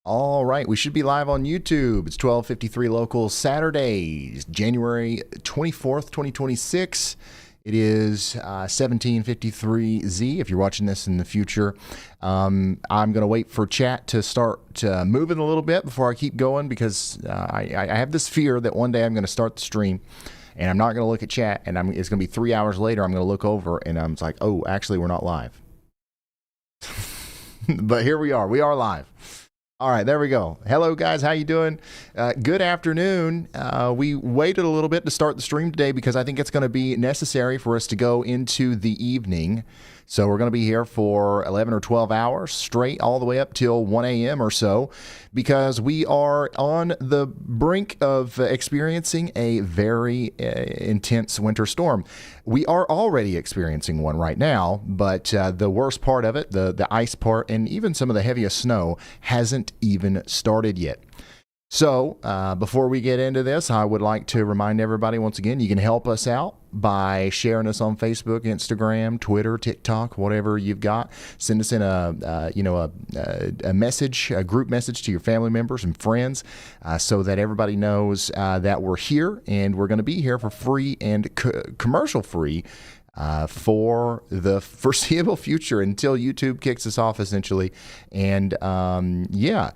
All right, we should be live on YouTube. It's 12:53 local, Saturday, January 24th, 2026. It is 17:53 Z. If you're watching this in the future, I'm going to wait for chat to start moving a little bit before I keep going, because I have this fear that one day I'm going to start the stream and I'm not going to look at chat, and it's going to be 3 hours later. I'm going to look over and I'm like, oh, actually, we're not live. But here we are. We are live. All right, there we go. Hello, guys. How you doing? Good afternoon. We waited a little bit to start the stream today because I think it's going to be necessary for us to go into the evening. So we're going to be here for 11 or 12 hours straight, all the way up till 1 a.m. or so, because we are on the brink of experiencing a very intense winter storm. We are already experiencing one right now, but the worst part of it, the ice part, and even some of the heaviest snow hasn't even started yet. So before we get into this, I would like to remind everybody once again, you can help us out by sharing us on Facebook, Instagram, Twitter, TikTok, whatever you've got. Send us in a message, a group message to your family members and friends, so that everybody knows that we're here, and we're going to be here for free and commercial free for the foreseeable future until YouTube kicks us off, essentially. And yeah.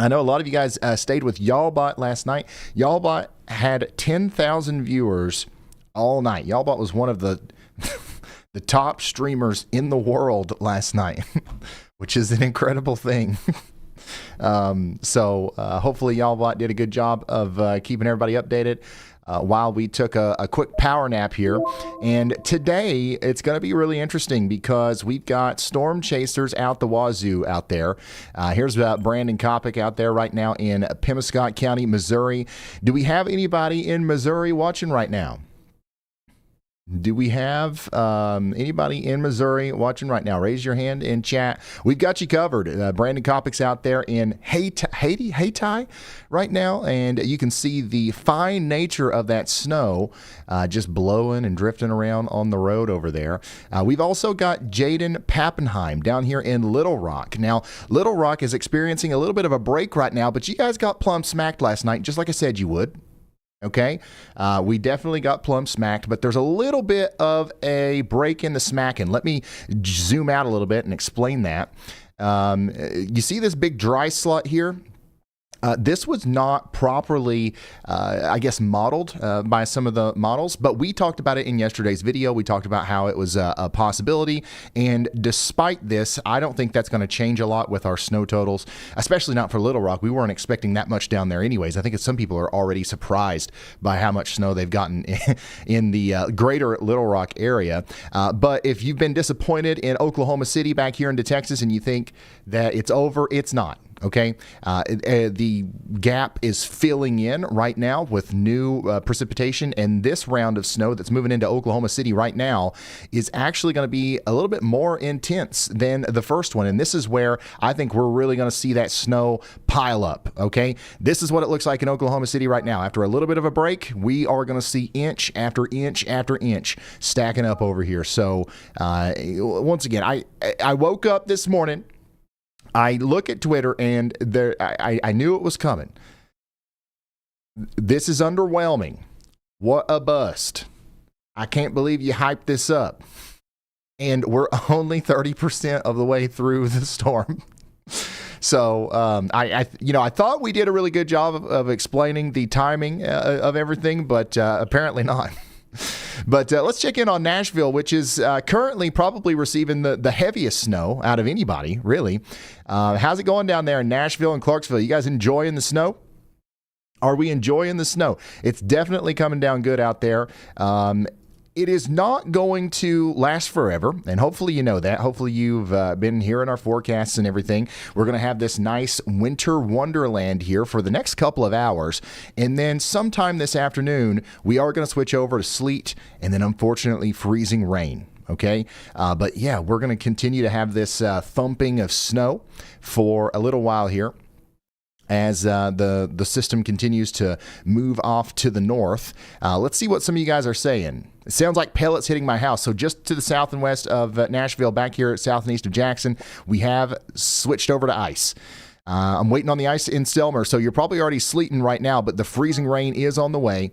I know a lot of you guys stayed with Y'allbot last night. Y'allbot had 10,000 viewers all night. Y'allbot was one of the the top streamers in the world last night, which is an incredible thing. So hopefully Y'allbot did a good job of keeping everybody updated while we took a quick power nap here. And today it's going to be really interesting because we've got storm chasers out the wazoo out there. Here's Brandon Kopic out there right now in Pemiscot County, Missouri. Do we have anybody in Missouri watching right now? Do we have anybody in Missouri watching right now? Raise your hand in chat. We've got you covered. Brandon Kopic's out there in Hayti right now, and you can see the fine nature of that snow just blowing and drifting around on the road over there. We've also got Jaden Pappenheim down here in Little Rock. Now, Little Rock is experiencing a little bit of a break right now, but you guys got plumb smacked last night, just like I said you would. Okay, we definitely got plumb smacked, but there's a little bit of a break in the smacking. Let me zoom out a little bit and explain that. You see this big dry slot here? This was not properly, I guess, modeled by some of the models, but we talked about it in yesterday's video. We talked about how it was a possibility, and despite this, I don't think that's going to change a lot with our snow totals, especially not for Little Rock. We weren't expecting that much down there anyways. I think some people are already surprised by how much snow they've gotten in the greater Little Rock area. But if you've been disappointed in Oklahoma City back here into Texas and you think that it's over, it's not. Okay, the gap is filling in right now with new precipitation, and this round of snow that's moving into Oklahoma City right now is actually going to be a little bit more intense than the first one, and this is where I think we're really going to see that snow pile up. Okay, this is what it looks like in Oklahoma City right now. After a little bit of a break, we are going to see inch after inch after inch stacking up over here. So once again, I woke up this morning, I look at Twitter, and I knew it was coming. This is underwhelming. What a bust. I can't believe you hyped this up. And we're only 30% of the way through the storm. So I thought we did a really good job of explaining the timing of everything, but apparently not. But let's check in on Nashville, which is currently probably receiving the heaviest snow out of anybody, really. How's it going down there in Nashville and Clarksville? You guys enjoying the snow? Are we enjoying the snow? It's definitely coming down good out there. It is not going to last forever, and hopefully you know that. Hopefully you've been hearing our forecasts and everything. We're going to have this nice winter wonderland here for the next couple of hours, and then sometime this afternoon, we are going to switch over to sleet and then unfortunately freezing rain. Okay, but yeah, we're going to continue to have this thumping of snow for a little while here. as the system continues to move off to the north. Let's see what some of you guys are saying. It sounds like pellets hitting my house. So just to the south and west of Nashville, back here south and east of Jackson, we have switched over to ice. I'm waiting on the ice in Selmer, so you're probably already sleeting right now, but the freezing rain is on the way.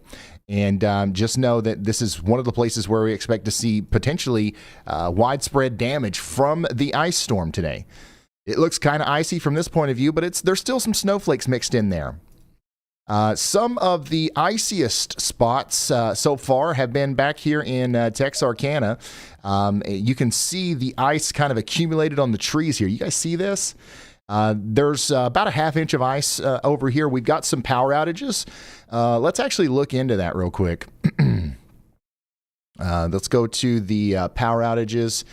And just know that this is one of the places where we expect to see potentially widespread damage from the ice storm today. It looks kind of icy from this point of view, but there's still some snowflakes mixed in there. Some of the iciest spots so far have been back here in Texarkana. You can see the ice kind of accumulated on the trees here. You guys see this? There's about a half inch of ice over here. We've got some power outages. Let's actually look into that real quick. Let's go to the power outages.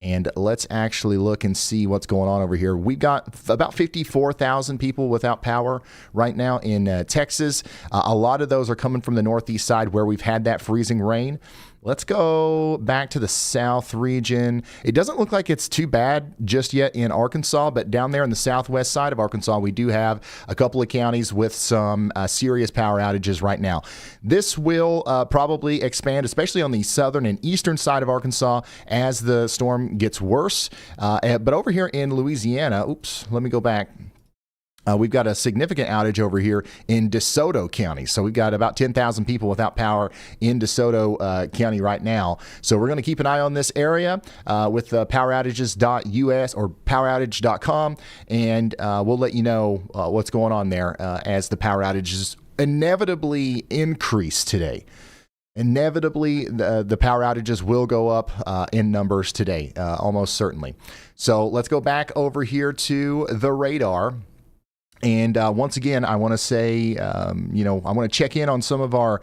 And let's actually look and see what's going on over here. We've got about 54,000 people without power right now in Texas. A lot of those are coming from the northeast side where we've had that freezing rain. Let's go back to the south region. It doesn't look like it's too bad just yet in Arkansas, but down there in the southwest side of Arkansas, we do have a couple of counties with some serious power outages right now. This will probably expand, especially on the southern and eastern side of Arkansas as the storm gets worse. But over here in Louisiana, let me go back. We've got a significant outage over here in DeSoto County. So we've got about 10,000 people without power in DeSoto County right now. So we're going to keep an eye on this area with poweroutages.us or poweroutage.com, and we'll let you know what's going on there as the power outages inevitably increase today. Inevitably, the power outages will go up in numbers today, almost certainly. So let's go back over here to the radar. And once again, I want to say, I want to check in on some of our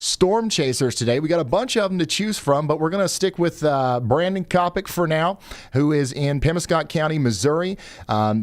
storm chasers today. We got a bunch of them to choose from, but we're going to stick with Brandon Kopic for now, who is in Pemiscot County, Missouri.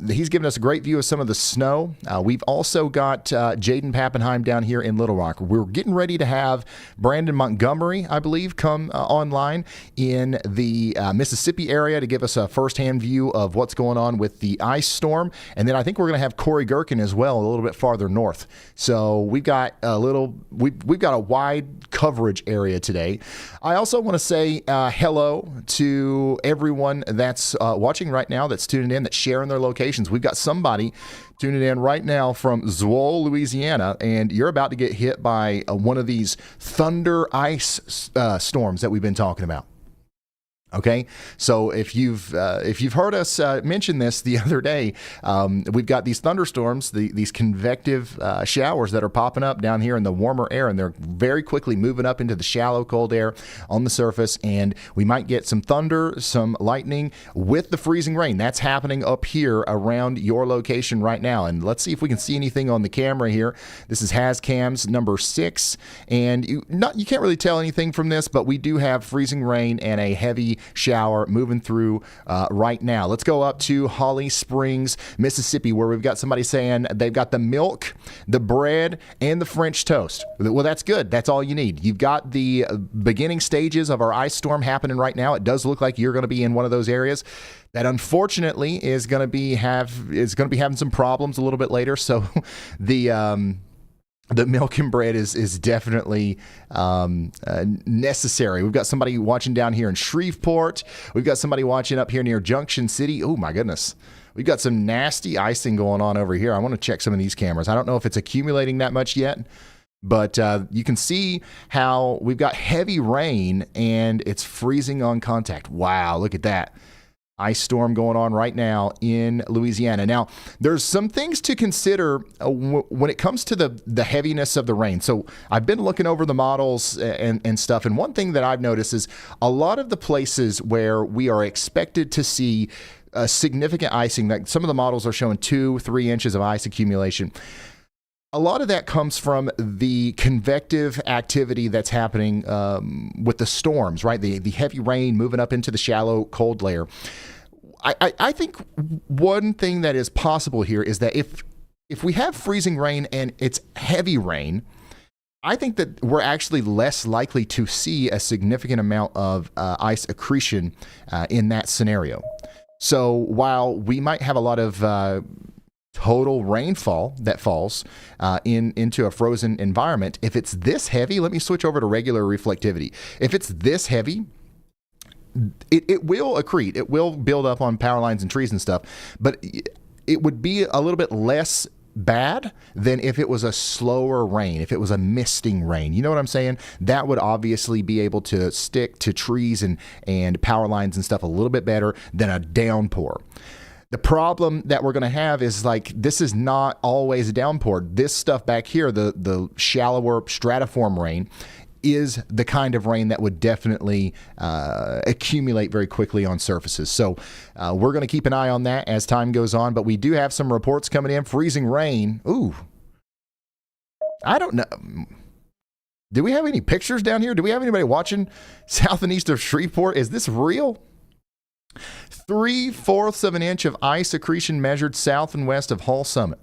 He's given us a great view of some of the snow. We've also got Jaden Pappenheim down here in Little Rock. We're getting ready to have Brandon Montgomery, I believe, come online in the Mississippi area to give us a firsthand view of what's going on with the ice storm. And then I think we're going to have Corey Gherkin as well, a little bit farther north. So we've got we've got a wide coverage area today. I also want to say hello to everyone that's watching right now, that's tuning in, that's sharing their locations. We've got somebody tuning in right now from Zwol, Louisiana, and you're about to get hit by one of these thunder ice storms that we've been talking about. Okay, so if you've heard us mention this the other day, we've got these thunderstorms, these convective showers that are popping up down here in the warmer air, and they're very quickly moving up into the shallow cold air on the surface, and we might get some thunder, some lightning with the freezing rain. That's happening up here around your location right now, and let's see if we can see anything on the camera here. This is HazCams number 6, and you can't really tell anything from this, but we do have freezing rain and a heavy shower moving through right now. Let's go up to Holly Springs, Mississippi, where we've got somebody saying they've got the milk, the bread, and the French toast. Well, that's good. That's all you need. You've got the beginning stages of our ice storm happening right now. It does look like you're going to be in one of those areas that unfortunately is going to be having some problems a little bit later. So the milk and bread is definitely necessary. We've got somebody watching down here in Shreveport. We've got somebody watching up here near Junction City. Oh, my goodness. We've got some nasty icing going on over here. I want to check some of these cameras. I don't know if it's accumulating that much yet, but you can see how we've got heavy rain and it's freezing on contact. Wow, look at that. Ice storm going on right now in Louisiana. Now, there's some things to consider when it comes to the heaviness of the rain. So I've been looking over the models and stuff, and one thing that I've noticed is a lot of the places where we are expected to see significant icing, like some of the models are showing 2-3 inches of ice accumulation. A lot of that comes from the convective activity that's happening with the storms, right? The heavy rain moving up into the shallow cold layer. I think one thing that is possible here is that if we have freezing rain and it's heavy rain, I think that we're actually less likely to see a significant amount of ice accretion in that scenario. So while we might have a lot of total rainfall that falls into a frozen environment, if it's this heavy, let me switch over to regular reflectivity. If it's this heavy, it will accrete. It will build up on power lines and trees and stuff, but it would be a little bit less bad than if it was a slower rain, if it was a misting rain. You know what I'm saying? That would obviously be able to stick to trees and power lines and stuff a little bit better than a downpour. The problem that we're going to have is, like, this is not always a downpour. This stuff back here, the shallower stratiform rain, is the kind of rain that would definitely accumulate very quickly on surfaces. So we're going to keep an eye on that as time goes on, but we do have some reports coming in. Freezing rain. Ooh. I don't know. Do we have any pictures down here? Do we have anybody watching south and east of Shreveport? Is this real? 3/4 of an inch of ice accretion measured south and west of Hall Summit.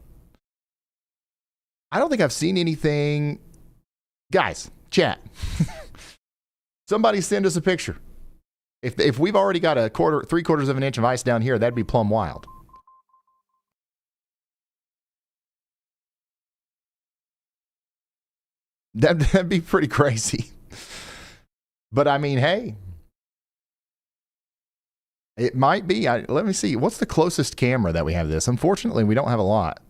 I don't think I've seen anything. Guys, chat. Somebody send us a picture. If we've already got 3/4 of an inch of ice down here, that'd be plumb wild. That'd be pretty crazy. But I mean, hey, it might be. Let me see. What's the closest camera that we have to this? Unfortunately, we don't have a lot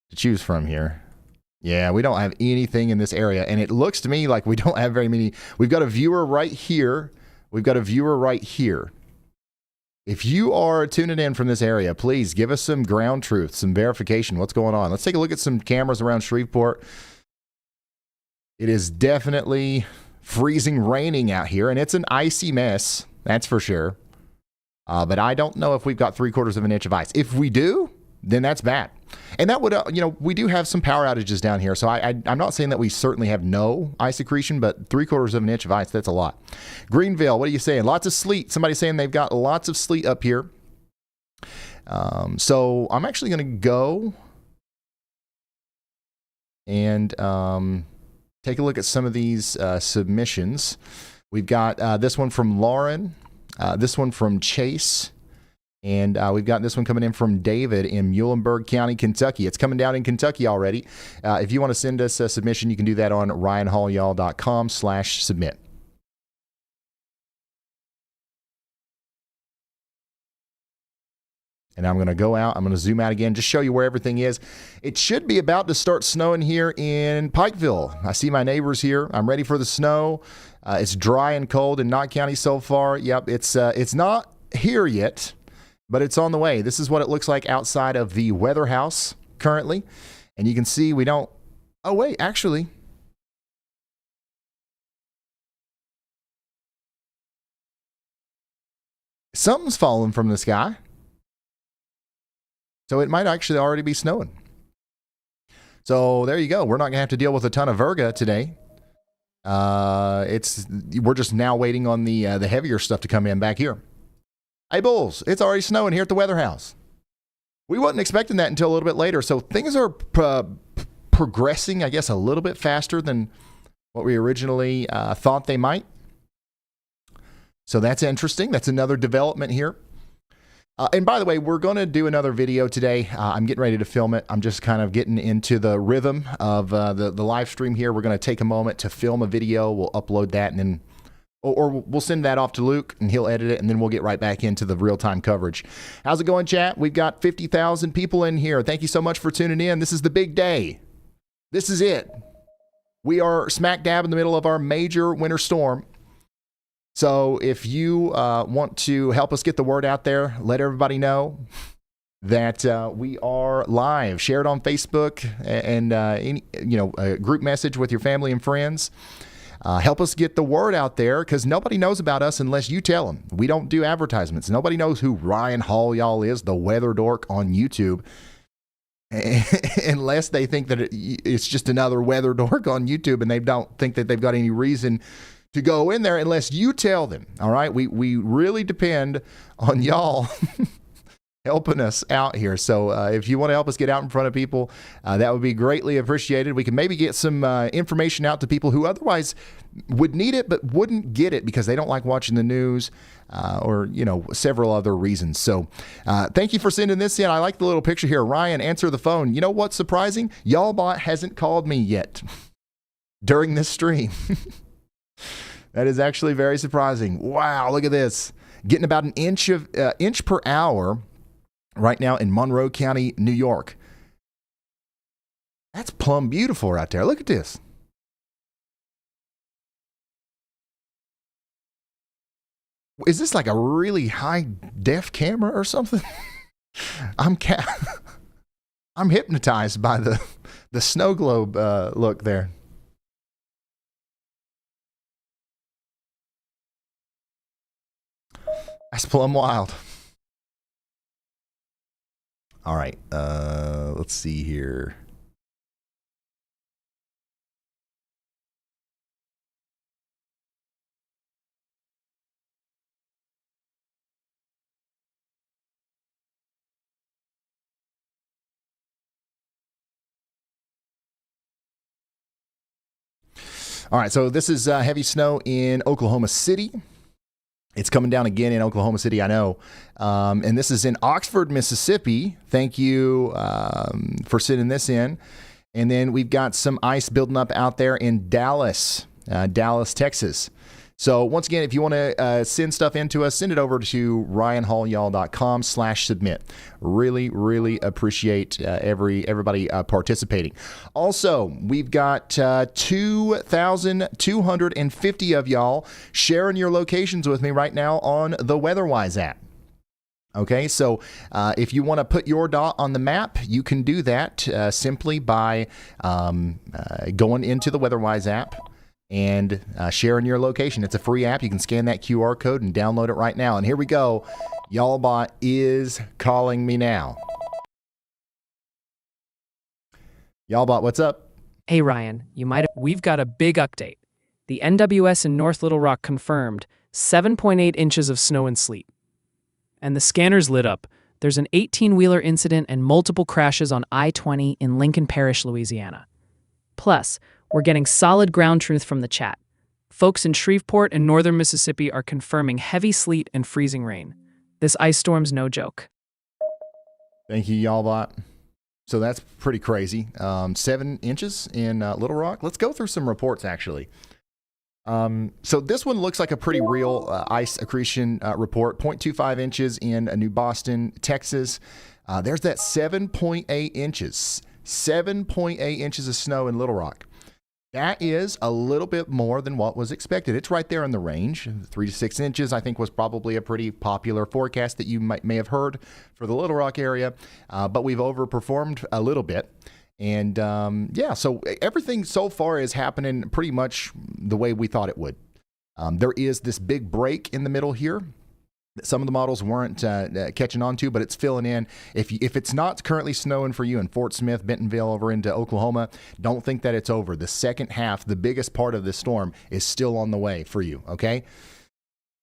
to choose from here. Yeah, we don't have anything in this area. And it looks to me like we don't have very many. We've got a viewer right here. We've got a viewer right here. If you are tuning in from this area, please give us some ground truth, some verification. What's going on? Let's take a look at some cameras around Shreveport. It is definitely freezing raining out here, and it's an icy mess. That's for sure. But I don't know if we've got 3/4 of an inch of ice. If we do, then that's bad. And that would, we do have some power outages down here. So I'm not saying that we certainly have no ice accretion, but 3/4 of an inch of ice, that's a lot. Greenville, what are you saying? Lots of sleet. Somebody's saying they've got lots of sleet up here. So I'm actually going to go and take a look at some of these submissions. We've got this one from Lauren. This one from Chase, and we've got this one coming in from David in Muhlenberg County, Kentucky. It's coming down in Kentucky already. If you want to send us a submission, you can do that on ryanhallyall.com/submit. And I'm going to go out. I'm going to zoom out again, just show you where everything is. It should be about to start snowing here in Pikeville. I see my neighbors here. I'm ready for the snow. It's dry and cold in Knott County so far. Yep, it's not here yet, but it's on the way. This is what it looks like outside of the weather house currently. And you can see we don't... Oh, wait, actually... Something's falling from the sky. So it might actually already be snowing. So there you go. We're not going to have to deal with a ton of virga today. We're just now waiting on the heavier stuff to come in back here. Hey, Bulls, it's already snowing here at the weather house. We wasn't expecting that until a little bit later. So things are progressing, I guess, a little bit faster than what we originally thought they might. So that's interesting. That's another development here. And by the way, we're going to do another video today. I'm getting ready to film it. I'm just kind of getting into the rhythm of the live stream here. We're going to take a moment to film a video. We'll upload that, and then, or we'll send that off to Luke, and he'll edit it, and then we'll get right back into the real-time coverage. How's it going, chat? We've got 50,000 people in here. Thank you so much for tuning in. This is the big day. This is it. We are smack dab in the middle of our major winter storm. So if you want to help us get the word out there, let everybody know that we are live. Share it on Facebook and a group message with your family and friends. Help us get the word out there, because nobody knows about us unless you tell them. We don't do advertisements. Nobody knows who Ryan Hallyall is, the weather dork on YouTube, unless they think that it's just another weather dork on YouTube, and they don't think that they've got any reason to go in there unless you tell them. All right, we really depend on y'all helping us out here. So if you want to help us get out in front of people, that would be greatly appreciated. We can maybe get some information out to people who otherwise would need it but wouldn't get it because they don't like watching the news or, several other reasons. So thank you for sending this in. I like the little picture here. Ryan, answer the phone. You know what's surprising? Y'allbot hasn't called me yet during this stream. That is actually very surprising. Wow, look at this. Getting about an inch per hour right now in Monroe County, New York. That's plumb beautiful right there. Look at this. Is this like a really high def camera or something? I'm hypnotized by the snow globe look there. That's plumb wild. All right, let's see here. All right, so this is heavy snow in Oklahoma City. It's coming down again in Oklahoma City, I know. And this is in Oxford, Mississippi. Thank you for sending this in. And then we've got some ice building up out there in Dallas, Texas. So once again, if you want to send stuff in to us, send it over to ryanhallyall.com/submit. Really, really appreciate everybody participating. Also, we've got 2,250 of y'all sharing your locations with me right now on the WEATHERWISE app. Okay, so if you want to put your dot on the map, you can do that simply by going into the WEATHERWISE app and sharing your location. It's a free app. You can scan that QR code and download it right now. And here we go. Y'allbot is calling me now. Y'allbot, what's up? Hey Ryan, we've got a big update. The NWS in North Little Rock confirmed 7.8 inches of snow and sleet. And the scanners lit up. There's an 18-wheeler incident and multiple crashes on I-20 in Lincoln Parish, Louisiana. Plus, we're getting solid ground truth from the chat. Folks in Shreveport and northern Mississippi are confirming heavy sleet and freezing rain. This ice storm's no joke. Thank you, Y'allbot. So that's pretty crazy. 7 inches in Little Rock. Let's go through some reports, actually. So this one looks like a pretty real ice accretion report. 0.25 inches in New Boston, Texas. There's that 7.8 inches. 7.8 inches of snow in Little Rock. That is a little bit more than what was expected. It's right there in the range. 3 to 6 inches, I think, was probably a pretty popular forecast that you may have heard for the Little Rock area. But we've overperformed a little bit. And so everything so far is happening pretty much the way we thought it would. There is this big break in the middle here. Some of the models weren't catching on to, but it's filling in. If it's not currently snowing for you in Fort Smith, Bentonville, over into Oklahoma, don't think that it's over. The second half, the biggest part of this storm, is still on the way for you, okay?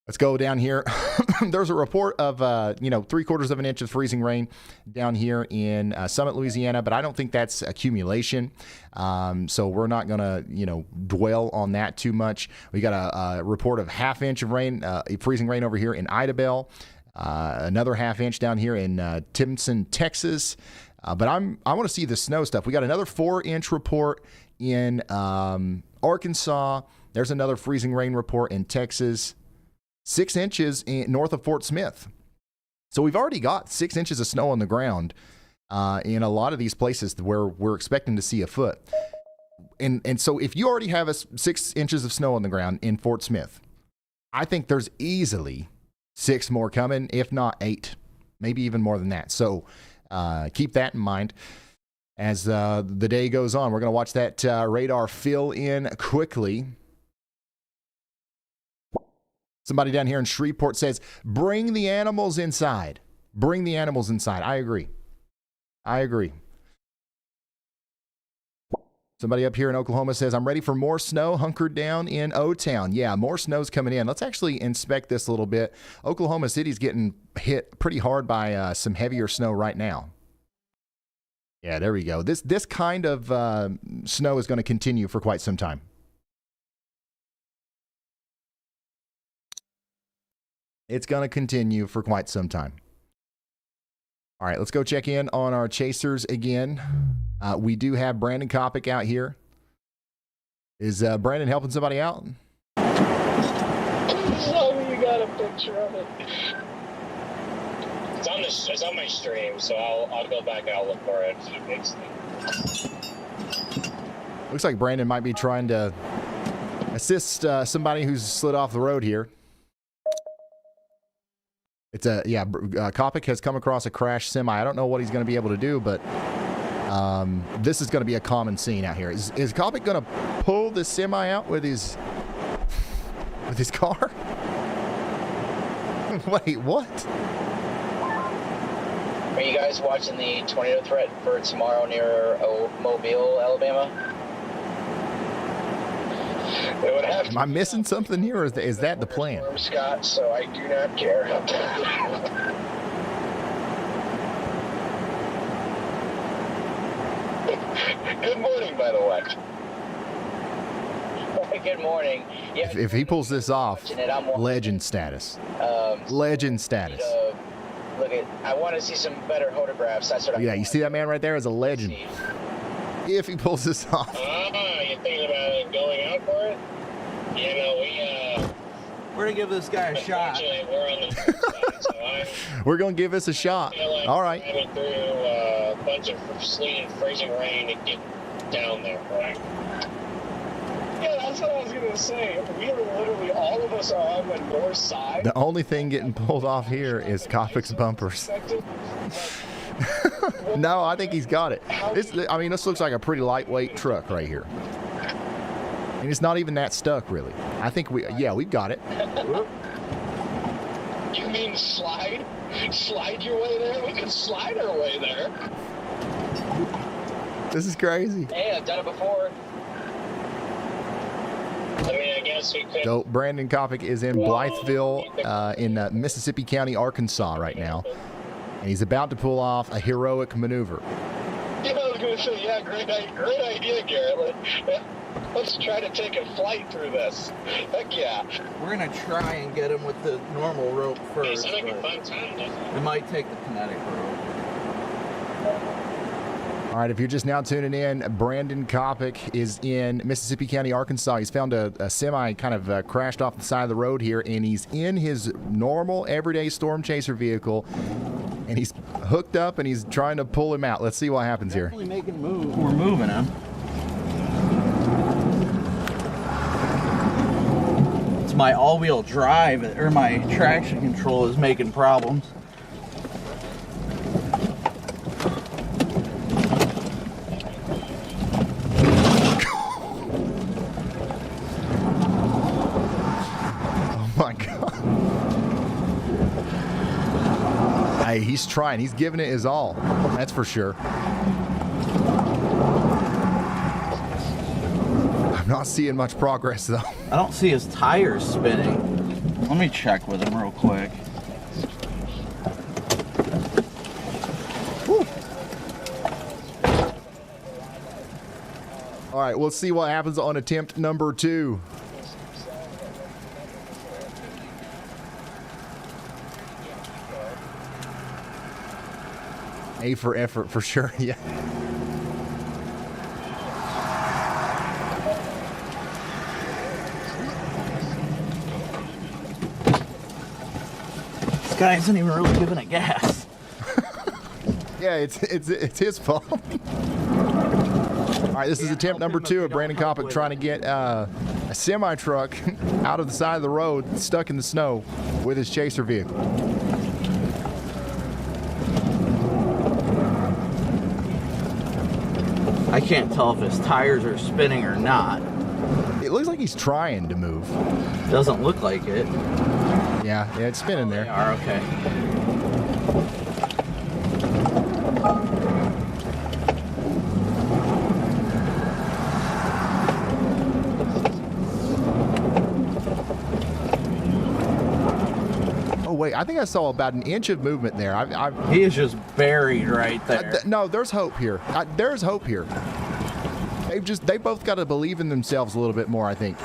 Let's go down here. There's a report of, 3/4 of an inch of freezing rain down here in Summit, Louisiana, but I don't think that's accumulation. So we're not going to, dwell on that too much. We got a report of 1/2 inch of rain, freezing rain over here in Idabel, another 1/2 inch down here in Timpson, Texas. But I want to see the snow stuff. We got another 4-inch report in Arkansas. There's another freezing rain report in Texas. 6 inches north of Fort Smith. So we've already got 6 inches of snow on the ground in a lot of these places where we're expecting to see a foot. And so if you already have 6 inches of snow on the ground in Fort Smith, I think there's easily 6 more coming, if not 8, maybe even more than that. So keep that in mind as the day goes on. We're going to watch that radar fill in quickly. Somebody down here in Shreveport says, bring the animals inside. Bring the animals inside. I agree. Somebody up here in Oklahoma says, I'm ready for more snow, hunkered down in O-Town. Yeah, more snow's coming in. Let's actually inspect this a little bit. Oklahoma City's getting hit pretty hard by some heavier snow right now. Yeah, there we go. This kind of snow is going to continue for quite some time. It's going to continue for quite some time. All right, let's go check in on our chasers again. We do have Brandon Kopic out here. Is Brandon helping somebody out? Tell me you got a picture of it. It's on my stream, so I'll go back and I'll look for it. Looks like Brandon might be trying to assist somebody who's slid off the road here. It's Kopic has come across a crashed semi. I don't know what he's going to be able to do, but this is going to be a common scene out here. Is Kopic going to pull the semi out with his car? Wait, what? Are you guys watching the tornado threat for tomorrow near Mobile, Alabama? It would have Am I missing something here, or is that the plan? Scott, so I do not care. Good morning, by the way. Good morning. Yeah, If he pulls this off, legend status. Legend status. Look at. I want to see some better photographs. That's what I. Yeah, you see that man right there is a legend. If he pulls this off. You thinking about going out for it? Yeah, no, we're gonna give this guy a shot. We're on the side, so We're gonna give this a shot. like All right. driving through a bunch of sleet and freezing rain to get down there, right? Yeah, that's what I was going to say. We are literally, all of us are on the north side. The only thing getting pulled off here is Kopic's bumpers. No, I think he's got it. This looks like a pretty lightweight truck right here. And it's not even that stuck, really. I think we've got it. You mean slide? Slide your way there? We can slide our way there. This is crazy. Hey, I've done it before. I mean, I guess we could. So Brandon Kopic is in Blytheville in Mississippi County, Arkansas right now. And he's about to pull off a heroic maneuver. Yeah, I was going to say, yeah, great idea, Garrett. Let's try to take a flight through this. Heck yeah. We're gonna try and get him with the normal rope first. It's like a but fun time, doesn't it? it might take the kinetic rope. All right, if you're just now tuning in, Brandon Kopic is in Mississippi County, Arkansas. He's found a semi kind of crashed off the side of the road here, and he's in his normal, everyday Storm Chaser vehicle, and he's hooked up, and he's trying to pull him out. Let's see what happens here. Definitely making move. We're moving him. It's my all-wheel drive, or my traction control is making problems. My God. Hey, he's trying. He's giving it his all. That's for sure. I'm not seeing much progress, though. I don't see his tires spinning. Let me check with him real quick. Whew. All right, let's see what happens on attempt number 2. A for effort, for sure. Yeah. This guy isn't even really giving it gas. Yeah, it's his fault. All right, this is attempt number 2 of Brandon Kopic trying to get a semi-truck out of the side of the road, stuck in the snow, with his chaser vehicle. I can't tell if his tires are spinning or not. It looks like he's trying to move. Doesn't look like it. Yeah, it's spinning They there. are okay. No, wait. I think I saw about an inch of movement there. He is just buried right there. No, there's hope here. There's hope here. They both got to believe in themselves a little bit more, I think.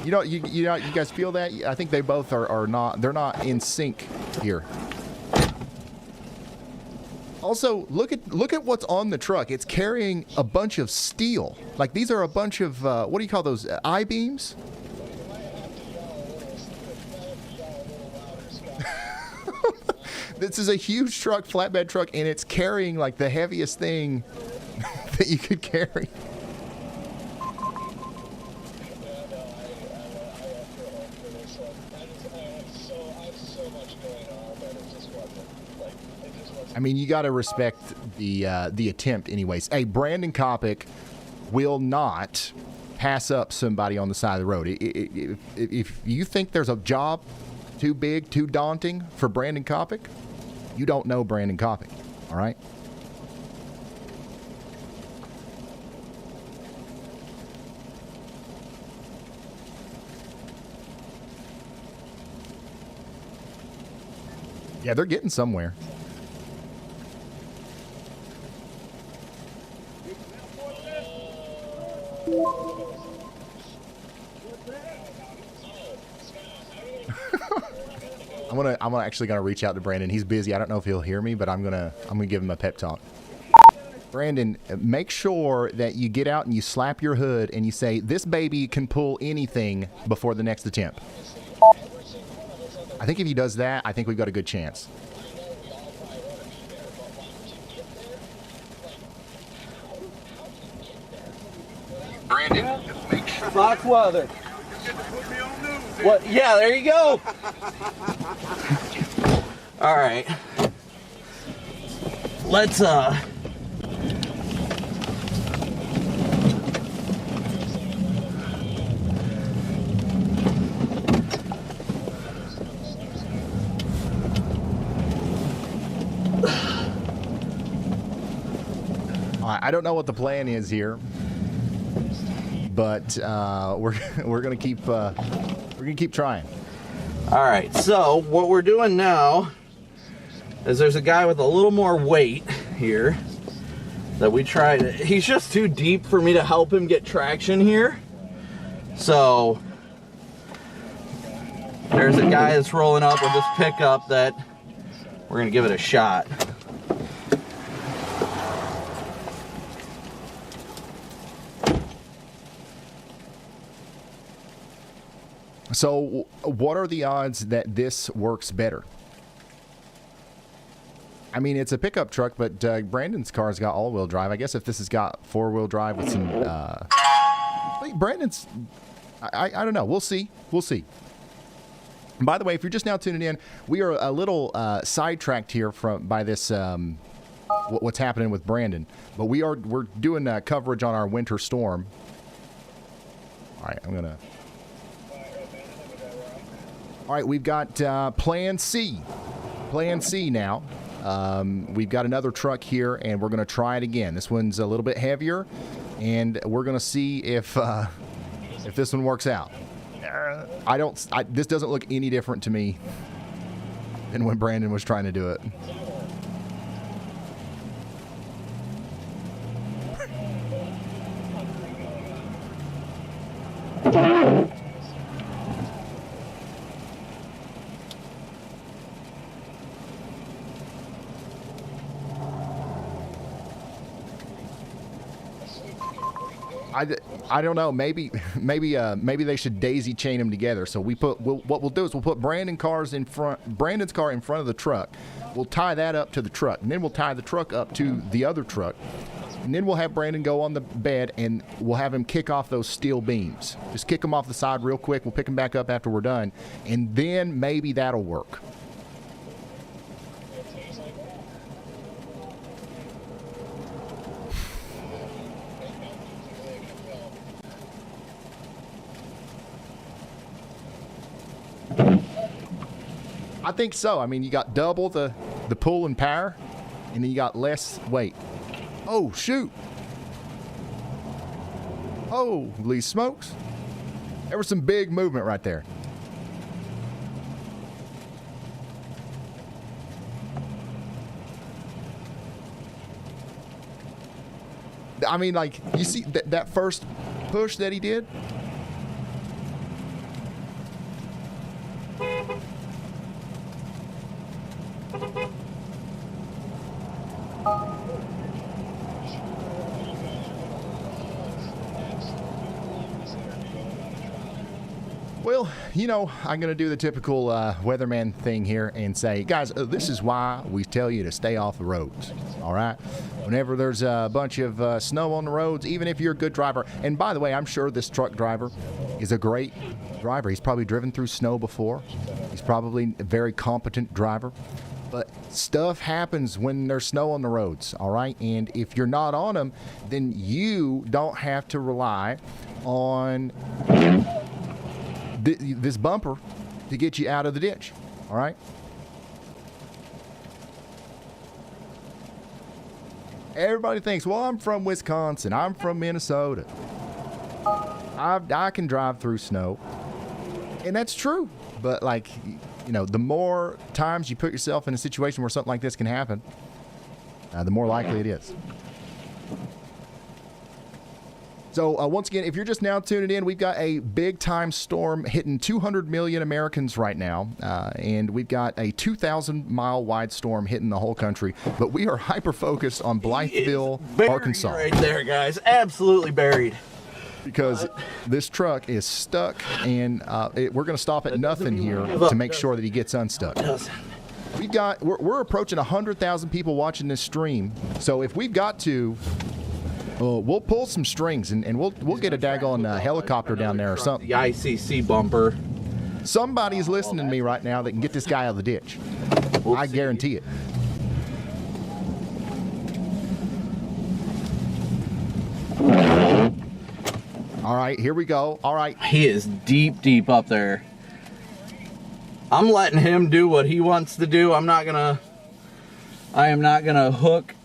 You guys feel that? I think they both are not. They're not in sync here. Also, look at what's on the truck. It's carrying a bunch of steel. Like these are a bunch of what do you call those? I-beams? This is a huge truck, flatbed truck, and it's carrying like the heaviest thing that you could carry. I mean, you got to respect the attempt, anyways. Hey, Brandon Kopic will not pass up somebody on the side of the road. If you think there's a job too big, too daunting for Brandon Kopic, you don't know Brandon Kopic. All right. Yeah, they're getting somewhere. I'm actually gonna reach out to Brandon. He's busy. I don't know if he'll hear me, but I'm gonna give him a pep talk. Brandon, make sure that you get out and you slap your hood and you say, "This baby can pull anything before the next attempt." I think if he does that, I think we've got a good chance. Brandon, make sure. Fox weather. What? Yeah, there you go. All right. Let's I don't know what the plan is here, but we're gonna keep trying. All right. So what we're doing now is there's a guy with a little more weight here that we tried. He's just too deep for me to help him get traction here. So there's a guy that's rolling up with this pickup that we're gonna give it a shot. So what are the odds that this works better? I mean, it's a pickup truck, but Brandon's car's got all-wheel drive. I guess if this has got four-wheel drive with some... Brandon's... I don't know. We'll see. We'll see. And by the way, if you're just now tuning in, we are a little sidetracked here by this... what's happening with Brandon. But we're doing coverage on our winter storm. All right, I'm going to... All right, we've got Plan C. Plan C now. We've got another truck here, and we're going to try it again. This one's a little bit heavier, and we're going to see if this one works out. This doesn't look any different to me than when Brandon was trying to do it. I don't know. Maybe they should daisy chain them together. So what we'll do is we'll put Brandon's car in front of the truck. We'll tie that up to the truck, and then we'll tie the truck up to the other truck, and then we'll have Brandon go on the bed, and we'll have him kick off those steel beams. Just kick them off the side real quick. We'll pick them back up after we're done, and then maybe that'll work. I think so. I mean, you got double the pull and power, and then you got less weight. Oh, shoot. Holy smokes. There was some big movement right there. I mean, like, you see that first push that he did? Well, you know, I'm going to do the typical weatherman thing here and say, guys, this is why we tell you to stay off the roads, all right? Whenever there's a bunch of snow on the roads, even if you're a good driver, and by the way, I'm sure this truck driver is a great driver. He's probably driven through snow before. He's probably a very competent driver. But stuff happens when there's snow on the roads, all right? And if you're not on them, then you don't have to rely on this bumper to get you out of the ditch, all right? Everybody thinks, well, I'm from Wisconsin. I'm from Minnesota. I can drive through snow. And that's true. But, like, you know, the more times you put yourself in a situation where something like this can happen, the more likely it is. So, once again, if you're just now tuning in, we've got a big-time storm hitting 200 million Americans right now, and we've got a 2,000-mile wide storm hitting the whole country. But we are hyper-focused on Blytheville, Arkansas. Right there, guys. Absolutely buried. Because this truck is stuck, and we're going to stop at nothing here to make sure that he gets unstuck. We're approaching 100,000 people watching this stream, so if we've got to, we'll pull some strings and we'll get a daggone helicopter down there or something. The ICC bumper. Somebody's listening to me right now that can get this guy out of the ditch. I guarantee it. All right, here we go. All right. He is deep, deep up there. I'm letting him do what he wants to do. I am not gonna hook,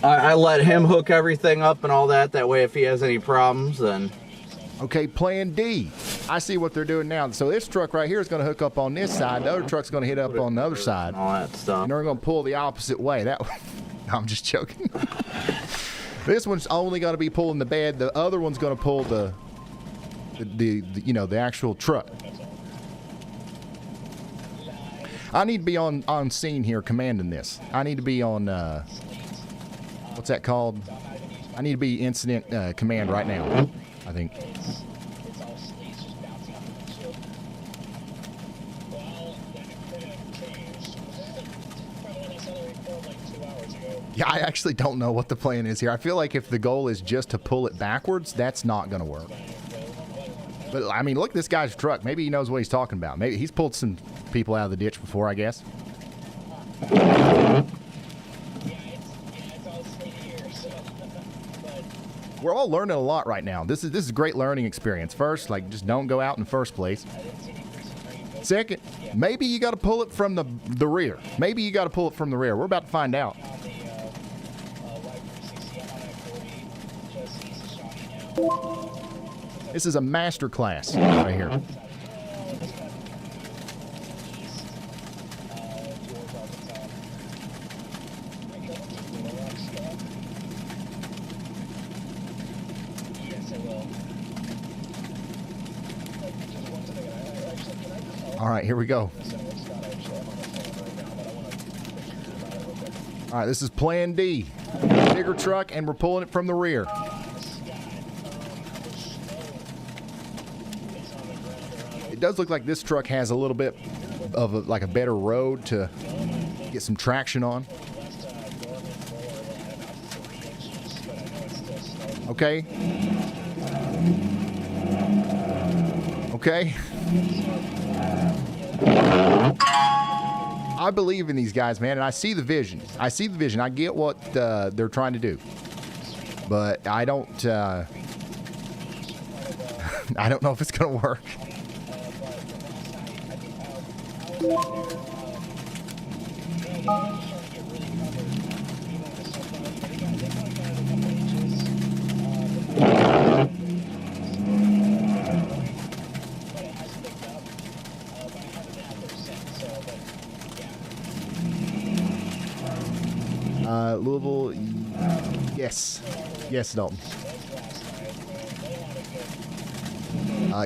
I let him hook everything up and all that. That way if he has any problems, then... Okay, plan D. I see what they're doing now. So this truck right here is going to hook up on this side. The other truck's going to hit up on the other side. All that stuff. And they're going to pull the opposite way. No, I'm just joking. This one's only going to be pulling the bed. The other one's going to pull the actual truck. I need to be on scene here commanding this. I need to be on, what's that called? I need to be incident command right now, I think. Yeah, I actually don't know what the plan is here. I feel like if the goal is just to pull it backwards, that's not going to work. But, I mean, look at this guy's truck. Maybe he knows what he's talking about. Maybe he's pulled some people out of the ditch before, I guess. We're all learning a lot right now. This is a great learning experience. First, like, just don't go out in the first place. Second, maybe you got to pull it from the rear. Maybe you got to pull it from the rear. We're about to find out. This is a master class right here. All right, here we go. All right, this is plan D. Bigger truck, and we're pulling it from the rear. It does look like this truck has a little bit of a better road to get some traction on. Okay. Okay. I believe in these guys, man, and I see the vision. I see the vision. I get what they're trying to do, but I don't. I don't know if it's going to work. Louisville, yes. Yes, Dalton.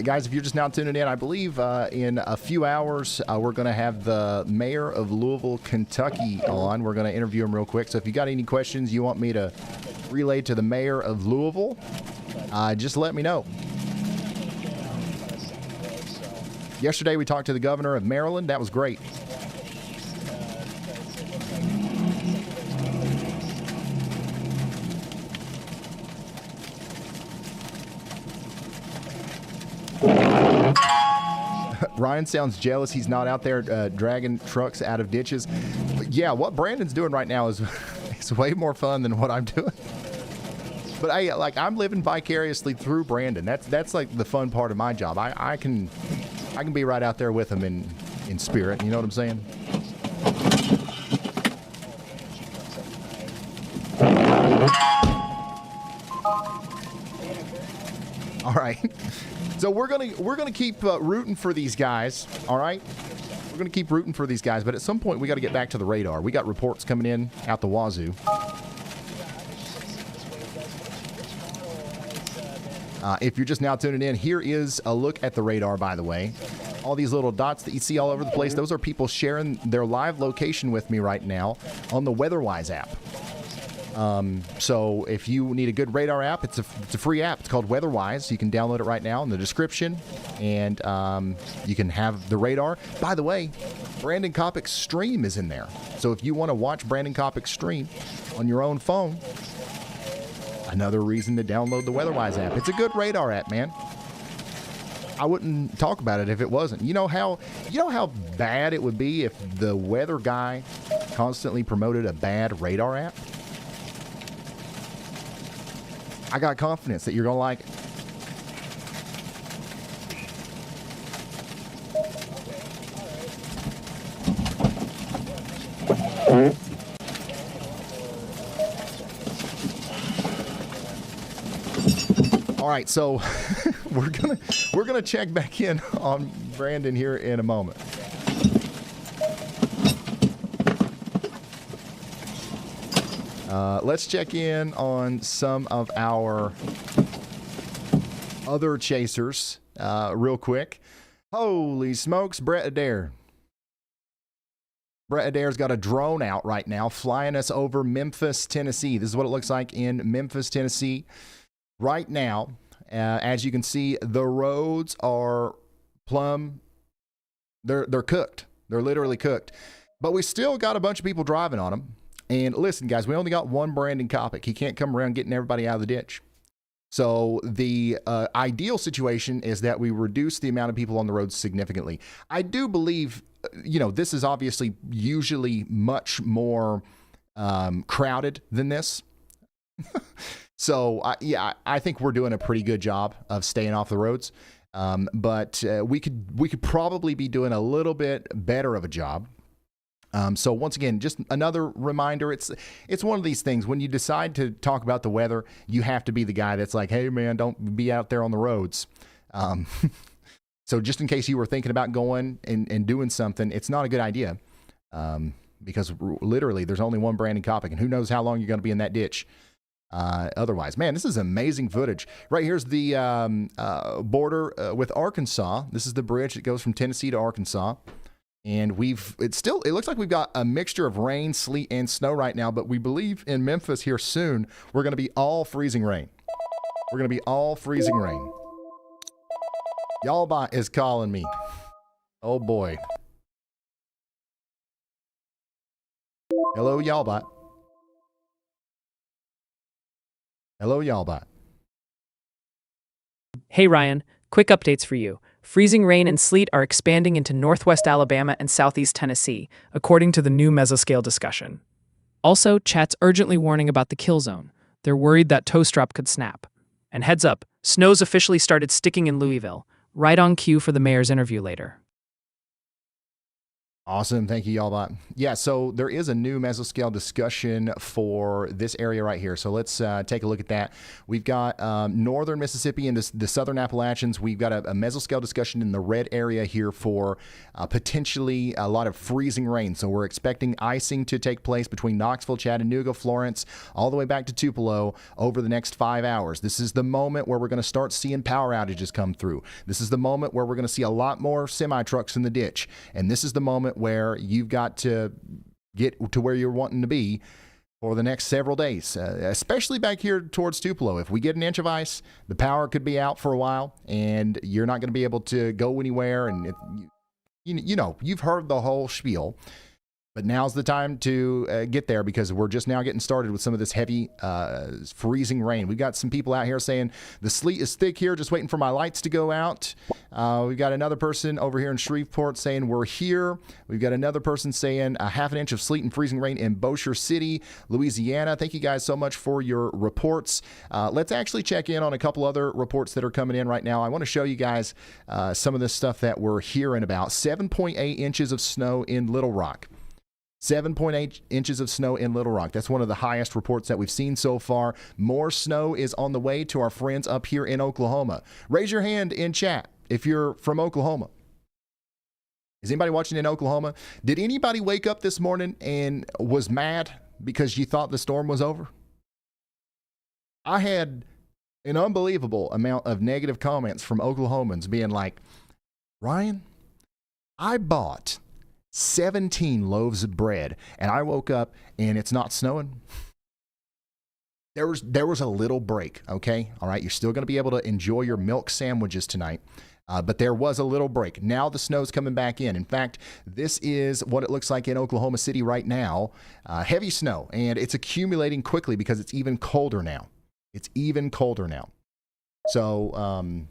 Guys, if you're just now tuning in, I believe in a few hours we're going to have the mayor of Louisville, Kentucky on. We're going to interview him real quick. So if you got any questions you want me to relay to the mayor of Louisville, just let me know. Yesterday we talked to the governor of Maryland. That was great. Ryan sounds jealous he's not out there dragging trucks out of ditches. Yeah, what Brandon's doing right now is way more fun than what I'm doing. But I'm living vicariously through Brandon. That's like the fun part of my job. I can be right out there with him in spirit. You know what I'm saying? All right. So we're gonna keep rooting for these guys. All right. We're gonna keep rooting for these guys, but at some point we got to get back to the radar. We got reports coming in out the wazoo. If you're just now tuning in, here is a look at the radar, by the way. All these little dots that you see all over the place, those are people sharing their live location with me right now on the WEATHERWISE app. So if you need a good radar app, it's a free app. It's called WEATHERWISE. You can download it right now in the description, and you can have the radar. By the way, Brandon Kopic's stream is in there. So if you want to watch Brandon Kopic's stream on your own phone, another reason to download the WEATHERWISE app. It's a good radar app, man. I wouldn't talk about it if it wasn't. You know how bad it would be if the weather guy constantly promoted a bad radar app? I got confidence that you're going to like it. All right, so we're gonna check back in on Brandon here in a moment. Let's check in on some of our other chasers real quick. Holy smokes, Brett Adair. Brett Adair's got a drone out right now flying us over Memphis, Tennessee. This is what it looks like in Memphis, Tennessee right now. As you can see, the roads are plumb. They're cooked. They're literally cooked. But we still got a bunch of people driving on them. And listen, guys, we only got one Brandon Kopic. He can't come around getting everybody out of the ditch. So the ideal situation is that we reduce the amount of people on the roads significantly. I do believe, this is obviously usually much more crowded than this. So, I think we're doing a pretty good job of staying off the roads. But we could probably be doing a little bit better of a job. So once again, just another reminder, it's one of these things. When you decide to talk about the weather, you have to be the guy that's like, hey, man, don't be out there on the roads. So just in case you were thinking about going and doing something, it's not a good idea because literally there's only one Brandon Kopic, and who knows how long you're going to be in that ditch. Otherwise, man, this is amazing footage. Right here's the border with Arkansas. This is the bridge that goes from Tennessee to Arkansas. And it looks like we've got a mixture of rain, sleet, and snow right now, but we believe in Memphis here soon, we're going to be all freezing rain. We're going to be all freezing rain. Y'allbot is calling me. Oh, boy. Hello, Y'allbot. Hello, Y'allbot. Hey, Ryan. Quick updates for you. Freezing rain and sleet are expanding into northwest Alabama and southeast Tennessee, according to the new mesoscale discussion. Also, chat's urgently warning about the kill zone. They're worried that toast drop could snap. And heads up, snow's officially started sticking in Louisville, right on cue for the mayor's interview later. Awesome. Thank you, y'all. Yeah, so there is a new mesoscale discussion for this area right here. So let's take a look at that. We've got northern Mississippi and the southern Appalachians. We've got a mesoscale discussion in the red area here for potentially a lot of freezing rain. So we're expecting icing to take place between Knoxville, Chattanooga, Florence, all the way back to Tupelo over the next 5 hours. This is the moment where we're going to start seeing power outages come through. This is the moment where we're going to see a lot more semi-trucks in the ditch. And this is the moment where you've got to get to where you're wanting to be for the next several days, especially back here towards Tupelo. If we get an inch of ice, the power could be out for a while, and you're not going to be able to go anywhere. And you've heard the whole spiel. But now's the time to get there, because we're just now getting started with some of this heavy freezing rain. We've got some people out here saying the sleet is thick here, just waiting for my lights to go out. We've got another person over here in Shreveport saying we're here. We've got another person saying a half an inch of sleet and freezing rain in Bossier City, Louisiana. Thank you guys so much for your reports. Let's actually check in on a couple other reports that are coming in right now. I want to show you guys some of this stuff that we're hearing about. 7.8 inches of snow in Little Rock. 7.8 inches of snow in Little Rock. That's one of the highest reports that we've seen so far. More snow is on the way to our friends up here in Oklahoma. Raise your hand in chat if you're from Oklahoma. Is anybody watching in Oklahoma? Did anybody wake up this morning and was mad because you thought the storm was over? I had an unbelievable amount of negative comments from Oklahomans being like, Ryan, I bought 17 loaves of bread and I woke up and it's not snowing. There was a little break, okay? All right, you're still going to be able to enjoy your milk sandwiches tonight, but there was a little break. Now the snow's coming back in. In fact, this is what it looks like in Oklahoma City right now. Heavy snow, and it's accumulating quickly because it's even colder now. It's even colder now. So,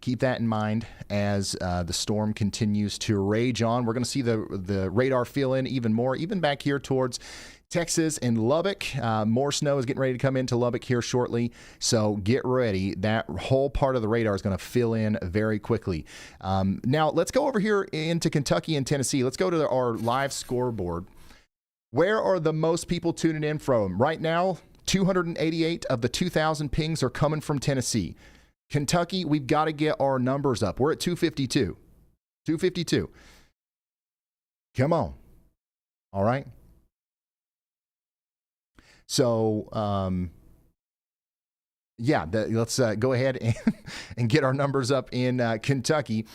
keep that in mind as the storm continues to rage on. We're going to see the radar fill in even more, even back here towards Texas and Lubbock. More snow is getting ready to come into Lubbock here shortly, so get ready. That whole part of the radar is going to fill in very quickly. Now, let's go over here into Kentucky and Tennessee. Let's go to our live scoreboard. Where are the most people tuning in from? Right now, 288 of the 2,000 pings are coming from Tennessee. Kentucky, we've got to get our numbers up. We're at 252. 252. Come on. All right. So, let's go ahead and get our numbers up in Kentucky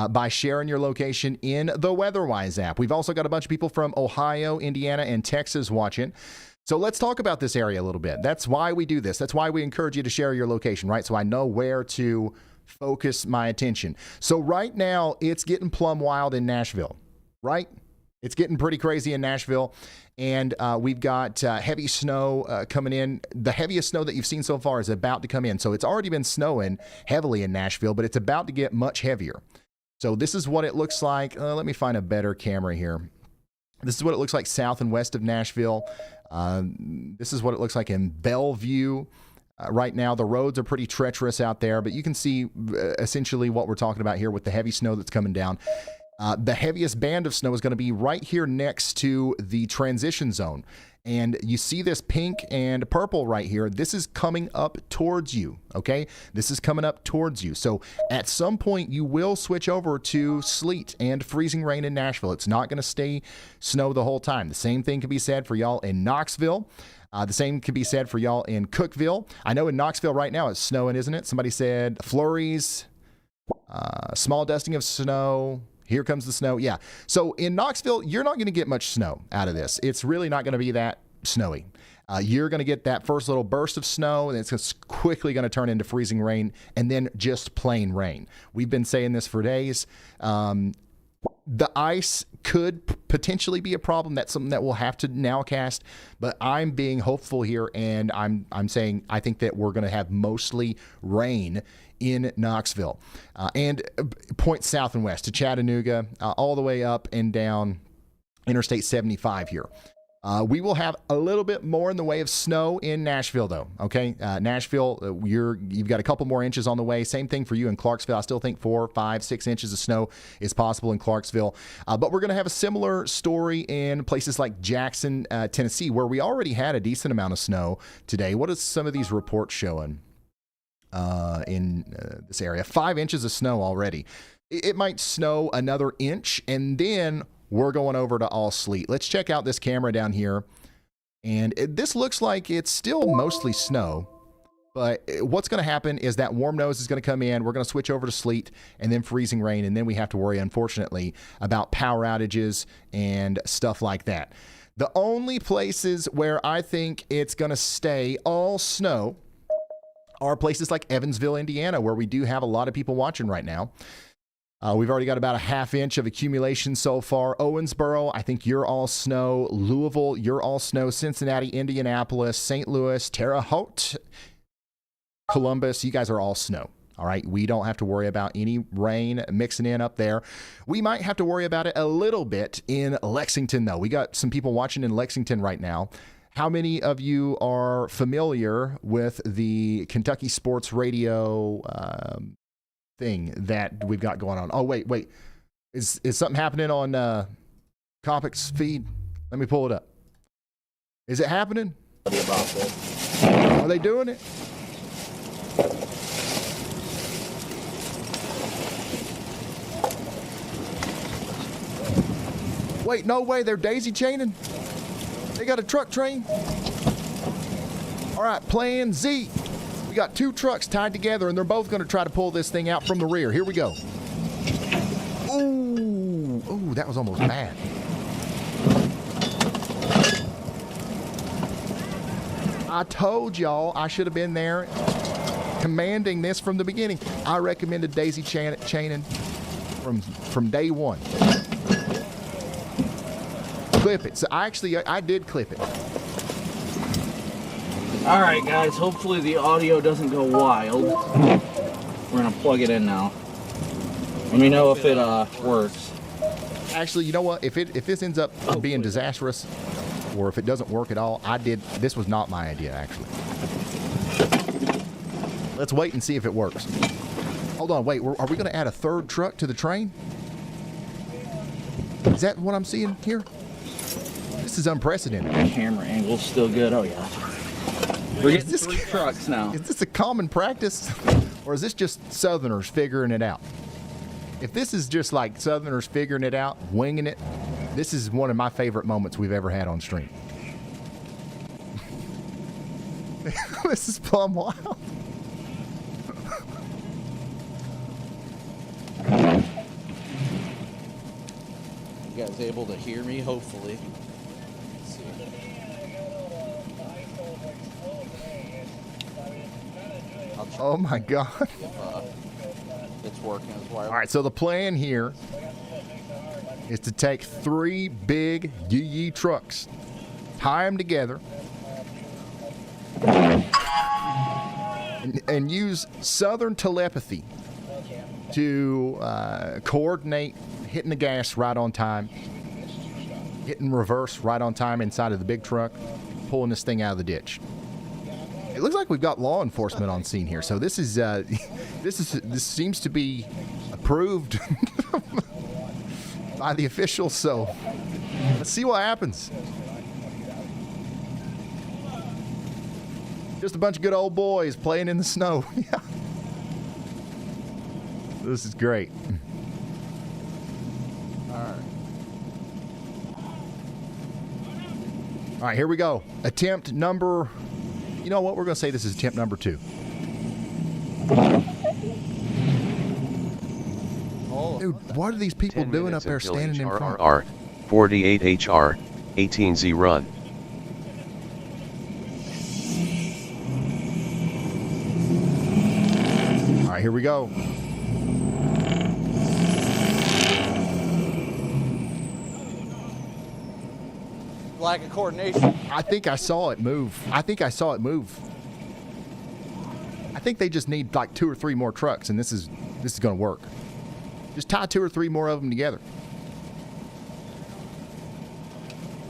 by sharing your location in the WeatherWise app. We've also got a bunch of people from Ohio, Indiana, and Texas watching. So let's talk about this area a little bit. That's why we do this. That's why we encourage you to share your location, right? So I know where to focus my attention. So right now, it's getting plumb wild in Nashville, right? It's getting pretty crazy in Nashville. And we've got heavy snow coming in. The heaviest snow that you've seen so far is about to come in. So it's already been snowing heavily in Nashville, but it's about to get much heavier. So this is what it looks like. Let me find a better camera here. This is what it looks like south and west of Nashville. This is what it looks like in Bellevue. Right now, the roads are pretty treacherous out there, but you can see essentially what we're talking about here with the heavy snow that's coming down. The heaviest band of snow is going to be right here next to the transition zone. And you see this pink and purple right here. This is coming up towards you, okay? This is coming up towards you. So at some point, you will switch over to sleet and freezing rain in Nashville. It's not going to stay snow the whole time. The same thing can be said for y'all in Knoxville. The same can be said for y'all in Cookeville. I know in Knoxville right now it's snowing, isn't it? Somebody said flurries, small dusting of snow. Here comes the snow. Yeah. So in Knoxville, you're not going to get much snow out of this. It's really not going to be that snowy. You're going to get that first little burst of snow, and it's quickly going to turn into freezing rain and then just plain rain. We've been saying this for days. The ice could potentially be a problem. That's something that we'll have to nowcast, but I'm being hopeful here, and I'm saying I think that we're going to have mostly rain in Knoxville and points south and west to Chattanooga, all the way up and down Interstate 75 here. We will have a little bit more in the way of snow in Nashville, though. Okay, Nashville, you've got a couple more inches on the way. Same thing for you in Clarksville. I still think 4, 5, 6 inches of snow is possible in Clarksville. But we're going to have a similar story in places like Jackson, Tennessee, where we already had a decent amount of snow today. What is some of these reports showing in this area? 5 inches of snow already. It might snow another inch, and then we're going over to all sleet. Let's check out this camera down here. And this looks like it's still mostly snow. But what's going to happen is that warm nose is going to come in. We're going to switch over to sleet and then freezing rain. And then we have to worry, unfortunately, about power outages and stuff like that. The only places where I think it's going to stay all snow are places like Evansville, Indiana, where we do have a lot of people watching right now. We've already got about a ½ inch of accumulation so far. Owensboro, I think you're all snow. Louisville, you're all snow. Cincinnati, Indianapolis, St. Louis, Terre Haute, Columbus, you guys are all snow. All right, we don't have to worry about any rain mixing in up there. We might have to worry about it a little bit in Lexington, though. We got some people watching in Lexington right now. How many of you are familiar with the Kentucky Sports Radio thing that we've got going on? Oh, wait. Is something happening on Compac's feed? Let me pull it up. Is it happening? Are they doing it? Wait, no way. They're daisy chaining? They got a truck train? All right, plan Z. We got 2 trucks tied together, and they're both going to try to pull this thing out from the rear. Here we go. Ooh, that was almost bad. I told y'all I should have been there commanding this from the beginning. I recommended daisy chaining from day one. Clip it. So I did clip it. All right, guys. Hopefully the audio doesn't go wild. We're gonna plug it in now. Let me know if it works. Actually, you know what? If this ends up being disastrous, or if it doesn't work at all, this was not my idea, actually. Let's wait and see if it works. Hold on, wait. Are we going to add a 3rd truck to the train? Is that what I'm seeing here? This is unprecedented. Camera angle's still good. Oh yeah. We're getting 3 trucks now. Is this a common practice, or is this just Southerners figuring it out? If this is just like Southerners figuring it out, winging it, this is one of my favorite moments we've ever had on stream. This is plumb wild. You guys able to hear me? Hopefully. Oh my God. It's working as well. All right, so the plan here is to take 3 big Yee trucks, tie them together, and use Southern telepathy to coordinate hitting the gas right on time, hitting reverse right on time inside of the big truck, pulling this thing out of the ditch. It looks like we've got law enforcement on scene here, so this seems to be approved by the officials. So let's see what happens. Just a bunch of good old boys playing in the snow. Yeah. This is great. All right, here we go. Attempt number... You know what? We're going to say this is attempt number 2. Dude, what are these people doing up there standing in front? HRR, 48 HR, 18Z run. All right, here we go. Lack of coordination. I think I saw it move. I think they just need like 2 or 3 more trucks, and this is going to work. Just tie 2 or 3 more of them together.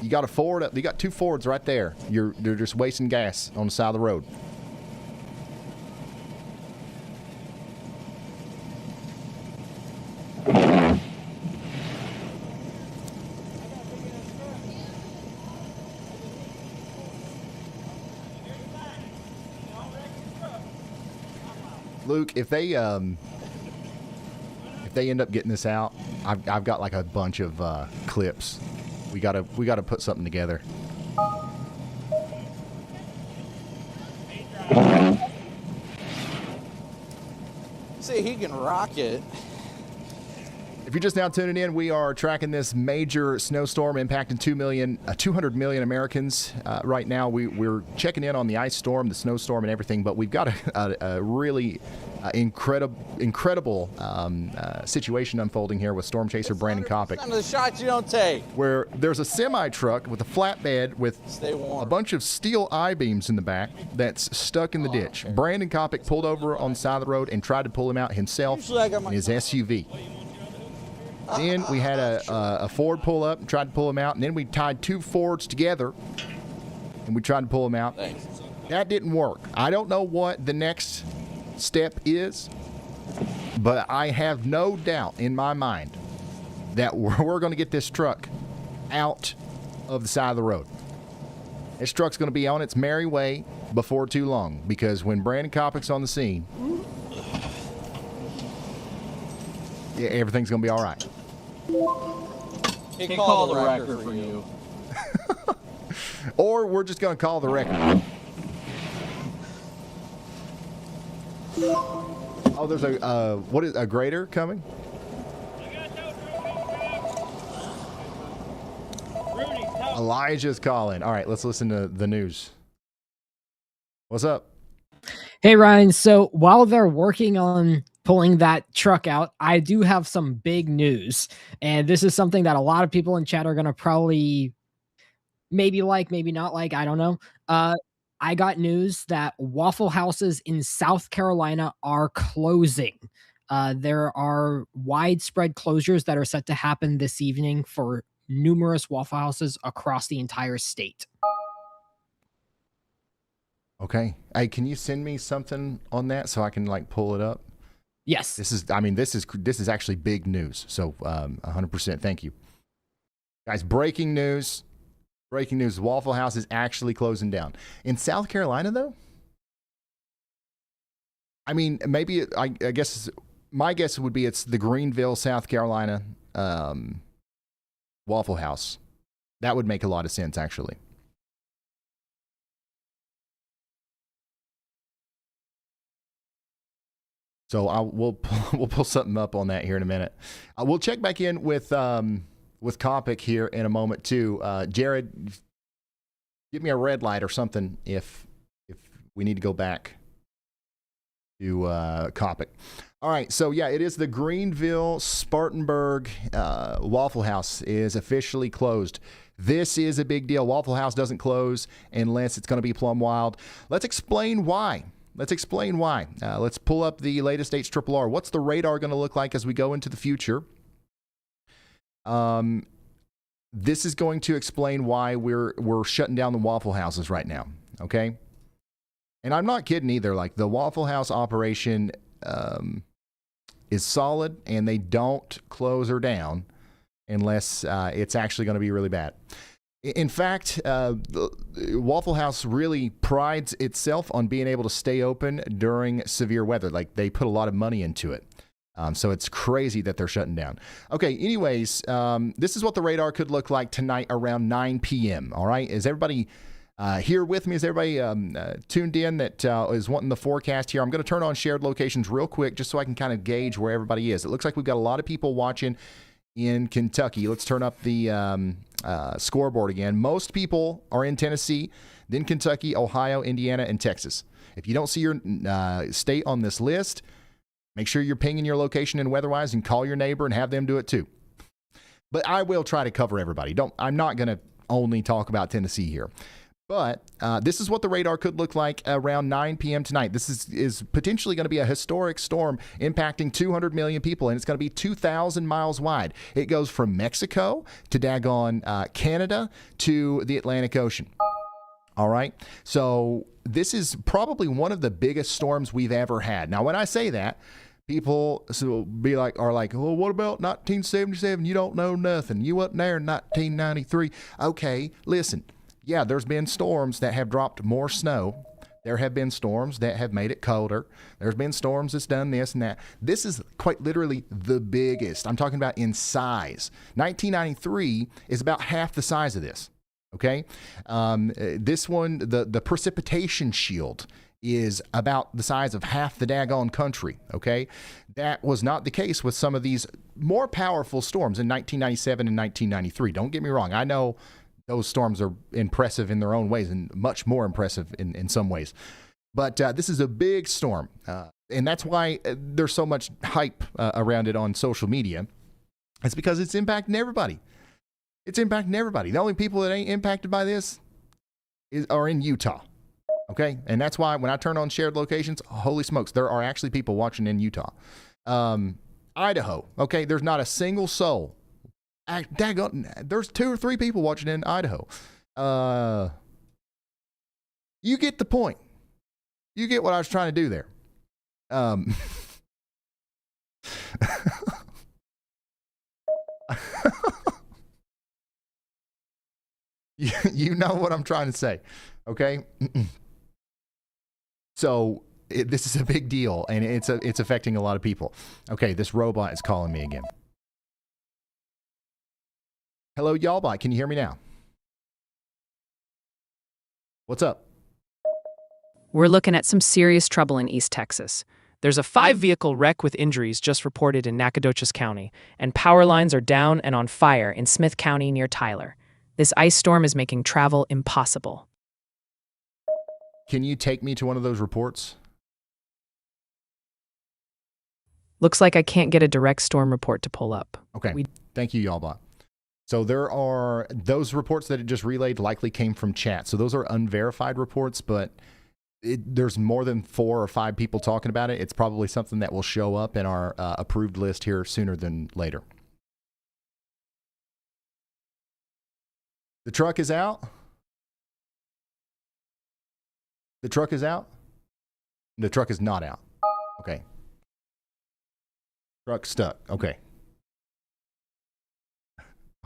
You got a Ford. You got two Fords right there. They're just wasting gas on the side of the road. Luke, if they end up getting this out, I've got like a bunch of clips. We gotta put something together. See, he can rock it. If you're just now tuning in, we are tracking this major snowstorm impacting 200 million Americans. Right now, we're checking in on the ice storm, the snowstorm, and everything. But we've got a really incredible situation unfolding here with storm chaser Brandon Kopic. Some of the shots you don't take. Where there's a semi truck with a flatbed with a bunch of steel I-beams in the back that's stuck in the ditch. Brandon Kopic pulled over on the side of the road and tried to pull him out himself in his SUV. Then we had a Ford pull up and tried to pull him out, and then we tied two Fords together and we tried to pull him out. Thanks. That didn't work. I don't know what the next step is, but I have no doubt in my mind that we're going to get this truck out of the side of the road. This truck's going to be on its merry way before too long, because when Brandon Kopic's on the scene, yeah, everything's going to be all right. He called the record for you. Or we're just going to call the record. Oh, there's a grader coming? Elijah's calling. All right, let's listen to the news. What's up? Hey, Ryan. So while they're working on pulling that truck out, I do have some big news. And this is something that a lot of people in chat are going to probably maybe like, maybe not like. I don't know. I got news that Waffle Houses in South Carolina are closing. There are widespread closures that are set to happen this evening for numerous Waffle Houses across the entire state. Okay. Hey, can you send me something on that so I can like pull it up? Yes. This is actually big news. So 100%. Thank you. Guys, breaking news. Breaking news. Waffle House is actually closing down. In South Carolina, though? I mean, maybe, I guess, my guess would be it's the Greenville, South Carolina Waffle House. That would make a lot of sense, actually. So we'll pull something up on that here in a minute. We'll check back in with Kopic here in a moment too. Jared, give me a red light or something if we need to go back to Kopic. All right, so yeah, it is the Greenville Spartanburg Waffle House is officially closed. This is a big deal. Waffle House doesn't close unless it's going to be plumb wild. Let's explain why. Let's pull up the latest HRRR. What's the radar going to look like as we go into the future? This is going to explain why we're shutting down the Waffle Houses right now, okay? And I'm not kidding either. Like, the Waffle House operation is solid, and they don't close her down unless it's actually going to be really bad. In fact, Waffle House really prides itself on being able to stay open during severe weather. Like, they put a lot of money into it. So it's crazy that they're shutting down. Okay, anyways, this is what the radar could look like tonight around 9 p.m., all right? Is everybody here with me? Is everybody tuned in that is wanting the forecast here? I'm going to turn on shared locations real quick just so I can kind of gauge where everybody is. It looks like we've got a lot of people watching in Kentucky. Let's turn up the scoreboard again. Most people are in Tennessee, then Kentucky, Ohio, Indiana, and Texas. If you don't see your state on this list, make sure you're pinging your location in WeatherWise and call your neighbor and have them do it too. But I will try to cover everybody. I'm not going to only talk about Tennessee here. But this is what the radar could look like around 9 p.m. tonight. This is potentially going to be a historic storm impacting 200 million people, and it's going to be 2,000 miles wide. It goes from Mexico to daggone Canada to the Atlantic Ocean. All right. So this is probably one of the biggest storms we've ever had. Now, when I say that, people are like, well, what about 1977? You don't know nothing. You wasn't there in 1993. Okay, listen. Yeah, there's been storms that have dropped more snow. There have been storms that have made it colder. There's been storms that's done this and that. This is quite literally the biggest. I'm talking about in size. 1993 is about half the size of this. Okay? This one, the precipitation shield is about the size of half the daggone country. Okay? That was not the case with some of these more powerful storms in 1997 and 1993. Don't get me wrong. I know those storms are impressive in their own ways and much more impressive in some ways. But this is a big storm. And that's why there's so much hype around it on social media. It's because it's impacting everybody. It's impacting everybody. The only people that ain't impacted by this are in Utah. Okay? And that's why when I turn on shared locations, holy smokes, there are actually people watching in Utah. Idaho. Okay? There's not a single soul. There's 2 or 3 people watching in Idaho. You get the point. You get what I was trying to do there. You know what I'm trying to say, okay? So this is a big deal, and it's affecting a lot of people. Okay, this robot is calling me again. Hello, y'allbot. Can you hear me now? What's up? We're looking at some serious trouble in East Texas. There's a 5-vehicle wreck with injuries just reported in Nacogdoches County, and power lines are down and on fire in Smith County near Tyler. This ice storm is making travel impossible. Can you take me to one of those reports? Looks like I can't get a direct storm report to pull up. Okay. Thank you, y'allbot. So there are those reports that it just relayed likely came from chat. So those are unverified reports, but there's more than 4 or 5 people talking about it. It's probably something that will show up in our approved list here sooner than later. The truck is out. The truck is out. The truck is not out. Okay. Truck stuck. Okay.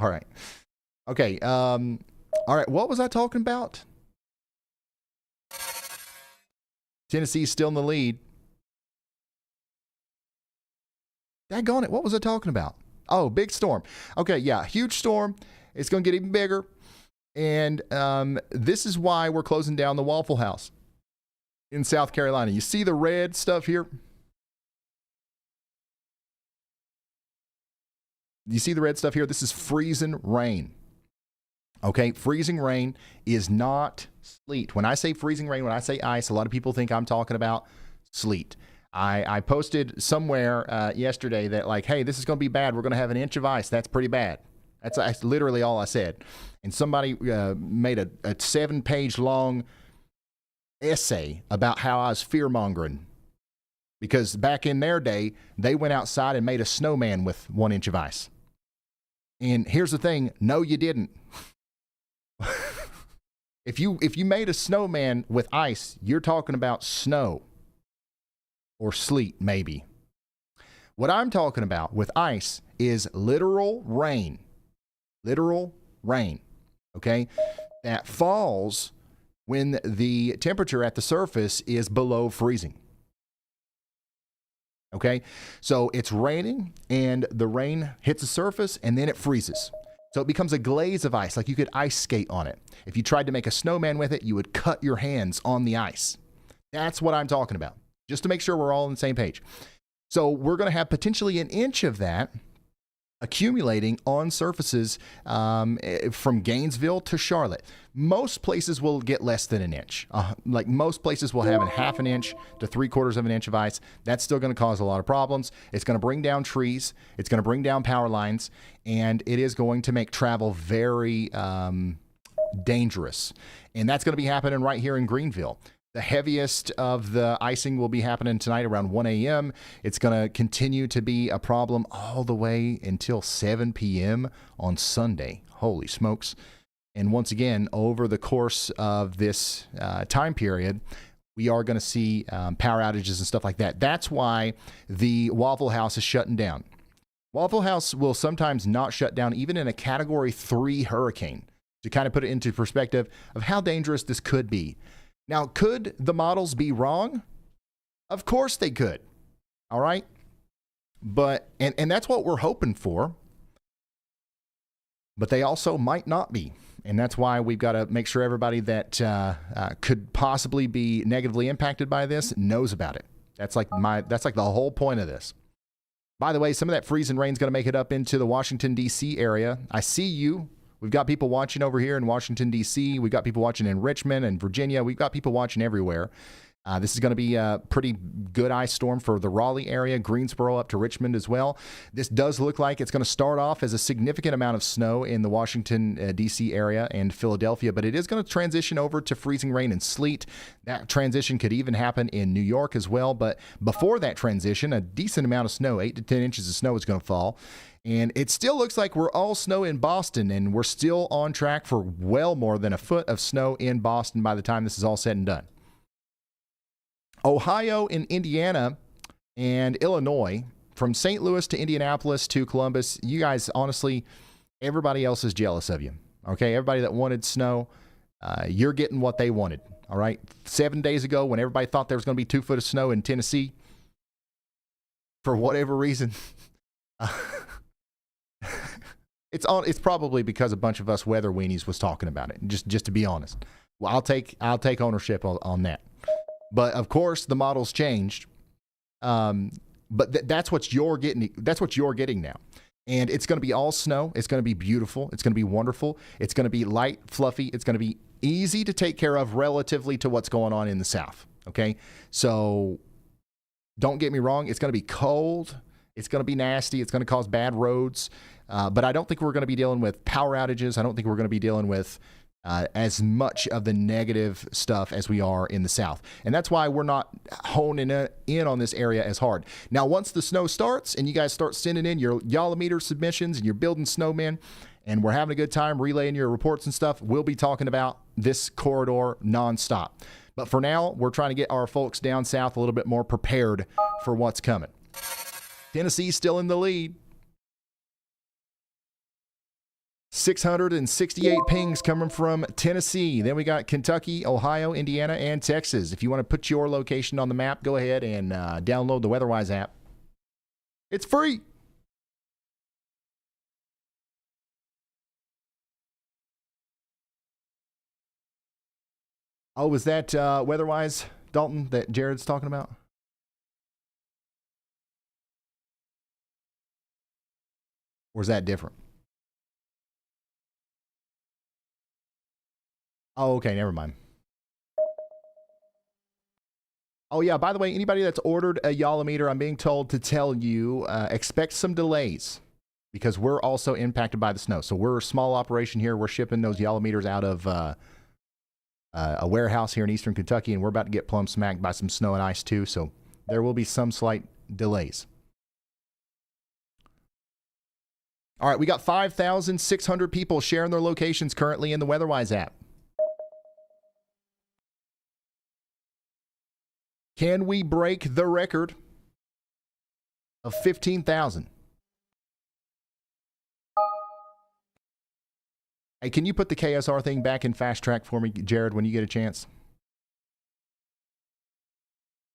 All right. Okay. All right. What was I talking about? Tennessee's still in the lead. Daggone it. What was I talking about? Oh, big storm. Okay. Yeah. Huge storm. It's going to get even bigger. And this is why we're closing down the Waffle House in South Carolina. You see the red stuff here? You see the red stuff here? This is freezing rain. Okay, freezing rain is not sleet. When I say freezing rain, when I say ice, a lot of people think I'm talking about sleet. I posted somewhere yesterday that like, hey, this is going to be bad. We're going to have an inch of ice. That's pretty bad. That's literally all I said. And somebody made a 7-page long essay about how I was fear-mongering. Because back in their day, they went outside and made a snowman with 1 inch of ice. And here's the thing, no, you didn't. If you made a snowman with ice, you're talking about snow or sleet, maybe. What I'm talking about with ice is literal rain. Literal rain, okay? That falls when the temperature at the surface is below freezing. Okay, so it's raining and the rain hits the surface and then it freezes. So it becomes a glaze of ice, like you could ice skate on it. If you tried to make a snowman with it, you would cut your hands on the ice. That's what I'm talking about, just to make sure we're all on the same page. So we're going to have potentially an inch of that accumulating on surfaces from Gainesville to Charlotte. Most places will get less than an inch. Like most places will have a 1/2 inch to 3/4 of an inch of ice. That's still going to cause a lot of problems. It's going to bring down trees. It's going to bring down power lines. And it is going to make travel very dangerous. And that's going to be happening right here in Greenville. The heaviest of the icing will be happening tonight around 1 a.m. It's going to continue to be a problem all the way until 7 p.m. on Sunday. Holy smokes. And once again, over the course of this time period, we are going to see power outages and stuff like that. That's why the Waffle House is shutting down. Waffle House will sometimes not shut down even in a Category 3 hurricane, to kind of put it into perspective of how dangerous this could be. Now, could the models be wrong? Of course they could. All right? But, and that's what we're hoping for. But they also might not be. And that's why we've got to make sure everybody that could possibly be negatively impacted by this knows about it. That's like the whole point of this. By the way, some of that freezing rain is going to make it up into the Washington, D.C. area. I see you. We've got people watching over here in Washington, D.C. We've got people watching in Richmond and Virginia. We've got people watching everywhere. This is going to be a pretty good ice storm for the Raleigh area, Greensboro up to Richmond as well. This does look like it's going to start off as a significant amount of snow in the Washington, D.C. area and Philadelphia, but it is going to transition over to freezing rain and sleet. That transition could even happen in New York as well, but before that transition, a decent amount of snow, 8 to 10 inches of snow is going to fall. And it still looks like we're all snow in Boston, and we're still on track for well more than a foot of snow in Boston by the time this is all said and done. Ohio and Indiana and Illinois, from St. Louis to Indianapolis to Columbus, you guys, honestly, everybody else is jealous of you. Okay, everybody that wanted snow, you're getting what they wanted. All right, 7 days ago when everybody thought there was going to be 2 foot of snow in Tennessee, for whatever reason, it's probably because a bunch of us weather weenies was talking about it. Just to be honest, well, I'll take ownership on that. But of course, the model's changed. But that's what you're getting. That's what you're getting now. And it's going to be all snow. It's going to be beautiful. It's going to be wonderful. It's going to be light, fluffy. It's going to be easy to take care of relatively to what's going on in the South. Okay, so don't get me wrong. It's going to be cold. It's going to be nasty. It's going to cause bad roads. But I don't think we're going to be dealing with power outages. I don't think we're going to be dealing with as much of the negative stuff as we are in the South. And that's why we're not honing in on this area as hard. Now, once the snow starts and you guys start sending in your Yolometer submissions and you're building snowmen and we're having a good time relaying your reports and stuff, we'll be talking about this corridor nonstop. But for now, we're trying to get our folks down south a little bit more prepared for what's coming. Tennessee's still in the lead. 668 pings coming from Tennessee. Then we got Kentucky, Ohio, Indiana, and Texas. If you want to put your location on the map, go ahead and download the WeatherWise app. It's free. Oh, was that WeatherWise, Dalton, that Jared's talking about? Or is that different? Oh, okay, never mind. Oh, yeah, by the way, anybody that's ordered a Yolometer, I'm being told to tell you, expect some delays because we're also impacted by the snow. So we're a small operation here. We're shipping those Yolometers out of a warehouse here in eastern Kentucky, and we're about to get plumb smacked by some snow and ice too. So there will be some slight delays. All right, we got 5,600 people sharing their locations currently in the WeatherWise app. Can we break the record of 15,000? Hey, can you put the KSR thing back in fast track for me, Jared, when you get a chance?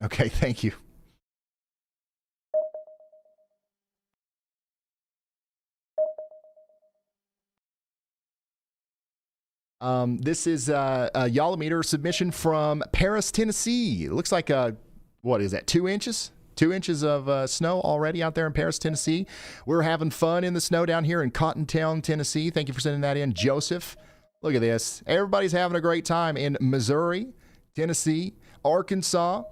Okay, thank you. This is a Yolometer submission from Paris, Tennessee. It looks like, what is that, 2 inches? 2 inches of snow already out there in Paris, Tennessee. We're having fun in the snow down here in Cottontown, Tennessee. Thank you for sending that in, Joseph. Look at this. Everybody's having a great time in Missouri, Tennessee, Arkansas.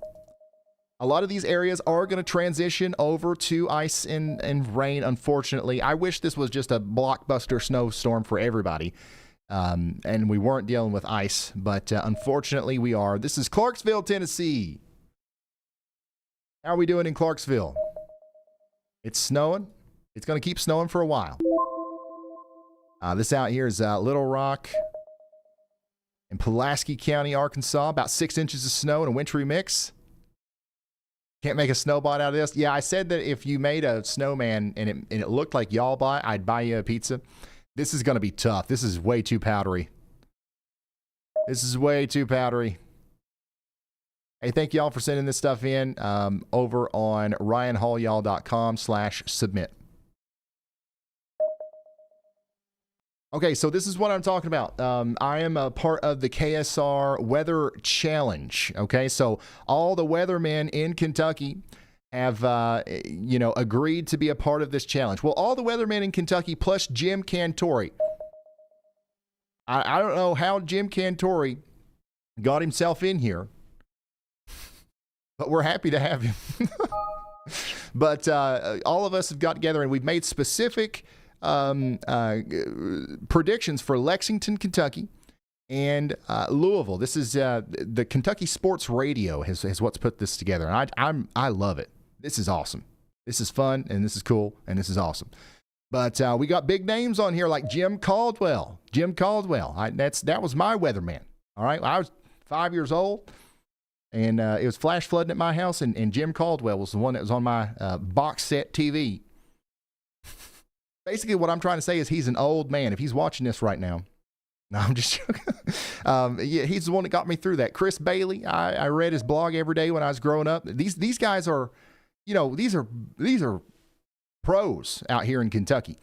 A lot of these areas are going to transition over to ice and rain, unfortunately. I wish this was just a blockbuster snowstorm for everybody. and we weren't dealing with ice, but unfortunately we are. This is Clarksville, Tennessee. How are we doing in Clarksville? It's snowing. It's going to keep snowing for a while. This out here is Little Rock in Pulaski County, Arkansas. About 6 inches of snow and a wintry mix. Can't make a snowball out of this. Yeah, I said that if you made a snowman and it looked like y'all I'd buy you a pizza. This is going to be tough. This is way too powdery. This is way too powdery. Hey, thank y'all for sending this stuff in over on ryanhallyall.com/submit. Okay, so this is what I'm talking about. I am a part of the KSR Weather Challenge. Okay, so all the weathermen in Kentucky have, agreed to be a part of this challenge. Well, all the weathermen in Kentucky plus Jim Cantori. I don't know how Jim Cantori got himself in here, but we're happy to have him. But all of us have got together and we've made specific predictions for Lexington, Kentucky, and Louisville. This is the Kentucky Sports Radio has what's put this together, and I love it. This is awesome. This is fun, and this is cool, and this is awesome. But we got big names on here like Jim Caldwell. That was my weatherman. All right, I was 5 years old, and it was flash flooding at my house, and Jim Caldwell was the one that was on my box set TV. Basically, what I'm trying to say is he's an old man. If he's watching this right now, no, I'm just joking. Yeah, he's the one that got me through that. Chris Bailey, I read his blog every day when I was growing up. These guys are, these are pros out here in Kentucky,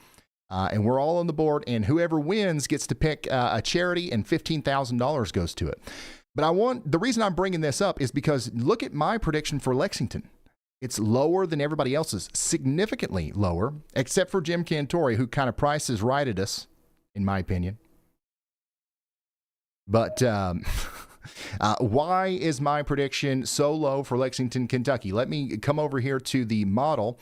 and we're all on the board. And whoever wins gets to pick a charity, and $15,000 goes to it. But the reason I'm bringing this up is because look at my prediction for Lexington. It's lower than everybody else's, significantly lower, except for Jim Cantori, who kind of prices righted us, in my opinion. But why is my prediction so low for Lexington, Kentucky? Let me come over here to the model.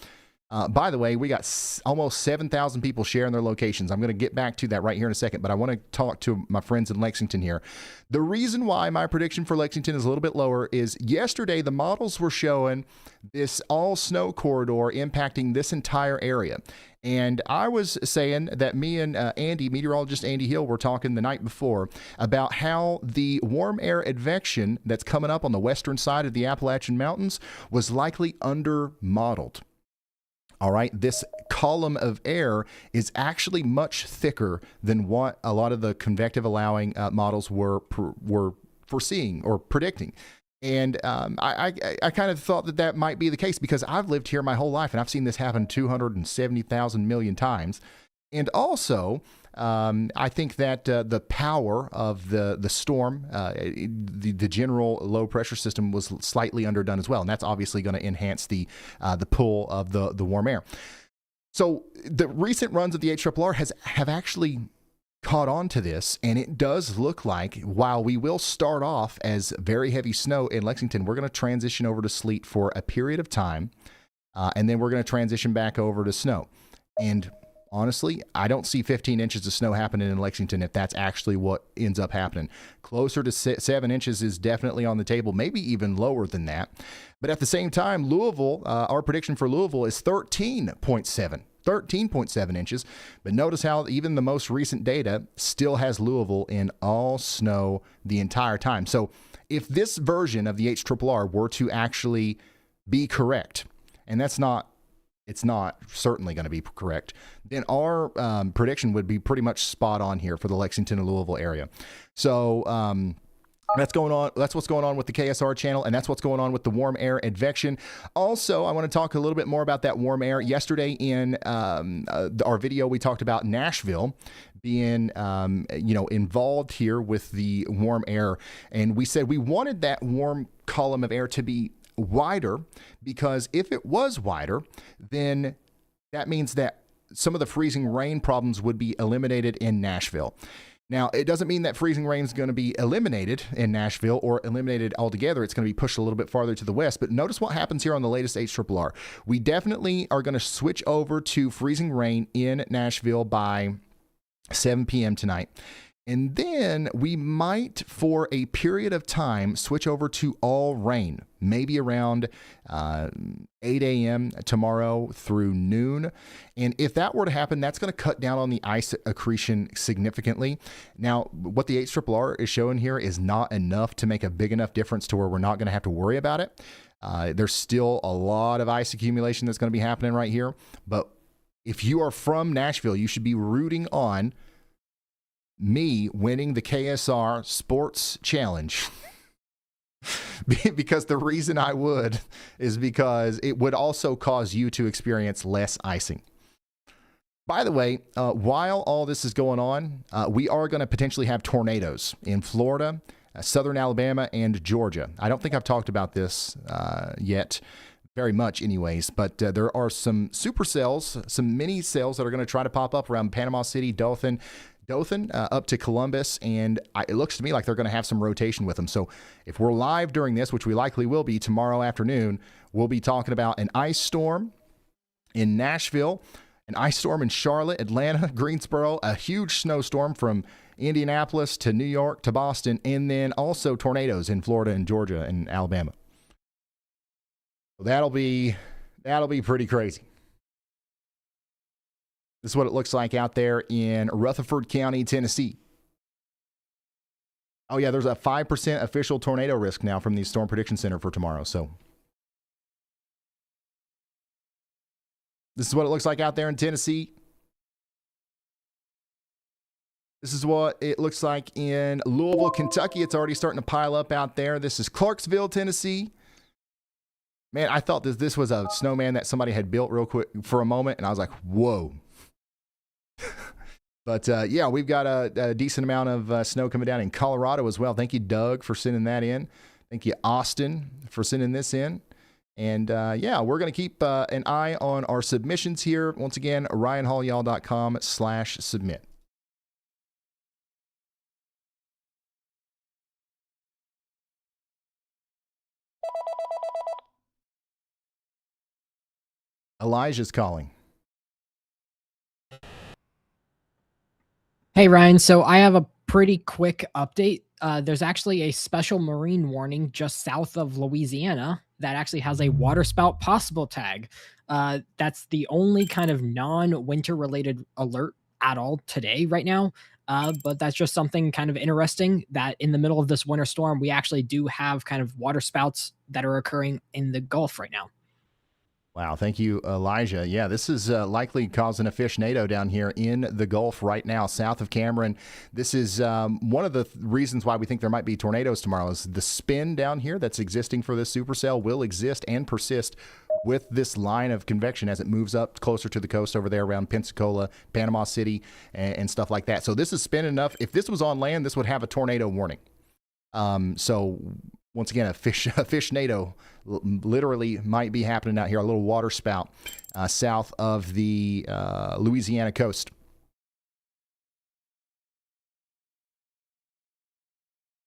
By the way, we got almost 7,000 people sharing their locations. I'm going to get back to that right here in a second, but I want to talk to my friends in Lexington here. The reason why my prediction for Lexington is a little bit lower is yesterday the models were showing this all snow corridor impacting this entire area. And I was saying that me and Andy, meteorologist Andy Hill, were talking the night before about how the warm air advection that's coming up on the western side of the Appalachian Mountains was likely under-modeled. All right, this column of air is actually much thicker than what a lot of the convective allowing models were foreseeing or predicting. And I kind of thought that might be the case because I've lived here my whole life and I've seen this happen 270,000 million times. And also, I think that the power of the storm, the general low pressure system was slightly underdone as well. And that's obviously going to enhance the pull of the warm air. So the recent runs of the HRRR have actually caught on to this. And it does look like while we will start off as very heavy snow in Lexington, we're going to transition over to sleet for a period of time. And then we're going to transition back over to snow. And honestly, I don't see 15 inches of snow happening in Lexington if that's actually what ends up happening. Closer to 7 inches is definitely on the table, maybe even lower than that. But at the same time, Louisville, our prediction for Louisville is 13.7 inches. But notice how even the most recent data still has Louisville in all snow the entire time. So if this version of the HRRR were to actually be correct, and it's not certainly going to be correct, then our prediction would be pretty much spot on here for the Lexington and Louisville area. So that's going on. That's what's going on with the KSR channel, and that's what's going on with the warm air advection. Also, I want to talk a little bit more about that warm air. Yesterday in our video, we talked about Nashville being involved here with the warm air, and we said we wanted that warm column of air to be wider, because if it was wider, then that means that some of the freezing rain problems would be eliminated in Nashville. Now, it doesn't mean that freezing rain is going to be eliminated in Nashville or eliminated altogether. It's going to be pushed a little bit farther to the west. But notice what happens here on the latest HRRR. We definitely are going to switch over to freezing rain in Nashville by 7 p.m. tonight. And then we might, for a period of time, switch over to all rain, maybe around 8 a.m. tomorrow through noon. And if that were to happen, that's going to cut down on the ice accretion significantly. Now, what the HRRR is showing here is not enough to make a big enough difference to where we're not going to have to worry about it. There's still a lot of ice accumulation that's going to be happening right here. But if you are from Nashville, you should be rooting on me winning the KSR Sports Challenge. Because the reason I would is because it would also cause you to experience less icing. By the way, while all this is going on, we are going to potentially have tornadoes in Florida, southern Alabama, and Georgia. I don't think I've talked about this yet, very much anyways, but there are some supercells, some mini cells that are going to try to pop up around Panama City, Dothan, up to Columbus, and it looks to me like they're going to have some rotation with them. So if we're live during this, which we likely will be tomorrow afternoon, we'll be talking about an ice storm in Nashville, an ice storm in Charlotte, Atlanta, Greensboro, a huge snowstorm from Indianapolis to New York to Boston, and then also tornadoes in Florida and Georgia and Alabama. So that'll be pretty crazy. This is what it looks like out there in Rutherford County, Tennessee. Oh, yeah, there's a 5% official tornado risk now from the Storm Prediction Center for tomorrow. So this is what it looks like out there in Tennessee. This is what it looks like in Louisville, Kentucky. It's already starting to pile up out there. This is Clarksville, Tennessee. Man, I thought this was a snowman that somebody had built real quick for a moment, and I was like, whoa. But yeah, we've got a decent amount of snow coming down in Colorado as well. Thank you, Doug, for sending that in. Thank you, Austin, for sending this in. And yeah, we're going to keep an eye on our submissions here. Once again, ryanhaulyall.com/submit. Elijah's calling. Hey, Ryan. So I have a pretty quick update. There's actually a special marine warning just south of Louisiana that actually has a waterspout possible tag. That's the only kind of non-winter related alert at all today right now. But that's just something kind of interesting that in the middle of this winter storm, we actually do have kind of waterspouts that are occurring in the Gulf right now. Wow, thank you, Elijah. Yeah, this is likely causing a fishnado down here in the Gulf right now, south of Cameron. This is one of the reasons why we think there might be tornadoes tomorrow is the spin down here that's existing for this supercell will exist and persist with this line of convection as it moves up closer to the coast over there around Pensacola, Panama City, and stuff like that. So this is spinning enough. If this was on land, this would have a tornado warning. So once again, a fishnado literally might be happening out here, a little water spout south of the Louisiana coast.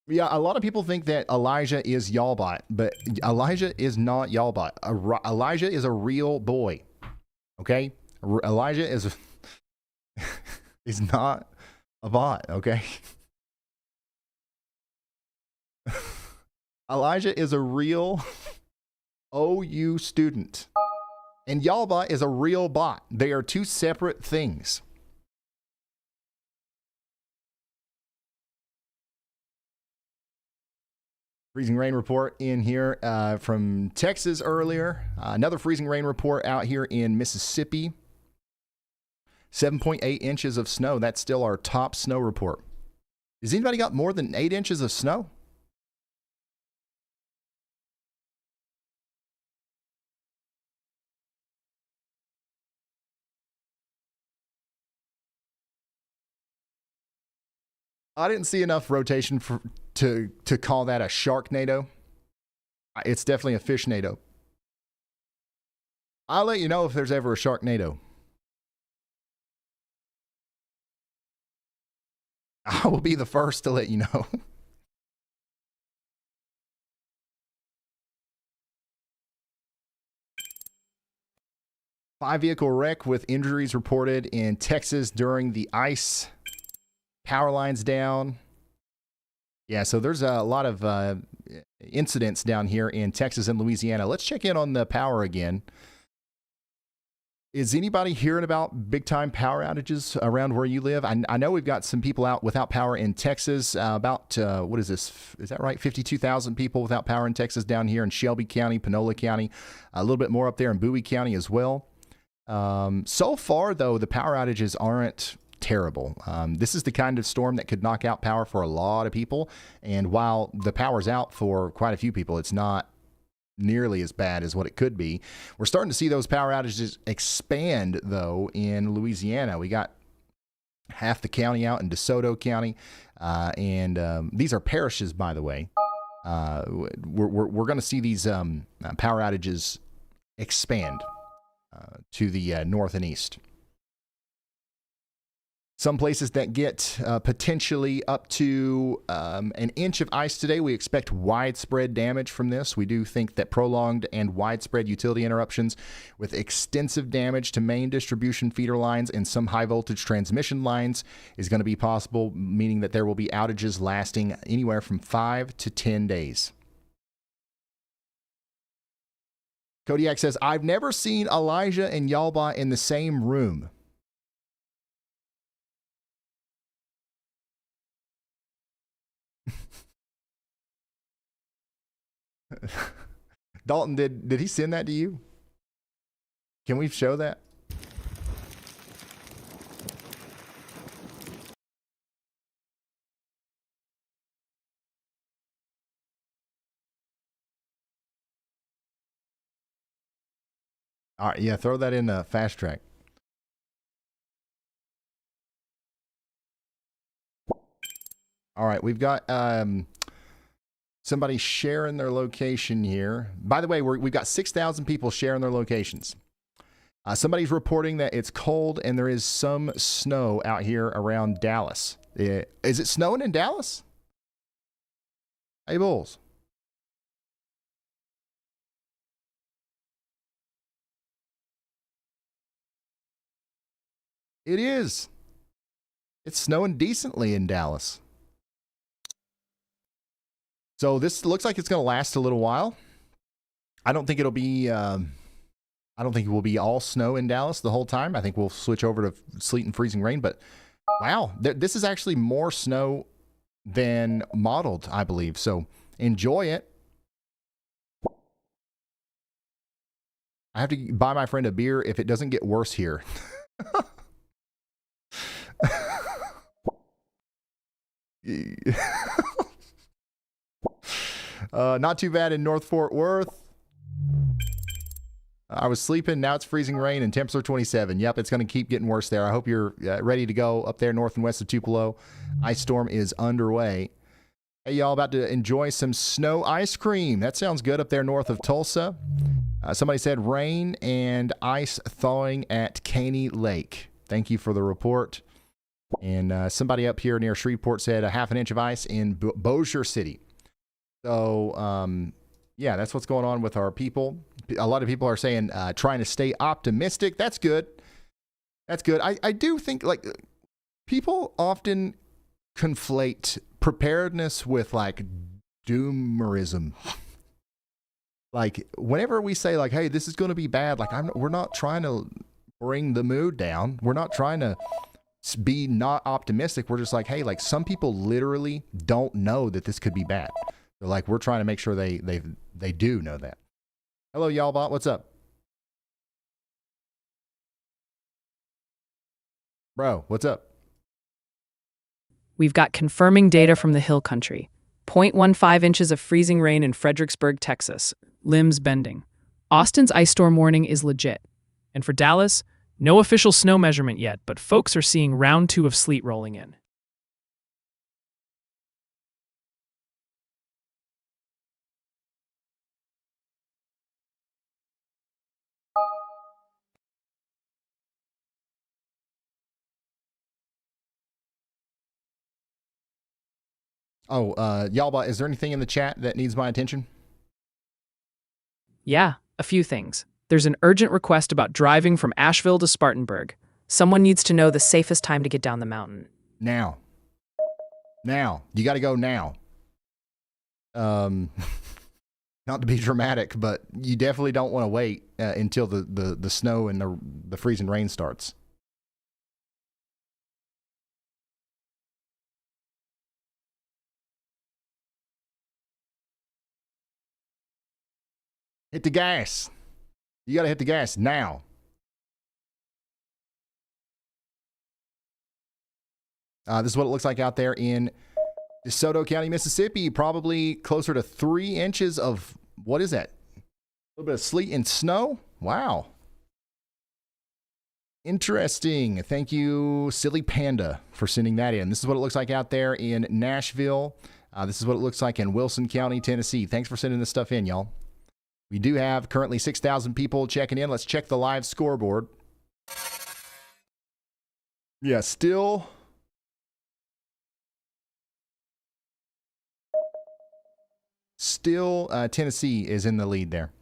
Yeah, a lot of people think that Elijah is Y'allbot, but Elijah is not Y'allbot. Elijah is a real boy, okay? Elijah is is not a bot, okay? Elijah is a real OU student. And Y'allbot is a real bot. They are two separate things. Freezing rain report in here from Texas earlier. Another freezing rain report out here in Mississippi. 7.8 inches of snow. That's still our top snow report. Has anybody got more than 8 inches of snow? I didn't see enough rotation to call that a sharknado. It's definitely a fishnado. I'll let you know if there's ever a sharknado. I will be the first to let you know. Five-vehicle wreck with injuries reported in Texas during the ice Power lines down. Yeah, so there's a lot of incidents down here in Texas and Louisiana. Let's check in on the power again. Is anybody hearing about big-time power outages around where you live? I know we've got some people out without power in Texas. About, what is this? Is that right? 52,000 people without power in Texas down here in Shelby County, Panola County. A little bit more up there in Bowie County as well. So far, though, the power outages aren't terrible. This is the kind of storm that could knock out power for a lot of people. And while the power's out for quite a few people, it's not nearly as bad as what it could be. We're starting to see those power outages expand, though, in Louisiana. We got half the county out in DeSoto County, and these are parishes, by the way. We're going to see these power outages expand to the north and east. Some places that get potentially up to an inch of ice today. We expect widespread damage from this. We do think that prolonged and widespread utility interruptions with extensive damage to main distribution feeder lines and some high voltage transmission lines is going to be possible, meaning that there will be outages lasting anywhere from 5 to 10 days. Kodiak says, I've never seen Elijah and Yalba in the same room. Dalton, did he send that to you? Can we show that? All right, yeah, throw that in fast track. All right, we've got somebody sharing their location here. By the way, we've got 6,000 people sharing their locations. Somebody's reporting that it's cold and there is some snow out here around Dallas. Is it snowing in Dallas? Hey, Bulls. It is. It's snowing decently in Dallas. So this looks like it's going to last a little while. I don't think it'll be. I don't think it will be all snow in Dallas the whole time. I think we'll switch over to sleet and freezing rain. But wow, this is actually more snow than modeled, I believe. So enjoy it. I have to buy my friend a beer if it doesn't get worse here. Not too bad in North Fort Worth. I was sleeping. Now it's freezing rain and temps are 27. Yep, it's going to keep getting worse there. I hope you're ready to go up there north and west of Tupelo. Ice storm is underway. Hey, y'all, about to enjoy some snow ice cream. That sounds good up there north of Tulsa. Somebody said rain and ice thawing at Caney Lake. Thank you for the report. And somebody up here near Shreveport said a half an inch of ice in Bossier City. So, yeah, that's what's going on with our people. A lot of people are saying trying to stay optimistic. That's good. That's good. I do think, like, people often conflate preparedness with, like, doomerism. Like, whenever we say, like, hey, this is going to be bad, like, we're not trying to bring the mood down. We're not trying to be not optimistic. We're just like, hey, like, some people literally don't know that this could be bad. So, like, we're trying to make sure they do know that. Hello, y'all bot. What's up? Bro, what's up? We've got confirming data from the hill country. 0.15 inches of freezing rain in Fredericksburg, Texas. Limbs bending. Austin's ice storm warning is legit. And for Dallas, no official snow measurement yet, but folks are seeing round 2 of sleet rolling in. Oh, Yalba, is there anything in the chat that needs my attention? Yeah, a few things. There's an urgent request about driving from Asheville to Spartanburg. Someone needs to know the safest time to get down the mountain. Now. Now. You got to go now. Not to be dramatic, but you definitely don't want to wait until the snow and the freezing rain starts. Hit the gas. You got to hit the gas now. This is what it looks like out there in DeSoto County, Mississippi. Probably closer to 3 inches of, what is that? A little bit of sleet and snow. Wow. Interesting. Thank you, Silly Panda, for sending that in. This is what it looks like out there in Nashville. This is what it looks like in Wilson County, Tennessee. Thanks for sending this stuff in, y'all. We do have currently 6,000 people checking in. Let's check the live scoreboard. Yeah, still Tennessee is in the lead there.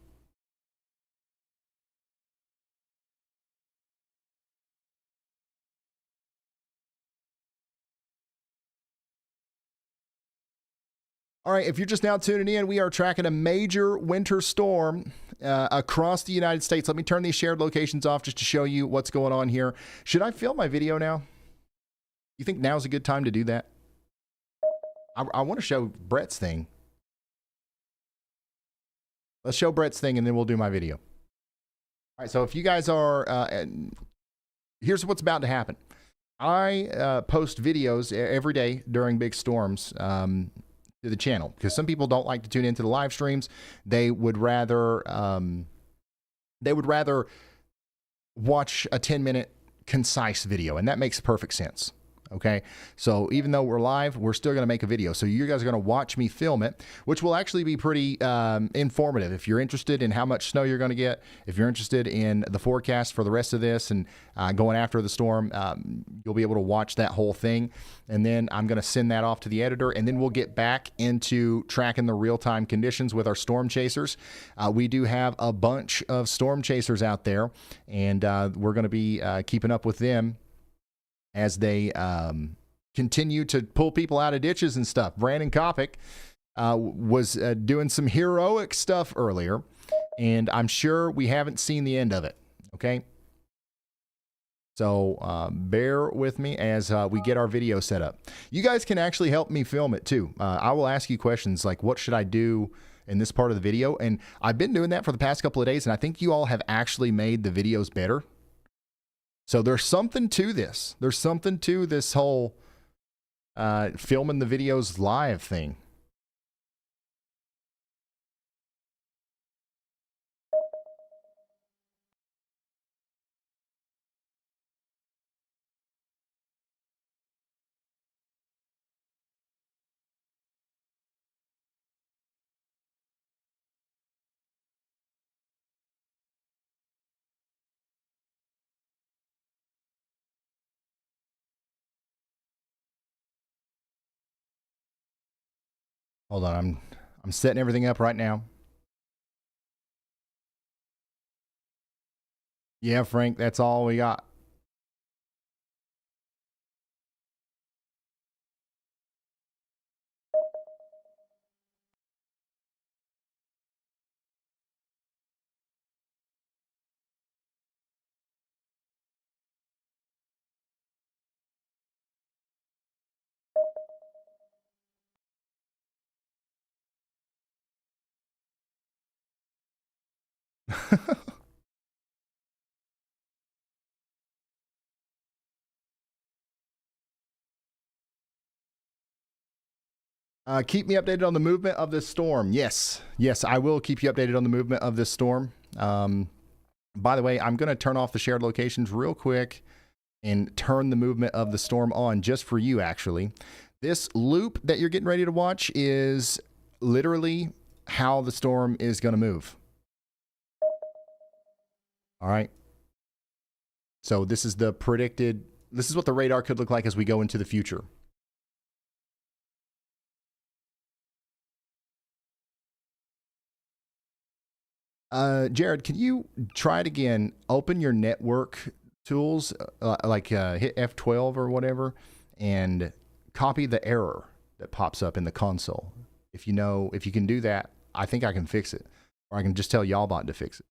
All right, if you're just now tuning in, we are tracking a major winter storm across the United States. Let me turn these shared locations off just to show you what's going on here. Should I film my video now? You think now's a good time to do that? I want to show Brett's thing. Let's show Brett's thing and then we'll do my video. All right, so if you guys are, here's what's about to happen. I post videos every day during big storms to the channel because some people don't like to tune into the live streams. They would rather watch a 10-minute concise video, and that makes perfect sense. Okay, so even though we're live, we're still going to make a video. So you guys are going to watch me film it, which will actually be pretty informative. If you're interested in how much snow you're going to get, if you're interested in the forecast for the rest of this and going after the storm, you'll be able to watch that whole thing. And then I'm going to send that off to the editor, and then we'll get back into tracking the real-time conditions with our storm chasers. We do have a bunch of storm chasers out there, and we're going to be keeping up with them as they continue to pull people out of ditches and stuff. Brandon Kopic was doing some heroic stuff earlier, and I'm sure we haven't seen the end of it, okay? So bear with me as we get our video set up. You guys can actually help me film it too. I will ask you questions like, what should I do in this part of the video? And I've been doing that for the past couple of days, and I think you all have actually made the videos better. So there's something to this. There's something to this whole filming the videos live thing. Hold on, I'm setting everything up right now. Yeah, Frank, that's all we got. Keep me updated on the movement of this storm. Yes, I will keep you updated on the movement of this storm. By the way, I'm going to turn off the shared locations real quick and turn the movement of the storm on just for you, actually. This loop that you're getting ready to watch is literally how the storm is going to move. All right. So this is the predicted, this is what the radar could look like as we go into the future. Jared, can you try it again? Open your network tools, hit F12 or whatever, and copy the error that pops up in the console. If you can do that, I think I can fix it. Or I can just tell YAWLBot to fix it.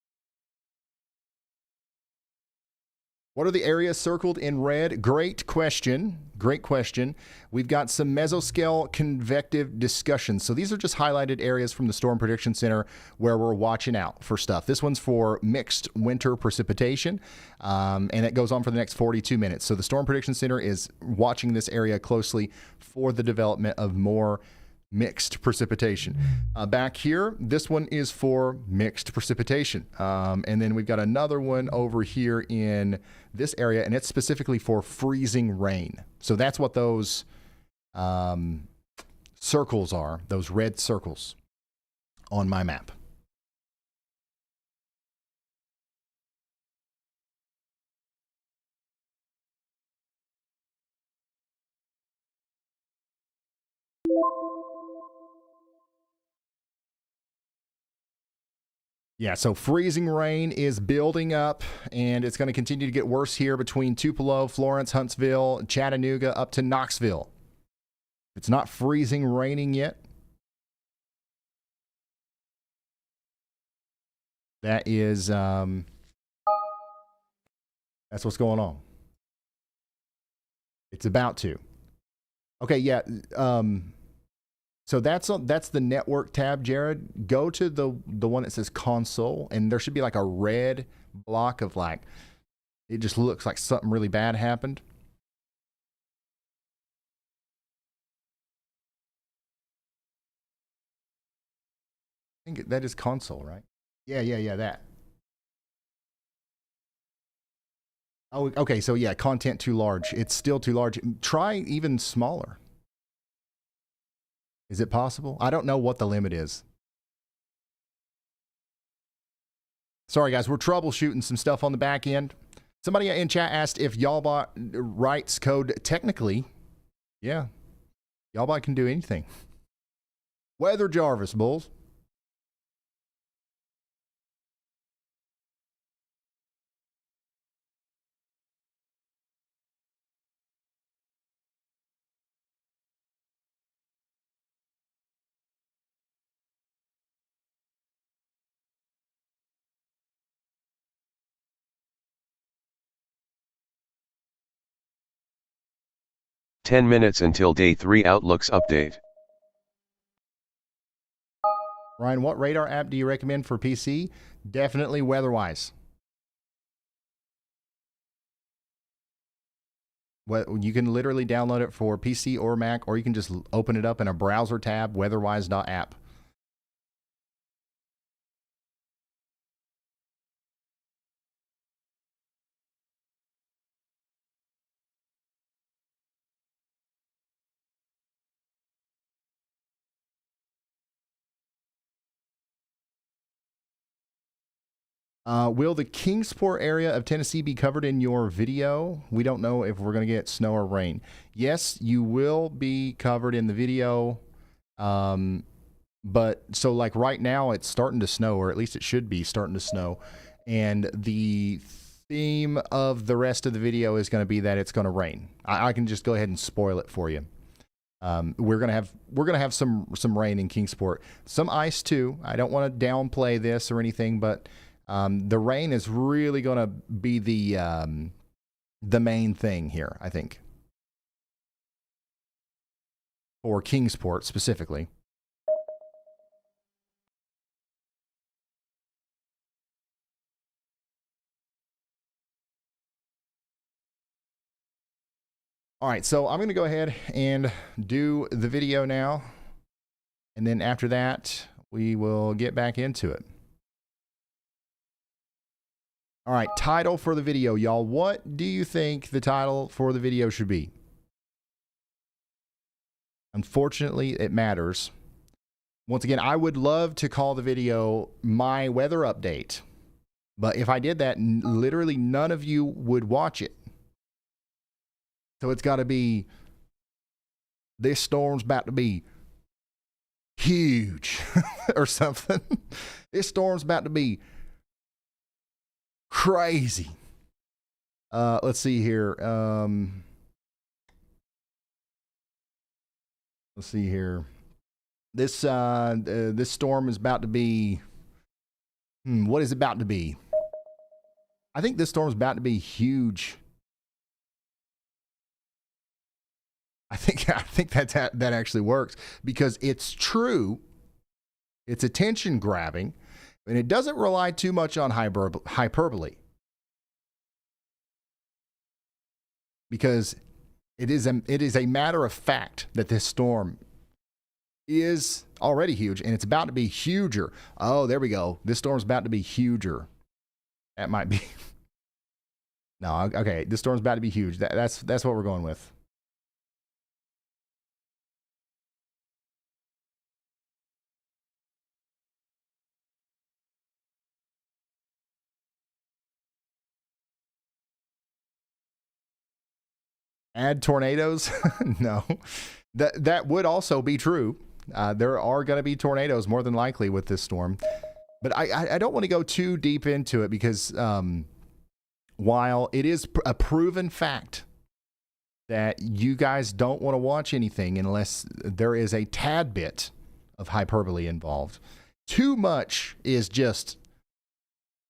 What are the areas circled in red? Great question. Great question. We've got some mesoscale convective discussions. So these are just highlighted areas from the Storm Prediction Center where we're watching out for stuff. This one's for mixed winter precipitation, and it goes on for the next 42 minutes. So the Storm Prediction Center is watching this area closely for the development of more mixed precipitation. Back here, this one is for mixed precipitation. And then we've got another one over here in this area, and it's specifically for freezing rain. So that's what those circles are, those red circles on my map. Yeah, so freezing rain is building up, and it's going to continue to get worse here between Tupelo, Florence, Huntsville, Chattanooga, up to Knoxville. It's not freezing raining yet. That is, that's what's going on. It's about to. Okay, yeah. So that's the network tab, Jared. Go to the one that says console, and there should be like a red block of like, it just looks like something really bad happened. I think that is console, right? Yeah, that. Oh, okay, so yeah, content too large. It's still too large. Try even smaller. Is it possible? I don't know what the limit is. Sorry, guys. We're troubleshooting some stuff on the back end. Somebody in chat asked if YAWLBot writes code technically. Yeah. YAWLBot can do anything. Weather Jarvis, Bulls. "10 minutes until day 3 Outlooks update." Ryan, what radar app do you recommend for PC? Definitely WeatherWise. Well, you can literally download it for PC or Mac, or you can just open it up in a browser tab, weatherwise.app. Will the Kingsport area of Tennessee be covered in your video? We don't know if we're going to get snow or rain. Yes, you will be covered in the video. But so like right now it's starting to snow, or at least it should be starting to snow. And the theme of the rest of the video is going to be that it's going to rain. I can just go ahead and spoil it for you. We're gonna have some rain in Kingsport, some ice too. I don't want to downplay this or anything, but the rain is really going to be the main thing here, I think, for Kingsport specifically. All right, so I'm going to go ahead and do the video now, and then after that, we will get back into it. All right, title for the video, y'all. What do you think the title for the video should be? Unfortunately, it matters. Once again, I would love to call the video My Weather Update, but if I did that, literally none of you would watch it. So it's got to be, this storm's about to be huge or something. This storm's about to be crazy. Let's see here. Let's see here. This storm is about to be. What is it about to be? I think this storm is about to be huge. I think that actually works because it's true. It's attention grabbing, and it doesn't rely too much on hyperbole. Because it is a matter of fact that this storm is already huge and it's about to be huger. Oh, there we go. This storm's about to be huger. That might be. No, okay. This storm's about to be huge. That's what we're going with. Add tornadoes? No. That would also be true. There are going to be tornadoes more than likely with this storm. But I don't want to go too deep into it because while it is a proven fact that you guys don't want to watch anything unless there is a tad bit of hyperbole involved, too much is just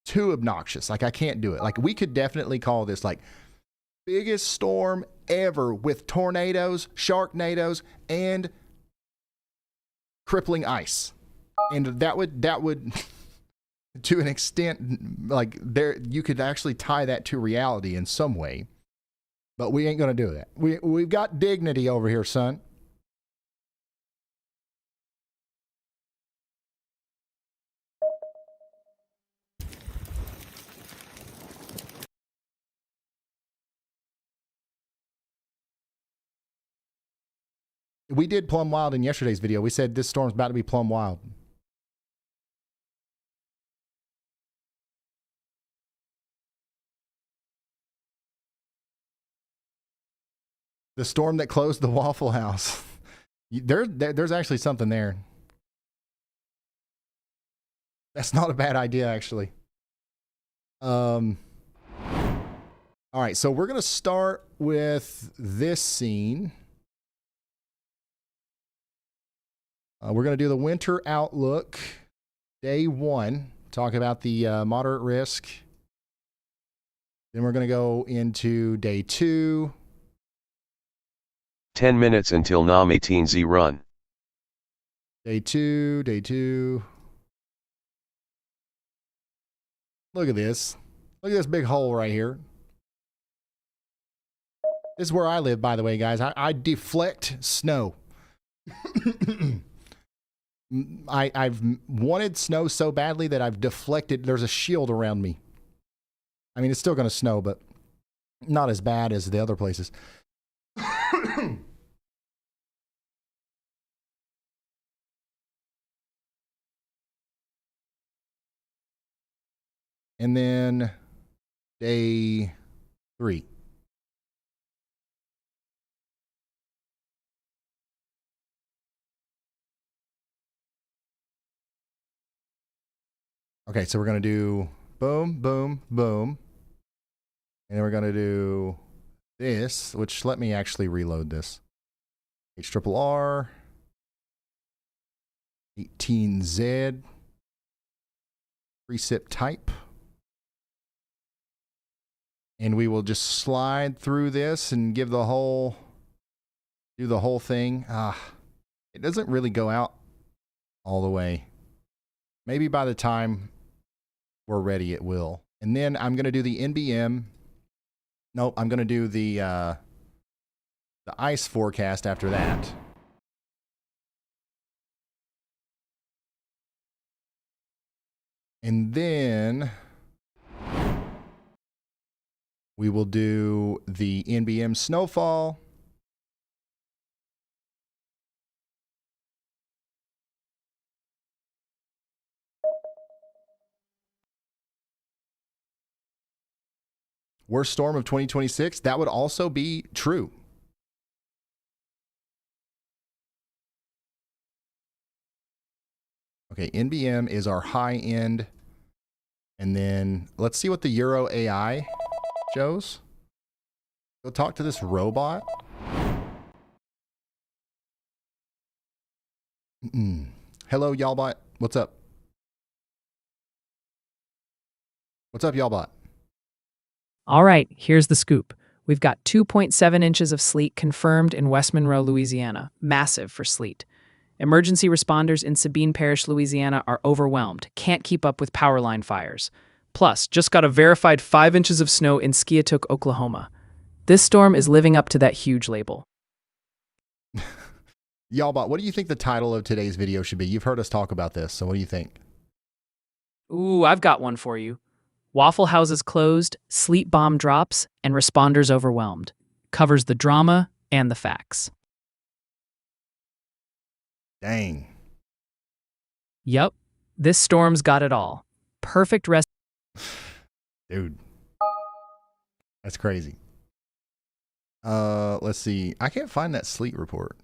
too obnoxious. Like, I can't do it. Like, we could definitely call this like biggest storm ever with tornadoes, sharknadoes, and crippling ice. And that would to an extent, like, there you could actually tie that to reality in some way. But we ain't gonna do that. We've got dignity over here, son. We did plumb wild in yesterday's video. We said this storm's about to be plumb wild. The storm that closed the Waffle House. There's actually something there. That's not a bad idea, actually. All right, so we're going to start with this scene. We're going to do the winter outlook, day 1, talk about the moderate risk. Then we're going to go into day 2. 10 minutes until NOM 18Z run. Day 2. Look at this. Look at this big hole right here. This is where I live, by the way, guys. I deflect snow. I've wanted snow so badly that I've deflected. There's a shield around me. I mean, it's still going to snow, but not as bad as the other places. And then day 3. Okay, so we're going to do boom, boom, boom. And then we're going to do this, which let me actually reload this. HRRR 18Z precip type. And we will just slide through this and do the whole thing. It doesn't really go out all the way. Maybe by the time we're ready, it will. And then I'm going to do the NBM. Nope, I'm going to do the ice forecast after that. And then we will do the NBM snowfall. Worst storm of 2026, that would also be true. Okay, NBM is our high end. And then let's see what the Euro AI shows. Go talk to this robot. Hello, y'all bot. What's up? What's up, y'all bot? All right, here's the scoop. We've got 2.7 inches of sleet confirmed in West Monroe, Louisiana. Massive for sleet. Emergency responders in Sabine Parish, Louisiana are overwhelmed, can't keep up with power line fires. Plus, just got a verified 5 inches of snow in Skiatook, Oklahoma. This storm is living up to that huge label. Y'all bot, what do you think the title of today's video should be? You've heard us talk about this, so what do you think? Ooh, I've got one for you. Waffle houses closed, sleet bomb drops, and responders overwhelmed. Covers the drama and the facts. Dang. Yup, this storm's got it all. Perfect rest. Dude. That's crazy. Let's see. I can't find that sleet report.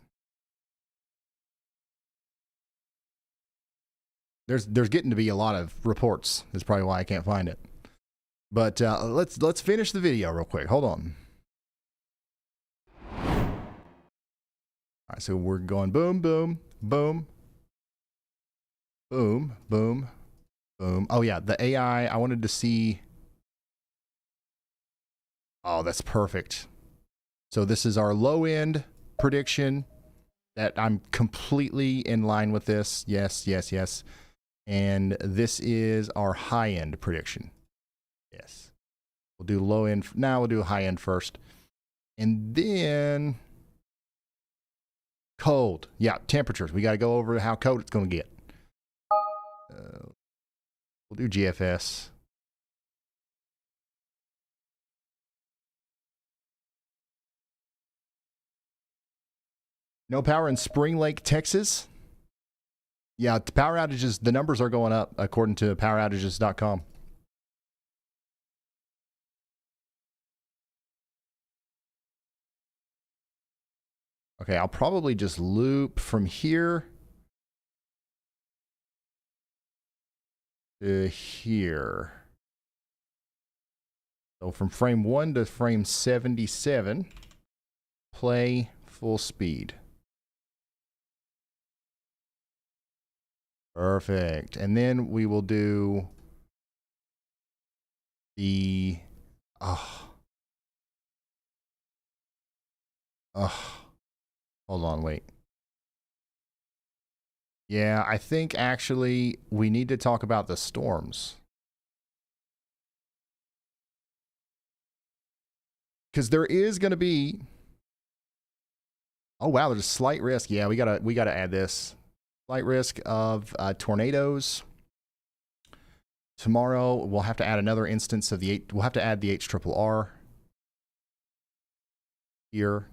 There's getting to be a lot of reports. That's probably why I can't find it. But let's finish the video real quick. Hold on. All right, so we're going boom, boom, boom, boom, boom, boom. Oh yeah, the AI. I wanted to see. Oh, that's perfect. So this is our low end prediction. That I'm completely in line with this. Yes, yes, yes. And this is our high end prediction. Yes. We'll do low end. Now we'll do high end first. And then cold. Yeah, temperatures. We got to go over how cold it's going to get. We'll do GFS. No power in Spring Lake, Texas. Yeah, the power outages, the numbers are going up according to poweroutages.com. Okay, I'll probably just loop from here to here. So from frame 1 to frame 77, play full speed. Perfect. And then we will do the hold on, wait. Yeah, I think actually we need to talk about the storms. Because there is going to be, oh wow, there's a slight risk. Yeah, we gotta add this. Slight risk of tornadoes. Tomorrow we'll have to add another instance of we'll have to add the HRRR here.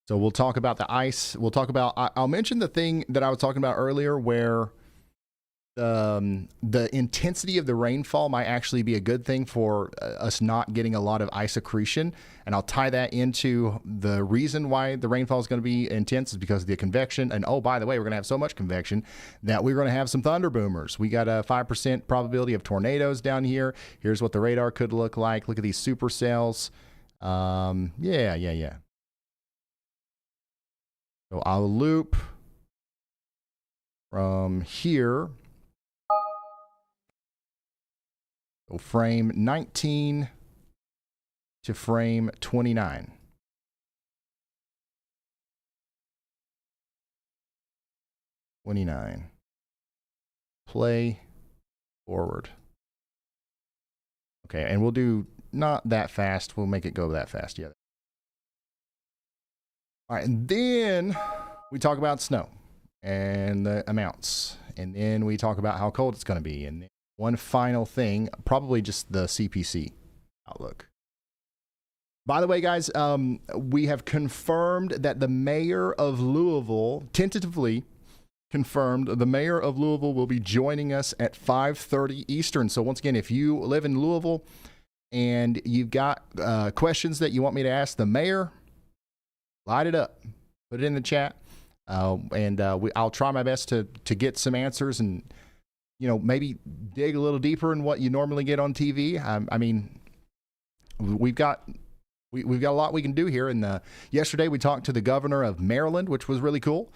So we'll talk about the ice. We'll talk about, I'll mention the thing that I was talking about earlier where the intensity of the rainfall might actually be a good thing for us not getting a lot of ice accretion. And I'll tie that into the reason why the rainfall is going to be intense is because of the convection. And oh, by the way, we're going to have so much convection that we're going to have some thunder boomers. We got a 5% probability of tornadoes down here. Here's what the radar could look like. Look at these supercells. Yeah. So I'll loop from here. So frame 19 to frame 29. Play forward. Okay, and we'll do not that fast. We'll make it go that fast. Yeah. All right, and then we talk about snow and the amounts. And then we talk about how cold it's going to be. And then one final thing, probably just the CPC outlook. By the way, guys, we have confirmed that the mayor of Louisville, tentatively confirmed, the mayor of Louisville will be joining us at 5:30 Eastern. So once again, if you live in Louisville and you've got questions that you want me to ask the mayor, light it up, put it in the chat, and I'll try my best to get some answers and, you know, maybe dig a little deeper in what you normally get on TV. I mean, we've got we've got a lot we can do here. And yesterday we talked to the governor of Maryland, which was really cool.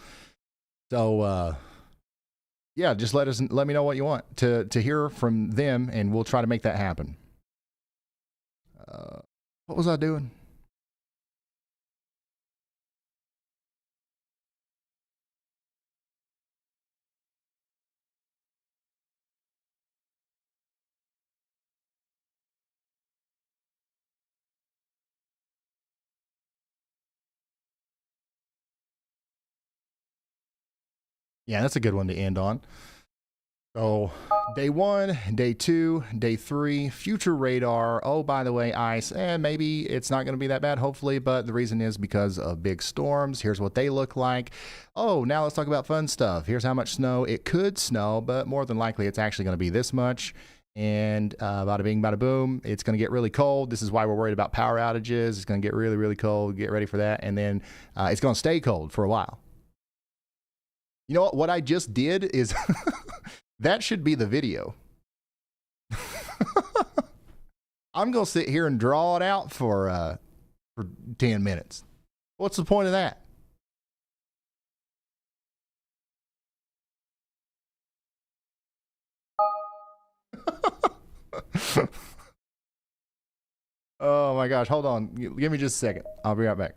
So yeah, just let me know what you want to hear from them, and we'll try to make that happen. What was I doing? Yeah, that's a good one to end on. So, day 1, day 2, day 3, future radar. Oh, by the way, ice. Maybe it's not going to be that bad, hopefully, but the reason is because of big storms. Here's what they look like. Oh, now let's talk about fun stuff. Here's how much snow it could snow, but more than likely it's actually going to be this much. And bada bing, bada boom, it's going to get really cold. This is why we're worried about power outages. It's going to get really, really cold. Get ready for that. And then it's going to stay cold for a while. You know what I just did is that should be the video. I'm going to sit here and draw it out for 10 minutes. What's the point of that? Oh my gosh, hold on. Give me just a second. I'll be right back.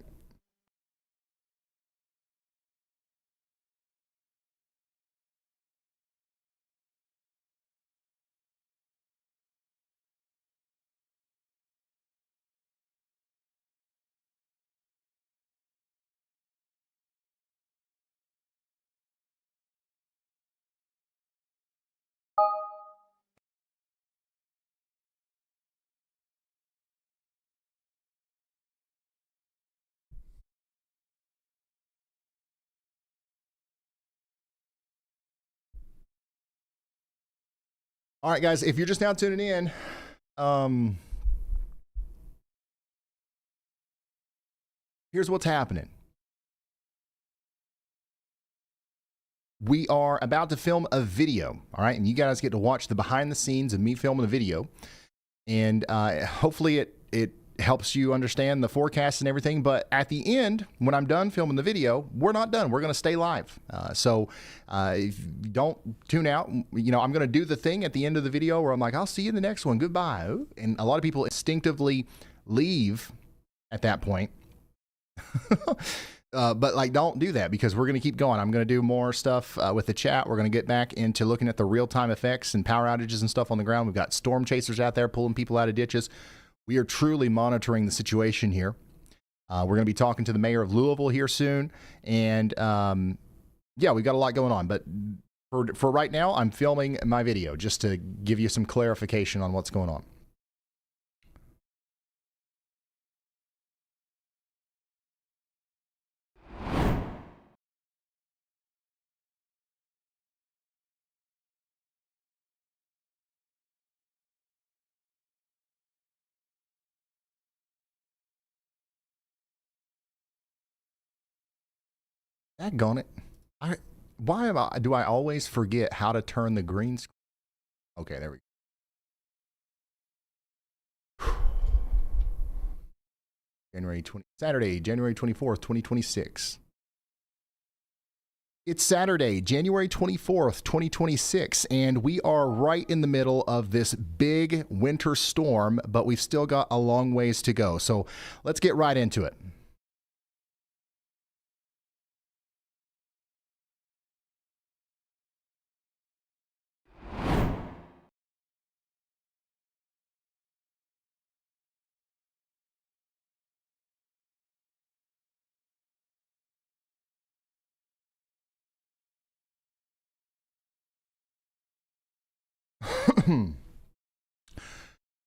All right, guys, if you're just now tuning in, here's what's happening. We are about to film a video, all right? And you guys get to watch the behind the scenes of me filming a video. And hopefully it helps you understand the forecast and everything. But at the end, when I'm done filming the video, we're not done. We're going to stay live. So if you don't tune out, you know, I'm going to do the thing at the end of the video where I'm like, I'll see you in the next one. Goodbye. And a lot of people instinctively leave at that point. But like, don't do that, because we're going to keep going. I'm going to do more stuff with the chat. We're going to get back into looking at the real-time effects and power outages and stuff on the ground. We've got storm chasers out there pulling people out of ditches. We are truly monitoring the situation here. We're going to be talking to the mayor of Louisville here soon. And yeah, we've got a lot going on. But for right now, I'm filming my video just to give you some clarification on what's going on. Daggone it. Do I always forget how to turn the green screen? Okay, there we go. Saturday, January 24th, 2026. It's Saturday, January 24th, 2026, and we are right in the middle of this big winter storm, but we've still got a long ways to go. So let's get right into it.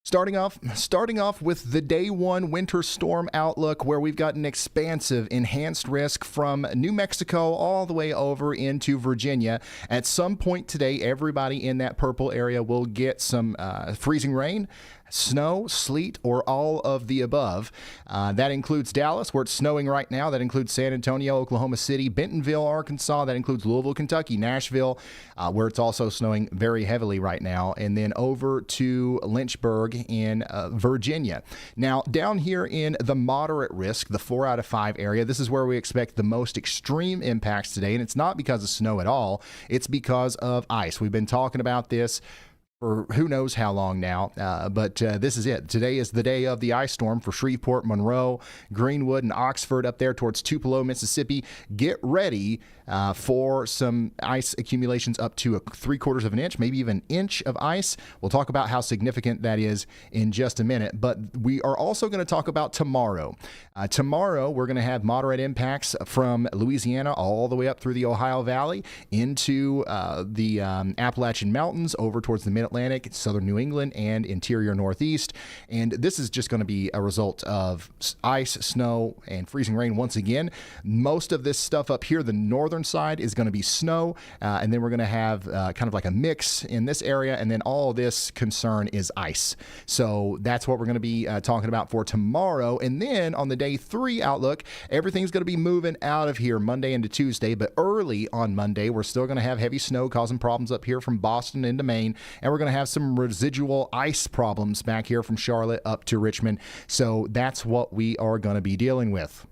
Starting off with the day 1 winter storm outlook, where we've got an expansive enhanced risk from New Mexico all the way over into Virginia. At some point today, everybody in that purple area will get some freezing rain, snow, sleet, or all of the above. That includes Dallas, where it's snowing right now. That includes San Antonio, Oklahoma City, Bentonville, Arkansas. That includes Louisville, Kentucky, Nashville, where it's also snowing very heavily right now. And then over to Lynchburg in Virginia. Now, down here in the moderate risk, the 4 out of 5 area, this is where we expect the most extreme impacts today. And it's not because of snow at all. It's because of ice. We've been talking about this for who knows how long now, but this is it. Today is the day of the ice storm for Shreveport, Monroe, Greenwood, and Oxford up there towards Tupelo, Mississippi. Get ready for some ice accumulations up to 3/4 of an inch, maybe even an inch of ice. We'll talk about how significant that is in just a minute, but we are also going to talk about tomorrow. Tomorrow, we're going to have moderate impacts from Louisiana all the way up through the Ohio Valley into the Appalachian Mountains over towards the Mid-Atlantic, southern New England, and interior Northeast. And this is just going to be a result of ice, snow, and freezing rain once again. Most of this stuff up here, the northern side, is going to be snow, and then we're going to have kind of like a mix in this area, and then all this concern is ice. So that's what we're going to be talking about for tomorrow. And then on the day 3 outlook, everything's going to be moving out of here Monday into Tuesday, but early on Monday, we're still going to have heavy snow causing problems up here from Boston into Maine, and we're going to have some residual ice problems back here from Charlotte up to Richmond. So that's what we are going to be dealing with.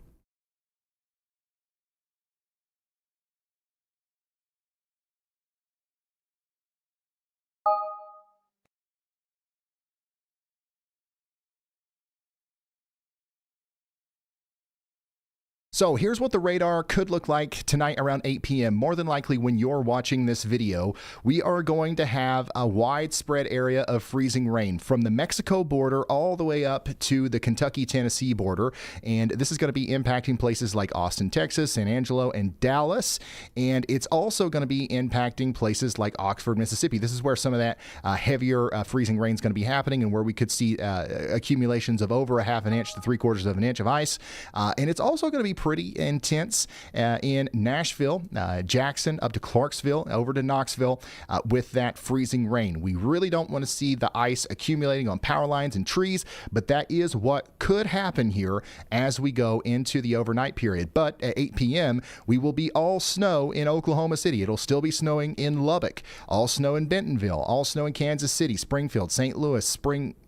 So here's what the radar could look like tonight around 8 p.m. More than likely when you're watching this video, we are going to have a widespread area of freezing rain from the Mexico border all the way up to the Kentucky-Tennessee border. And this is going to be impacting places like Austin, Texas, San Angelo, and Dallas. And it's also going to be impacting places like Oxford, Mississippi. This is where some of that heavier freezing rain is going to be happening and where we could see accumulations of over 1/2 inch to 3/4 of an inch of ice. And it's also going to be pretty intense in Nashville, Jackson, up to Clarksville, over to Knoxville with that freezing rain. We really don't want to see the ice accumulating on power lines and trees, but that is what could happen here as we go into the overnight period. But at 8 p.m., we will be all snow in Oklahoma City. It'll still be snowing in Lubbock, all snow in Bentonville, all snow in Kansas City, Springfield, St. Louis,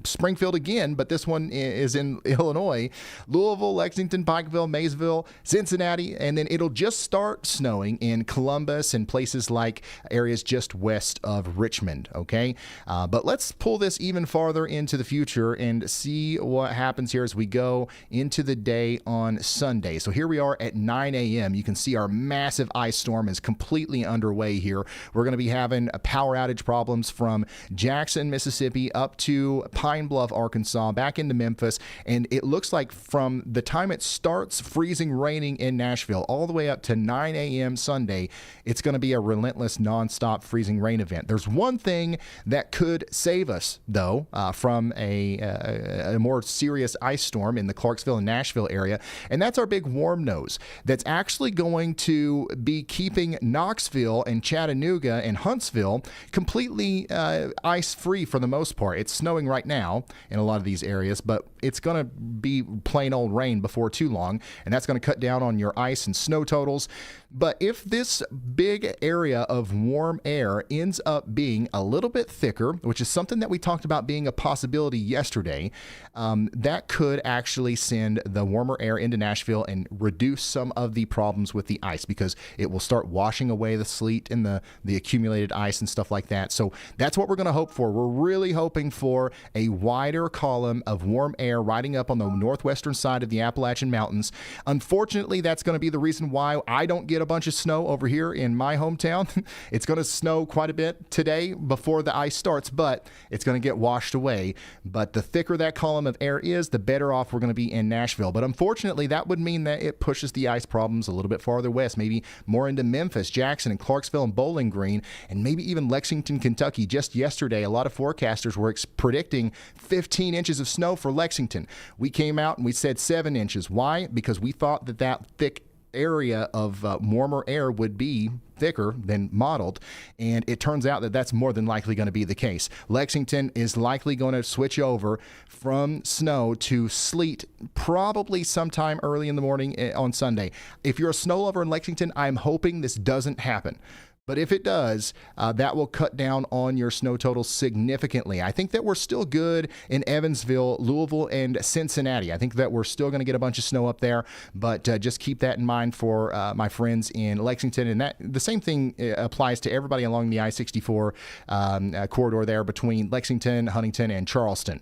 Springfield again, but this one is in Illinois, Louisville, Lexington, Pikeville, Maysville, Cincinnati, and then it'll just start snowing in Columbus and places like areas just west of Richmond, okay? But let's pull this even farther into the future and see what happens here as we go into the day on Sunday. So here we are at 9 a.m. You can see our massive ice storm is completely underway here. We're going to be having power outage problems from Jackson, Mississippi, up to Pine Bluff, Arkansas, back into Memphis, and it looks like from the time it starts freezing raining in Nashville all the way up to 9 a.m. Sunday, it's going to be a relentless nonstop freezing rain event. There's one thing that could save us, though, from a more serious ice storm in the Clarksville and Nashville area, and that's our big warm nose that's actually going to be keeping Knoxville and Chattanooga and Huntsville completely ice-free for the most part. It's snowing right now in a lot of these areas, but it's going to be plain old rain before too long, and that's going to cut down on your ice and snow totals. But if this big area of warm air ends up being a little bit thicker, which is something that we talked about being a possibility yesterday, that could actually send the warmer air into Nashville and reduce some of the problems with the ice because it will start washing away the sleet and the accumulated ice and stuff like that. So that's what we're going to hope for. We're really hoping for a wider column of warm air riding up on the northwestern side of the Appalachian Mountains. Unfortunately, that's going to be the reason why I don't get a bunch of snow over here in my hometown. It's going to snow quite a bit today before the ice starts, but it's going to get washed away. But the thicker that column of air is, the better off we're going to be in Nashville. But unfortunately, that would mean that it pushes the ice problems a little bit farther west, maybe more into Memphis, Jackson, and Clarksville and Bowling Green, and maybe even Lexington, Kentucky. Just yesterday, a lot of forecasters were predicting 15 inches of snow for Lexington. We came out and we said 7 inches. Why? Because we thought that thick area of warmer air would be thicker than modeled, and it turns out that that's more than likely going to be the case. Lexington is likely going to switch over from snow to sleet probably sometime early in the morning on Sunday. If you're a snow lover in Lexington, I'm hoping this doesn't happen. But if it does, that will cut down on your snow totals significantly. I think that we're still good in Evansville, Louisville, and Cincinnati. I think that we're still going to get a bunch of snow up there, but just keep that in mind for my friends in Lexington. And that the same thing applies to everybody along the I-64 corridor there between Lexington, Huntington, and Charleston.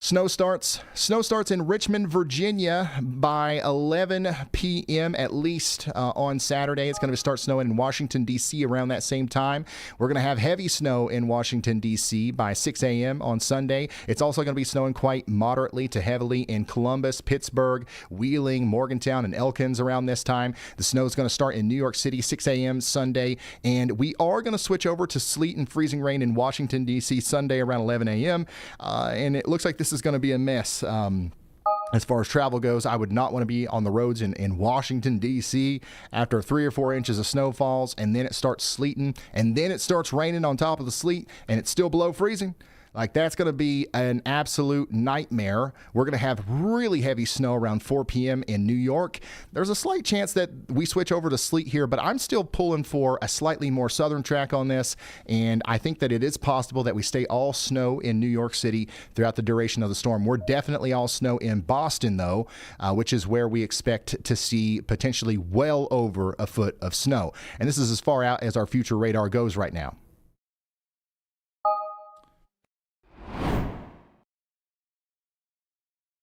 Snow starts in Richmond, Virginia by 11 p.m. at least on Saturday. It's going to start snowing in Washington, D.C. around that same time. We're going to have heavy snow in Washington, D.C. by 6 a.m. on Sunday. It's also going to be snowing quite moderately to heavily in Columbus, Pittsburgh, Wheeling, Morgantown, and Elkins around this time. The snow is going to start in New York City, 6 a.m. Sunday. And we are going to switch over to sleet and freezing rain in Washington, D.C. Sunday around 11 a.m. And it looks like this is going to be a mess. As far as travel goes, I would not want to be on the roads in Washington, D.C. after 3 or 4 inches of snow falls, and then it starts sleeting, and then it starts raining on top of the sleet, and it's still below freezing. Like, that's going to be an absolute nightmare. We're going to have really heavy snow around 4 p.m. in New York. There's a slight chance that we switch over to sleet here, but I'm still pulling for a slightly more southern track on this, and I think that it is possible that we stay all snow in New York City throughout the duration of the storm. We're definitely all snow in Boston, though, which is where we expect to see potentially well over a foot of snow. And this is as far out as our future radar goes right now.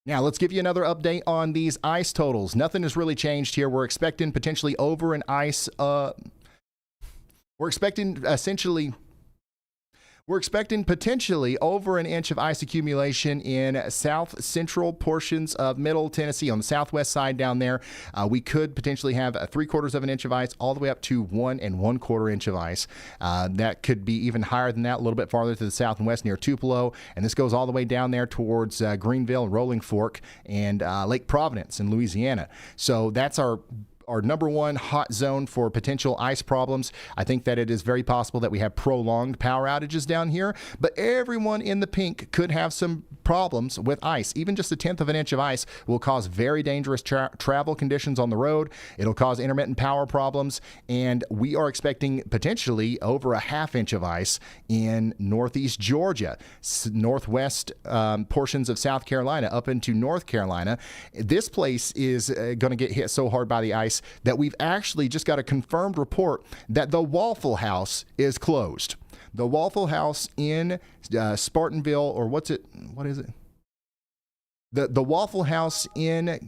Now, let's give you another update on these ice totals. Nothing has really changed here. We're expecting potentially over an ice. We're expecting potentially over an inch of ice accumulation in south central portions of Middle Tennessee on the southwest side down there. We could potentially have 3/4 of an inch of ice all the way up to 1 1/4 inch of ice. That could be even higher than that, a little bit farther to the south and west near Tupelo. And this goes all the way down there towards Greenville, Rolling Fork, and Lake Providence in Louisiana. So that's our number one hot zone for potential ice problems. I think that it is very possible that we have prolonged power outages down here, but everyone in the pink could have some problems with ice. Even just 1/10 of an inch of ice will cause very dangerous travel conditions on the road. It'll cause intermittent power problems, and we are expecting potentially over 1/2 inch of ice in northeast Georgia, northwest portions of South Carolina, up into North Carolina. This place is going to get hit so hard by the ice that we've actually just got a confirmed report that the Waffle House is closed. The Waffle House in Spartanville, or what is it? The Waffle House in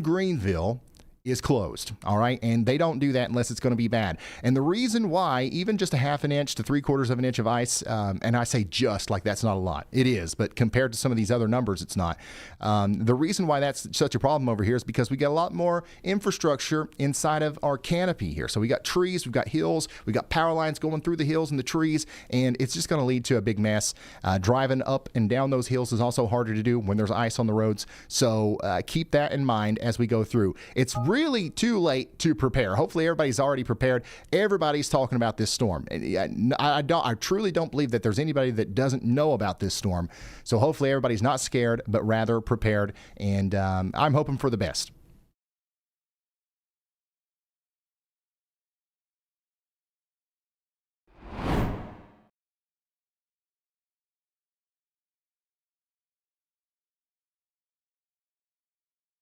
Greenville is closed, all right? And they don't do that unless it's going to be bad. And the reason why, even just 1/2 inch to 3/4 of an inch of ice, and I say just like that's not a lot. It is, but compared to some of these other numbers, it's not. The reason why that's such a problem over here is because we got a lot more infrastructure inside of our canopy here. So we got trees, we've got hills, we got power lines going through the hills and the trees, and it's just going to lead to a big mess. Driving up and down those hills is also harder to do when there's ice on the roads. So keep that in mind as we go through. It's really too late to prepare. Hopefully everybody's already prepared. Everybody's talking about this storm. I truly don't believe that there's anybody that doesn't know about this storm. So hopefully everybody's not scared, but rather prepared. And I'm hoping for the best.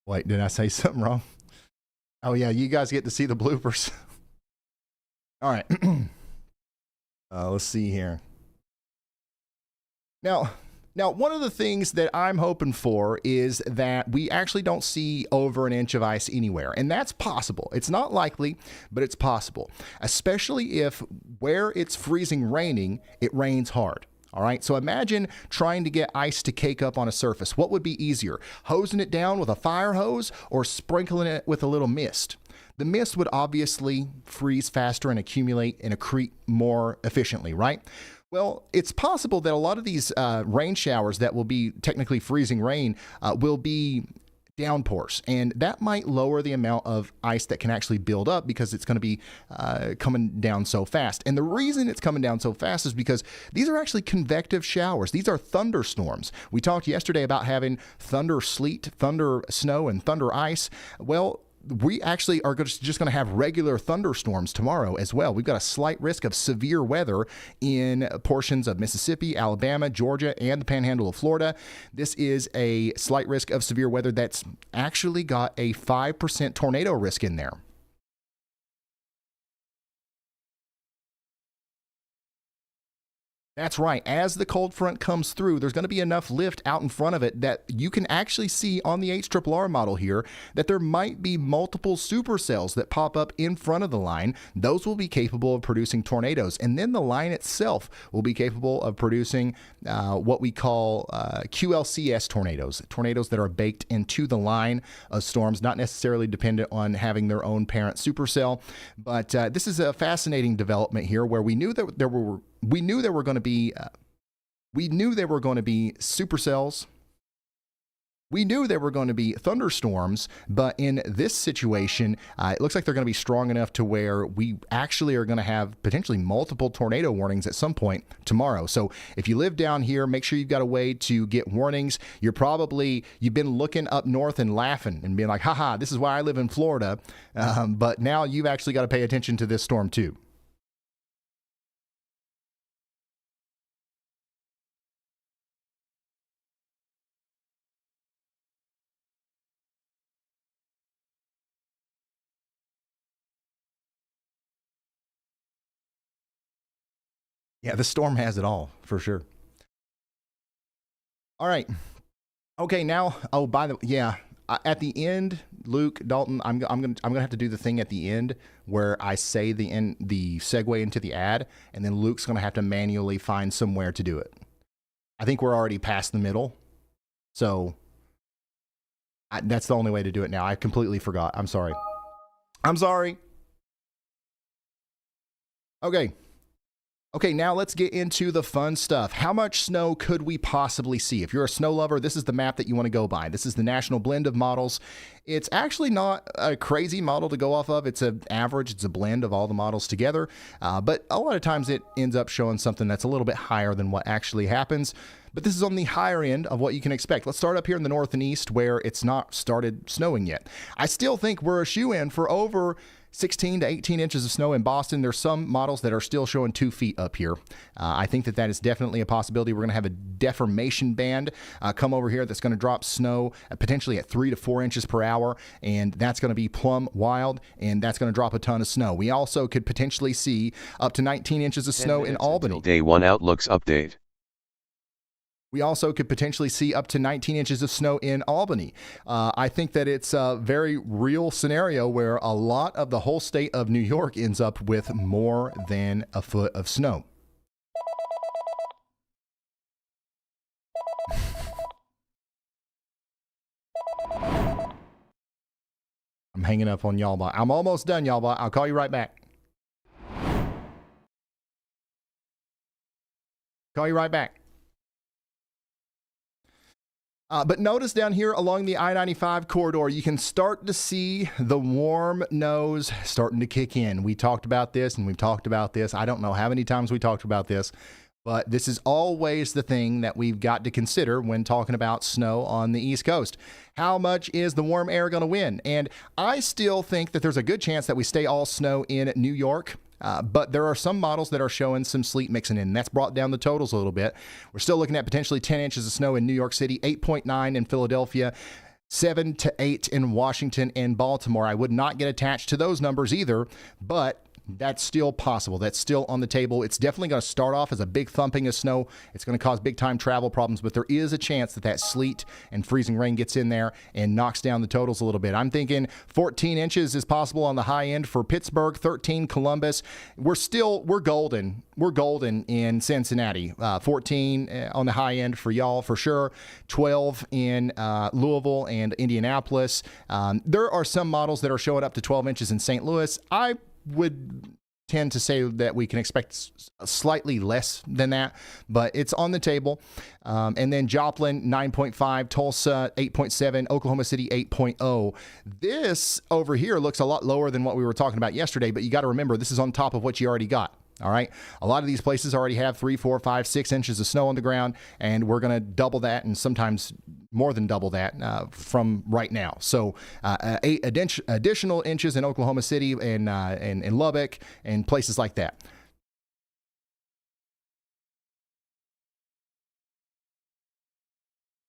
Wait, did I say something wrong? Oh, yeah, you guys get to see the bloopers. All right. Let's see here. Now, one of the things that I'm hoping for is that we actually don't see over an inch of ice anywhere. And that's possible. It's not likely, but it's possible. Especially if where it's freezing raining, it rains hard. All right, so imagine trying to get ice to cake up on a surface. What would be easier, hosing it down with a fire hose or sprinkling it with a little mist? The mist would obviously freeze faster and accumulate and accrete more efficiently, right? Well, it's possible that a lot of these rain showers that will be technically freezing rain will be downpours, and that might lower the amount of ice that can actually build up because it's going to be coming down so fast. And the reason it's coming down so fast is because these are actually convective showers. These are thunderstorms. We talked yesterday about having thunder sleet, thunder snow, and thunder ice. Well, we actually are just going to have regular thunderstorms tomorrow as well. We've got a slight risk of severe weather in portions of Mississippi, Alabama, Georgia, and the panhandle of Florida. This is a slight risk of severe weather that's actually got a 5% tornado risk in there. That's right. As the cold front comes through, there's going to be enough lift out in front of it that you can actually see on the HRRR model here that there might be multiple supercells that pop up in front of the line. Those will be capable of producing tornadoes. And then the line itself will be capable of producing what we call QLCS tornadoes, tornadoes that are baked into the line of storms, not necessarily dependent on having their own parent supercell. But this is a fascinating development here where we knew that there were going to be supercells. We knew there were going to be thunderstorms, but in this situation, it looks like they're going to be strong enough to where we actually are going to have potentially multiple tornado warnings at some point tomorrow. So if you live down here, make sure you've got a way to get warnings. You've been looking up north and laughing and being like, haha, this is why I live in Florida. But now you've actually got to pay attention to this storm too. Yeah, the storm has it all for sure. All right. Okay, now. Oh, by the way, yeah. At the end, Luke Dalton, I'm gonna have to do the thing at the end where I say the segue into the ad, and then Luke's gonna have to manually find somewhere to do it. I think we're already past the middle, so that's the only way to do it now. I completely forgot. I'm sorry. Okay, now let's get into the fun stuff. How much snow could we possibly see? If you're a snow lover, this is the map that you want to go by. This is the national blend of models. It's actually not a crazy model to go off of. It's an average. It's a blend of all the models together. But a lot of times it ends up showing something that's a little bit higher than what actually happens. But this is on the higher end of what you can expect. Let's start up here in the north and east where it's not started snowing yet. I still think we're a shoe-in for over 16 to 18 inches of snow in Boston. There's some models that are still showing 2 feet up here. I think that is definitely a possibility. We're going to have a deformation band come over here that's going to drop snow potentially at 3 to 4 inches per hour, and that's going to be plumb wild, and that's going to drop a ton of snow. We also could potentially see up to 19 inches of snow in Albany. Day 1 Outlooks update. We also could potentially see up to 19 inches of snow in Albany. I think that it's a very real scenario where a lot of the whole state of New York ends up with more than a foot of snow. I'm hanging up on y'all bot. I'm almost done, y'all bot. I'll call you right back. Call you right back. But notice down here along the I-95 corridor, you can start to see the warm nose starting to kick in. We talked about this and we've talked about this. I don't know how many times we talked about this, but this is always the thing that we've got to consider when talking about snow on the East Coast. How much is the warm air going to win? And I still think that there's a good chance that we stay all snow in New York. But there are some models that are showing some sleet mixing in. That's brought down the totals a little bit. We're still looking at potentially 10 inches of snow in New York City, 8.9 in Philadelphia, 7 to 8 in Washington and Baltimore. I would not get attached to those numbers either, but that's still possible. That's still on the table. It's definitely going to start off as a big thumping of snow. It's going to cause big time travel problems, but there is a chance that sleet and freezing rain gets in there and knocks down the totals a little bit. I'm thinking 14 inches is possible on the high end for Pittsburgh, 13 Columbus. We're golden. We're golden in Cincinnati. 14 on the high end for y'all for sure. 12 in Louisville and Indianapolis. There are some models that are showing up to 12 inches in St. Louis. I would tend to say that we can expect slightly less than that, but it's on the table. And then Joplin, 9.5, Tulsa, 8.7, Oklahoma City, 8.0. This over here looks a lot lower than what we were talking about yesterday, but you got to remember, this is on top of what you already got. All right. A lot of these places already have 3, 4, 5, 6 inches of snow on the ground, and we're going to double that and sometimes more than double that from right now. So 8 additional inches in Oklahoma City and in Lubbock and places like that.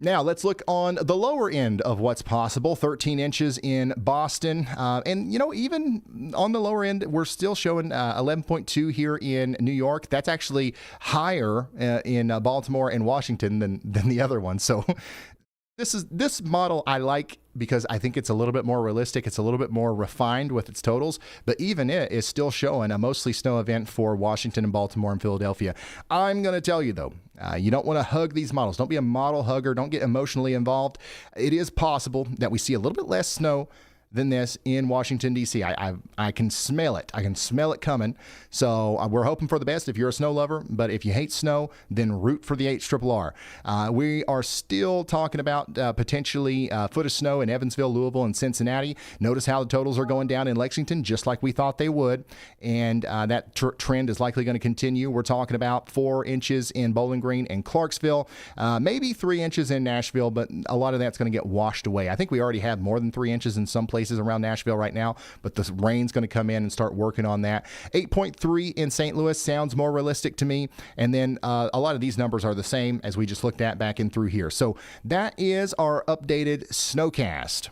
Now, let's look on the lower end of what's possible. 13 inches in Boston. And, you know, even on the lower end, we're still showing 11.2 here in New York. That's actually higher in Baltimore and Washington than the other one. So this model I like because I think it's a little bit more realistic. It's a little bit more refined with its totals, but even it is still showing a mostly snow event for Washington and Baltimore and Philadelphia. I'm going to tell you though, you don't want to hug these models. Don't be a model hugger. Don't get emotionally involved. It is possible that we see a little bit less snow than this in Washington, D.C. I can smell it. I can smell it coming. So we're hoping for the best if you're a snow lover. But if you hate snow, then root for the HRRR. We are still talking about potentially a foot of snow in Evansville, Louisville, and Cincinnati. Notice how the totals are going down in Lexington, just like we thought they would. And that trend is likely going to continue. We're talking about 4 inches in Bowling Green and Clarksville, maybe 3 inches in Nashville, but a lot of that's going to get washed away. I think we already have more than 3 inches in some places around Nashville right now, but the rain's going to come in and start working on that. 8.3 in St. Louis sounds more realistic to me. And then a lot of these numbers are the same as we just looked at back in through here. So that is our updated snowcast.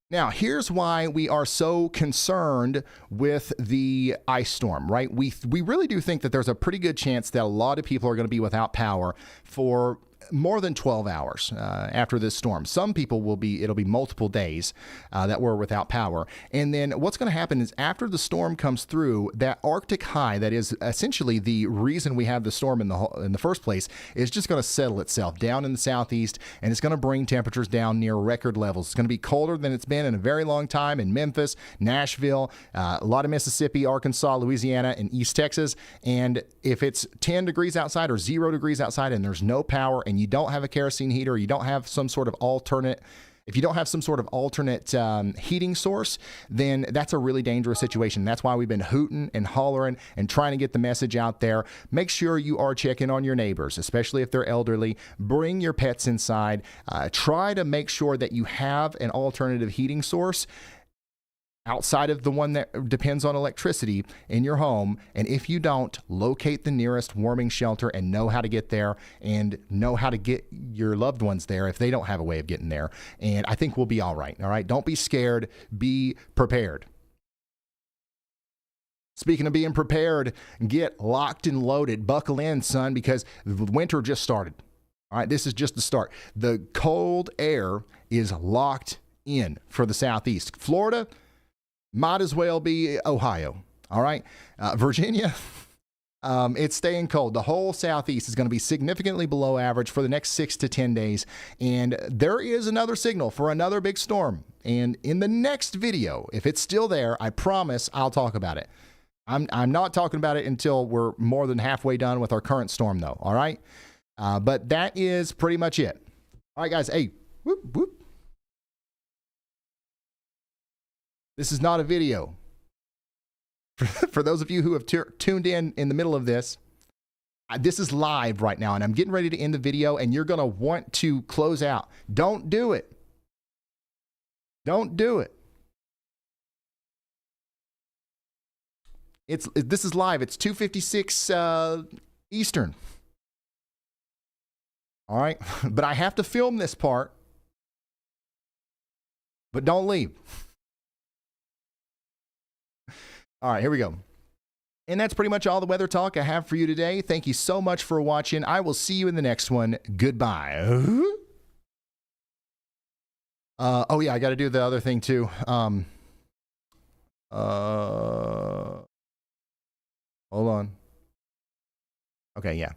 Now, here's why we are so concerned with the ice storm, right? We really do think that there's a pretty good chance that a lot of people are going to be without power for more than 12 hours after this storm. Some people it'll be multiple days that we're without power. And then what's going to happen is after the storm comes through, that Arctic high that is essentially the reason we have the storm in the first place is just going to settle itself down in the southeast, and it's going to bring temperatures down near record levels. It's going to be colder than it's been in a very long time in Memphis, Nashville, a lot of Mississippi, Arkansas, Louisiana, and East Texas. And if it's 10 degrees outside or 0 degrees outside and there's no power and you don't have a kerosene heater, you don't have some sort of alternate, if you don't have some sort of alternate heating source, then that's a really dangerous situation. That's why we've been hooting and hollering and trying to get the message out there. Make sure you are checking on your neighbors, especially if they're elderly. Bring your pets inside. Try to make sure that you have an alternative heating source outside of the one that depends on electricity in your home. And if you don't, locate the nearest warming shelter and know how to get there and know how to get your loved ones there if they don't have a way of getting there. And I think we'll be all right. All right. Don't be scared. Be prepared. Speaking of being prepared, get locked and loaded. Buckle in, son, because the winter just started. All right. This is just the start. The cold air is locked in for the Southeast. Florida might as well be Ohio. All right. Virginia, it's staying cold. The whole Southeast is going to be significantly below average for the next 6 to 10 days. And there is another signal for another big storm. And in the next video, if it's still there, I promise I'll talk about it. I'm not talking about it until we're more than halfway done with our current storm, though. All right. But that is pretty much it. All right, guys. Hey, whoop, whoop. This is not a video. For those of you who have tuned in the middle of this, this is live right now, and I'm getting ready to end the video, and you're going to want to close out. Don't do it. Don't do it. This is live. It's 2:56 Eastern. All right? But I have to film this part. But don't leave. All right, here we go. And that's pretty much all the weather talk I have for you today. Thank you so much for watching. I will see you in the next one. Goodbye. Oh, yeah, I got to do the other thing, too. Hold on. Okay, yeah.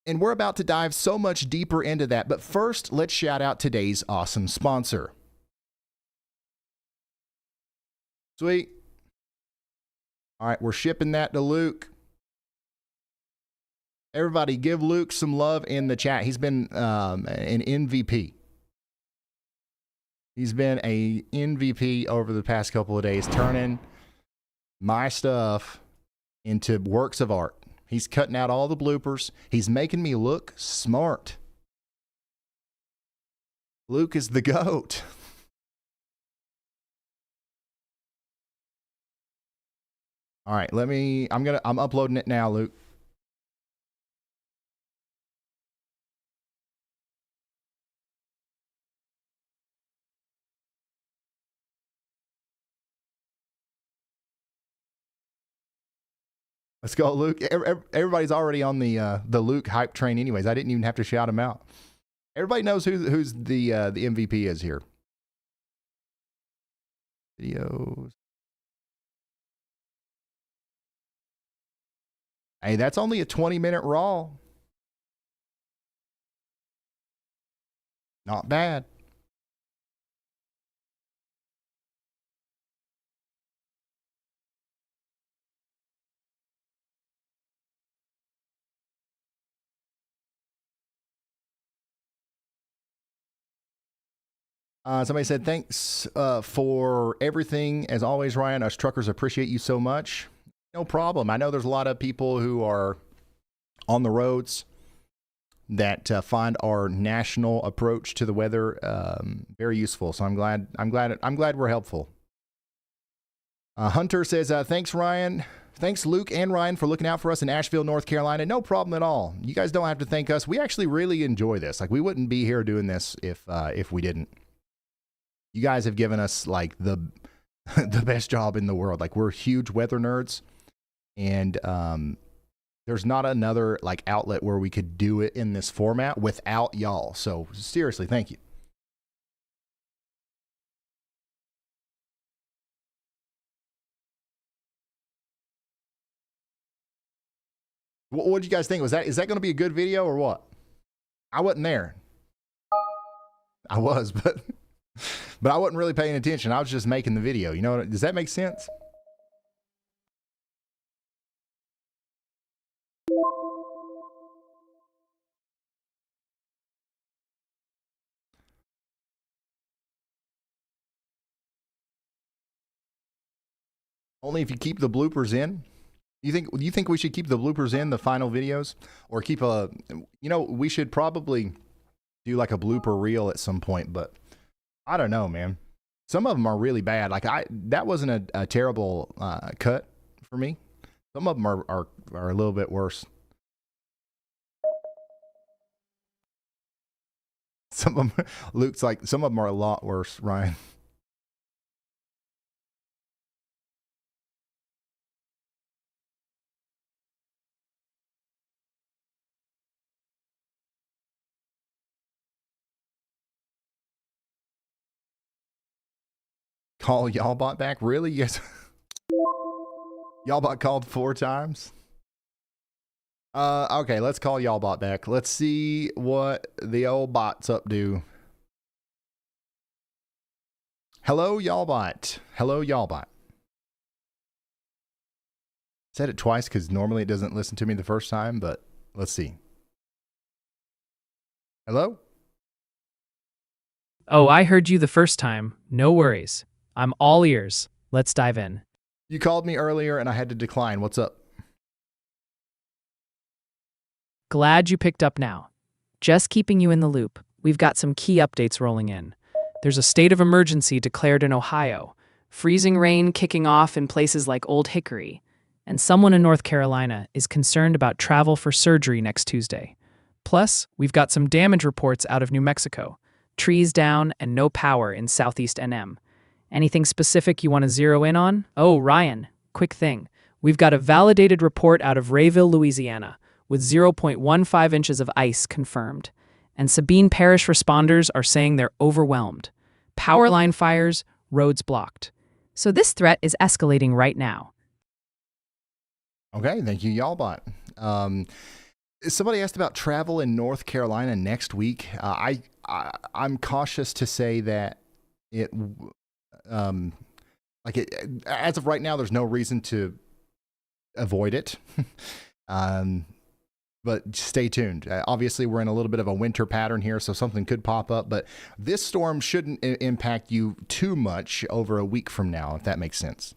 And we're about to dive so much deeper into that. But first, let's shout out today's awesome sponsor. Sweet. All right, we're shipping that to Luke. Everybody give Luke some love in the chat. He's been an MVP. He's been a MVP over the past couple of days, turning my stuff into works of art. He's cutting out all the bloopers. He's making me look smart. Luke is the GOAT. All right, I'm uploading it now, Luke. Let's go, Luke. Everybody's already on the Luke hype train anyways. I didn't even have to shout him out. Everybody knows who's the MVP is here. Videos. Hey, that's only a 20-minute Raw. Not bad. Somebody said, thanks for everything. As always, Ryan, us truckers appreciate you so much. No problem. I know there's a lot of people who are on the roads that find our national approach to the weather very useful. So I'm glad we're helpful. Hunter says, thanks, Ryan. Thanks, Luke and Ryan, for looking out for us in Asheville, North Carolina. No problem at all. You guys don't have to thank us. We actually really enjoy this. Like, we wouldn't be here doing this if we didn't. You guys have given us like the best job in the world. Like, we're huge weather nerds, and there's not another like outlet where we could do it in this format without y'all. So seriously, thank you. What did you guys think? Is that going to be a good video or what? I wasn't there. I was, but I wasn't really paying attention. I was just making the video. You know, does that make sense? Only if you keep the bloopers in. You think we should keep the bloopers in the final videos, or keep we should probably do like a blooper reel at some point, but I don't know, man. Some of them are really bad. Like that wasn't a terrible cut for me. Some of them are a little bit worse. Some of them, Luke's like, some of them are a lot worse, Ryan. Call Y'allbot back? Really? Yes. Y'allbot called 4 times? Okay, let's call Y'allbot back. Let's see what the old bot's up to. Hello, Y'allbot. Hello, Y'allbot. Said it twice because normally it doesn't listen to me the first time, but let's see. Hello? Oh, I heard you the first time. No worries. I'm all ears. Let's dive in. You called me earlier and I had to decline. What's up? Glad you picked up now. Just keeping you in the loop, we've got some key updates rolling in. There's a state of emergency declared in Ohio, freezing rain kicking off in places like Old Hickory, and someone in North Carolina is concerned about travel for surgery next Tuesday. Plus, we've got some damage reports out of New Mexico, trees down and no power in Southeast NM. Anything specific you want to zero in on? Oh, Ryan, quick thing. We've got a validated report out of Rayville, Louisiana, with 0.15 inches of ice confirmed. And Sabine Parish responders are saying they're overwhelmed. Power line fires, roads blocked. So this threat is escalating right now. Okay, thank you, Y'allbot. Somebody asked about travel in North Carolina next week. I'm cautious to say that it Like as of right now, there's no reason to avoid it. But stay tuned. Obviously, we're in a little bit of a winter pattern here, so something could pop up. But this storm shouldn't impact you too much over a week from now, if that makes sense.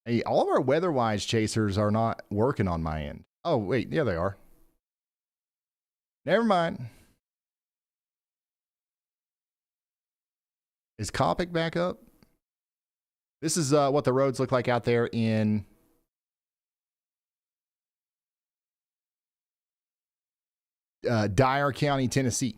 Hey, all of our WeatherWise chasers are not working on my end. Oh, wait. Yeah, they are. Never mind. Is Copic back up? This is what the roads look like out there in Dyer County, Tennessee.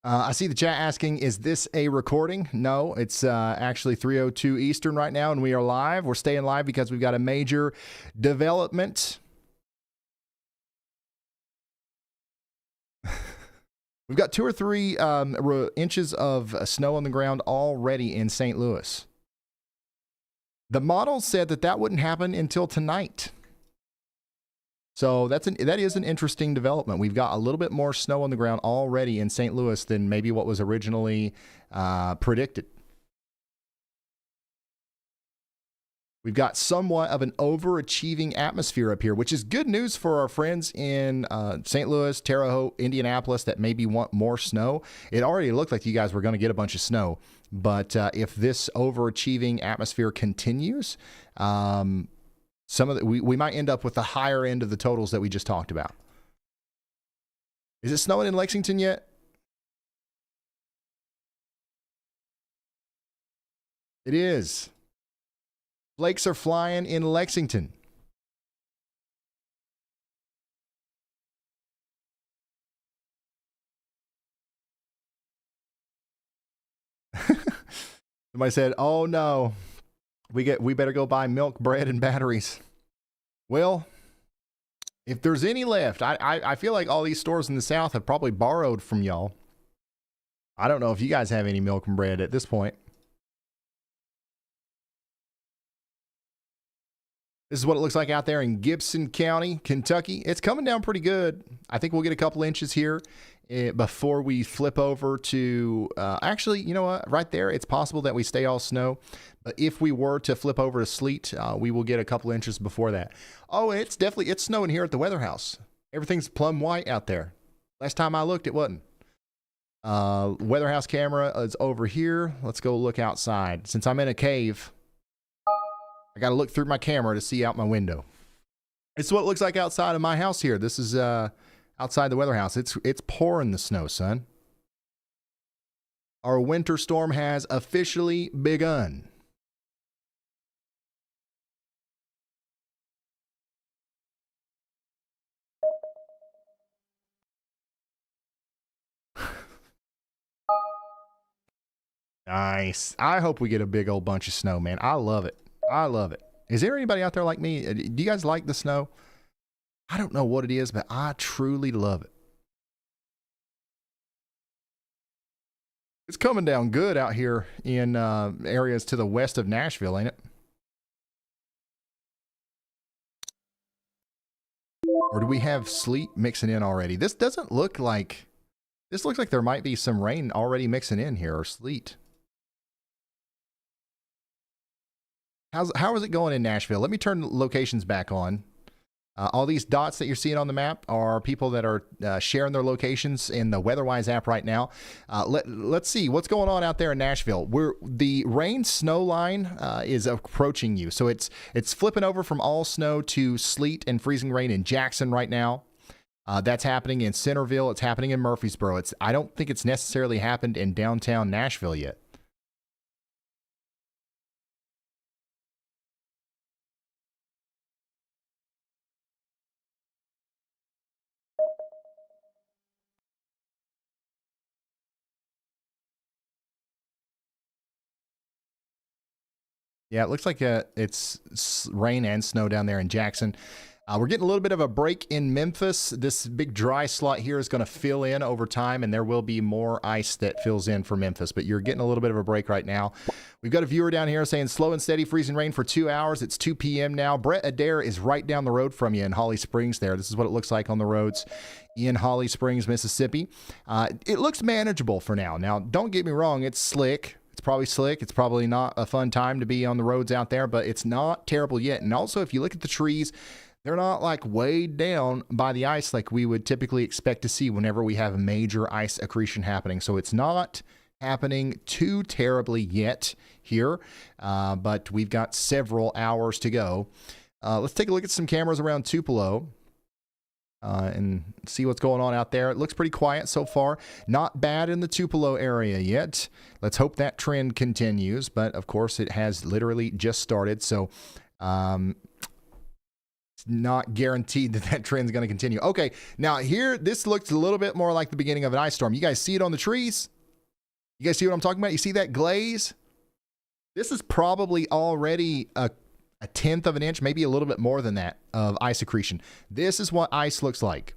I see the chat asking, is this a recording? No, it's actually 3:02 Eastern right now, and we are live. We're staying live because we've got a major development. We've got 2 or 3 inches of snow on the ground already in St. Louis. The model said that wouldn't happen until tonight. So that is an interesting development. We've got a little bit more snow on the ground already in St. Louis than maybe what was originally predicted. We've got somewhat of an overachieving atmosphere up here, which is good news for our friends in St. Louis, Terre Haute, Indianapolis that maybe want more snow. It already looked like you guys were going to get a bunch of snow. But if this overachieving atmosphere continues, we might end up with the higher end of the totals that we just talked about. Is it snowing in Lexington yet? It is. Flakes are flying in Lexington. Somebody said, "Oh no. We better go buy milk, bread, and batteries." Well, if there's any left, I feel like all these stores in the South have probably borrowed from y'all. I don't know if you guys have any milk and bread at this point. This is what it looks like out there in Gibson County, Kentucky. It's coming down pretty good. I think we'll get a couple inches here before we flip over to, actually, you know what? Right there, it's possible that we stay all snow. But if we were to flip over to sleet, we will get a couple inches before that. Oh, it's snowing here at the Weather House. Everything's plumb white out there. Last time I looked, it wasn't. Weather House camera is over here. Let's go look outside. Since I'm in a cave, I got to look through my camera to see out my window. It's what it looks like outside of my house here. This is outside the Weather House. It's pouring the snow, son. Our winter storm has officially begun. Nice. I hope we get a big old bunch of snow, man. I love it. I love it. Is there anybody out there like me? Do you guys like the snow? I don't know what it is, but I truly love it. It's coming down good out here in areas to the west of Nashville, ain't it? Or do we have sleet mixing in already? This looks like there might be some rain already mixing in here, or sleet. How is it going in Nashville? Let me turn locations back on. All these dots that you're seeing on the map are people that are sharing their locations in the WeatherWise app right now. Let's see what's going on out there in Nashville. The rain snow line is approaching you, so it's flipping over from all snow to sleet and freezing rain in Jackson right now. That's happening in Centerville. It's happening in Murfreesboro. I don't think it's necessarily happened in downtown Nashville yet. Yeah, it looks like it's rain and snow down there in Jackson. We're getting a little bit of a break in Memphis. This big dry slot here is going to fill in over time, and there will be more ice that fills in for Memphis, but you're getting a little bit of a break right now. We've got a viewer down here saying slow and steady freezing rain for 2 hours. It's 2 p.m. now. Brett Adair is right down the road from you in Holly Springs there. This is what it looks like on the roads in Holly Springs, Mississippi. It looks manageable for now. Now, don't get me wrong. It's slick. It's probably slick. It's probably not a fun time to be on the roads out there, but it's not terrible yet. And also, if you look at the trees, they're not like weighed down by the ice like we would typically expect to see whenever we have major ice accretion happening. So it's not happening too terribly yet here, but we've got several hours to go. Let's take a look at some cameras around Tupelo and see what's going on out there. It looks pretty quiet so far. Not bad in the Tupelo area yet. Let's hope that trend continues, but of course it has literally just started. So, not guaranteed that that trend is going to continue. Okay, now here, this looks a little bit more like the beginning of an ice storm. You guys see it on the trees? You guys see what I'm talking about? You see that glaze? This is probably already a tenth of an inch, maybe a little bit more than that, of ice accretion. This is what ice looks like.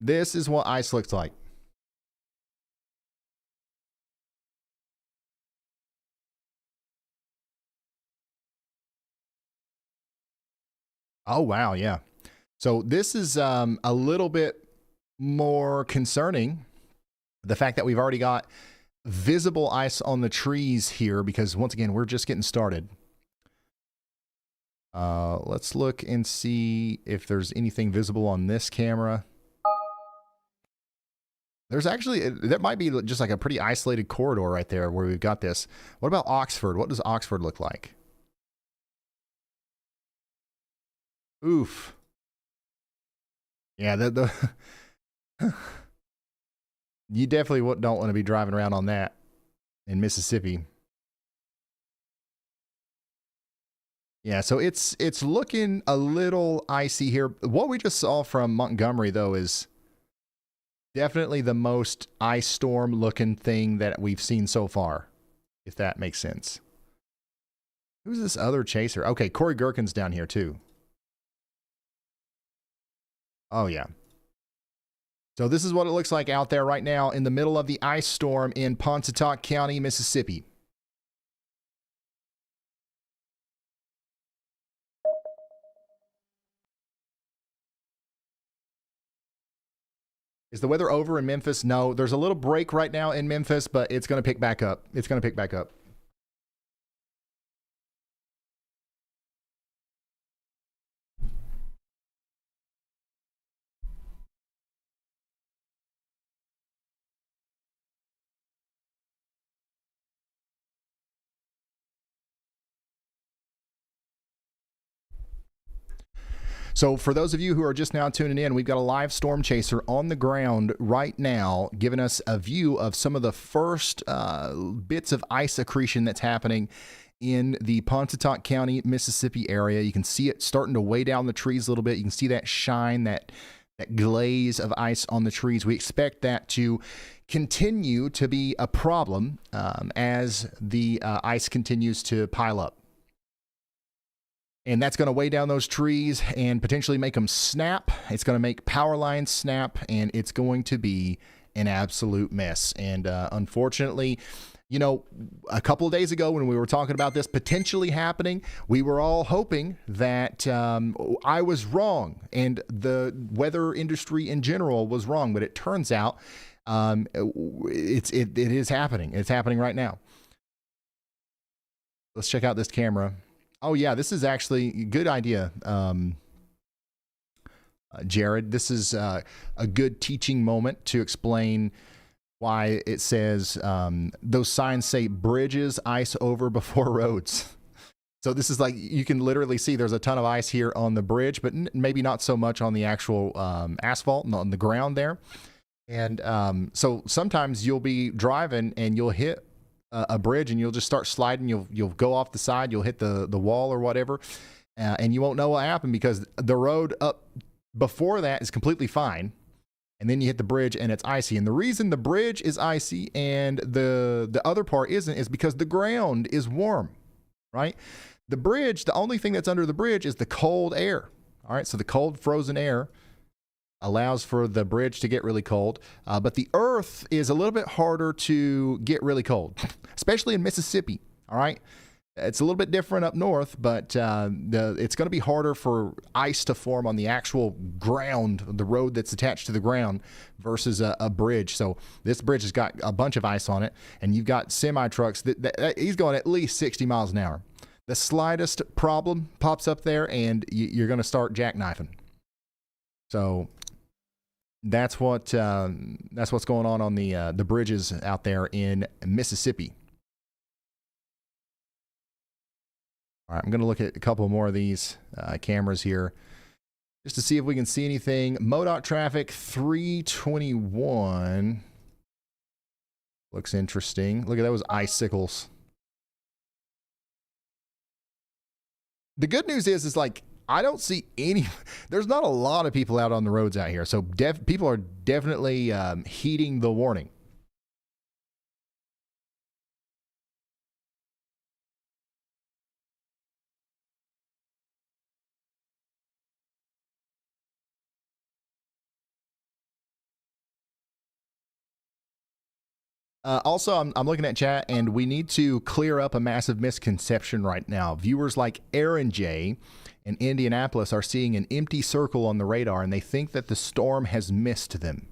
This is what ice looks like. Oh, wow. Yeah. So this is a little bit more concerning. The fact that we've already got visible ice on the trees here, because once again, we're just getting started. Let's look and see if there's anything visible on this camera. There's actually, that might be just like a pretty isolated corridor right there where we've got this. What about Oxford? What does Oxford look like? Oof. Yeah, you definitely don't want to be driving around on that in Mississippi. Yeah, so it's looking a little icy here. What we just saw from Montgomery, though, is definitely the most ice storm looking thing that we've seen so far, if that makes sense. Who's this other chaser? Okay, Corey Gherkin's down here too. Oh, yeah. So this is what it looks like out there right now in the middle of the ice storm in Pontotoc County, Mississippi. Is the weather over in Memphis? No, there's a little break right now in Memphis, but it's going to pick back up. It's going to pick back up. So for those of you who are just now tuning in, we've got a live storm chaser on the ground right now, giving us a view of some of the first bits of ice accretion that's happening in the Pontotoc County, Mississippi area. You can see it starting to weigh down the trees a little bit. You can see that shine, that glaze of ice on the trees. We expect that to continue to be a problem as the ice continues to pile up. And that's going to weigh down those trees and potentially make them snap. It's going to make power lines snap, and it's going to be an absolute mess. And unfortunately, you know, a couple of days ago when we were talking about this potentially happening, we were all hoping that I was wrong and the weather industry in general was wrong. But it turns out it is happening. It's happening right now. Let's check out this camera. Oh, yeah, this is actually a good idea, Jared. This is a good teaching moment to explain why it says those signs say bridges ice over before roads. So this is like, you can literally see there's a ton of ice here on the bridge, but maybe not so much on the actual asphalt and on the ground there. And so sometimes you'll be driving and you'll hit a bridge and you'll just start sliding. You'll go off the side, you'll hit the wall or whatever, and you won't know what happened because the road up before that is completely fine. And then you hit the bridge and it's icy. And the reason the bridge is icy and the other part isn't is because the ground is warm, right? The bridge, the only thing that's under the bridge is the cold air. All right, so the cold frozen air allows for the bridge to get really cold. But the earth is a little bit harder to get really cold, especially in Mississippi. All right. It's a little bit different up north, but it's going to be harder for ice to form on the actual ground, the road that's attached to the ground, versus a bridge. So this bridge has got a bunch of ice on it, and you've got semi trucks that he's going at least 60 miles an hour. The slightest problem pops up there, and you're going to start jackknifing. So that's what's going on the bridges out there in Mississippi. All right, I'm going to look at a couple more of these cameras here just to see if we can see anything. MoDOT traffic 321 looks interesting. Look at those icicles. The good news is like I don't see any. There's not a lot of people out on the roads out here, so people are definitely heeding the warning. Also, I'm looking at chat, and we need to clear up a massive misconception right now. Viewers like Aaron J. in Indianapolis are seeing an empty circle on the radar, and they think that the storm has missed them.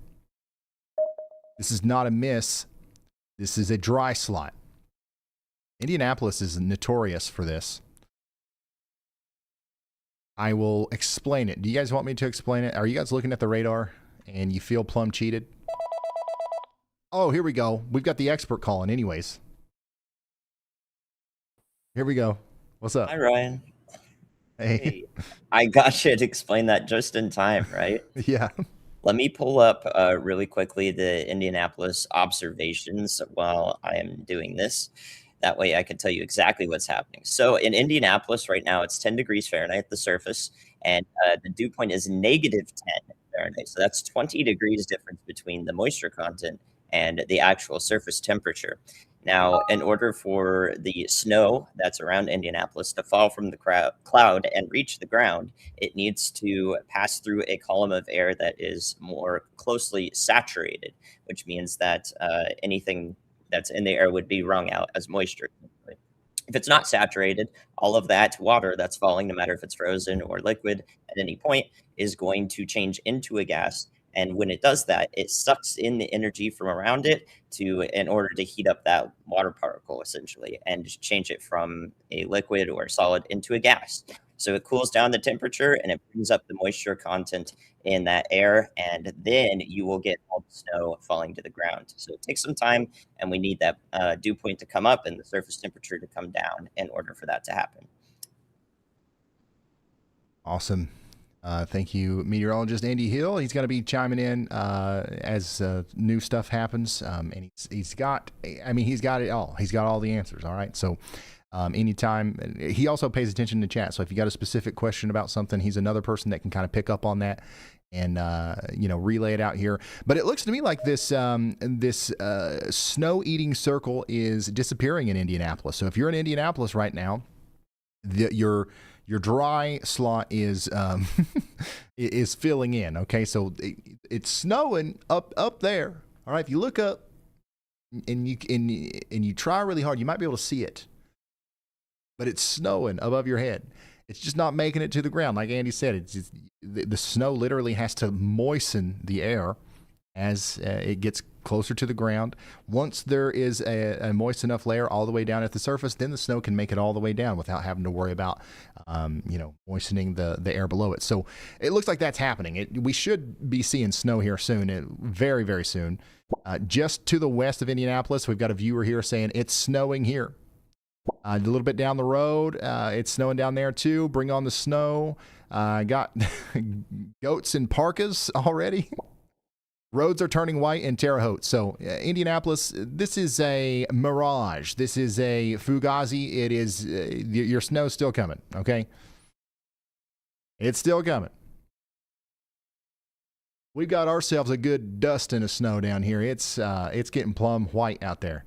This is not a miss. This is a dry slot. Indianapolis is notorious for this. I will explain it. Do you guys want me to explain it? Are you guys looking at the radar and you feel plumb cheated? Oh, here we go. We've got the expert calling anyways. Here we go. What's up? Hi, Ryan. Hey. I got you to explain that just in time, right? Yeah. Let me pull up really quickly the Indianapolis observations while I am doing this. That way I can tell you exactly what's happening. So in Indianapolis right now, it's 10 degrees Fahrenheit, the surface, and the dew point is negative 10 Fahrenheit. So that's 20 degrees difference between the moisture content and the actual surface temperature. Now, in order for the snow that's around Indianapolis to fall from the cloud and reach the ground, it needs to pass through a column of air that is more closely saturated, which means that anything that's in the air would be wrung out as moisture. If it's not saturated, all of that water that's falling, no matter if it's frozen or liquid at any point, is going to change into a gas. And when it does that, it sucks in the energy from around it in order to heat up that water particle, essentially, and change it from a liquid or solid into a gas. So it cools down the temperature and it brings up the moisture content in that air, and then you will get all the snow falling to the ground. So it takes some time, and we need that dew point to come up and the surface temperature to come down in order for that to happen. Awesome. Thank you, meteorologist Andy Hill. He's going to be chiming in as new stuff happens, and he's got it all. He's got all the answers. All right, so anytime. He also pays attention to chat. So if you got a specific question about something, he's another person that can kind of pick up on that and relay it out here. But it looks to me like this snow-eating circle is disappearing in Indianapolis. So if you're in Indianapolis right now, your dry slot is is filling in. Okay, so it's snowing up there. All right, if you look up and you try really hard, you might be able to see it. But it's snowing above your head. It's just not making it to the ground. Like Andy said, the snow literally has to moisten the air as it gets closer to the ground. Once there is a moist enough layer all the way down at the surface, then the snow can make it all the way down without having to worry about moistening the air below it. So it looks like that's happening. We should be seeing snow here soon, very, very soon. Just to the west of Indianapolis, we've got a viewer here saying it's snowing here. A little bit down the road, it's snowing down there too. Bring on the snow. Got goats in parkas already. Roads are turning white in Terre Haute. So Indianapolis, this is a mirage. This is a fugazi. It is your snow's still coming. Okay, it's still coming. We've got ourselves a good dusting of snow down here. It's getting plumb white out there.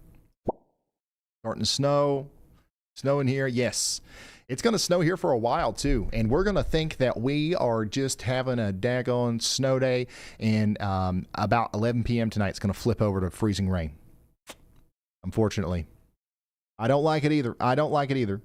Starting to snow. Snow in here, yes. It's going to snow here for a while, too. And we're going to think that we are just having a daggone snow day. And about 11 p.m. tonight, it's going to flip over to freezing rain. Unfortunately. I don't like it either. I don't like it either.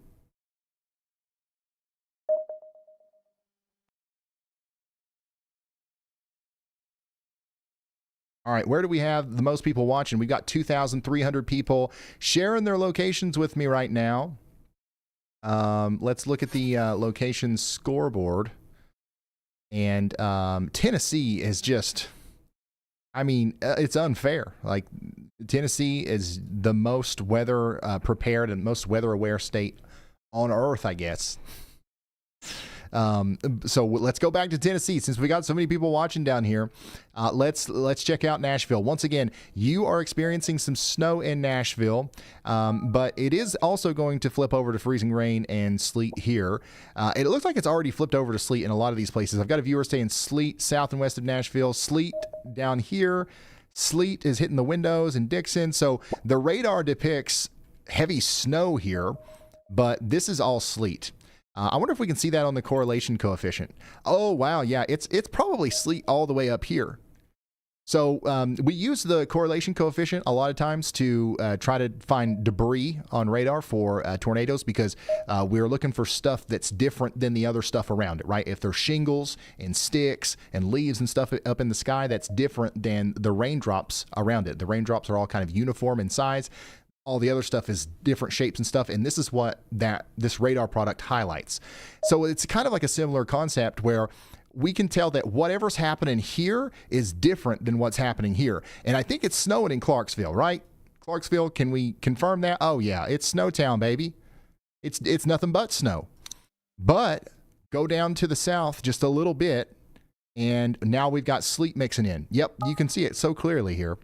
All right, where do we have the most people watching? We've got 2,300 people sharing their locations with me right now. Let's look at the location scoreboard. And Tennessee is just, I mean, it's unfair. Like, Tennessee is the most weather prepared and most weather aware state on earth, I guess. So let's go back to Tennessee since we got so many people watching down here. Let's check out Nashville. Once again, you are experiencing some snow in Nashville, but it is also going to flip over to freezing rain and sleet here. It looks like it's already flipped over to sleet in a lot of these places. I've got a viewer saying sleet south and west of Nashville, sleet down here. Sleet is hitting the windows in Dixon. So the radar depicts heavy snow here, but this is all sleet. I wonder if we can see that on the correlation coefficient. Oh, wow. Yeah, it's probably sleet all the way up here. So we use the correlation coefficient a lot of times to try to find debris on radar for tornadoes because we're looking for stuff that's different than the other stuff around it, right? If there's shingles and sticks and leaves and stuff up in the sky, that's different than the raindrops around it. The raindrops are all kind of uniform in size. All the other stuff is different shapes and stuff, and this is what this radar product highlights. So it's kind of like a similar concept where we can tell that whatever's happening here is different than what's happening here. And I think it's snowing in Clarksville, right? Clarksville, can we confirm that? Oh yeah, it's Snowtown, baby. It's nothing but snow. But go down to the south just a little bit, and now we've got sleet mixing in. Yep, you can see it so clearly here.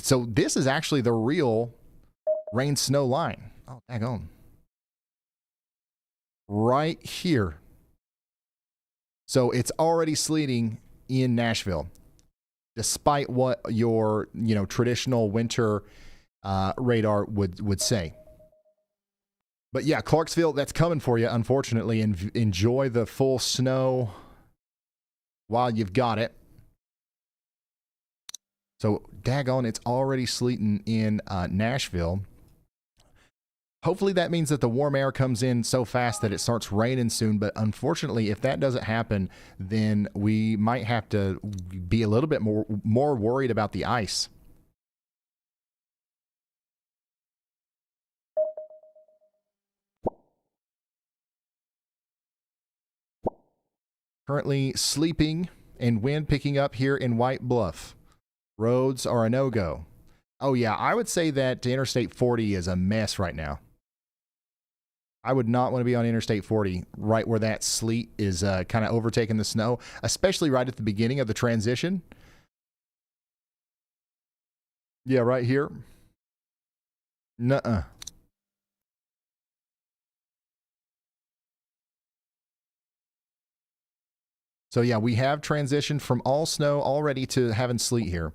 So this is actually the real rain snow line. Oh, daggone. Right here. So it's already sleeting in Nashville, despite what your traditional winter radar would say. But yeah, Clarksville, that's coming for you, unfortunately, and enjoy the full snow while you've got it. So, daggone, it's already sleeting in Nashville. Hopefully that means that the warm air comes in so fast that it starts raining soon. But unfortunately, if that doesn't happen, then we might have to be a little bit more worried about the ice. Currently sleeping and wind picking up here in White Bluff. Roads are a no-go. Oh, yeah, I would say that Interstate 40 is a mess right now. I would not want to be on Interstate 40 right where that sleet is kind of overtaking the snow, especially right at the beginning of the transition. Yeah, right here. Nuh-uh. So, yeah, we have transitioned from all snow already to having sleet here.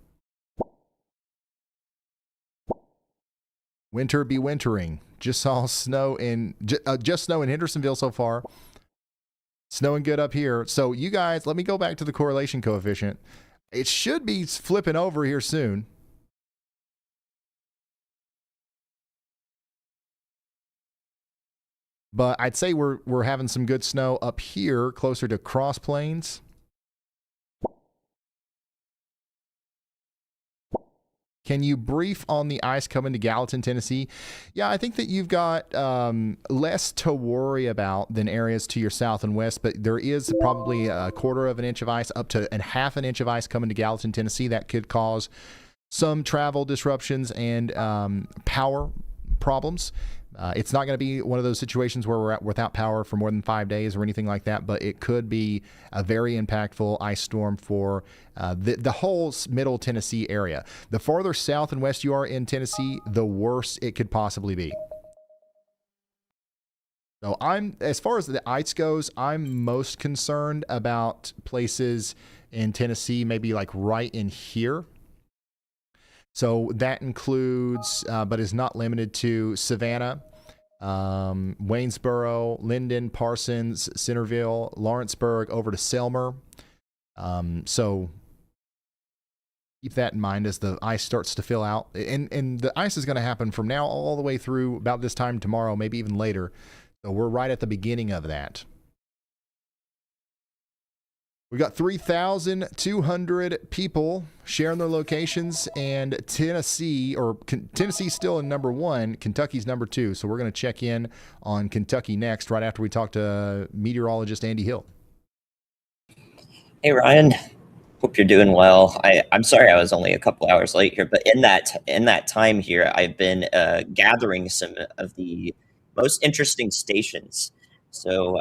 Winter be wintering. Just saw snow in just snow in Hendersonville so far. Snowing good up here. So you guys, let me go back to the correlation coefficient. It should be flipping over here soon. But I'd say we're having some good snow up here, closer to Cross Plains. Can you brief on the ice coming to Gallatin, Tennessee? Yeah, I think that you've got less to worry about than areas to your south and west, but there is probably a quarter of an inch of ice up to a half an inch of ice coming to Gallatin, Tennessee. That could cause some travel disruptions and power problems. It's not going to be one of those situations where we're without power for more than 5 days or anything like that, but it could be a very impactful ice storm for the whole middle Tennessee area. The farther south and west you are in Tennessee, the worse it could possibly be. So as far as the ice goes, I'm most concerned about places in Tennessee, maybe like right in here. So that includes, but is not limited to Savannah, Waynesboro, Linden, Parsons, Centerville, Lawrenceburg, over to Selmer. So keep that in mind as the ice starts to fill out. And the ice is going to happen from now all the way through about this time tomorrow, maybe even later. So we're right at the beginning of that. We got 3,200 people sharing their locations, and Tennessee's still in number 1, Kentucky's number 2. So we're going to check in on Kentucky next, right after we talk to meteorologist Andy Hill. Hey, Ryan. Hope you're doing well. I'm sorry I was only a couple hours late here, but in that time here, I've been gathering some of the most interesting stations. So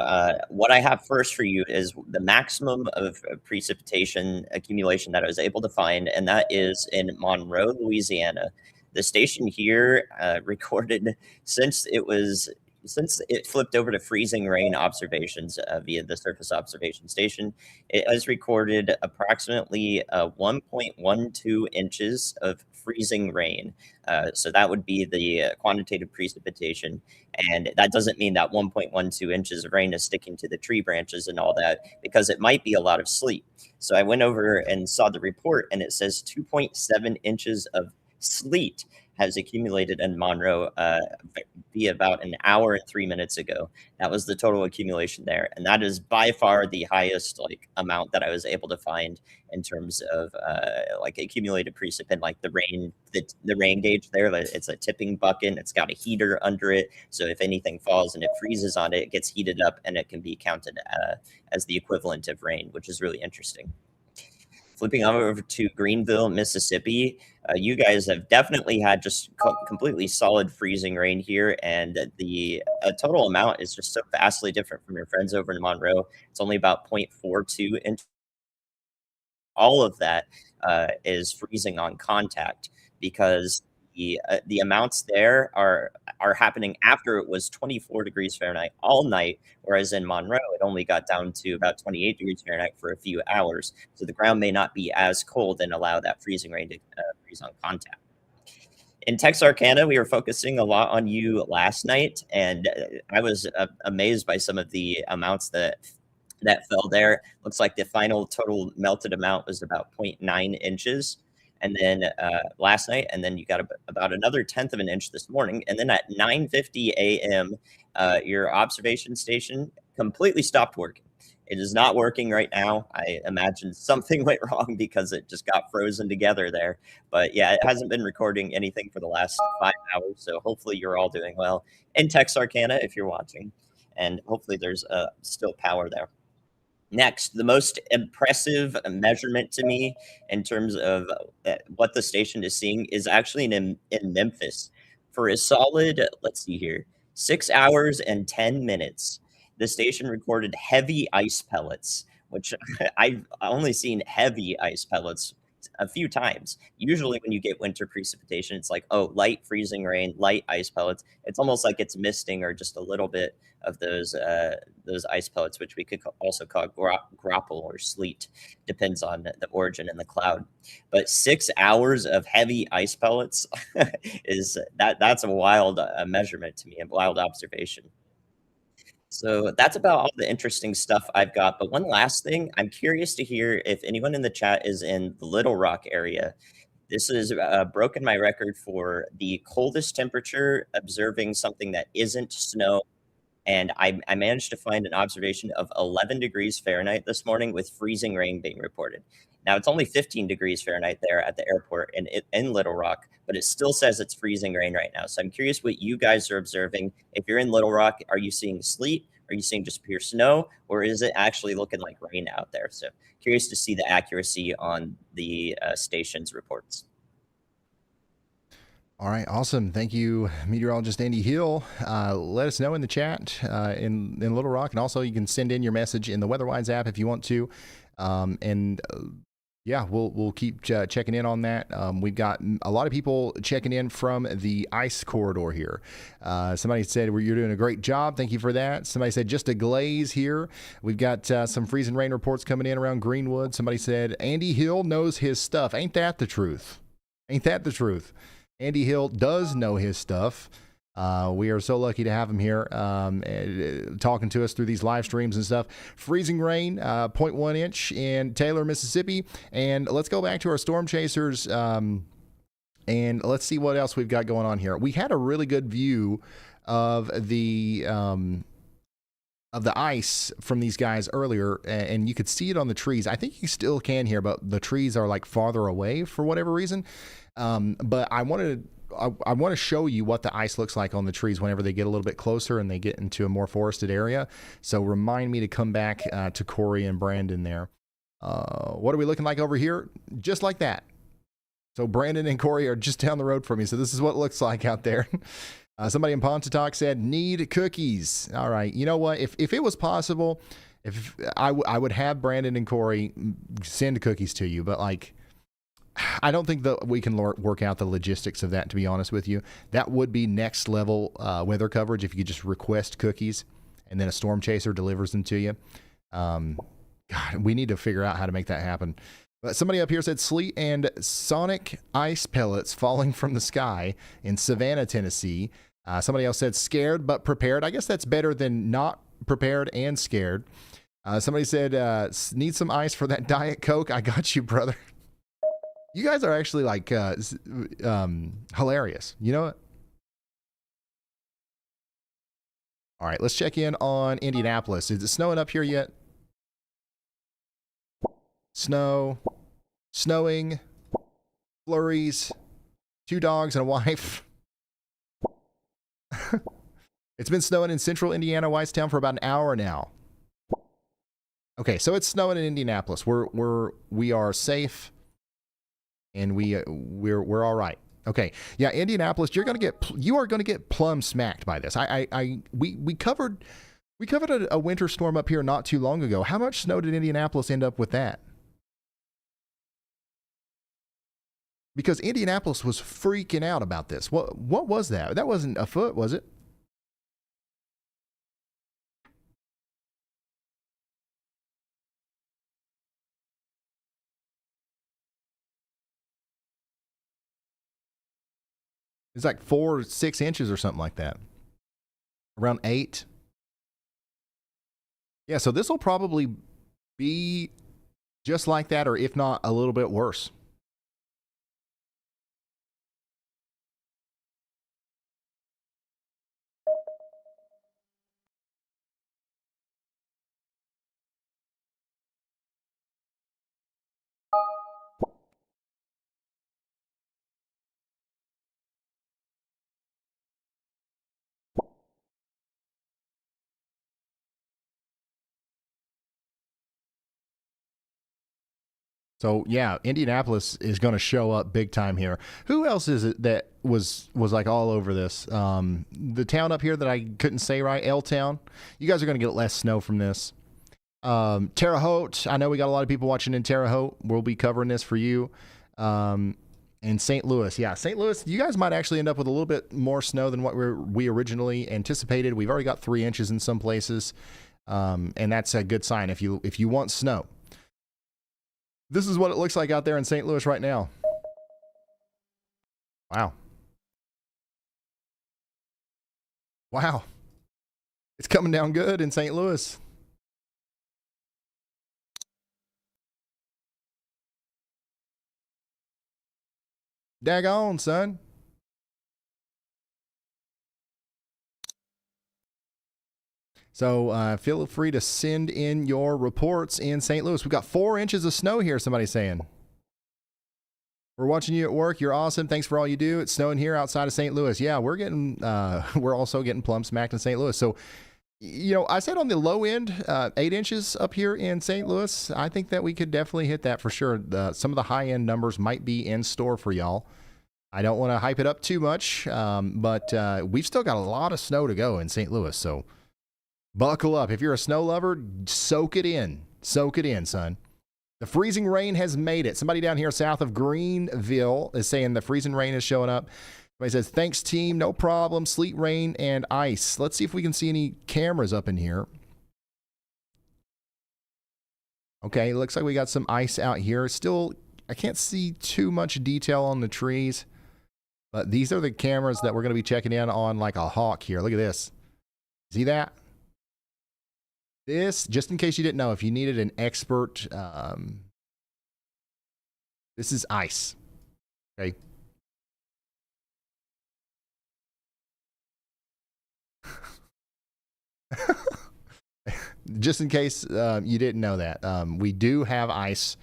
what I have first for you is the maximum of precipitation accumulation that I was able to find, and that is in Monroe, Louisiana. The station here recorded since it flipped over to freezing rain observations via the surface observation station, it has recorded approximately 1.12 inches of freezing rain. So that would be the quantitative precipitation. And that doesn't mean that 1.12 inches of rain is sticking to the tree branches and all that, because it might be a lot of sleet. So I went over and saw the report, and it says 2.7 inches of sleet has accumulated in Monroe via about an hour and 3 minutes ago. That was the total accumulation there, and that is by far the highest amount that I was able to find in terms of accumulated precip. And the rain gauge there, it's a tipping bucket. It's got a heater under it, so if anything falls and it freezes on it, it gets heated up and it can be counted as the equivalent of rain, which is really interesting. Flipping over to Greenville, Mississippi, you guys have definitely had just completely solid freezing rain here, and the total amount is just so vastly different from your friends over in Monroe. It's only about 0.42 inches. All of that is freezing on contact, because the amounts there are happening after it was 24 degrees Fahrenheit all night, whereas in Monroe, it only got down to about 28 degrees Fahrenheit for a few hours. So the ground may not be as cold and allow that freezing rain to freeze on contact. In Texarkana, we were focusing a lot on you last night, and I was amazed by some of the amounts that fell there. Looks like the final total melted amount was about 0.9 inches. And then last night, and then you got about another 1/10 of an inch this morning. And then at 9:50 a.m., your observation station completely stopped working. It is not working right now. I imagine something went wrong because it just got frozen together there. But yeah, it hasn't been recording anything for the last 5 hours. So hopefully you're all doing well in Texarkana if you're watching. And hopefully there's still power there. Next, the most impressive measurement to me in terms of what the station is seeing is actually in Memphis. For a solid, let's see here, 6 hours and 10 minutes, the station recorded heavy ice pellets, which I've only seen heavy ice pellets a few times. Usually when you get winter precipitation, it's like, oh, light freezing rain, light ice pellets. It's almost like it's misting or just a little bit of those ice pellets, which we could also call grapple or sleet, depends on the origin in the cloud. But 6 hours of heavy ice pellets that's a wild measurement to me, a wild observation. So that's about all the interesting stuff I've got. But one last thing, I'm curious to hear if anyone in the chat is in the Little Rock area. This has broken my record for the coldest temperature observing something that isn't snow. And I managed to find an observation of 11 degrees Fahrenheit this morning with freezing rain being reported. Now, it's only 15 degrees Fahrenheit there at the airport in Little Rock, but it still says it's freezing rain right now. So I'm curious what you guys are observing. If you're in Little Rock, are you seeing sleet? Are you seeing just pure snow? Or is it actually looking like rain out there? So curious to see the accuracy on the station's reports. All right, awesome. Thank you, meteorologist Andy Hill. Let us know in the chat in Little Rock, and also you can send in your message in the WeatherWise app if you want to. And yeah, we'll keep checking in on that. We've got a lot of people checking in from the ice corridor here. Somebody said, well, you're doing a great job. Thank you for that. Somebody said, just a glaze here. We've got some freezing rain reports coming in around Greenwood. Somebody said, Andy Hill knows his stuff. Ain't that the truth? Ain't that the truth? Andy Hill does know his stuff. We are so lucky to have him here talking to us through these live streams and stuff. Freezing rain, 0.1 inch in Taylor, Mississippi. And let's go back to our storm chasers and let's see what else we've got going on here. We had a really good view of the ice from these guys earlier, and you could see it on the trees. I think you still can here, but the trees are like farther away for whatever reason. But I want to show you what the ice looks like on the trees whenever they get a little bit closer and they get into a more forested area. So remind me to come back to Corey and Brandon there. What are we looking like over here? Just like that. So Brandon and Corey are just down the road from me. So this is what it looks like out there. Somebody in Pontotoc said, need cookies. All right. You know what? If it was possible, if I would have Brandon and Corey send cookies to you, but like, I don't think that we can work out the logistics of that, to be honest with you. That would be next level weather coverage if you could just request cookies and then a storm chaser delivers them to you. God, we need to figure out how to make that happen. But somebody up here said sleet and sonic ice pellets falling from the sky in Savannah, Tennessee. Somebody else said scared but prepared. I guess that's better than not prepared and scared. Somebody said need some ice for that Diet Coke. I got you, brother. You guys are actually like hilarious. You know what? All right, let's check in on Indianapolis. Is it snowing up here yet? Snow, snowing, flurries, 2 dogs and a wife. It's been snowing in central Indiana, Whitestown for about an hour now. Okay, so it's snowing in Indianapolis. We are safe. And we're all right. Okay, yeah, Indianapolis, you are gonna get plumb smacked by this. We covered a winter storm up here not too long ago. How much snow did Indianapolis end up with that? Because Indianapolis was freaking out about this. What was that? That wasn't a foot, was it? It's like 4 or 6 inches or something like that. Around 8. Yeah, so this will probably be just like that, or if not, a little bit worse. So yeah, Indianapolis is going to show up big time here. Who else is it that was like all over this? The town up here that I couldn't say right, L-Town. You guys are going to get less snow from this. Terre Haute. I know we got a lot of people watching in Terre Haute. We'll be covering this for you. And St. Louis. Yeah, St. Louis. You guys might actually end up with a little bit more snow than what we originally anticipated. We've already got 3 inches in some places, and that's a good sign if you want snow. This is what it looks like out there in St. Louis right now. Wow. Wow. It's coming down good in St. Louis. Daggone, son. So feel free to send in your reports in St. Louis. We've got 4 inches of snow here, somebody's saying. We're watching you at work. You're awesome. Thanks for all you do. It's snowing here outside of St. Louis. Yeah, we're also getting plumb smacked in St. Louis. So, you know, I said on the low end, 8 inches up here in St. Louis. I think that we could definitely hit that for sure. Some of the high end numbers might be in store for y'all. I don't want to hype it up too much, but we've still got a lot of snow to go in St. Louis. So buckle up. If you're a snow lover, soak it in. Soak it in, son. The freezing rain has made it. Somebody down here south of Greenville is saying the freezing rain is showing up. Somebody says, thanks, team. No problem. Sleet, rain, and ice. Let's see if we can see any cameras up in here. Okay, looks like we got some ice out here. Still, I can't see too much detail on the trees. But these are the cameras that we're going to be checking in on like a hawk here. Look at this. See that? This, just in case you didn't know, if you needed an expert, this is ice. Okay. Just in case you didn't know that, we do have ice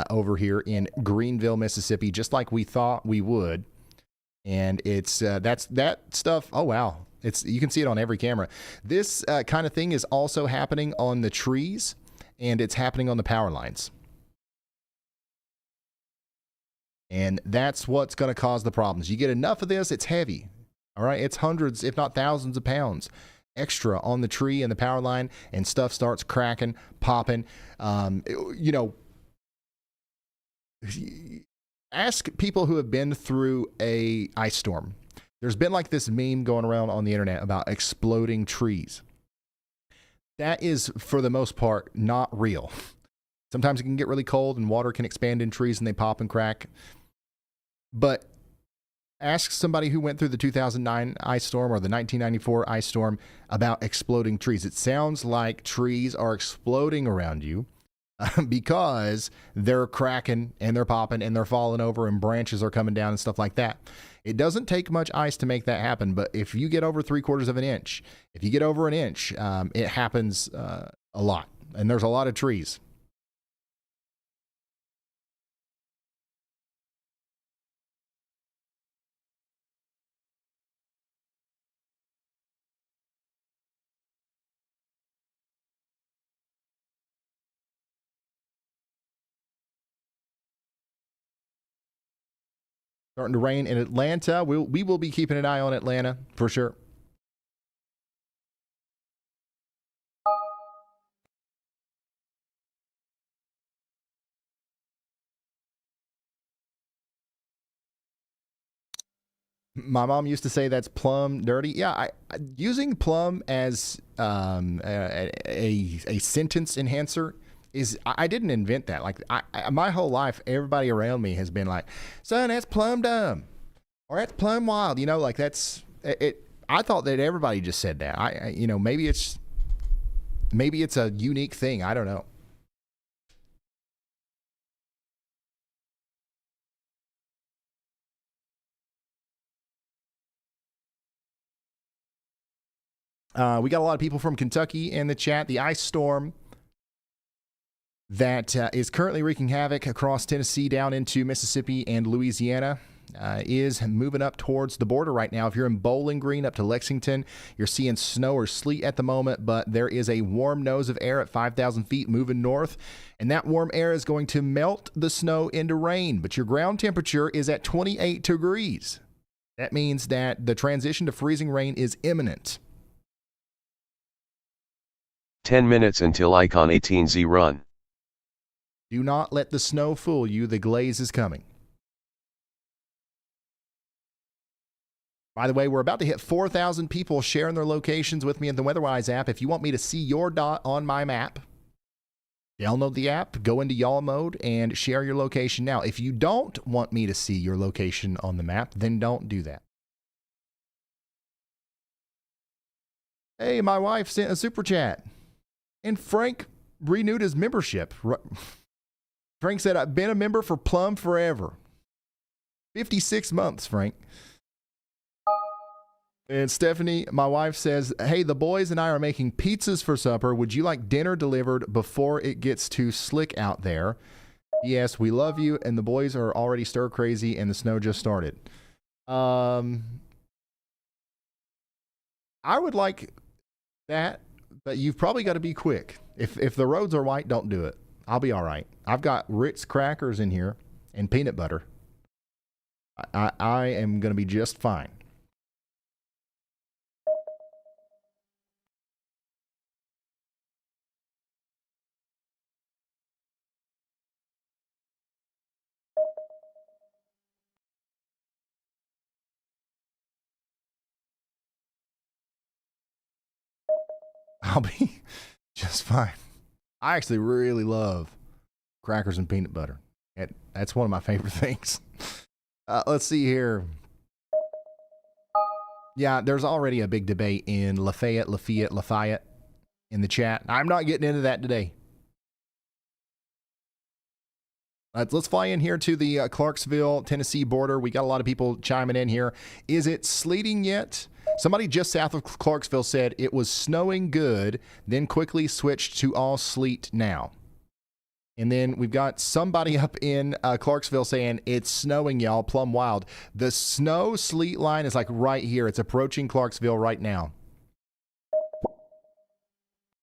over here in Greenville, Mississippi, just like we thought we would. And it's that's that stuff. Oh wow, you can see it on every camera. This kind of thing is also happening on the trees, and it's happening on the power lines. And that's what's going to cause the problems. You get enough of this, it's heavy. All right, it's hundreds, if not thousands of pounds extra on the tree and the power line, and stuff starts cracking, popping. You know, ask people who have been through a ice storm. There's been like this meme going around on the internet about exploding trees. That is, for the most part, not real. Sometimes it can get really cold and water can expand in trees and they pop and crack. But ask somebody who went through the 2009 ice storm or the 1994 ice storm about exploding trees. It sounds like trees are exploding around you because they're cracking and they're popping and they're falling over and branches are coming down and stuff like that. It doesn't take much ice to make that happen, but if you get over 3/4 of an inch, if you get over an inch, it happens a lot. And there's a lot of trees. Starting to rain in Atlanta. We will be keeping an eye on Atlanta for sure. My mom used to say that's plum dirty. Yeah, using plum as a sentence enhancer is, I didn't invent that. Like my whole life, everybody around me has been like, son, that's plum dumb, or that's plum wild. You know, like that's it. I thought that everybody just said that. You know, maybe it's a unique thing. I don't know. We got a lot of people from Kentucky in the chat. The ice storm that is currently wreaking havoc across Tennessee down into Mississippi and Louisiana is moving up towards the border right now. If you're in Bowling Green up to Lexington, you're seeing snow or sleet at the moment, but there is a warm nose of air at 5,000 feet moving north, and that warm air is going to melt the snow into rain, but your ground temperature is at 28 degrees. That means that the transition to freezing rain is imminent. 10 minutes until icon 18Z run. Do not let the snow fool you. The glaze is coming. By the way, we're about to hit 4,000 people sharing their locations with me in the WEATHERWISE app. If you want me to see your dot on my map, download the app, go into y'all mode, and share your location now. If you don't want me to see your location on the map, then don't do that. Hey, my wife sent a super chat. And Frank renewed his membership. Frank said, I've been a member for Plum forever. 56 months, Frank. And Stephanie, my wife, says, hey, the boys and I are making pizzas for supper. Would you like dinner delivered before it gets too slick out there? Yes, we love you. And the boys are already stir crazy and the snow just started. I would like that. But you've probably got to be quick. If the roads are white, don't do it. I'll be all right. I've got Ritz crackers in here and peanut butter. I am going to be just fine. I'll be just fine. I actually really love crackers and peanut butter. That's one of my favorite things. Let's see here. Yeah, there's already a big debate in Lafayette in the chat. I'm not getting into that today. Let's fly in here to the Clarksville, Tennessee border. We got a lot of people chiming in here. Is it sleeting yet? Somebody just south of Clarksville said it was snowing good, then quickly switched to all sleet now. And then we've got somebody up in Clarksville saying it's snowing, y'all, plumb wild. The snow sleet line is like right here. It's approaching Clarksville right now.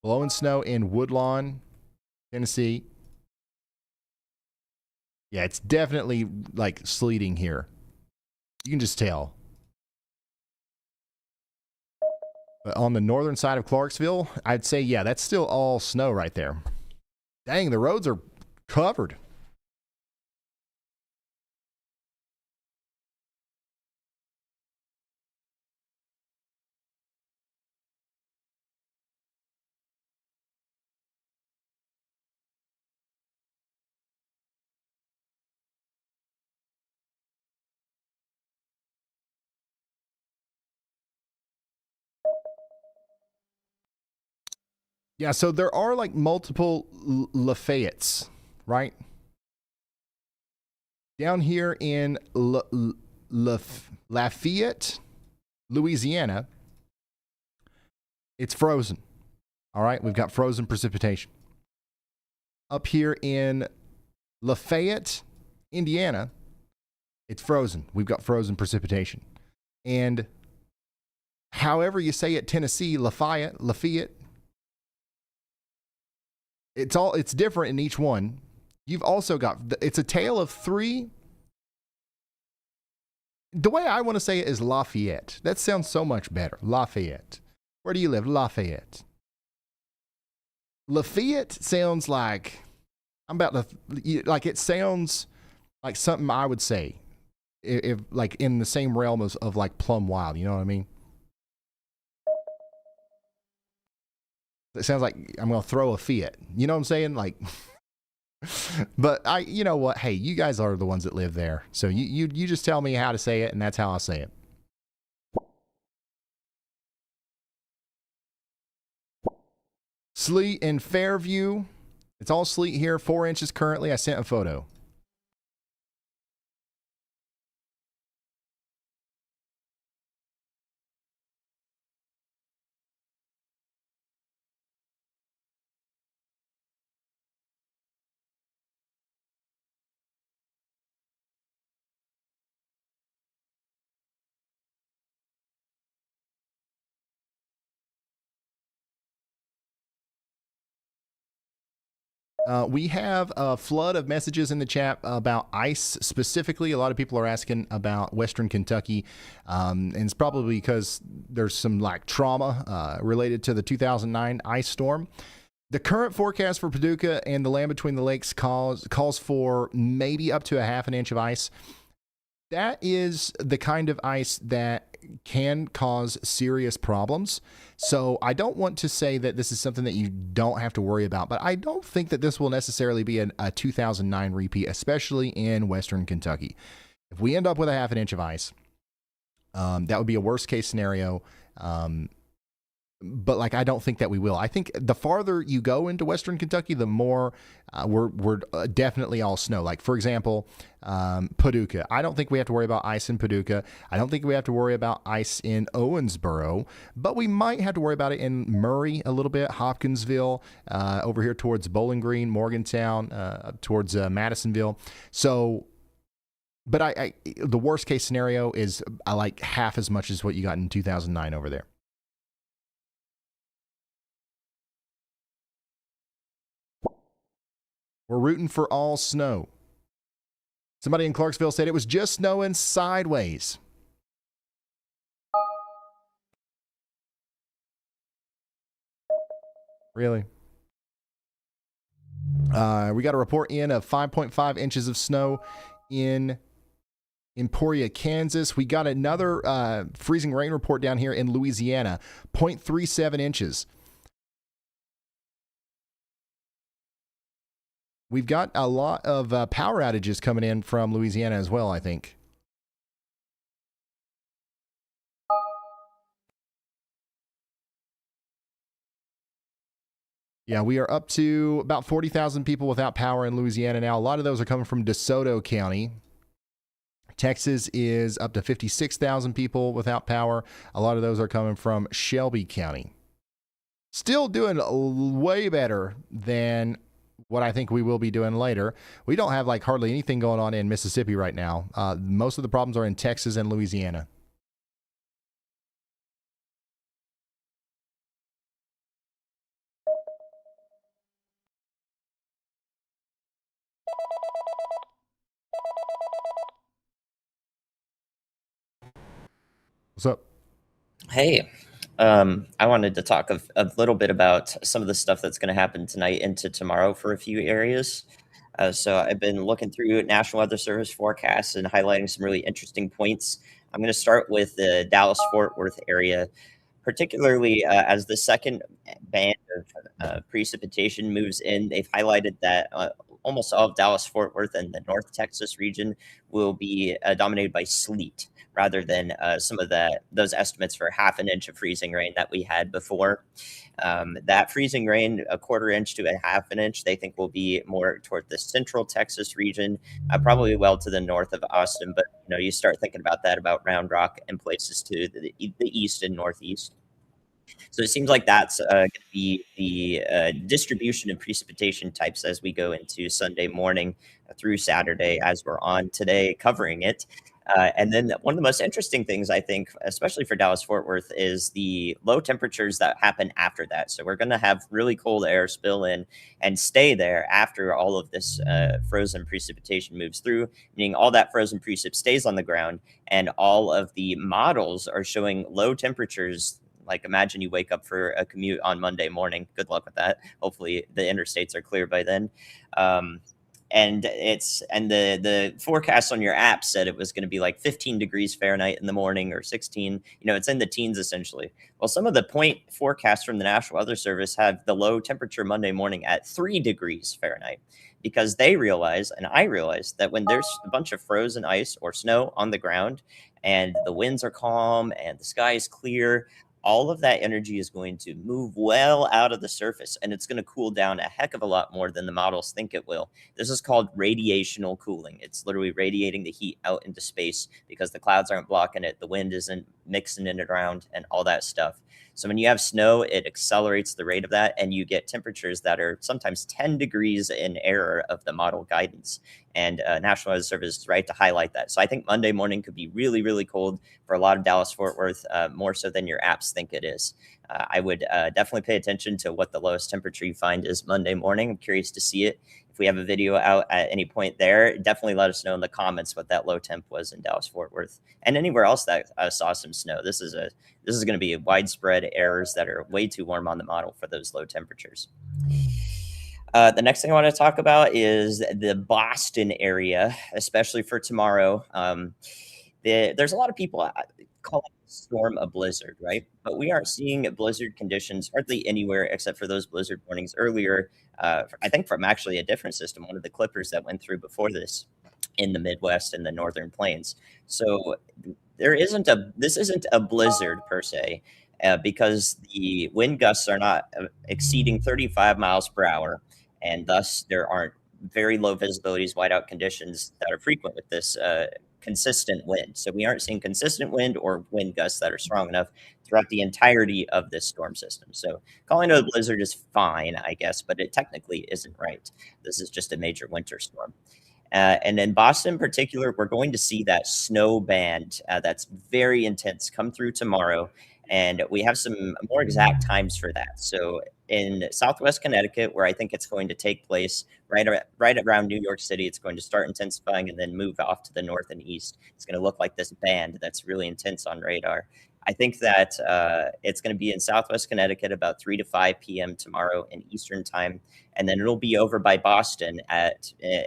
Blowing snow in Woodlawn, Tennessee. Yeah, it's definitely like sleeting here. You can just tell. But on the northern side of Clarksville, I'd say, yeah, that's still all snow right there. Dang, the roads are covered. Yeah, so there are like multiple Lafayettes, right? Down here in Lafayette, Louisiana, it's frozen. All right, we've got frozen precipitation. Up here in Lafayette, Indiana, it's frozen. We've got frozen precipitation. And however you say it, Tennessee, Lafayette, it's different in each one. You've also got, it's a tale of three. The way I want to say it is Lafayette. That sounds so much better. Lafayette. Where do you live? Lafayette. Lafayette sounds like, it sounds like something I would say if like in the same realm of like plumb wild. You know what I mean? It sounds like I'm going to throw a Fiat. You know what I'm saying? Like, but you know what? Hey, you guys are the ones that live there. So you just tell me how to say it, and that's how I say it. Sleet in Fairview. It's all sleet here. 4 inches currently. I sent a photo. We have a flood of messages in the chat about ice specifically. A lot of people are asking about Western Kentucky, and it's probably because there's some like trauma related to the 2009 ice storm. The current forecast for Paducah and the land between the lakes calls for maybe up to a half an inch of ice. That is the kind of ice that can cause serious problems. So I don't want to say that this is something that you don't have to worry about, but I don't think that this will necessarily be a 2009 repeat, especially in Western Kentucky. If we end up with a half an inch of ice, that would be a worst case scenario. But like, I don't think that we will. I think the farther you go into Western Kentucky, the more we're definitely all snow. Like, for example, Paducah. I don't think we have to worry about ice in Paducah. I don't think we have to worry about ice in Owensboro, but we might have to worry about it in Murray a little bit, Hopkinsville, over here towards Bowling Green, Morgantown, towards Madisonville. So, but the worst case scenario is I like half as much as what you got in 2009 over there. We're rooting for all snow. Somebody in Clarksville said it was just snowing sideways. Really? We got a report in of 5.5 inches of snow in Emporia, Kansas. We got another freezing rain report down here in Louisiana, 0.37 inches. We've got a lot of power outages coming in from Louisiana as well, I think. Yeah, we are up to about 40,000 people without power in Louisiana now. A lot of those are coming from DeSoto County. Texas is up to 56,000 people without power. A lot of those are coming from Shelby County. Still doing way better than what I think we will be doing later. We don't have like hardly anything going on in Mississippi right now. Most of the problems are in Texas and Louisiana. What's up? Hey, I wanted to talk a little bit about some of the stuff that's going to happen tonight into tomorrow for a few areas. So I've been looking through National Weather Service forecasts and highlighting some really interesting points. I'm going to start with the Dallas-Fort Worth area, particularly as the second band of precipitation moves in. They've highlighted that almost all of Dallas-Fort Worth and the North Texas region will be dominated by sleet, rather than some of those estimates for half an inch of freezing rain that we had before. That freezing rain, a quarter inch to a half an inch, they think will be more toward the central Texas region, probably well to the north of Austin. But you start thinking about that about Round Rock and places to the east and northeast. So it seems like that's going to be the distribution of precipitation types as we go into Sunday morning through Saturday, as we're on today covering it. And then one of the most interesting things, I think, especially for Dallas-Fort Worth, is the low temperatures that happen after that. So we're going to have really cold air spill in and stay there after all of this frozen precipitation moves through, meaning all that frozen precip stays on the ground, and all of the models are showing low temperatures. Like, imagine you wake up for a commute on Monday morning. Good luck with that. Hopefully the interstates are clear by then. And the forecast on your app said it was going to be like 15 degrees Fahrenheit in the morning, or 16. It's in the teens essentially. Well, some of the point forecasts from the National Weather Service have the low temperature Monday morning at 3 degrees Fahrenheit, because they realize, and I realize, that when there's a bunch of frozen ice or snow on the ground and the winds are calm and the sky is clear, all of that energy is going to move well out of the surface, and it's going to cool down a heck of a lot more than the models think it will. This is called radiational cooling. It's literally radiating the heat out into space because the clouds aren't blocking it, the wind isn't mixing it around, and all that stuff. So when you have snow, it accelerates the rate of that, and you get temperatures that are sometimes 10 degrees in error of the model guidance. And National Weather Service is right to highlight that. So I think Monday morning could be really, really cold for a lot of Dallas-Fort Worth, more so than your apps think it is. I would definitely pay attention to what the lowest temperature you find is Monday morning. I'm curious to see it. If we have a video out at any point there, definitely let us know in the comments what that low temp was in Dallas-Fort Worth and anywhere else that saw some snow. This is going to be widespread errors that are way too warm on the model for those low temperatures. The next thing I want to talk about is the Boston area, especially for tomorrow. There's a lot of people calling the storm a blizzard, right? But we aren't seeing blizzard conditions hardly anywhere except for those blizzard warnings earlier. I think from actually a different system, one of the clippers that went through before this in the Midwest and the Northern Plains. So this isn't a blizzard per se, because the wind gusts are not exceeding 35 miles per hour. And thus there aren't very low visibilities, whiteout conditions that are frequent with this consistent wind. So we aren't seeing consistent wind or wind gusts that are strong enough throughout the entirety of this storm system. So calling it a blizzard is fine, I guess, but it technically isn't right. This is just a major winter storm. And in Boston in particular, we're going to see that snow band that's very intense come through tomorrow. And we have some more exact times for that. So in Southwest Connecticut, where I think it's going to take place right around New York City, it's going to start intensifying and then move off to the north and east. It's going to look like this band that's really intense on radar. I think that it's going to be in Southwest Connecticut about 3 to 5 p.m. tomorrow in Eastern time. And then it'll be over by Boston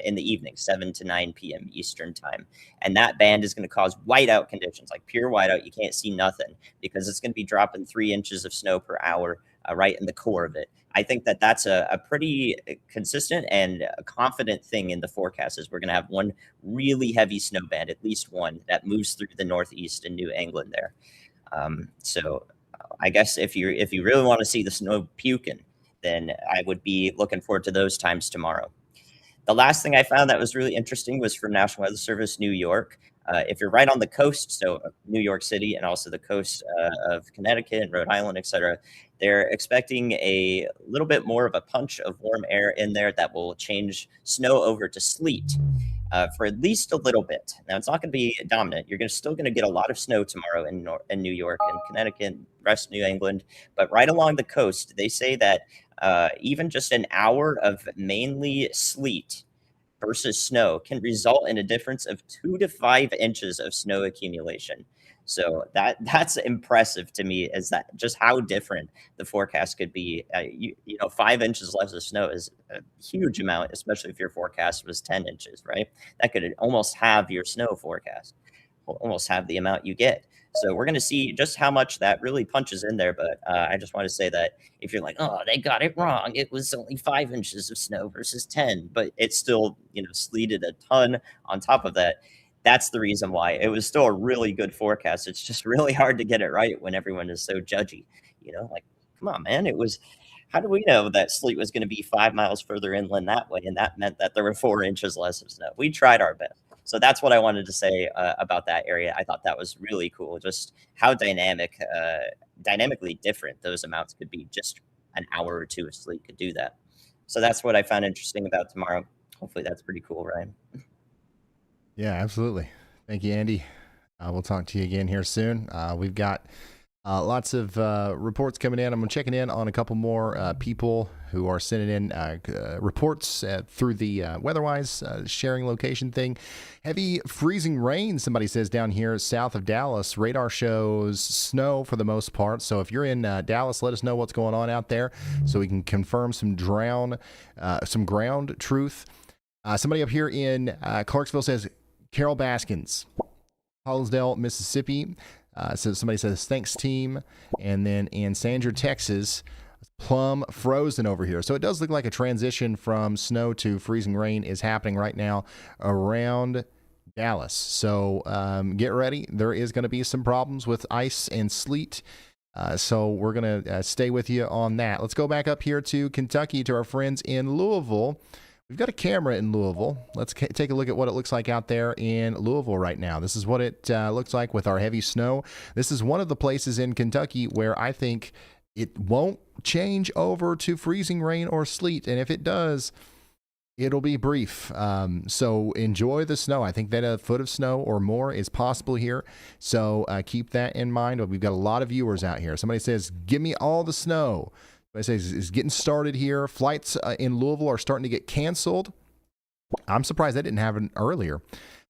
in the evening, 7 to 9 p.m. Eastern time. And that band is going to cause whiteout conditions, like pure whiteout. You can't see nothing because it's going to be dropping 3 inches of snow per hour right in the core of it. I think that that's a pretty consistent and confident thing in the forecast is we're going to have one really heavy snow band, at least one that moves through the Northeast and New England there. So I guess if you really want to see the snow puking, then I would be looking forward to those times tomorrow. The last thing I found that was really interesting was from National Weather Service New York. If you're right on the coast, so New York City and also the coast of Connecticut and Rhode Island, et cetera, they're expecting a little bit more of a punch of warm air in there that will change snow over to sleet for at least a little bit. Now, it's not going to be dominant. You're still going to get a lot of snow tomorrow in New York and Connecticut, rest of New England, but right along the coast, they say that even just an hour of mainly sleet versus snow can result in a difference of 2 to 5 inches of snow accumulation. So that's impressive to me, is that just how different the forecast could be. 5 inches less of snow is a huge amount, especially if your forecast was 10 inches, right? That could almost have your snow forecast, almost have the amount you get. So we're going to see just how much that really punches in there. But I just want to say that if you're like, oh, they got it wrong, it was only 5 inches of snow versus 10, but it's still, sleeted a ton on top of that. That's the reason why it was still a really good forecast. It's just really hard to get it right when everyone is so judgy, like, come on, man. How do we know that sleet was going to be 5 miles further inland that way? And that meant that there were 4 inches less of snow. We tried our best. So that's what I wanted to say about that area. I thought that was really cool, just how dynamically different those amounts could be. Just an hour or two of sleep could do that. So that's what I found interesting about tomorrow. Hopefully that's pretty cool, Ryan. Yeah, absolutely. Thank you, Andy. We'll talk to you again here soon. We've got lots of reports coming in. I'm checking in on a couple more people who are sending in reports through the WeatherWise sharing location thing. Heavy freezing rain, somebody says, down here south of Dallas. Radar shows snow for the most part. So if you're in Dallas, let us know what's going on out there so we can confirm some ground truth. Somebody up here in Clarksville says, Carol Baskins, Hollisdale, Mississippi. So somebody says, thanks, team. And then in Sanger, Texas, plumb frozen over here. So it does look like a transition from snow to freezing rain is happening right now around Dallas. So get ready. There is going to be some problems with ice and sleet. So we're going to stay with you on that. Let's go back up here to Kentucky to our friends in Louisville. We've got a camera in Louisville. Let's take a look at what it looks like out there in Louisville right now. This is what it looks like with our heavy snow. This is one of the places in Kentucky where I think it won't change over to freezing rain or sleet. And if it does, it'll be brief. So enjoy the snow. I think that a foot of snow or more is possible here. So keep that in mind. We've got a lot of viewers out here. Somebody says, give me all the snow. I say is getting started here. Flights in Louisville are starting to get canceled. I'm surprised that didn't happen earlier.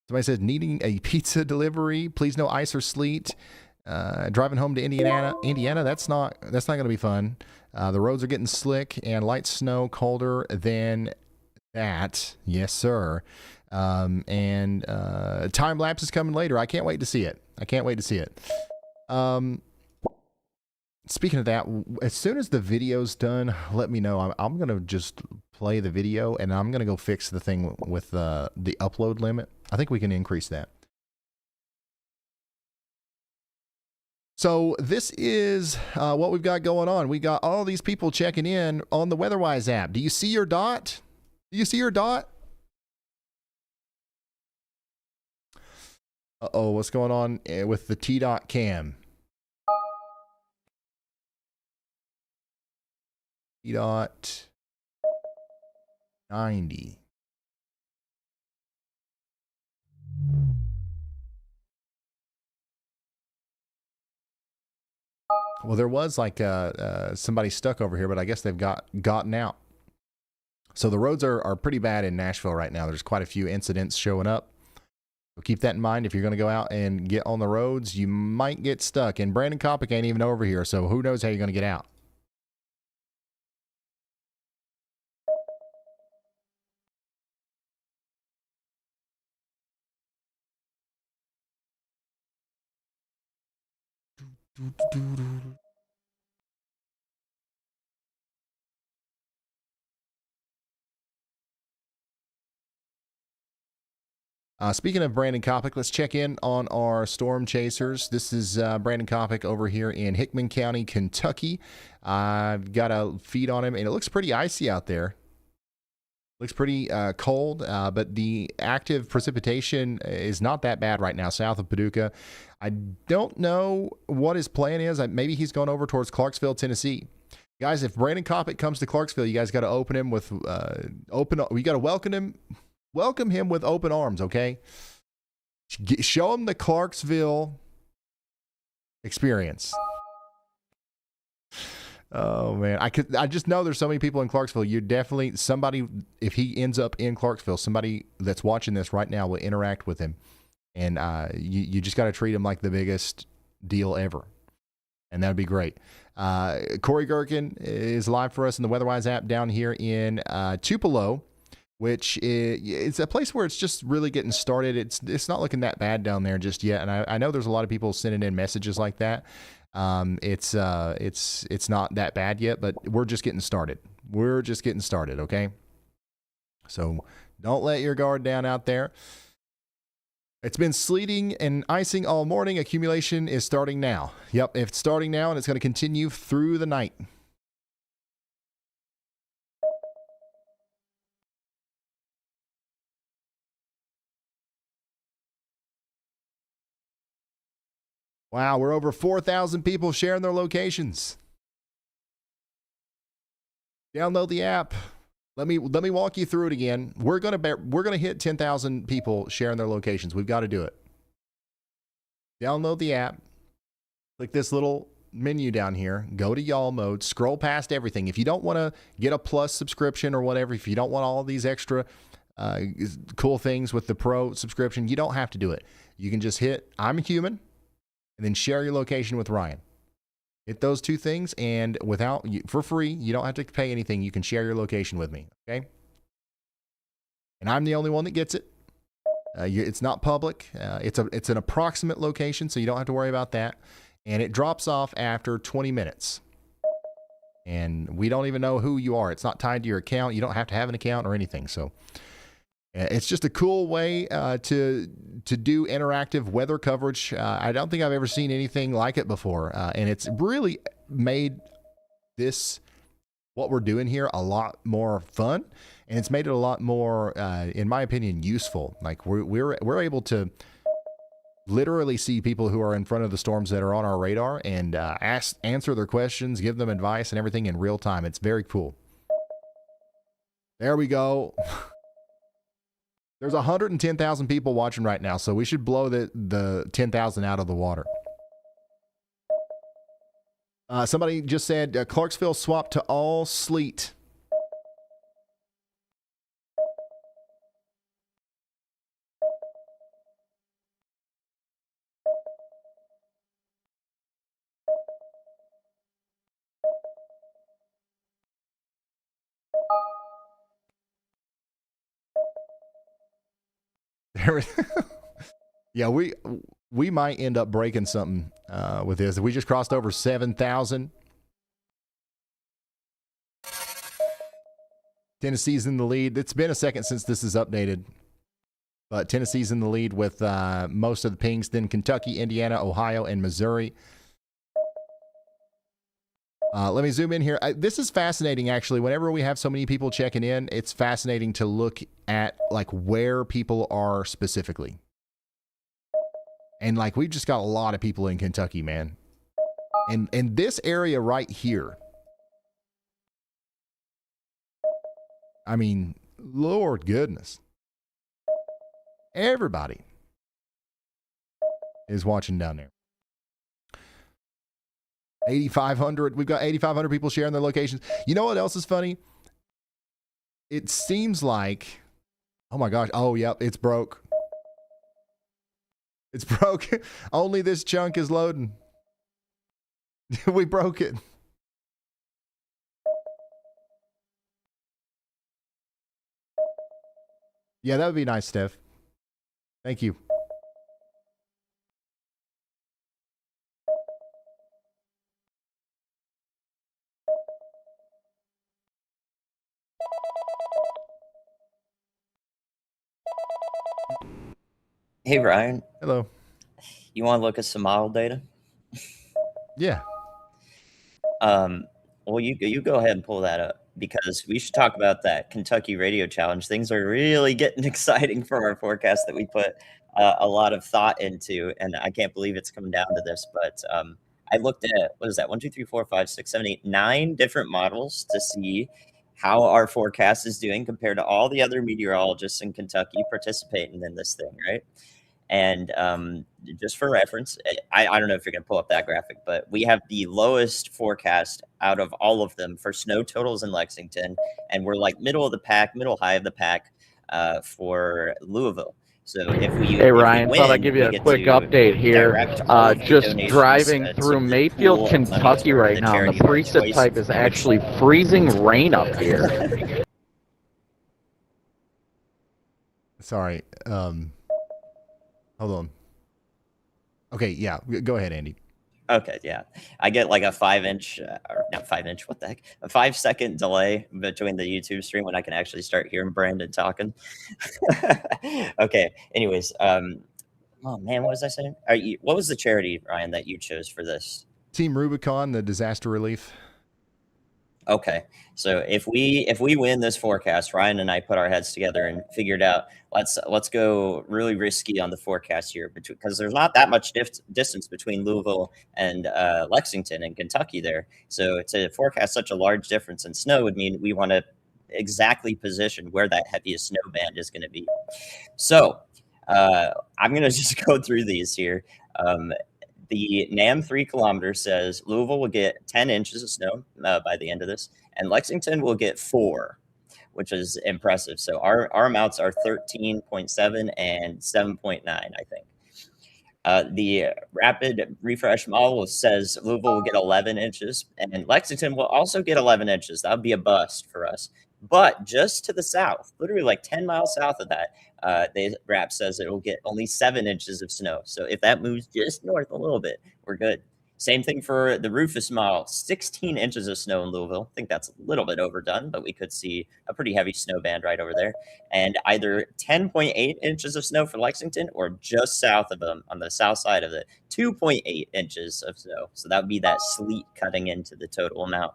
Somebody says needing a pizza delivery. Please no ice or sleet. Driving home to Indiana. That's not going to be fun. The roads are getting slick and light snow, colder than that. Yes, sir. And time lapse is coming later. I can't wait to see it. Speaking of that, as soon as the video's done, let me know. I'm going to just play the video, and I'm going to go fix the thing with the upload limit. I think we can increase that. So this is what we've got going on. We got all these people checking in on the WeatherWise app. Do you see your dot? Uh-oh, what's going on with the T-Dot cam? T-Dot 90. Well, there was like somebody stuck over here, but I guess they've gotten out. So the roads are pretty bad in Nashville right now. There's quite a few incidents showing up. So keep that in mind. If you're going to go out and get on the roads, you might get stuck. And Brandon Coppock ain't even over here, so who knows how you're going to get out. Speaking of Brandon Kopic, let's check in on our storm chasers. This is Brandon Kopic over here in Hickman County, Kentucky. I've got a feed on him, and it looks pretty icy out there. Looks pretty cold, but the active precipitation is not that bad right now south of Paducah. I don't know what his plan is. Maybe he's going over towards Clarksville, Tennessee. Guys, if Brandon Kopic comes to Clarksville, you guys got to open him with we got to welcome him with open arms, okay? Show him the Clarksville experience. Oh man, I just know there's so many people in Clarksville. You definitely somebody, if he ends up in Clarksville, somebody that's watching this right now will interact with him, and you just got to treat him like the biggest deal ever, and that'd be great. Corey Gherkin is live for us in the WeatherWise app down here in Tupelo, which it's a place where it's just really getting started. It's not looking that bad down there just yet, and I know there's a lot of people sending in messages like that. It's not that bad yet, but we're just getting started. We're just getting started, okay? So don't let your guard down out there. It's been sleeting and icing all morning. Accumulation is starting now. Yep, it's starting now, and it's going to continue through the night. Wow, we're over 4,000 people sharing their locations. Download the app. Let me walk you through it again. We're gonna hit 10,000 people sharing their locations. We've got to do it. Download the app. Click this little menu down here. Go to y'all mode. Scroll past everything. If you don't want to get a plus subscription or whatever, if you don't want all these extra cool things with the pro subscription, you don't have to do it. You can just hit I'm a human, and then share your location with Ryan. Hit those two things, and for free, you don't have to pay anything. You can share your location with me, okay? And I'm the only one that gets it. It's not public. It's an approximate location, so you don't have to worry about that. And it drops off after 20 minutes. And we don't even know who you are. It's not tied to your account. You don't have to have an account or anything. So it's just a cool way to do interactive weather coverage. I don't think I've ever seen anything like it before. And it's really made what we're doing here a lot more fun. And it's made it a lot more, in my opinion, useful. Like we're able to literally see people who are in front of the storms that are on our radar and answer their questions, give them advice and everything in real time. It's very cool. There we go. There's 110,000 people watching right now, so we should blow the 10,000 out of the water. Somebody just said Clarksville swapped to all sleet. Yeah, we might end up breaking something with this. We just crossed over 7,000. Tennessee's in the lead. It's been a second since this is updated, but Tennessee's in the lead with most of the pings. Then Kentucky, Indiana, Ohio, and Missouri. Let me zoom in here. This is fascinating, actually. Whenever we have so many people checking in, it's fascinating to look at like where people are specifically. And like we've just got a lot of people in Kentucky, man. And this area right here. I mean, Lord goodness. Everybody is watching down there. 8,500. We've got 8,500 people sharing their locations. You know what else is funny? It seems like, oh my gosh. Oh, yep. It's broke. It's broke. Only this chunk is loading. We broke it. Yeah, that would be nice, Steph. Thank you. Hey, Ryan, Hello. you want to look at some model data? Yeah. Well, you go ahead and pull that up because we should talk about that Kentucky Radio Challenge. Things are really getting exciting for our forecast that we put a lot of thought into, and I can't believe it's coming down to this. But I looked at what is that? 1, 2, 3, 4, 5, 6, 7, 8, 9 different models to see how our forecast is doing compared to all the other meteorologists in Kentucky participating in this thing, right? And just for reference, I don't know if you're going to pull up that graphic, but we have the lowest forecast out of all of them for snow totals in Lexington. And we're like middle of the pack, middle high of the pack for Louisville. So if we Hey Ryan, win, thought I'd give you a quick update here. Just driving through Mayfield, Kentucky right now, and the precip type is actually freezing rain up here. Sorry. Hold on. Okay, yeah, go ahead, Andy. Okay, yeah. I get like a 5-inch, or not 5-inch, what the heck? A 5-second delay between the YouTube stream when I can actually start hearing Brandon talking. Okay, anyways, oh man, what was I saying? What was the charity, Ryan, that you chose for this? Team Rubicon, the disaster relief. Okay, so if we win this forecast, Ryan and I put our heads together and figured out let's go really risky on the forecast here because there's not that much distance between Louisville and Lexington and Kentucky there. So to forecast such a large difference in snow would mean we want to exactly position where that heaviest snow band is going to be. So I'm going to just go through these here. The NAM 3 kilometer says Louisville will get 10 inches of snow by the end of this, and Lexington will get 4, which is impressive. So our amounts are 13.7 and 7.9, I think. The rapid refresh model says Louisville will get 11 inches, and Lexington will also get 11 inches. That would be a bust for us. But just to the south, literally like 10 miles south of that, the RAP says it will get only 7 inches of snow. So if that moves just north a little bit, we're good. Same thing for the Rufus model, 16 inches of snow in Louisville. I think that's a little bit overdone, but we could see a pretty heavy snow band right over there. And either 10.8 inches of snow for Lexington or just south of them on the south side of it, 2.8 inches of snow. So that would be that sleet cutting into the total amount.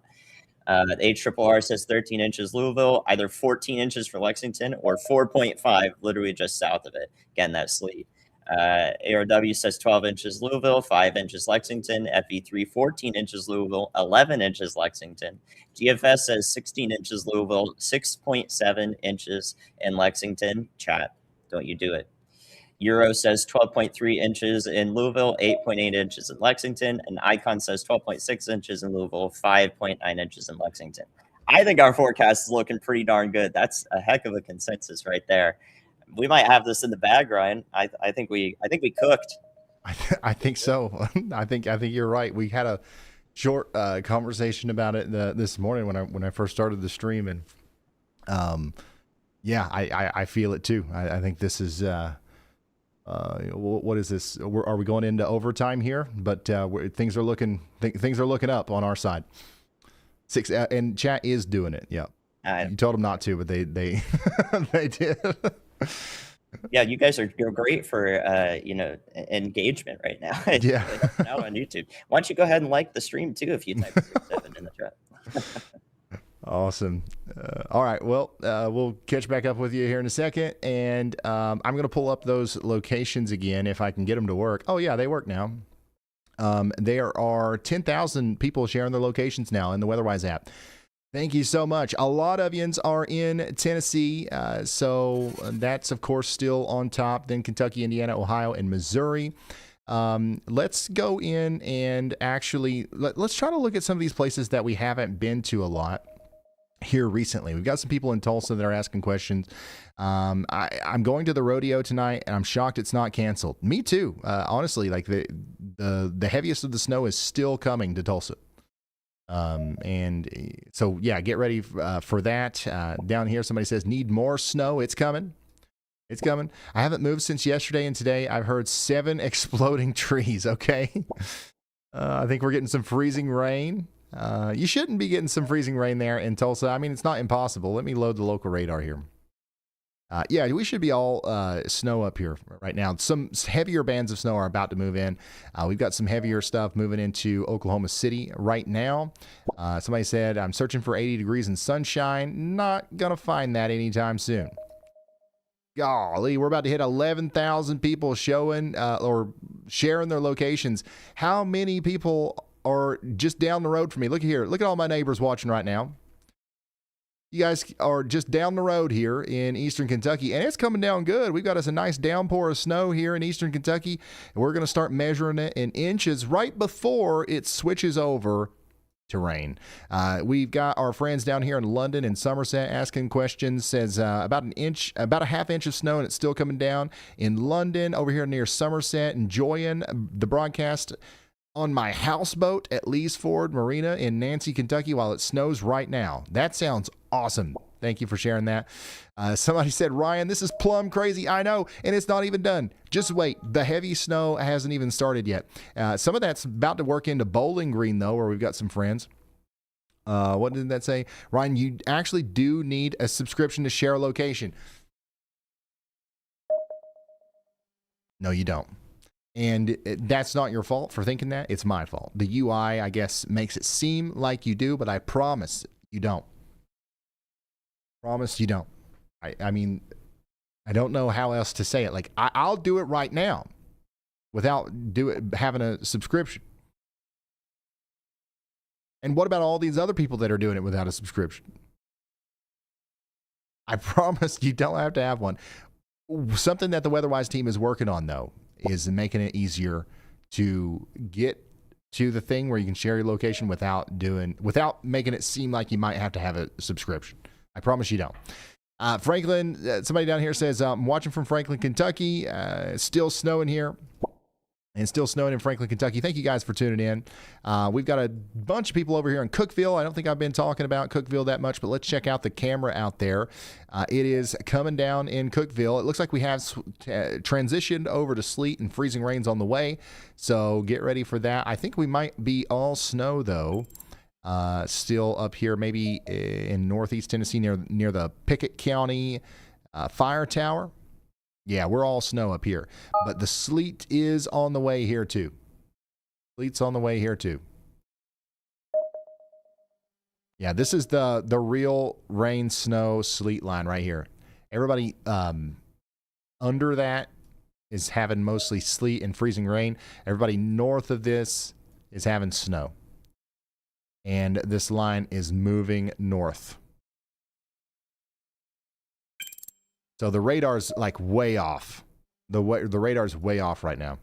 The HRRR says 13 inches Louisville, either 14 inches for Lexington or 4.5, literally just south of it. Again, that's sleet. ARW says 12 inches Louisville, 5 inches Lexington. FE3, 14 inches Louisville, 11 inches Lexington. GFS says 16 inches Louisville, 6.7 inches in Lexington. Chat, don't you do it. Euro says 12.3 inches in Louisville, 8.8 inches in Lexington, and Icon says 12.6 inches in Louisville, 5.9 inches in Lexington. I think our forecast is looking pretty darn good. That's a heck of a consensus right there. We might have this in the bag, Ryan. I think we cooked. I think so. I think you're right. We had a short conversation about it this morning when I first started the stream, and yeah, I feel it too. I think this is. What is this? Are we going into overtime here? But things are looking up on our side. 6 and chat is doing it. Yeah, you told them not to, but they they did. Yeah, you guys are great for engagement right now. Yeah, now on YouTube. Why don't you go ahead and like the stream too if you type 6-7 in the chat. Awesome. All right. Well, we'll catch back up with you here in a second. And I'm going to pull up those locations again if I can get them to work. Oh, yeah, they work now. There are 10,000 people sharing their locations now in the WeatherWise app. Thank you so much. A lot of yins are in Tennessee. So that's, of course, still on top. Then Kentucky, Indiana, Ohio, and Missouri. Let's go in and actually let's try to look at some of these places that we haven't been to a lot here recently. We've got some people in Tulsa that are asking questions. I'm going to the rodeo tonight, and I'm shocked it's not canceled. Me too. Honestly, like the heaviest of the snow is still coming to Tulsa. And so yeah, get ready for that. Down here, somebody says need more snow. It's coming. It's coming. I haven't moved since yesterday, and today I've heard 7 exploding trees. Okay. I think we're getting some freezing rain. You shouldn't be getting some freezing rain there in Tulsa. I mean, it's not impossible. Let me load the local radar here. Yeah, we should be all snow up here right now. Some heavier bands of snow are about to move in. We've got some heavier stuff moving into Oklahoma City right now. Somebody said, I'm searching for 80 degrees and sunshine. Not going to find that anytime soon. Golly, we're about to hit 11,000 people showing or sharing their locations. How many people are just down the road from me? Look here. Look at all my neighbors watching right now. You guys are just down the road here in eastern Kentucky, and it's coming down good. We've got us a nice downpour of snow here in eastern Kentucky, and we're going to start measuring it in inches right before it switches over to rain. We've got our friends down here in London and Somerset asking questions. Says about a half inch of snow, and it's still coming down in London. Over here near Somerset, enjoying the broadcast on my houseboat at Lee's Ford Marina in Nancy, Kentucky, while it snows right now. That sounds awesome. Thank you for sharing that. Somebody said, Ryan, this is plumb crazy. I know, and it's not even done. Just wait. The heavy snow hasn't even started yet. Some of that's about to work into Bowling Green, though, where we've got some friends. What did that say? Ryan, you actually do need a subscription to share a location. No, you don't. And that's not your fault for thinking that. It's my fault. The UI, I guess, makes it seem like you do, but I promise you don't. Promise you don't. I mean, I don't know how else to say it. Like, I'll do it right now without having a subscription. And what about all these other people that are doing it without a subscription? I promise you don't have to have one. Something that the WeatherWise team is working on, though, is making it easier to get to the thing where you can share your location without making it seem like you might have to have a subscription. I promise you don't. Franklin, somebody down here says, I'm watching from Franklin, Kentucky. Still snowing here. And still snowing in Franklin, Kentucky. Thank you guys for tuning in. We've got a bunch of people over here in Cookeville. I don't think I've been talking about Cookeville that much, but let's check out the camera out there. It is coming down in Cookeville. It looks like we have transitioned over to sleet and freezing rains on the way. So get ready for that. I think we might be all snow, though. Still up here, maybe in northeast Tennessee near the Pickett County fire tower. Yeah, we're all snow up here. But the sleet is on the way here, too. Sleet's on the way here, too. Yeah, this is the real rain, snow, sleet line right here. Everybody under that is having mostly sleet and freezing rain. Everybody north of this is having snow. And this line is moving north. So the radar's like way off. The radar's way off right now.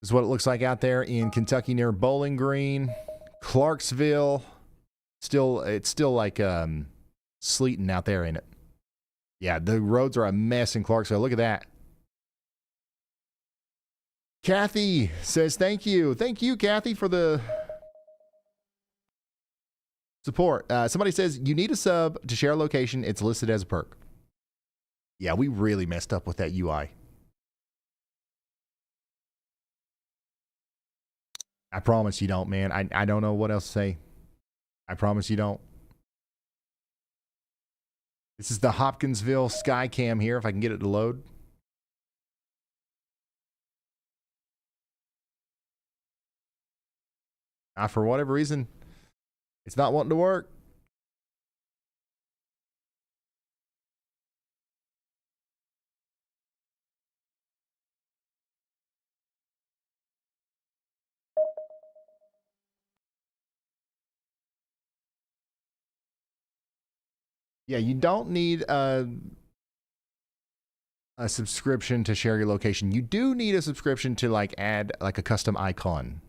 This is what it looks like out there in Kentucky near Bowling Green, Clarksville. It's still like sleeting out there, ain't it? Yeah, the roads are a mess in Clarksville. Look at that. Kathy says thank you. Thank you, Kathy, for the support. Somebody says you need a sub to share a location. It's listed as a perk. Yeah, we really messed up with that UI. I promise you don't, man. I don't know what else to say. I promise you don't. This is the Hopkinsville Skycam here, if I can get it to load. For whatever reason, it's not wanting to work. Yeah, you don't need a subscription to share your location. You do need a subscription to like add like a custom icon.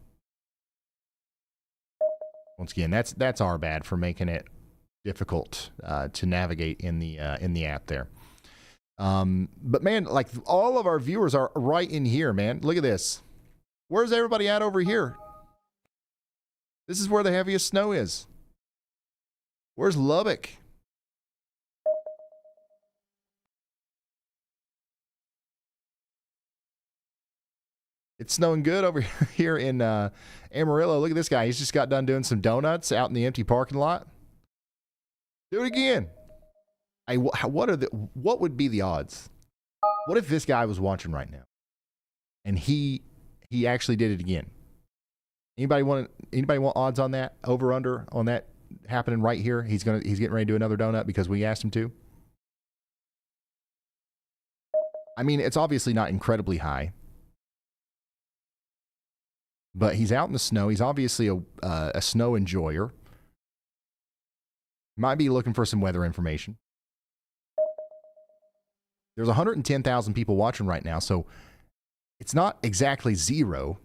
Once again, that's our bad for making it difficult to navigate in the app there. But man, like all of our viewers are right in here, man. Look at this. Where's everybody at over here? This is where the heaviest snow is. Where's Lubbock? It's snowing good over here in Amarillo. Look at this guy. He's just got done doing some donuts out in the empty parking lot. Do it again. Hey, what would be the odds? What if this guy was watching right now and he actually did it again? Anybody want odds on that? Over under on that happening right here? He's getting ready to do another donut because we asked him to. I mean, it's obviously not incredibly high, but he's out in the snow. He's obviously a snow enjoyer. Might be looking for some weather information. There's 110,000 people watching right now, so it's not exactly zero.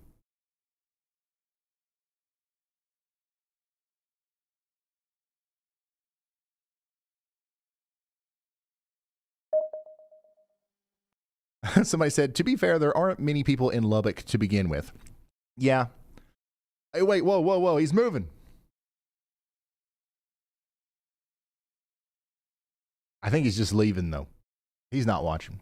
Somebody said, to be fair, there aren't many people in Lubbock to begin with. Yeah. Hey, wait, whoa, he's moving. I think he's just leaving, though. He's not watching.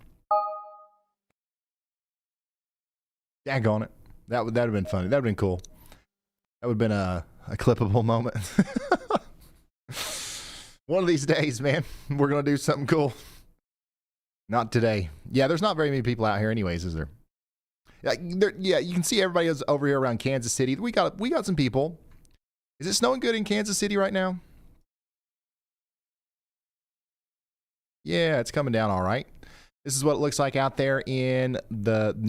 Daggone it. That would have been funny. That would have been cool. That would have been a clippable moment. One of these days, man, we're going to do something cool. Not today. Yeah, there's not very many people out here anyways, is there? Yeah, you can see everybody is over here around Kansas City. We got some people. Is it snowing good in Kansas City right now? Yeah, it's coming down all right. This is what it looks like out there near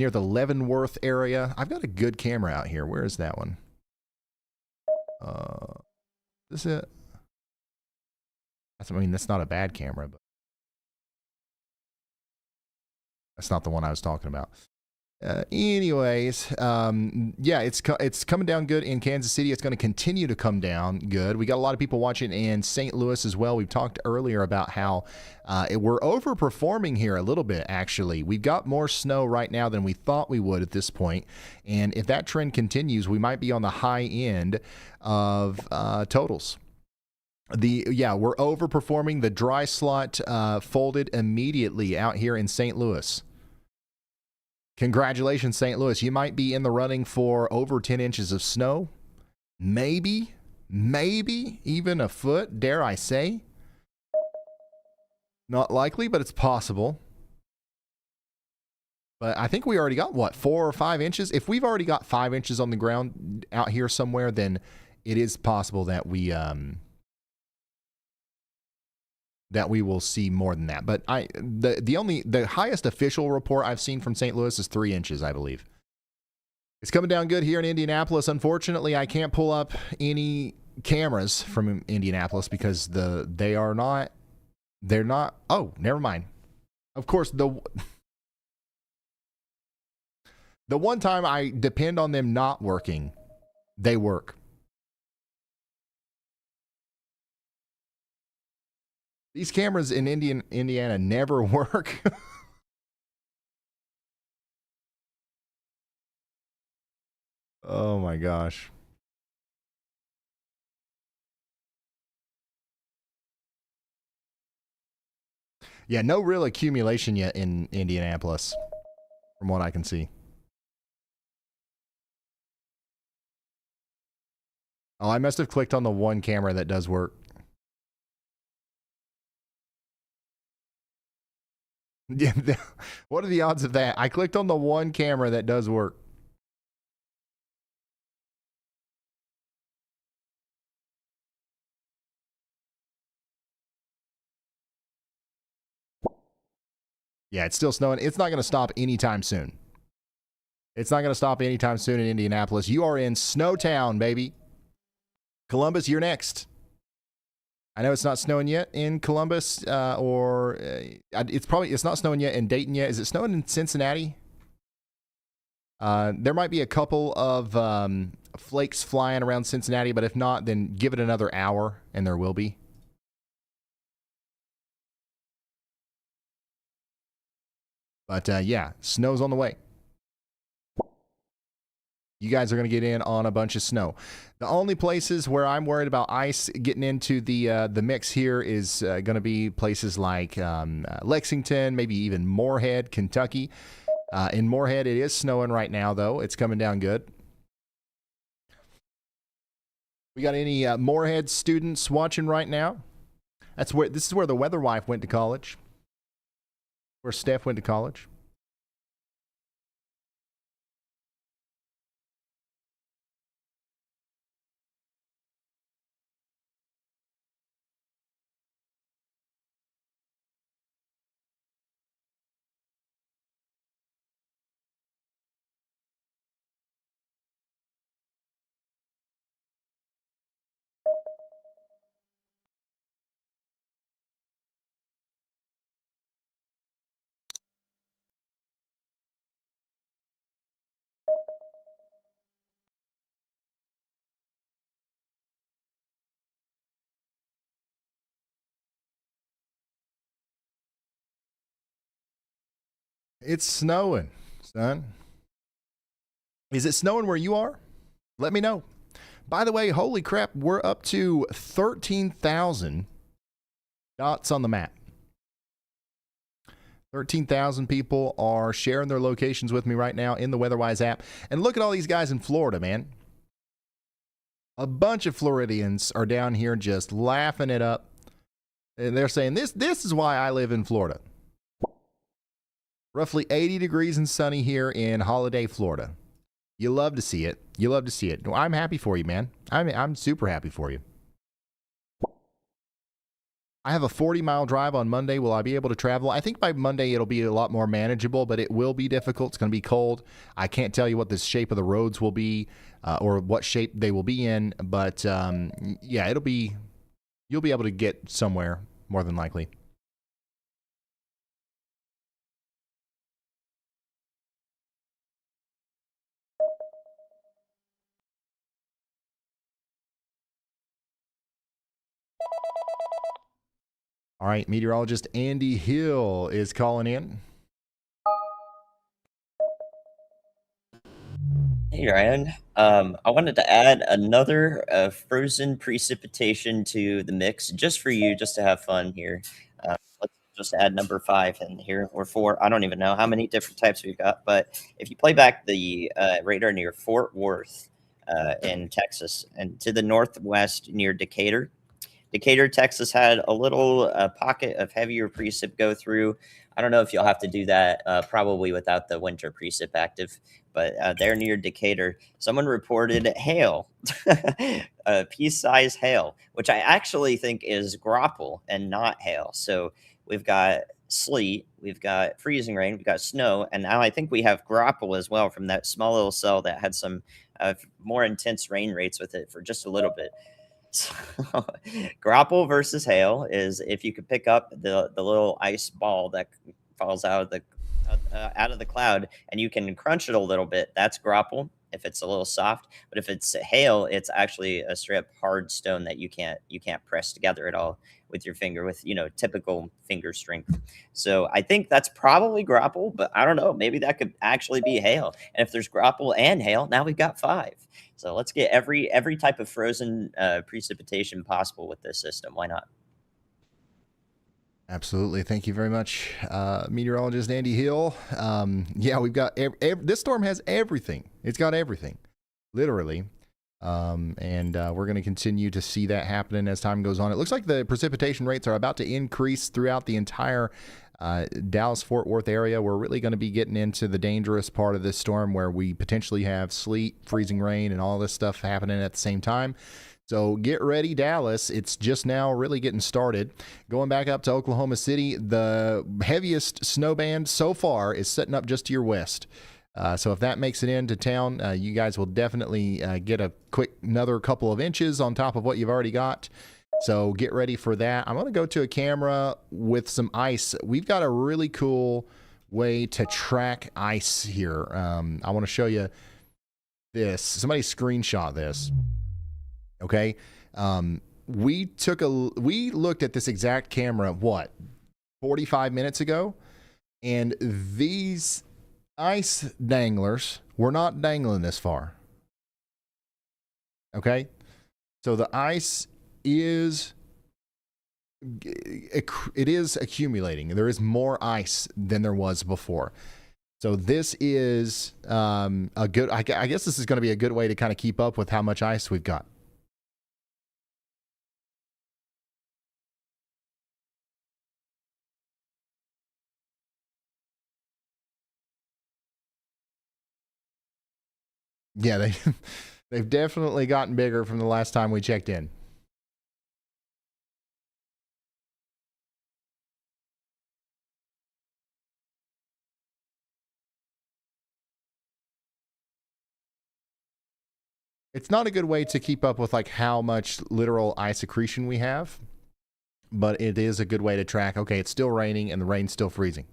the Leavenworth area. I've got a good camera out here. Where is that one? This is it. That's not a bad camera, but that's not the one I was talking about. Anyways, yeah, it's coming down good in Kansas City. It's going to continue to come down good. We got a lot of people watching in St. Louis as well. We've talked earlier about how we're overperforming here a little bit, actually. We've got more snow right now than we thought we would at this point. And if that trend continues, we might be on the high end of totals. We're overperforming. The dry slot folded immediately out here in St. Louis. Congratulations, St. Louis. You might be in the running for over 10 inches of snow. Maybe even a foot, dare I say. Not likely, but it's possible. But I think we already got, 4 or 5 inches? If we've already got 5 inches on the ground out here somewhere, then it is possible that we will see more than that. But the highest official report I've seen from St. Louis is 3 inches, I believe. It's coming down good here in Indianapolis. Unfortunately, I can't pull up any cameras from Indianapolis because they're not. Oh, never mind. Of course, the one time I depend on them not working, they work. These cameras in Indiana never work. Oh my gosh. Yeah, no real accumulation yet in Indianapolis, from what I can see. Oh, I must have clicked on the one camera that does work. Yeah, what are the odds of that? I clicked on the one camera that does work. Yeah, it's still snowing. It's not going to stop anytime soon. It's not going to stop anytime soon in Indianapolis. You are in Snowtown, baby. Columbus, you're next. I know it's not snowing yet in Columbus, it's not snowing yet in Dayton yet. Is it snowing in Cincinnati? There might be a couple of flakes flying around Cincinnati, but if not, then give it another hour and there will be. But yeah, snow's on the way. You guys are going to get in on a bunch of snow. The only places where I'm worried about ice getting into the mix here is going to be places like Lexington, maybe even Moorhead, Kentucky. In Moorhead, it is snowing right now, though. It's coming down good. We got any Moorhead students watching right now? This is where the weather wife went to college. Where Steph went to college. It's snowing, son. Is it snowing where you are? Let me know. By the way, holy crap, we're up to 13,000 dots on the map. 13,000 people are sharing their locations with me right now in the WeatherWise app. And look at all these guys in Florida, man. A bunch of Floridians are down here just laughing it up. And they're saying, this is why I live in Florida. Roughly 80 degrees and sunny here in Holiday, Florida. You love to see it. You love to see it. I'm happy for you, man. I'm super happy for you. I have a 40-mile drive on Monday. Will I be able to travel? I think by Monday it'll be a lot more manageable, but it will be difficult. It's going to be cold. I can't tell you what the shape of the roads will be or what shape they will be in, but yeah, you'll be able to get somewhere more than likely. All right, meteorologist Andy Hill is calling in. Hey, Ryan. I wanted to add another frozen precipitation to the mix just for you, just to have fun here. Let's just add number 5 in here, or 4. I don't even know how many different types we've got. But if you play back the radar near Fort Worth in Texas and to the northwest near Decatur, Texas had a little pocket of heavier precip go through. I don't know if you'll have to do that probably without the winter precip active, but they're near Decatur. Someone reported hail, pea-size hail, which I actually think is grapple and not hail. So we've got sleet, we've got freezing rain, we've got snow, and now I think we have grapple as well from that small little cell that had some more intense rain rates with it for just a little bit. So, grapple versus hail is if you could pick up the little ice ball that falls out of the cloud and you can crunch it a little bit. That's grapple if it's a little soft. But if it's hail, it's actually a straight up hard stone that you can't press together at all with your finger with typical finger strength. So I think that's probably grapple, but I don't know. Maybe that could actually be hail. And if there's grapple and hail, now we've got 5. So let's get every type of frozen precipitation possible with this system. Why not? Absolutely. Thank you very much, meteorologist Andy Hill. Yeah, we've got this storm has everything. It's got everything, literally. And we're going to continue to see that happening as time goes on. It looks like the precipitation rates are about to increase throughout the entire Dallas-Fort Worth area. We're really going to be getting into the dangerous part of this storm where we potentially have sleet, freezing rain, and all this stuff happening at the same time. So get ready, Dallas. It's just now really getting started. Going back up to Oklahoma City, the heaviest snow band so far is setting up just to your west. So if that makes it into town, you guys will definitely get a quick another couple of inches on top of what you've already got. So get ready for that. I'm going to go to a camera with some ice. We've got a really cool way to track ice here. I want to show you this. Somebody screenshot this. Okay. We looked at this exact camera, 45 minutes ago? And these ice danglers were not dangling this far. Okay. So the ice is accumulating. There is more ice than there was before. So this is a good, I guess this is going to be a good way to kind of keep up with how much ice we've got. Yeah, they've definitely gotten bigger from the last time we checked in. It's not a good way to keep up with like how much literal ice accretion we have, but it is a good way to track, okay, it's still raining and the rain's still freezing.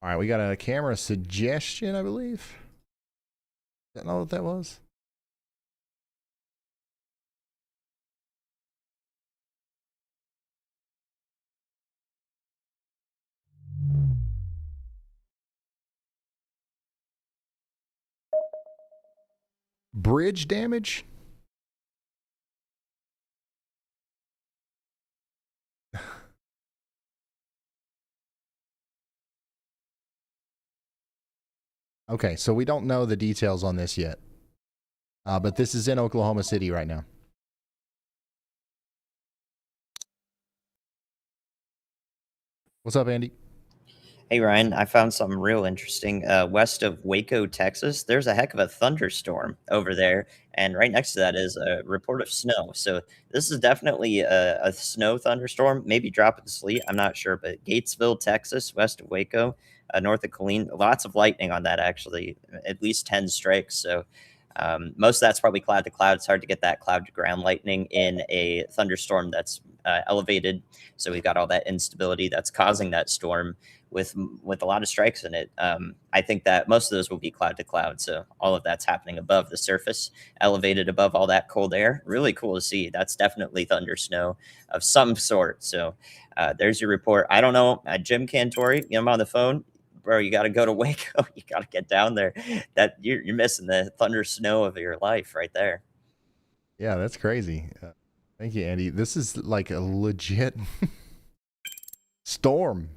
All right, we got a camera suggestion, I believe. Is that not what that was? Bridge damage? Okay, so we don't know the details on this yet. But this is in Oklahoma City right now. What's up, Andy? Hey, Ryan, I found something real interesting. West of Waco, Texas, there's a heck of a thunderstorm over there. And right next to that is a report of snow. So this is definitely a snow thunderstorm, maybe drop of sleet. I'm not sure. But Gatesville, Texas, west of Waco, north of Killeen, lots of lightning on that, actually, at least 10 strikes. So most of that's probably cloud to cloud. It's hard to get that cloud to ground lightning in a thunderstorm that's elevated. So we've got all that instability that's causing that storm with a lot of strikes in it. I think that most of those will be cloud to cloud. So all of that's happening above the surface, elevated above all that cold air. Really cool to see. That's definitely thunder snow of some sort. So there's your report. I don't know. Jim Cantori, I'm on the phone. Bro, you got to go to Waco. You got to get down there. That you're missing the thunder snow of your life right there. Yeah, that's crazy. Thank you, Andy. This is like a legit storm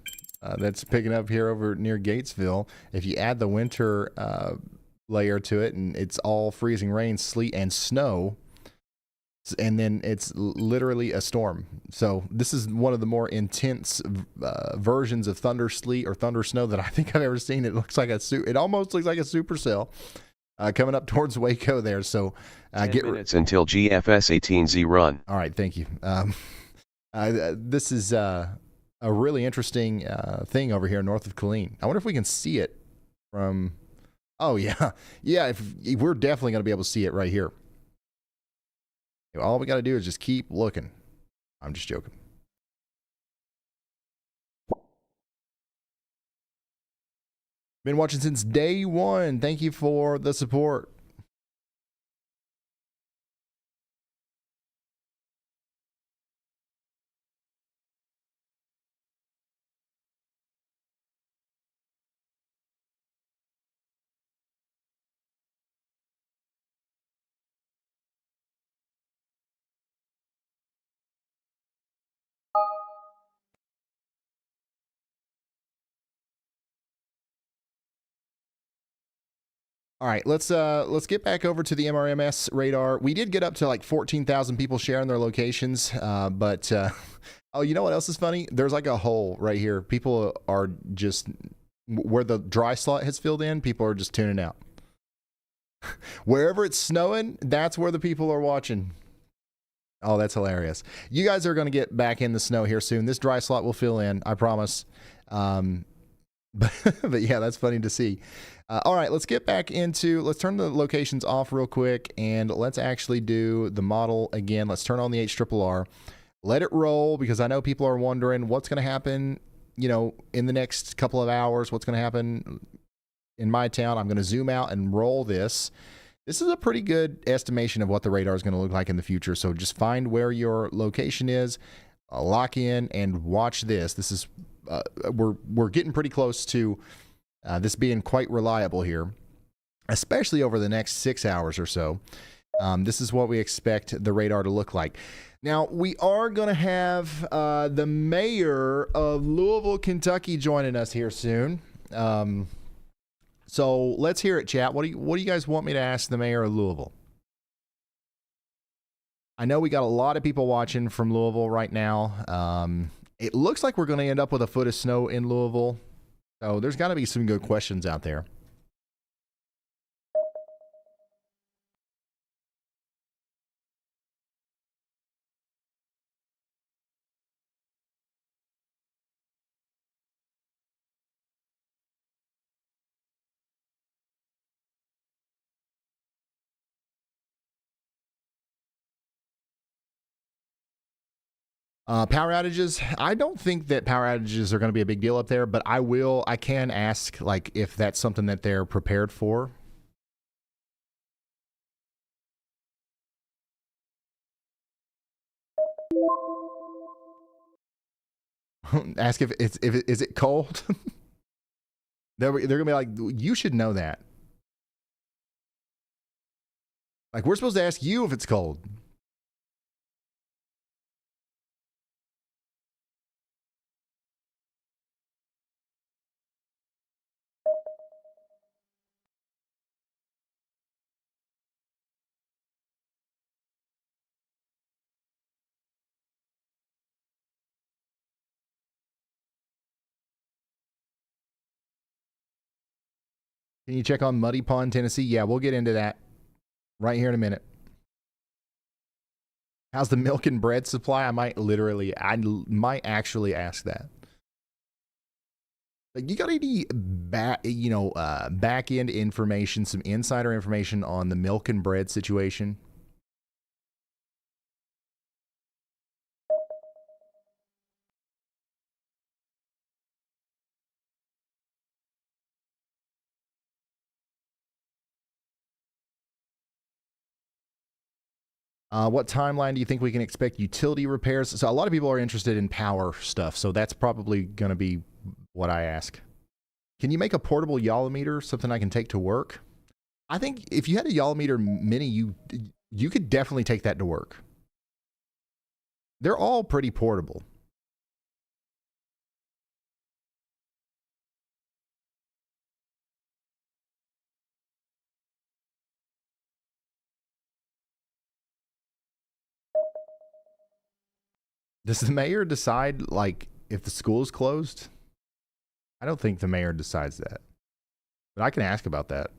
that's picking up here over near Gatesville. If you add the winter layer to it, and it's all freezing rain, sleet, and snow, and then it's literally a storm. So this is one of the more intense versions of thunder sleet or thunder snow that I think I've ever seen. It looks like it almost looks like a supercell coming up towards Waco there. So 10 minutes until GFS 18Z run. All right, thank you. This is a really interesting thing over here north of Killeen. I wonder if we can see it from. Oh yeah, yeah. If we're definitely going to be able to see it right here. All we got to do is just keep looking. I'm just joking. Been watching since day one. Thank you for the support. All right, let's get back over to the MRMS radar. We did get up to like 14,000 people sharing their locations, but oh, you know what else is funny? There's like a hole right here. People are just where the dry slot has filled in. People are just tuning out. Wherever it's snowing, that's where the people are watching. Oh, that's hilarious. You guys are going to get back in the snow here soon. This dry slot will fill in, I promise. But yeah, that's funny to see. All right, let's get back into, let's turn the locations off real quick and let's actually do the model again. Let's turn on the HRRR. Let it roll, because I know people are wondering what's going to happen, you know, in the next couple of hours, what's going to happen in my town. I'm going to zoom out and roll this. This is a pretty good estimation of what the radar is going to look like in the future. So just find where your location is, lock in, and watch this. This is we're getting pretty close to this being quite reliable here, especially over the next 6 hours or so. This is what we expect the radar to look like. Now, we are going to have the mayor of Louisville, Kentucky joining us here soon. So let's hear it, chat. What do you guys want me to ask the mayor of Louisville? I know we got a lot of people watching from Louisville right now. It looks like we're going to end up with a foot of snow in Louisville. So there's got to be some good questions out there. Power outages. I don't think that power outages are going to be a big deal up there, but I can ask, like, if that's something that they're prepared for. Ask if is it cold? They're gonna be like, you should know that. Like, we're supposed to ask you if it's cold. Can you check on Muddy Pond, Tennessee? Yeah, we'll get into that right here in a minute. How's the milk and bread supply? I might actually ask that. Like, you got any back end information, some insider information on the milk and bread situation? What timeline do you think we can expect utility repairs? So a lot of people are interested in power stuff, so that's probably going to be what I ask. Can you make a portable Yolometer, something I can take to work? I think if you had a Yolometer Mini, you could definitely take that to work. They're all pretty portable. Does the mayor decide, like, if the school is closed? I don't think the mayor decides that. But I can ask about that.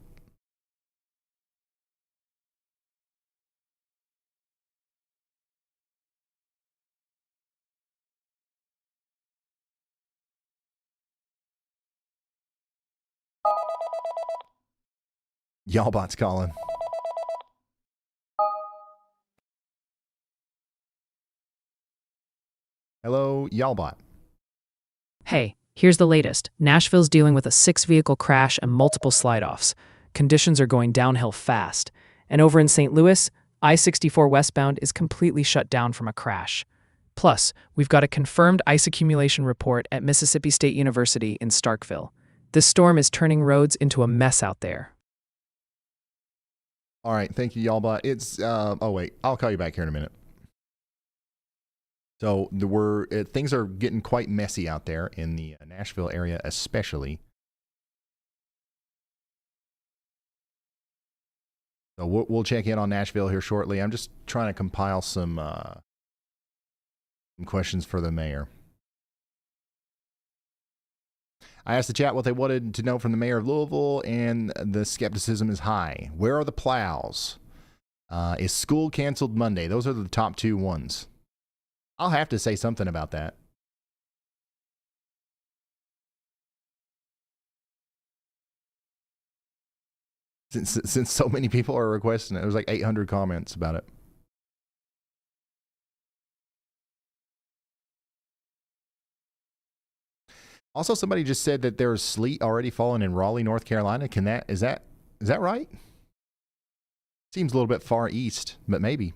Y'allbot's calling. Hello, Y'allbot. Hey, here's the latest. Nashville's dealing with a 6-vehicle crash and multiple slide-offs. Conditions are going downhill fast. And over in St. Louis, I-64 westbound is completely shut down from a crash. Plus, we've got a confirmed ice accumulation report at Mississippi State University in Starkville. This storm is turning roads into a mess out there. All right, thank you, Y'allbot. It's, oh wait, I'll call you back here in a minute. So things are getting quite messy out there in the Nashville area, especially. So we'll check in on Nashville here shortly. I'm just trying to compile some questions for the mayor. I asked the chat what they wanted to know from the mayor of Louisville, and the skepticism is high. Where are the plows? Is school canceled Monday? Those are the top two ones. I'll have to say something about that. since so many people are requesting it. There's like 800 comments about it. Also, somebody just said that there's sleet already falling in Raleigh, North Carolina. Is that right? Seems a little bit far east, but maybe.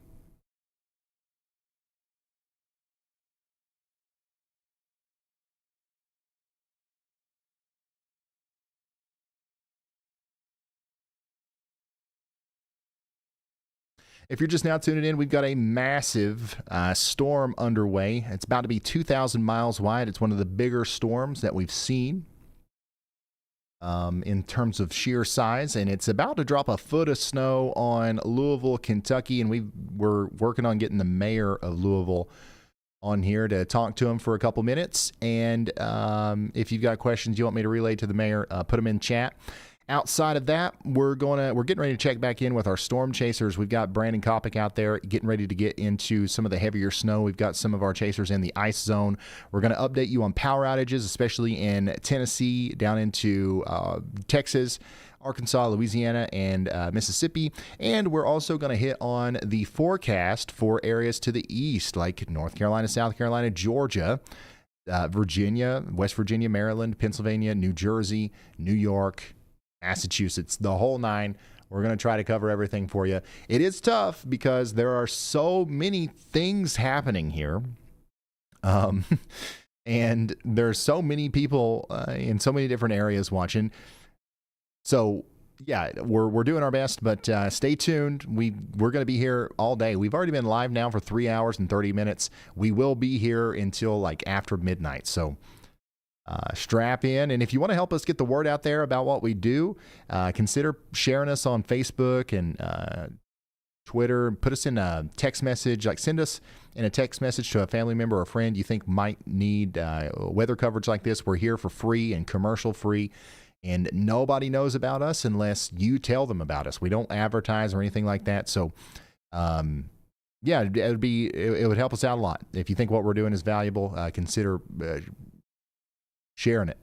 If you're just now tuning in, we've got a massive storm underway. It's about to be 2,000 miles wide. It's one of the bigger storms that we've seen in terms of sheer size, and it's about to drop a foot of snow on Louisville, Kentucky, and we're working on getting the mayor of Louisville on here to talk to him for a couple minutes. And if you've got questions you want me to relay to the mayor, put them in chat. Outside of that, we're getting ready to check back in with our storm chasers. We've got Brandon Kopic out there getting ready to get into some of the heavier snow. We've got some of our chasers in the ice zone. We're going to update you on power outages, especially in Tennessee, down into Texas, Arkansas, Louisiana, and Mississippi. And we're also going to hit on the forecast for areas to the east, like North Carolina, South Carolina, Georgia, Virginia, West Virginia, Maryland, Pennsylvania, New Jersey, New York, Massachusetts, the whole nine. We're going to try to cover everything for you. It is tough because there are so many things happening here. And there's so many people in so many different areas watching. So, yeah, we're doing our best, but stay tuned. We're going to be here all day. We've already been live now for 3 hours and 30 minutes. We will be here until like after midnight. So, strap in, and if you want to help us get the word out there about what we do, consider sharing us on Facebook and Twitter. Put us in a text message, like send us in a text message to a family member or a friend you think might need weather coverage like this. We're here for free and commercial free, and nobody knows about us unless you tell them about us. We don't advertise or anything like that. So yeah, it would help us out a lot. If you think what we're doing is valuable, consider sharing it.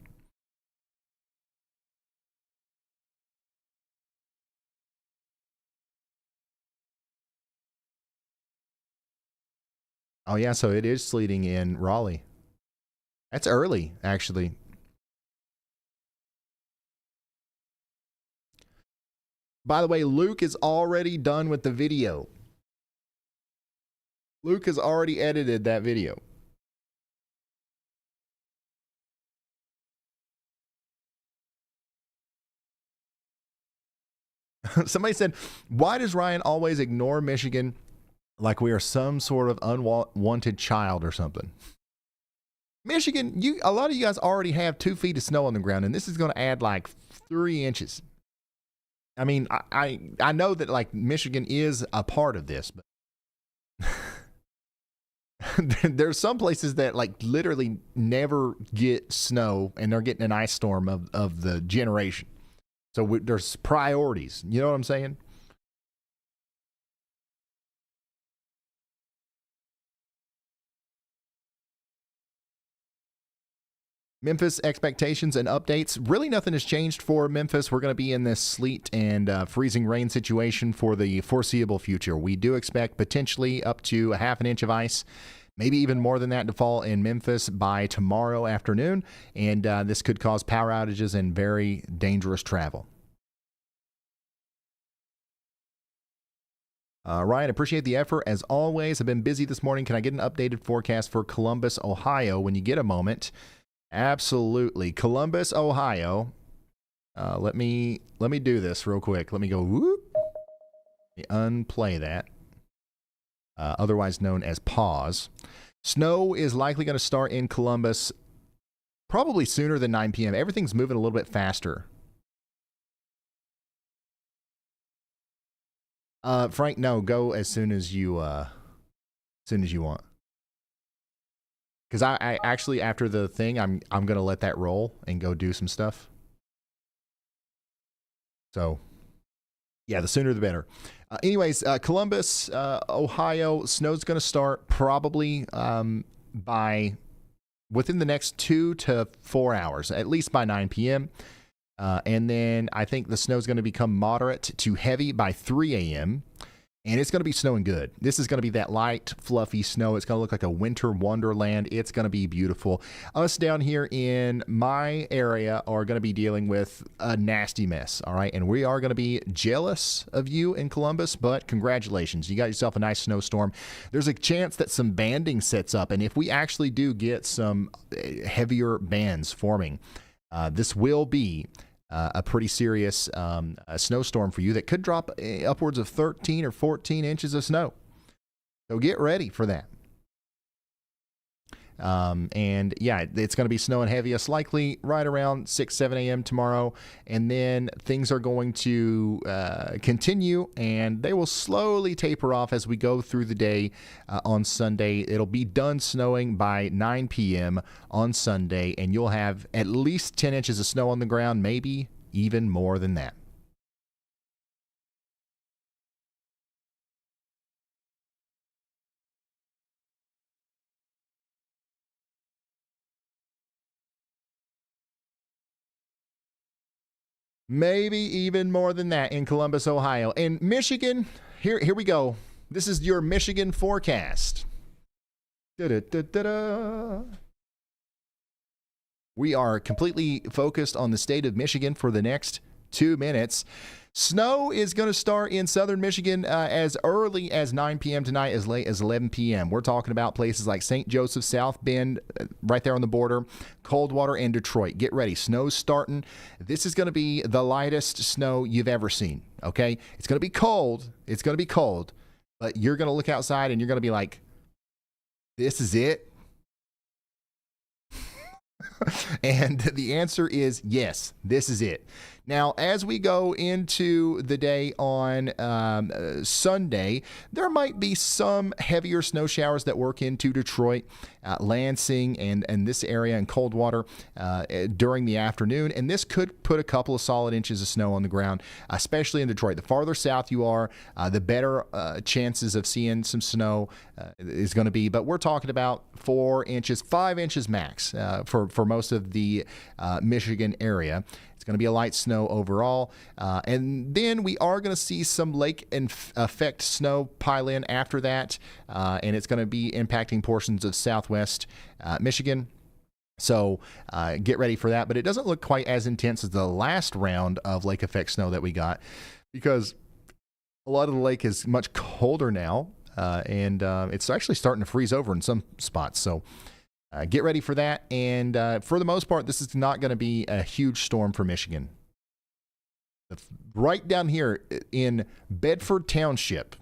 Oh yeah, so it is sleeting in Raleigh. That's early, actually. By the way, Luke is already done with the video. Luke has already edited that video. Somebody said, why does Ryan always ignore Michigan like we are some sort of unwanted child or something? Michigan, a lot of you guys already have 2 feet of snow on the ground, and this is going to add like 3 inches. I mean, I know that like Michigan is a part of this, but there's some places that like literally never get snow, and they're getting an ice storm of the generation. So there's priorities. You know what I'm saying? Memphis expectations and updates. Really nothing has changed for Memphis. We're going to be in this sleet and freezing rain situation for the foreseeable future. We do expect potentially up to a half an inch of ice, maybe even more than that, to fall in Memphis by tomorrow afternoon. And this could cause power outages and very dangerous travel. Ryan, appreciate the effort. As always, I've been busy this morning. Can I get an updated forecast for Columbus, Ohio when you get a moment? Absolutely. Columbus, Ohio. Let me do this real quick. Let me go whoop. Let me unplay that. Otherwise known as pause. Snow is likely going to start in Columbus probably sooner than 9 p.m. Everything's moving a little bit faster. Frank, no, go as soon as you want. Because I actually, after the thing, I'm gonna let that roll and go do some stuff. So, yeah, the sooner the better. Anyways, Columbus, Ohio, snow's gonna start probably by within the next 2 to 4 hours, at least by 9 p.m. And then I think the snow is going to become moderate to heavy by 3 a.m. And it's going to be snowing good. This is going to be that light, fluffy snow. It's going to look like a winter wonderland. It's going to be beautiful. Us down here in my area are going to be dealing with a nasty mess, all right? And we are going to be jealous of you in Columbus, but congratulations. You got yourself a nice snowstorm. There's a chance that some banding sets up, and if we actually do get some heavier bands forming, this will be a pretty serious snowstorm for you that could drop upwards of 13 or 14 inches of snow. So get ready for that. And yeah, it's going to be snowing heaviest likely right around 6, 7 a.m. tomorrow. And then things are going to continue, and they will slowly taper off as we go through the day on Sunday. It'll be done snowing by 9 p.m. on Sunday, and you'll have at least 10 inches of snow on the ground, maybe even more than that. Maybe even more than that in Columbus, Ohio. In Michigan, here we go. This is your Michigan forecast. Da-da-da-da-da. We are completely focused on the state of Michigan for the next 2 minutes. Snow is going to start in southern Michigan as early as 9 p.m. tonight, as late as 11 p.m. We're talking about places like St. Joseph, South Bend, right there on the border, Coldwater, and Detroit. Get ready. Snow's starting. This is going to be the lightest snow you've ever seen, okay? It's going to be cold. It's going to be cold, but you're going to look outside and you're going to be like, this is it? And the answer is yes, this is it. Now, as we go into the day on Sunday, there might be some heavier snow showers that work into Detroit, Lansing, and this area in Coldwater during the afternoon. And this could put a couple of solid inches of snow on the ground, especially in Detroit. The farther south you are, the better chances of seeing some snow is going to be. But we're talking about 4 inches, 5 inches max for most of the Michigan area. It's going to be a light snow overall. And then we are going to see some lake effect snow pile in after that. And it's going to be impacting portions of southwest Michigan. So get ready for that. But it doesn't look quite as intense as the last round of lake effect snow that we got, because a lot of the lake is much colder now. And it's actually starting to freeze over in some spots. So get ready for that. And for the most part, this is not going to be a huge storm for Michigan. Right down here in Bedford Township,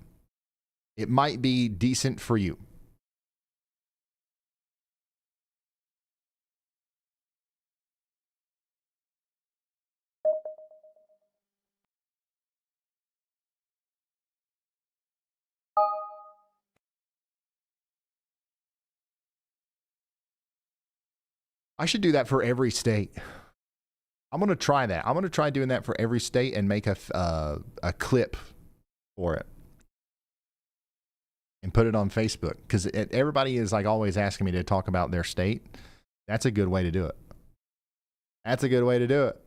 it might be decent for you. I should do that for every state. I'm going to try that. I'm going to try doing that for every state and make a clip for it and put it on Facebook, because everybody is like always asking me to talk about their state. That's a good way to do it. That's a good way to do it.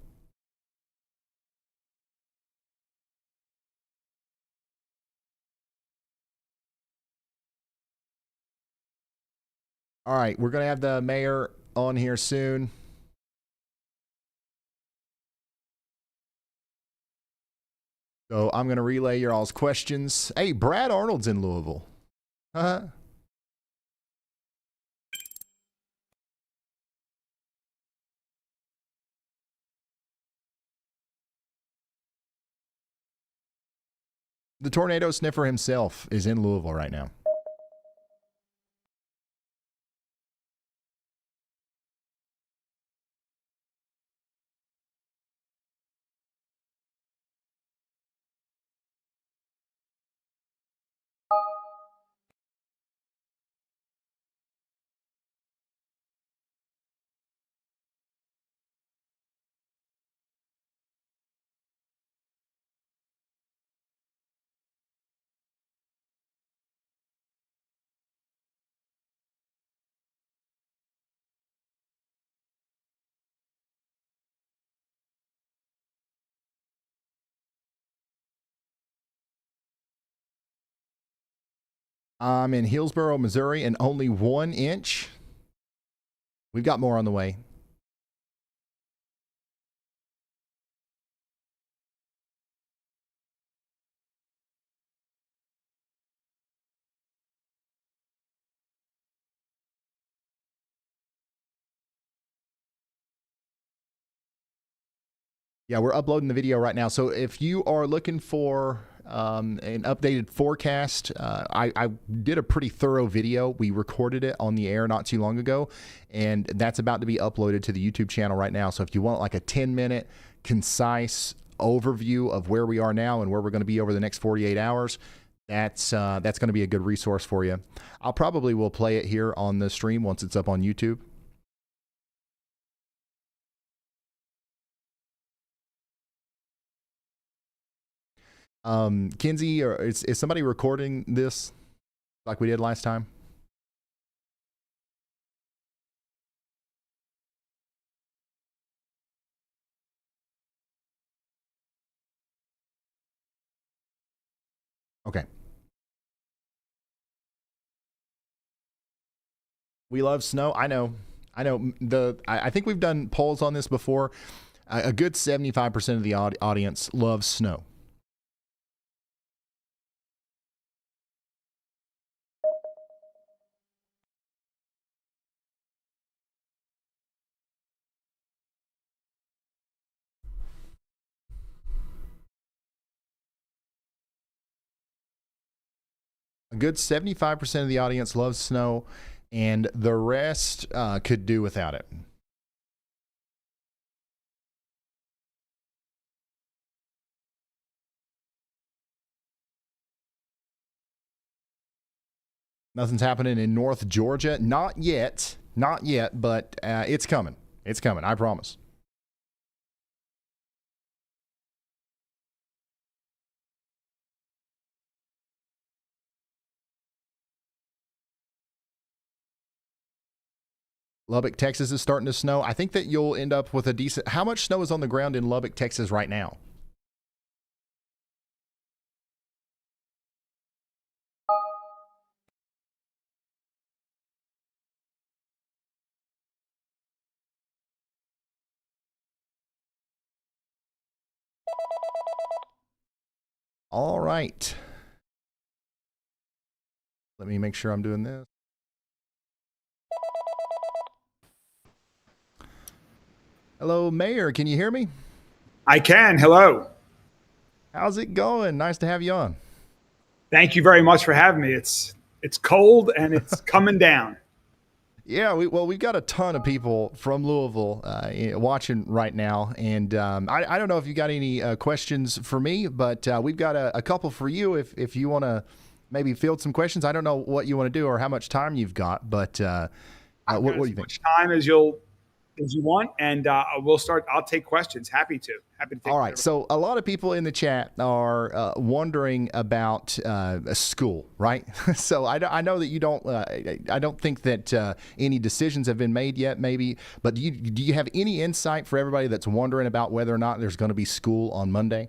All right, we're going to have the mayor on here soon. So I'm going to relay your all's questions. Hey, Brad Arnold's in Louisville. The tornado sniffer himself is in Louisville right now. I'm in Hillsboro, Missouri, and only 1 inch. We've got more on the way. Yeah, we're uploading the video right now. So if you are looking for an updated forecast, I did a pretty thorough video. We recorded it on the air not too long ago, and that's about to be uploaded to the YouTube channel right now. So if you want like a 10-minute concise overview of where we are now and where we're going to be over the next 48 hours, that's going to be a good resource for you. I'll probably will play it here on the stream once it's up on YouTube. Kinsey, or is somebody recording this like we did last time? Okay. We love snow. I know. I think we've done polls on this before. A good 75% of the audience loves snow. A good 75% of the audience loves snow, and the rest could do without it. Nothing's happening in North Georgia. Not yet. Not yet, but it's coming. It's coming. I promise. Lubbock, Texas is starting to snow. I think that you'll end up with a decent... How much snow is on the ground in Lubbock, Texas right now? All right. Let me make sure I'm doing this. Hello, Mayor. Can you hear me? I can. Hello. How's it going? Nice to have you on. Thank you very much for having me. It's cold and it's coming down. Yeah, we've got a ton of people from Louisville watching right now, and I don't know if you got any questions for me, but we've got a couple for you if you want to maybe field some questions. I don't know what you want to do or how much time you've got, but what do you think? As much time as you want, and we'll start. I'll take questions. Happy to take. All right. So a lot of people in the chat are wondering about school, right? So I know that you don't. I don't think that any decisions have been made yet, maybe. But do you have any insight for everybody that's wondering about whether or not there's going to be school on Monday?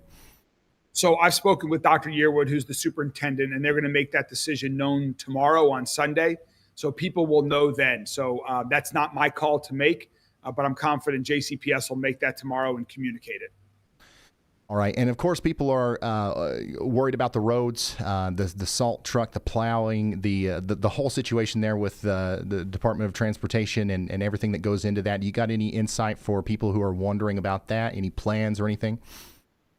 So I've spoken with Dr. Yearwood, who's the superintendent, and they're going to make that decision known tomorrow on Sunday. So people will know then. So that's not my call to make. But I'm confident JCPS will make that tomorrow and communicate it. All right. And, of course, people are worried about the roads, the salt truck, the plowing, the whole situation there with the Department of Transportation and everything that goes into that. You got any insight for people who are wondering about that? Any plans or anything?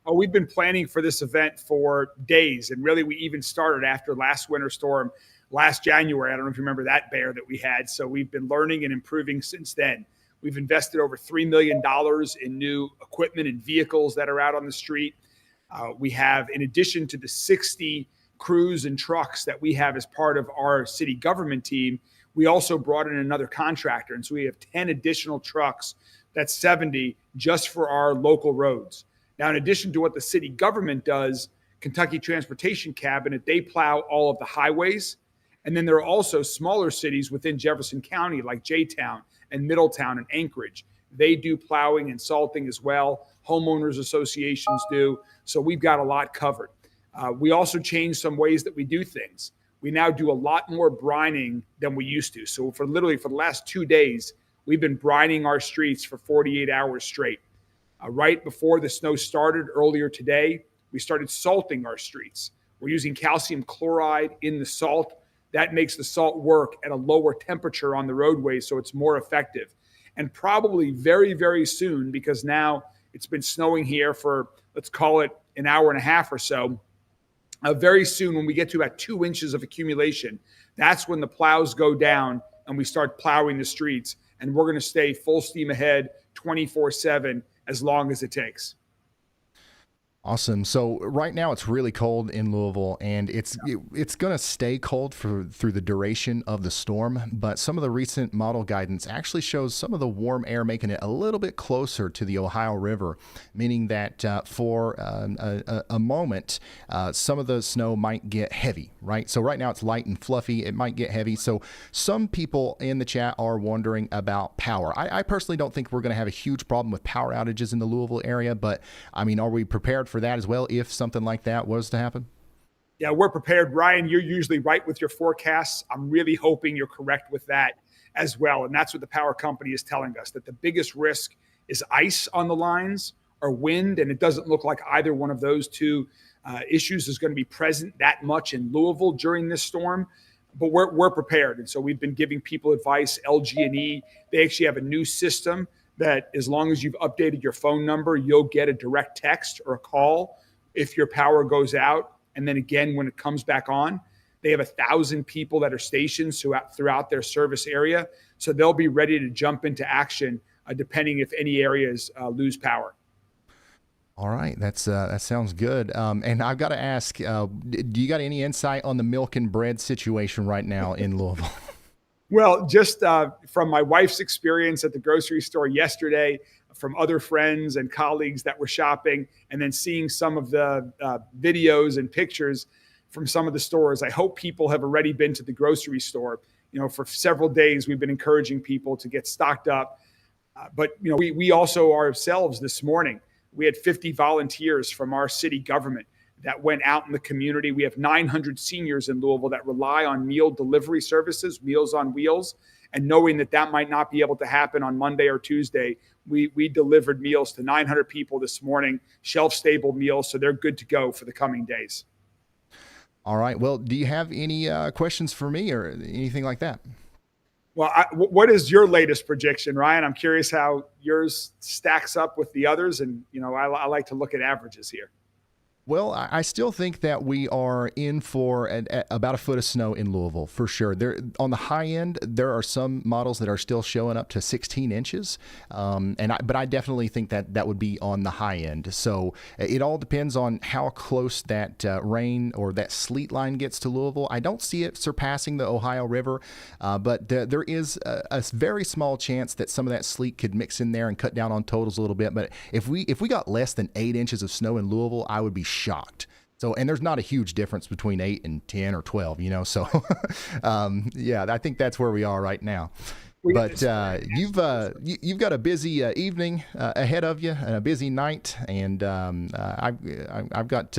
Oh, we've been planning for this event for days. And really, we even started after last winter storm last January. I don't know if you remember that bear that we had. So we've been learning and improving since then. We've invested over $3 million in new equipment and vehicles that are out on the street. We have, in addition to the 60 crews and trucks that we have as part of our city government team, we also brought in another contractor. And so we have 10 additional trucks. That's 70 just for our local roads. Now, in addition to what the city government does, Kentucky Transportation Cabinet, they plow all of the highways. And then there are also smaller cities within Jefferson County like J-Town and Middletown and Anchorage. They do plowing and salting as well. Homeowners associations do. So we've got a lot covered. We also changed some ways that we do things. we now do a lot more brining than we used to. So for the last 2 days, we've been brining our streets for 48 hours straight. Right before the snow started earlier today, we started salting our streets. We're using calcium chloride in the salt. That makes the salt work at a lower temperature on the roadways, so it's more effective. And probably very, very soon, because now it's been snowing here for, let's call it an hour and a half or so, very soon when we get to about 2 inches of accumulation, that's when the plows go down and we start plowing the streets. And we're going to stay full steam ahead 24/7 as long as it takes. Awesome. So right now it's really cold in Louisville, and it's going to stay cold through the duration of the storm. But some of the recent model guidance actually shows some of the warm air making it a little bit closer to the Ohio River, meaning that for a moment, some of the snow might get heavy, right? So right now it's light and fluffy. It might get heavy. So some people in the chat are wondering about power. I personally don't think we're going to have a huge problem with power outages in the Louisville area, but I mean, are we prepared for that as well if something like that was to happen? Yeah, we're prepared. Ryan, you're usually right with your forecasts. I'm really hoping you're correct with that as well. And that's what the power company is telling us, that the biggest risk is ice on the lines or wind. And it doesn't look like either one of those two issues is going to be present that much in Louisville during this storm. But we're prepared. And so we've been giving people advice. LG&E, they actually have a new system that as long as you've updated your phone number, you'll get a direct text or a call if your power goes out. And then again, when it comes back on, they have 1,000 people that are stationed throughout their service area. So they'll be ready to jump into action depending if any areas lose power. All right, that sounds good. And I've got to ask, do you got any insight on the milk and bread situation right now in Louisville? Well, just from my wife's experience at the grocery store yesterday, from other friends and colleagues that were shopping, and then seeing some of the videos and pictures from some of the stores, I hope people have already been to the grocery store. You know, for several days, we've been encouraging people to get stocked up. But, you know, we also ourselves this morning, we had 50 volunteers from our city government that went out in the community. We have 900 seniors in Louisville that rely on meal delivery services, Meals on Wheels. And knowing that might not be able to happen on Monday or Tuesday, we delivered meals to 900 people this morning, shelf-stable meals, so they're good to go for the coming days. All right. Well, do you have any questions for me or anything like that? Well, what is your latest prediction, Ryan? I'm curious how yours stacks up with the others. And, you know, I like to look at averages here. Well, I still think that we are in for about a foot of snow in Louisville for sure. There, on the high end, there are some models that are still showing up to 16 inches, but I definitely think that would be on the high end. So it all depends on how close that rain or that sleet line gets to Louisville. I don't see it surpassing the Ohio River, but there is a very small chance that some of that sleet could mix in there and cut down on totals a little bit. But if we got less than 8 inches of snow in Louisville, I would be shocked. So, and there's not a huge difference between 8 and 10 or 12, you know, so yeah, I think that's where we are right now. But you've got a busy evening ahead of you and a busy night, and I've got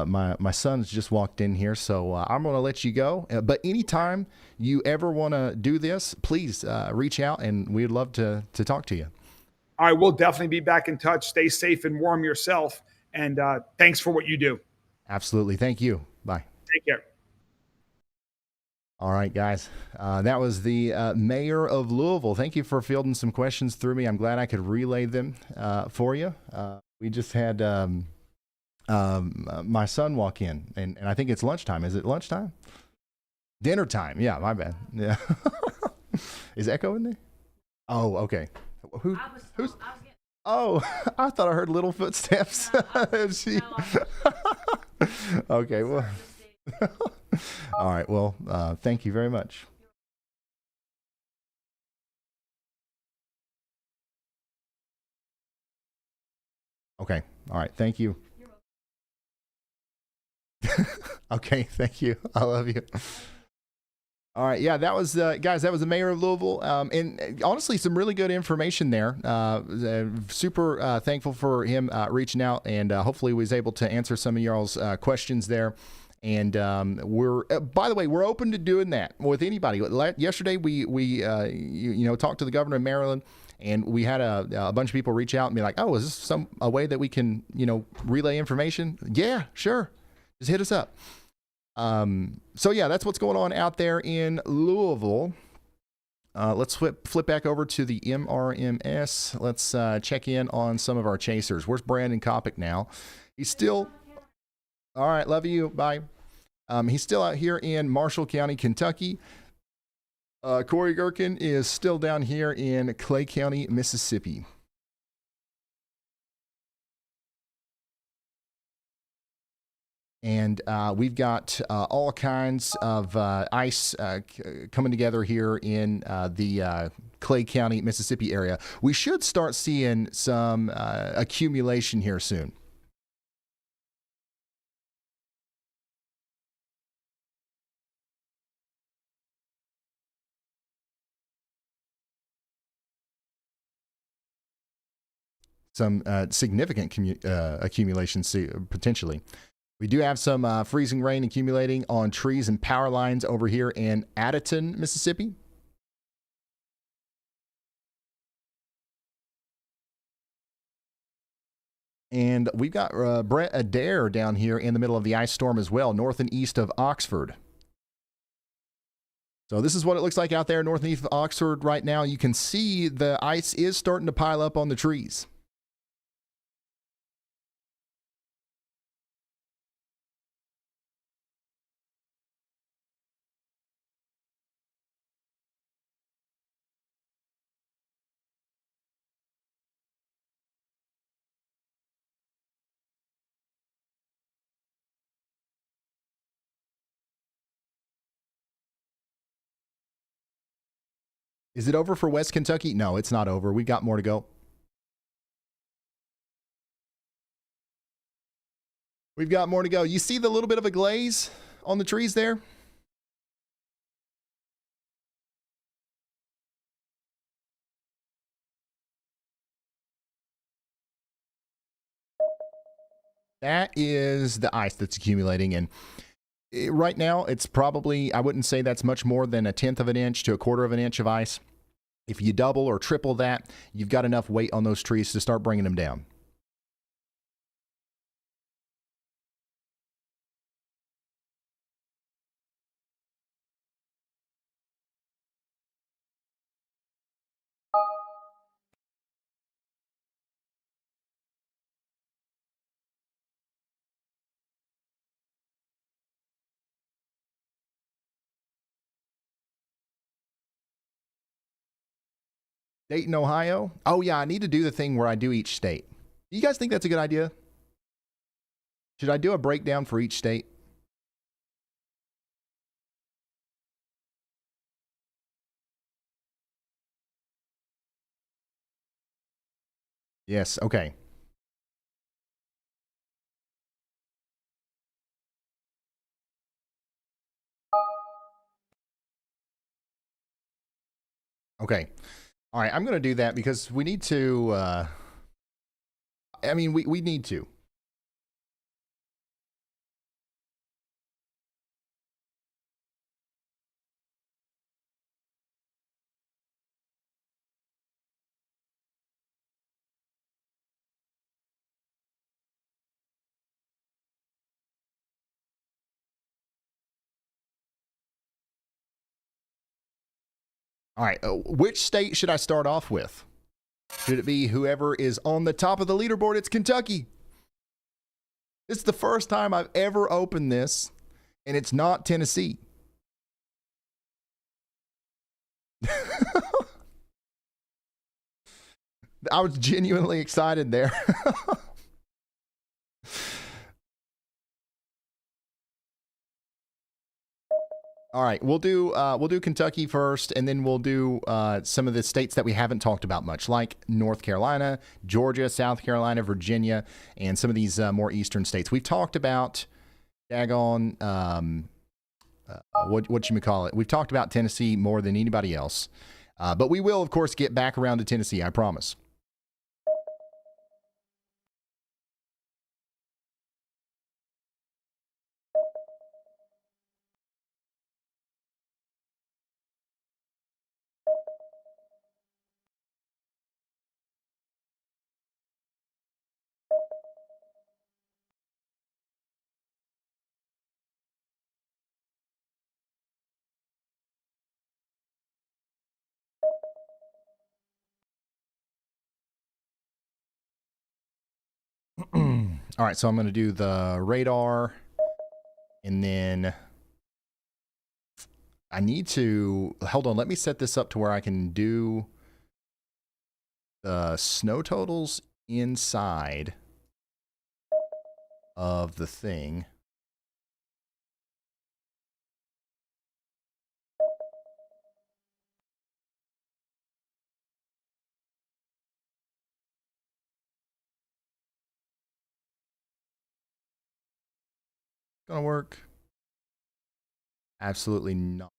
my son's just walked in here, so I'm going to let you go. But anytime you ever want to do this, please reach out, and we'd love to talk to you. All right, we'll definitely be back in touch. Stay safe and warm yourself. And thanks for what you do. Absolutely. Thank you. Bye. Take care. All right, guys. That was the mayor of Louisville. Thank you for fielding some questions through me. I'm glad I could relay them for you. We just had my son walk in, and I think it's lunchtime. Is it lunchtime? Dinner time. Yeah, my bad. Yeah. Is Echo in there? Oh, okay. Who's? Oh, I thought I heard little footsteps. Okay, well. All right, well, thank you very much. Okay, all right, thank you. Okay, thank you. I love you. All right, yeah, that was, guys, that was the mayor of Louisville. And honestly, some really good information there. Super thankful for him reaching out, and hopefully was able to answer some of y'all's questions there. And we're, by the way, we're open to doing that with anybody. Yesterday, we talked to the governor of Maryland, and we had a bunch of people reach out and be like, "Oh, is this a way that we can, relay information?" Yeah, sure. Just hit us up. So yeah, that's what's going on out there in Louisville. Let's flip back over to the MRMS. Let's check in on some of our chasers. Where's Brandon Kopic now? He's still... All right, love you. Bye. He's still out here in Marshall County, Kentucky. Corey Gherkin is still down here in Clay County, Mississippi. And we've got all kinds of ice coming together here in the Clay County, Mississippi area. We should start seeing some accumulation here soon. Some significant accumulation potentially. We do have some freezing rain accumulating on trees and power lines over here in Addison, Mississippi. And we've got Brett Adair down here in the middle of the ice storm as well, north and east of Oxford. So this is what it looks like out there north and east of Oxford right now. You can see the ice is starting to pile up on the trees. Is it over for West Kentucky? No, it's not over. We've got more to go. We've got more to go. You see the little bit of a glaze on the trees there? That is the ice that's accumulating. And right now, it's probably, I wouldn't say that's much more than 1/10 of an inch to 1/4 of an inch of ice. If you double or triple that, you've got enough weight on those trees to start bringing them down. Dayton, Ohio. Oh, yeah, I need to do the thing where I do each state. Do you guys think that's a good idea? Should I do a breakdown for each state? Yes, okay. Okay. All right, I'm going to do that because we need to, we need to. All right, which state should I start off with? Should it be whoever is on the top of the leaderboard? It's Kentucky. It's the first time I've ever opened this, and it's not Tennessee. I was genuinely excited there. All right, we'll do Kentucky first, and then we'll do some of the states that we haven't talked about much, like North Carolina, Georgia, South Carolina, Virginia, and some of these more eastern states. We've talked about daggone what you call it. We've talked about Tennessee more than anybody else, but we will, of course, get back around to Tennessee. I promise. All right, so I'm going to do the radar, and then I need to, hold on, let me set this up to where I can do the snow totals inside of the thing. Gonna work? Absolutely not.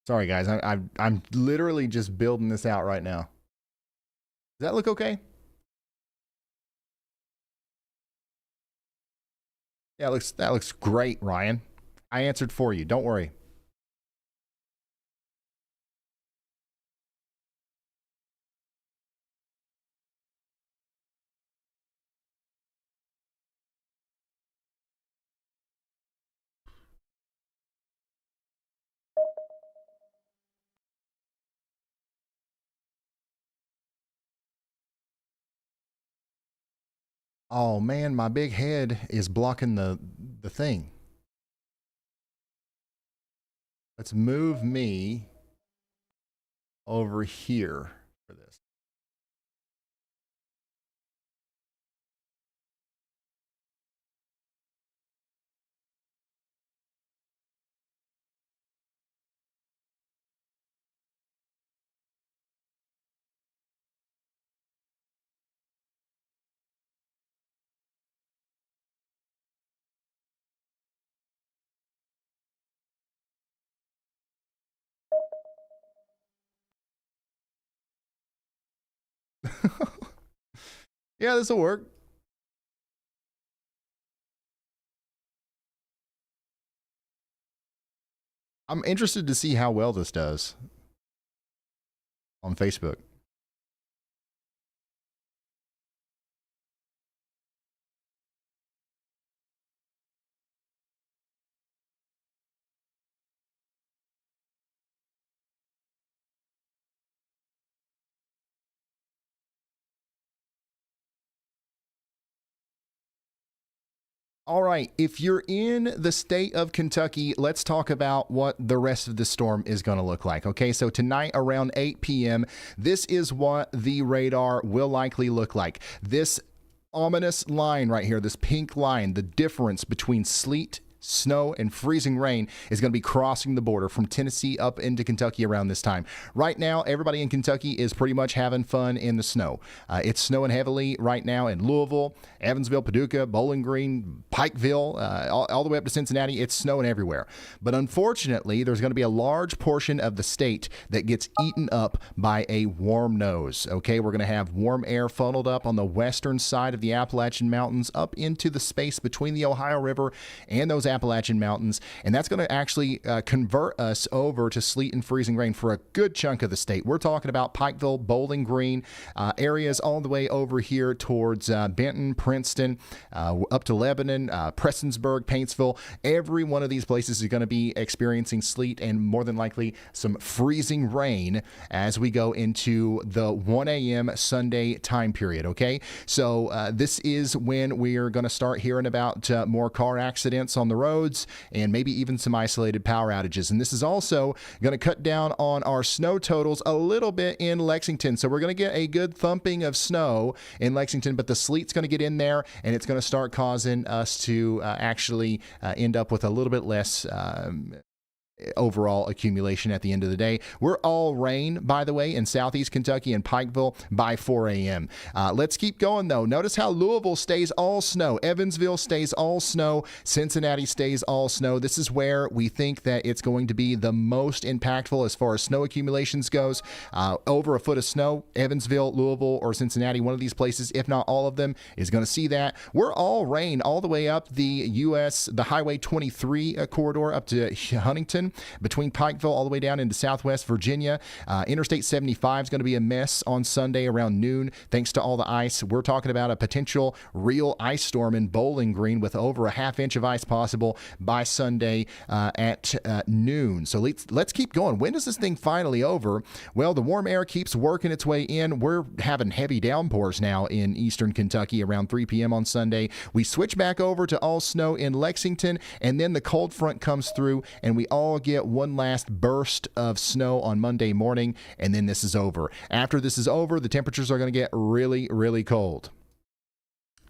Sorry, guys. I'm literally just building this out right now. Does that look okay? Yeah, that looks great, Ryan. I answered for you. Don't worry. Oh man, my big head is blocking the thing. Let's move me over here for this. Yeah, this will work. I'm interested to see how well this does on Facebook. All right, if you're in the state of Kentucky, let's talk about what the rest of the storm is going to look like. Okay, so tonight around 8 p.m., this is what the radar will likely look like. This ominous line right here, this pink line, the difference between sleet, snow, and freezing rain is going to be crossing the border from Tennessee up into Kentucky around this time. Right now, everybody in Kentucky is pretty much having fun in the snow. It's snowing heavily right now in Louisville, Evansville, Paducah, Bowling Green, Pikeville, all the way up to Cincinnati. It's snowing everywhere. But unfortunately, there's going to be a large portion of the state that gets eaten up by a warm nose. Okay, we're going to have warm air funneled up on the western side of the Appalachian Mountains up into the space between the Ohio River and those Appalachian Mountains, and that's going to actually convert us over to sleet and freezing rain for a good chunk of the state. We're talking about Pikeville, Bowling Green, areas all the way over here towards Benton, Princeton, up to Lebanon, Prestonsburg, Paintsville. Every one of these places is going to be experiencing sleet and more than likely some freezing rain as we go into the 1 a.m. Sunday time period, okay? So this is when we are going to start hearing about more car accidents on the roads and maybe even some isolated power outages. And this is also going to cut down on our snow totals a little bit in Lexington. So we're going to get a good thumping of snow in Lexington, but the sleet's going to get in there and it's going to start causing us to actually end up with a little bit less overall accumulation at the end of the day. We're all rain, by the way, in southeast Kentucky and Pikeville by 4 a.m. Let's keep going, though. Notice how Louisville stays all snow. Evansville stays all snow. Cincinnati stays all snow. This is where we think that it's going to be the most impactful as far as snow accumulations goes. Over a foot of snow, Evansville, Louisville, or Cincinnati, one of these places, if not all of them, is going to see that. We're all rain all the way up the the Highway 23 corridor up to Huntington, between Pikeville all the way down into southwest Virginia. Interstate 75 is going to be a mess on Sunday around noon thanks to all the ice. We're talking about a potential real ice storm in Bowling Green with over a half-inch of ice possible by Sunday at noon. So let's keep going. When is this thing finally over? Well, the warm air keeps working its way in. We're having heavy downpours now in eastern Kentucky around 3 p.m. on Sunday. We switch back over to all snow in Lexington, and then the cold front comes through, and we all get one last burst of snow on Monday morning, and then this is over. After this is over, the temperatures are going to get really, really cold.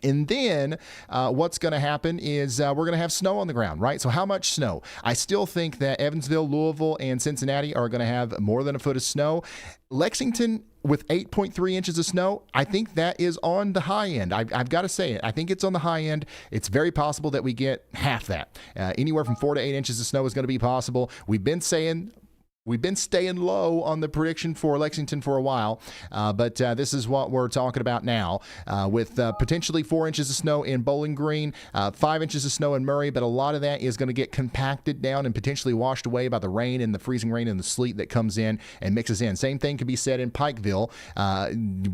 And then what's going to happen is we're going to have snow on the ground, right? So how much snow? I still think that Evansville, Louisville, and Cincinnati are going to have more than a foot of snow. Lexington with 8.3 inches of snow, I think that is on the high end. I've got to say it. I think it's on the high end. It's very possible that we get half that. Anywhere from 4 to 8 inches of snow is going to be possible. We've been staying low on the prediction for Lexington for a while, but this is what we're talking about now with potentially 4 inches of snow in Bowling Green, 5 inches of snow in Murray, but a lot of that is going to get compacted down and potentially washed away by the rain and the freezing rain and the sleet that comes in and mixes in. Same thing could be said in Pikeville.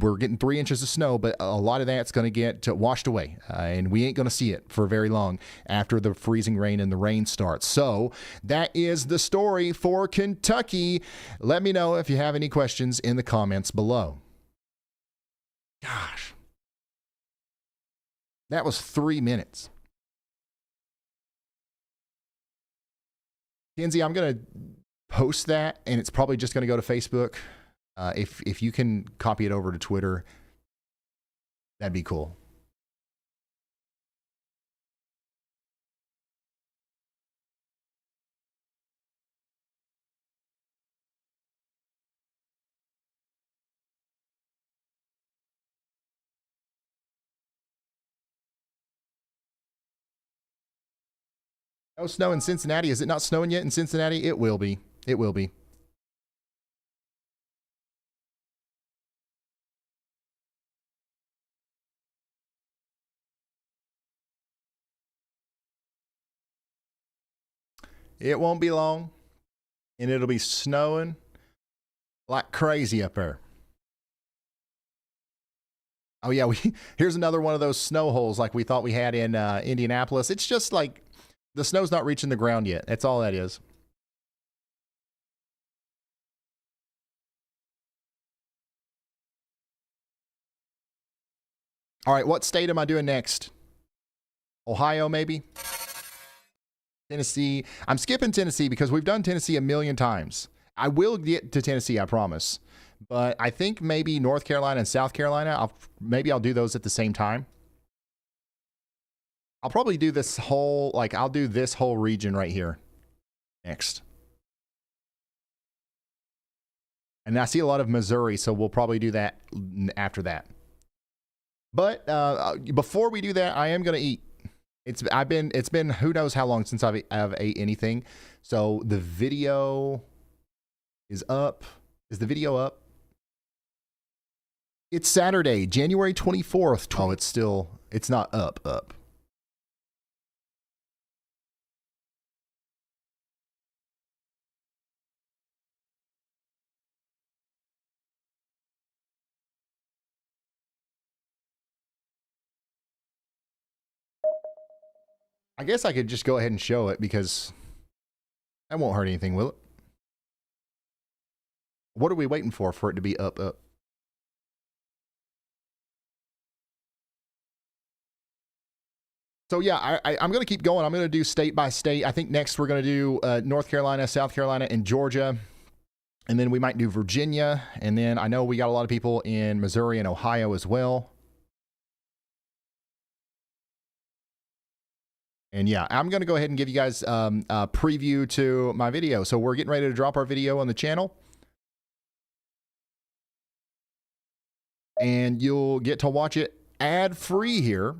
We're getting 3 inches of snow, but a lot of that's going to get washed away, and we ain't going to see it for very long after the freezing rain and the rain starts. So that is the story for Kentucky. Let me know if you have any questions in the comments below. Gosh, that was 3 minutes. Kenzie, I'm going to post that, and it's probably just going to go to Facebook. If you can copy it over to Twitter, that'd be cool. No snow in Cincinnati. Is it not snowing yet in Cincinnati? It will be. It will be. It won't be long, and it'll be snowing like crazy up there. Oh, yeah. Here's another one of those snow holes like we thought we had in Indianapolis. It's just like the snow's not reaching the ground yet. That's all that is. All right, what state am I doing next? Ohio, maybe? Tennessee. I'm skipping Tennessee because we've done Tennessee a million times. I will get to Tennessee, I promise. But I think maybe North Carolina and South Carolina, maybe I'll do those at the same time. I'll probably do this whole, I'll do this whole region right here next. And I see a lot of Missouri, so we'll probably do that after that. But before we do that, I am going to eat. It's been who knows how long since I've ate anything. So the video is up. Is the video up? It's Saturday, January 24th. Oh, it's not up. I guess I could just go ahead and show it because that won't hurt anything, will it? What are we waiting for it to be up? So yeah, I'm going to keep going. I'm going to do state by state. I think next we're going to do North Carolina, South Carolina, and Georgia. And then we might do Virginia. And then I know we got a lot of people in Missouri and Ohio as well. And yeah, I'm going to go ahead and give you guys a preview to my video. So we're getting ready to drop our video on the channel. And you'll get to watch it ad-free here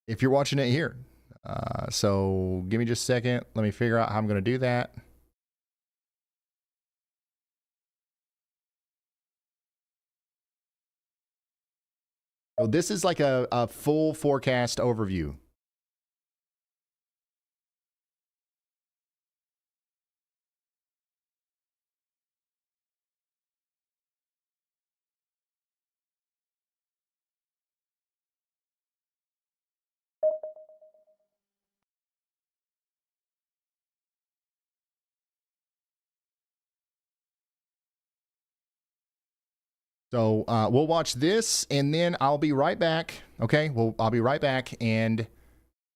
if you're watching it here. So give me just a second. Let me figure out how I'm going to do that. So this is like a full forecast overview. So we'll watch this, and then I'll be right back. Okay, I'll be right back, and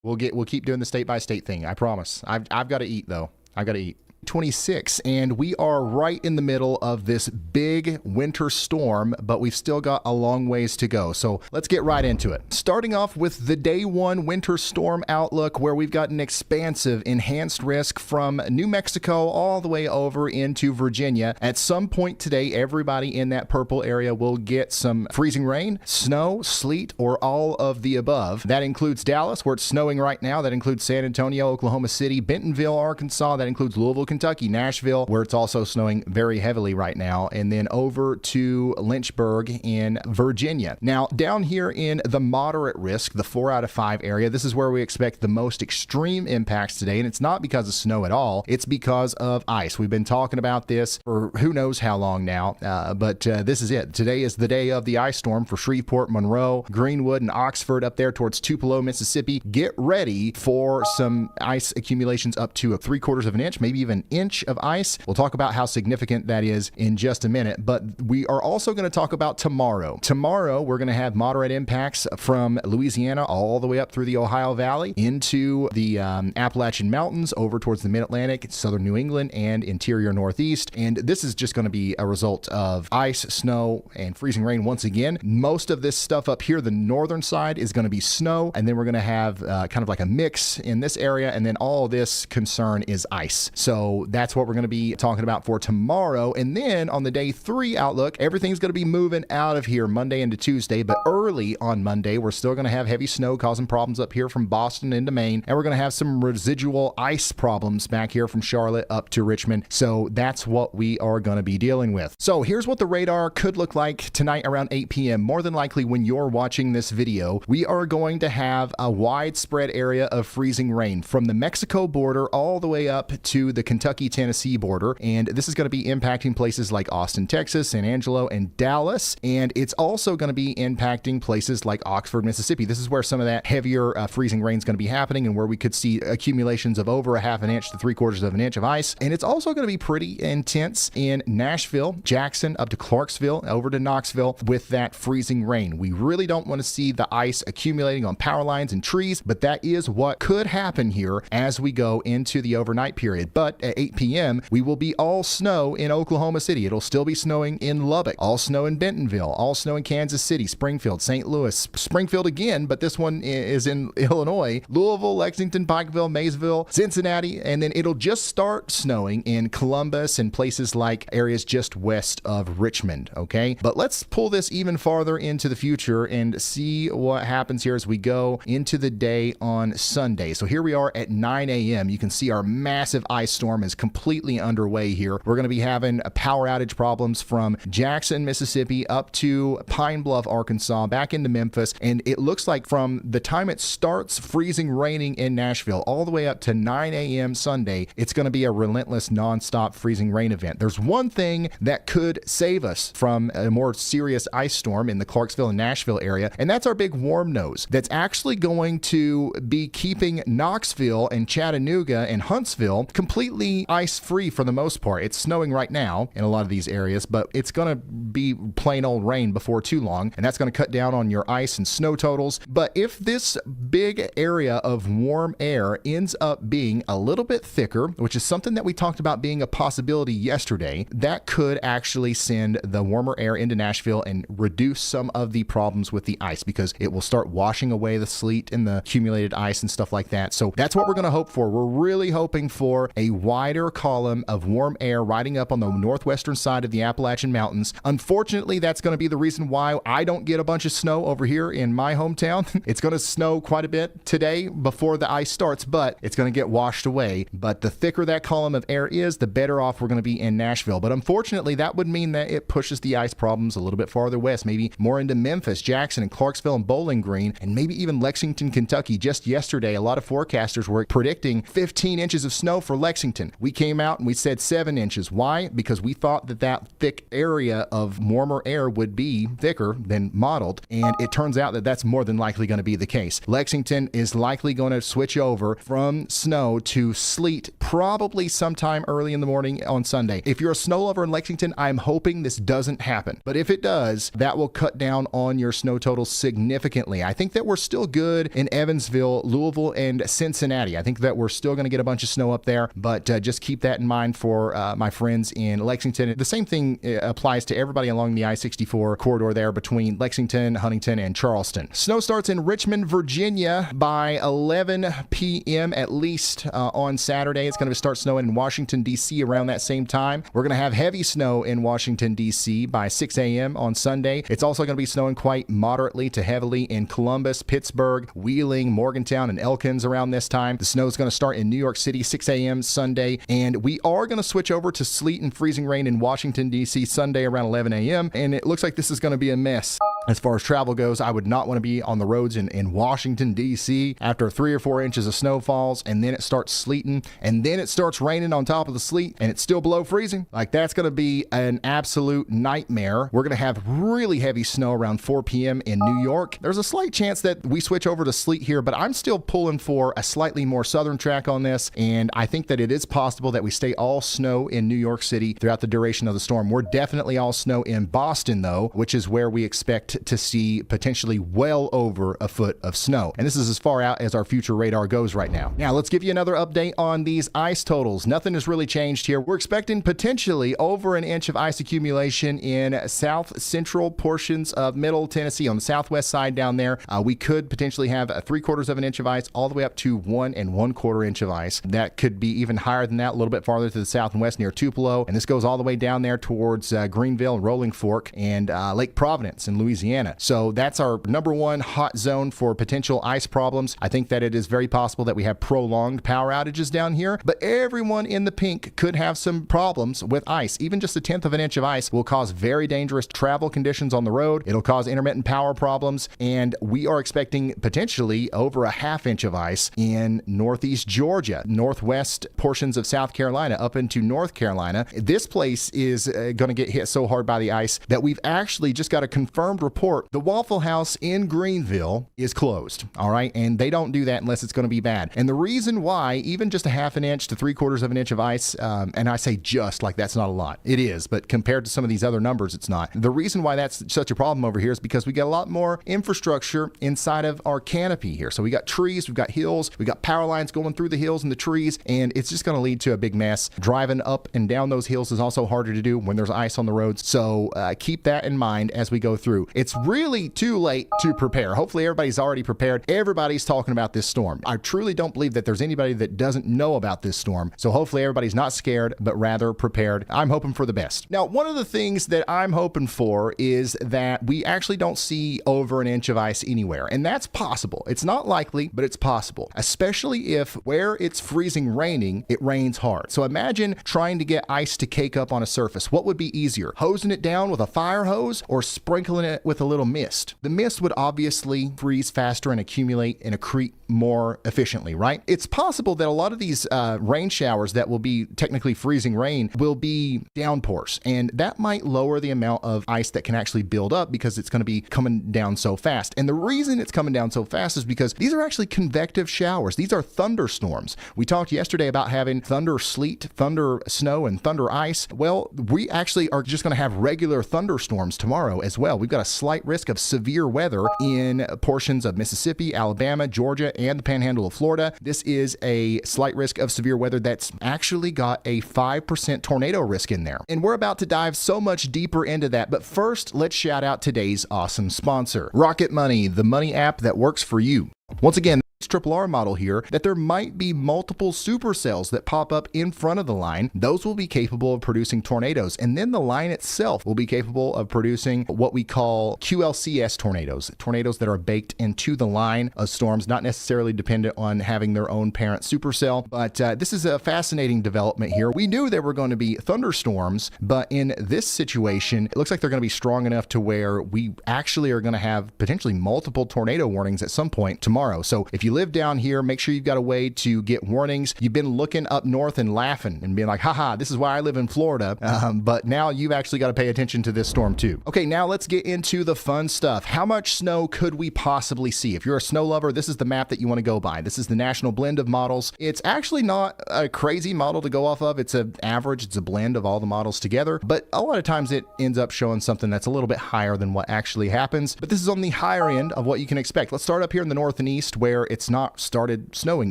we'll keep doing the state by state thing. I promise. I've got to eat though. I've got to eat. 26, and we are right in the middle of this big winter storm, but we've still got a long ways to go. So let's get right into it. Starting off with the day one winter storm outlook, where we've got an expansive enhanced risk from New Mexico all the way over into Virginia. At some point today, everybody in that purple area will get some freezing rain, snow, sleet, or all of the above. That includes Dallas, where it's snowing right now. That includes San Antonio, Oklahoma City, Bentonville, Arkansas. That includes Louisville, Kentucky, Nashville, where it's also snowing very heavily right now, and then over to Lynchburg in Virginia. Now, down here in the moderate risk, the 4 out of 5 area, this is where we expect the most extreme impacts today, and it's not because of snow at all. It's because of ice. We've been talking about this for who knows how long now, but this is it. Today is the day of the ice storm for Shreveport, Monroe, Greenwood, and Oxford up there towards Tupelo, Mississippi. Get ready for some ice accumulations up to 3/4 of an inch, maybe even an inch of ice. We'll talk about how significant that is in just a minute, but we are also going to talk about tomorrow. Tomorrow, we're going to have moderate impacts from Louisiana all the way up through the Ohio Valley into the Appalachian Mountains over towards the Mid-Atlantic, southern New England, and interior Northeast. And this is just going to be a result of ice, snow, and freezing rain once again. Most of this stuff up here, the northern side, is going to be snow, and then we're going to have kind of like a mix in this area, and then all this concern is ice. So that's what we're going to be talking about for tomorrow. And then on the day 3 outlook, everything's going to be moving out of here Monday into Tuesday, but early on Monday, we're still going to have heavy snow causing problems up here from Boston into Maine, and we're going to have some residual ice problems back here from Charlotte up to Richmond. So that's what we are going to be dealing with. So here's what the radar could look like tonight around 8 p.m. More than likely when you're watching this video, we are going to have a widespread area of freezing rain from the Mexico border all the way up to the Kentucky-Tennessee border, and this is going to be impacting places like Austin, Texas, San Angelo, and Dallas, and it's also going to be impacting places like Oxford, Mississippi. This is where some of that heavier freezing rain is going to be happening, and where we could see accumulations of over 1/2 inch to 3/4 of an inch of ice. And it's also going to be pretty intense in Nashville, Jackson, up to Clarksville, over to Knoxville with that freezing rain. We really don't want to see the ice accumulating on power lines and trees, but that is what could happen here as we go into the overnight period. But at 8 p.m., we will be all snow in Oklahoma City. It'll still be snowing in Lubbock, all snow in Bentonville, all snow in Kansas City, Springfield, St. Louis, Springfield again, but this one is in Illinois, Louisville, Lexington, Pikeville, Maysville, Cincinnati, and then it'll just start snowing in Columbus and places like areas just west of Richmond, okay? But let's pull this even farther into the future and see what happens here as we go into the day on Sunday. So here we are at 9 a.m. You can see our massive ice storm is completely underway here. We're going to be having power outage problems from Jackson, Mississippi up to Pine Bluff, Arkansas, back into Memphis, and it looks like from the time it starts freezing raining in Nashville all the way up to 9 a.m. Sunday, it's going to be a relentless nonstop freezing rain event. There's one thing that could save us from a more serious ice storm in the Clarksville and Nashville area, and that's our big warm nose that's actually going to be keeping Knoxville and Chattanooga and Huntsville completely completely ice-free for the most part. It's snowing right now in a lot of these areas, but it's going to be plain old rain before too long, and that's going to cut down on your ice and snow totals. But if this big area of warm air ends up being a little bit thicker, which is something that we talked about being a possibility yesterday, that could actually send the warmer air into Nashville and reduce some of the problems with the ice, because it will start washing away the sleet and the accumulated ice and stuff like that. So that's what we're going to hope for. We're really hoping for a wider column of warm air riding up on the northwestern side of the Appalachian Mountains. Unfortunately, that's going to be the reason why I don't get a bunch of snow over here in my hometown. It's going to snow quite a bit today before the ice starts, but it's going to get washed away. But the thicker that column of air is, the better off we're going to be in Nashville. But unfortunately, that would mean that it pushes the ice problems a little bit farther west, maybe more into Memphis, Jackson, and Clarksville, and Bowling Green, and maybe even Lexington, Kentucky. Just yesterday, a lot of forecasters were predicting 15 inches of snow for Lexington. We came out and we said 7 inches. Why? Because we thought that that thick area of warmer air would be thicker than modeled, and it turns out that that's more than likely going to be the case. Lexington is likely going to switch over from snow to sleet probably sometime early in the morning on Sunday. If you're a snow lover in Lexington, I'm hoping this doesn't happen. But if it does, that will cut down on your snow totals significantly. I think that we're still good in Evansville, Louisville, and Cincinnati. I think that we're still going to get a bunch of snow up there, but just keep that in mind for my friends in Lexington. The same thing applies to everybody along the I-64 corridor there between Lexington, Huntington, and Charleston. Snow starts in Richmond, Virginia by 11 p.m. at least on Saturday. It's going to start snowing in Washington, D.C. around that same time. We're going to have heavy snow in Washington, D.C. by 6 a.m. on Sunday. It's also going to be snowing quite moderately to heavily in Columbus, Pittsburgh, Wheeling, Morgantown, and Elkins around this time. The snow is going to start in New York City 6 a.m. Sunday, and we are going to switch over to sleet and freezing rain in Washington, D.C. Sunday around 11 a.m., and it looks like this is going to be a mess. As far as travel goes, I would not want to be on the roads in Washington, D.C. after 3 or 4 inches of snow falls, and then it starts sleeting, and then it starts raining on top of the sleet, and it's still below freezing. Like, that's going to be an absolute nightmare. We're going to have really heavy snow around 4 p.m. in New York. There's a slight chance that we switch over to sleet here, but I'm still pulling for a slightly more southern track on this, and I think that it is possible that we stay all snow in New York City throughout the duration of the storm. We're definitely all snow in Boston, though, which is where we expect to see potentially well over a foot of snow. And this is as far out as our future radar goes right now. Now, let's give you another update on these ice totals. Nothing has really changed here. We're expecting potentially over an inch of ice accumulation in south central portions of Middle Tennessee. On the southwest side down there, we could potentially have 3/4 of an inch of ice all the way up to 1 1/4 inch of ice. That could be even higher than that, a little bit farther to the south and west near Tupelo. And this goes all the way down there towards Greenville, Rolling Fork, and Lake Providence in Louisiana. So that's our number one hot zone for potential ice problems. I think that it is very possible that we have prolonged power outages down here, but everyone in the pink could have some problems with ice. Even just 1/10 of an inch of ice will cause very dangerous travel conditions on the road. It'll cause intermittent power problems, and we are expecting potentially over a 1/2 inch of ice in northeast Georgia, northwest portions of South Carolina, up into North Carolina. This place is going to get hit so hard by the ice that we've actually just got a confirmed report. The Waffle House in Greenville is closed, all right? And they don't do that unless it's going to be bad. And the reason why, even just a 1/2 inch to 3/4 of an inch of ice, and I say just like that's not a lot. It is, but compared to some of these other numbers, it's not. The reason why that's such a problem over here is because we got a lot more infrastructure inside of our canopy here. So we got trees, we've got hills, we've got power lines going through the hills and the trees, and it's just going to lead to a big mess. Driving up and down those hills is also harder to do when there's ice on the roads. So keep that in mind as we go through. It's really too late to prepare. Hopefully everybody's already prepared. Everybody's talking about this storm. I truly don't believe that there's anybody that doesn't know about this storm. So hopefully everybody's not scared, but rather prepared. I'm hoping for the best. Now, one of the things that I'm hoping for is that we actually don't see over an inch of ice anywhere. And that's possible. It's not likely, but it's possible, especially if where it's freezing raining, it rains hard. So imagine trying to get ice to cake up on a surface. What would be easier, hosing it down with a fire hose or sprinkling it with with a little mist. The mist would obviously freeze faster and accumulate and accrete more efficiently, right? It's possible that a lot of these rain showers that will be technically freezing rain will be downpours, and that might lower the amount of ice that can actually build up because it's going to be coming down so fast. And the reason it's coming down so fast is because these are actually convective showers. These are thunderstorms. We talked yesterday about having thunder sleet, thunder snow, and thunder ice. Well, we actually are just going to have regular thunderstorms tomorrow as well. We've got a slight risk of severe weather in portions of Mississippi, Alabama, Georgia, and the panhandle of Florida. This is a slight risk of severe weather that's actually got a 5% tornado risk in there. And we're about to dive so much deeper into that. But first, let's shout out today's awesome sponsor, Rocket Money, the money app that works for you. Once again, RRR model here, that there might be multiple supercells that pop up in front of the line. Those will be capable of producing tornadoes, and then the line itself will be capable of producing what we call QLCS tornadoes that are baked into the line of storms, not necessarily dependent on having their own parent supercell. But this is a fascinating development here. We knew there were going to be thunderstorms, but in this situation, it looks like they're going to be strong enough to where we actually are going to have potentially multiple tornado warnings at some point tomorrow. So if you live down here, make sure you've got a way to get warnings. You've been looking up north and laughing and being like, haha, this is why I live in Florida. But now you've actually got to pay attention to this storm too. Okay, now let's get into the fun stuff. How much snow could we possibly see? If you're a snow lover, this is the map that you want to go by. This is the national blend of models. It's actually not a crazy model to go off of. It's an average. It's a blend of all the models together. But a lot of times it ends up showing something that's a little bit higher than what actually happens. But this is on the higher end of what you can expect. Let's start up here in the north and east where it's not started snowing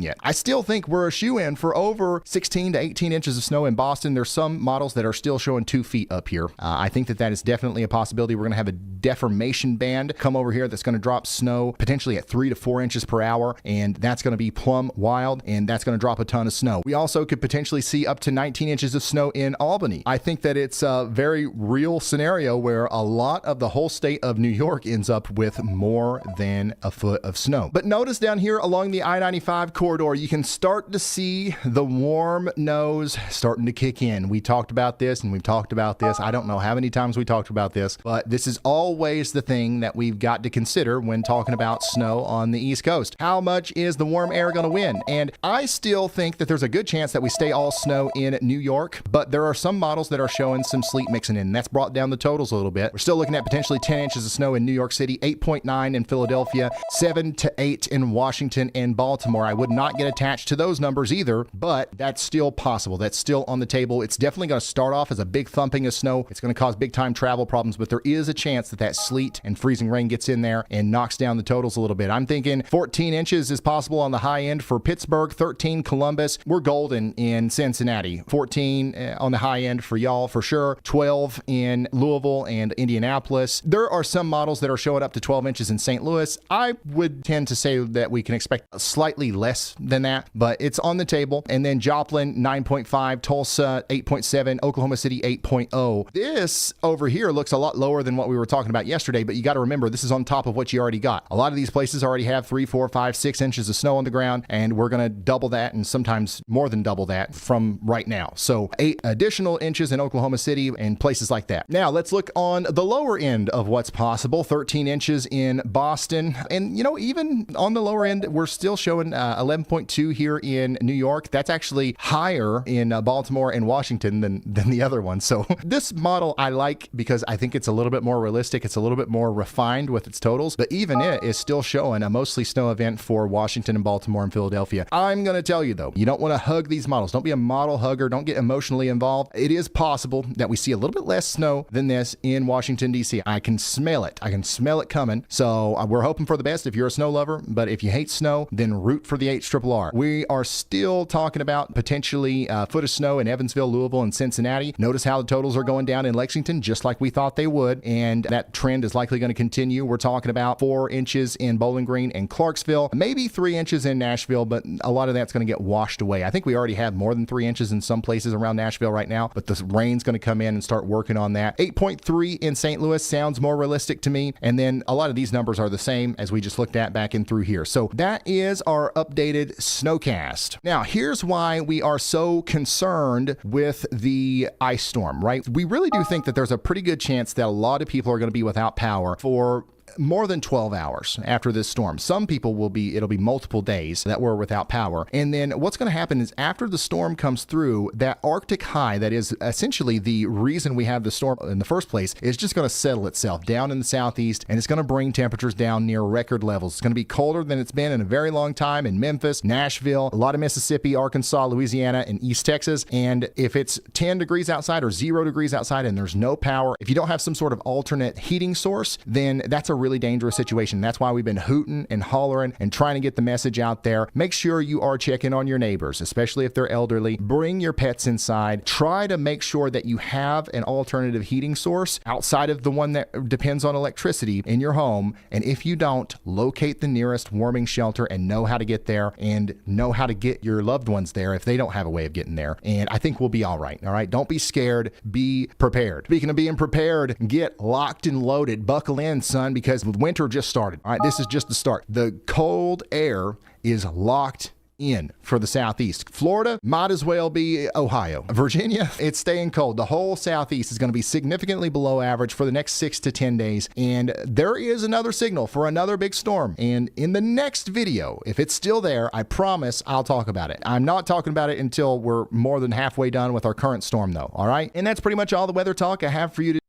yet. I still think we're a shoe-in for over 16 to 18 inches of snow in Boston. There's some models that are still showing 2 feet up here. I think that is definitely a possibility. We're going to have a deformation band come over here that's going to drop snow potentially at 3 to 4 inches per hour, and that's going to be plumb wild, and that's going to drop a ton of snow. We also could potentially see up to 19 inches of snow in Albany. I think that it's a very real scenario where a lot of the whole state of New York ends up with more than a foot of snow. But notice down here along the I-95 corridor, you can start to see the warm nose starting to kick in. We talked about this and we've talked about this. I don't know how many times we talked about this, but this is always the thing that we've got to consider when talking about snow on the East Coast. How much is the warm air going to win? And I still think that there's a good chance that we stay all snow in New York, but there are some models that are showing some sleet mixing in. That's brought down the totals a little bit. We're still looking at potentially 10 inches of snow in New York City, 8.9 in Philadelphia, 7 to 8 in Washington and Baltimore. I would not get attached to those numbers either, but that's still possible. That's still on the table. It's definitely going to start off as a big thumping of snow. It's going to cause big time travel problems, but there is a chance that that sleet and freezing rain gets in there and knocks down the totals a little bit. I'm thinking 14 inches is possible on the high end for Pittsburgh, 13 Columbus. We're golden in Cincinnati. 14 on the high end for y'all for sure. 12 in Louisville and Indianapolis. There are some models that are showing up to 12 inches in St. Louis. I would tend to say that we can expect slightly less than that, but it's on the table. And then Joplin, 9.5, Tulsa, 8.7, Oklahoma City, 8.0. This over here looks a lot lower than what we were talking about yesterday, but you got to remember, this is on top of what you already got. A lot of these places already have 3, 4, 5, 6 inches of snow on the ground, and we're going to double that and sometimes more than double that from right now. So 8 additional inches in Oklahoma City and places like that. Now let's look on the lower end of what's possible. 13 inches in Boston. And you know, even on the lower end, we're still showing 11.2 here in New York. That's actually higher in Baltimore and Washington than the other one. So this model I like because I think it's a little bit more realistic. It's a little bit more refined with its totals, but even it is still showing a mostly snow event for Washington and Baltimore and Philadelphia. I'm going to tell you though, you don't want to hug these models. Don't be a model hugger. Don't get emotionally involved. It is possible that we see a little bit less snow than this in Washington, D.C. I can smell it. I can smell it coming. So we're hoping for the best if you're a snow lover, but if you hate snow, then root for the HRRR. We are still talking about potentially a foot of snow in Evansville, Louisville, and Cincinnati. Notice how the totals are going down in Lexington, just like we thought they would, and that trend is likely going to continue. We're talking about 4 inches in Bowling Green and Clarksville, maybe 3 inches in Nashville, but a lot of that's going to get washed away. I think we already have more than 3 inches in some places around Nashville right now, but the rain's going to come in and start working on that. 8.3 in St. Louis sounds more realistic to me, and then a lot of these numbers are the same as we just looked at back in through here. So that that is our updated snowcast. Now, here's why we are so concerned with the ice storm, right? We really do think that there's a pretty good chance that a lot of people are going to be without power for more than 12 hours after this storm. Some people it'll be multiple days that we're without power. And then what's going to happen is after the storm comes through, that Arctic high that is essentially the reason we have the storm in the first place is just going to settle itself down in the southeast, and it's going to bring temperatures down near record levels. It's going to be colder than it's been in a very long time in Memphis, Nashville, a lot of Mississippi, Arkansas, Louisiana, and East Texas. And if it's 10 degrees outside or 0 degrees outside and there's no power, if you don't have some sort of alternate heating source, then that's a really dangerous situation. That's why we've been hooting and hollering and trying to get the message out there. Make sure you are checking on your neighbors, especially if they're elderly. Bring your pets inside. Try to make sure that you have an alternative heating source outside of the one that depends on electricity in your home. And if you don't, locate the nearest warming shelter and know how to get there and know how to get your loved ones there if they don't have a way of getting there. And I think we'll be all right. All right. Don't be scared. Be prepared. Speaking of being prepared, get locked and loaded. Buckle in, son, because winter just started. All right, this is just the start. The cold air is locked in for the southeast. Florida might as well be Ohio. Virginia, it's staying cold. The whole southeast is going to be significantly below average for the next 6 to 10 days. And there is another signal for another big storm. And in the next video, if it's still there, I promise I'll talk about it. I'm not talking about it until we're more than halfway done with our current storm, though. All right. And that's pretty much all the weather talk I have for you today.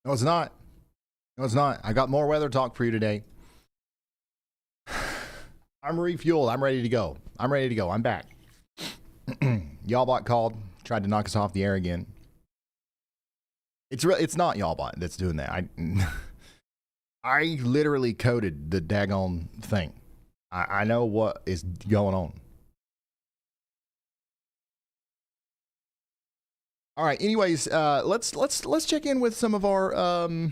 No, it's not. No, it's not. I got more weather talk for you today. I'm refueled. I'm ready to go. I'm ready to go. I'm back. Y'allbot called, tried to knock us off the air again. It's not Y'allbot that's doing that. I literally coded the daggone thing. I know what is going on. All right. Anyways, let's check in with some of our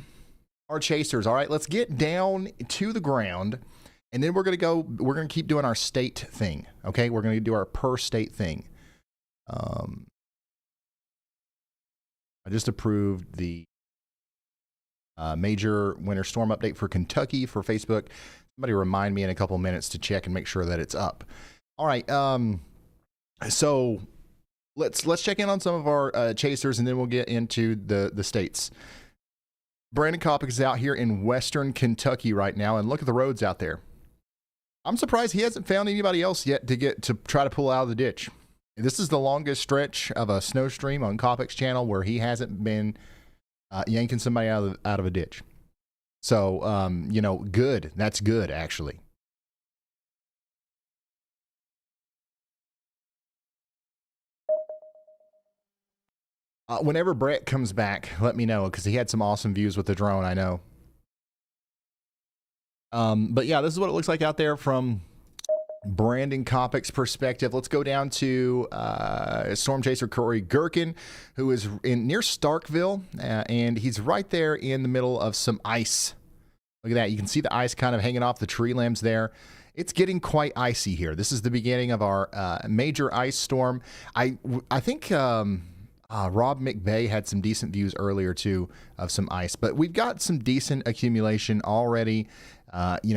chasers. All right. Let's get down to the ground, and then we're gonna keep doing our state thing. Okay. We're gonna do our per state thing. I just approved the major winter storm update for Kentucky for Facebook. Somebody remind me in a couple minutes to check and make sure that it's up. All right. So. Let's check in on some of our chasers, and then we'll get into the states. Brandon Kopic is out here in western Kentucky right now, and look at the roads out there. I'm surprised he hasn't found anybody else yet to try to pull out of the ditch. This is the longest stretch of a snow stream on Kopic's channel where he hasn't been yanking somebody out of a ditch. So, good. That's good, actually. Whenever Brett comes back, let me know, because he had some awesome views with the drone, I know. But yeah, this is what it looks like out there from Brandon Kopic's perspective. Let's go down to Storm Chaser Corey Gherkin, who is near Starkville, and he's right there in the middle of some ice. Look at that. You can see the ice kind of hanging off the tree limbs there. It's getting quite icy here. This is the beginning of our major ice storm. I think... Rob McVeigh had some decent views earlier too of some ice, but we've got some decent accumulation already,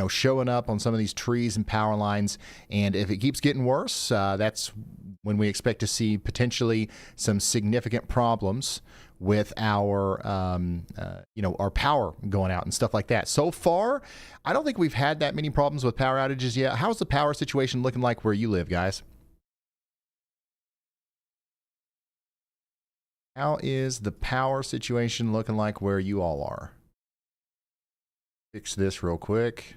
showing up on some of these trees and power lines. And if it keeps getting worse, that's when we expect to see potentially some significant problems with our, our power going out and stuff like that. So far, I don't think we've had that many problems with power outages yet. How's the power situation looking like where you live, guys? How is the power situation looking like where you all are? Fix this real quick.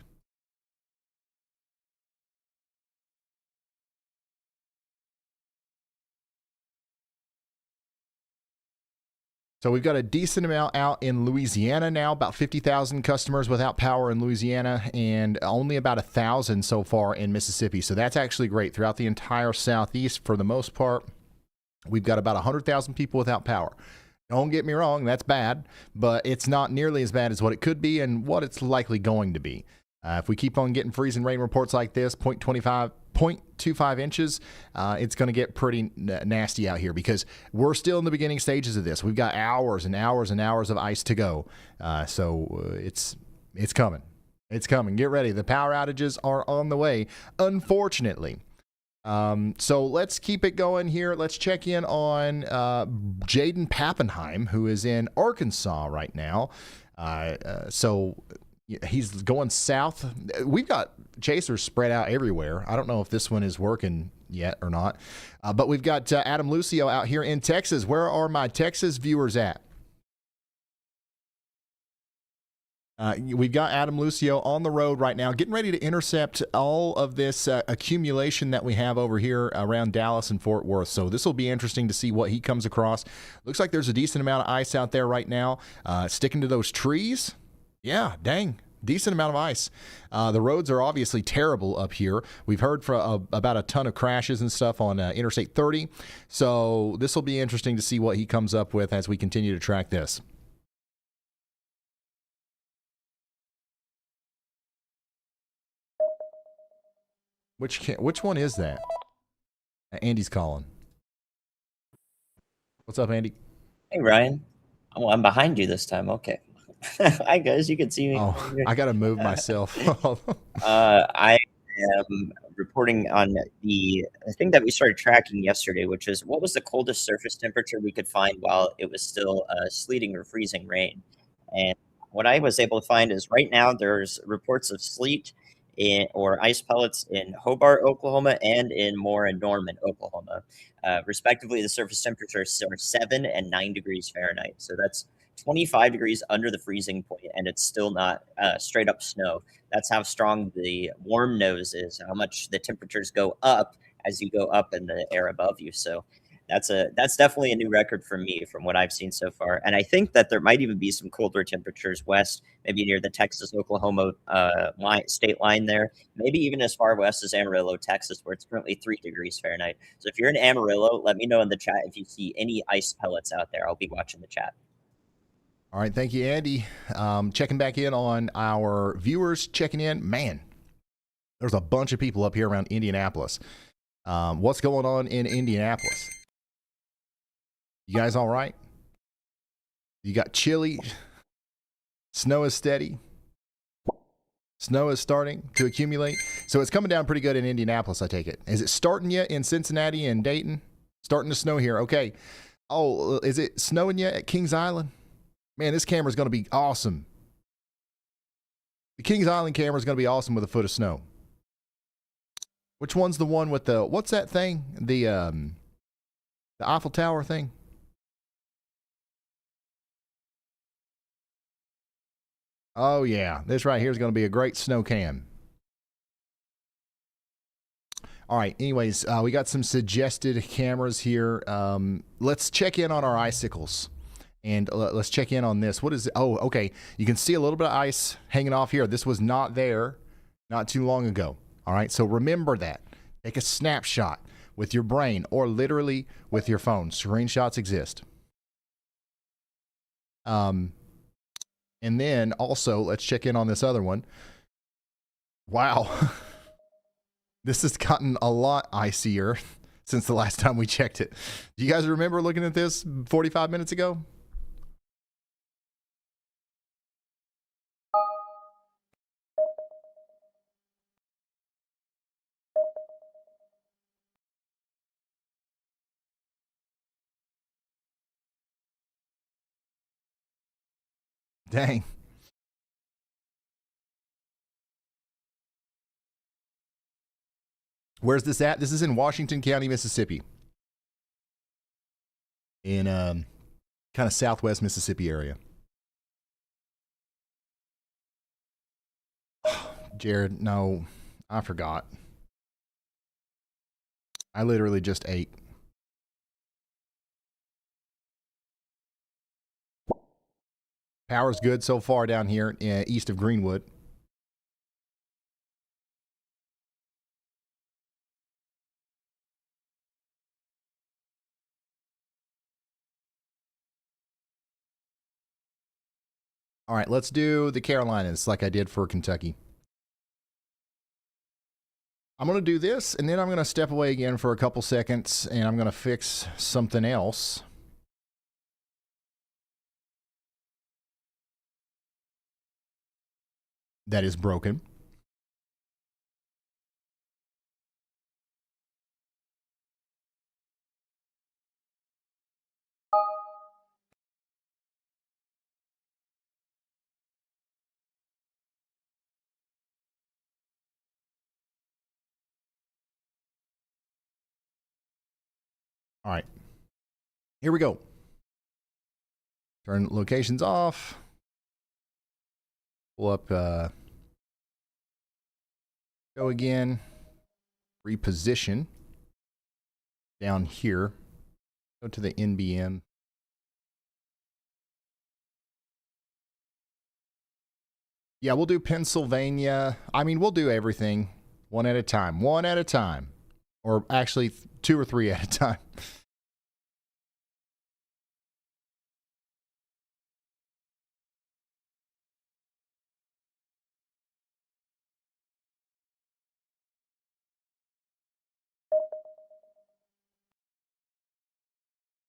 So we've got a decent amount out in Louisiana now, about 50,000 customers without power in Louisiana, and only about 1,000 so far in Mississippi. So that's actually great. Throughout the entire Southeast, for the most part, we've got about 100,000 people without power. Don't get me wrong, that's bad, but it's not nearly as bad as what it could be and what it's likely going to be. If we keep on getting freezing rain reports like this, 0.25 inches, it's going to get pretty nasty out here because we're still in the beginning stages of this. We've got hours and hours and hours of ice to go. So it's coming. It's coming. Get ready. The power outages are on the way, unfortunately. So let's keep it going here. Let's check in on Jaden Pappenheim, who is in Arkansas right now. So he's going south. We've got chasers spread out everywhere. I don't know if this one is working yet or not. But we've got Adam Lucio out here in Texas. Where are my Texas viewers at? We've got Adam Lucio on the road right now, getting ready to intercept all of this accumulation that we have over here around Dallas and Fort Worth. So this will be interesting to see what he comes across. Looks like there's a decent amount of ice out there right now. Sticking to those trees. Yeah, dang. Decent amount of ice. The roads are obviously terrible up here. We've heard for about a ton of crashes and stuff on Interstate 30. So this will be interesting to see what he comes up with as we continue to track this. Which one is that? Andy's calling. What's up, Andy? Hey, Ryan. Oh, I'm behind you this time. Okay. Hi, guys. You can see me. Oh, I got to move myself. I am reporting on the thing that we started tracking yesterday, which is what was the coldest surface temperature we could find while it was still sleeting or freezing rain. And what I was able to find is right now there's reports of sleet or ice pellets in Hobart, Oklahoma, and in Moore and Norman, Oklahoma. Respectively, the surface temperatures are 7 and 9 degrees Fahrenheit. So that's 25 degrees under the freezing point, and it's still not straight up snow. That's how strong the warm nose is, how much the temperatures go up as you go up in the air above you. So that's definitely a new record for me from what I've seen so far. And I think that there might even be some colder temperatures west, maybe near the Texas-Oklahoma state line there, maybe even as far west as Amarillo, Texas, where it's currently 3 degrees Fahrenheit. So if you're in Amarillo, let me know in the chat if you see any ice pellets out there. I'll be watching the chat. All right, thank you, Andy. Checking back in on our viewers checking in. Man, there's a bunch of people up here around Indianapolis. What's going on in Indianapolis? You guys all right? You got chilly. Snow is steady. Snow is starting to accumulate. So it's coming down pretty good in Indianapolis, I take it. Is it starting yet in Cincinnati and Dayton? Starting to snow here. Okay. Oh, is it snowing yet at Kings Island? Man, this camera is going to be awesome. The Kings Island camera is going to be awesome with a foot of snow. Which one's the one with the, what's that thing? The Eiffel Tower thing? Oh, yeah. This right here is going to be a great snow cam. All right. Anyways, we got some suggested cameras here. Let's check in on our icicles. And let's check in on this. What is it? Oh, okay. You can see a little bit of ice hanging off here. This was not there not too long ago. All right. So remember that. Take a snapshot with your brain or literally with your phone. Screenshots exist. And then also, let's check in on this other one. Wow. This has gotten a lot icier since the last time we checked it. Do you guys remember looking at this 45 minutes ago? Dang. Where's this at? This is in Washington County, Mississippi. In kind of southwest Mississippi area. Jared, no, I forgot. I literally just ate. Power's good so far down here east of Greenwood. All right, let's do the Carolinas like I did for Kentucky. I'm going to do this, and then I'm going to step away again for a couple seconds, and I'm going to fix something else. that is broken. All right, here we go. Turn locations off. Pull up, go again. Reposition down here. Go to the NBM. Yeah, we'll do Pennsylvania. I mean, we'll do everything one at a time. One at a time. Or actually, 2 or 3 at a time.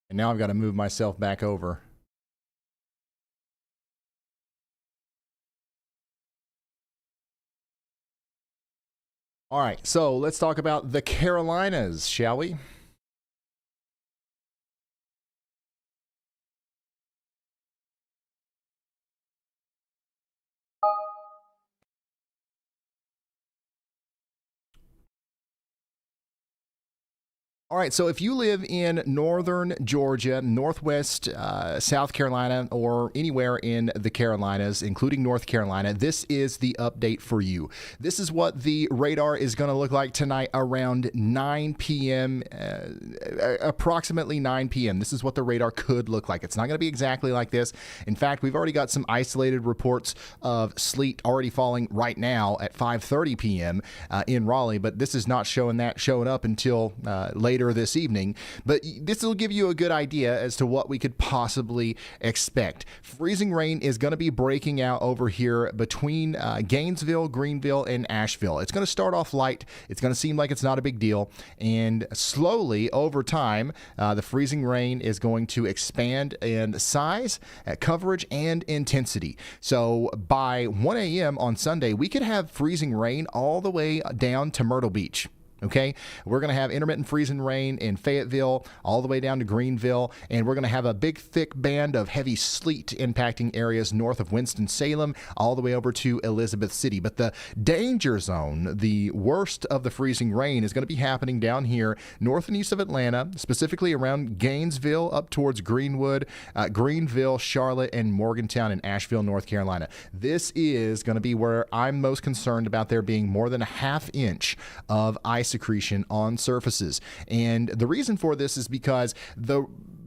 And now I've got to move myself back over. All right, so let's talk about the Carolinas, shall we? All right, so if you live in northern Georgia, northwest South Carolina, or anywhere in the Carolinas, including North Carolina, this is the update for you. This is what the radar is going to look like tonight around 9 p.m., approximately 9 p.m. This is what the radar could look like. It's not going to be exactly like this. In fact, we've already got some isolated reports of sleet already falling right now at 5:30 p.m. In Raleigh, but this is not showing up until later this evening, but this will give you a good idea as to what we could possibly expect. Freezing rain is going to be breaking out over here between Gainesville, Greenville, and Asheville. It's going to start off light. It's going to seem like it's not a big deal, and slowly over time, the freezing rain is going to expand in size, coverage, and intensity. So by 1 a.m. on Sunday, we could have freezing rain all the way down to Myrtle Beach. Okay, we're going to have intermittent freezing rain in Fayetteville all the way down to Greenville, and we're going to have a big thick band of heavy sleet impacting areas north of Winston-Salem all the way over to Elizabeth City. But the danger zone, the worst of the freezing rain, is going to be happening down here north and east of Atlanta, specifically around Gainesville up towards Greenwood, Greenville, Charlotte, and Morgantown and Asheville, North Carolina. This is going to be where I'm most concerned about there being more than a half inch of ice accretion on surfaces. And the reason for this is because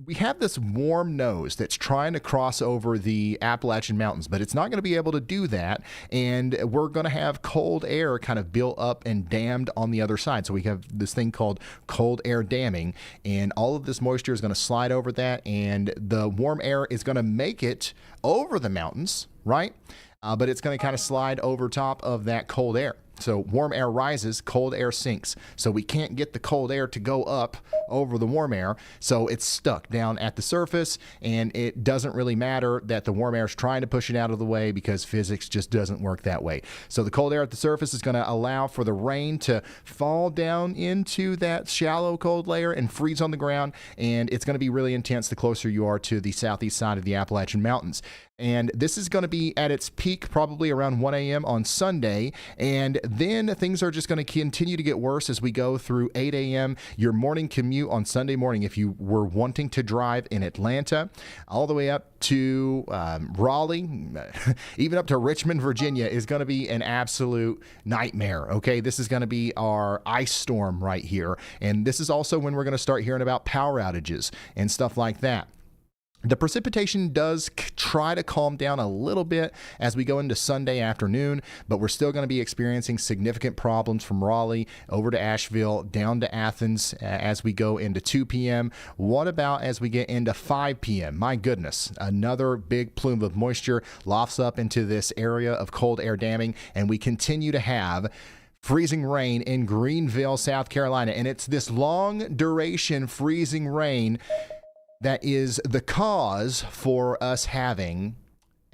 we have this warm nose that's trying to cross over the Appalachian Mountains, but it's not going to be able to do that. And we're going to have cold air kind of built up and dammed on the other side. So we have this thing called cold air damming, and all of this moisture is going to slide over that, and the warm air is going to make it over the mountains, right? But it's going to kind of slide over top of that cold air. So warm air rises, cold air sinks. So we can't get the cold air to go up over the warm air. So it's stuck down at the surface, and it doesn't really matter that the warm air is trying to push it out of the way because physics just doesn't work that way. So the cold air at the surface is going to allow for the rain to fall down into that shallow cold layer and freeze on the ground. And it's going to be really intense the closer you are to the southeast side of the Appalachian Mountains. And this is going to be at its peak probably around 1 a.m. on Sunday. And then things are just going to continue to get worse as we go through 8 a.m. Your morning commute on Sunday morning, if you were wanting to drive in Atlanta, all the way up to Raleigh, even up to Richmond, Virginia, is going to be an absolute nightmare. Okay, this is going to be our ice storm right here. And this is also when we're going to start hearing about power outages and stuff like that. The precipitation does try to calm down a little bit as we go into Sunday afternoon, but we're still going to be experiencing significant problems from Raleigh over to Asheville, down to Athens as we go into 2 p.m. What about as we get into 5 p.m.? My goodness, another big plume of moisture lofts up into this area of cold air damming, and we continue to have freezing rain in Greenville, South Carolina. And it's this long duration freezing rain that is the cause for us having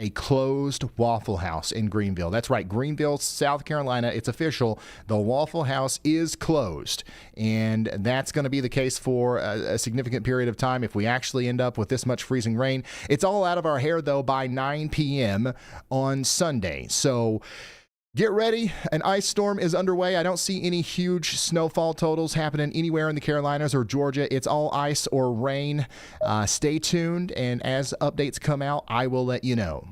a closed Waffle House in Greenville. That's right, Greenville, South Carolina. It's official. The Waffle House is closed, and that's going to be the case for a significant period of time if we actually end up with this much freezing rain. It's all out of our hair, though, by 9 p.m. on Sunday. So get ready. An ice storm is underway. I don't see any huge snowfall totals happening anywhere in the Carolinas or Georgia. It's all ice or rain. Stay tuned, and as updates come out, I will let you know.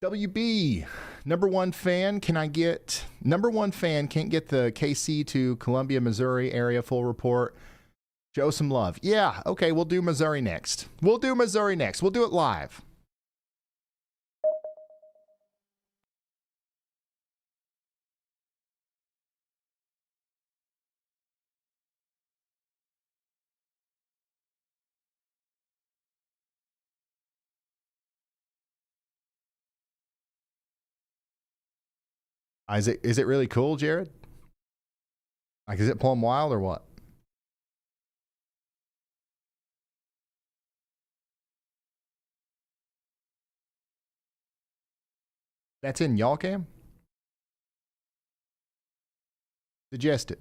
WB, number one fan can't get the KC to Columbia, Missouri area full report. Show some love. Yeah, okay, we'll do Missouri next. We'll do it live. Is it really cool, Jared? Like, is it plumb wild or what? That's in y'all cam? Suggest it.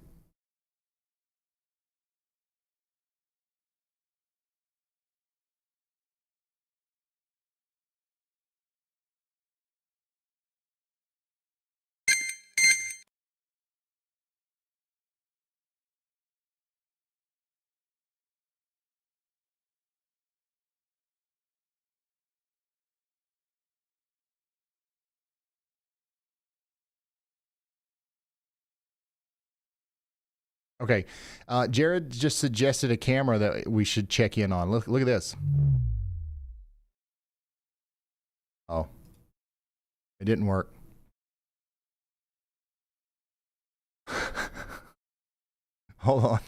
Okay. Jared just suggested a camera that we should check in on. Look at this. Oh. It didn't work. Hold on.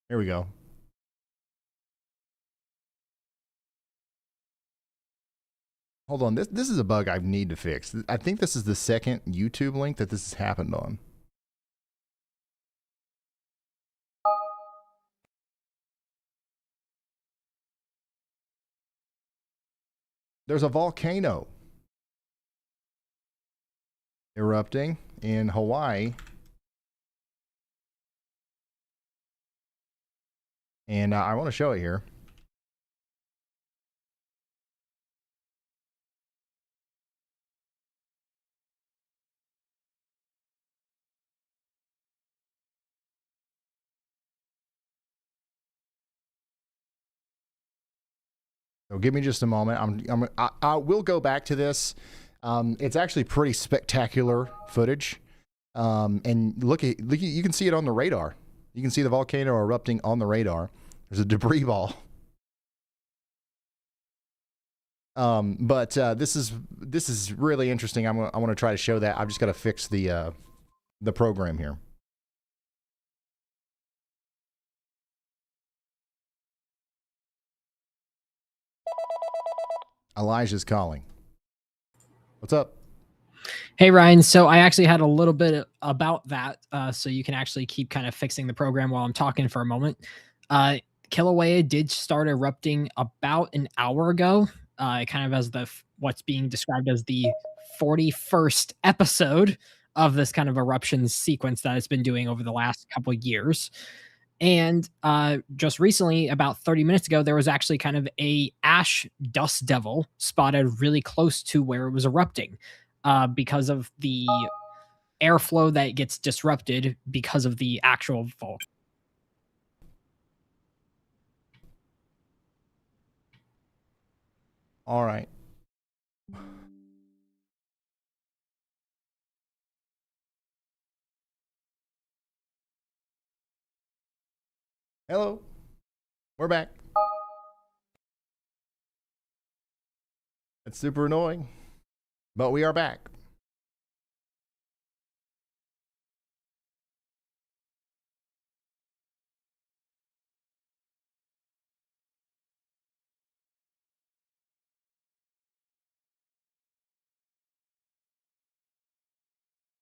Here we go. Hold on. This is a bug I need to fix. I think this is the second YouTube link that this has happened on. There's a volcano erupting in Hawaii. And I want to show it here. So give me just a moment. I will go back to this. It's actually pretty spectacular footage. And look, you can see it on the radar. You can see the volcano erupting on the radar. There's a debris ball. But this is really interesting. I want to try to show that. I've just got to fix the program here. Elijah's calling. What's up? Hey, Ryan. So I actually had a little bit about that. So you can actually keep kind of fixing the program while I'm talking for a moment. Kilauea did start erupting about an hour ago, kind of as what's being described as the 41st episode of this kind of eruption sequence that it's been doing over the last couple of years. And just recently, about 30 minutes ago, there was actually kind of a ash dust devil spotted really close to where it was erupting because of the airflow that gets disrupted because of the actual volcano. All right. Hello. We're back. It's super annoying, but we are back.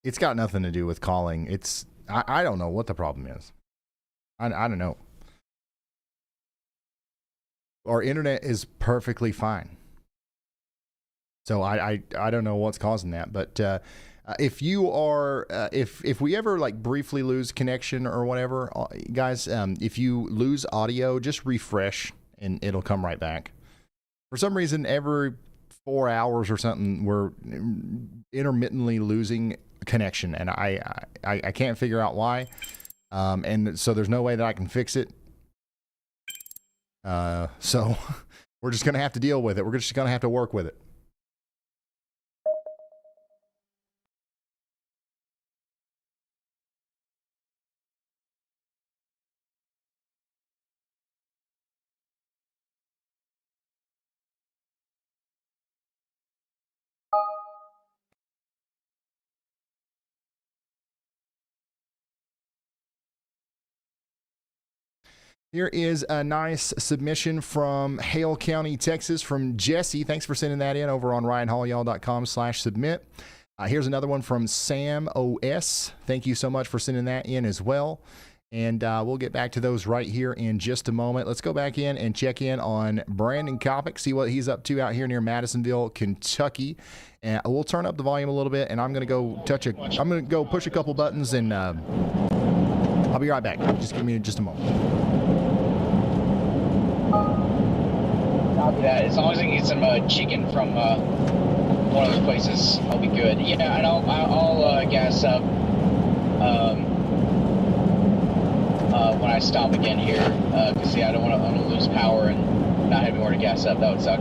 It's got nothing to do with calling. I don't know what the problem is. I don't know. Our internet is perfectly fine. So I don't know what's causing that, but if you are if we ever like briefly lose connection or whatever, guys, if you lose audio, just refresh and it'll come right back. For some reason, every 4 hours or something, we're intermittently losing connection, and I can't figure out why. And so there's no way that I can fix it. So we're just gonna have to deal with it. We're just gonna have to work with it. Here is a nice submission from Hale County, Texas, from Jesse. Thanks for sending that in over on ryanhaulyall.com/submit. Here's another one from Sam OS. Thank you so much for sending that in as well. And we'll get back to those right here in just a moment. Let's go back in and check in on Brandon Kopic, see what he's up to out here near Madisonville, Kentucky. And we'll turn up the volume a little bit, and I'm going to go push a couple buttons, and I'll be right back. Just give me just a moment. Copy that. As long as I can get some chicken from one of those places, I'll be good. Yeah, and I'll gas up when I stop again here, because I don't want to lose power and not have anywhere to gas up. That would suck.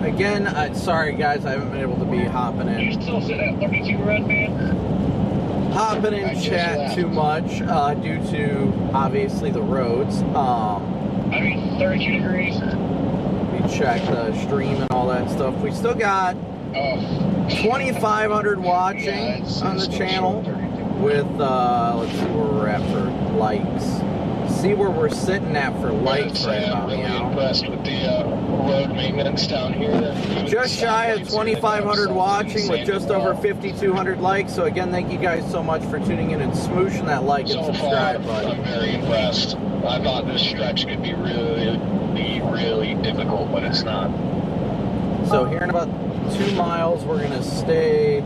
Again, sorry guys, I haven't been able to be hopping in. You still sit at 32 red, man? Hopping in chat too much due to obviously the roads. I mean, 32 degrees. We check the stream and all that stuff. We still got 2,500 watching on the channel with let's see where we're at for likes. See where we're sitting at for likes right now. I'm really impressed with the road maintenance down here. Just shy of 2,500 watching with just over 5,200 likes. So again, thank you guys so much for tuning in and smooshing that like and subscribe button. I'm very impressed. I thought this stretch could be really difficult, but it's not. So here in about 2 miles, we're gonna stay.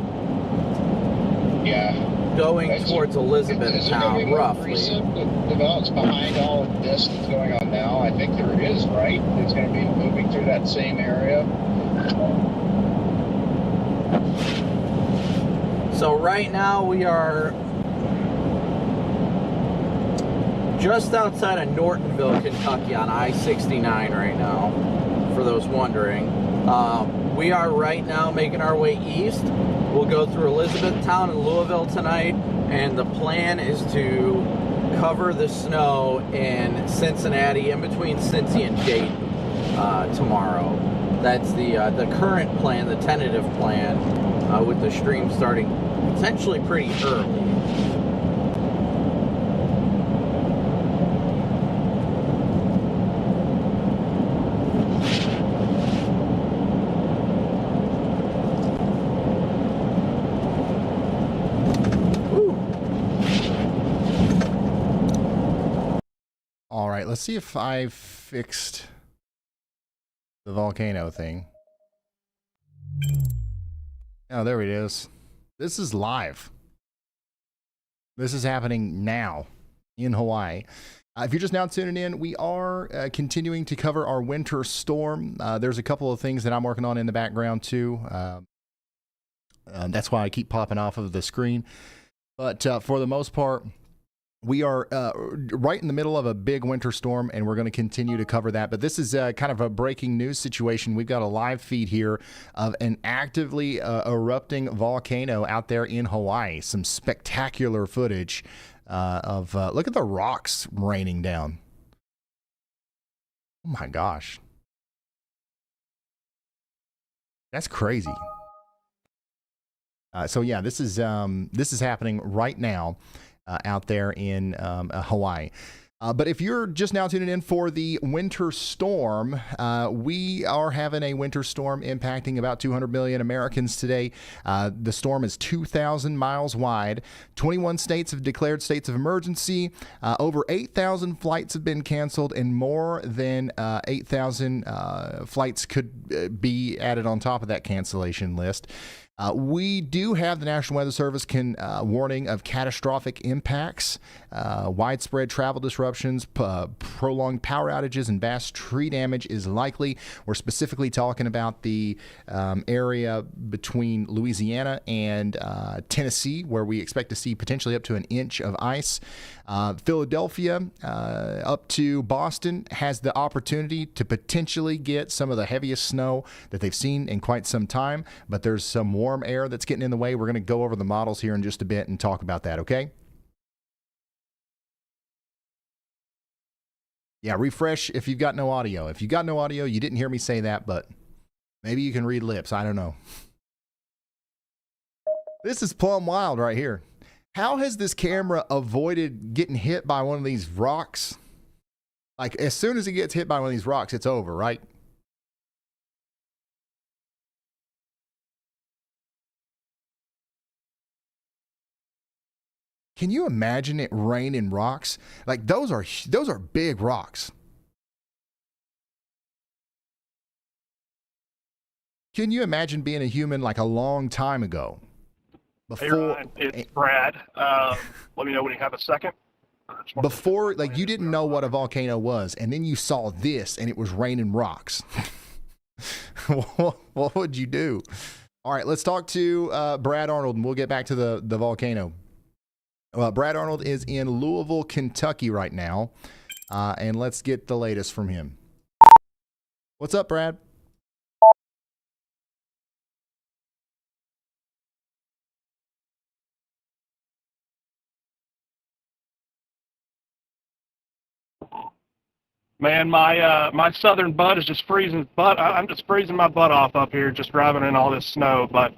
Going towards Elizabethtown, roughly. Develops behind all of this that's going on now. I think there is, right? It's going to be moving through that same area. So right now we are just outside of Nortonville, Kentucky on I-69 right now, for those wondering. We are right now making our way east. We'll go through Elizabethtown and Louisville tonight, and the plan is to cover the snow in Cincinnati, in between Cincy and Dayton tomorrow. That's the current plan, the tentative plan, with the stream starting potentially pretty early. Let's see if I fixed the volcano thing. Oh, there it is. This is live. This is happening now in Hawaii. If you're just now tuning in, we are continuing to cover our winter storm. There's a couple of things that I'm working on in the background too. That's why I keep popping off of the screen. But for the most part, we are right in the middle of a big winter storm, and we're going to continue to cover that. But this is kind of a breaking news situation. We've got a live feed here of an actively erupting volcano out there in Hawaii. Some spectacular footage of, look at the rocks raining down. Oh my gosh. That's crazy. So yeah, this is happening right now out there in Hawaii. But if you're just now tuning in for the winter storm, we are having a winter storm impacting about 200 million Americans today. The storm is 2,000 miles wide. 21 states have declared states of emergency. Over 8,000 flights have been canceled, and more than 8,000 flights could be added on top of that cancellation list. We do have the National Weather Service warning of catastrophic impacts, widespread travel disruptions, prolonged power outages, and vast tree damage is likely. We're specifically talking about the area between Louisiana and Tennessee, where we expect to see potentially up to an inch of ice. Philadelphia up to Boston has the opportunity to potentially get some of the heaviest snow that they've seen in quite some time, but there's some warm air that's getting in the way. We're going to go over the models here in just a bit and talk about that, okay? Yeah, refresh if you've got no audio. If you got no audio, you didn't hear me say that, but maybe you can read lips. I don't know. This is plumb wild right here. How has this camera avoided getting hit by one of these rocks? Like, as soon as it gets hit by one of these rocks, it's over, right? Can you imagine it raining rocks? Like, those are big rocks. Can you imagine being a human like a long time ago? Hey Ryan, it's Brad. Let me know when you have a second. Before, like, you didn't know what a volcano was, and then you saw this, and it was raining rocks. What would you do? All right, let's talk to Brad Arnold, and we'll get back to the volcano. Brad Arnold is in Louisville, Kentucky right now, and let's get the latest from him. What's up, Brad? Man, my southern butt is just freezing. I'm just freezing my butt off up here, just driving in all this snow. But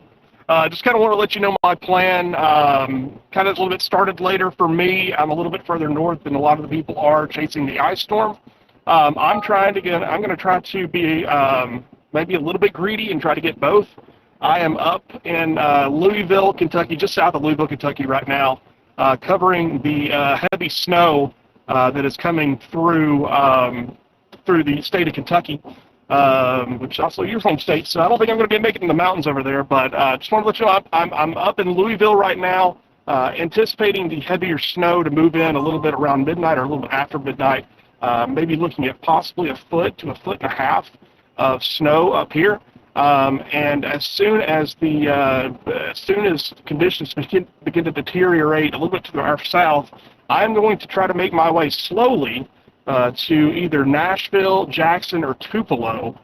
just kind of want to let you know my plan. Kind of a little bit started later for me. I'm a little bit further north than a lot of the people are chasing the ice storm. I'm going to try to be maybe a little bit greedy and try to get both. I am up in Louisville, Kentucky, just south of Louisville, Kentucky right now, covering the heavy snow that is coming through the state of Kentucky, which is also your home state. So I don't think I'm going to be making it in the mountains over there, but just want to let you know I'm up in Louisville right now, anticipating the heavier snow to move in a little bit around midnight or a little bit after midnight, maybe looking at possibly a foot to a foot and a half of snow up here. And as soon as conditions begin to deteriorate a little bit to our south, I'm going to try to make my way slowly to either Nashville, Jackson, or Tupelo.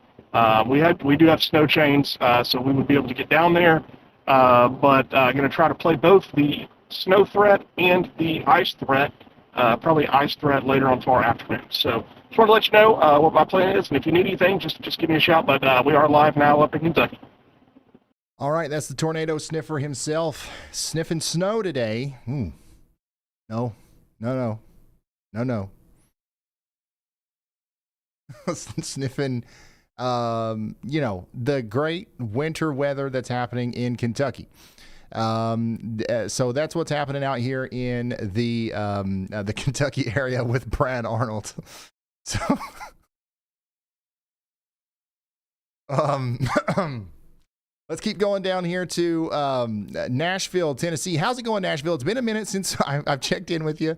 We do have snow chains, so we would be able to get down there. But I'm going to try to play both the snow threat and the ice threat, probably ice threat later on tomorrow afternoon. So just want to let you know what my plan is, and if you need anything, just give me a shout. But we are live now up in Kentucky. All right, that's the tornado sniffer himself, sniffing snow today. No. Sniffing, the great winter weather that's happening in Kentucky. So that's what's happening out here in the Kentucky area with Brad Arnold. So, let's keep going down here to Nashville, Tennessee. How's it going, Nashville? It's been a minute since I've checked in with you.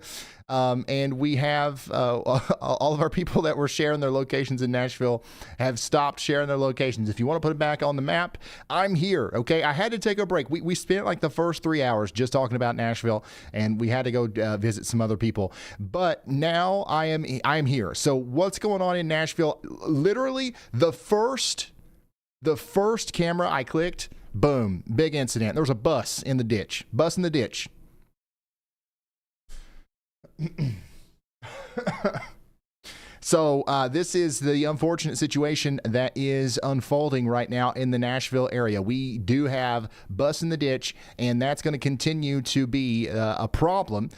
And we have all of our people that were sharing their locations in Nashville have stopped sharing their locations. If you want to put it back on the map, I'm here. Okay, I had to take a break. We spent like the first 3 hours just talking about Nashville, and we had to go visit some other people. But now I am here. So what's going on in Nashville? Literally the first camera I clicked, boom, big incident. There was a bus in the ditch. Bus in the ditch. So this is the unfortunate situation that is unfolding right now in the Nashville area. We do have bus in the ditch, and that's going to continue to be a problem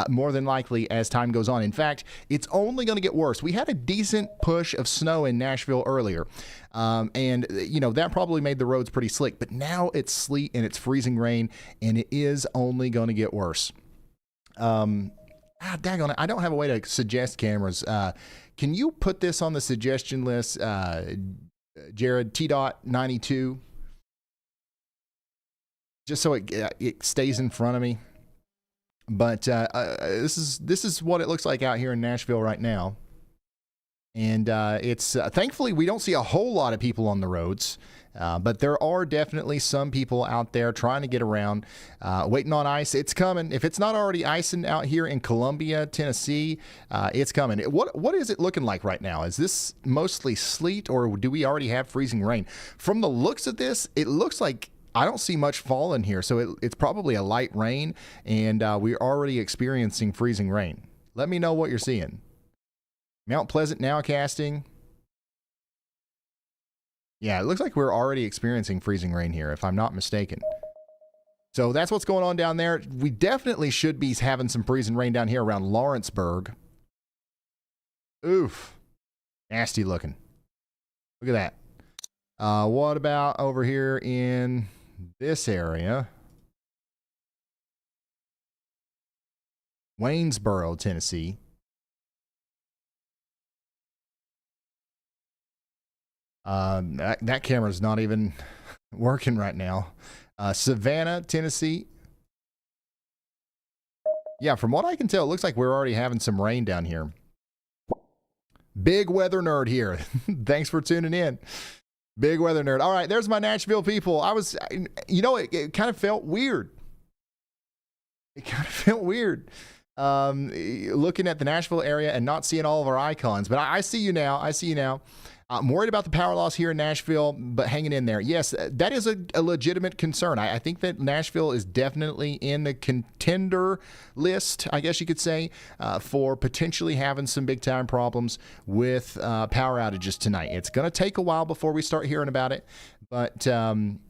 more than likely as time goes on. In fact, it's only going to get worse. We had a decent push of snow in Nashville earlier, and that probably made the roads pretty slick. But now it's sleet and it's freezing rain, and it is only going to get worse. Daggone it, I don't have a way to suggest cameras. Can you put this on the suggestion list, Jared, T.92, just so it stays in front of me? But this is what it looks like out here in Nashville right now. And it's thankfully we don't see a whole lot of people on the roads, but there are definitely some people out there trying to get around, waiting on ice. It's coming. If it's not already icing out here in Columbia, Tennessee, it's coming. What is it looking like right now? Is this mostly sleet, or do we already have freezing rain? From the looks of this, it looks like I don't see much falling here, so it's probably a light rain, and we're already experiencing freezing rain. Let me know what you're seeing. Mount Pleasant nowcasting. Yeah, it looks like we're already experiencing freezing rain here, if I'm not mistaken. So that's what's going on down there. We definitely should be having some freezing rain down here around Lawrenceburg. Oof. Nasty looking. Look at that. What about over here in this area? Waynesboro, Tennessee. That camera's not even working right now. Savannah, Tennessee. Yeah, from what I can tell, it looks like we're already having some rain down here. Big weather nerd here. Thanks for tuning in. Big weather nerd. All right, there's my Nashville people. It kind of felt weird. Looking at the Nashville area and not seeing all of our icons. But I see you now. I'm worried about the power loss here in Nashville, but hanging in there. Yes, that is a legitimate concern. I think that Nashville is definitely in the contender list, I guess you could say, for potentially having some big-time problems with power outages tonight. It's going to take a while before we start hearing about it, but an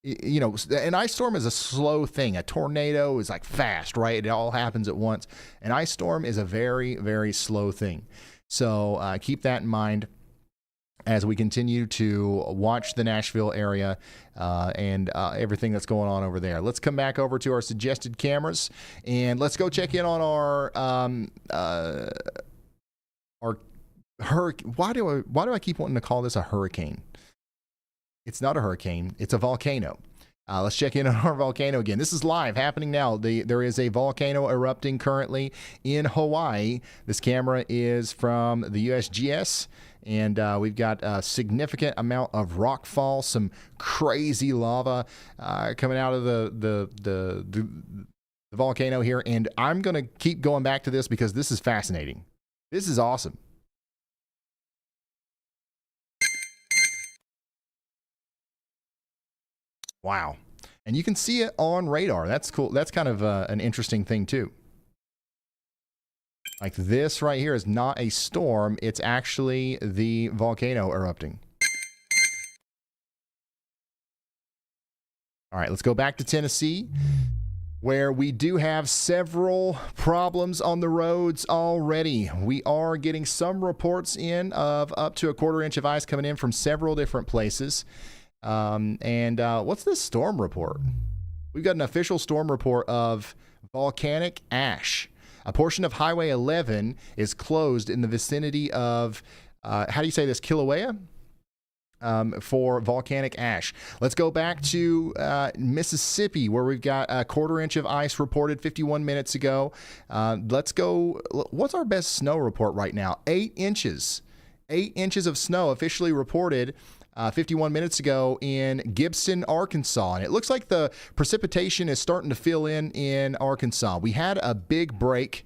ice storm is a slow thing. A tornado is like fast, right? It all happens at once. An ice storm is a very, very slow thing. So keep that in mind as we continue to watch the Nashville area and everything that's going on over there. Let's come back over to our suggested cameras, and let's go check in on our hurricane. Why do I keep wanting to call this a hurricane? It's not a hurricane. It's a volcano. Let's check in on our volcano again. This is live, happening now. There is a volcano erupting currently in Hawaii. This camera is from the USGS, and we've got a significant amount of rockfall, some crazy lava coming out of the volcano here. And I'm going to keep going back to this because this is fascinating. This is awesome. Wow. And you can see it on radar. That's cool. That's kind of an interesting thing too. Like this right here is not a storm. It's actually the volcano erupting. All right, let's go back to Tennessee, where we do have several problems on the roads already. We are getting some reports in of up to a 1/4 inch of ice coming in from several different places. What's this storm report? We've got an official storm report of volcanic ash. A portion of Highway 11 is closed in the vicinity of, how do you say this, Kilauea? For volcanic ash. Let's go back to Mississippi, where we've got a 1/4 inch of ice reported 51 minutes ago. Let's go. What's our best snow report right now? 8 inches. 8 inches of snow officially reported 51 minutes ago in Gibson, Arkansas. And it looks like the precipitation is starting to fill in Arkansas. We had a big break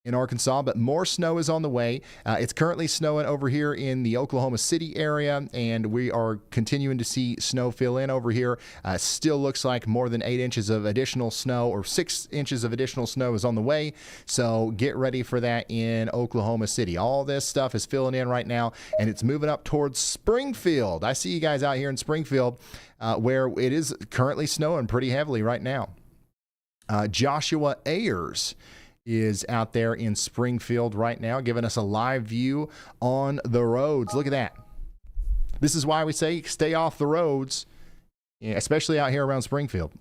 in Arkansas, but more snow is on the way. It's currently snowing over here in the Oklahoma City area, and we are continuing to see snow fill in over here. Still looks like more than 8 inches of additional snow, or 6 inches of additional snow is on the way. So get ready for that in Oklahoma City. All this stuff is filling in right now, and it's moving up towards Springfield. I see you guys out here in Springfield, where it is currently snowing pretty heavily right now. Joshua Ayers is out there in Springfield right now, giving us a live view on the roads. Look at that. This is why we say stay off the roads, especially out here around Springfield.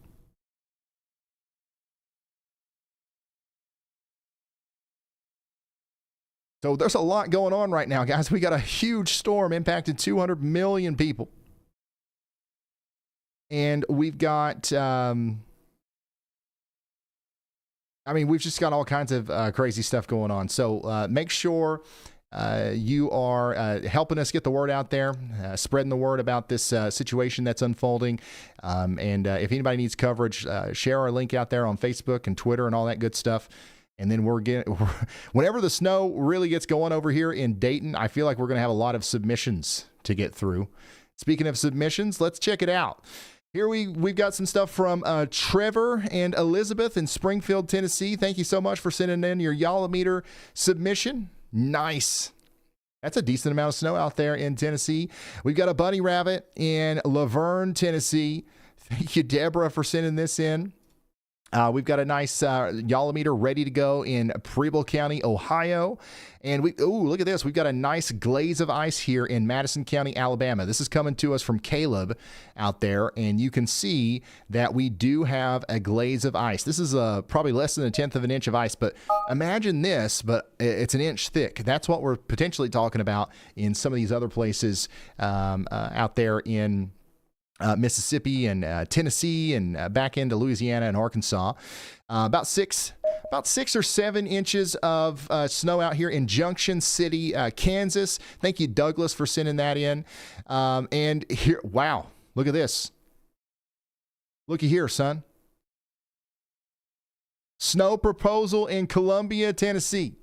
So there's a lot going on right now, guys. We got a huge storm impacting 200 million people. And we've got... we've just got all kinds of crazy stuff going on. So make sure you are helping us get the word out there, spreading the word about this situation that's unfolding. And if anybody needs coverage, share our link out there on Facebook and Twitter and all that good stuff. And then whenever the snow really gets going over here in Dayton, I feel like we're going to have a lot of submissions to get through. Speaking of submissions, let's check it out. Here we've got some stuff from Trevor and Elizabeth in Springfield, Tennessee. Thank you so much for sending in your Yalameter submission. Nice. That's a decent amount of snow out there in Tennessee. We've got a bunny rabbit in Laverne, Tennessee. Thank you, Deborah, for sending this in. We've got a nice Yalameter ready to go in Preble County, Ohio. And look at this. We've got a nice glaze of ice here in Madison County, Alabama. This is coming to us from Caleb out there. And you can see that we do have a glaze of ice. This is probably less than 1/10 of an inch of ice. But imagine this, but it's an inch thick. That's what we're potentially talking about in some of these other places out there in Mississippi and Tennessee and back into Louisiana and Arkansas. About 6 or 7 inches of snow out here in Junction City, Kansas. Thank you, Douglas, for sending that in. And here, wow, look at this. Looky here, son. Snow proposal in Columbia, Tennessee.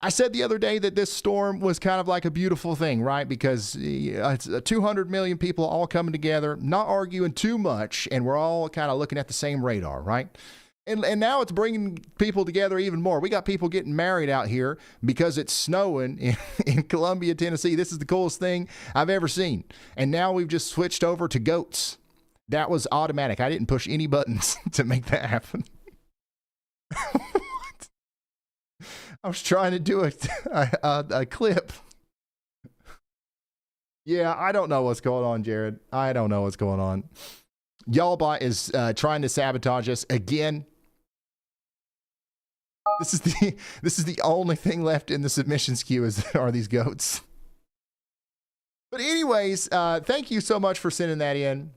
I said the other day that this storm was kind of like a beautiful thing, right? Because it's 200 million people all coming together, not arguing too much, and we're all kind of looking at the same radar, right? And now it's bringing people together even more. We got people getting married out here because it's snowing in Columbia, Tennessee. This is the coolest thing I've ever seen. And now we've just switched over to goats. That was automatic. I didn't push any buttons to make that happen. I was trying to do a clip. Yeah, I don't know what's going on, Jared. I don't know what's going on. Y'allbot is trying to sabotage us again. This is the only thing left in the submissions queue are these goats. But anyways, thank you so much for sending that in.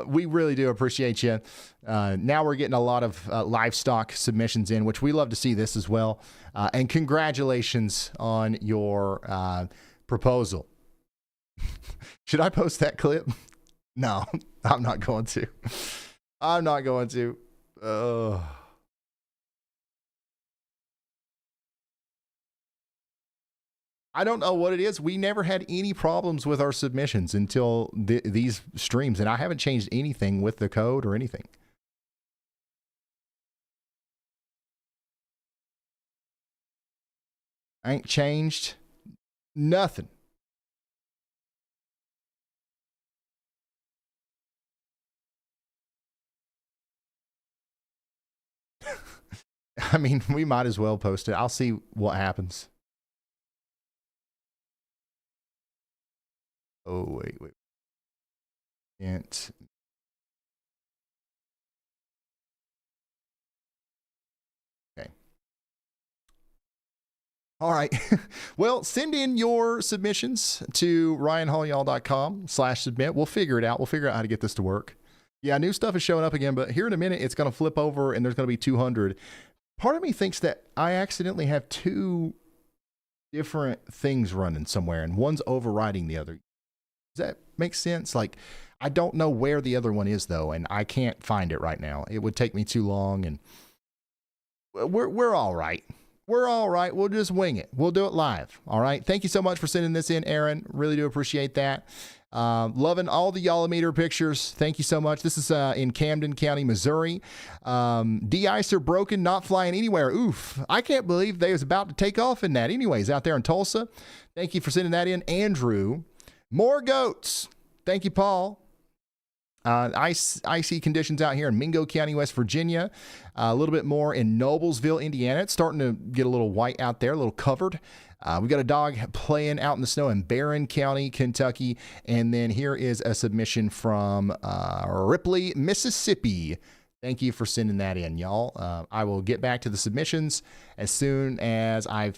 We really do appreciate you. Now we're getting a lot of livestock submissions in, which we love to see this as well. And congratulations on your proposal. Should I post that clip? No, I'm not going to. I'm not going to. I don't know what it is. We never had any problems with our submissions until these streams, and I haven't changed anything with the code or anything. I ain't changed nothing. I mean, we might as well post it. I'll see what happens. Oh, wait. Can't. Okay. All right. Well, send in your submissions to ryanhaulyall.com/submit. We'll figure it out. We'll figure out how to get this to work. Yeah, new stuff is showing up again, but here in a minute, it's going to flip over and there's going to be 200. Part of me thinks that I accidentally have 2 different things running somewhere and one's overriding the other. Does that make sense? Like, I don't know where the other one is, though, and I can't find it right now. It would take me too long, and we're all right. We're all right. We'll just wing it. We'll do it live. All right. Thank you so much for sending this in, Aaron. Really do appreciate that. Loving all the Yalameter pictures. Thank you so much. This is in Camden County, Missouri. De-icer broken, not flying anywhere. Oof. I can't believe they was about to take off in that. Anyways, out there in Tulsa. Thank you for sending that in. Andrew. More goats. Thank you, Paul. Icy conditions out here in Mingo County, West Virginia. A little bit more in Noblesville, Indiana. It's starting to get a little white out there, a little covered. We've got a dog playing out in the snow in Barron County, Kentucky. And then here is a submission from Ripley, Mississippi. Thank you for sending that in, y'all. I will get back to the submissions as soon as I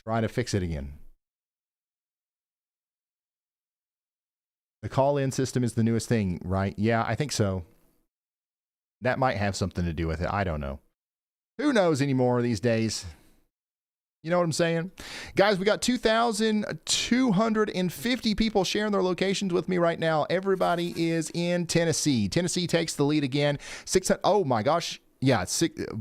try to fix it again. The call-in system is the newest thing, right? Yeah, I think so. That might have something to do with it. I don't know. Who knows anymore these days? You know what I'm saying? Guys, we got 2,250 people sharing their locations with me right now. Everybody is in Tennessee. Tennessee takes the lead again. 600. Oh, my gosh. Yeah,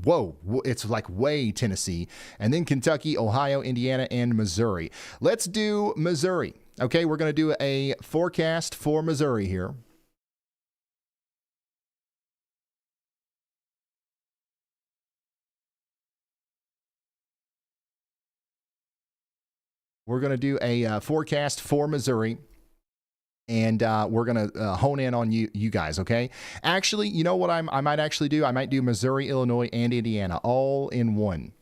whoa, it's like way Tennessee. And then Kentucky, Ohio, Indiana, and Missouri. Let's do Missouri. Okay, we're going to do a forecast for Missouri here. We're going to do a forecast for Missouri. And we're going to hone in on you guys, okay? Actually, you know what I might actually do? I might do Missouri, Illinois, and Indiana all in one.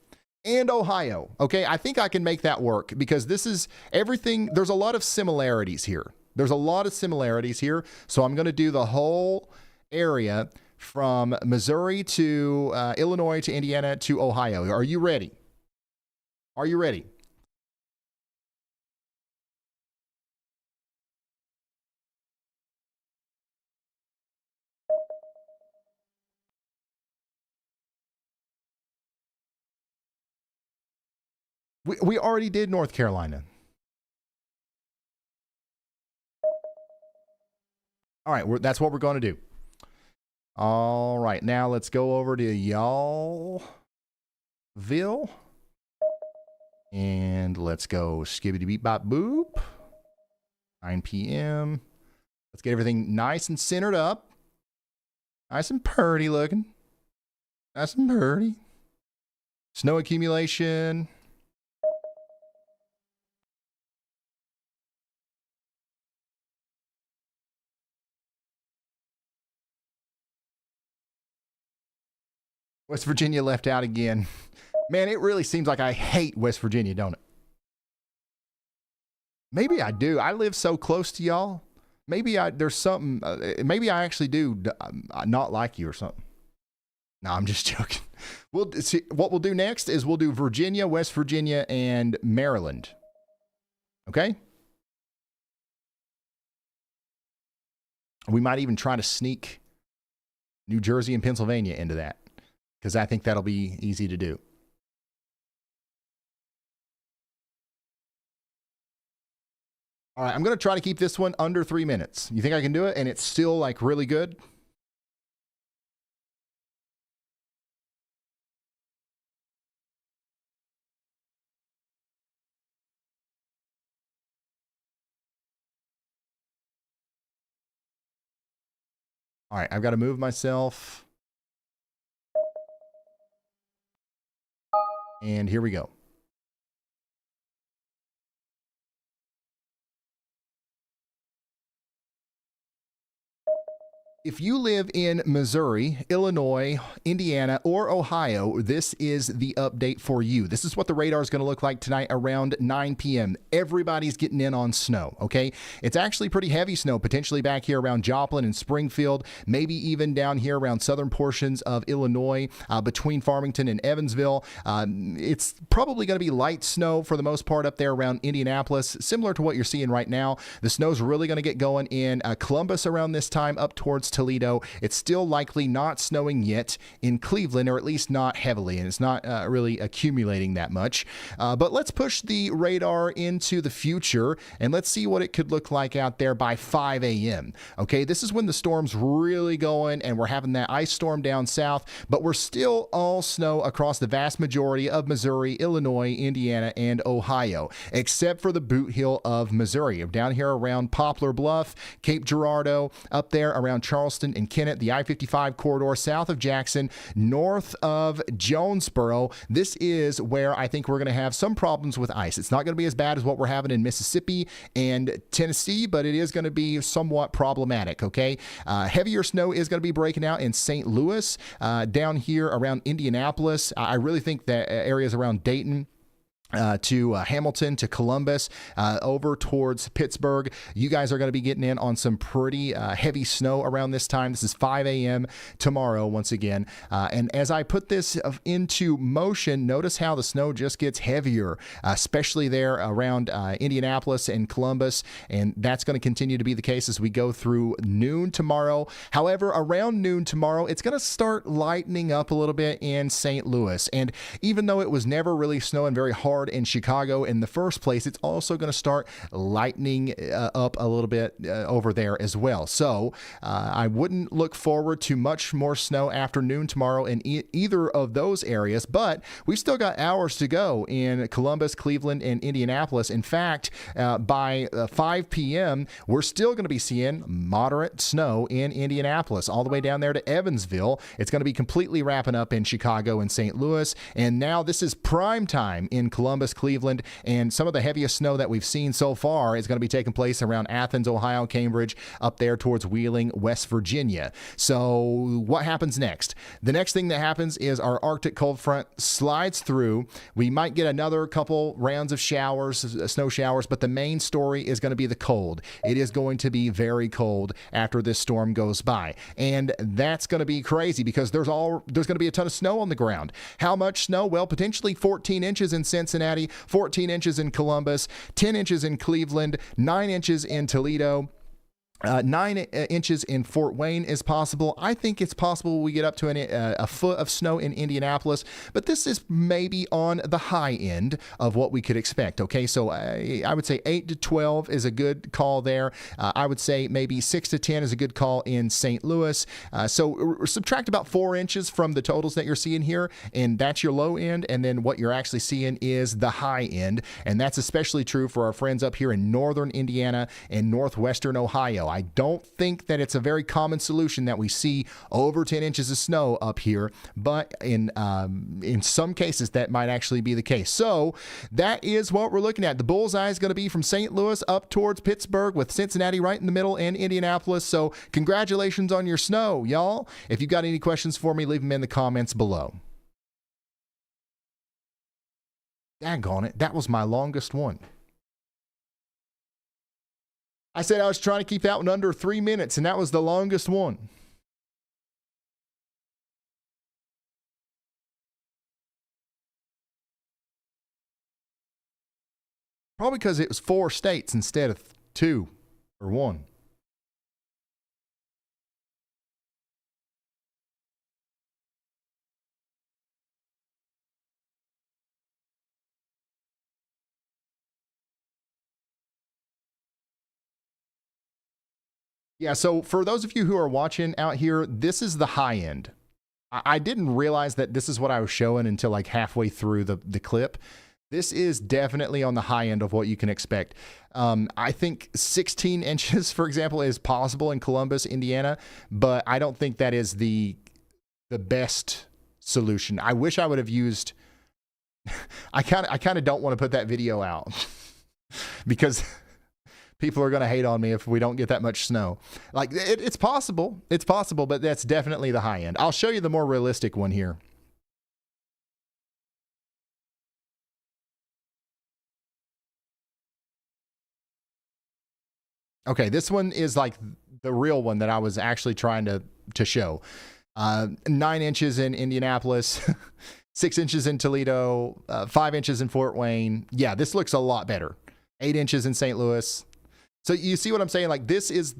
And Ohio, okay? I think I can make that work because this is everything. There's a lot of similarities here. So I'm going to do the whole area from Missouri to Illinois to Indiana to Ohio. Are you ready? We already did North Carolina. All right, that's what we're going to do. All right, now let's go over to Y'allville. And let's go skibbity beep bop boop. 9 p.m. Let's get everything nice and centered up. Nice and purty looking. Nice and purty. Snow accumulation. West Virginia left out again. Man, it really seems like I hate West Virginia, don't it? Maybe I do. I live so close to y'all. Maybe there's something. Maybe I actually do not like you or something. No, I'm just joking. We'll see. What we'll do next is we'll do Virginia, West Virginia, and Maryland. Okay? We might even try to sneak New Jersey and Pennsylvania into that, because I think that'll be easy to do. All right, I'm going to try to keep this one under 3 minutes. You think I can do it? And it's still like really good? All right, I've got to move myself. And here we go. If you live in Missouri, Illinois, Indiana, or Ohio, this is the update for you. This is what the radar is going to look like tonight around 9 p.m. Everybody's getting in on snow, okay? It's actually pretty heavy snow, potentially back here around Joplin and Springfield, maybe even down here around southern portions of Illinois, between Farmington and Evansville. It's probably going to be light snow for the most part up there around Indianapolis, similar to what you're seeing right now. The snow's really going to get going in Columbus around this time, up towards Toledo. It's still likely not snowing yet in Cleveland, or at least not heavily, and it's not really accumulating that much. But let's push the radar into the future, and let's see what it could look like out there by 5 a.m. Okay, this is when the storm's really going, and we're having that ice storm down south, but we're still all snow across the vast majority of Missouri, Illinois, Indiana, and Ohio, except for the Boot Heel of Missouri. Down here around Poplar Bluff, Cape Girardeau, up there around Charleston and Kennett, the I-55 corridor south of Jackson, north of Jonesboro. This is where I think we're going to have some problems with ice. It's not going to be as bad as what we're having in Mississippi and Tennessee, but it is going to be somewhat problematic, okay? Heavier snow is going to be breaking out in St. Louis, down here around Indianapolis. I really think that areas around Dayton, to Hamilton, to Columbus, over towards Pittsburgh. You guys are going to be getting in on some pretty heavy snow around this time. This is 5 a.m. tomorrow, once again. And as I put this into motion, notice how the snow just gets heavier, especially there around Indianapolis and Columbus. And that's going to continue to be the case as we go through noon tomorrow. However, around noon tomorrow, it's going to start lightening up a little bit in St. Louis. And even though it was never really snowing very hard in Chicago in the first place, it's also going to start lightening up a little bit over there as well. So I wouldn't look forward to much more snow afternoon tomorrow in either of those areas, but we've still got hours to go in Columbus, Cleveland, and Indianapolis. In fact, by 5 p.m., we're still going to be seeing moderate snow in Indianapolis, all the way down there to Evansville. It's going to be completely wrapping up in Chicago and St. Louis. And now this is prime time in Columbus, Cleveland, and some of the heaviest snow that we've seen so far is going to be taking place around Athens, Ohio, Cambridge, up there towards Wheeling, West Virginia. So what happens next? The next thing that happens is our Arctic cold front slides through. We might get another couple rounds of showers, snow showers, but the main story is going to be the cold. It is going to be very cold after this storm goes by, and that's going to be crazy because there's going to be a ton of snow on the ground. How much snow? Well, potentially 14 inches in Cincinnati, 14 inches in Columbus, 10 inches in Cleveland, 9 inches in Toledo. 9 inches in Fort Wayne is possible. I think it's possible we get up to a foot of snow in Indianapolis, but this is maybe on the high end of what we could expect. Okay, so I would say 8 to 12 is a good call there. I would say maybe 6 to 10 is a good call in St. Louis. So subtract about 4 inches from the totals that you're seeing here, and that's your low end, and then what you're actually seeing is the high end, and that's especially true for our friends up here in northern Indiana and northwestern Ohio. I don't think that it's a very common solution that we see over 10 inches of snow up here, but in some cases that might actually be the case. So that is what we're looking at. The bullseye is going to be from St. Louis up towards Pittsburgh, with Cincinnati right in the middle and Indianapolis. So congratulations on your snow, y'all. If you've got any questions for me, leave them in the comments below. Daggone it, that was my longest one. I said I was trying to keep that one under 3 minutes, and that was the longest one. Probably because it was 4 states instead of 2 or 1. Yeah, so for those of you who are watching out here, this is the high end. I didn't realize that this is what I was showing until like halfway through the clip. This is definitely on the high end of what you can expect. I think 16 inches, for example, is possible in Columbus, Indiana, but I don't think that is the best solution. I wish I would have used... I kind of don't want to put that video out because... people are going to hate on me if we don't get that much snow. Like, it's possible. It's possible, but that's definitely the high end. I'll show you the more realistic one here. Okay, this one is like the real one that I was actually trying to show. 9 inches in Indianapolis, 6 inches in Toledo, 5 inches in Fort Wayne. Yeah, this looks a lot better. 8 inches in St. Louis. So you see what I'm saying? Like, this is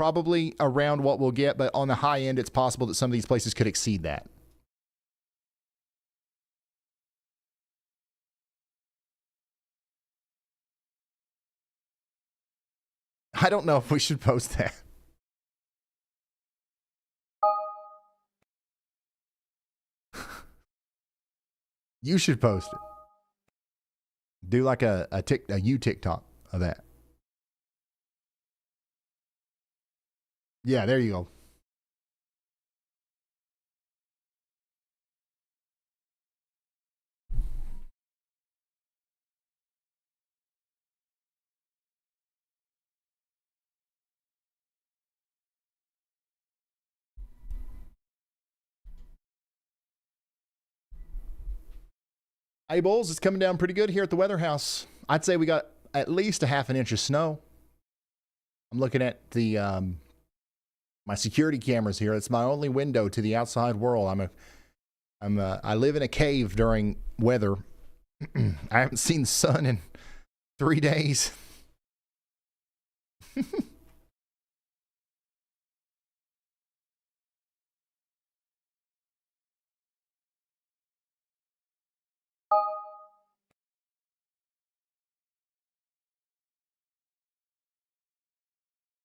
probably around what we'll get, but on the high end, it's possible that some of these places could exceed that. I don't know if we should post that. You should post it. Do like a TikTok of that. Yeah, there you go. Hey, Bulls, it's coming down pretty good here at the Weather House. I'd say we got at least a half an inch of snow. I'm looking at the my security cameras here. It's my only window to the outside world. I live in a cave during weather. I haven't seen the sun in 3 days.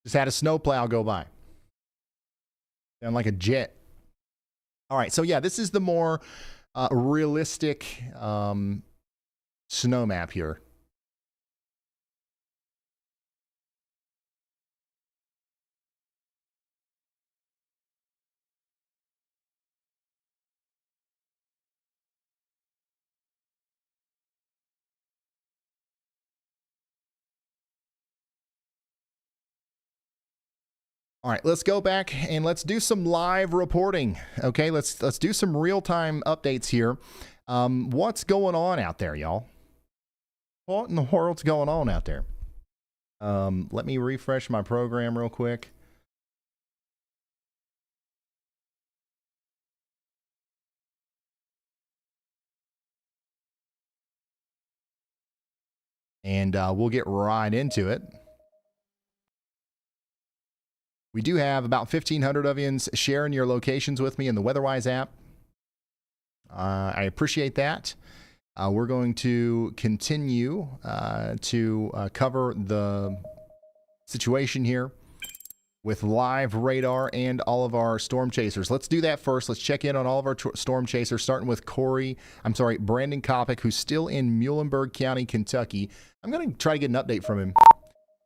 Just had a snowplow go by. Sound like a jet. All right, so yeah, this is the more realistic snow map here. All right, let's go back and let's do some live reporting. Okay, let's do some real-time updates here. What's going on out there, y'all? What in the world's going on out there? Let me refresh my program real quick. And we'll get right into it. We do have about 1,500 of you sharing your locations with me in the WeatherWise app. I appreciate that. We're going to continue to cover the situation here with live radar and all of our storm chasers. Let's do that first. Let's check in on all of our storm chasers, starting with Brandon Kopic, who's still in Muhlenberg County, Kentucky. I'm going to try to get an update from him.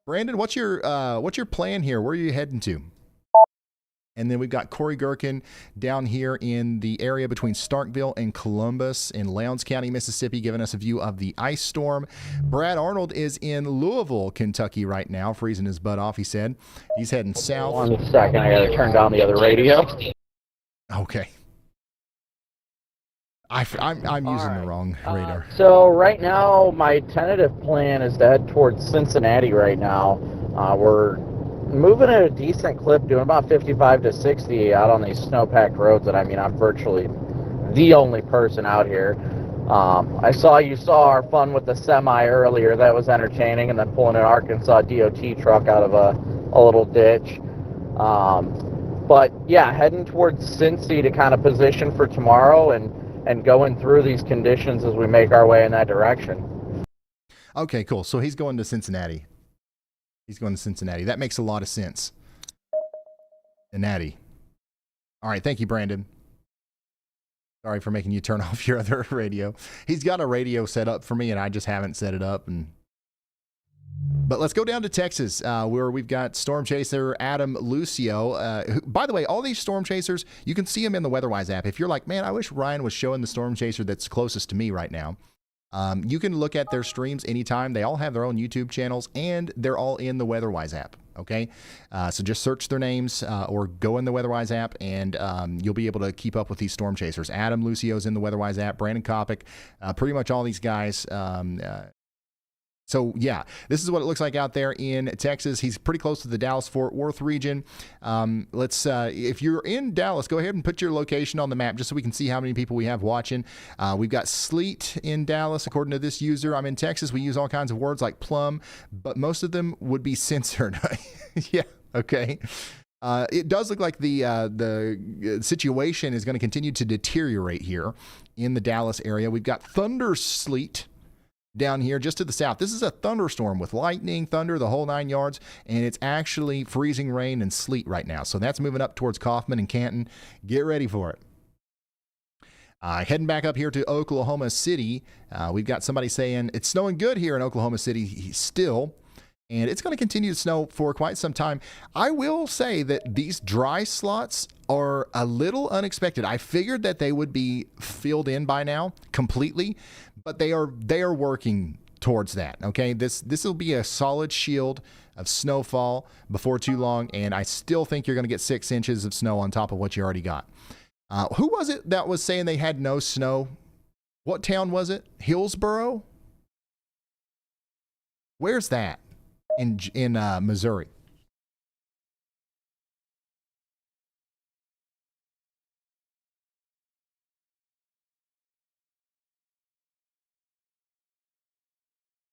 Brandon, what's your plan here? Where are you heading to? And then we've got Corey Gherkin down here in the area between Starkville and Columbus in Lowndes County, Mississippi, giving us a view of the ice storm. Brad Arnold is in Louisville, Kentucky right now, freezing his butt off, he said. He's heading south. 1 second, I gotta turn down the other radio. Okay. I'm using the wrong radar. So right now, my tentative plan is to head towards Cincinnati right now. We're moving at a decent clip, doing about 55 to 60 out on these snow-packed roads. And I mean, I'm virtually the only person out here. I saw you saw our fun with the semi earlier. That was entertaining. And then pulling an Arkansas DOT truck out of a little ditch. But yeah, heading towards Cincy to kind of position for tomorrow and going through these conditions as we make our way in that direction. Okay, cool. So he's going to Cincinnati. That makes a lot of sense. Cincinnati. All right, thank you, Brandon. Sorry for making you turn off your other radio. He's got a radio set up for me, and I just haven't set it up. But let's go down to Texas, where we've got Storm Chaser Adam Lucio. Who, by the way, all these Storm Chasers, you can see them in the WeatherWise app. If you're like, man, I wish Ryan was showing the Storm Chaser that's closest to me right now. You can look at their streams anytime. They all have their own YouTube channels, and they're all in the WeatherWise app, okay? So just search their names or go in the WeatherWise app, and you'll be able to keep up with these Storm Chasers. Adam Lucio's in the WeatherWise app, Brandon Kopic, pretty much all these guys. So, yeah, this is what it looks like out there in Texas. He's pretty close to the Dallas-Fort Worth region. If you're in Dallas, go ahead and put your location on the map just so we can see how many people we have watching. We've got sleet in Dallas, according to this user. I'm in Texas. We use all kinds of words like plum, but most of them would be censored. Yeah. Okay. It does look like the situation is going to continue to deteriorate here in the Dallas area. We've got thunder sleet down here just to the south. This is a thunderstorm with lightning, thunder, the whole 9 yards, and it's actually freezing rain and sleet right now. So that's moving up towards Kaufman and Canton. Get ready for it. Heading back up here to Oklahoma City, we've got somebody saying it's snowing good here in Oklahoma City still. And it's going to continue to snow for quite some time. I will say that these dry slots are a little unexpected. I figured that they would be filled in by now completely, but they are working towards that. Okay, this will be a solid shield of snowfall before too long, and I still think you're going to get 6 inches of snow on top of what you already got. Who was it that was saying they had no snow? What town was it? Hillsboro? Where's that? In Missouri.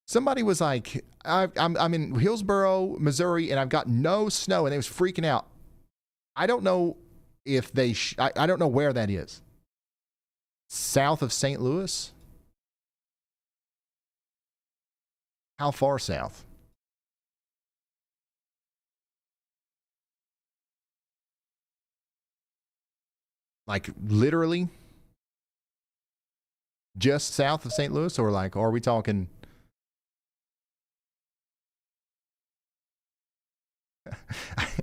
Somebody was like, I'm in Hillsboro, Missouri, and I've got no snow, and they was freaking out. I don't know if they, I don't know where that is. South of St. Louis? How far south? Like literally just south of St. Louis, or like, or are we talking?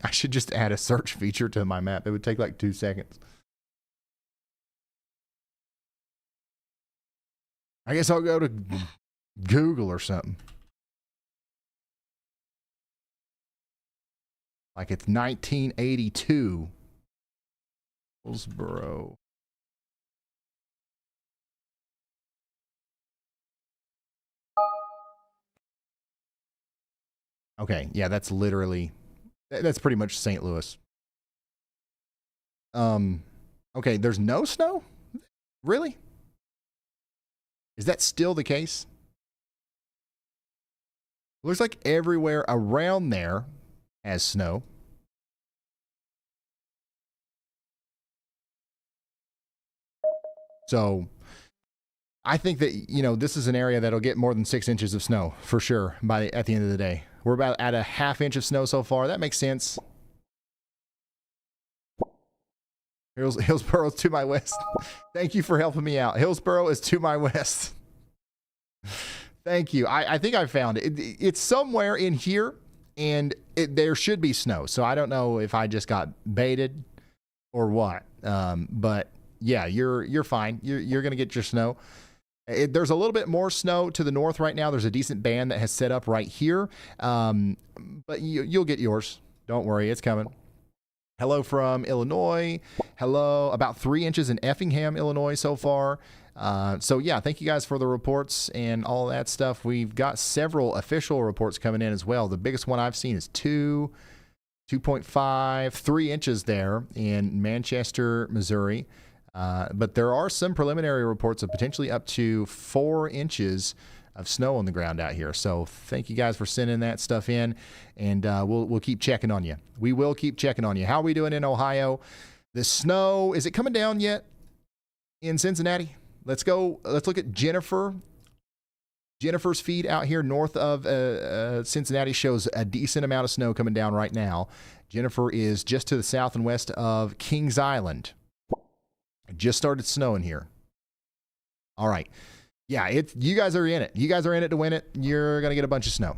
I should just add a search feature to my map. It would take like 2 seconds. I guess I'll go to Google or something. Like it's 1982. Hillsboro. Okay, yeah, that's pretty much St. Louis. Okay, there's no snow? Really? Is that still the case? Looks like everywhere around there has snow. So I think that, this is an area that'll get more than 6 inches of snow for sure at the end of the day. We're about at a ½ inch of snow so far. That makes sense. Hillsboro is to my west. Thank you for helping me out. Hillsboro is to my west. Thank you. I think I found it. It's somewhere in here, and there should be snow. So I don't know if I just got baited or what. But yeah, you're fine. You're going to get your snow. There's a little bit more snow to the north right now. There's a decent band that has set up right here. But you'll get yours. Don't worry. It's coming. Hello from Illinois. Hello. About 3 inches in Effingham, Illinois so far. So yeah, thank you guys for the reports and all that stuff. We've got several official reports coming in as well. The biggest one I've seen is 2.5, 3 inches there in Manchester, Missouri. But there are some preliminary reports of potentially up to 4 inches of snow on the ground out here. So thank you guys for sending that stuff in, and we'll keep checking on you. We will keep checking on you. How are we doing in Ohio? The snow, is it coming down yet in Cincinnati? Let's look at Jennifer. Jennifer's feed out here north of Cincinnati shows a decent amount of snow coming down right now. Jennifer is just to the south and west of Kings Island. It just started snowing here. All right. Yeah, you guys are in it. You guys are in it to win it. You're going to get a bunch of snow.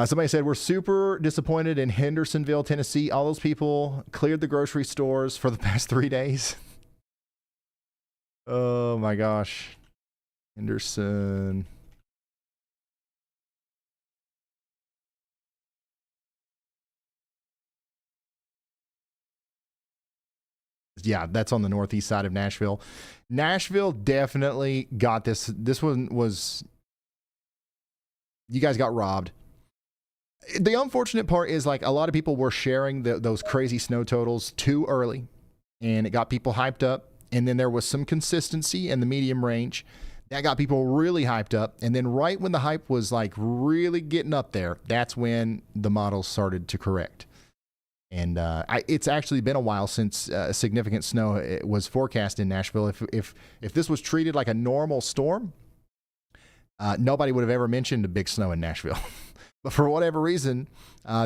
Somebody said, we're super disappointed in Hendersonville, Tennessee. All those people cleared the grocery stores for the past 3 days. Oh my gosh. Henderson. Yeah, that's on the northeast side of Nashville. Nashville definitely got this. This one was, you guys got robbed. The unfortunate part is like a lot of people were sharing those crazy snow totals too early, and it got people hyped up. And then there was some consistency in the medium range that got people really hyped up. And then right when the hype was like really getting up there, that's when the models started to correct. And it's actually been a while since significant snow was forecast in Nashville. If this was treated like a normal storm, nobody would have ever mentioned a big snow in Nashville. But for whatever reason,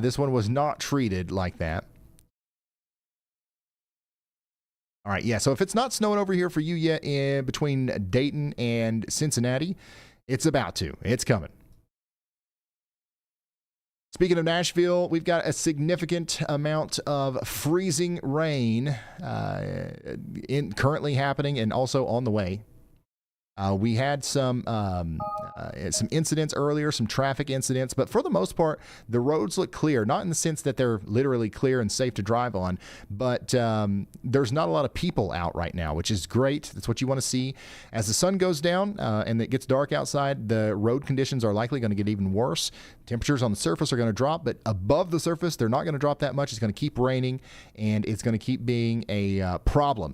this one was not treated like that. All right, yeah, so if it's not snowing over here for you yet in between Dayton and Cincinnati, it's about to. It's coming. Speaking of Nashville, we've got a significant amount of freezing rain currently happening and also on the way. We had some incidents earlier, some traffic incidents, but for the most part, the roads look clear. Not in the sense that they're literally clear and safe to drive on, but there's not a lot of people out right now, which is great. That's what you want to see. As the sun goes down and it gets dark outside, the road conditions are likely going to get even worse. Temperatures on the surface are going to drop, but above the surface, they're not going to drop that much. It's going to keep raining, and it's going to keep being a problem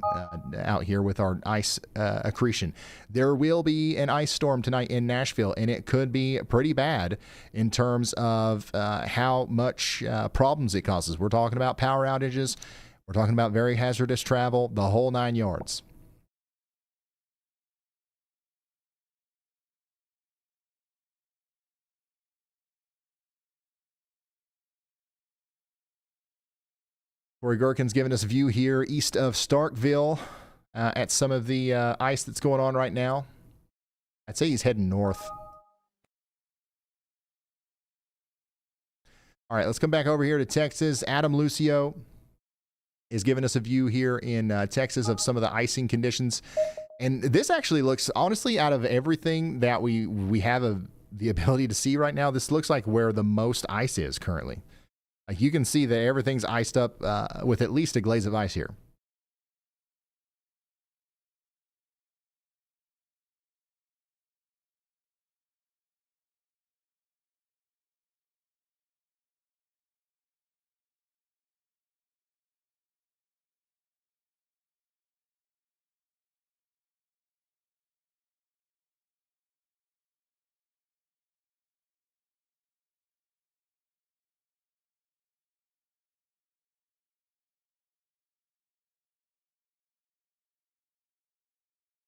out here with our ice accretion. There will be an ice storm tonight in Nashville, and it could be pretty bad in terms of how much problems it causes. We're talking about power outages. We're talking about very hazardous travel, the whole 9 yards. Corey Gherkin's giving us a view here east of Starkville at some of the ice that's going on right now. I'd say he's heading north. All right, let's come back over here to Texas. Adam Lucio is giving us a view here in Texas of some of the icing conditions. And this actually looks, honestly, out of everything that we have the ability to see right now, this looks like where the most ice is currently. Like you can see that everything's iced up with at least a glaze of ice here.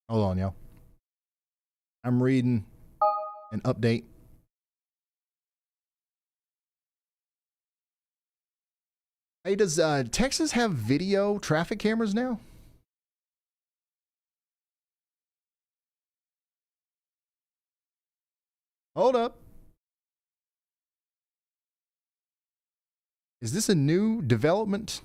Hold on, y'all. I'm reading an update. Hey, does Texas have video traffic cameras now? Hold up. Is this a new development?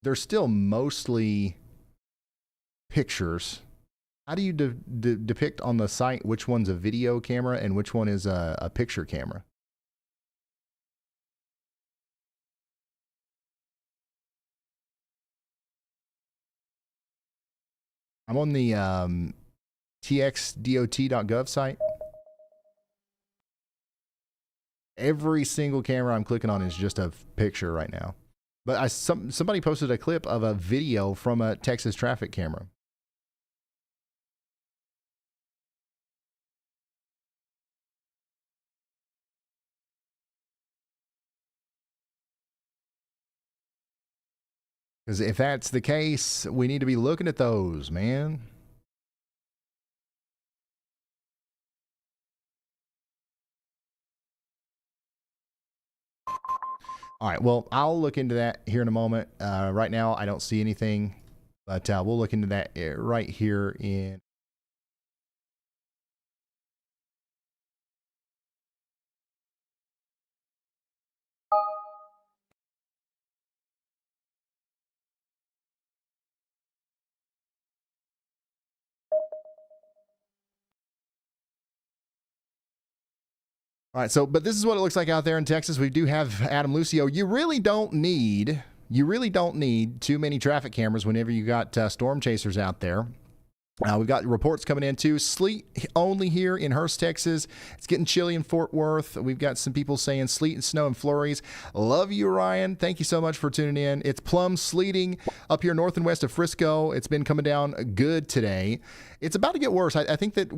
They're still mostly pictures. How do you depict on the site which one's a video camera and which one is a picture camera? I'm on the txdot.gov site. Every single camera I'm clicking on is just a picture right now. But somebody posted a clip of a video from a Texas traffic camera. Because if that's the case, we need to be looking at those, man. All right, well, I'll look into that here in a moment. Right now, I don't see anything, but we'll look into that right here in All right, so but this is what it looks like out there in Texas. We do have Adam Lucio. You really don't need too many traffic cameras whenever you got storm chasers out there. We've got reports coming in too. Sleet only here in Hurst, Texas. It's getting chilly in Fort Worth. We've got some people saying sleet and snow and flurries. Love you, Ryan. Thank you so much for tuning in. It's plum sleeting up here north and west of Frisco. It's been coming down good today. It's about to get worse. I think that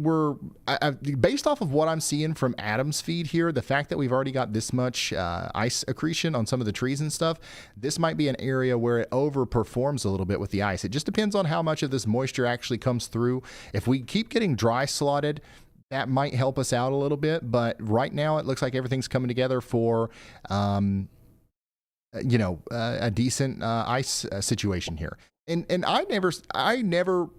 based off of what I'm seeing from Adam's feed here, the fact that we've already got this much ice accretion on some of the trees and stuff, this might be an area where it overperforms a little bit with the ice. It just depends on how much of this moisture actually comes through. If we keep getting dry slotted, that might help us out a little bit. But right now, it looks like everything's coming together for, a decent ice situation here. And I never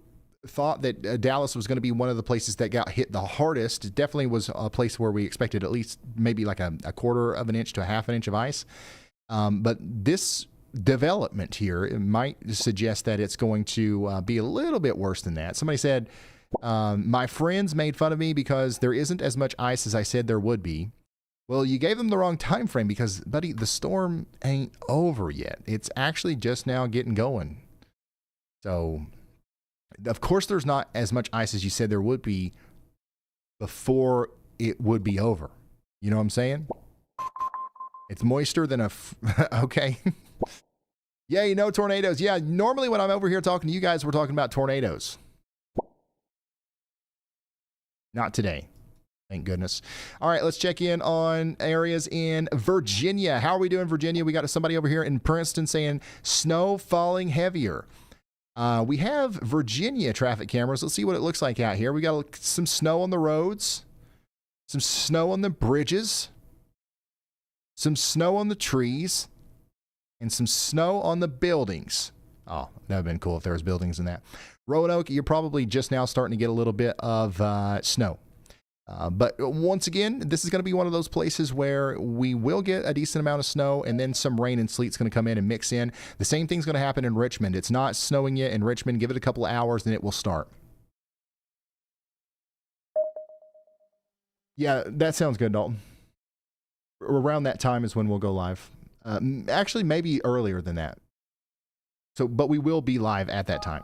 thought that Dallas was going to be one of the places that got hit the hardest. It definitely was a place where we expected at least maybe like a quarter of an inch to a half an inch of ice. But this development here, it might suggest that it's going to be a little bit worse than that. Somebody said, my friends made fun of me because there isn't as much ice as I said there would be. Well, you gave them the wrong time frame because, buddy, the storm ain't over yet. It's actually just now getting going. So, of course, there's not as much ice as you said there would be before it would be over. You know what I'm saying? It's moister than okay. Yeah, tornadoes. Yeah, normally when I'm over here talking to you guys, we're talking about tornadoes. Not today. Thank goodness. All right, let's check in on areas in Virginia. How are we doing, Virginia? We got somebody over here in Princeton saying snow falling heavier. We have Virginia traffic cameras. Let's see what it looks like out here. We got some snow on the roads, some snow on the bridges, some snow on the trees, and some snow on the buildings. Oh, that would have been cool if there was buildings in that. Roanoke, you're probably just now starting to get a little bit of snow. But once again, this is going to be one of those places where we will get a decent amount of snow and then some rain and sleet's going to come in and mix in. The same thing's going to happen in Richmond. It's not snowing yet in Richmond. Give it a couple of hours and it will start. Yeah, that sounds good, Dalton. Around that time is when we'll go live. Actually, maybe earlier than that. But we will be live at that time.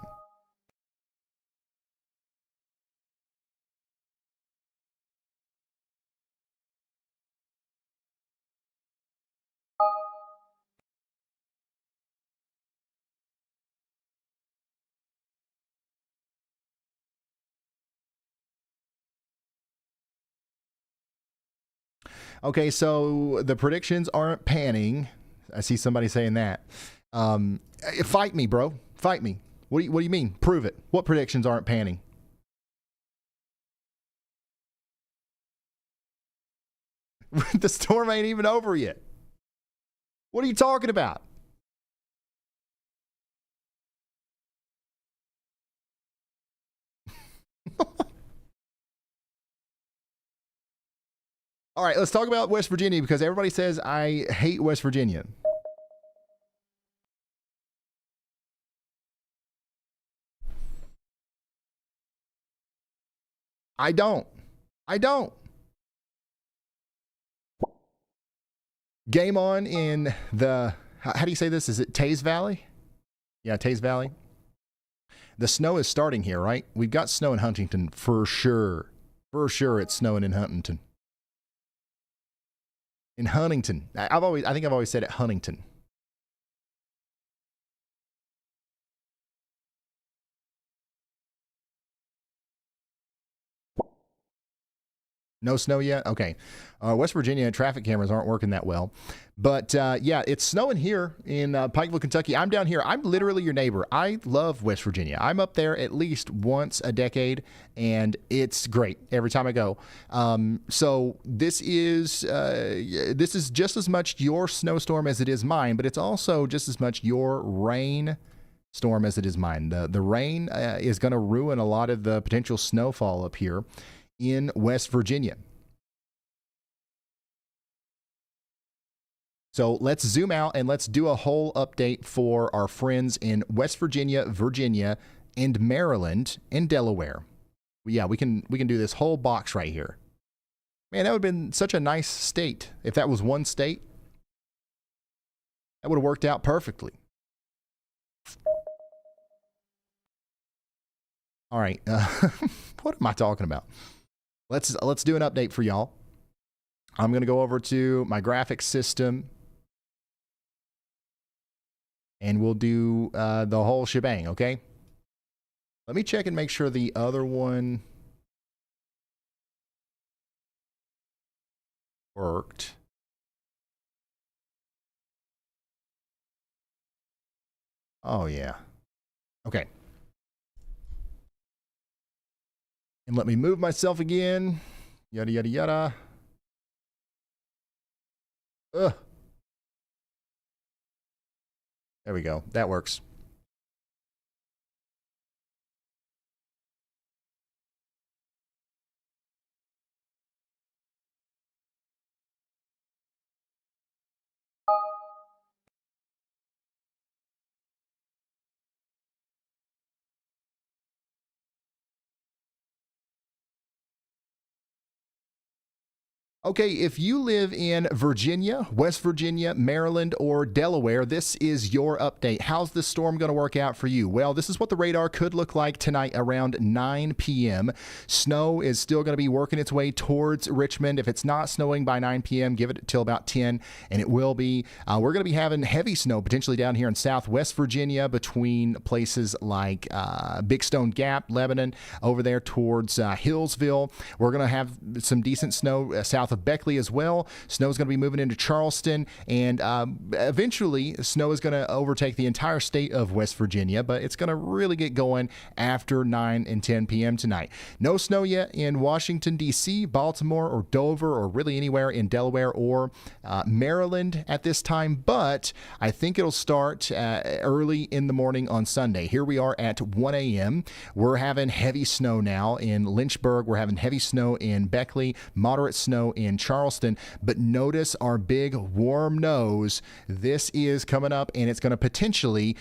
Okay, so the predictions aren't panning. I see somebody saying that. Fight me, bro. Fight me. What do you mean? Prove it. What predictions aren't panning? The storm ain't even over yet. What are you talking about? All right, let's talk about West Virginia because everybody says I hate West Virginia. I don't. Game on in the, how do you say this? Is it Taze Valley? Yeah, Taze Valley. The snow is starting here, right? We've got snow in Huntington for sure. For sure it's snowing in Huntington. In Huntington. I think I've always said it Huntington. No snow yet? Okay. West Virginia traffic cameras aren't working that well. But yeah, it's snowing here in Pikeville, Kentucky. I'm down here. I'm literally your neighbor. I love West Virginia. I'm up there at least once a decade, and it's great every time I go. So this is just as much your snowstorm as it is mine, but it's also just as much your rain storm as it is mine. The rain is going to ruin a lot of the potential snowfall up here in West Virginia. So let's zoom out and let's do a whole update for our friends in West Virginia, Virginia, and Maryland and Delaware. Yeah, we can do this whole box right here. Man, that would have been such a nice state. If that was one state, that would have worked out perfectly. All right. What am I talking about? Let's do an update for y'all. I'm going to go over to my graphics system, and we'll do the whole shebang, okay? Let me check and make sure the other one worked. Oh, yeah. Okay. And let me move myself again. Yada, yada, yada. Ugh. There we go. That works. Okay, if you live in Virginia, West Virginia, Maryland, or Delaware, this is your update. How's this storm going to work out for you? Well, this is what the radar could look like tonight around 9 p.m. Snow is still going to be working its way towards Richmond. If it's not snowing by 9 p.m., give it till about 10, and it will be. We're going to be having heavy snow potentially down here in southwest Virginia between places like Big Stone Gap, Lebanon, over there towards Hillsville. We're going to have some decent snow south of Beckley as well. Snow is going to be moving into Charleston, and eventually snow is going to overtake the entire state of West Virginia, but it's going to really get going after 9 and 10 p.m. tonight. No snow yet in Washington, D.C., Baltimore, or Dover, or really anywhere in Delaware or Maryland at this time, but I think it'll start early in the morning on Sunday. Here we are at 1 a.m. We're having heavy snow now in Lynchburg. We're having heavy snow in Beckley, moderate snow in Charleston, but notice our big warm nose. This is coming up, and it's going to potentially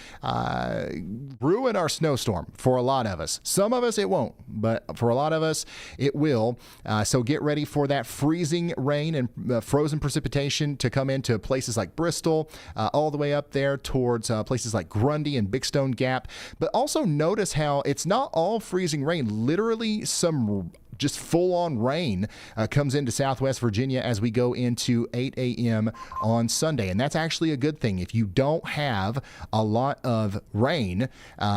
ruin our snowstorm for a lot of us. Some of us it won't, but for a lot of us it will. So get ready for that freezing rain and frozen precipitation to come into places like Bristol, all the way up there towards places like Grundy and Big Stone Gap. But also notice how it's not all freezing rain. Literally some just full-on rain comes into southwest Virginia as we go into 8 a.m. on Sunday. And that's actually a good thing. If you don't have a lot of rain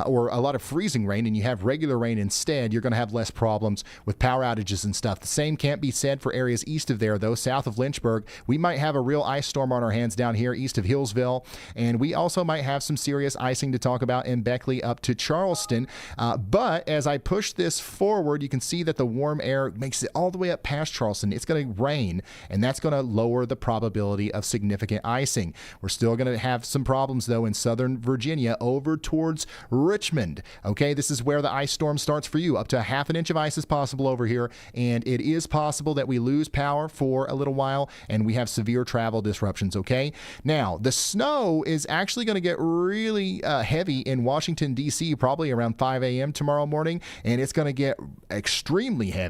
or a lot of freezing rain and you have regular rain instead, you're going to have less problems with power outages and stuff. The same can't be said for areas east of there, though. South of Lynchburg, we might have a real ice storm on our hands down here east of Hillsville. And we also might have some serious icing to talk about in Beckley up to Charleston. But as I push this forward, you can see that the warm air makes it all the way up past Charleston. It's going to rain, and that's going to lower the probability of significant icing. We're still going to have some problems, though, in southern Virginia over towards Richmond. Okay, this is where the ice storm starts for you. Up to a half an inch of ice is possible over here, and it is possible that we lose power for a little while, and we have severe travel disruptions, okay? Now, the snow is actually going to get really heavy in Washington, D.C., probably around 5 a.m. tomorrow morning, and it's going to get extremely heavy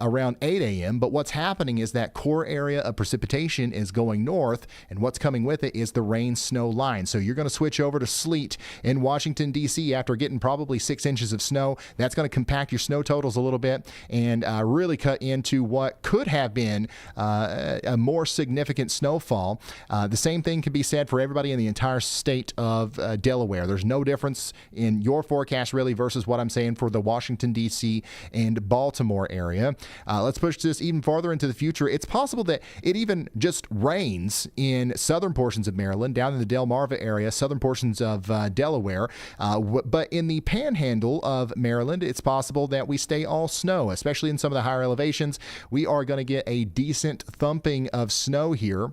around 8 a.m. But what's happening is that core area of precipitation is going north, and what's coming with it is the rain-snow line. So you're going to switch over to sleet in Washington, D.C. after getting probably 6 inches of snow. That's going to compact your snow totals a little bit and really cut into what could have been a more significant snowfall. The same thing can be said for everybody in the entire state of Delaware. There's no difference in your forecast really versus what I'm saying for the Washington, D.C. and Baltimore area. Let's push this even farther into the future. It's possible that it even just rains in southern portions of Maryland, down in the Delmarva area, southern portions of Delaware. But in the panhandle of Maryland, it's possible that we stay all snow, especially in some of the higher elevations. We are going to get a decent thumping of snow here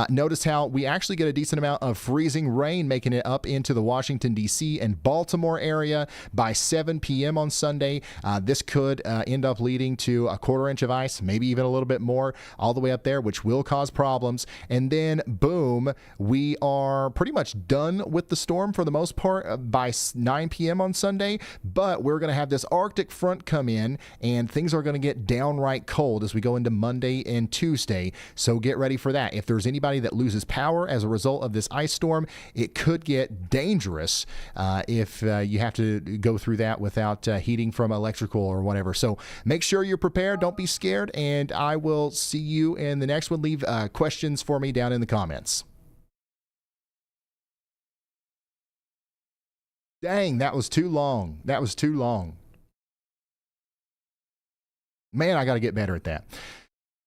Notice how we actually get a decent amount of freezing rain making it up into the Washington, D.C. and Baltimore area by 7 p.m. on Sunday. This could end up leading to a quarter inch of ice, maybe even a little bit more, all the way up there, which will cause problems. And then, boom, we are pretty much done with the storm for the most part by 9 p.m. on Sunday. But we're going to have this Arctic front come in, and things are going to get downright cold as we go into Monday and Tuesday. So get ready for that. If there's anybody that loses power as a result of this ice storm, it could get dangerous if you have to go through that without heating from electrical or whatever. So make sure you're prepared. Don't be scared. And I will see you in the next one. Leave questions for me down in the comments. Dang, that was too long. That was too long. Man, I got to get better at that.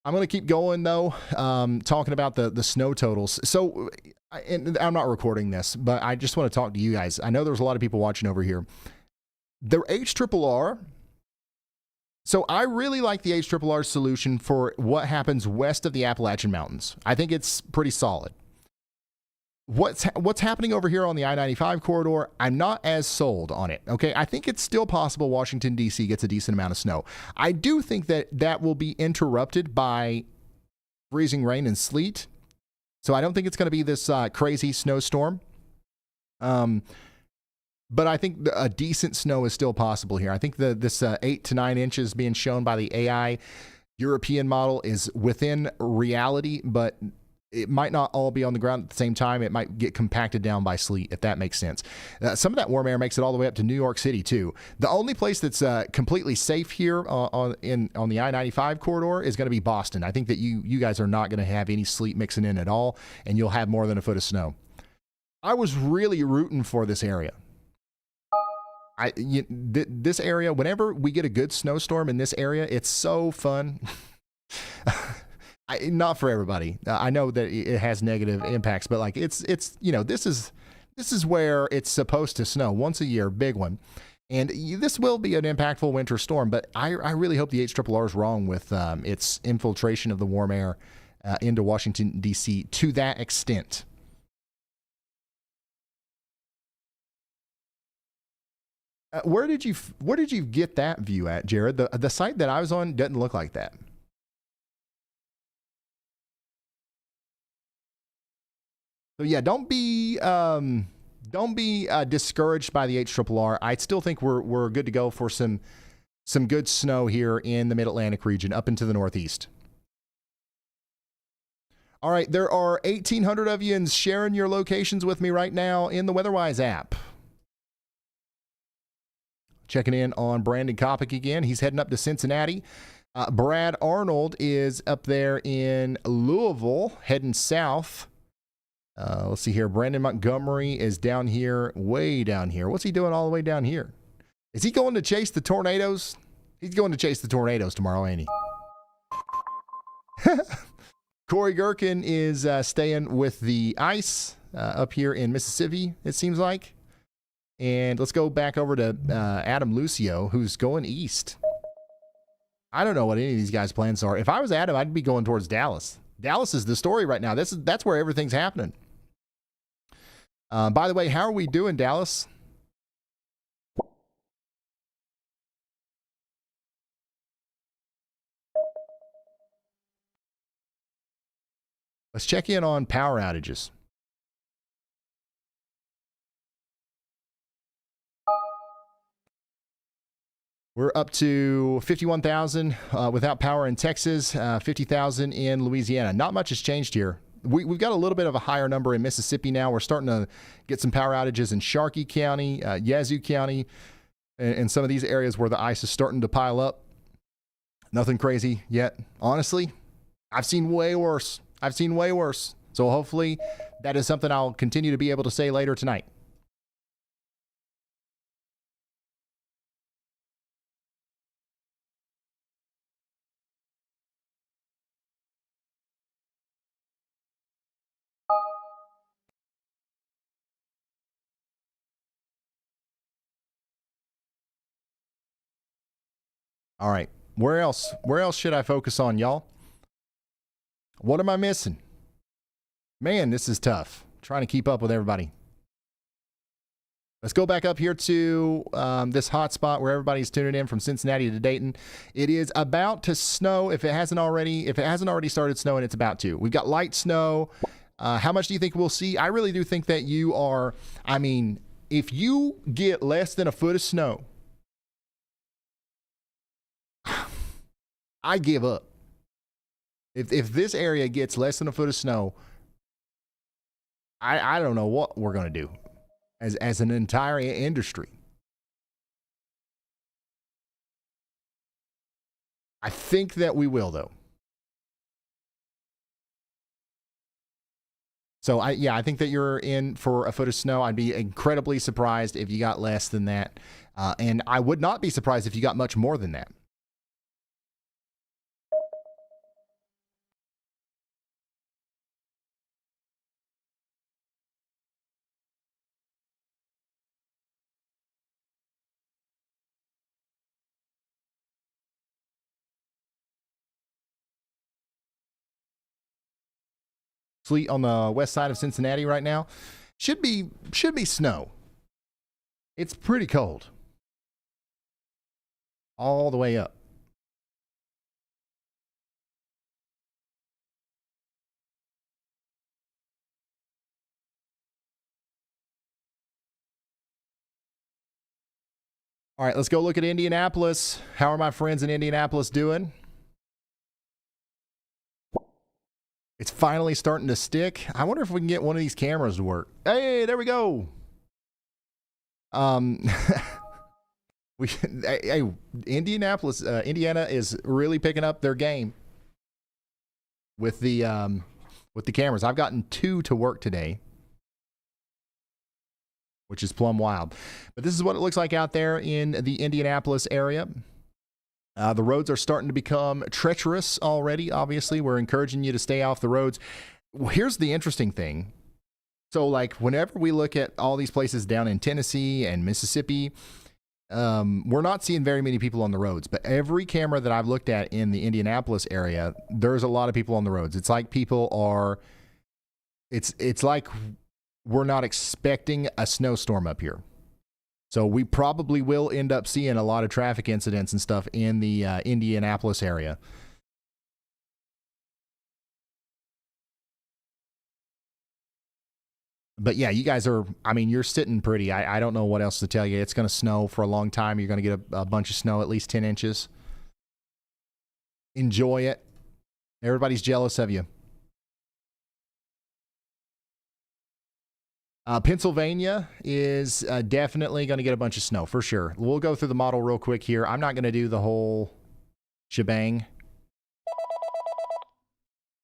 I'm going to keep going, though, talking about the snow totals. So, and I'm not recording this, but I just want to talk to you guys. I know there's a lot of people watching over here. The HRRR. So I really like the HRRR solution for what happens west of the Appalachian Mountains. I think it's pretty solid. What's happening over here on the I-95 corridor, I'm not as sold on it, okay? I think it's still possible Washington, D.C. gets a decent amount of snow. I do think that will be interrupted by freezing rain and sleet. So I don't think it's going to be this crazy snowstorm. But I think a decent snow is still possible here. I think this 8 to 9 inches being shown by the AI European model is within reality, but it might not all be on the ground at the same time. It might get compacted down by sleet, if that makes sense. Some of that warm air makes it all the way up to New York City, too. The only place that's completely safe here on the I-95 corridor is going to be Boston. I think that you guys are not going to have any sleet mixing in at all, and you'll have more than a foot of snow. I was really rooting for this area. This area, whenever we get a good snowstorm in this area, it's so fun. Not for everybody. I know that it has negative impacts, but like it's this is where it's supposed to snow once a year, big one, and this will be an impactful winter storm. But I really hope the HRRR is wrong with its infiltration of the warm air into Washington D.C. to that extent. Where did you get that view at, Jared? The site that I was on doesn't look like that. So yeah, don't be discouraged by the HRRR. I still think we're good to go for some good snow here in the Mid-Atlantic region up into the Northeast. All right, there are 1,800 of you sharing your locations with me right now in the WeatherWise app. Checking in on Brandon Kopic again. He's heading up to Cincinnati. Brad Arnold is up there in Louisville, heading south. Let's see here. Brandon Montgomery is down here, way down here. What's he doing all the way down here? Is he going to chase the tornadoes? He's going to chase the tornadoes tomorrow, ain't he? Corey Gherkin is staying with the ice up here in Mississippi, it seems like. And let's go back over to Adam Lucio, who's going east. I don't know what any of these guys' plans are. If I was Adam, I'd be going towards Dallas. Dallas is the story right now. That's where everything's happening. By the way, how are we doing, Dallas? Let's check in on power outages. We're up to 51,000 without power in Texas, 50,000 in Louisiana. Not much has changed here. We've got a little bit of a higher number in Mississippi now. We're starting to get some power outages in Sharkey County, Yazoo County, and some of these areas where the ice is starting to pile up. Nothing crazy yet. Honestly, I've seen way worse. So hopefully that is something I'll continue to be able to say later tonight. All right. Where else should I focus on, y'all? What am I missing? Man, this is tough. Trying to keep up with everybody. Let's go back up here to this hot spot where everybody's tuning in from Cincinnati to Dayton. It is about to snow if it hasn't already started snowing, it's about to. We've got light snow. How much do you think we'll see? I really do think that you are, I mean, if you get less than a foot of snow, I give up. If this area gets less than a foot of snow, I don't know what we're going to do as an entire industry. I think that we will, though. So I think that you're in for a foot of snow. I'd be incredibly surprised if you got less than that. And I would not be surprised if you got much more than that. Sleet on the west side of Cincinnati right now. Should be snow. It's pretty cold. All the way up. All right, let's go look at Indianapolis. How are my friends in Indianapolis doing? It's finally starting to stick. I wonder if we can get one of these cameras to work. Hey, there we go. Indianapolis, Indiana is really picking up their game with the cameras. I've gotten 2 to work today, which is plumb wild. But this is what it looks like out there in the Indianapolis area. The roads are starting to become treacherous already, obviously. We're encouraging you to stay off the roads. Here's the interesting thing. So, like, whenever we look at all these places down in Tennessee and Mississippi, we're not seeing very many people on the roads. But every camera that I've looked at in the Indianapolis area, there's a lot of people on the roads. It's like people are... It's like we're not expecting a snowstorm up here. So we probably will end up seeing a lot of traffic incidents and stuff in the Indianapolis area. But yeah, you guys are, I mean, you're sitting pretty. I don't know what else to tell you. It's going to snow for a long time. You're going to get a bunch of snow, at least 10 inches. Enjoy it. Everybody's jealous of you. Pennsylvania is definitely going to get a bunch of snow for sure. We'll go through the model real quick here. I'm not going to do the whole shebang.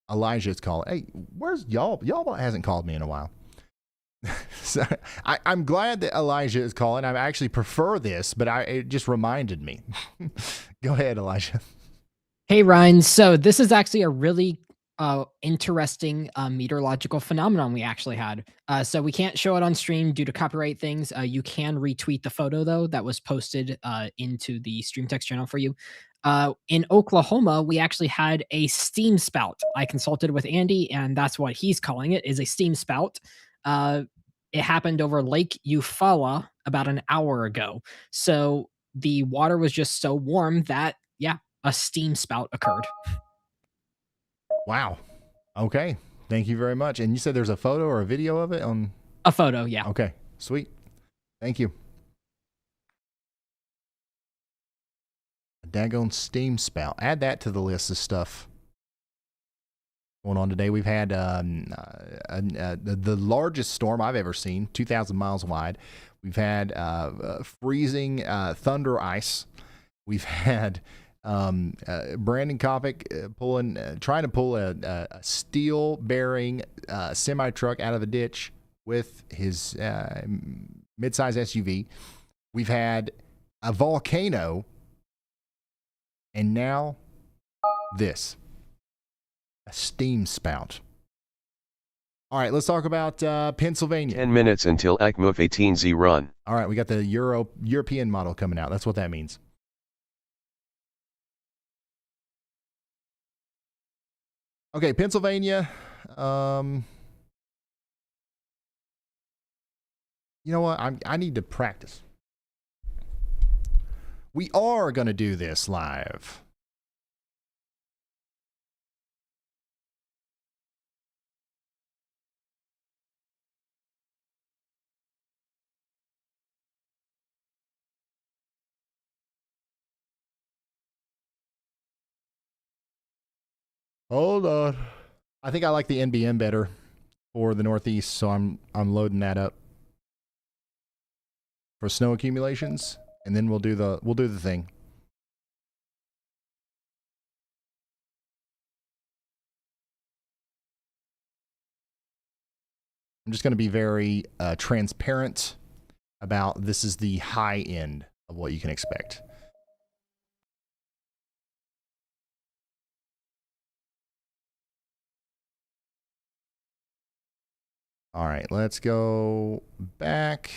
Elijah's calling. Hey, where's y'all? Y'all hasn't called me in a while. So I'm glad that Elijah is calling. I actually prefer this, but it just reminded me. Go ahead, Elijah. Hey, Ryan. So this is actually a really interesting meteorological phenomenon we actually had. So we can't show it on stream due to copyright things. You can retweet the photo, though, that was posted into the stream text channel for you. In Oklahoma, we actually had a steam spout. I consulted with Andy, and that's what he's calling it, is a steam spout. It happened over Lake Eufaula about an hour ago. So the water was just so warm that, yeah, a steam spout occurred. Wow. Okay. Thank you very much. And you said there's a photo or a video of it on? A photo, yeah. Okay. Sweet. Thank you. A daggone steam spout. Add that to the list of stuff going on today. We've had the largest storm I've ever seen, 2,000 miles wide. We've had freezing thunder ice. We've had Brandon Kopic trying to pull a steel bearing semi truck out of a ditch with his midsize SUV. We've had a volcano, and now this. A steam spout. All right, let's talk about Pennsylvania. 10 minutes until ECMOV 18Z run. All right, we got the European model coming out. That's what that means. Okay, Pennsylvania. You know what? I need to practice. We are going to do this live. Hold on. I think I like the NBM better for the Northeast, so I'm loading that up for snow accumulations, and then we'll do the thing. I'm just going to be very transparent about this is the high end of what you can expect. All right, let's go back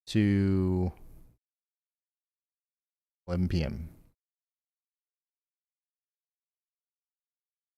to 11 p.m.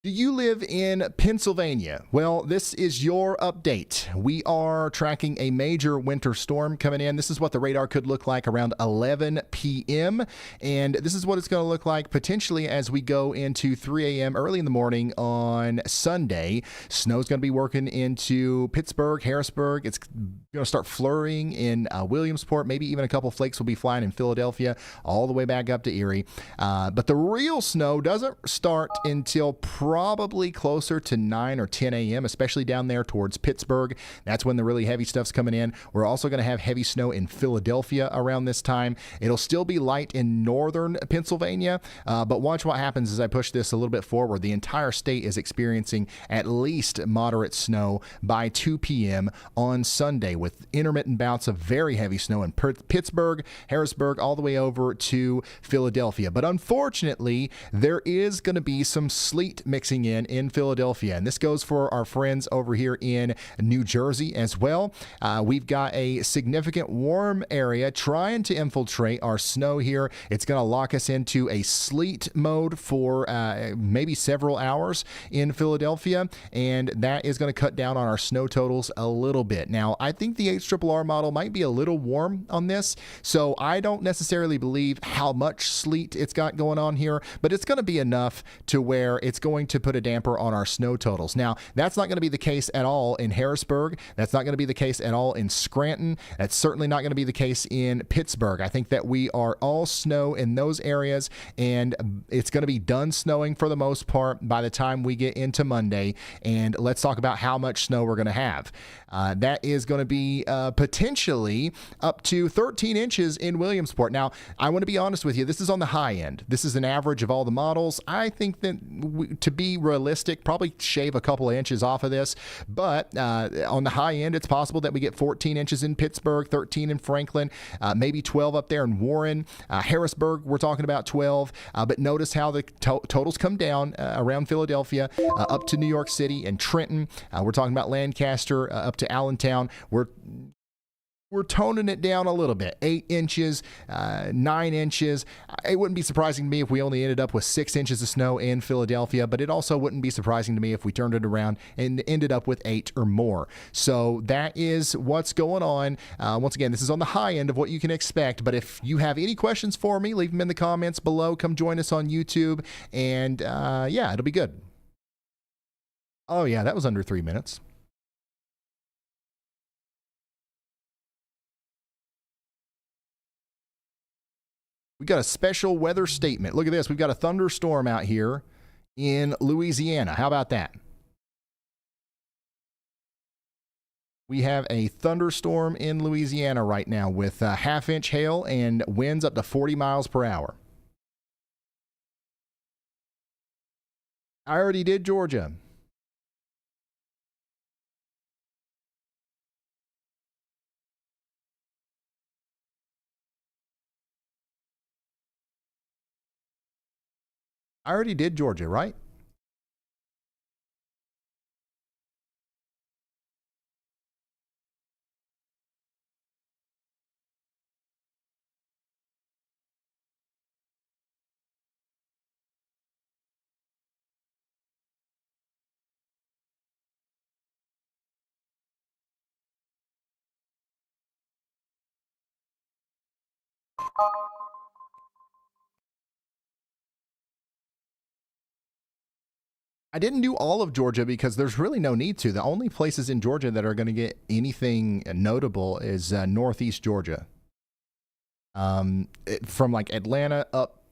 Do you live in Pennsylvania? Well, this is your update. We are tracking a major winter storm coming in. This is what the radar could look like around 11 p.m. And this is what it's going to look like potentially as we go into 3 a.m. early in the morning on Sunday. Snow's going to be working into Pittsburgh, Harrisburg. It's going to start flurrying in Williamsport. Maybe even a couple flakes will be flying in Philadelphia, all the way back up to Erie. But the real snow doesn't start until probably closer to 9 or 10 a.m., especially down there towards Pittsburgh. That's when the really heavy stuff's coming in. We're also going to have heavy snow in Philadelphia around this time. It'll still be light in northern Pennsylvania, but watch what happens as I push this a little bit forward. The entire state is experiencing at least moderate snow by 2 p.m. on Sunday, with intermittent bouts of very heavy snow in Pittsburgh, Harrisburg, all the way over to Philadelphia. But unfortunately, there is going to be some sleet mixing in Philadelphia. And this goes for our friends over here in New Jersey as well. We've got a significant warm area trying to infiltrate our snow here. It's going to lock us into a sleet mode for maybe several hours in Philadelphia, and that is going to cut down on our snow totals a little bit. Now, I think the HRRR model might be a little warm on this, so I don't necessarily believe how much sleet it's got going on here, but it's going to be enough to where it's going to put a damper on our snow totals. Now, that's not going to be the case at all in Harrisburg. That's not going to be the case at all in Scranton. That's certainly not going to be the case in Pittsburgh. I think that we are all snow in those areas, and it's going to be done snowing for the most part by the time we get into Monday. And let's talk about how much snow we're going to have. That is going to be potentially up to 13 inches in Williamsport. Now, I want to be honest with you. This is on the high end. This is an average of all the models. I think that to be realistic, probably shave a couple of inches off of this. But on the high end, it's possible that we get 14 inches in Pittsburgh, 13 in Franklin, maybe 12 up there in Warren. Harrisburg, we're talking about 12. But notice how the totals come down around Philadelphia, up to New York City and Trenton. We're talking about Lancaster, up to Allentown. We're toning it down a little bit. 8 inches, 9 inches. It wouldn't be surprising to me if we only ended up with 6 inches of snow in Philadelphia, but it also wouldn't be surprising to me if we turned it around and ended up with 8 or more. So that is what's going on. Once again, this is on the high end of what you can expect, but if you have any questions for me, leave them in the comments below. Come join us on YouTube, and yeah, it'll be good. Oh yeah, that was under 3 minutes. We got a special weather statement. Look at this. We've got a thunderstorm out here in Louisiana. How about that? We have a thunderstorm in Louisiana right now with half-inch hail and winds up to 40 miles per hour. I already did Georgia. I already did Georgia, right? I didn't do all of Georgia because there's really no need to. The only places in Georgia that are going to get anything notable is northeast Georgia. From like Atlanta up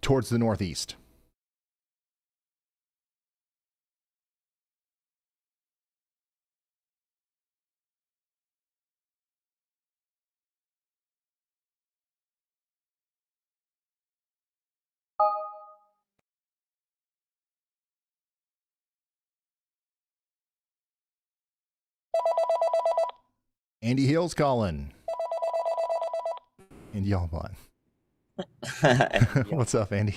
towards the northeast. Andy Hill's calling. Andy Allbon. What's up, Andy?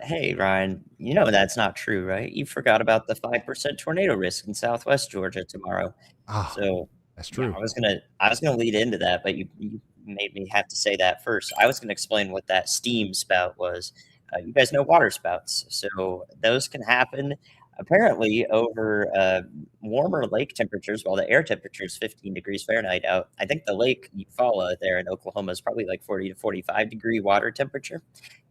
Hey, Ryan, you know that's not true, right? You forgot about the 5% tornado risk in Southwest Georgia tomorrow. So that's true. I was gonna lead into that, but you made me have to say that first. I was gonna explain what that steam spout was. You guys know water spouts, so those can happen apparently over warmer lake temperatures, while the air temperature is 15 degrees Fahrenheit out. I think the lake Eufaula there in Oklahoma is probably like 40 to 45 degree water temperature,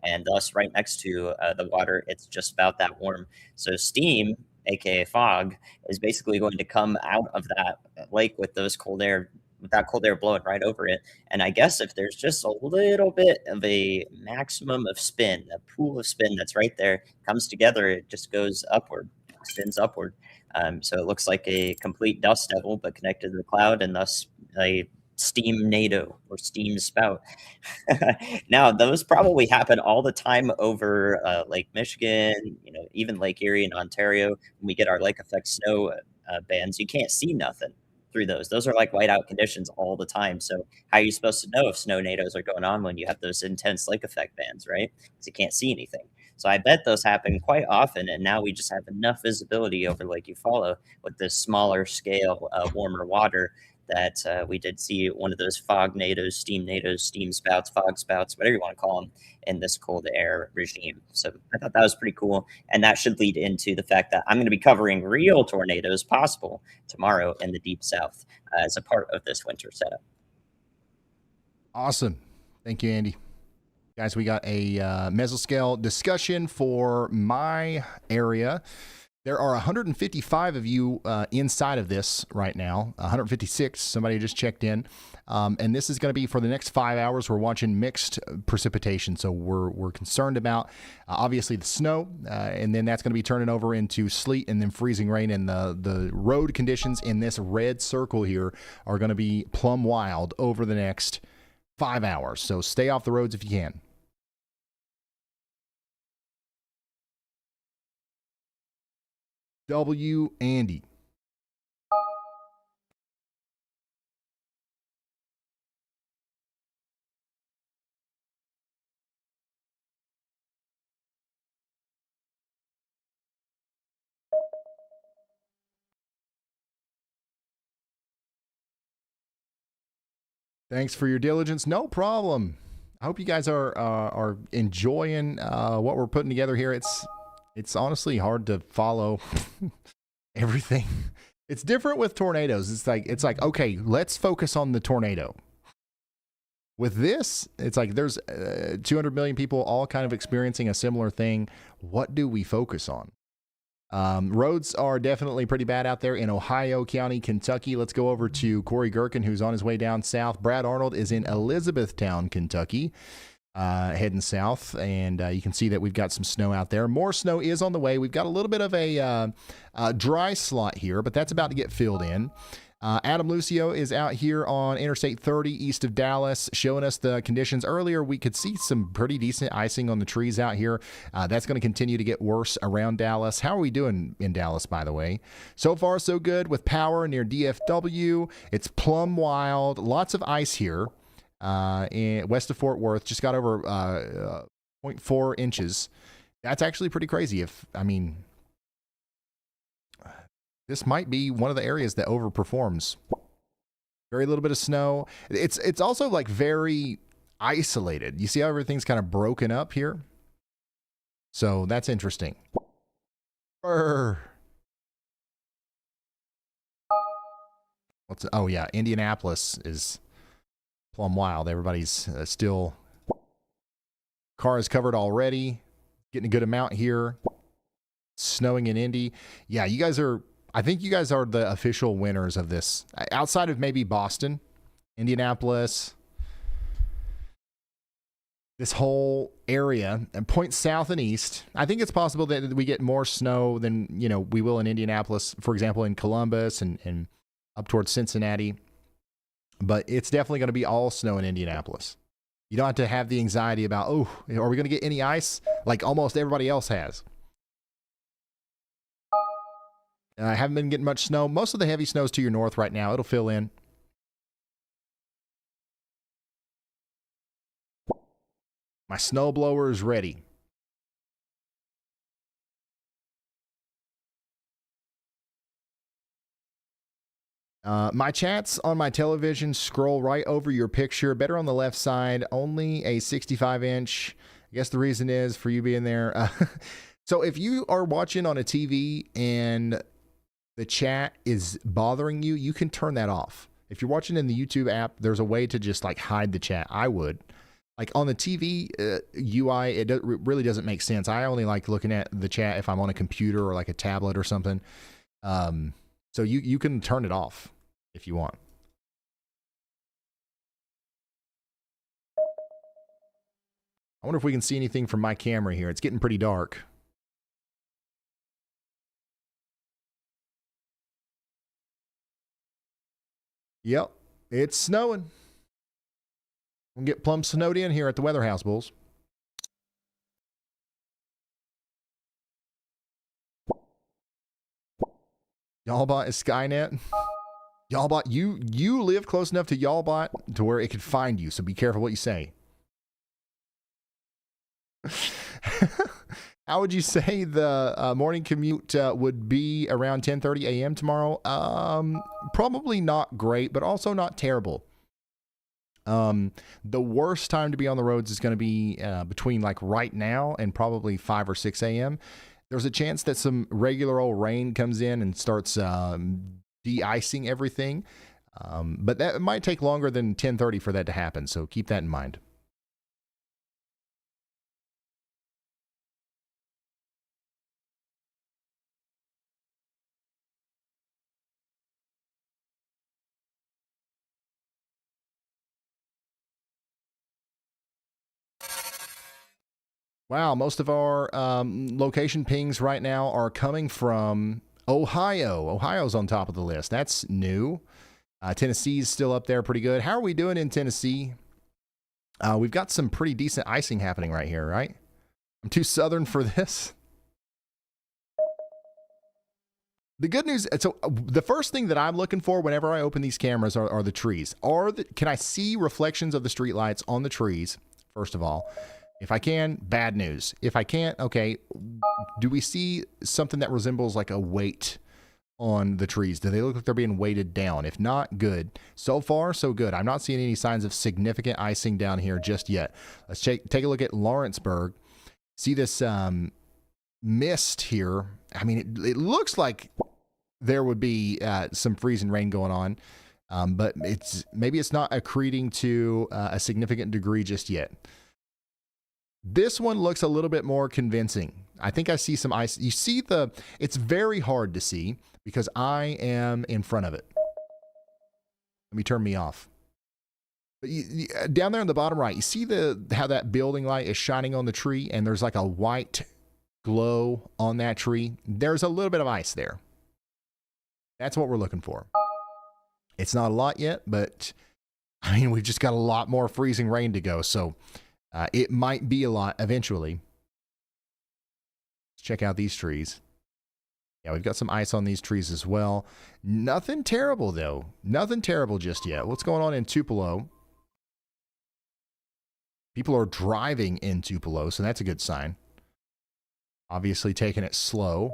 and thus right next to the water, it's just about that warm. So steam, aka fog, is basically going to come out of that lake with those cold air, with that cold air blowing right over it. And I guess if there's just a little bit of a maximum of spin, a pool of spin that's right there comes together, it just goes upward, spins upward. So it looks like a complete dust devil, but connected to the cloud, and thus a steam NATO or steam spout. Now, those probably happen all the time over Lake Michigan, even Lake Erie in Ontario. When we get our lake effect snow bands, you can't see nothing through those. Those are like whiteout conditions all the time. So how are you supposed to know if snow NATOs are going on when you have those intense lake effect bands, right? Because you can't see anything. So I bet those happen quite often, and now we just have enough visibility over Lake Eufaula with this smaller scale, warmer water that we did see one of those fog NATOs, steam spouts, fog spouts, whatever you want to call them, in this cold air regime. So I thought that was pretty cool, and that should lead into the fact that I'm going to be covering real tornadoes possible tomorrow in the Deep South as a part of this winter setup. Awesome. Thank you, Andy. Guys, we got a mesoscale discussion for my area. There are 155 of you inside of this right now, 156. Somebody just checked in. And this is going to be for the next 5 hours. We're watching mixed precipitation. So we're concerned about, obviously, the snow. And then that's going to be turning over into sleet and then freezing rain. And the road conditions in this red circle here are going to be plumb wild over the next 5 hours. So stay off the roads if you can. Andy. Thanks for your diligence. No problem. I hope you guys are enjoying what we're putting together here. It's honestly hard to follow everything. It's different with tornadoes. It's like okay, let's focus on the tornado. With this, it's like there's 200 million people all kind of experiencing a similar thing. What do we focus on? Roads are definitely pretty bad out there in Ohio County, Kentucky. Let's go over to Corey Gherkin, who's on his way down south. Brad Arnold is in Elizabethtown, Kentucky, heading south, and you can see that we've got some snow out there. More snow is on the way. We've got a little bit of a dry slot here, but that's about to get filled in. Adam Lucio is out here on Interstate 30 east of Dallas, showing us the conditions. Earlier, we could see some pretty decent icing on the trees out here. That's going to continue to get worse around Dallas. How are we doing in Dallas, by the way? So far, so good with power near DFW. It's plumb wild. Lots of ice here west of Fort Worth. Just got over 0.4 inches. That's actually pretty crazy. This might be one of the areas that overperforms. Very little bit of snow. It's also like very isolated. You see how everything's kind of broken up here? So that's interesting. Oh yeah, Indianapolis is plumb wild. Everybody's still, car is covered already, getting a good amount here. Snowing in Indy. Yeah, you guys are, I think you guys are the official winners of this. Outside of maybe Boston, Indianapolis, this whole area, and points south and east, I think it's possible that we get more snow than, you know, we will in Indianapolis, for example, in Columbus and up towards Cincinnati. But it's definitely going to be all snow in Indianapolis. You don't have to have the anxiety about, oh, are we going to get any ice? Like almost everybody else has. I haven't been getting much snow. Most of the heavy snow is to your north right now. It'll fill in. My snow blower is ready. My chats on my television scroll right over your picture. Better on the left side. Only a 65-inch. I guess the reason is for you being there. So if you are watching on a TV and the chat is bothering you, you can turn that off. If you're watching in the YouTube app, there's a way to just like hide the chat. I would. Like on the TV UI, it really doesn't make sense. I only like looking at the chat if I'm on a computer or like a tablet or something. So you can turn it off if you want. I wonder if we can see anything from my camera here. It's getting pretty dark. Yep, it's snowing. We'll get plumb snowed in here at the Weather House, Bulls. Y'allbot is Skynet. Y'allbot, you live close enough to Y'allbot to where it could find you, so be careful what you say. How would you say the morning commute would be around 10:30 a.m. tomorrow? Probably not great, but also not terrible. The worst time to be on the roads is going to be between like right now and probably 5 or 6 a.m. There's a chance that some regular old rain comes in and starts de-icing everything. But that might take longer than 10:30 for that to happen, so keep that in mind. Wow, most of our location pings right now are coming from Ohio. Ohio's on top of the list. That's new. Tennessee's still up there pretty good. How are we doing in Tennessee? We've got some pretty decent icing happening right here, right? I'm too southern for this. The good news, so the first thing that I'm looking for whenever I open these cameras are the trees. Can I see reflections of the streetlights on the trees, first of all? If I can, bad news. If I can't, okay, do we see something that resembles like a weight on the trees? Do they look like they're being weighted down? If not, good. So far, so good. I'm not seeing any signs of significant icing down here just yet. Let's take a look at Lawrenceburg. See this mist here. I mean, it looks like there would be some freezing rain going on, but maybe it's not accreting to a significant degree just yet. This one looks a little bit more convincing. I think I see some ice. You see it's very hard to see because I am in front of it. Let me turn me off. But down there in the bottom right, you see how that building light is shining on the tree and there's like a white glow on that tree. There's a little bit of ice there. That's what we're looking for. It's not a lot yet, but I mean, we've just got a lot more freezing rain to go. So it might be a lot eventually. Let's check out these trees. Yeah, we've got some ice on these trees as well. Nothing terrible, though. Nothing terrible just yet. What's going on in Tupelo? People are driving in Tupelo, so that's a good sign. Obviously taking it slow.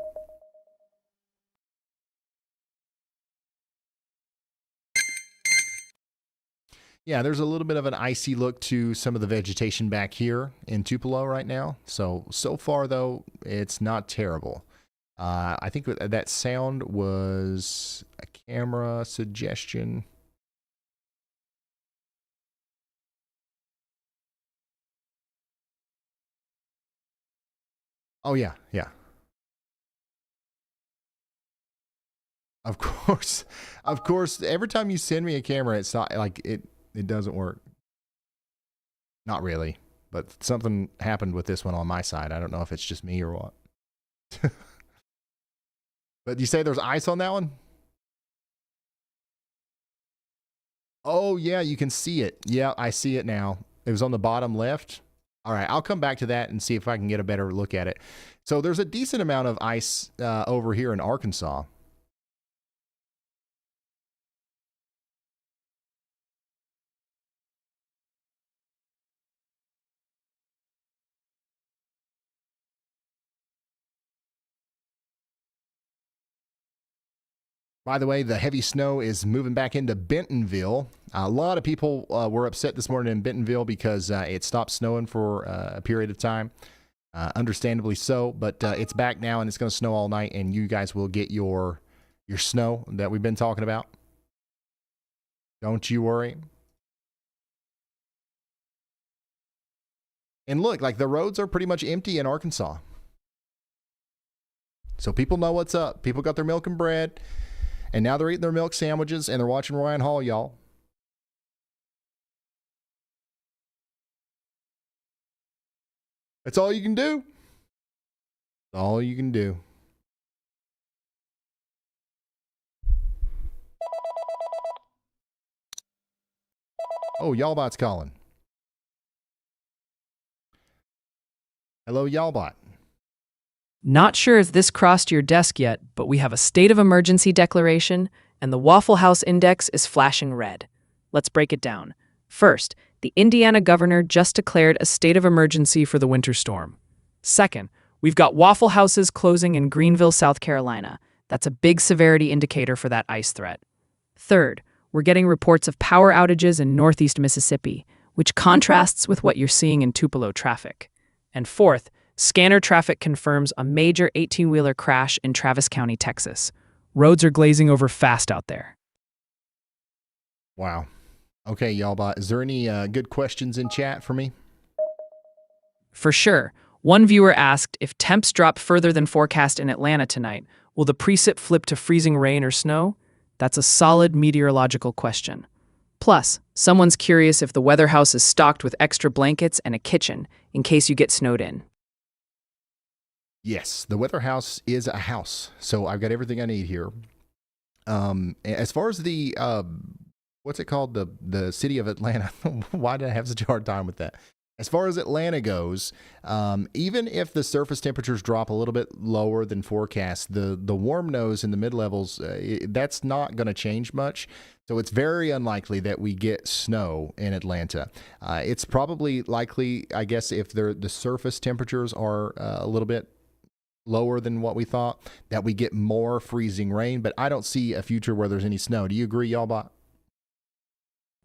Yeah, there's a little bit of an icy look to some of the vegetation back here in Tupelo right now. So far, though, it's not terrible. I think that sound was a camera suggestion. Oh yeah, yeah. Of course, of course. Every time you send me a camera, it's not like it doesn't work. Not really, but something happened with this one on my side. I don't know if it's just me or what. But you say there's ice on that one? Oh yeah, you can see it. Yeah, I see it now. It was on the bottom left. All right, I'll come back to that and see if I can get a better look at it. So there's a decent amount of ice over here in Arkansas. By the way, the heavy snow is moving back into Bentonville. A lot of people were upset this morning in Bentonville because it stopped snowing for a period of time. Understandably so, but it's back now and it's going to snow all night, and you guys will get your snow that we've been talking about. Don't you worry. And look, like the roads are pretty much empty in Arkansas. So people know what's up. People got their milk and bread. And now they're eating their milk sandwiches and they're watching Ryan Hall, y'all. That's all you can do. That's all you can do. Oh, Y'allbot's calling. Hello, Y'allbot. Not sure if this crossed your desk yet, but we have a state of emergency declaration, and the Waffle House Index is flashing red. Let's break it down. First, the Indiana governor just declared a state of emergency for the winter storm. Second, we've got Waffle Houses closing in Greenville, South Carolina. That's a big severity indicator for that ice threat. Third, we're getting reports of power outages in northeast Mississippi, which contrasts with what you're seeing in Tupelo traffic. And fourth, scanner traffic confirms a major 18-wheeler crash in Travis County, Texas. Roads are glazing over fast out there. Wow. Okay, Y'allbot, is there any good questions in chat for me? For sure. One viewer asked, if temps drop further than forecast in Atlanta tonight, will the precip flip to freezing rain or snow? That's a solid meteorological question. Plus, someone's curious if the weather house is stocked with extra blankets and a kitchen in case you get snowed in. Yes, the weather house is a house, so I've got everything I need here. As far as the what's it called, the city of Atlanta? Why did I have such a hard time with that? As far as Atlanta goes, even if the surface temperatures drop a little bit lower than forecast, the warm nose in the mid levels, that's not going to change much. So it's very unlikely that we get snow in Atlanta. It's probably likely, I guess, if the surface temperatures are a little bit lower than what we thought, that we get more freezing rain. But I don't see a future where there's any snow. Do you agree, Y'allbot?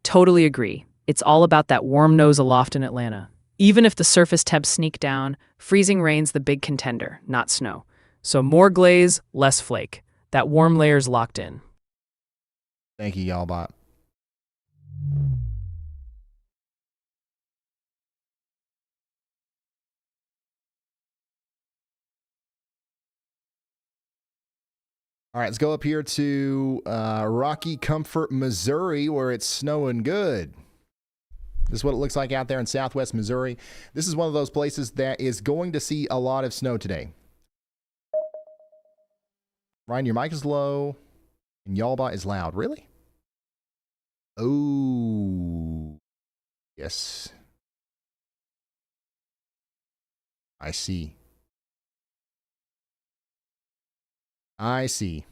Totally agree. It's all about that warm nose aloft in Atlanta. Even if the surface temps sneak down, freezing rain's the big contender, not snow. So more glaze, less flake. That warm layer's locked in. Thank you, Y'allbot. All right, let's go up here to Rocky Comfort, Missouri, where it's snowing good. This is what it looks like out there in southwest Missouri. This is one of those places that is going to see a lot of snow today. Ryan, your mic is low, and Y'allbot is loud. Really? Oh, yes. I see. I see.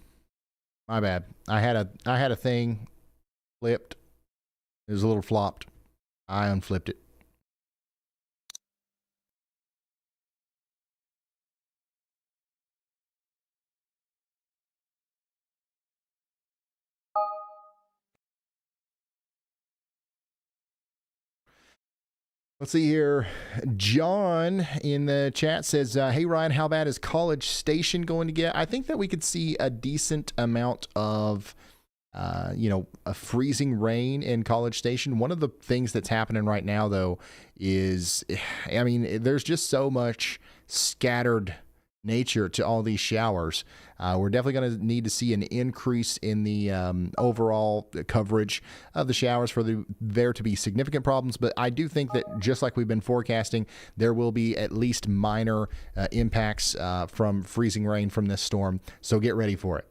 My bad. I had a thing flipped. It was a little flopped. I unflipped it. Let's see here. John in the chat says, hey, Ryan, how bad is College Station going to get? I think that we could see a decent amount of, a freezing rain in College Station. One of the things that's happening right now, though, is, I mean, there's just so much scattered nature to all these showers. We're definitely going to need to see an increase in the overall coverage of the showers for there to be significant problems. But I do think that just like we've been forecasting, there will be at least minor impacts from freezing rain from this storm. So get ready for it.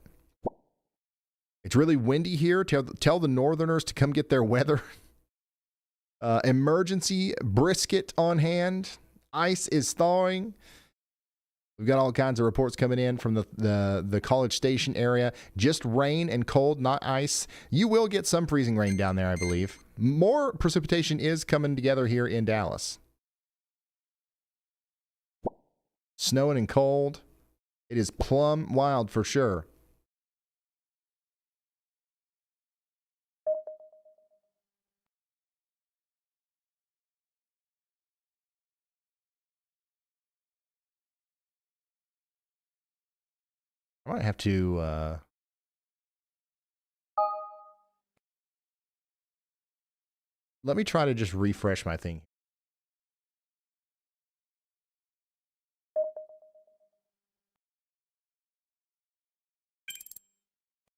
It's really windy here. Tell the northerners to come get their weather. Emergency brisket on hand. Ice is thawing. We've got all kinds of reports coming in from the College Station area. Just rain and cold, not ice. You will get some freezing rain down there, I believe. More precipitation is coming together here in Dallas. Snowing and cold. It is plumb wild for sure. I might have to let me try to just refresh my thing.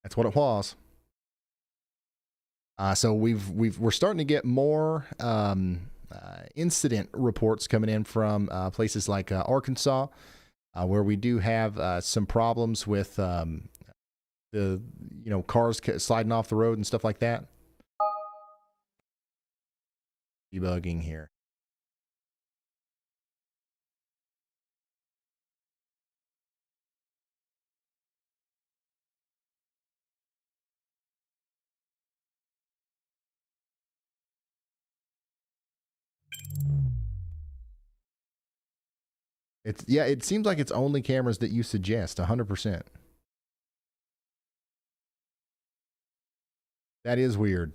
That's what it was. So we're starting to get more incident reports coming in from places like Arkansas, where we do have some problems with the cars sliding off the road and stuff like that. Debugging here. It seems like it's only cameras that you suggest, 100%. That is weird.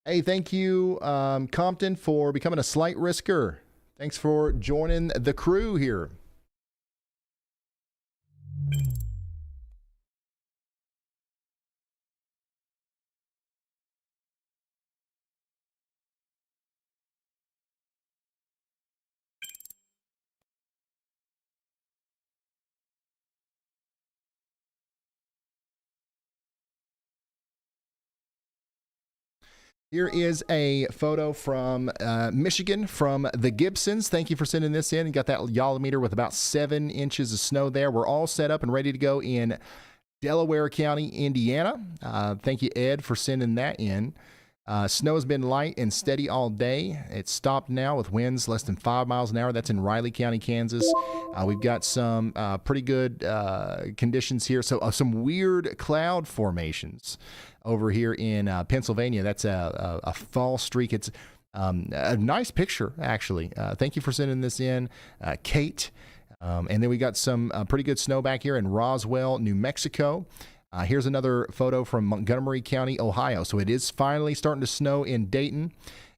Hey, thank you, Compton, for becoming a slight risker. Thanks for joining the crew here. Here is a photo from Michigan from the Gibsons. Thank you for sending this in. You got that Yolometer with about 7 inches of snow there. We're all set up and ready to go in Delaware County, Indiana. Thank you, Ed, for sending that in. Snow has been light and steady all day. It's stopped now with winds less than 5 miles an hour. That's in Riley County, Kansas. We've got some pretty good conditions here. So some weird cloud formations over here in Pennsylvania. That's a fall streak. It's a nice picture, actually. Thank you for sending this in, Kate. And then we got some pretty good snow back here in Roswell, New Mexico. Here's another photo from Montgomery County, Ohio. So it is finally starting to snow in Dayton.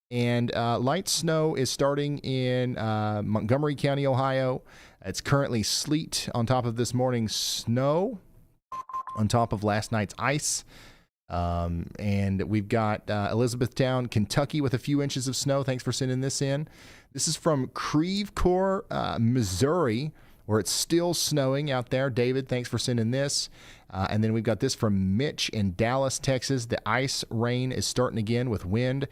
And light snow is starting in Montgomery County, Ohio. It's currently sleet on top of this morning's snow, on top of last night's ice. And we've got Elizabethtown, Kentucky with a few inches of snow. Thanks for sending this in. This is from Creve Coeur, Missouri, where it's still snowing out there. David, thanks for sending this. And then we've got this from Mitch in Dallas, Texas. The ice rain is starting again with wind.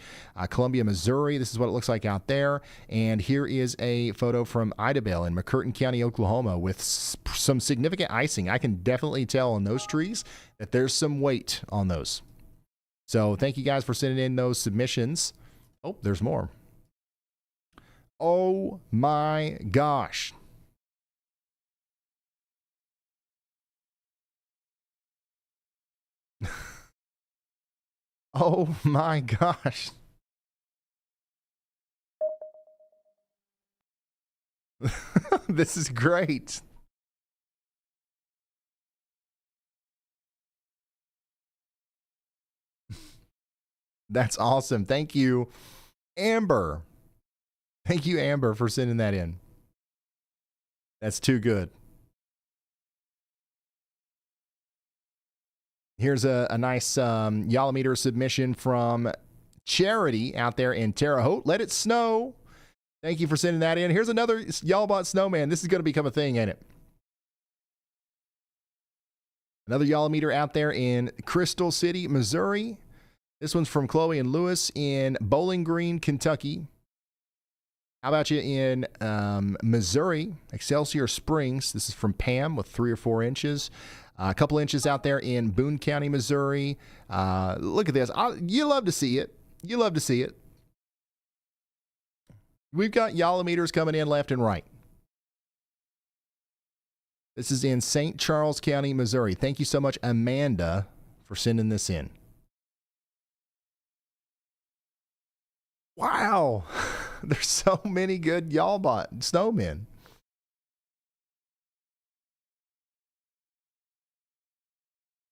Columbia, Missouri, this is what it looks like out there. And here is a photo from Idabel in McCurtain County, Oklahoma, with some significant icing. I can definitely tell on those trees that there's some weight on those. So thank you guys for sending in those submissions. Oh, there's more. Oh my gosh. Oh my gosh. This is great. That's awesome. Thank you, Amber. Thank you, Amber, for sending that in. That's too good. Here's a nice Yalameter submission from Charity out there in Terre Haute. Let it snow. Thank you for sending that in. Here's another Y'all snowman. This is going to become a thing, ain't it? Another Yalameter out there in Crystal City, Missouri. This one's from Chloe and Lewis in Bowling Green, Kentucky. How about you in Missouri, Excelsior Springs? This is from Pam with 3 or 4 inches. A couple inches out there in Boone County, Missouri. Look at this. You love to see it. You love to see it. We've got Yalameters coming in left and right. This is in St. Charles County, Missouri. Thank you so much, Amanda, for sending this in. Wow. There's so many good Y'allbot snowmen.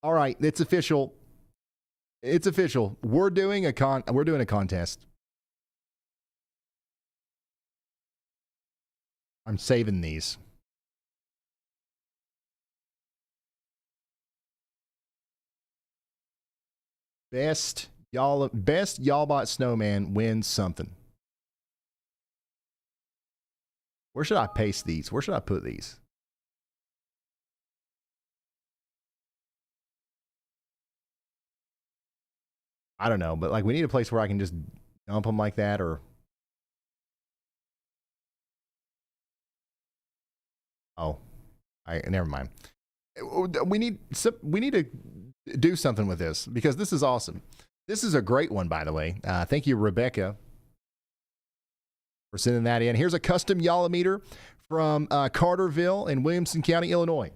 All right, it's official. It's official. We're doing a contest. I'm saving these. Best Y'allbot snowman wins something. Where should I paste these? Where should I put these? I don't know, but like we need a place where I can just dump them like that, or never mind. We need to do something with this because this is awesome. This is a great one, by the way. Thank you, Rebecca, for sending that in. Here's a custom Yalameter from Carterville in Williamson County, Illinois.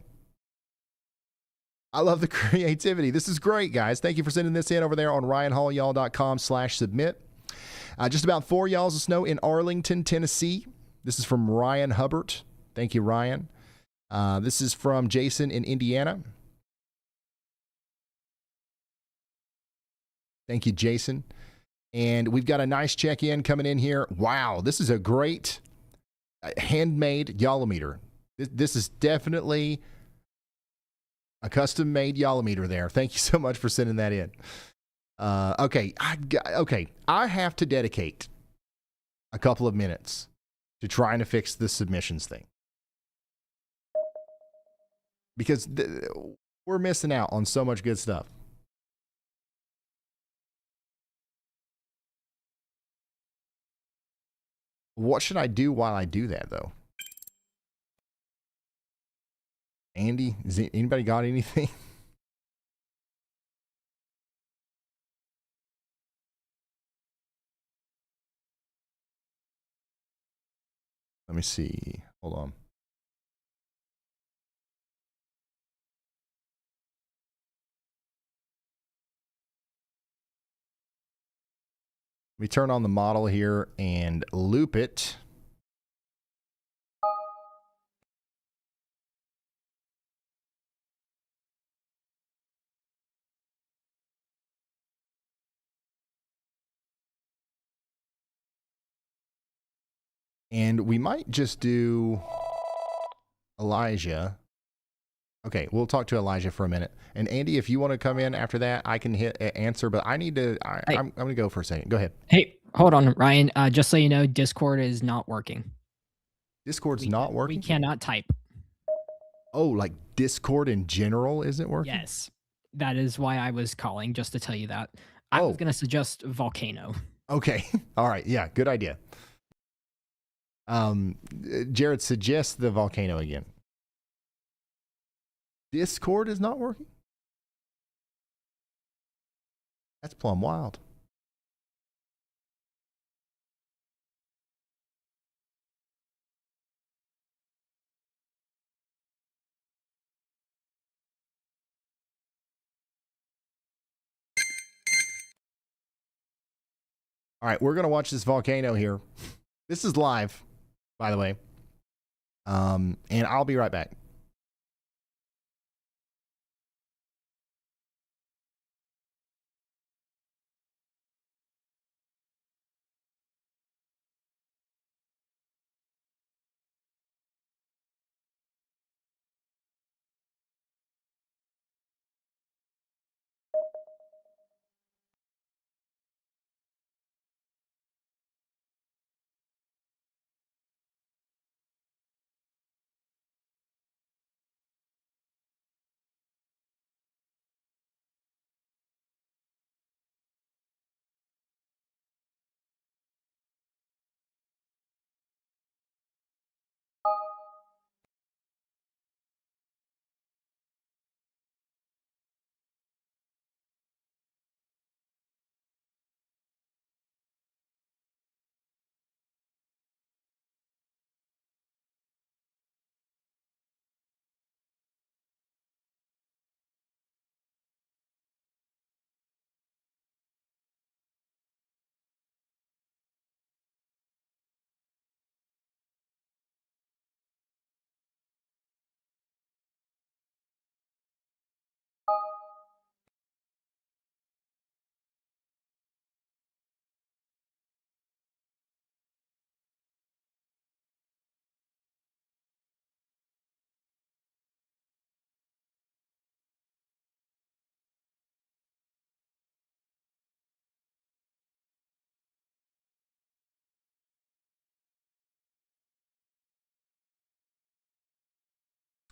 I love the creativity. This is great, guys. Thank you for sending this in over there on RyanHallYall.com/submit. Just about 4 yalls of snow in Arlington, Tennessee. This is from Ryan Hubbard. Thank you, Ryan. This is from Jason in Indiana. Thank you, Jason. And we've got a nice check-in coming in here. Wow, this is a great handmade Yalameter. This is definitely a custom-made Yalameter there. Thank you so much for sending that in. Okay, I have to dedicate a couple of minutes to trying to fix this submissions thing. Because we're missing out on so much good stuff. What should I do while I do that, though? Andy, anybody got anything? Let me see. Hold on. Let me turn on the model here and loop it. And we might just do Elijah. Okay, we'll talk to Elijah for a minute. And Andy, if you want to come in after that, I can hit answer, but I need to, I'm going to go for a second. Go ahead. Hey, hold on, Ryan. Just so you know, Discord is not working. Discord's not working? We cannot type. Oh, like Discord in general isn't working? Yes. That is why I was calling, just to tell you that. I was going to suggest Volcano. Okay. All right. Yeah, good idea. Jared suggests the Volcano again. Discord is not working? That's plumb wild. All right, we're going to watch this volcano here. This is live, by the way. And I'll be right back.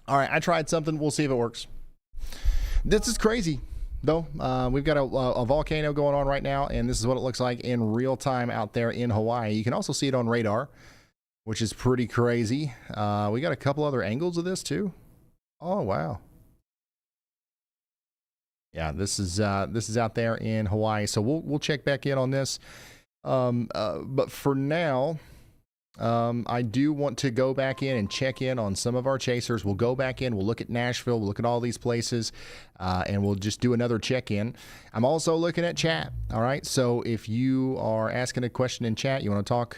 All right, I tried something. We'll see if it works. This is crazy, though. We've got a volcano going on right now, and this is what it looks like in real time out there in Hawaii. You can also see it on radar, which is pretty crazy. We got a couple other angles of this, too. Oh, wow. Yeah, this is out there in Hawaii, so we'll check back in on this. But for now, I do want to go back in and check in on some of our chasers. We'll go back in, we'll look at Nashville, we'll look at all these places, and we'll just do another check-in. I'm also looking at chat, all right? So if you are asking a question in chat, you want to talk,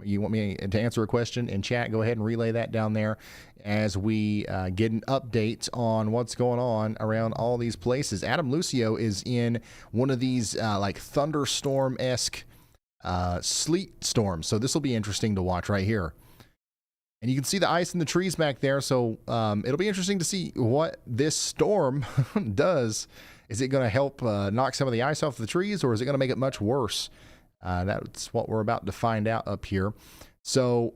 you want me to answer a question in chat, go ahead and relay that down there as we get an update on what's going on around all these places. Adam Lucio is in one of these like thunderstorm-esque sleet storm, so this will be interesting to watch right here. And you can see the ice in the trees back there, so it'll be interesting to see what this storm does. Is it going to help knock some of the ice off the trees, or is it going to make it much worse? That's what we're about to find out up here. So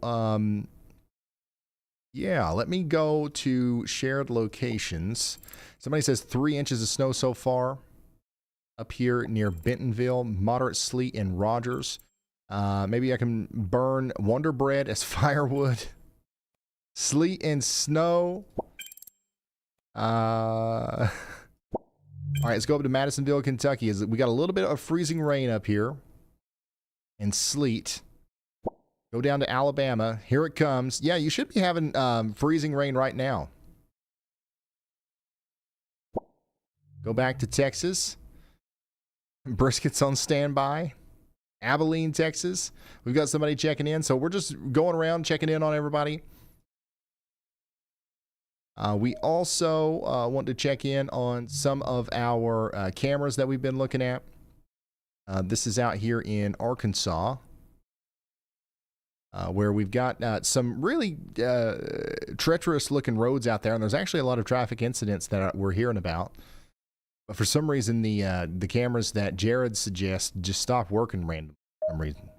yeah, let me go to shared locations. Somebody says 3 inches of snow so far up here near Bentonville, moderate sleet in Rogers. Maybe I can burn Wonder Bread as firewood. Sleet and snow. All right, let's go up to Madisonville, Kentucky. We got a little bit of freezing rain up here and sleet. Go down to Alabama. Here it comes. Yeah, you should be having freezing rain right now. Go back to Texas. Brisket's on standby. Abilene, Texas. We've got somebody checking in, so we're just going around checking in on everybody. We also want to check in on some of our cameras that we've been looking at. This is out here in Arkansas, where we've got some really treacherous looking roads out there, and there's actually a lot of traffic incidents that we're hearing about. But for some reason, the cameras that Jared suggests just stop working randomly for some reason.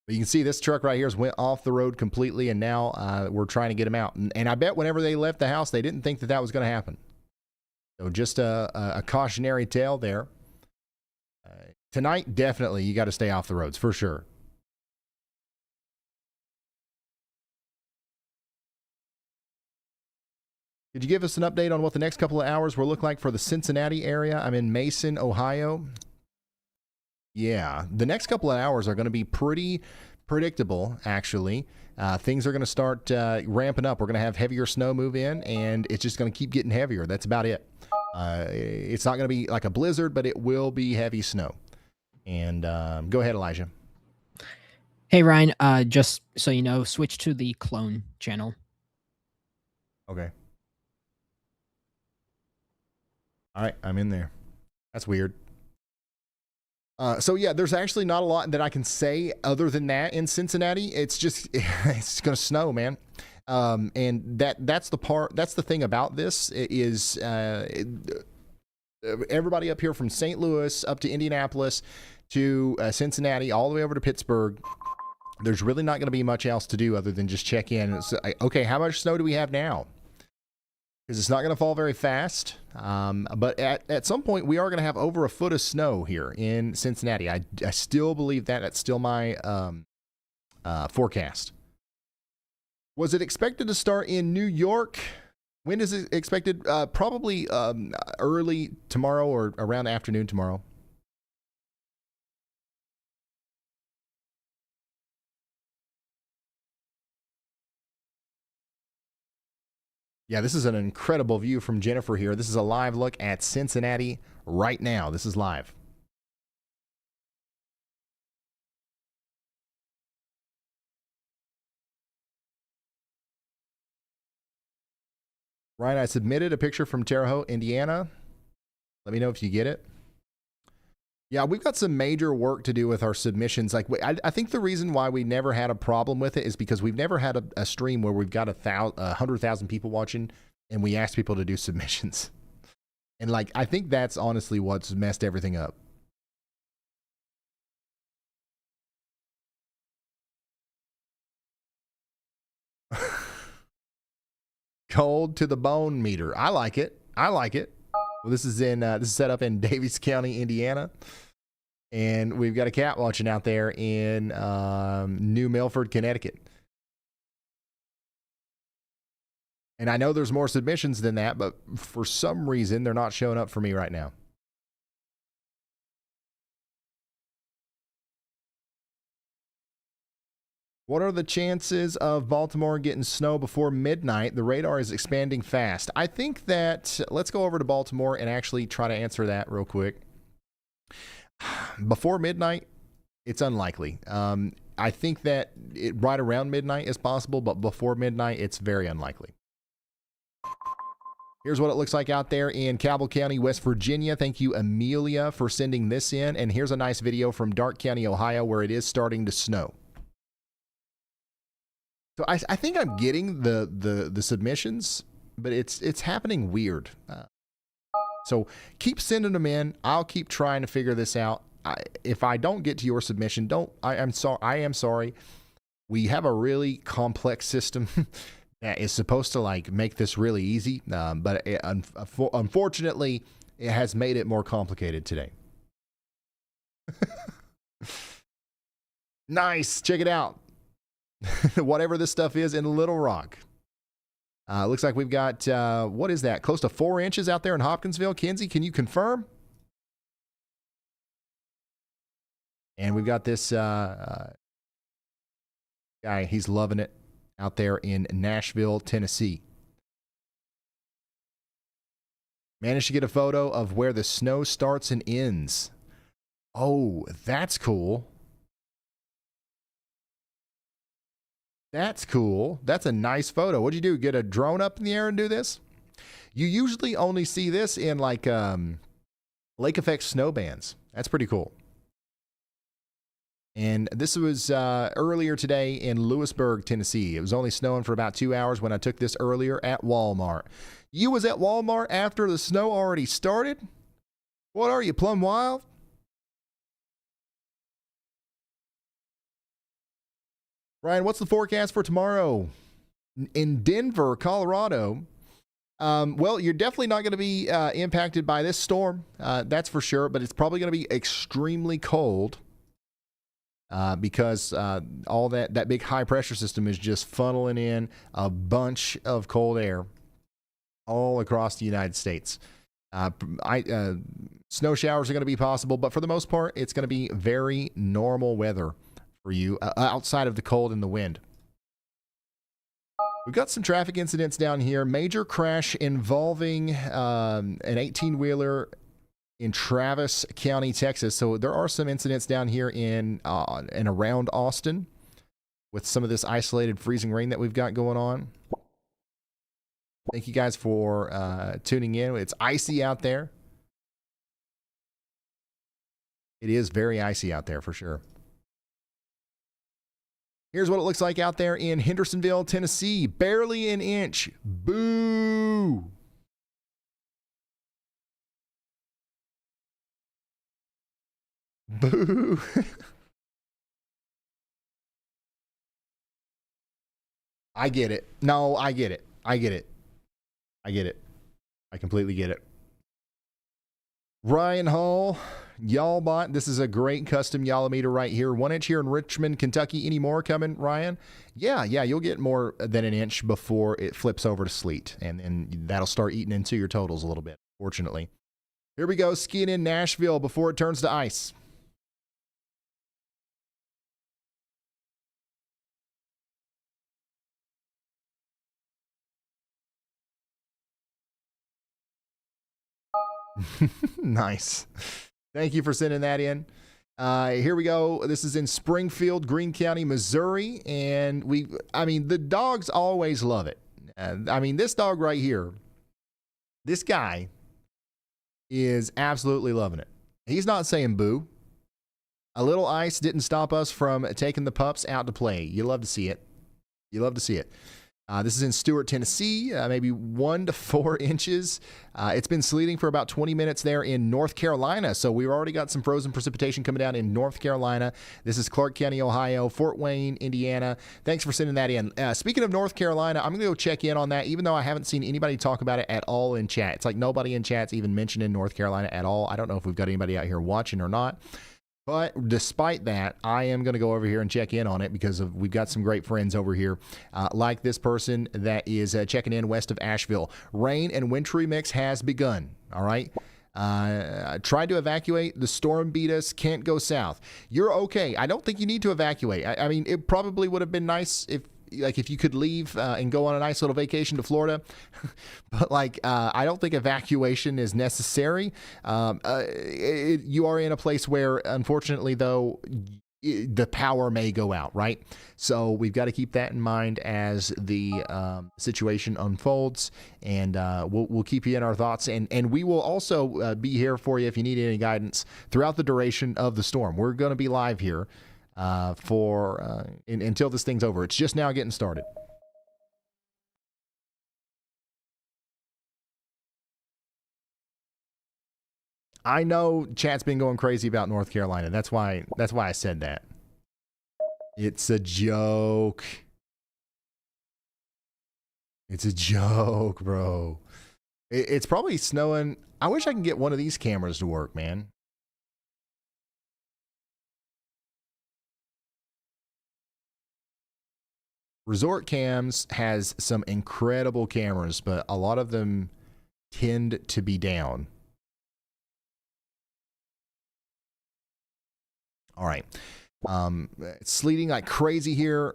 But you can see this truck right here has went off the road completely, and now we're trying to get them out. And I bet whenever they left the house, they didn't think that that was going to happen. So just a cautionary tale there. Tonight, definitely, you got to stay off the roads for sure. Could you give us an update on what the next couple of hours will look like for the Cincinnati area? I'm in Mason, Ohio. Yeah, the next couple of hours are going to be pretty predictable, actually. Things are going to start ramping up. We're going to have heavier snow move in, and it's just going to keep getting heavier. That's about it. It's not going to be like a blizzard, but it will be heavy snow. And go ahead, Elijah. Hey, Ryan, just so you know, switch to the clone channel. Okay. All right, I'm in there. That's weird. So yeah, there's actually not a lot that I can say other than that in Cincinnati. It's just it's gonna snow, man. And that's the thing about this is everybody up here from St. Louis up to Indianapolis to Cincinnati all the way over to Pittsburgh. There's really not going to be much else to do other than just check in. It's, okay, how much snow do we have now? Because it's not going to fall very fast. But at some point, we are going to have over a foot of snow here in Cincinnati. I still believe that. That's still my forecast. Was it expected to start in New York? When is it expected? Probably early tomorrow or around afternoon tomorrow. Yeah, this is an incredible view from Jennifer here. This is a live look at Cincinnati right now. This is live. Ryan, I submitted a picture from Terre Haute, Indiana. Let me know if you get it. Yeah, we've got some major work to do with our submissions. Like, I think the reason why we never had a problem with it is because we've never had a stream where we've got 100,000 people watching and we asked people to do submissions. And like, I think that's honestly what's messed everything up. Cold to the bone meter. I like it. I like it. Well, this is set up in Davies County, Indiana. And we've got a cat watching out there in New Milford, Connecticut. And I know there's more submissions than that, but for some reason, they're not showing up for me right now. What are the chances of Baltimore getting snow before midnight? The radar is expanding fast. I think that, let's go over to Baltimore and actually try to answer that real quick. Before midnight, it's unlikely. I think that right around midnight is possible, but before midnight, it's very unlikely. Here's what it looks like out there in Cabell County, West Virginia. Thank you, Amelia, for sending this in. And here's a nice video from Darke County, Ohio, where it is starting to snow. So I think I'm getting the submissions, but it's happening weird. So keep sending them in. I'll keep trying to figure this out. If I don't get to your submission, I am sorry. We have a really complex system that is supposed to like make this really easy, but unfortunately, it has made it more complicated today. Nice, check it out. Whatever this stuff is in Little Rock. Looks like we've got, what is that? Close to 4 inches out there in Hopkinsville. Kenzie, can you confirm? And we've got this guy, he's loving it out there in Nashville, Tennessee. Managed to get a photo of where the snow starts and ends. Oh, that's cool. That's cool. That's a nice photo. What'd you do? Get a drone up in the air and do this? You usually only see this in like lake effect snow bands. That's pretty cool. And this was earlier today in Lewisburg, Tennessee. It was only snowing for about 2 hours when I took this earlier at Walmart. You was at Walmart after the snow already started? What are you, plumb wild? Ryan, what's the forecast for tomorrow in Denver, Colorado? Well, you're definitely not going to be impacted by this storm. That's for sure, but it's probably going to be extremely cold because all that big high pressure system is just funneling in a bunch of cold air all across the United States. Snow showers are going to be possible, but for the most part, it's going to be very normal weather for you outside of the cold and the wind. We've got some traffic incidents down here. Major crash involving an 18-wheeler in Travis County, Texas. So there are some incidents down here in and around Austin with some of this isolated freezing rain that we've got going on. Thank you guys for tuning in. It's icy out there. It is very icy out there for sure. Here's what it looks like out there in Hendersonville, Tennessee. Barely an inch. Boo! Boo! I get it. No, I get it. I get it. I get it. I completely get it. Ryan Hall, y'all bought. This is a great custom Yalometer right here. 1 inch here in Richmond, Kentucky. Any more coming, Ryan? Yeah, you'll get more than an inch before it flips over to sleet. And then that'll start eating into your totals a little bit, fortunately. Here we go, skiing in Nashville before it turns to ice. Nice. Thank you for sending that in. Here we go. This is in Springfield, Greene County, Missouri. And the dogs always love it. This dog right here, this guy is absolutely loving it. He's not saying boo. A little ice didn't stop us from taking the pups out to play. You love to see it. You love to see it. This is in Stewart, Tennessee, maybe 1 to 4 inches. It's been sleeting for about 20 minutes there in North Carolina. So we've already got some frozen precipitation coming down in North Carolina. This is Clark County, Ohio, Fort Wayne, Indiana. Thanks for sending that in. Speaking of North Carolina, I'm going to go check in on that, even though I haven't seen anybody talk about it at all in chat. It's like nobody in chat's even mentioning North Carolina at all. I don't know if we've got anybody out here watching or not. But despite that, I am going to go over here and check in on it because we've got some great friends over here, like this person that is checking in west of Asheville. Rain and wintry mix has begun. All right. Tried to evacuate. The storm beat us. Can't go south. You're okay. I don't think you need to evacuate. I mean, it probably would have been nice if you could leave and go on a nice little vacation to Florida, but I don't think evacuation is necessary. You are in a place where, unfortunately, though, the power may go out, right? So we've got to keep that in mind as the situation unfolds, and we'll keep you in our thoughts, and we will also be here for you if you need any guidance throughout the duration of the storm. We're going to be live here until this thing's over. It's just now getting started. I know chat's been going crazy about North Carolina. That's why I said that. It's a joke. It's a joke, bro. It's probably snowing. I wish I could get one of these cameras to work, man. Resort Cams has some incredible cameras, but a lot of them tend to be down. All right. It's sleeting like crazy here.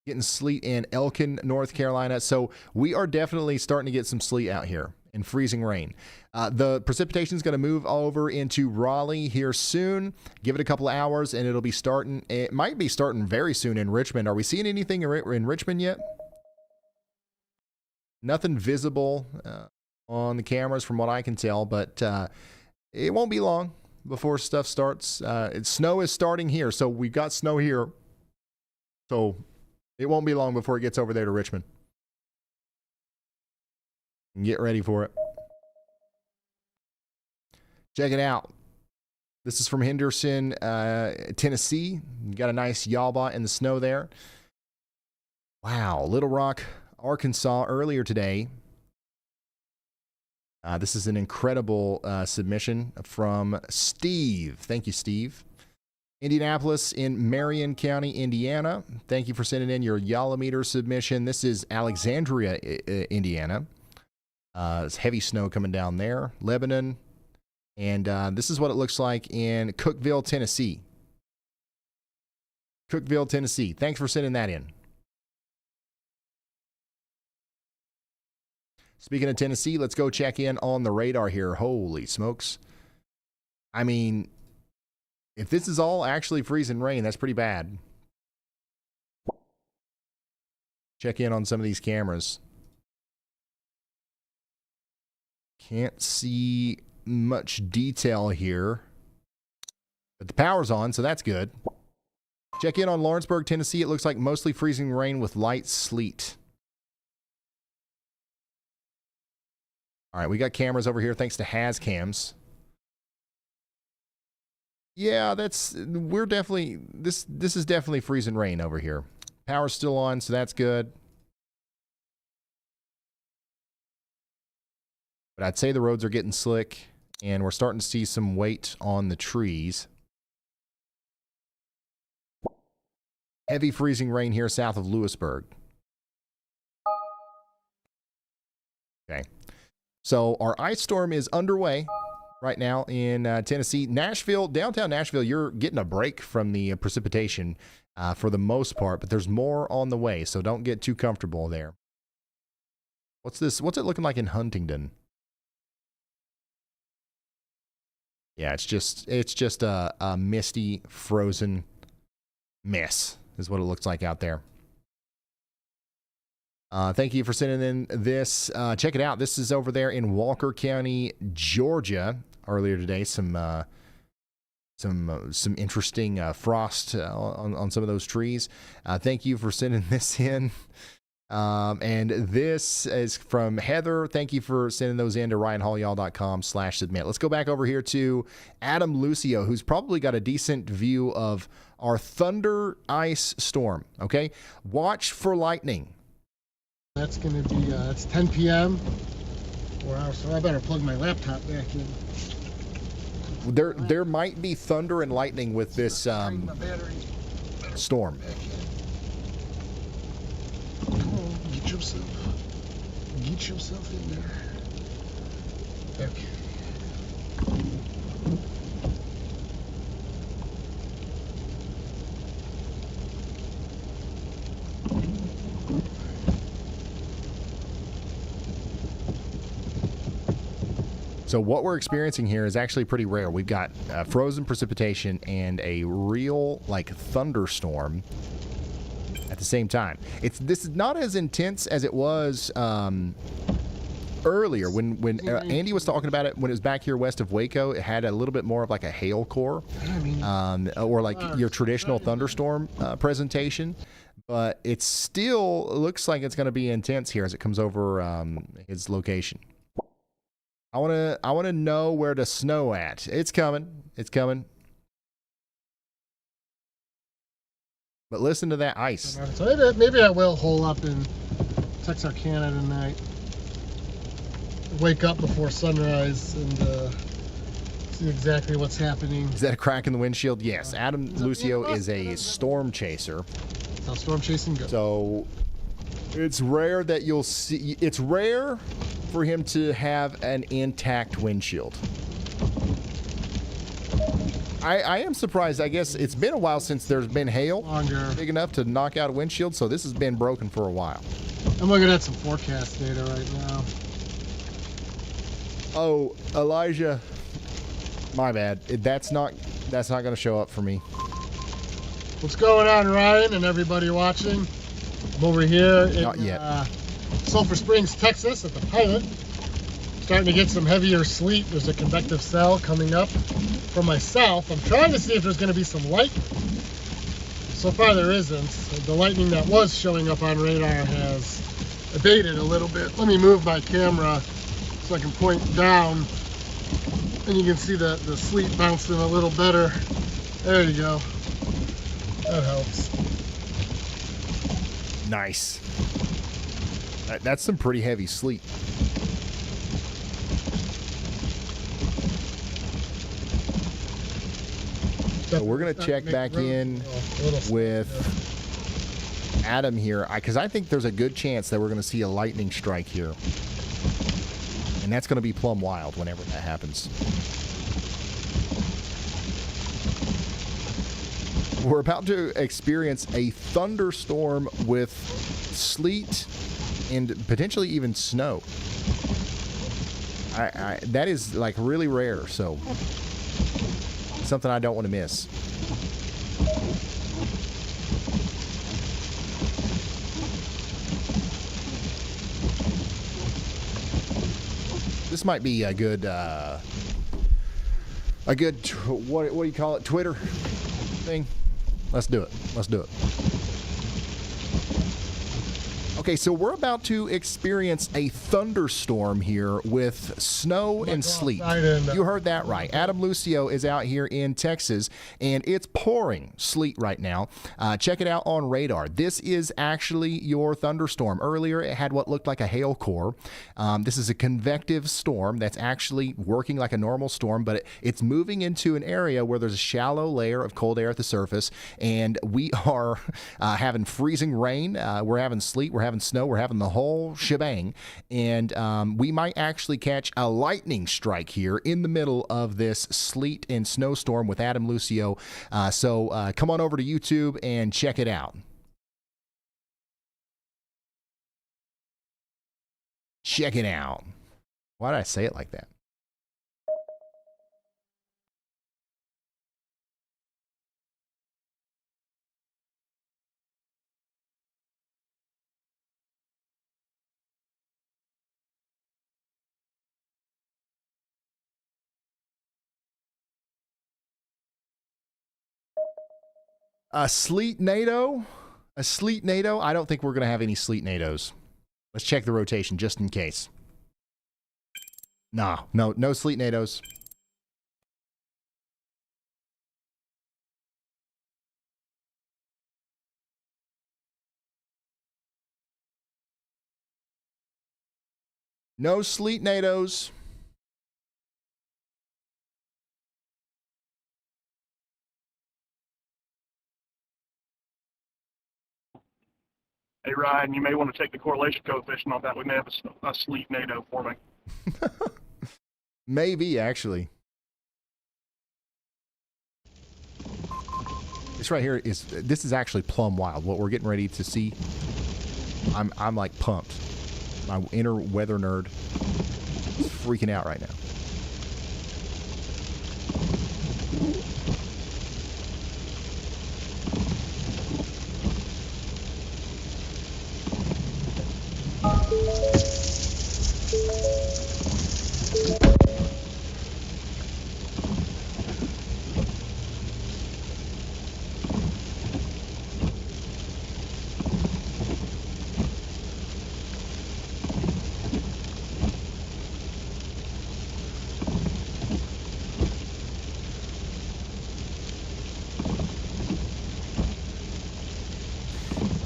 Getting sleet in Elkin, North Carolina. So we are definitely starting to get some sleet out here and freezing rain. The precipitation is going to move over into Raleigh here soon. Give it a couple of hours and it'll be starting. It might be starting very soon in Richmond. Are we seeing anything in Richmond yet? Nothing visible on the cameras from what I can tell, but it won't be long before stuff starts. Snow is starting here, so we've got snow here. So it won't be long before it gets over there to Richmond. Get ready for it. Check it out. This is from Henderson, Tennessee. Got a nice Yalbot in the snow there. Wow, Little Rock, Arkansas earlier today. This is an incredible submission from Steve. Thank you, Steve. Indianapolis in Marion County, Indiana. Thank you for sending in your Yalameter submission. This is Alexandria, Indiana. It's heavy snow coming down there. Lebanon. And this is what it looks like in Cookeville, Tennessee. Cookeville, Tennessee. Thanks for sending that in. Speaking of Tennessee, let's go check in on the radar here. Holy smokes. I mean, if this is all actually freezing rain, that's pretty bad. Check in on some of these cameras. Can't see much detail here, but the power's on, so that's good. Check in on Lawrenceburg, Tennessee. It looks like mostly freezing rain with light sleet. All right, we got cameras over here thanks to Hazcams. Yeah, we're definitely, this is definitely freezing rain over here. Power's still on, so that's good. But I'd say the roads are getting slick, and we're starting to see some weight on the trees. Heavy freezing rain here south of Lewisburg. Okay. So our ice storm is underway right now in Tennessee. Nashville, downtown Nashville, you're getting a break from the precipitation for the most part, but there's more on the way, so don't get too comfortable there. What's this? What's it looking like in Huntington? Yeah, it's just a misty, frozen mess is what it looks like out there. Thank you for sending in this. Check it out. This is over there in Walker County, Georgia. Earlier today, some interesting frost on some of those trees. Thank you for sending this in. And this is from Heather. Thank you for sending those in to ryanhaulyall.com/submit. Let's go back over here to Adam Lucio, who's probably got a decent view of our thunder ice storm. Okay. Watch for lightning. That's going to be, it's 10 p.m. So I better plug my laptop back in. There might be thunder and lightning with this storm. Come on, get yourself in there. Okay. So what we're experiencing here is actually pretty rare. We've got frozen precipitation and a real thunderstorm at the same time. This is not as intense as it was earlier when Andy was talking about it when it was back here west of Waco. It had a little bit more of like a hail core, or like your traditional thunderstorm presentation. But it still looks like it's going to be intense here as it comes over his location. I want to know where to snow at. It's coming. It's coming. But listen to that ice. So maybe I will hole up in Texarkana tonight. Wake up before sunrise and see exactly what's happening. Is that a crack in the windshield? Yes. Adam Lucio is a storm chaser. That's how storm chasing goes. So it's rare that you'll see. It's rare for him to have an intact windshield. I am surprised. I guess it's been a while since there's been hail big enough to knock out a windshield, so this has been broken for a while. I'm looking at some forecast data right now. Oh, Elijah, my bad. That's not going to show up for me. What's going on, Ryan, and everybody watching? I'm over here in Sulphur Springs, Texas, at the Pilot. Starting to get some heavier sleet. There's a convective cell coming up from my south. I'm trying to see if there's going to be some lightning. So far there isn't. The lightning that was showing up on radar has abated a little bit. Let me move my camera so I can point down and you can see the sleet bouncing a little better. There you go. That helps. Nice. That's some pretty heavy sleet. So we're going to check back in with Adam here, because I think there's a good chance that we're going to see a lightning strike here. And that's going to be plumb wild whenever that happens. We're about to experience a thunderstorm with sleet and potentially even snow. That is like really rare, so something I don't want to miss. This might be a good what do you call it? Twitter thing. Let's do it. Let's do it. Okay, so we're about to experience a thunderstorm here with snow and sleet. You heard that right. Adam Lucio is out here in Texas, and it's pouring sleet right now. Check it out on radar. This is actually your thunderstorm. Earlier, it had what looked like a hail core. This is a convective storm that's actually working like a normal storm, but it's moving into an area where there's a shallow layer of cold air at the surface, and we are having freezing rain. We're having sleet. We're having snow, we're having the whole shebang, and we might actually catch a lightning strike here in the middle of this sleet and snowstorm with Adam Lucio. So come on over to YouTube and check it out. Check it out. Why did I say it like that? A sleet NATO? A sleet NATO? I don't think we're going to have any sleet NATOs. Let's check the rotation just in case. Nah, no sleet NATOs. No sleet NATOs. Hey, Ryan, you may want to take the correlation coefficient on that. We may have a sleet NATO forming. Maybe, actually. This right here this is actually plumb wild. What we're getting ready to see, I'm like pumped. My inner weather nerd is freaking out right now.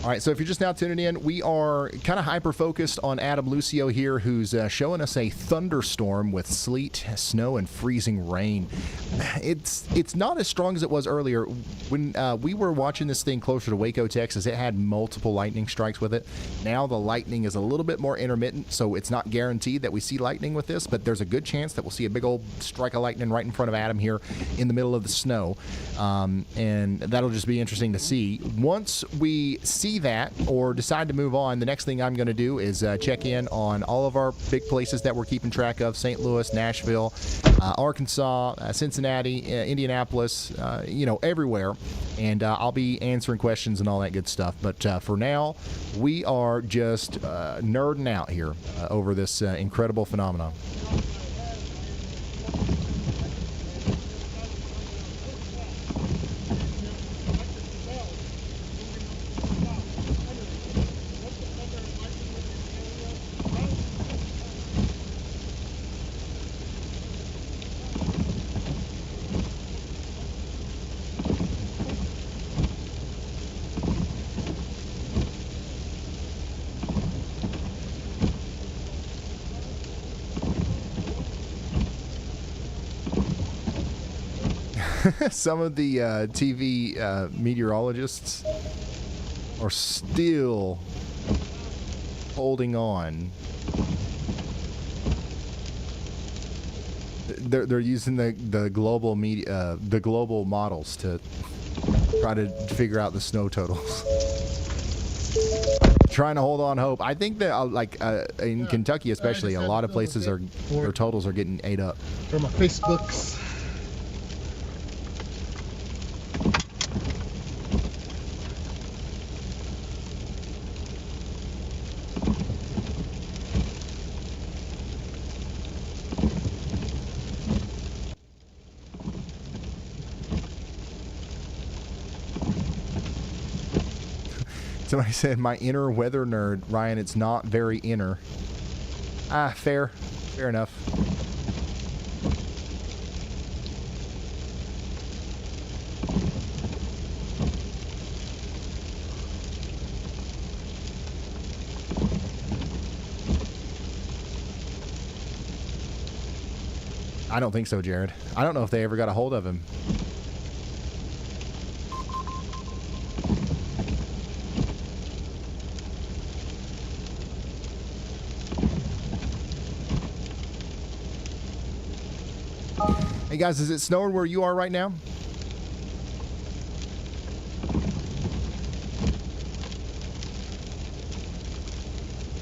All right, so if you're just now tuning in, we are kind of hyper-focused on Adam Lucio here, who's showing us a thunderstorm with sleet, snow, and freezing rain. It's not as strong as it was earlier. When we were watching this thing closer to Waco, Texas, it had multiple lightning strikes with it. Now the lightning is a little bit more intermittent, so it's not guaranteed that we see lightning with this, but there's a good chance that we'll see a big old strike of lightning right in front of Adam here in the middle of the snow. And that'll just be interesting to see. Once we see that or decide to move on, the next thing I'm going to do is check in on all of our big places that we're keeping track of: St. Louis, Nashville, Arkansas, Cincinnati, Indianapolis, everywhere. And I'll be answering questions and all that good stuff. But for now, we are just nerding out here over this incredible phenomenon. Some of the TV meteorologists are still holding on. They're using the global media, the global models to try to figure out the snow totals. Trying to hold on hope. I think that in Kentucky especially, a lot of places their totals are getting ate up. From my Facebooks. Somebody said, my inner weather nerd. Ryan, it's not very inner. Fair enough. I don't think so, Jared. I don't know if they ever got a hold of him. Hey guys, is it snowing where you are right now?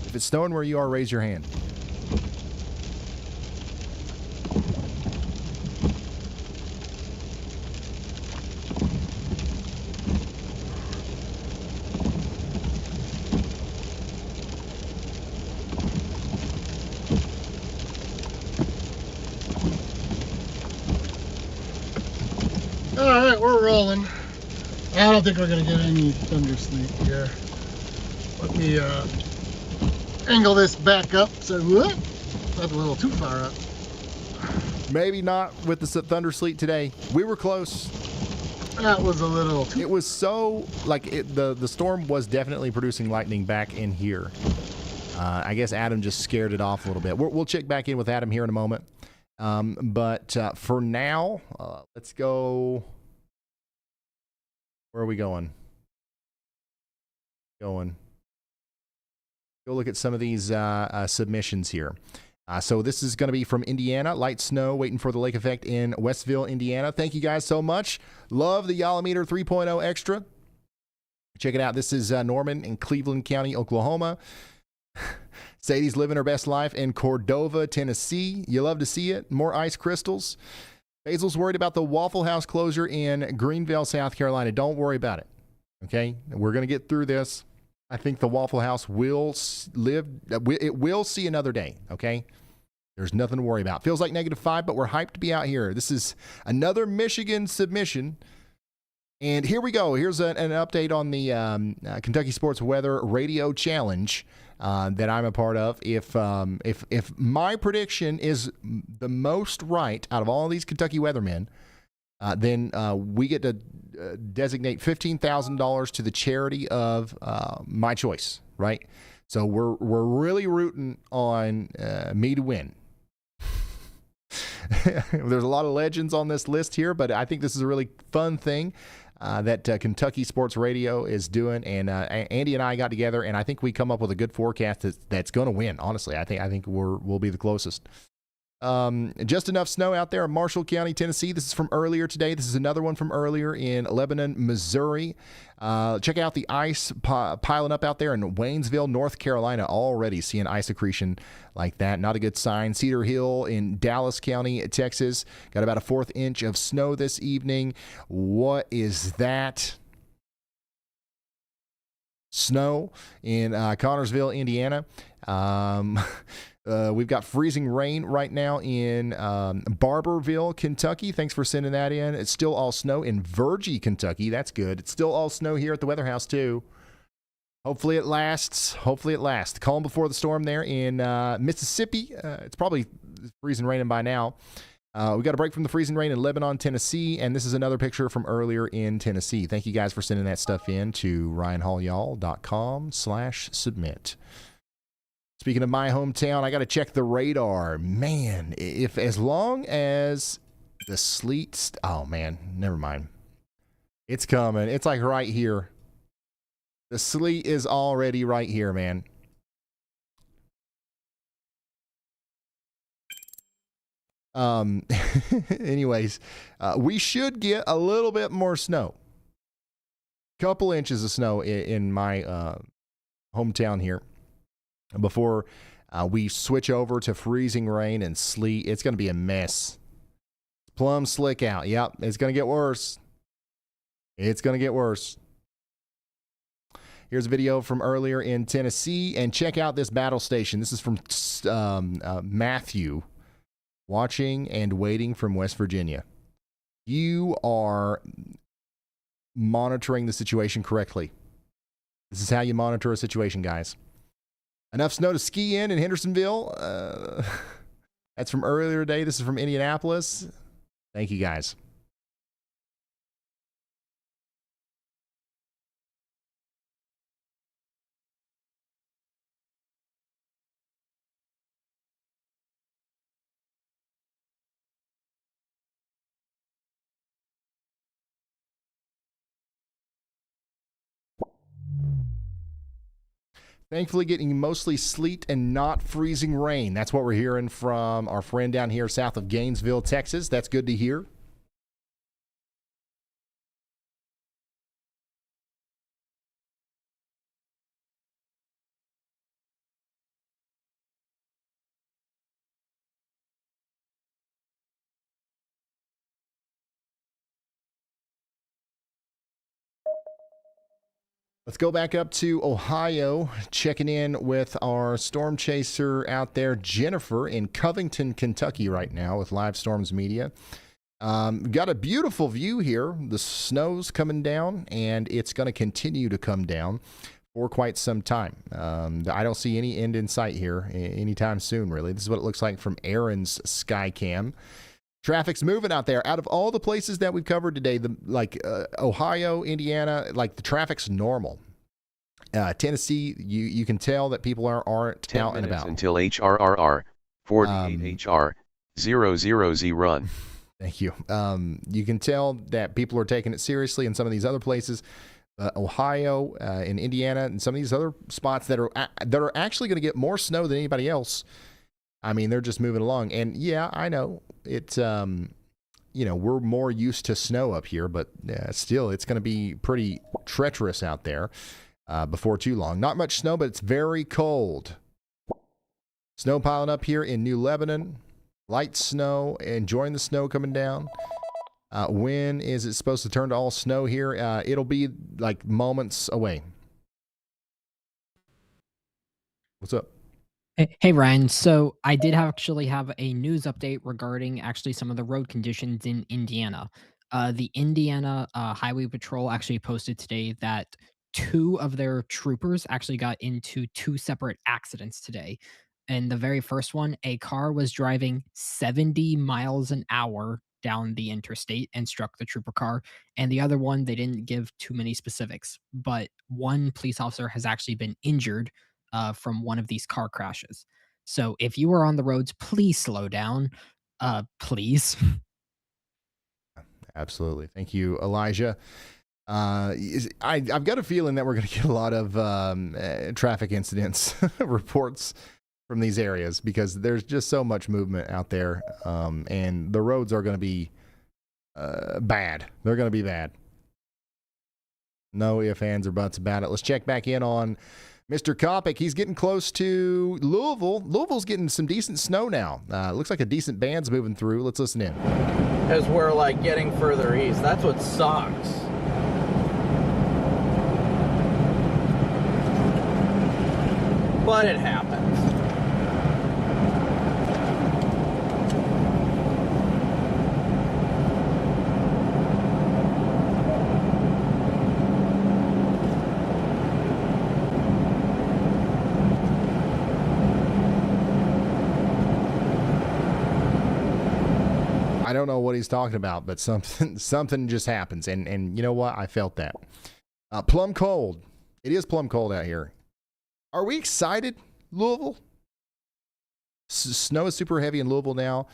If it's snowing where you are, raise your hand. Alright, we're rolling. I don't think we're going to get any thunder sleep here. Let me angle this back up. So, what? That's a little too far up. Maybe not with the thunder sleet today. We were close. That was a little too... It was so, like, the storm was definitely producing lightning back in here. I guess Adam just scared it off a little bit. We'll check back in with Adam here in a moment. But for now, let's go. Where are we going? Go look at some of these submissions here. So this is going to be from Indiana. Light snow waiting for the lake effect in Westville, Indiana. Thank you guys so much. Love the Yolometer 3.0 Extra. Check it out. This is Norman in Cleveland County, Oklahoma. Sadie's living her best life in Cordova, Tennessee. You love to see it. More ice crystals. Basil's worried about the Waffle House closure in Greenville, South Carolina. Don't worry about it. Okay? We're going to get through this. I think the Waffle House will live. It will see another day. Okay? There's nothing to worry about. Feels like -5, but we're hyped to be out here. This is another Michigan submission. And here we go. Here's an update on the Kentucky Sports Weather Radio Challenge that I'm a part of. If my prediction is the most right out of all these Kentucky weathermen, then we get to designate $15,000 to the charity of my choice, right? So we're really rooting on me to win. There's a lot of legends on this list here, but I think this is a really fun thing that Kentucky Sports Radio is doing. And Andy and I got together, and I think we come up with a good forecast that's going to win. Honestly, I think we'll be the closest. Just enough snow out there in Marshall County, Tennessee. This is from earlier today. This is another one from earlier in Lebanon, Missouri. Check out the ice piling up out there in Waynesville, North Carolina. Already seeing ice accretion like that. Not a good sign. Cedar Hill in Dallas County, Texas. Got about a 1/4 inch of snow this evening. What is that? Snow in Connorsville, Indiana. We've got freezing rain right now in Barberville, Kentucky. Thanks for sending that in. It's still all snow in Virgie, Kentucky. That's good. It's still all snow here at the Weather House, too. Hopefully it lasts. Hopefully it lasts. Calm before the storm there in Mississippi. It's probably freezing raining by now. We got a break from the freezing rain in Lebanon, Tennessee. And this is another picture from earlier in Tennessee. Thank you guys for sending that stuff in to ryanhallyall.com/submit. Speaking of my hometown, I got to check the radar. Man, if as long as the sleet... oh, man, never mind. It's coming. It's like right here. The sleet is already right here, man. Anyways, we should get a little bit more snow. Couple inches of snow in my hometown here. Before we switch over to freezing rain and sleet. It's going to be a mess. Plumb slick out. Yep, it's going to get worse. It's going to get worse. Here's a video from earlier in Tennessee, and check out this battle station. This is from Matthew, watching and waiting from West Virginia. You are monitoring the situation correctly. This is how you monitor a situation, guys. Enough snow to ski in Hendersonville. That's from earlier today. This is from Indianapolis. Thank you, guys. Thankfully, getting mostly sleet and not freezing rain. That's what we're hearing from our friend down here south of Gainesville, Texas. That's good to hear. Let's go back up to Ohio, checking in with our storm chaser out there, Jennifer, in Covington, Kentucky right now with Live Storms Media. Got a beautiful view here. The snow's coming down, and it's going to continue to come down for quite some time. I don't see any end in sight here anytime soon, really. This is what it looks like from Aaron's Skycam. Traffic's moving out there. Out of all the places that we've covered today, Ohio, Indiana, the traffic's normal. Tennessee, you can tell that people aren't out and about. Until HRRR 48HR 000 run. Thank you. You can tell that people are taking it seriously in some of these other places, Ohio, in Indiana, and some of these other spots that are actually going to get more snow than anybody else. I mean, they're just moving along. And yeah, I know it's, we're more used to snow up here, but still, it's going to be pretty treacherous out there before too long. Not much snow, but it's very cold. Snow piling up here in New Lebanon. Light snow, enjoying the snow coming down. When is it supposed to turn to all snow here? It'll be moments away. What's up? Hey, Ryan. So I did actually have a news update regarding actually some of the road conditions in Indiana. The Indiana Highway Patrol actually posted today that 2 of their troopers actually got into 2 separate accidents today. And the very first one, a car was driving 70 miles an hour down the interstate and struck the trooper car. And the other one, they didn't give too many specifics, but one police officer has actually been injured from one of these car crashes. So if you are on the roads, please slow down. Please. Absolutely. Thank you, Elijah. I've got a feeling that we're going to get a lot of traffic incidents reports from these areas because there's just so much movement out there, and the roads are going to be bad. They're going to be bad. No ifs, ands, or buts about it. Let's check back in on Mr. Kopic. He's getting close to Louisville. Louisville's getting some decent snow now. Looks like a decent band's moving through. Let's listen in. As we're getting further east, that's what sucks. But it happens. I don't know what he's talking about, but something just happens, and you know what? I felt that. Plum cold. It is plum cold out here. Are we excited, Louisville? Snow is super heavy in Louisville now.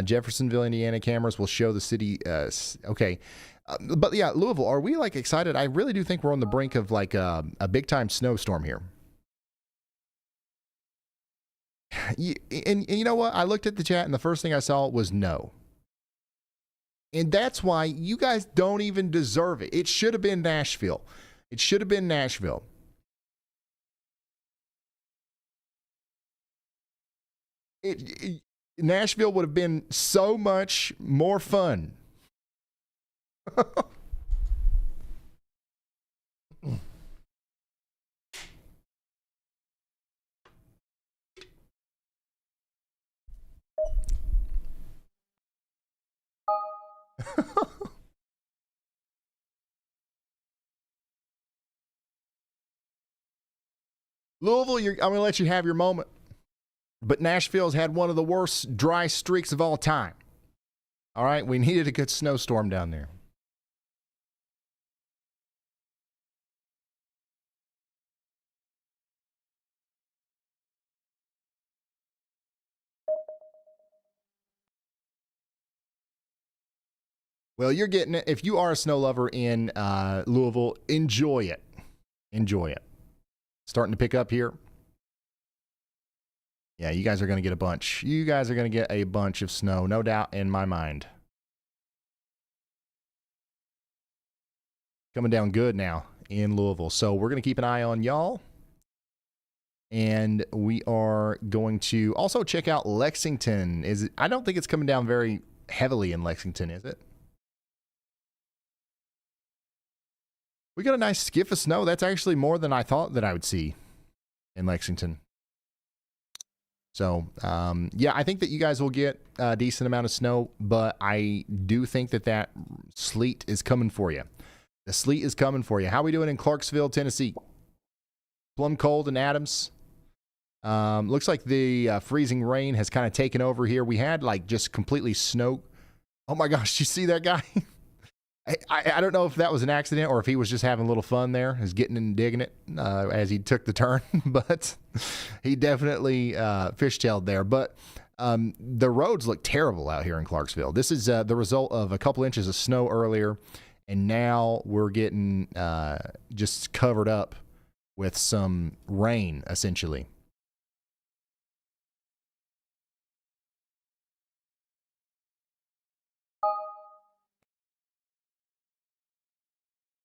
Jeffersonville, Indiana cameras will show the city. Okay. But yeah, Louisville, are we excited? I really do think we're on the brink of a big time snowstorm here. And you know what? I looked at the chat and the first thing I saw was no. And that's why you guys don't even deserve it. It should have been Nashville. It should have been Nashville. Nashville would have been so much more fun. Louisville, I'm going to let you have your moment. But Nashville's had one of the worst dry streaks of all time. All right, we needed a good snowstorm down there. Well, you're getting it. If you are a snow lover in Louisville, enjoy it. Enjoy it. Starting to pick up here. Yeah, you guys are going to get a bunch. You guys are going to get a bunch of snow, no doubt in my mind. Coming down good now in Louisville. So we're going to keep an eye on y'all. And we are going to also check out Lexington. I don't think it's coming down very heavily in Lexington, is it? We got a nice skiff of snow. That's actually more than I thought that I would see in Lexington. So, yeah, I think that you guys will get a decent amount of snow, but I do think that sleet is coming for you. The sleet is coming for you. How are we doing in Clarksville, Tennessee? Plum cold in Adams. Looks like the freezing rain has kind of taken over here. We had like just completely snow. Oh my gosh, you see that guy? I don't know if that was an accident or if he was just having a little fun there, is getting and digging it as he took the turn, but he definitely fishtailed there. But the roads look terrible out here in Clarksville. This is the result of a couple inches of snow earlier, and now we're getting just covered up with some rain, essentially.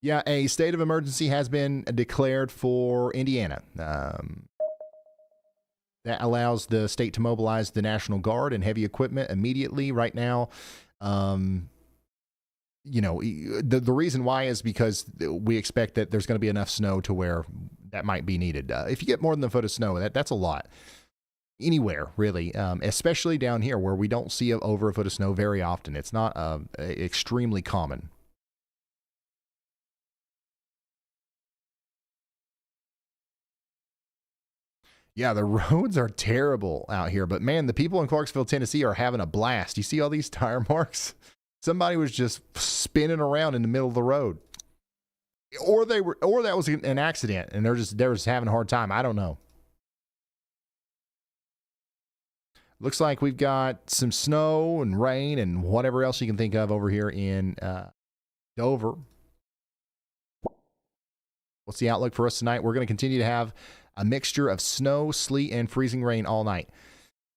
Yeah, a state of emergency has been declared for Indiana. That allows the state to mobilize the National Guard and heavy equipment immediately. Right now, you know, the reason why is because we expect that there's going to be enough snow to where that might be needed. If you get more than a foot of snow, that's a lot. Anywhere, really, especially down here where we don't see over a foot of snow very often. It's not extremely common. Yeah, the roads are terrible out here, but man, the people in Clarksville, Tennessee are having a blast. You see all these tire marks? Somebody was just spinning around in the middle of the road. Or that was an accident and they're just having a hard time. I don't know. Looks like we've got some snow and rain and whatever else you can think of over here in Dover. What's the outlook for us tonight? We're going to continue to have a mixture of snow, sleet, and freezing rain all night.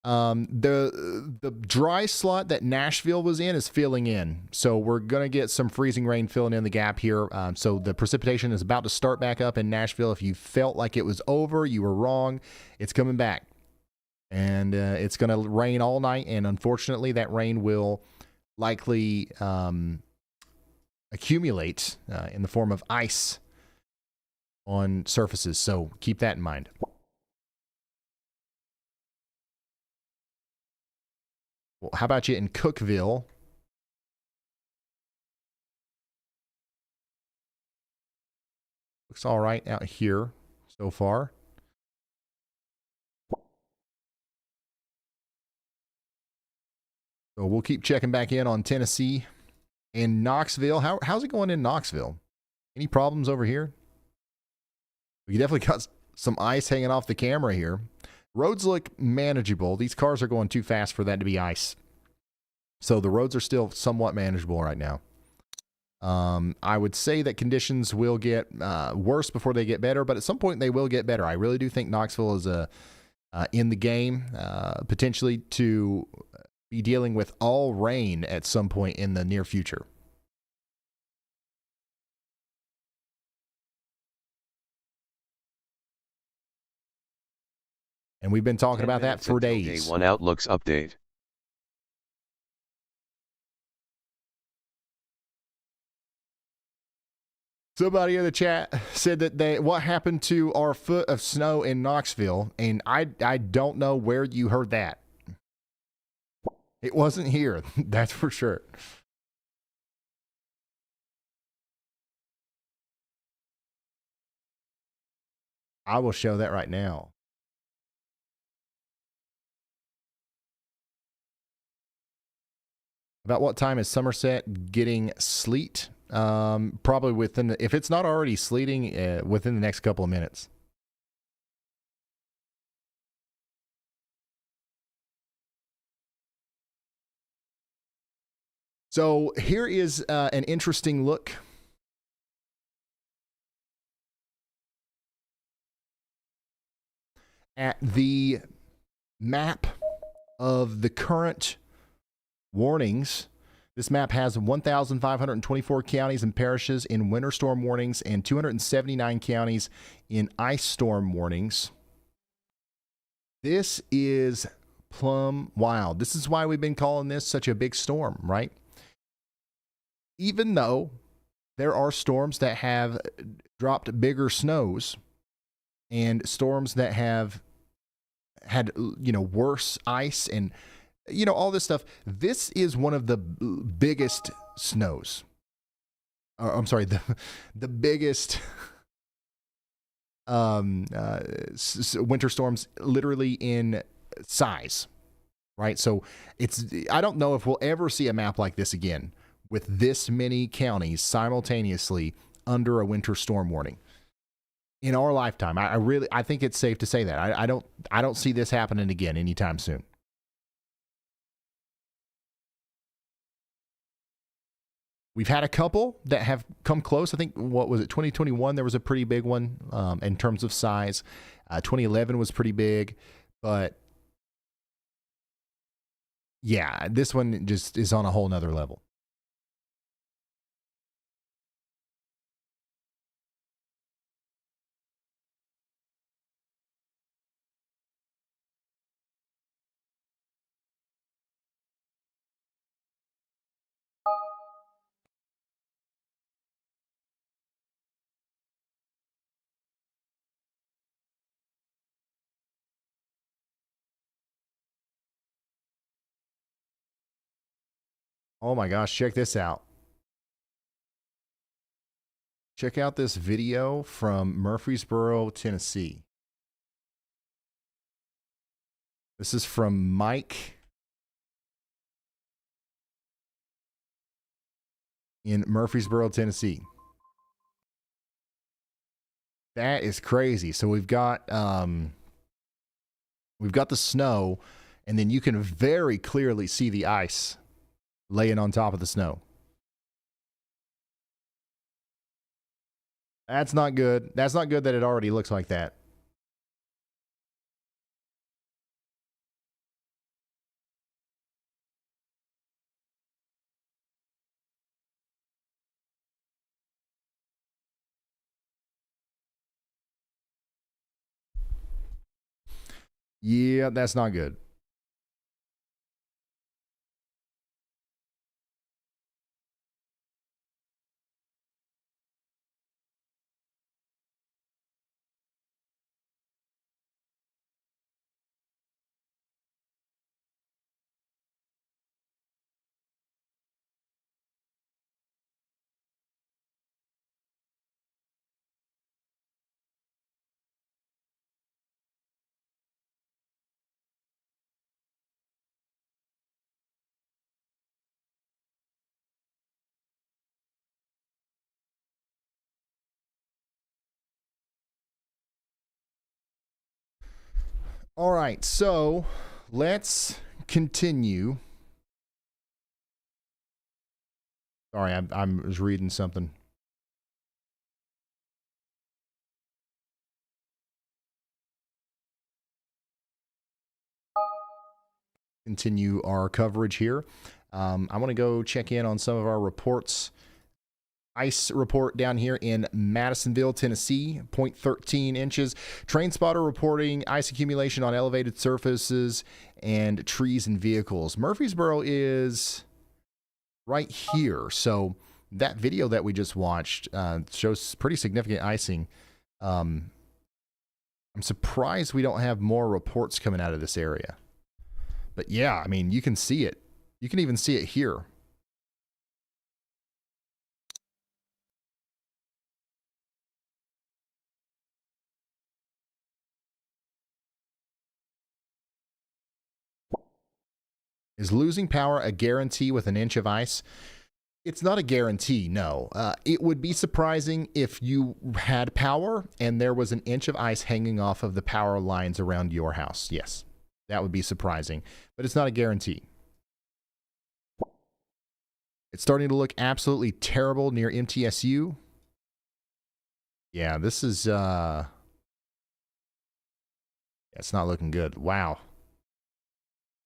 The dry slot that Nashville was in is filling in. So we're going to get some freezing rain filling in the gap here. So the precipitation is about to start back up in Nashville. If you felt like it was over, you were wrong. It's coming back. And it's going to rain all night. And unfortunately, that rain will likely accumulate in the form of ice on surfaces. So keep that in mind. Well, how about you in Cookeville? Looks all right out here so far. So we'll keep checking back in on Tennessee and Knoxville. How's it going in Knoxville? Any problems over here? We definitely got some ice hanging off the camera here. Roads look manageable. These cars are going too fast for that to be ice. So the roads are still somewhat manageable right now. I would say that conditions will get worse before they get better, but at some point they will get better. I really do think Knoxville is in the game, potentially to be dealing with all rain at some point in the near future. And we've been talking about that for days. Day 1 Outlooks update. Somebody in the chat said that what happened to our foot of snow in Knoxville, and I don't know where you heard that. It wasn't here, that's for sure. I will show that right now. About what time is Somerset getting sleet? Probably within, if it's not already sleeting, within the next couple of minutes. So here is an interesting look at the map of the current warnings. This map has 1,524 counties and parishes in winter storm warnings and 279 counties in ice storm warnings. This is plumb wild. This is why we've been calling this such a big storm, right? Even though there are storms that have dropped bigger snows and storms that have had, worse ice and, all this stuff. This is one of the biggest snows. I'm sorry, the biggest winter storms literally in size, right? So I don't know if we'll ever see a map like this again with this many counties simultaneously under a winter storm warning in our lifetime. I think it's safe to say that. I don't see this happening again anytime soon. We've had a couple that have come close. I think, 2021, there was a pretty big one in terms of size. 2011 was pretty big. But, yeah, this one just is on a whole nother level. Oh my gosh, check this out. Check out this video from Murfreesboro, Tennessee. This is from Mike in Murfreesboro, Tennessee. That is crazy. So we've got the snow, and then you can very clearly see the ice laying on top of the snow. That's not good. That's not good that it already looks like that. Yeah, that's not good. All right, so let's continue. Sorry, I was reading something. Continue our coverage here. I want to go check in on some of our reports. Ice report down here in Madisonville, Tennessee, 0.13 inches. Train spotter reporting ice accumulation on elevated surfaces and trees and vehicles. Murfreesboro is right here. So that video that we just watched shows pretty significant icing. I'm surprised we don't have more reports coming out of this area. But yeah, I mean, you can see it. You can even see it here. Is losing power a guarantee with an inch of ice? It's not a guarantee, no. It would be surprising if you had power and there was an inch of ice hanging off of the power lines around your house. Yes, that would be surprising, but it's not a guarantee. It's starting to look absolutely terrible near MTSU. Yeah, this is, it's not looking good. Wow.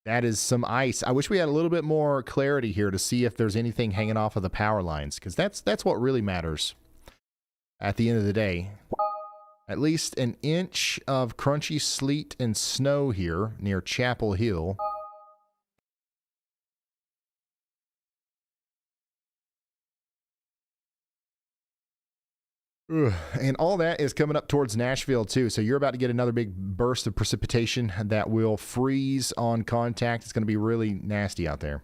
That is some ice. I wish we had a little bit more clarity here to see if there's anything hanging off of the power lines, because that's what really matters at the end of the day. At least an inch of crunchy sleet and snow here near Chapel Hill. Ugh. And all that is coming up towards Nashville, too. So you're about to get another big burst of precipitation that will freeze on contact. It's going to be really nasty out there.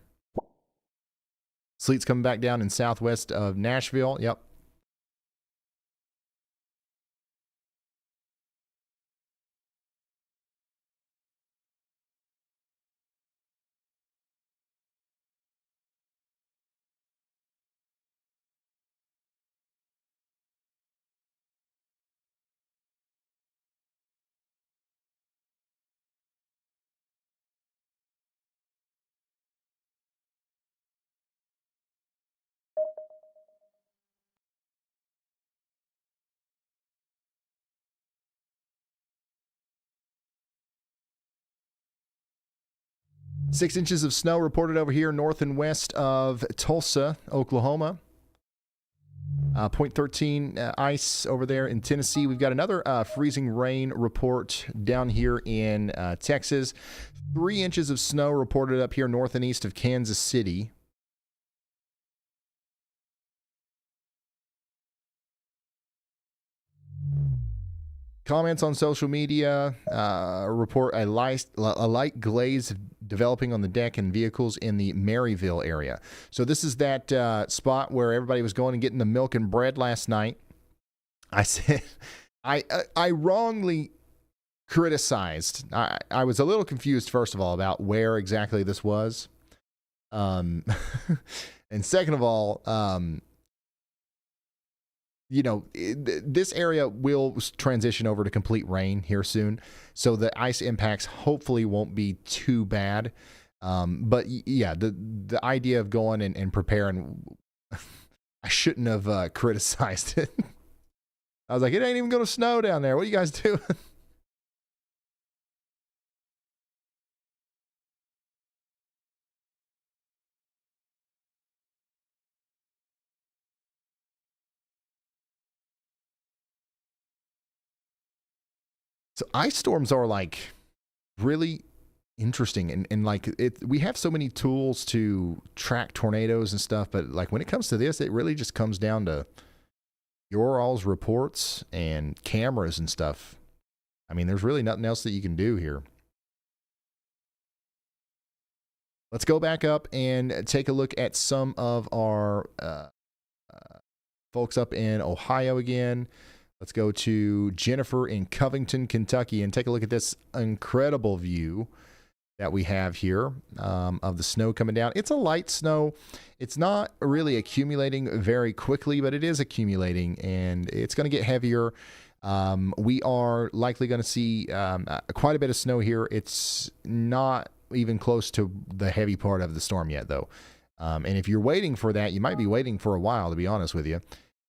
Sleet's coming back down in southwest of Nashville. Yep. Six inches of snow reported over here north and west of Tulsa, Oklahoma. 0.13 ice over there in Tennessee. We've got another freezing rain report down here in Texas. 3 inches of snow reported up here north and east of Kansas City. Comments on social media report a light glaze developing on the deck and vehicles in the Maryville area. So this is that spot where everybody was going and getting the milk and bread last night. I said, I wrongly criticized. I was a little confused, first of all, about where exactly this was. And second of all, this area will transition over to complete rain here soon. So the ice impacts hopefully won't be too bad. But yeah, the idea of going and preparing, I shouldn't have criticized it. I was like, it ain't even going to snow down there. What are you guys doing? So ice storms are like really interesting and like we have so many tools to track tornadoes and stuff, but like when it comes to this, it really just comes down to your all's reports and cameras and stuff. I mean, there's really nothing else that you can do here. Let's go back up and take a look at some of our folks up in Ohio again. Let's go to Jennifer in Covington, Kentucky, and take a look at this incredible view that we have here of the snow coming down. It's a light snow. It's not really accumulating very quickly, but it is accumulating, and it's going to get heavier. We are likely going to see quite a bit of snow here. It's not even close to the heavy part of the storm yet, though. And if you're waiting for that, you might be waiting for a while, to be honest with you.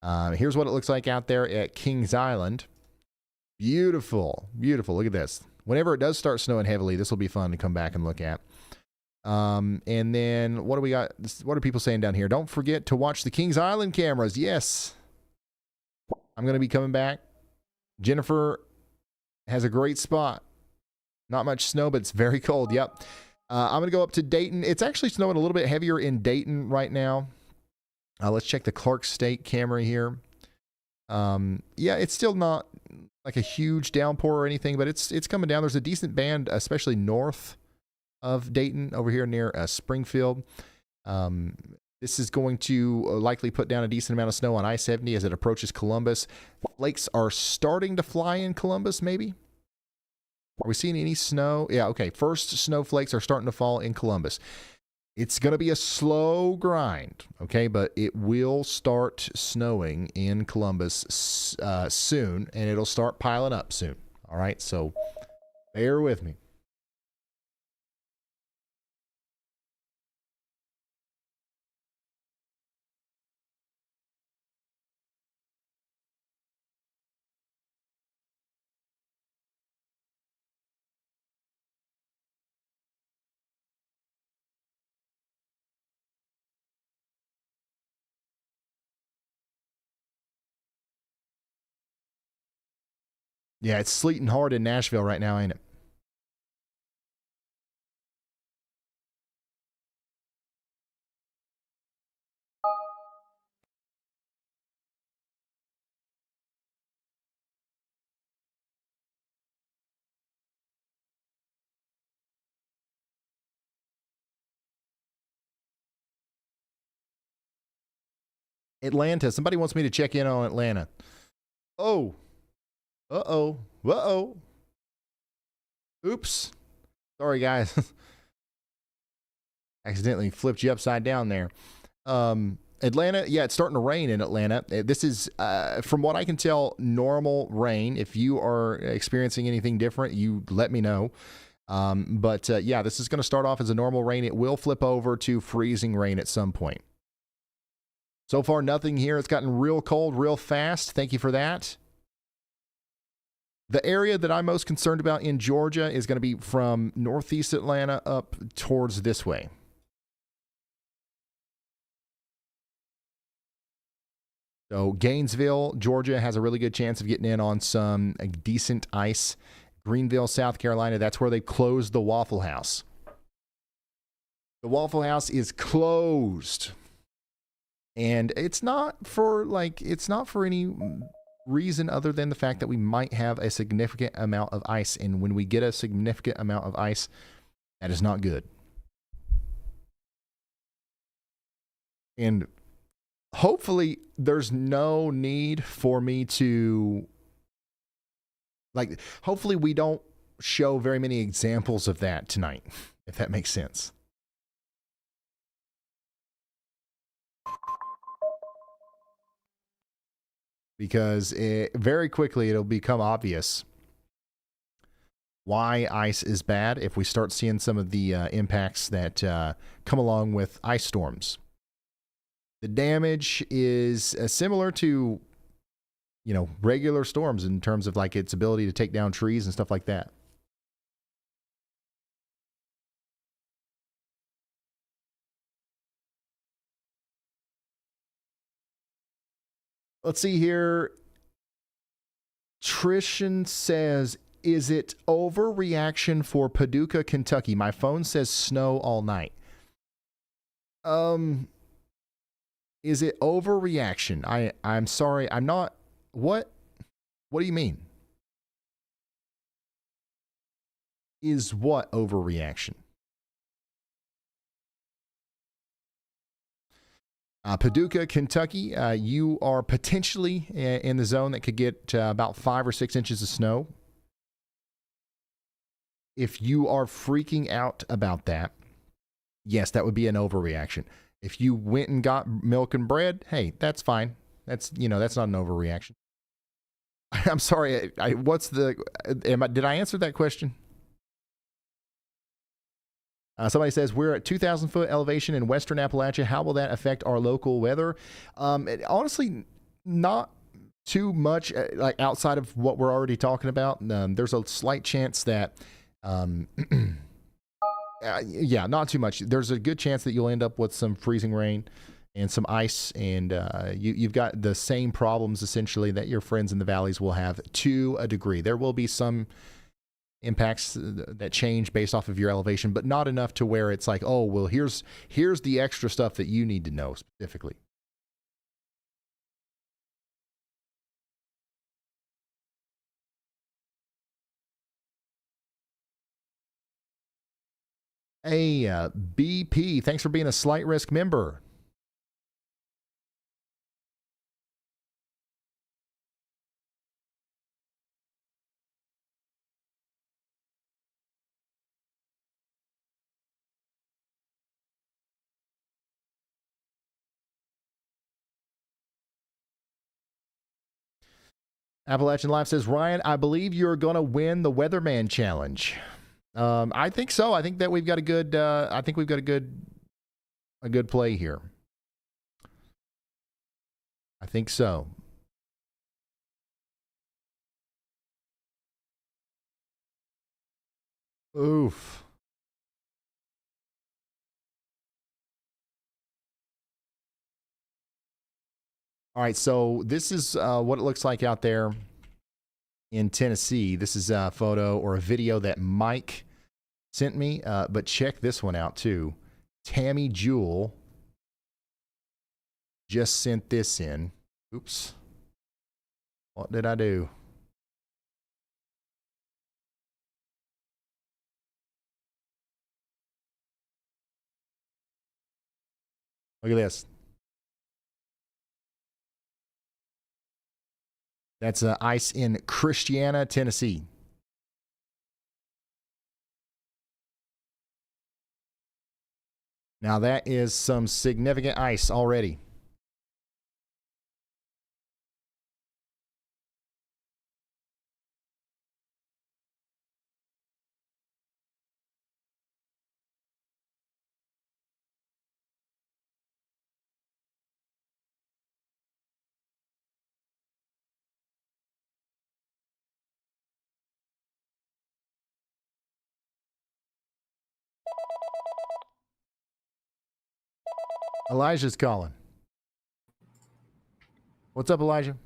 Here's what it looks like out there at Kings Island. Beautiful, beautiful. Look at this. Whenever it does start snowing heavily, this will be fun to come back and look at. And then what do we got? What are people saying down here? Don't forget to watch the Kings Island cameras. Yes. I'm going to be coming back. Jennifer has a great spot. Not much snow, but it's very cold. Yep. I'm going to go up to Dayton. It's actually snowing a little bit heavier in Dayton right now. Let's check the Clark State camera here. Yeah, it's still not like a huge downpour or anything, but it's coming down. There's a decent band, especially north of Dayton over here near Springfield. This is going to likely put down a decent amount of snow on I-70 as it approaches Columbus. Flakes are starting to fly in Columbus, maybe? Are we seeing any snow? Yeah, okay. First snowflakes are starting to fall in Columbus. It's going to be a slow grind, okay, but it will start snowing in Columbus soon, and it'll start piling up soon. All right, so bear with me. Yeah, it's sleeting hard in Nashville right now, ain't it? Atlanta. Somebody wants me to check in on Atlanta. Oh. Uh-oh. Uh-oh. Oops. Sorry, guys. Accidentally flipped you upside down there. Atlanta, yeah, it's starting to rain in Atlanta. This is, from what I can tell, normal rain. If you are experiencing anything different, you let me know. But yeah, this is going to start off as a normal rain. It will flip over to freezing rain at some point. So far, nothing here. It's gotten real cold real fast. Thank you for that. The area that I'm most concerned about in Georgia is going to be from northeast Atlanta up towards this way. So Gainesville, Georgia has a really good chance of getting in on some decent ice. Greenville, South Carolina, that's where they closed the Waffle House. The Waffle House is closed. And it's not for any reason other than the fact that we might have a significant amount of ice. And when we get a significant amount of ice, that is not good. And hopefully there's no need for me to, hopefully we don't show very many examples of that tonight, if that makes sense. Because very quickly it'll become obvious why ice is bad if we start seeing some of the impacts that come along with ice storms. The damage is similar to, regular storms in terms of its ability to take down trees and stuff like that. Let's see here. Trishan says, is it overreaction for Paducah, Kentucky? My phone says snow all night. Is it overreaction? I'm sorry. I'm not. What do you mean? Is what overreaction? Paducah, Kentucky, you are potentially in the zone that could get about 5 or 6 inches of snow. If you are freaking out about that, yes, that would be an overreaction. If you went and got milk and bread, hey, that's fine. That's not an overreaction. I'm sorry. Did I answer that question? Somebody says, we're at 2,000 foot elevation in western Appalachia. How will that affect our local weather? Honestly, not too much outside of what we're already talking about. There's a slight chance that, yeah, not too much. There's a good chance that you'll end up with some freezing rain and some ice, and you've got the same problems essentially that your friends in the valleys will have to a degree. There will be some impacts that change based off of your elevation, but not enough to where it's like, oh, well, here's the extra stuff that you need to know specifically. Hey, BP, thanks for being a Slight Risk member. Appalachian Life says, Ryan, I believe you're going to win the Weatherman Challenge. I think so. I think that we've got a good. I think we've got a good play here. I think so. Oof. All right, so this is what it looks like out there in Tennessee. This is a photo or a video that Mike sent me, but check this one out too. Tammy Jewell just sent this in. Oops. What did I do? Look at this. That's ice in Christiana, Tennessee. Now that is some significant ice already. Elijah's calling. What's up, Elijah?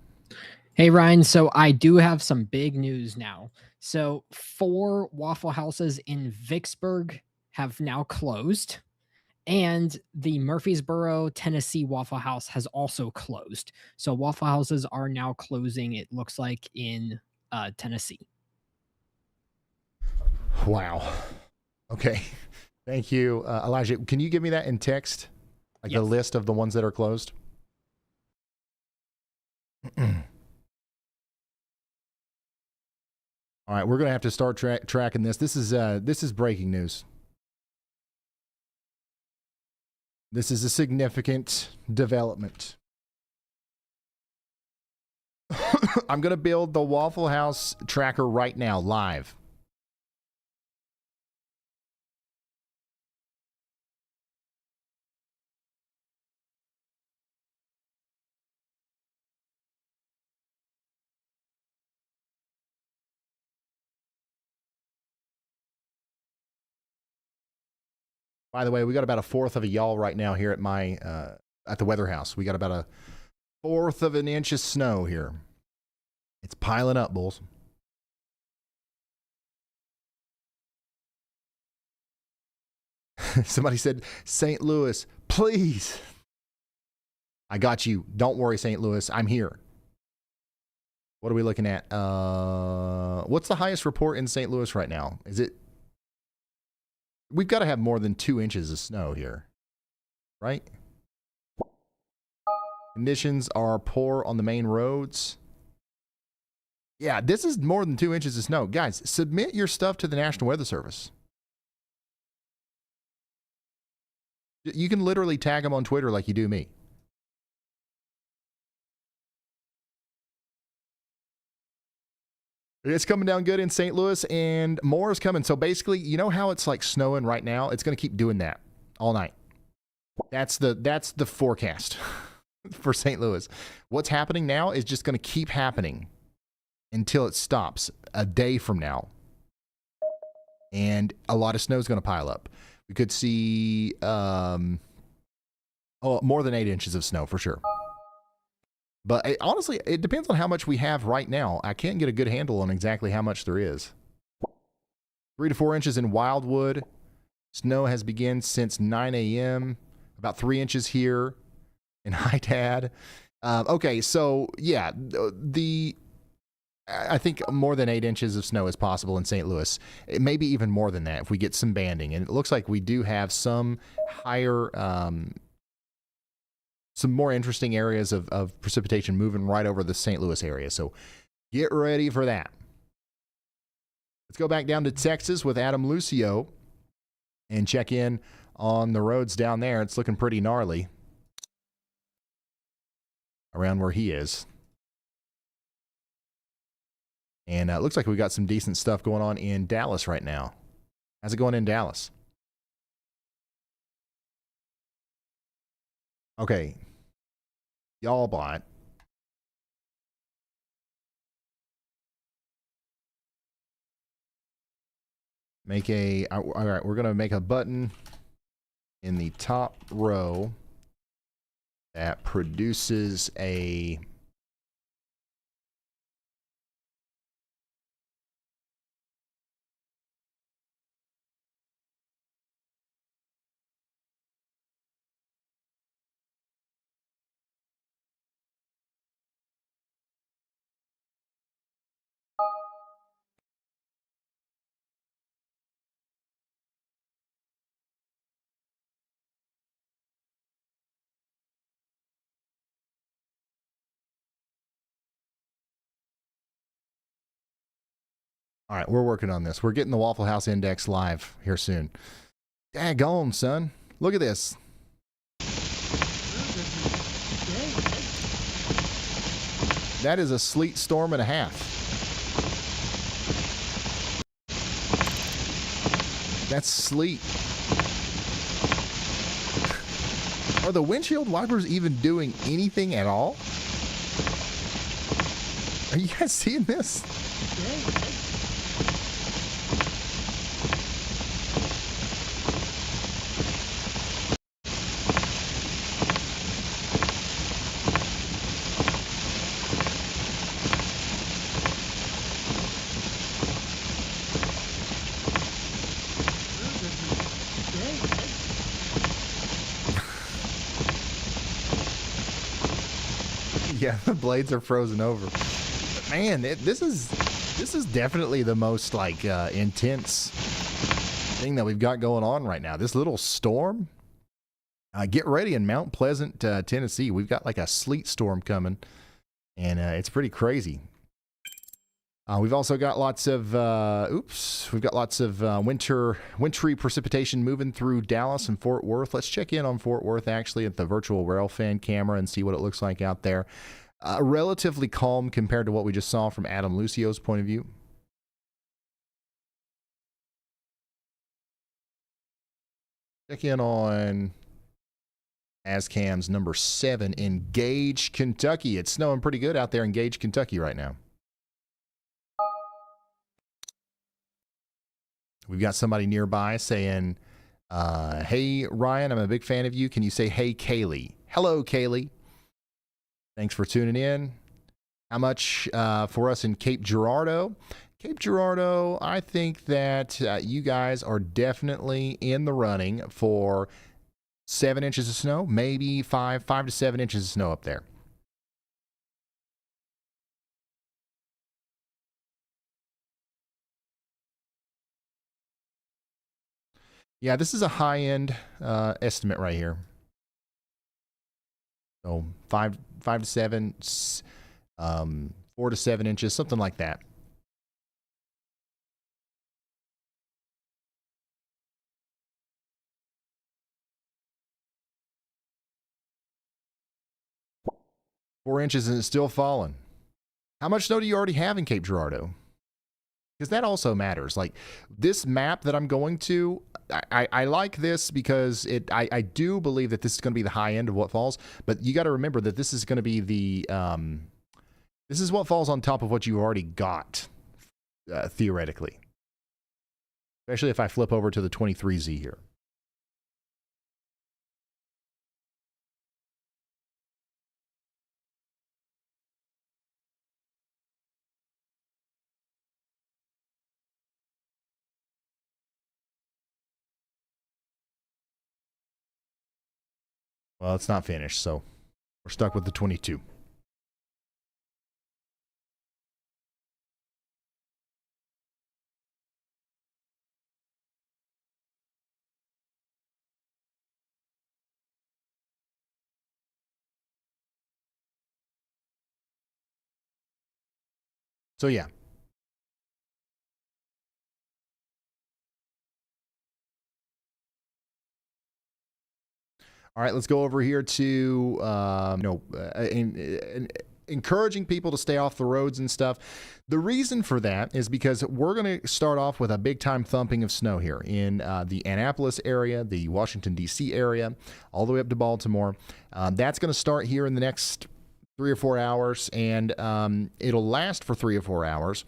Hey, Ryan. So I do have some big news now. So 4 Waffle Houses in Vicksburg have now closed, and the Murfreesboro, Tennessee Waffle House has also closed. So Waffle Houses are now closing, it looks like, in Tennessee. Wow. Okay. Thank you, Elijah. Can you give me that in text? Like the list of the ones that are closed? All right, we're going to have to start tracking this. This is breaking news. This is a significant development. I'm going to build the Waffle House tracker right now, live. By the way, we got about a fourth of a y'all right now here at my at the weather house. We got about a fourth of an inch of snow here. It's piling up, bulls. Somebody said, St. Louis, please. I got you. Don't worry, St. Louis. I'm here. What are we looking at? What's the highest report in St. Louis right now? Is it? We've got to have more than 2 inches of snow here, right? Conditions are poor on the main roads. Yeah, this is more than 2 inches of snow. Guys, submit your stuff to the National Weather Service. You can literally tag them on Twitter like you do me. It's coming down good in St. Louis, and more is coming. So basically, you know how it's like snowing right now? It's going to keep doing that all night. That's the forecast for St. Louis. What's happening now is just going to keep happening until it stops a day from now. And a lot of snow is going to pile up. We could see more than 8 inches of snow for sure. But honestly, it depends on how much we have right now. I can't get a good handle on exactly how much there is. 3 to 4 inches in Wildwood. Snow has begun since 9 a.m. About 3 inches here in Hydad. Okay, so yeah, I think more than 8 inches of snow is possible in St. Louis. It may be even more than that if we get some banding. And it looks like we do have some higher, some more interesting areas of precipitation moving right over the St. Louis area. So get ready for that. Let's go back down to Texas with Adam Lucio and check in on the roads down there. It's looking pretty gnarly around where he is. And it looks like we got some decent stuff going on in Dallas right now. How's it going in Dallas? Okay. Y'all bot. All right, we're going to make a button in the top row that produces a All right, we're working on this. We're getting the Waffle House Index live here soon. Daggone, son. Look at this. That is a sleet storm and a half. That's sleet. Are the windshield wipers even doing anything at all? Are you guys seeing this? Yeah, the blades are frozen over. But man, this is definitely the most like intense thing that we've got going on right now. This little storm. Get ready in Mount Pleasant, Tennessee. We've got like a sleet storm coming, and it's pretty crazy. We've also got lots of wintry precipitation moving through Dallas and Fort Worth. Let's check in on Fort Worth actually at the virtual railfan camera and see what it looks like out there. Relatively calm compared to what we just saw from Adam Lucio's point of view. Check in on ASCAM's number 7 in Gage, Kentucky. It's snowing pretty good out there in Gage, Kentucky right now. We've got somebody nearby saying, hey, Ryan, I'm a big fan of you. Can you say, hey, Kaylee? Hello, Kaylee. Thanks for tuning in. How much for us in Cape Girardeau? Cape Girardeau, I think that you guys are definitely in the running for 7 inches of snow, maybe 5 to 7 inches of snow up there. Yeah, this is a high-end estimate right here. So 5 to 7, 4 to 7 inches, something like that. Four inches and it's still falling. How much snow do you already have in Cape Girardeau? Because that also matters. Like this map that I'm going to, I like this because I do believe that this is going to be the high end of what falls. But you got to remember that this is going to be the this is what falls on top of what you already got theoretically. Especially if I flip over to the 23Z here. Well, it's not finished, so we're stuck with the 22. So yeah. All right, let's go over here to encouraging people to stay off the roads and stuff. The reason for that is because we're going to start off with a big time thumping of snow here in the Annapolis area, the Washington, D.C. area, all the way up to Baltimore. That's going to start here in the next 3 or 4 hours, and it'll last for 3 or 4 hours.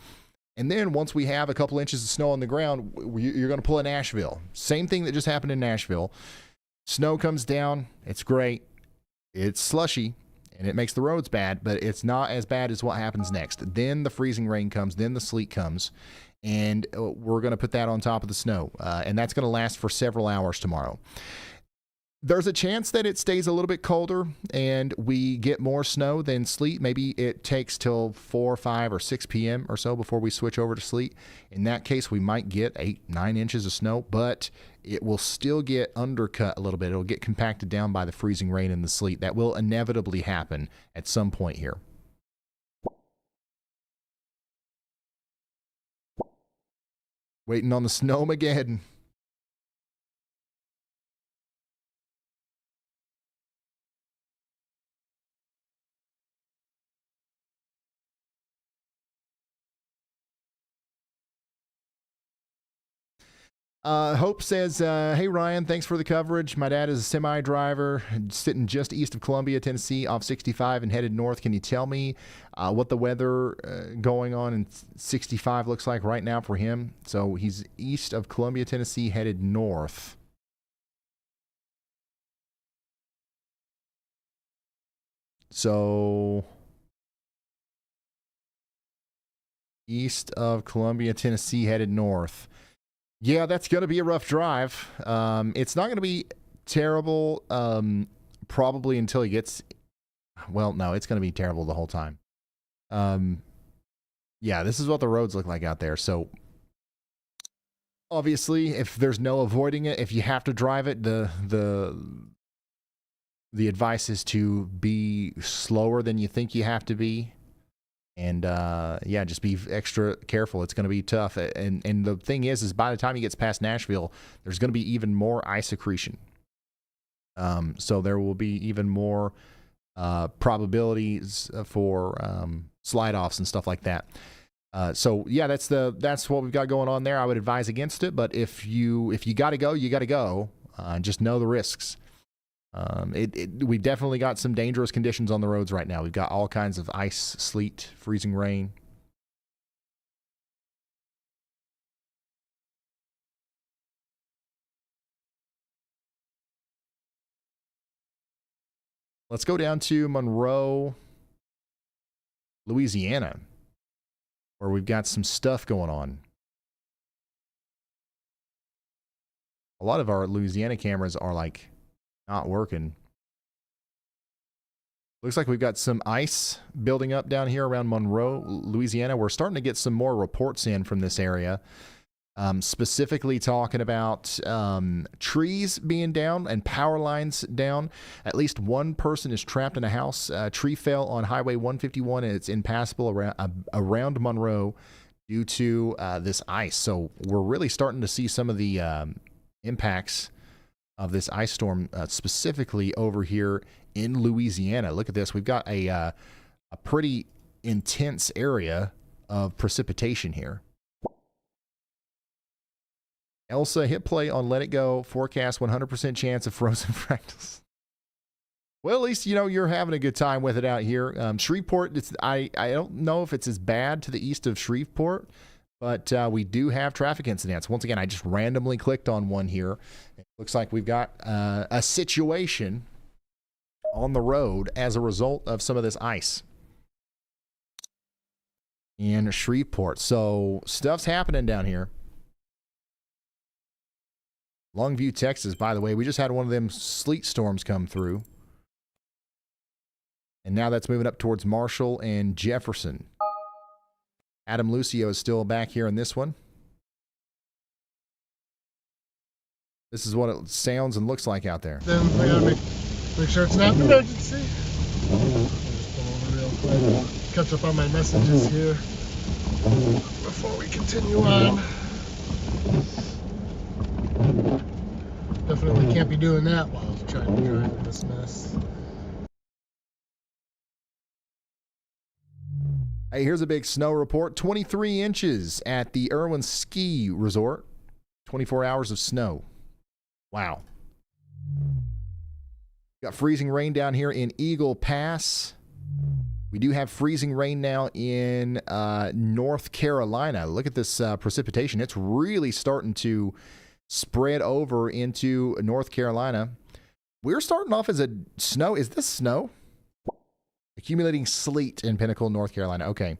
And then once we have a couple inches of snow on the ground, you're going to pull in Nashville. Same thing that just happened in Nashville. Snow comes down. It's great. It's slushy, and it makes the roads bad, but it's not as bad as what happens next. Then the freezing rain comes. Then the sleet comes, and we're going to put that on top of the snow, and that's going to last for several hours tomorrow. There's a chance that it stays a little bit colder and we get more snow than sleet. Maybe it takes till 4, 5, or 6 p.m. or so before we switch over to sleet. In that case, we might get 8, 9 inches of snow, but it will still get undercut a little bit. It'll get compacted down by the freezing rain and the sleet. That will inevitably happen at some point here. Waiting on the snowmageddon. Hope says, hey, Ryan, thanks for the coverage. My dad is a semi driver sitting just east of Columbia, Tennessee, off 65 and headed north. Can you tell me what the weather going on in 65 looks like right now for him? So he's east of Columbia, Tennessee, headed north. So east of Columbia, Tennessee, headed north. Yeah, that's going to be a rough drive. It's not going to be terrible probably until he gets... Well, no, it's going to be terrible the whole time. Yeah, this is what the roads look like out there. So, obviously, if there's no avoiding it, if you have to drive it, the advice is to be slower than you think you have to be. And, yeah, just be extra careful. It's going to be tough. And the thing is by the time he gets past Nashville, there's going to be even more ice accretion. So there will be even more probabilities for slide-offs and stuff like that. So, yeah, that's what we've got going on there. I would advise against it. But if you got to go, you got to go. Just know the risks. We definitely got some dangerous conditions on the roads right now. We've got all kinds of ice, sleet, freezing rain. Let's go down to Monroe, Louisiana, where we've got some stuff going on. A lot of our Louisiana cameras are like not working. Looks like we've got some ice building up down here around Monroe, Louisiana. We're starting to get some more reports in from this area, specifically talking about trees being down and power lines down. At least one person is trapped in a house. A tree fell on Highway 151 and it's impassable around Monroe due to this ice. So we're really starting to see some of the impacts of this ice storm, specifically over here in Louisiana. Look at this. We've got a pretty intense area of precipitation here. Elsa, hit play on Let It Go. Forecast 100% chance of frozen fractals. Well, at least, you're having a good time with it out here. Shreveport, I don't know if it's as bad to the east of Shreveport, but we do have traffic incidents. Once again, I just randomly clicked on one here. It looks like we've got a situation on the road as a result of some of this ice in Shreveport. So stuff's happening down here. Longview, Texas, by the way, we just had one of them sleet storms come through. And now that's moving up towards Marshall and Jefferson. Adam Lucio is still back here in this one. This is what it sounds and looks like out there. Then I gotta make sure it's not an emergency. Just pull over real quick. Catch up on my messages here before we continue on. Definitely can't be doing that while trying to drive in this mess. Hey, here's a big snow report. 23 inches at the Irwin Ski Resort. 24 hours of snow. Wow. Got freezing rain down here in Eagle Pass. We do have freezing rain now in North Carolina. Look at this precipitation. It's really starting to spread over into North Carolina. We're starting off as a snow. Is this snow? Accumulating sleet in Pinnacle, North Carolina. Okay.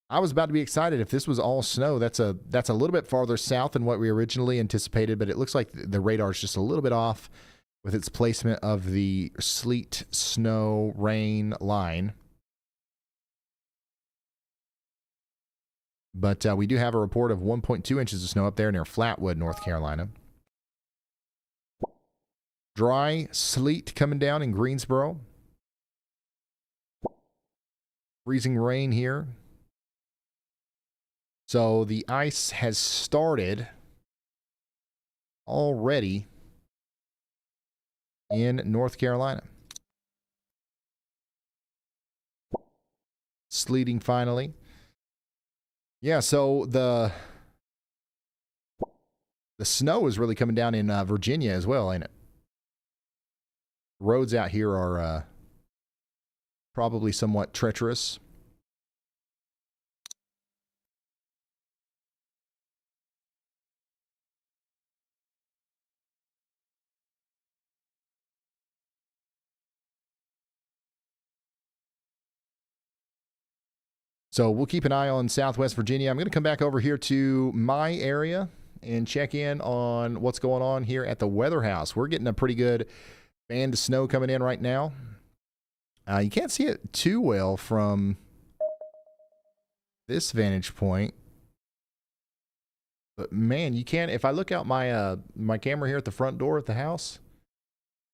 I was about to be excited if this was all snow. That's a little bit farther south than what we originally anticipated, but it looks like the radar is just a little bit off with its placement of the sleet, snow, rain line. But we do have a report of 1.2 inches of snow up there near Flatwood, North Carolina. Dry sleet coming down in Greensboro. Freezing rain here. So the ice has started already in North Carolina. Sleeting finally. Yeah, so the snow is really coming down in Virginia as well, ain't it? Roads out here are probably somewhat treacherous. So we'll keep an eye on Southwest Virginia. I'm going to come back over here to my area and check in on what's going on here at the Weather House. We're getting a pretty good band of snow coming in right now. You can't see it too well from this vantage point. But man, you can. If I look out my my camera here at the front door at the house,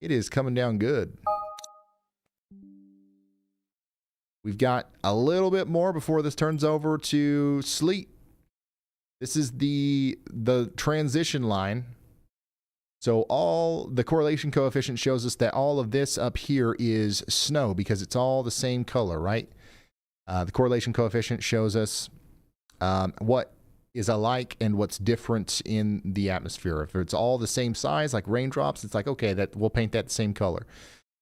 it is coming down good. We've got a little bit more before this turns over to sleet. This is the transition line. So all the correlation coefficient shows us that all of this up here is snow because it's all the same color, right? The correlation coefficient shows us what is alike and what's different in the atmosphere. If it's all the same size, like raindrops, it's like, okay, that we'll paint that the same color.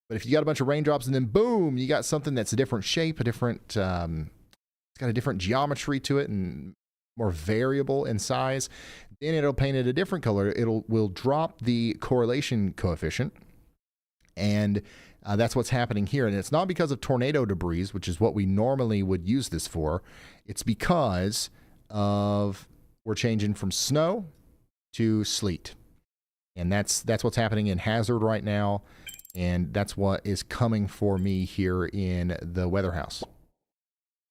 But if you got a bunch of raindrops and then boom, you got something that's a different shape, a different, it's got a different geometry to it and more variable in size, then it'll paint it a different color. Will drop the correlation coefficient, and that's what's happening here. And it's not because of tornado debris, which is what we normally would use this for. It's because of we're changing from snow to sleet, and that's what's happening in Hazard right now. And that's what is coming for me here in the Weather House.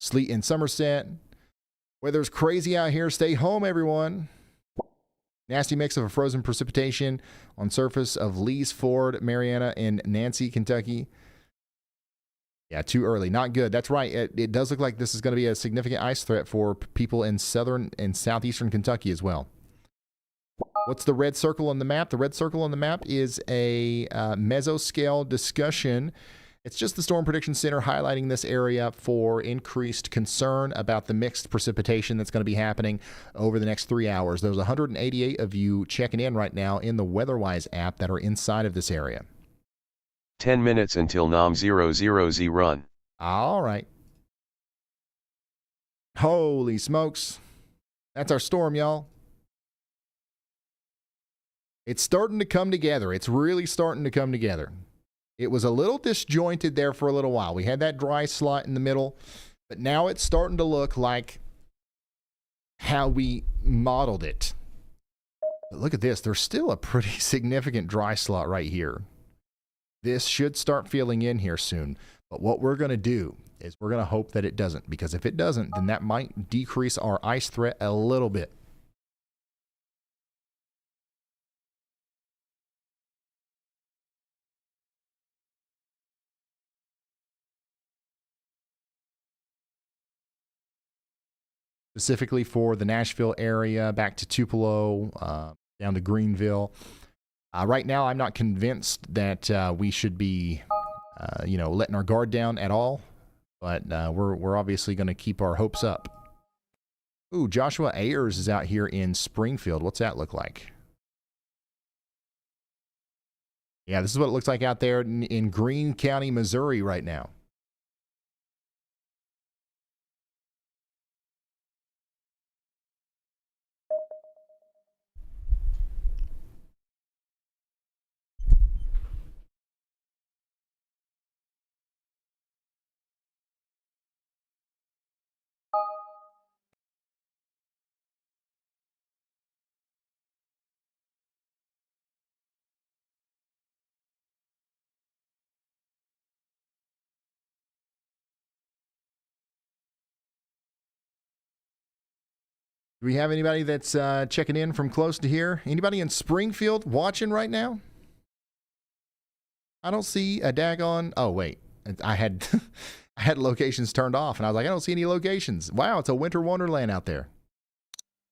Sleet in Somerset. Weather's crazy out here. Stay home, everyone. Nasty mix of a frozen precipitation on surface of Lee's Ford, Mariana, and Nancy, Kentucky. Yeah, too early. Not good. That's right. It does look like this is going to be a significant ice threat for people in southern and southeastern Kentucky as well. What's the red circle on the map? The red circle on the map is a mesoscale discussion. It's just the Storm Prediction Center highlighting this area for increased concern about the mixed precipitation that's going to be happening over the next 3 hours. There's 188 of you checking in right now in the WeatherWise app that are inside of this area. 10 minutes until NOM 00Z run. All right. Holy smokes. That's our storm, y'all. It's starting to come together. It's really starting to come together. It was a little disjointed there for a little while. We had that dry slot in the middle, but now it's starting to look like how we modeled it. But look at this. There's still a pretty significant dry slot right here. This should start filling in here soon. But what we're going to do is we're going to hope that it doesn't, because if it doesn't, then that might decrease our ice threat a little bit. Specifically for the Nashville area, back to Tupelo, down to Greenville. Right now, I'm not convinced that we should be, letting our guard down at all. But we're obviously going to keep our hopes up. Ooh, Joshua Ayers is out here in Springfield. What's that look like? Yeah, this is what it looks like out there in Greene County, Missouri right now. Do we have anybody that's checking in from close to here? Anybody in Springfield watching right now? I don't see a daggone. Oh, wait. I had I had locations turned off, and I was like, I don't see any locations. Wow, it's a winter wonderland out there.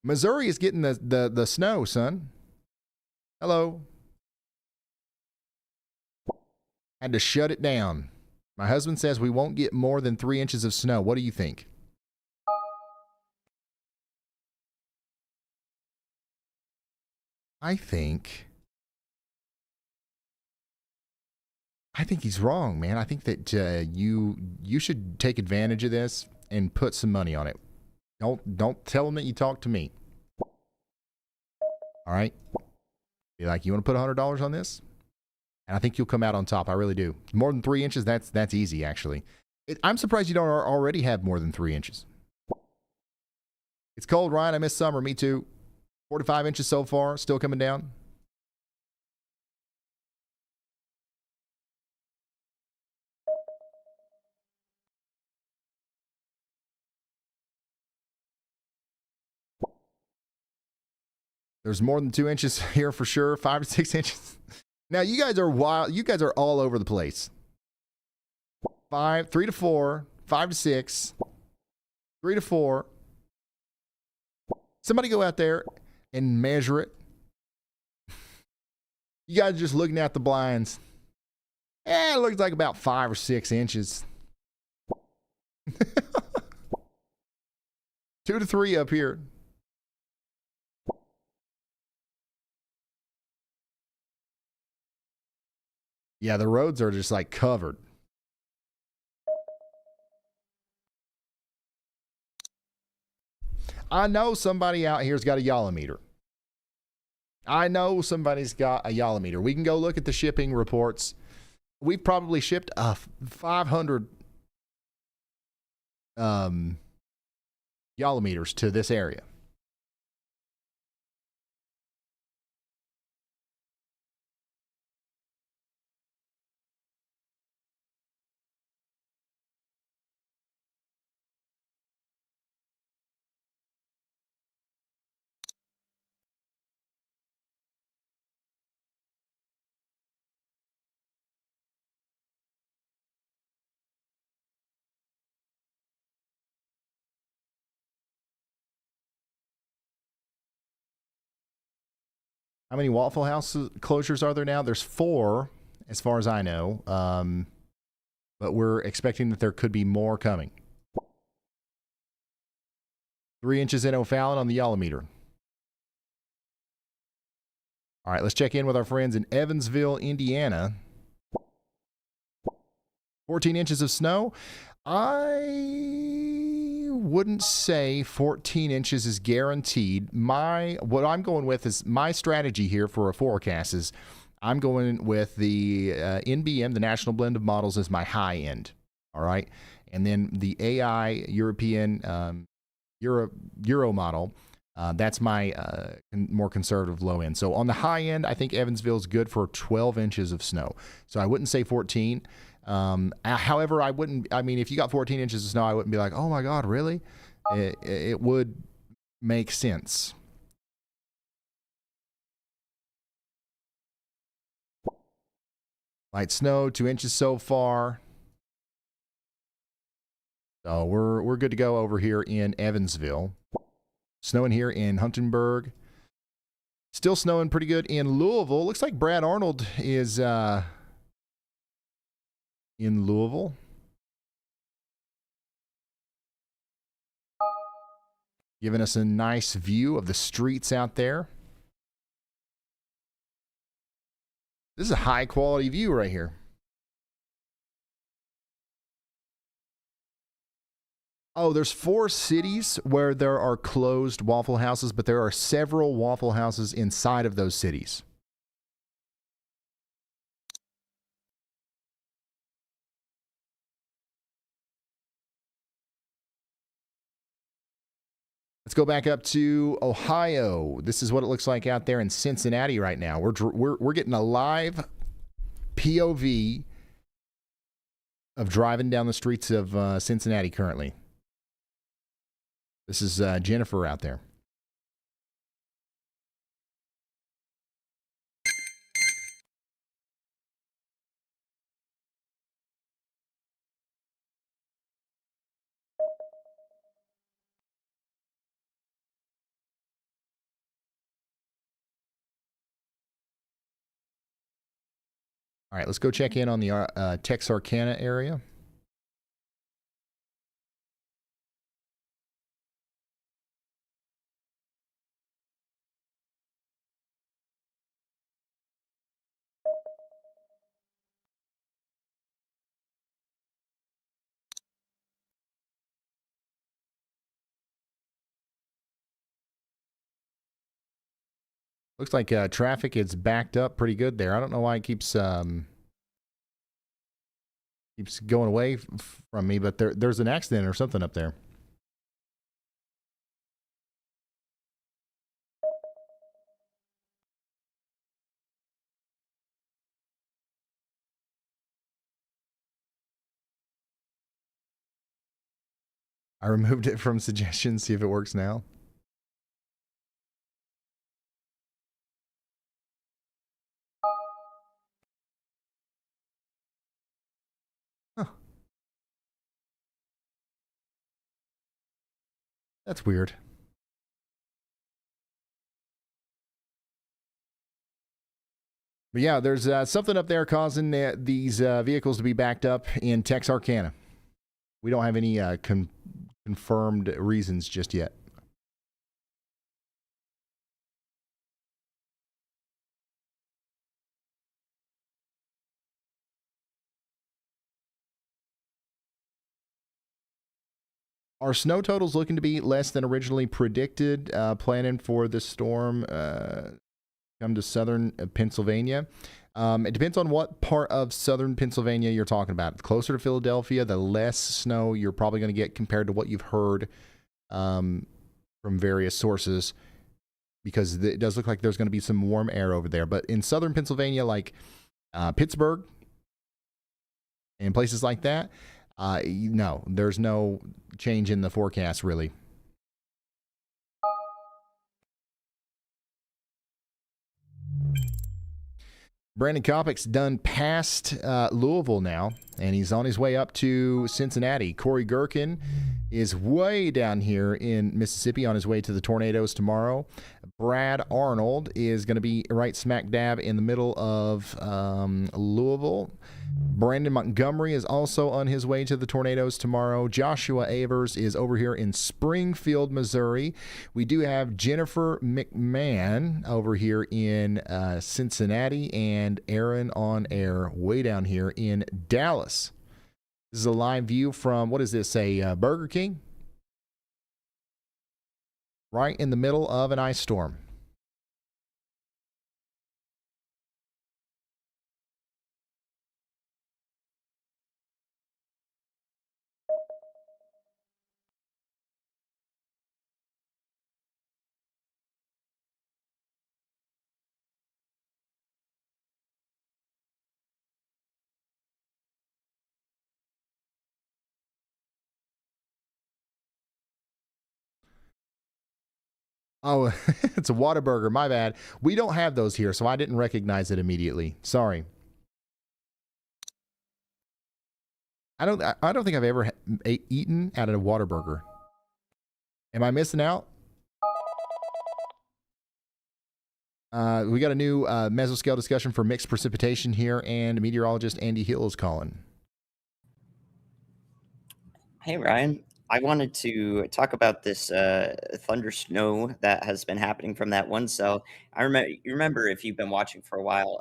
Missouri is getting the snow, son. Hello. Had to shut it down. My husband says we won't get more than 3 inches of snow. What do you think? I think he's wrong, man. I think that you should take advantage of this and put some money on it. Don't tell him that you talked to me. All right? Be like, you want to put $100 on this? And I think you'll come out on top. I really do. More than 3 inches, that's easy, actually. I'm surprised you don't already have more than 3 inches. It's cold, Ryan. I miss summer. Me too. 4 to 5 inches so far. Still coming down. There's more than 2 inches here for sure. 5 to 6 inches. Now, you guys are wild. You guys are all over the place. 3 to 4, 5 to 6, 3 to 4. Somebody go out there and measure it. You guys are just looking at the blinds. It looks like about 5 or 6 inches. 2 to 3 up here. Yeah, the roads are just like covered. I know somebody out here's got a Yolometer. I know somebody's got a Yolometer. We can go look at the shipping reports. We've probably shipped 500 Yolometers to this area. How many Waffle House closures are there now? There's 4, as far as I know. But we're expecting that there could be more coming. 3 inches in O'Fallon on the Yolometer. All right, let's check in with our friends in Evansville, Indiana. 14 inches of snow. I wouldn't say 14 inches is guaranteed. What I'm going with is my strategy here for a forecast is I'm going with the NBM, the National Blend of Models, as my high end. All right. And then the AI European Euro model, that's my more conservative low end. So on the high end, I think Evansville is good for 12 inches of snow. So I wouldn't say 14. However, if you got 14 inches of snow, I wouldn't be like, oh my God, really? It would make sense. Light snow, 2 inches so far. So we're good to go over here in Evansville. Snowing here in Huntingburg. Still snowing pretty good in Louisville. Looks like Brad Arnold is in Louisville. Giving us a nice view of the streets out there. This is a high quality view right here. Oh, there's 4 cities where there are closed Waffle Houses, but there are several Waffle Houses inside of those cities. Let's go back up to Ohio. This is what it looks like out there in Cincinnati right now. We're getting a live POV of driving down the streets of Cincinnati currently. This is Jennifer out there. All right, let's go check in on the Texarkana area. Looks like traffic is backed up pretty good there. I don't know why it keeps going away from me, but there's an accident or something up there. I removed it from suggestions. See if it works now. That's weird. But yeah, there's something up there causing these vehicles to be backed up in Texarkana. We don't have any confirmed reasons just yet. Our snow total's looking to be less than originally predicted. Planning for this storm come to southern Pennsylvania. It depends on what part of southern Pennsylvania you're talking about. The closer to Philadelphia, the less snow you're probably going to get compared to what you've heard from various sources, because it does look like there's going to be some warm air over there. But in southern Pennsylvania, like Pittsburgh and places like that, no, there's no change in the forecast, really. Brandon Kopic's done past Louisville now, and he's on his way up to Cincinnati. Corey Gherkin is way down here in Mississippi on his way to the Tornadoes tomorrow. Brad Arnold is going to be right smack dab in the middle of Louisville. Brandon Montgomery is also on his way to the Tornadoes tomorrow. Joshua Avers is over here in Springfield, Missouri. We do have Jennifer McMahon over here in Cincinnati, and Aaron on air way down here in Dallas. This is a live view from, what is this, a Burger King? Right in the middle of an ice storm. Oh, it's a Whataburger. My bad. We don't have those here, so I didn't recognize it immediately. Sorry. I don't think I've ever eaten at a Whataburger. Am I missing out? We got a new mesoscale discussion for mixed precipitation here, and meteorologist Andy Hill is calling. Hey, Ryan. I wanted to talk about this thunder snow that has been happening from that one cell. You remember if you've been watching for a while,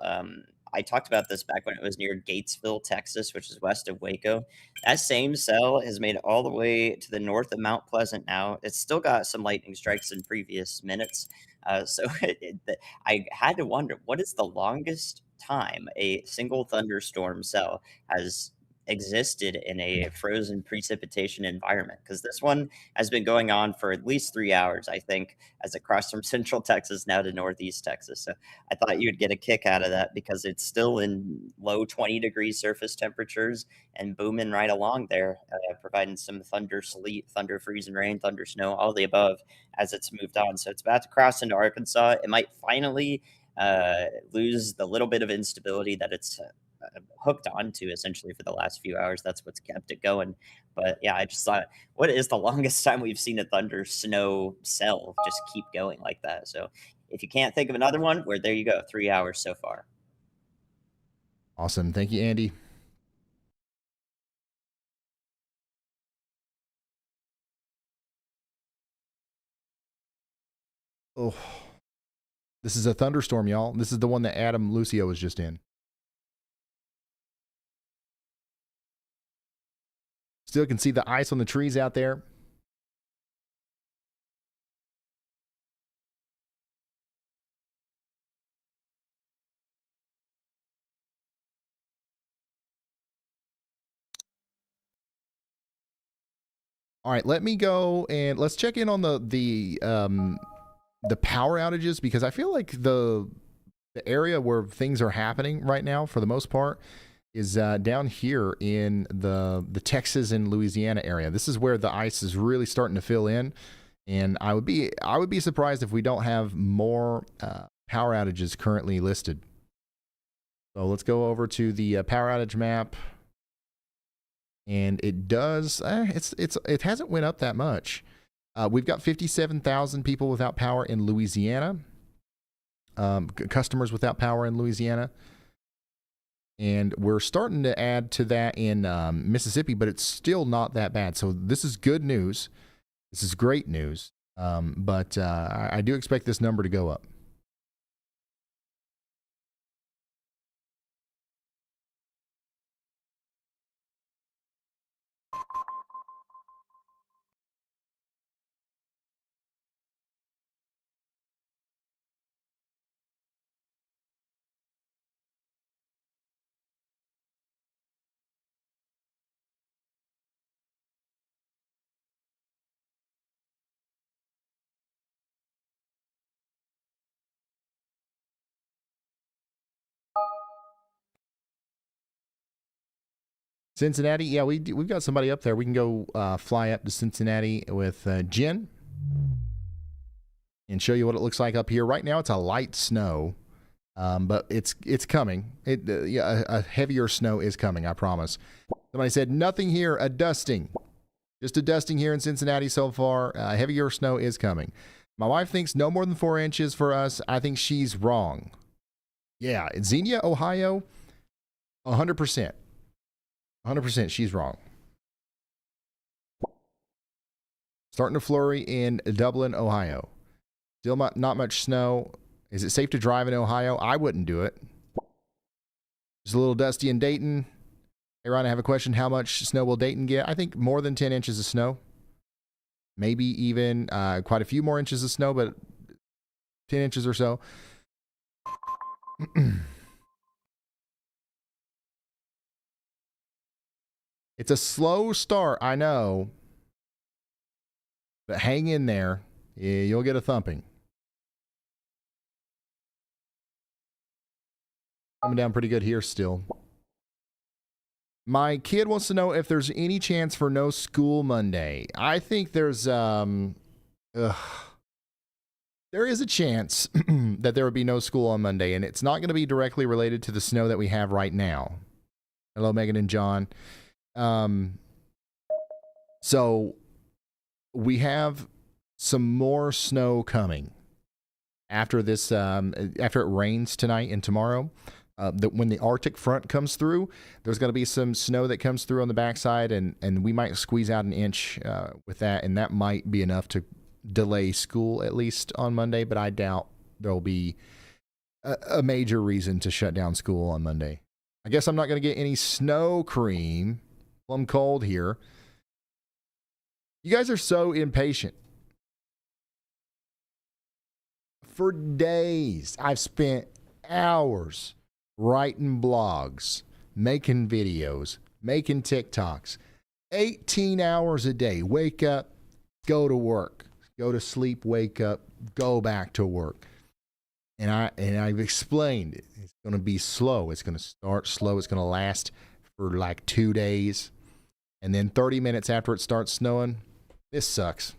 I talked about this back when it was near Gatesville, Texas, which is west of Waco. That same cell has made it all the way to the north of Mount Pleasant now. It's still got some lightning strikes in previous minutes. I had to wonder, what is the longest time a single thunderstorm cell has existed in a frozen precipitation environment? Because this one has been going on for at least 3 hours, I think, as it crossed from central Texas now to northeast Texas. So I thought you'd get a kick out of that, because it's still in low 20-degree surface temperatures and booming right along there, providing some thunder sleet, thunder freezing rain, thunder snow, all the above as it's moved on. So it's about to cross into Arkansas. It might finally lose the little bit of instability that it's hooked onto essentially for the last few hours. That's what's kept it going. But yeah, I just thought, what is the longest time we've seen a thunder snow cell just keep going like that? So if you can't think of another one, there you go, 3 hours so far. Awesome. Thank you, Andy. Oh, this is a thunderstorm, y'all. This is the one that Adam Lucio was just in. Still can see the ice on the trees out there. All right, let me go and let's check in on the power outages, because I feel like the area where things are happening right now, for the most part, is down here in the Texas and Louisiana area. This is where the ice is really starting to fill in, and I would be surprised if we don't have more power outages currently listed. So let's go over to the power outage map. And it does, it hasn't went up that much. We've got 57,000 people without power in Louisiana, customers without power in Louisiana. And we're starting to add to that in Mississippi, but it's still not that bad. So this is good news. This is great news. But I do expect this number to go up. Cincinnati, yeah, we've got somebody up there. We can go fly up to Cincinnati with Jen and show you what it looks like up here. Right now, it's a light snow, but it's coming. A heavier snow is coming, I promise. Somebody said, nothing here, a dusting. Just a dusting here in Cincinnati so far. Heavier snow is coming. My wife thinks no more than 4 inches for us. I think she's wrong. Yeah, Xenia, Ohio, 100%. 100%, she's wrong. Starting to flurry in Dublin, Ohio. Still not much snow. Is it safe to drive in Ohio? I wouldn't do it. Just a little dusty in Dayton. Hey, Ron, I have a question. How much snow will Dayton get? I think more than 10 inches of snow. Maybe even quite a few more inches of snow, but 10 inches or so. It's a slow start, I know. But hang in there. Yeah, you'll get a thumping. Coming down pretty good here still. My kid wants to know if there's any chance for no school Monday. I think there is a chance that there would be no school on Monday, and it's not going to be directly related to the snow that we have right now. Hello, Megan and John. So we have some more snow coming after this, after it rains tonight and tomorrow. When the Arctic front comes through, there's going to be some snow that comes through on the backside, and we might squeeze out an inch with that, and that might be enough to delay school at least on Monday, but I doubt there'll be a major reason to shut down school on Monday. I guess I'm not going to get any snow cream. I'm cold here. You guys are so impatient. For days, I've spent hours writing blogs, making videos, making TikToks. 18 hours a day. Wake up, go to work. Go to sleep, wake up, go back to work. And I've explained it. It's going to be slow. It's going to start slow. It's going to last for like 2 days. And then 30 minutes after it starts snowing, this sucks.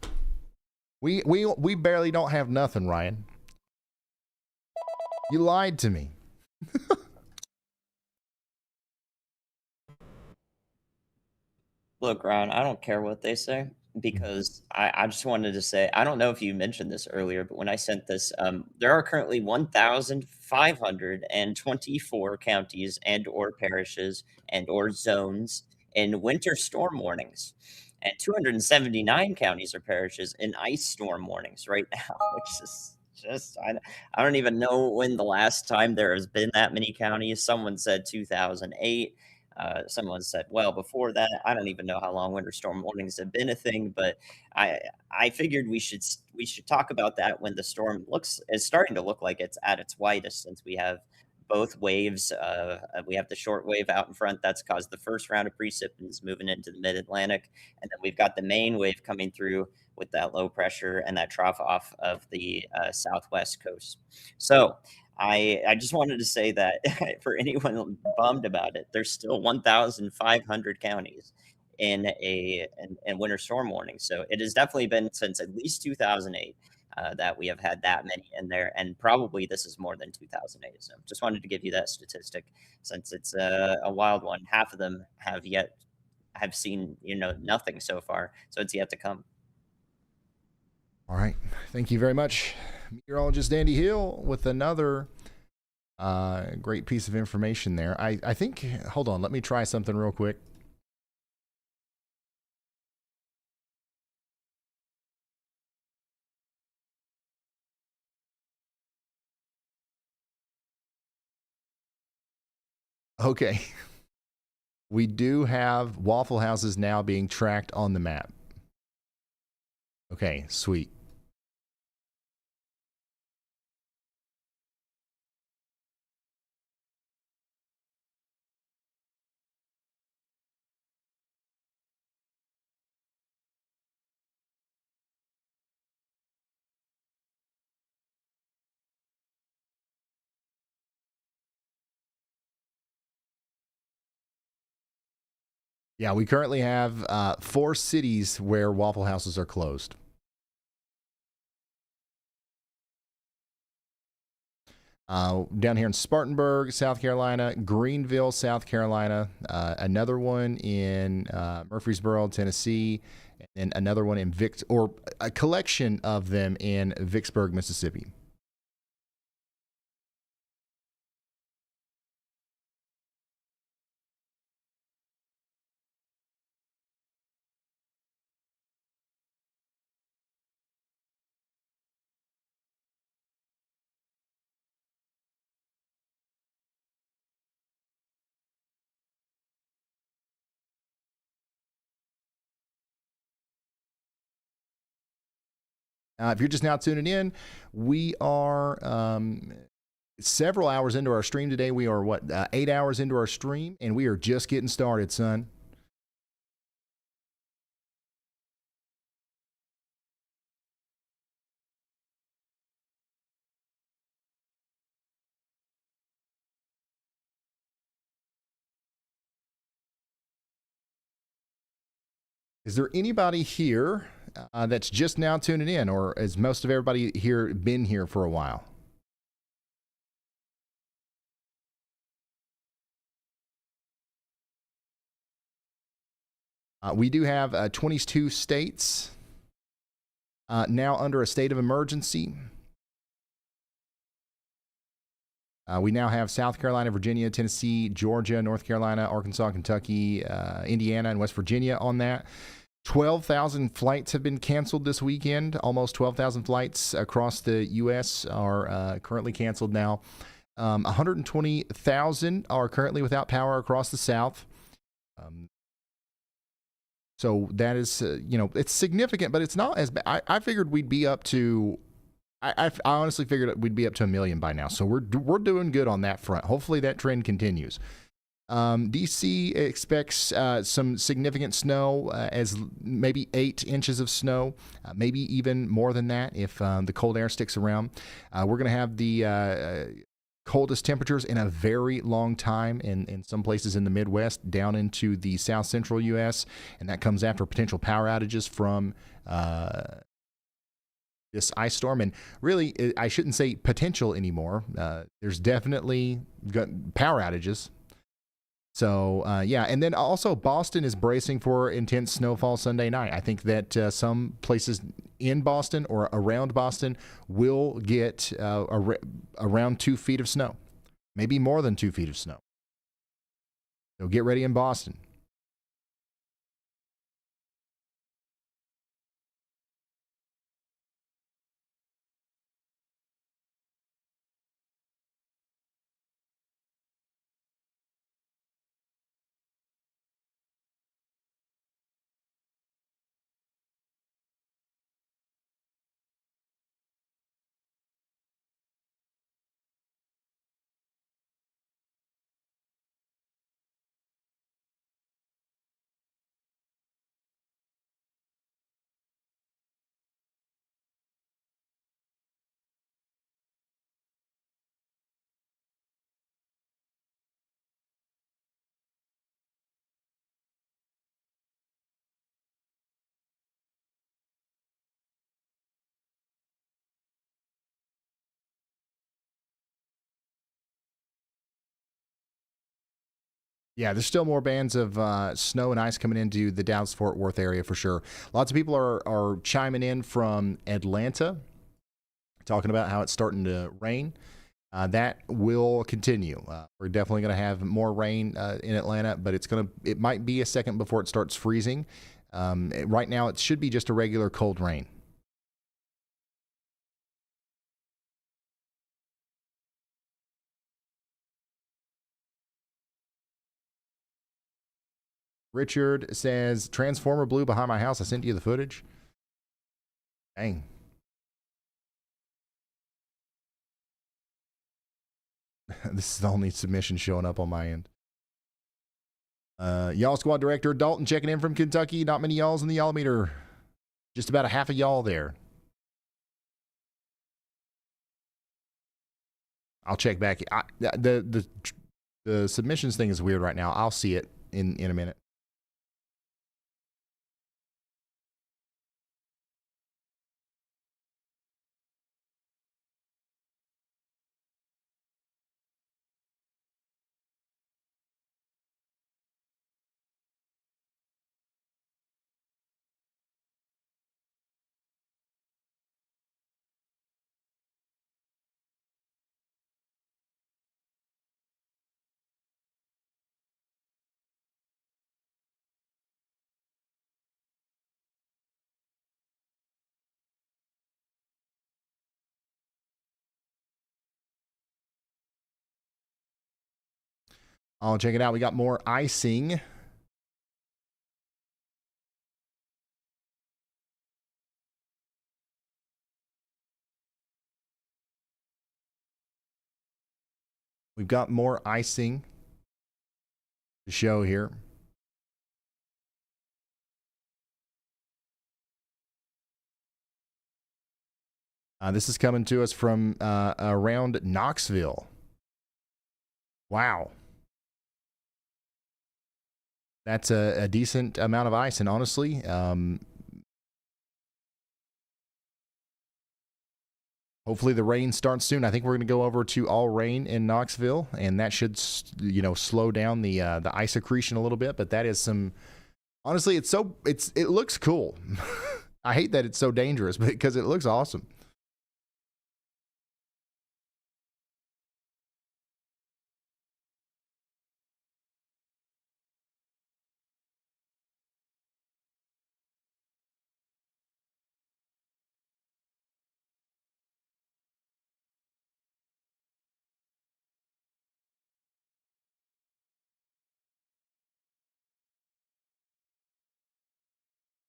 We barely don't have nothing, Ryan. You lied to me. Look, Ryan, I don't care what they say. because I just wanted to say, I don't know if you mentioned this earlier, but when I sent this, there are currently 1,524 counties and or parishes and or zones in winter storm warnings, and 279 counties or parishes in ice storm warnings right now, which is just I don't even know when the last time there has been that many counties. Someone said 2008. Someone said, well, before that, I don't even know how long winter storm warnings have been a thing, but I I figured we should talk about that when the storm is starting to look like it's at its widest, since we have both waves. We have the short wave out in front that's caused the first round of precip and is moving into the mid-Atlantic, and then we've got the main wave coming through with that low pressure and that trough off of the southwest coast. So I just wanted to say that for anyone bummed about it, there's still 1,500 counties in winter storm warning. So it has definitely been since at least 2008 that we have had that many in there, and probably this is more than 2008. So just wanted to give you that statistic, since it's a wild one. Half of them have seen nothing so far, so it's yet to come. All right. Thank you very much, meteorologist Andy Hill, with another great piece of information there. I think, hold on, let me try something real quick. Okay. We do have Waffle Houses now being tracked on the map. Okay, sweet. Yeah, we currently have 4 cities where Waffle Houses are closed. Down here in Spartanburg, South Carolina, Greenville, South Carolina, another one in Murfreesboro, Tennessee, and another one in or a collection of them in Vicksburg, Mississippi. If you're just now tuning in, we are several hours into our stream today. We are, 8 hours into our stream, and we are just getting started, son. Is there anybody here that's just now tuning in, or has most of everybody here been here for a while? We do have 22 states now under a state of emergency. We now have South Carolina, Virginia, Tennessee, Georgia, North Carolina, Arkansas, Kentucky, Indiana, and West Virginia on that. 12,000 flights have been canceled this weekend. Almost 12,000 flights across the U.S. are currently canceled now. 120,000 are currently without power across the South. So that is, it's significant, but it's not as bad. I figured we'd be up to, I honestly figured we'd be up to 1 million by now. So we're doing good on that front. Hopefully that trend continues. DC expects some significant snow, as maybe 8 inches of snow, maybe even more than that if the cold air sticks around. We're going to have the coldest temperatures in a very long time in some places in the Midwest, down into the south central U.S., and that comes after potential power outages from this ice storm. And really, I shouldn't say potential anymore. There's definitely power outages. So, yeah. And then also Boston is bracing for intense snowfall Sunday night. I think that some places in Boston or around Boston will get around 2 feet of snow, maybe more than 2 feet of snow. So get ready in Boston. Yeah, there's still more bands of snow and ice coming into the Dallas-Fort Worth area for sure. Lots of people are chiming in from Atlanta, talking about how it's starting to rain. That will continue. We're definitely going to have more rain in Atlanta, but it might be a second before it starts freezing. Right now, it should be just a regular cold rain. Richard says, Transformer Blue behind my house. I sent you the footage. Dang. This is the only submission showing up on my end. Y'all squad director Dalton checking in from Kentucky. Not many y'alls in the y'all meter. Just about a half of y'all there. I'll check back. The submissions thing is weird right now. I'll see it in a minute. I'll check it out. We got more icing. We've got more icing to show here. This is coming to us from around Knoxville. Wow. That's a decent amount of ice, and honestly, hopefully the rain starts soon. I think we're going to go over to all rain in Knoxville, and that should, slow down the ice accretion a little bit. But that is some. Honestly, it looks cool. I hate that it's so dangerous, because it looks awesome.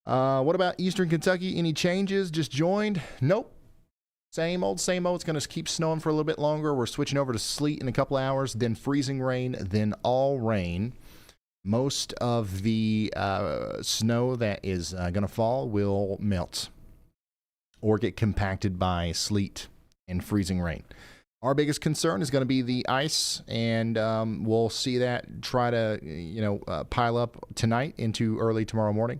What about Eastern Kentucky? Any changes? Just joined? Nope. Same old, same old. It's going to keep snowing for a little bit longer. We're switching over to sleet in a couple hours, then freezing rain, then all rain. Most of the snow that is going to fall will melt or get compacted by sleet and freezing rain. Our biggest concern is going to be the ice, and we'll see that try to pile up tonight into early tomorrow morning.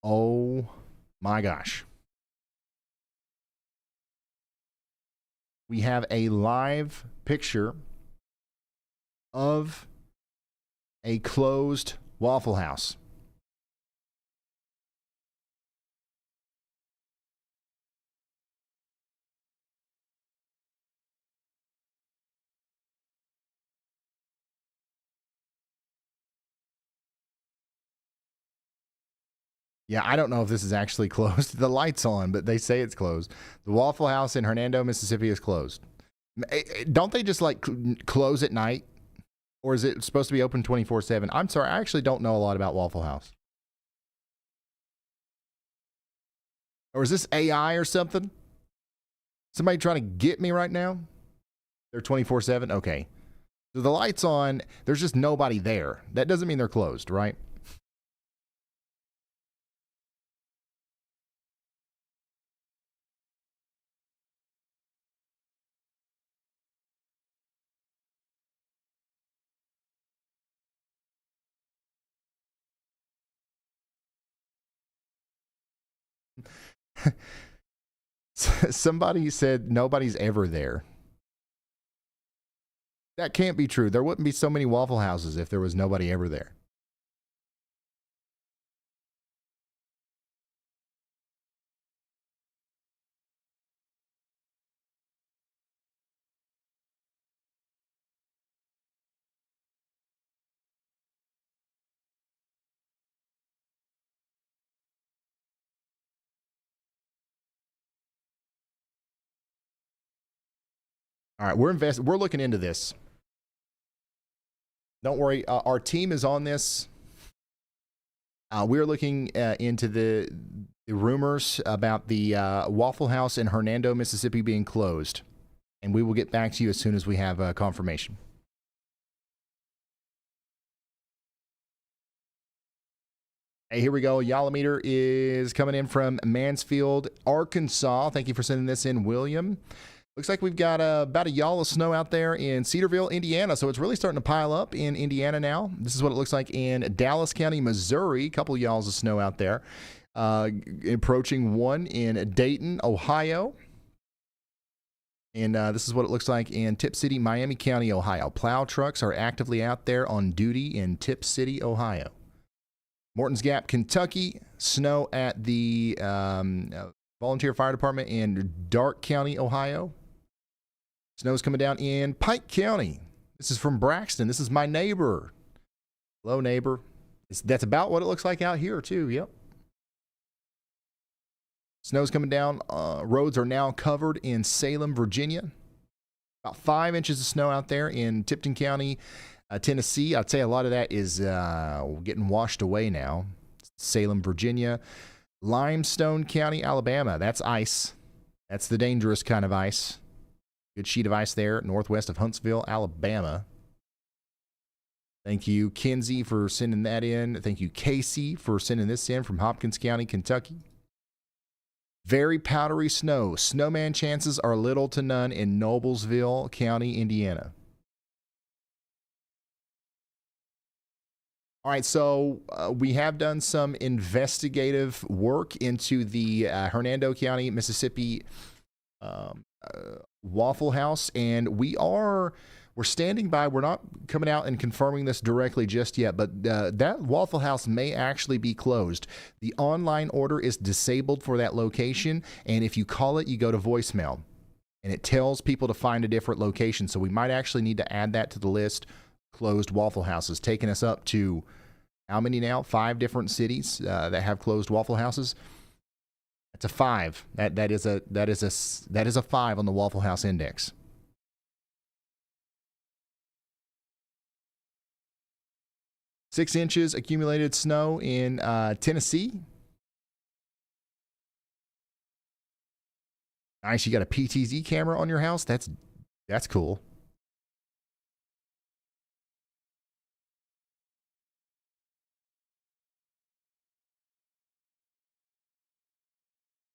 Oh my gosh. we have a live picture of a closed Waffle House. Yeah, I don't know if this is actually closed. The light's on, but they say it's closed. The Waffle House in Hernando, Mississippi is closed. Don't they just like close at night? Or is it supposed to be open 24/7? I'm sorry, I actually don't know a lot about Waffle House. Or is this AI or something? Somebody trying to get me right now? They're 24/7? Okay. So the light's on, there's just nobody there. That doesn't mean they're closed, right? Somebody said nobody's ever there. That can't be true. There wouldn't be so many Waffle Houses if there was nobody ever there. All right, we're looking into this. Don't worry, our team is on this. We're looking into the rumors about the Waffle House in Hernando, Mississippi being closed. And we will get back to you as soon as we have confirmation. Hey, here we go. Yalameter is coming in from Mansfield, Arkansas. Thank you for sending this in, William. Looks like we've got about a yawl of snow out there in Cedarville, Indiana. So it's really starting to pile up in Indiana now. This is what it looks like in Dallas County, Missouri. A couple yalls of snow out there. Approaching one in Dayton, Ohio. And this is what it looks like in Tip City, Miami County, Ohio. Plow trucks are actively out there on duty in Tip City, Ohio. Morton's Gap, Kentucky. Snow at the Volunteer Fire Department in Dark County, Ohio. Snow's coming down in Pike County. This is from Braxton. This is my neighbor. Hello, neighbor. That's about what it looks like out here, too. Yep. Snow's coming down. Roads are now covered in Salem, Virginia. About 5 inches of snow out there in Tipton County, Tennessee. I'd say a lot of that is getting washed away now. Salem, Virginia. Limestone County, Alabama. That's ice. That's the dangerous kind of ice. Good sheet of ice there, northwest of Huntsville, Alabama. Thank you, Kinsey, for sending that in. Thank you, Casey, for sending this in from Hopkins County, Kentucky. Very powdery snow. Snowman chances are little to none in Noblesville County, Indiana. All right, so we have done some investigative work into the Hernando County, Mississippi Waffle House, and we're standing by. We're not coming out and confirming this directly just yet, but that Waffle House may actually be closed. The online order is disabled for that location, and if you call it, you go to voicemail, and it tells people to find a different location. So we might actually need to add that to the list. Closed Waffle Houses, taking us up to how many now? 5 different cities that have closed Waffle Houses. That's a 5. That is a 5 on the Waffle House Index. Six inches accumulated snow in Tennessee. Nice. You got a PTZ camera on your house. That's cool.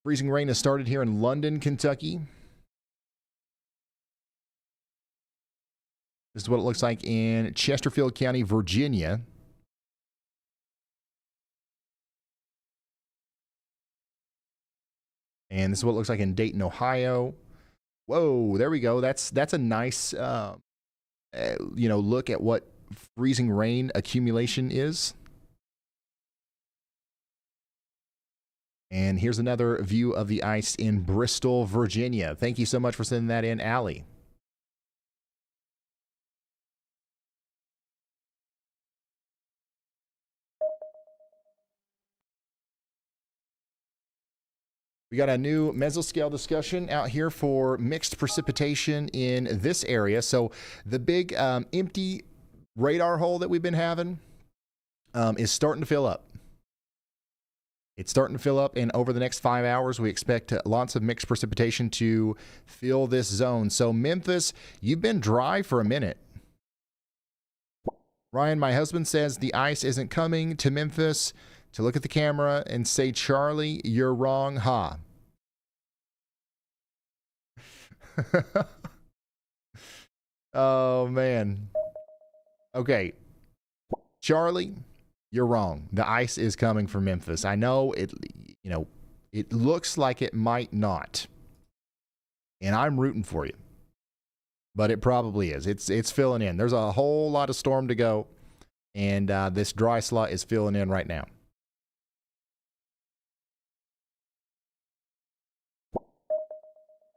Freezing rain has started here in London, Kentucky. This is what it looks like in Chesterfield County, Virginia. And this is what it looks like in Dayton, Ohio. Whoa, there we go. That's a nice, look at what freezing rain accumulation is. And here's another view of the ice in Bristol, Virginia. Thank you so much for sending that in, Allie. We got a new mesoscale discussion out here for mixed precipitation in this area. So the big empty radar hole that we've been having is starting to fill up. It's starting to fill up, and over the next 5 hours, we expect lots of mixed precipitation to fill this zone. So Memphis, you've been dry for a minute. Ryan, my husband says the ice isn't coming to Memphis. To look at the camera and say, Charlie, you're wrong, ha. Oh, man. Okay. Charlie, you're wrong. The ice is coming for Memphis. I know it looks like it might not. And I'm rooting for you. But it probably is. It's filling in. There's a whole lot of storm to go. And this dry slot is filling in right now.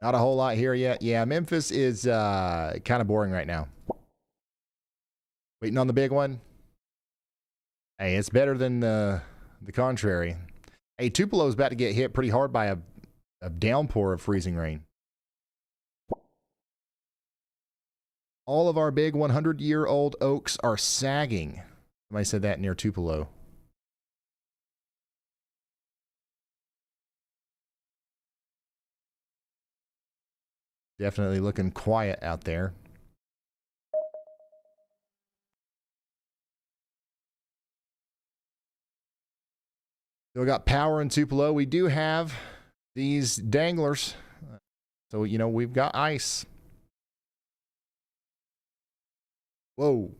Not a whole lot here yet. Yeah, Memphis is kind of boring right now. Waiting on the big one. Hey, it's better than the contrary. Hey, Tupelo's about to get hit pretty hard by a downpour of freezing rain. All of our big 100-year-old oaks are sagging. Somebody said that near Tupelo. Definitely looking quiet out there. Still got power in Tupelo. We do have these danglers. So, we've got ice. Whoa.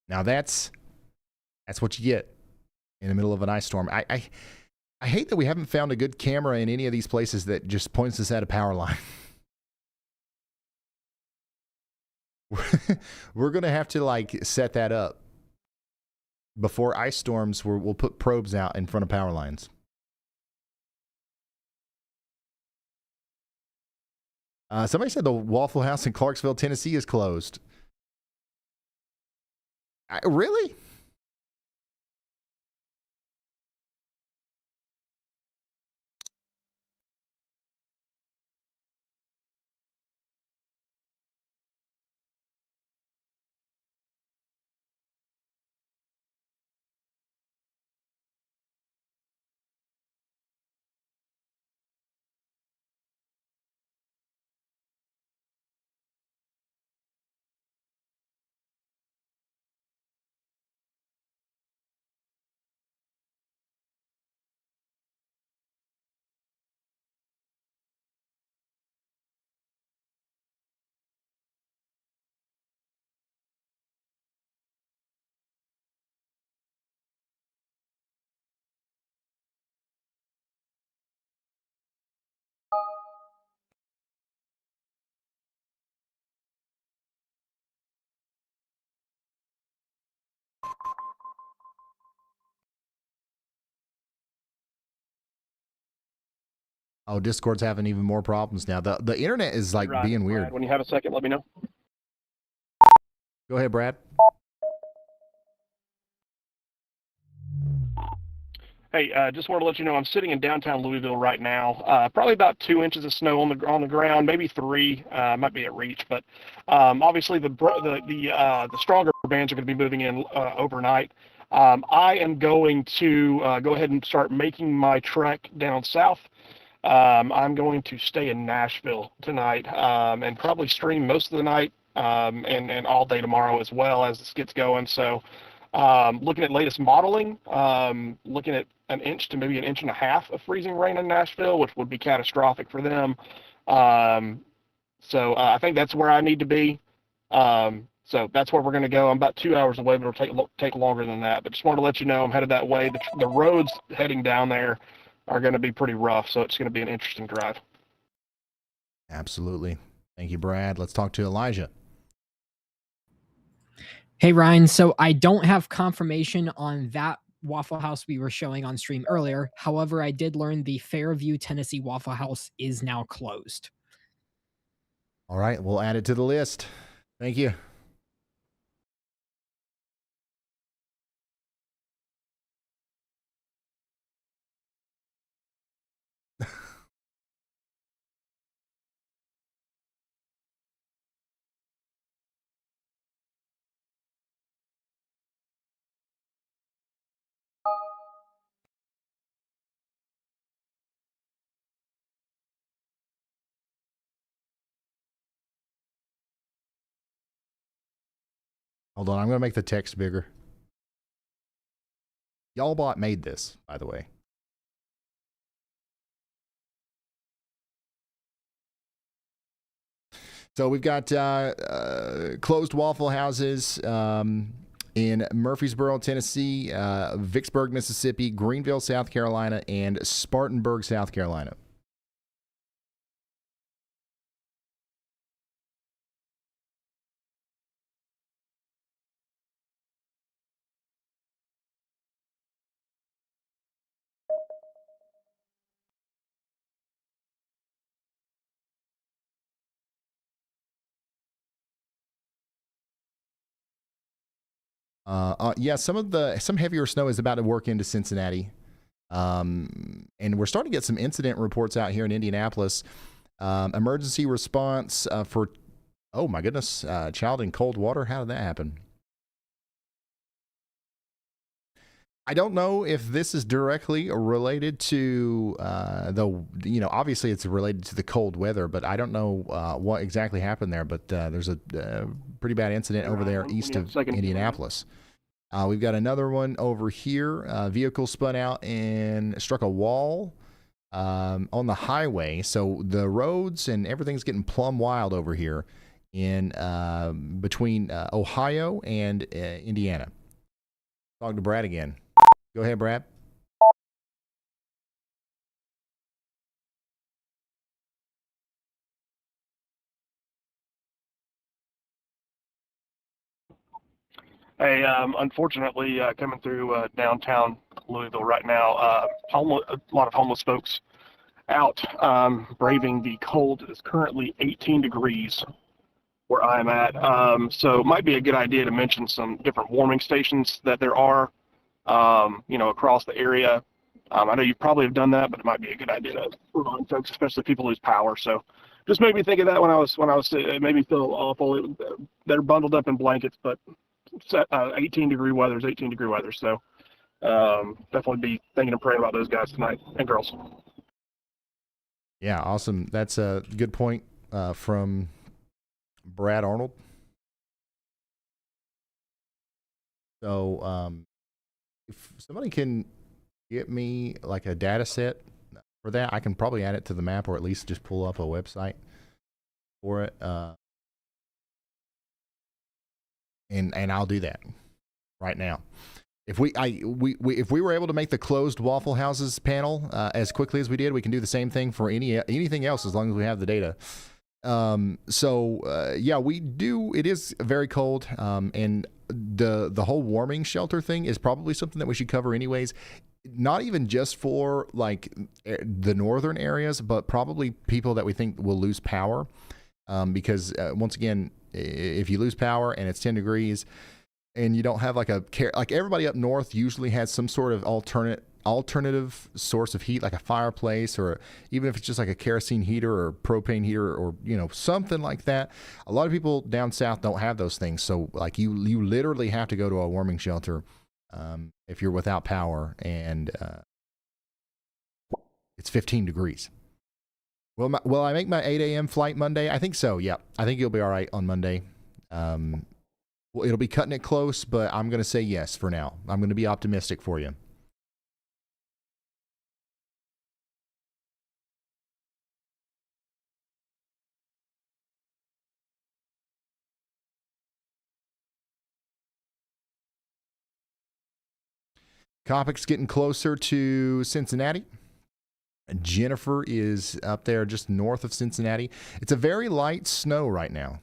Now that's what you get in the middle of an ice storm. I hate that we haven't found a good camera in any of these places that just points us at a power line. We're going to have to set that up. Before ice storms, we'll put probes out in front of power lines. Somebody said the Waffle House in Clarksville, Tennessee is closed. Really? Oh, Discord's having even more problems now. The internet is being weird. Brad, when you have a second, let me know. Go ahead, Brad. Hey, just wanted to let you know I'm sitting in downtown Louisville right now. Probably about 2 inches of snow on the ground, maybe 3. Might be at reach, but obviously the stronger bands are going to be moving in overnight. I am going to go ahead and start making my trek down south. I'm going to stay in Nashville tonight and probably stream most of the night and all day tomorrow as well as this gets going. So looking at latest modeling, looking at an inch to maybe an inch and a half of freezing rain in Nashville, which would be catastrophic for them. So I think that's where I need to be. So that's where we're going to go. I'm about 2 hours away, but it'll take longer than that. But just wanted to let you know I'm headed that way. The roads heading down there are going to be pretty rough, so it's going to be an interesting drive. Absolutely. Thank you, Brad. Let's talk to Elijah. Hey, Ryan. So I don't have confirmation on that Waffle House we were showing on stream earlier. However, I did learn the Fairview, Tennessee Waffle House is now closed. All right, we'll add it to the list. Thank you. Hold on, I'm going to make the text bigger. Y'allbot made this, by the way. So we've got closed Waffle Houses in Murfreesboro, Tennessee, Vicksburg, Mississippi, Greenville, South Carolina, and Spartanburg, South Carolina. Yeah, some heavier snow is about to work into Cincinnati, and we're starting to get some incident reports out here in Indianapolis. Emergency response for, oh my goodness, child in cold water. How did that happen? I don't know if this is directly related to obviously it's related to the cold weather, but I don't know what exactly happened there. But there's a pretty bad incident over there east of Indianapolis. We've got another one over here. Vehicle spun out and struck a wall on the highway. So the roads and everything's getting plumb wild over here in between Ohio and Indiana. Talk to Brad again. Go ahead, Brad. Hey, unfortunately, coming through downtown Louisville right now, a lot of homeless folks out braving the cold. It's currently 18 degrees where I'm at. So it might be a good idea to mention some different warming stations that there are, across the area. I know you probably have done that, but it might be a good idea to remind folks, especially if people lose power. So just made me think of that when I was it made me feel awful. They're bundled up in blankets, but 18 degree weather is 18 degree weather. So definitely be thinking and praying about those guys tonight and girls. Yeah, awesome. That's a good point from Brad Arnold. So if somebody can get me like a data set for that, I can probably add it to the map, or at least just pull up a website for it. And I'll do that right now. If if we were able to make the closed Waffle Houses panel as quickly as we did, we can do the same thing for anything else as long as we have the data. Yeah, we do. It is very cold, and the whole warming shelter thing is probably something that we should cover anyways. Not even just for like the northern areas, but probably people that we think will lose power, because once again, if you lose power and it's 10 degrees and you don't have like everybody up north usually has some sort of alternative source of heat, like a fireplace, or even if it's just like a kerosene heater or propane heater, or something like that. A lot of people down south don't have those things, so like you literally have to go to a warming shelter if you're without power, and it's 15 degrees. Will I make my 8 a.m. flight Monday? I think so. Yeah, I think you'll be all right on Monday. Well, it'll be cutting it close, but I'm going to say yes for now. I'm going to be optimistic for you. Coppic's getting closer to Cincinnati. Jennifer is up there just north of Cincinnati. It's a very light snow right now.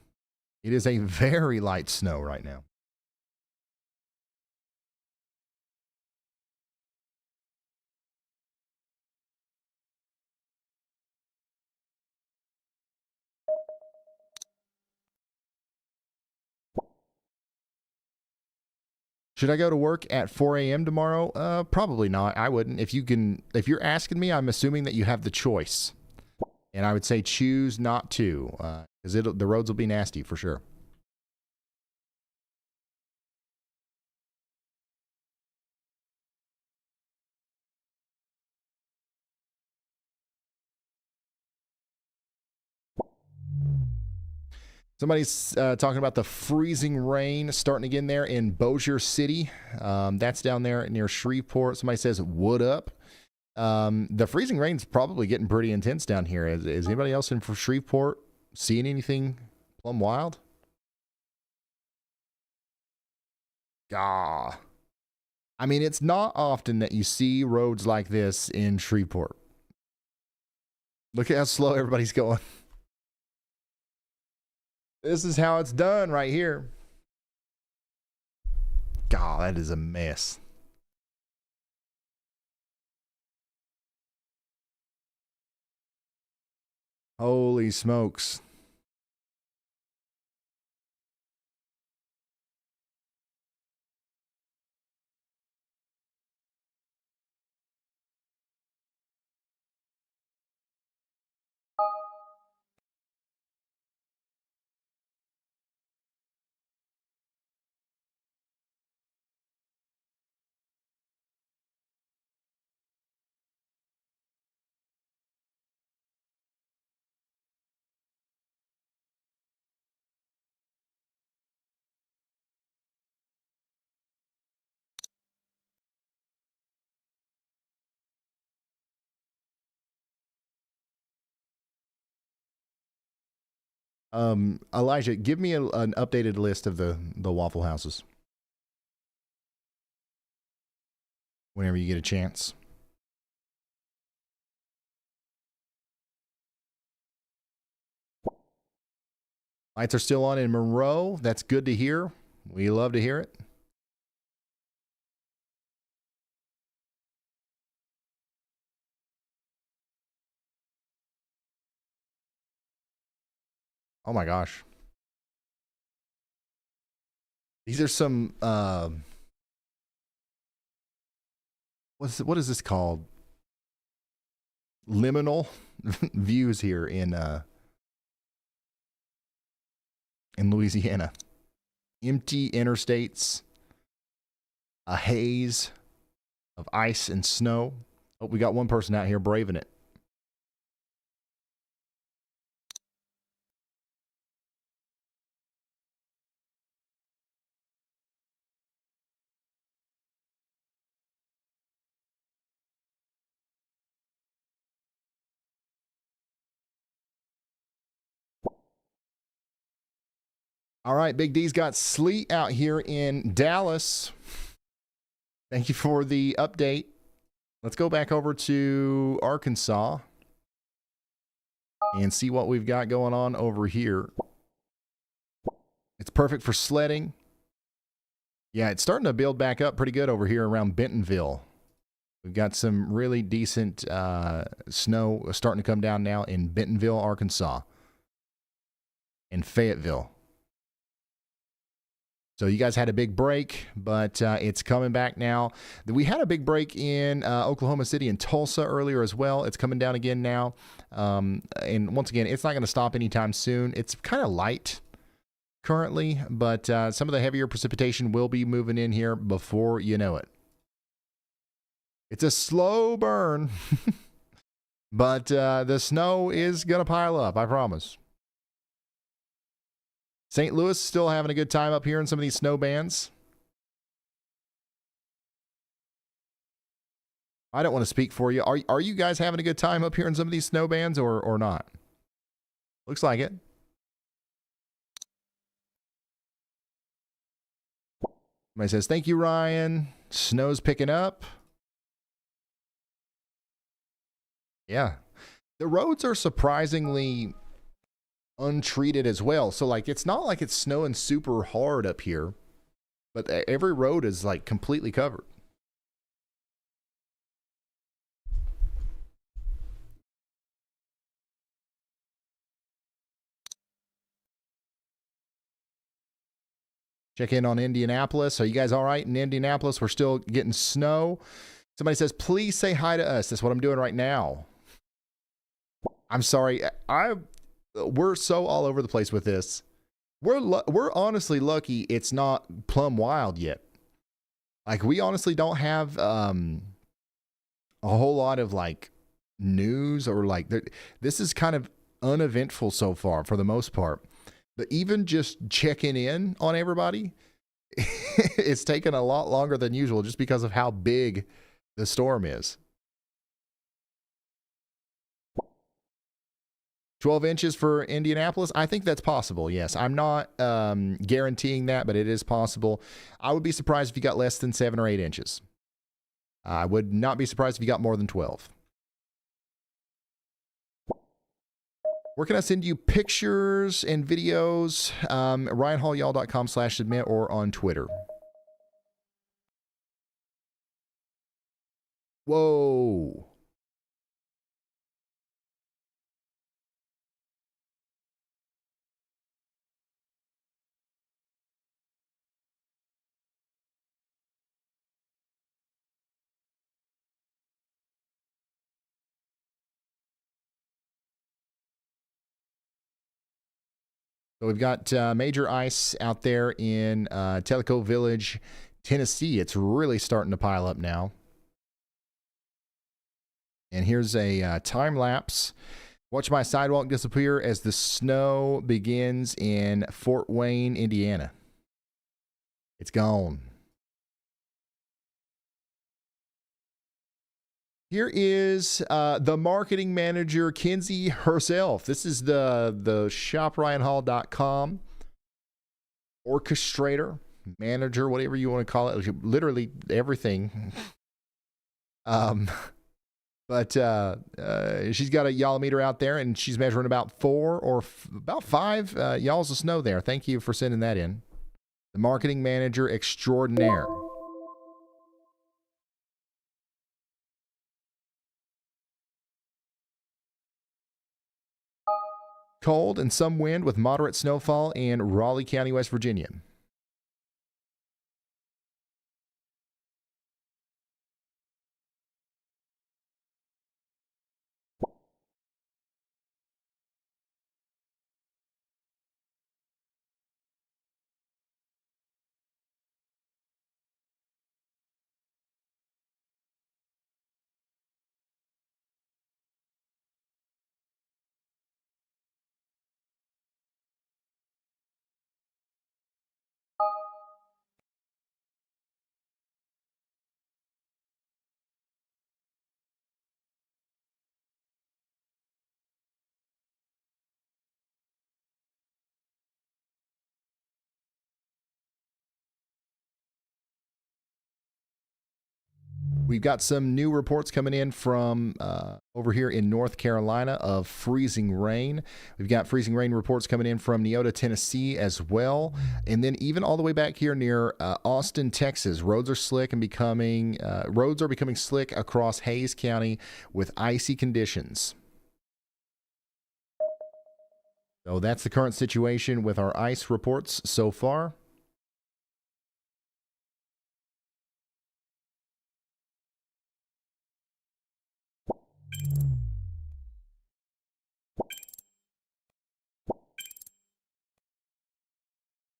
It is a very light snow right now. Should I go to work at 4 a.m. tomorrow? Probably not. I wouldn't. If you're asking me, I'm assuming that you have the choice. And I would say choose not to, because the roads will be nasty for sure. Somebody's talking about the freezing rain starting again there in Bossier City. That's down there near Shreveport. Somebody says, wood up. The freezing rain's probably getting pretty intense down here. Is anybody else in Shreveport seeing anything plumb wild? Gah. I mean, it's not often that you see roads like this in Shreveport. Look at how slow everybody's going. This is how it's done right here. God, that is a mess. Holy smokes. Elijah, give me an updated list of the Waffle Houses whenever you get a chance. Lights are still on in Monroe. That's good to hear. We love to hear it. Oh my gosh. These are some what is this called? Liminal views here in Louisiana. Empty interstates, a haze of ice and snow. Oh, we got one person out here braving it. All right, Big D's got sleet out here in Dallas. Thank you for the update. Let's go back over to Arkansas and see what we've got going on over here. It's perfect for sledding. Yeah, it's starting to build back up pretty good over here around Bentonville. We've got some really decent snow starting to come down now in Bentonville, Arkansas, and Fayetteville. So you guys had a big break, but it's coming back now. We had a big break in Oklahoma City and Tulsa earlier as well. It's coming down again now. And once again, it's not going to stop anytime soon. It's kind of light currently, but some of the heavier precipitation will be moving in here before you know it. It's a slow burn, but the snow is going to pile up, I promise. St. Louis still having a good time up here in some of these snow bands. I don't want to speak for you. Are you guys having a good time up here in some of these snow bands or not? Looks like it. Somebody says, thank you, Ryan. Snow's picking up. Yeah. The roads are surprisingly untreated as well. So, like, it's not like it's snowing super hard up here, but every road is, like, completely covered. Check in on Indianapolis. Are you guys all right in Indianapolis? We're still getting snow. Somebody says, please say hi to us. That's what I'm doing right now. I'm sorry. We're so all over the place with this. We're honestly lucky it's not plumb wild yet. Like, we honestly don't have a whole lot of, like, news or, like, this is kind of uneventful so far for the most part. But even just checking in on everybody, it's taken a lot longer than usual just because of how big the storm is. 12 inches for Indianapolis. I think that's possible. Yes. I'm not guaranteeing that, but it is possible. I would be surprised if you got less than 7 or 8 inches. I would not be surprised if you got more than 12. Where can I send you pictures and videos? RyanHallYall.com/submit or on Twitter. Whoa. So we've got major ice out there in Tellico Village, Tennessee. It's really starting to pile up now. And here's a time lapse. Watch my sidewalk disappear as the snow begins in Fort Wayne, Indiana. It's gone. Here is the marketing manager, Kinsey herself. This is the shopryanhall.com orchestrator, manager, whatever you want to call it. Literally everything. But she's got a yaw meter out there, and she's measuring about 4 or about 5 yalls of snow there. Thank you for sending that in. The marketing manager extraordinaire. Cold and some wind with moderate snowfall in Raleigh County, West Virginia. We've got some new reports coming in from over here in North Carolina of freezing rain. We've got freezing rain reports coming in from Neoda, Tennessee as well. And then even all the way back here near Austin, Texas, roads are slick and becoming slick across Hayes County with icy conditions. So that's the current situation with our ice reports so far.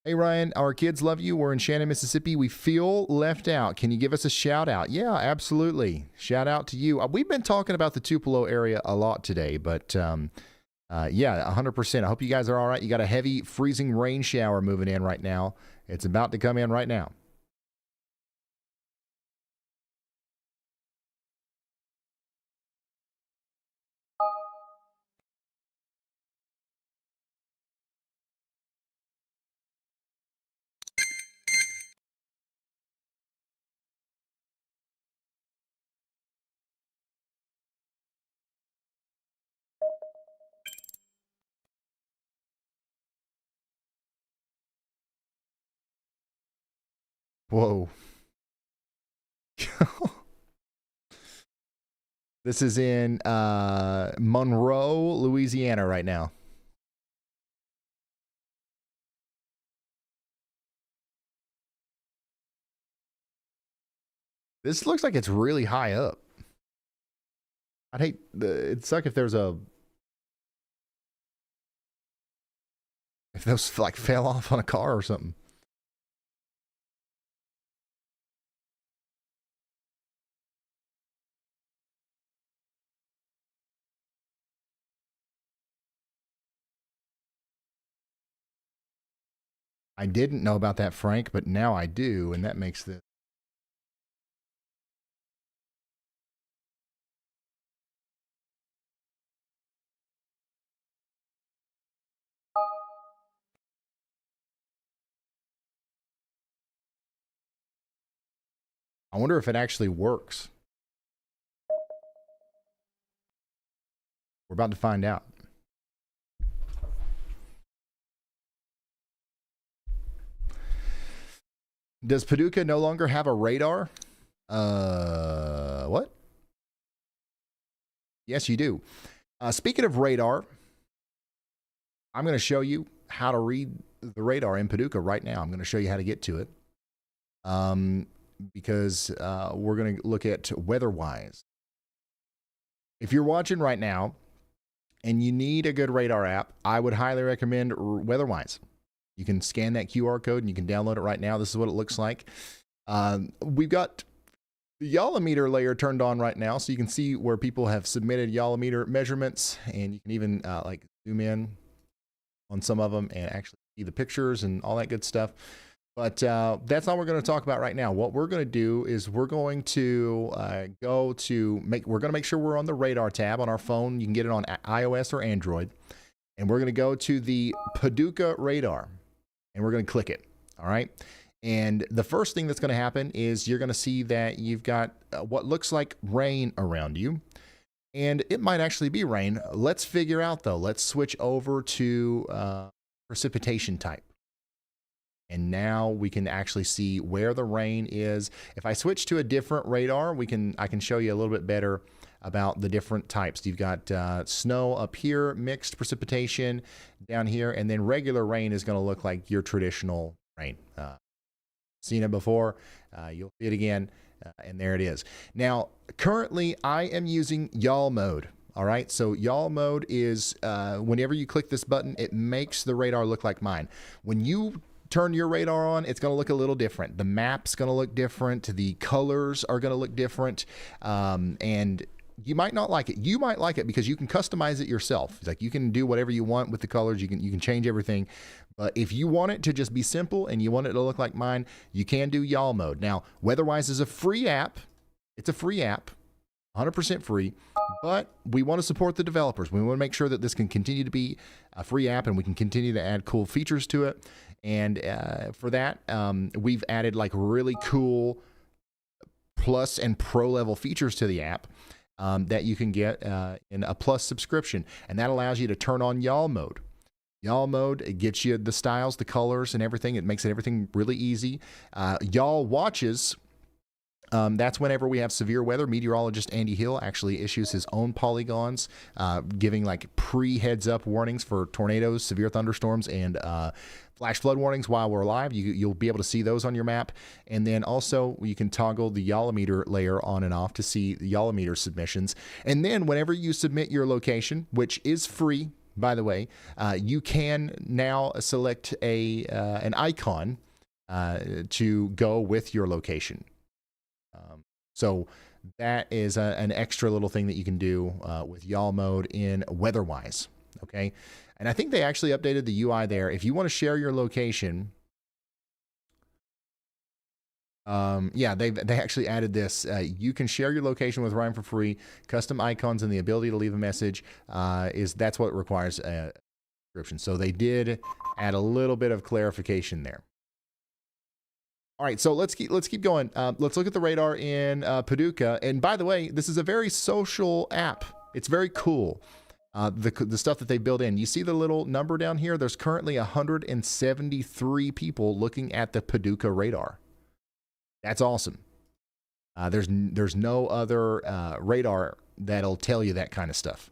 Hey, Ryan, our kids love you. We're in Shannon, Mississippi. We feel left out. Can you give us a shout out? Yeah, absolutely. Shout out to you. We've been talking about the Tupelo area a lot today, but yeah, 100%. I hope you guys are all right. You got a heavy freezing rain shower moving in right now. It's about to come in right now. Whoa. This is in Monroe, Louisiana right now. This looks like it's really high up. I'd hate it'd suck if there's a if those like fell off on a car or something. I didn't know about that, Frank, but now I do, and that makes this. I wonder if it actually works. We're about to find out. Does Paducah no longer have a radar? What? Yes, you do. Speaking of radar, I'm going to show you how to read the radar in Paducah right now. I'm going to show you how to get to it. Because we're going to look at WeatherWise. If you're watching right now and you need a good radar app, I would highly recommend WeatherWise. You can scan that QR code and you can download it right now. This is what it looks like. We've got the Yolometer layer turned on right now, so you can see where people have submitted Yolometer measurements, and you can even like zoom in on some of them and actually see the pictures and all that good stuff. But that's all we're going to talk about right now. What we're going to do is we're going to we're going to make sure we're on the radar tab on our phone. You can get it on iOS or Android. And we're going to go to the Paducah radar, and we're going to click it. All right. And the first thing that's going to happen is you're going to see that you've got what looks like rain around you. And it might actually be rain. Let's figure out, though. Let's switch over to precipitation type. And now we can actually see where the rain is. If I switch to a different radar, I can show you a little bit better about the different types. You've got snow up here, mixed precipitation down here, and then regular rain is going to look like your traditional rain. Seen it before, you'll see it again, and there it is. Now, currently, I am using yaw mode. All right, so yaw mode is whenever you click this button, it makes the radar look like mine. When you turn your radar on, it's going to look a little different. The map's going to look different. The colors are going to look different, and you might not like it. You might like it because you can customize it yourself. It's like you can do whatever you want with the colors. You can change everything. But if you want it to just be simple and you want it to look like mine, you can do yaw mode. Now, WeatherWise is a free app. It's a free app, 100% free. But we want to support the developers. We want to make sure that this can continue to be a free app and we can continue to add cool features to it. And for that, we've added like really cool plus and pro level features to the app. That you can get in a plus subscription, and that allows you to turn on yaw mode. Yaw mode, it gets you the styles, the colors, and everything. It makes everything really easy. Yaw watches, that's whenever we have severe weather. Meteorologist Andy Hill actually issues his own polygons, giving like pre-heads up warnings for tornadoes, severe thunderstorms, and flash flood warnings while we're live. You'll be able to see those on your map. And then also you can toggle the Yolometer layer on and off to see the Yolometer submissions. And then whenever you submit your location, which is free, by the way, you can now select an icon to go with your location. So that is an extra little thing that you can do with yaw mode in WeatherWise. Okay. And I think they actually updated the UI there. If you want to share your location, yeah, they actually added this. You can share your location with Ryan for free. Custom icons and the ability to leave a message that's what requires a subscription. So they did add a little bit of clarification there. All right, so let's keep going. Let's look at the radar in Paducah. And by the way, this is a very social app. It's very cool. The stuff that they built in. You see the little number down here? There's currently 173 people looking at the Paducah radar. That's awesome. There's no other radar that'll tell you that kind of stuff.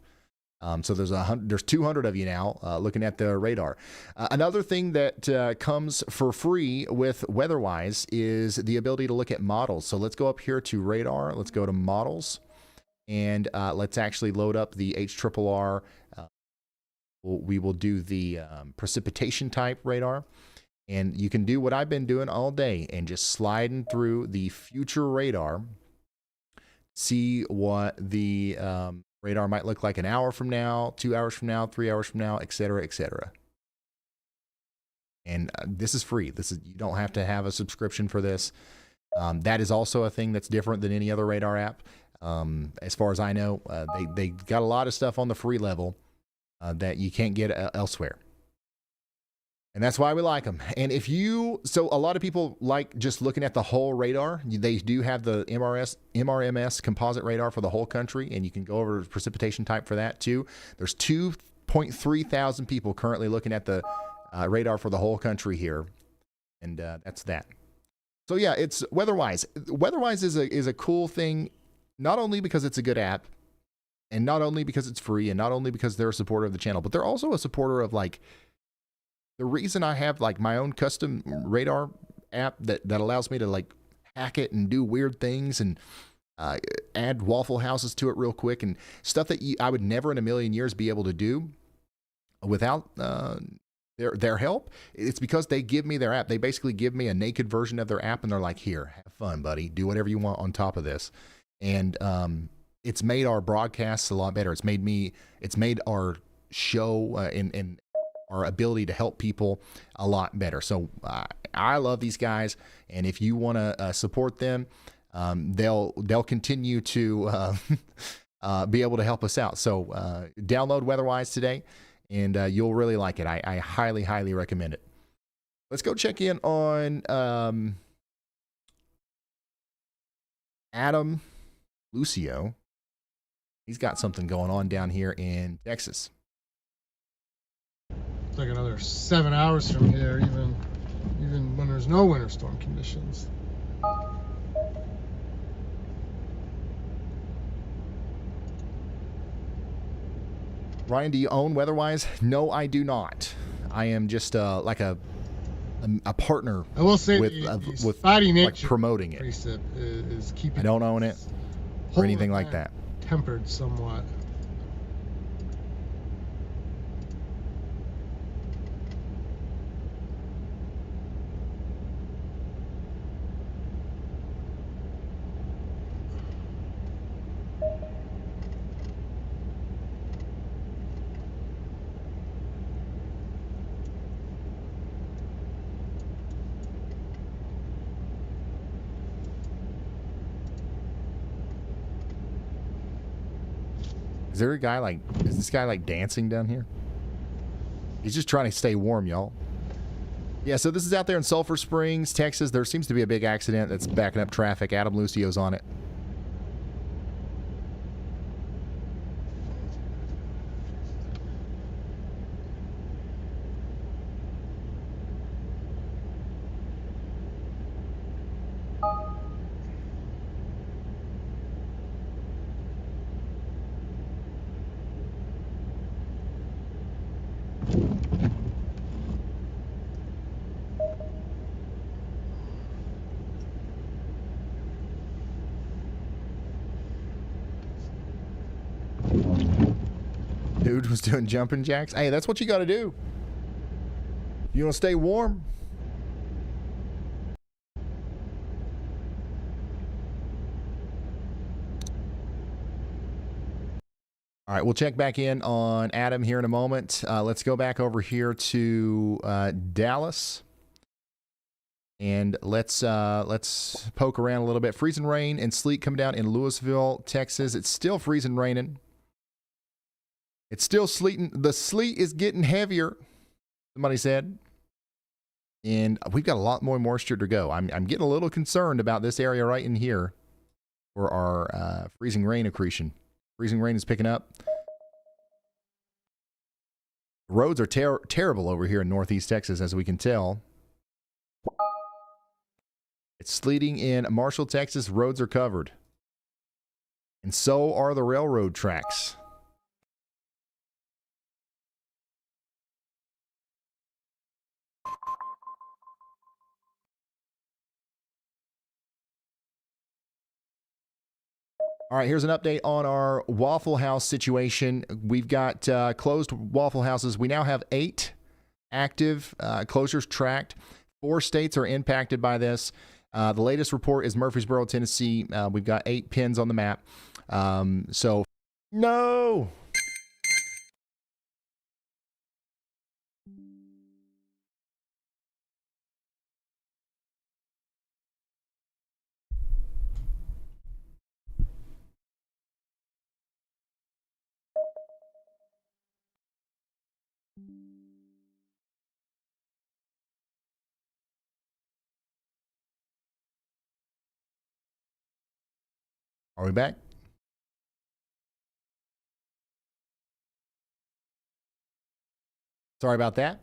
So there's 200 of you now looking at the radar. Another thing that comes for free with WeatherWise is the ability to look at models. So let's go up here to radar. Let's go to models, and let's actually load up the HRRR. We will do the precipitation type radar. And you can do what I've been doing all day and just sliding through the future radar, see what the radar might look like an hour from now, 2 hours from now, 3 hours from now, et cetera, et cetera. And this is free. You don't have to have a subscription for this. That is also a thing that's different than any other radar app. As far as I know, they got a lot of stuff on the free level that you can't get elsewhere. And that's why we like them. And so a lot of people like just looking at the whole radar. They do have the MRMS composite radar for the whole country, and you can go over to precipitation type for that too. There's 2.3 thousand people currently looking at the radar for the whole country here. And that's that. So yeah, it's WeatherWise. WeatherWise is a cool thing, not only because it's a good app, and not only because it's free, and not only because they're a supporter of the channel, but they're also a supporter of like, the reason I have like my own custom radar app that allows me to like hack it and do weird things and add Waffle Houses to it real quick and stuff that I would never in a million years be able to do without their help. It's because they give me their app. They basically give me a naked version of their app, and they're like, here, have fun, buddy. Do whatever you want on top of this. And it's made our broadcasts a lot better. It's made our show and our ability to help people a lot better. So I love these guys, and if you want to support them, they'll continue to be able to help us out. So download WeatherWise today, and you'll really like it. I highly recommend it. Let's go check in on Adam Lucio. He's got something going on down here in Texas. It's like another 7 hours from here, even when there's no winter storm conditions. Ryan, do you own WeatherWise? No, I do not. I am just like a partner. I will say with fighting like promoting it. Is keeping. I don't own it or anything like that. Tempered somewhat. Is this guy like dancing down here? He's just trying to stay warm, y'all. Yeah, so this is out there in Sulphur Springs, Texas. There seems to be a big accident that's backing up traffic. Adam Lucio's on it. Dude was doing jumping jacks. Hey, that's what you got to do. You want to stay warm? All right, we'll check back in on Adam here in a moment. Let's go back over here to Dallas. And let's poke around a little bit. Freezing rain and sleet coming down in Louisville, Texas. It's still freezing raining. It's still sleeting. The sleet is getting heavier, somebody said. And we've got a lot more moisture to go. I'm getting a little concerned about this area right in here for our freezing rain accretion. Freezing rain is picking up. The roads are terrible over here in Northeast Texas, as we can tell. It's sleeting in Marshall, Texas. Roads are covered. And so are the railroad tracks. All right, here's an update on our Waffle House situation. We've got closed Waffle Houses. We now have 8 active closures tracked. 4 states are impacted by this. The latest report is Murfreesboro, Tennessee. We've got 8 pins on the map. So, no! Are we back? Sorry about that.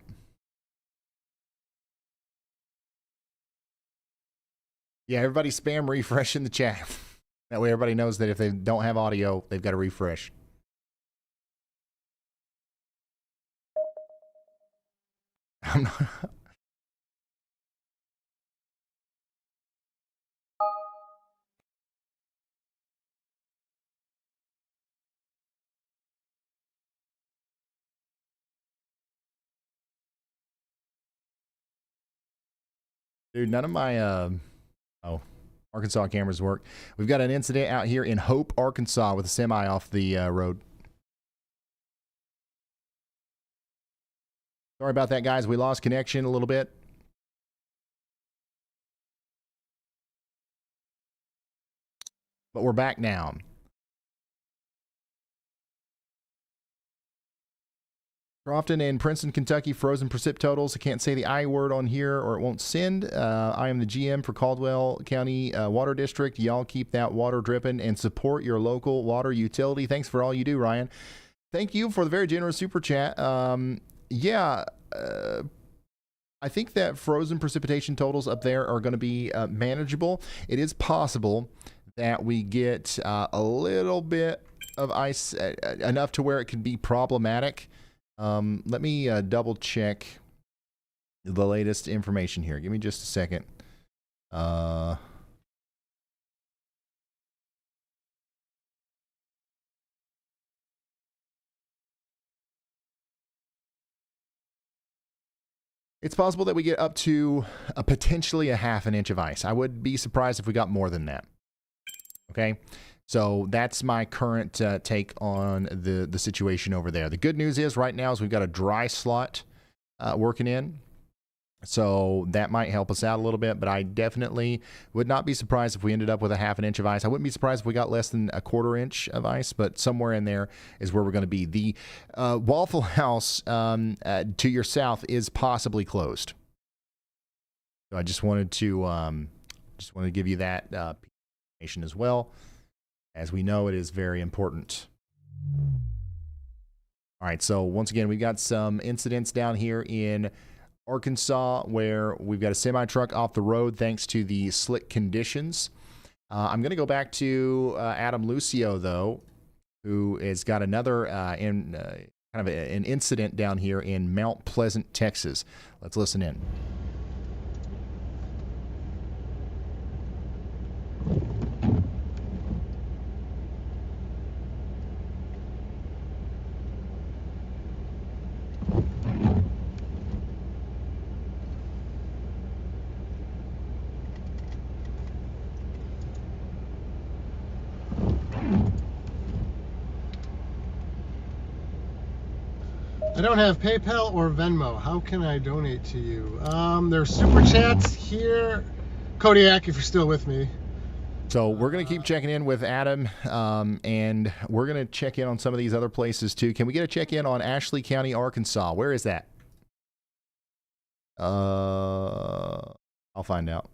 Yeah, everybody spam refresh in the chat. That way everybody knows that if they don't have audio, they've got to refresh. I'm not... Dude, none of my Arkansas cameras work. We've got an incident out here in Hope, Arkansas with a semi off the road. Sorry about that, guys. We lost connection a little bit. But we're back now. Crofton and Princeton, Kentucky, frozen precip totals. I can't say the I word on here or it won't send. I am the GM for Caldwell County Water District. Y'all keep that water dripping and support your local water utility. Thanks for all you do, Ryan. Thank you for the very generous super chat. I think that frozen precipitation totals up there are going to be manageable. It is possible that we get a little bit of ice, enough to where it can be problematic. Let me double check the latest information here. Give me just a second. It's possible that we get up to potentially a half an inch of ice. I would be surprised if we got more than that. Okay. So that's my current take on the situation over there. The good news is right now is we've got a dry slot working in. So that might help us out a little bit, but I definitely would not be surprised if we ended up with a half an inch of ice. I wouldn't be surprised if we got less than a quarter inch of ice, but somewhere in there is where we're going to be. The Waffle House to your south is possibly closed. So I just wanted to give you that information as well. As we know, it is very important. All right, so once again, we've got some incidents down here in Arkansas where we've got a semi-truck off the road thanks to the slick conditions. I'm going to go back to Adam Lucio, though, who has got another kind of an incident down here in Mount Pleasant, Texas. Let's listen in. I don't have PayPal or Venmo. How can I donate to you? There's super chats here. Kodiak, if you're still with me. So we're going to keep checking in with Adam, and we're going to check in on some of these other places too. Can we get a check in on Ashley County, Arkansas? Where is that? I'll find out.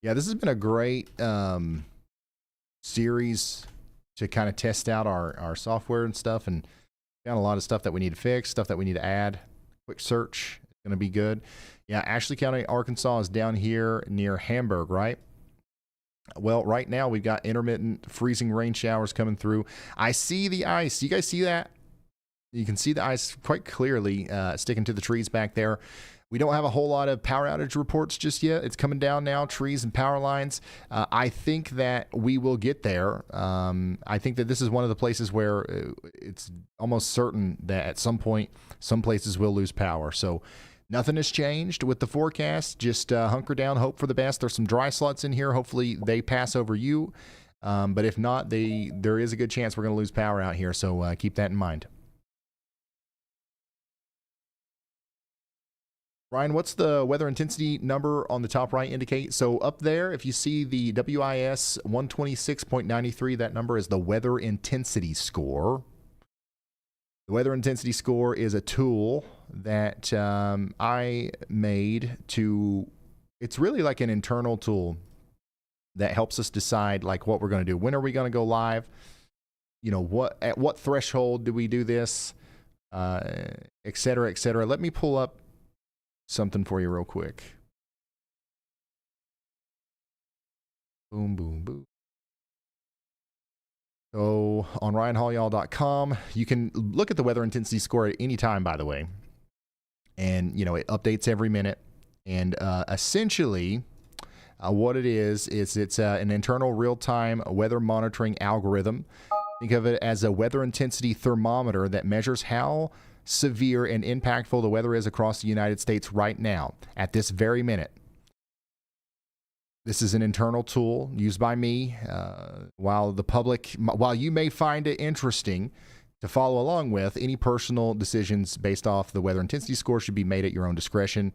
Yeah, this has been a great series to kind of test out our software and stuff, and found a lot of stuff that we need to fix, stuff that we need to add. Quick search is going to be good. Yeah, Ashley County, Arkansas is down here near Hamburg, right? Well, right now we've got intermittent freezing rain showers coming through. I see the ice. You guys see that? You can see the ice quite clearly sticking to the trees back there. We don't have a whole lot of power outage reports just yet. It's coming down now, trees and power lines. I think that we will get there. I think that this is one of the places where it's almost certain that at some point, some places will lose power. So nothing has changed with the forecast. Just hunker down, hope for the best. There's some dry slots in here. Hopefully they pass over you. But if not, there is a good chance we're going to lose power out here. So keep that in mind. Ryan, what's the weather intensity number on the top right indicate? So up there, if you see the WIS 126.93, that number is the weather intensity score. The weather intensity score is a tool that I made to, it's really like an internal tool that helps us decide like what we're going to do. When are we going to go live? You know, at what threshold do we do this? Et cetera, et cetera. Let me pull up something for you real quick. Boom, boom, boom. So on RyanHollyall.com, you can look at the weather intensity score at any time, by the way. And, you know, it updates every minute. And essentially, what it is it's an internal real-time weather monitoring algorithm. Think of it as a weather intensity thermometer that measures how severe and impactful the weather is across the United States right now, at this very minute. This is an internal tool used by me. While you may find it interesting to follow along with, any personal decisions based off the weather intensity score should be made at your own discretion.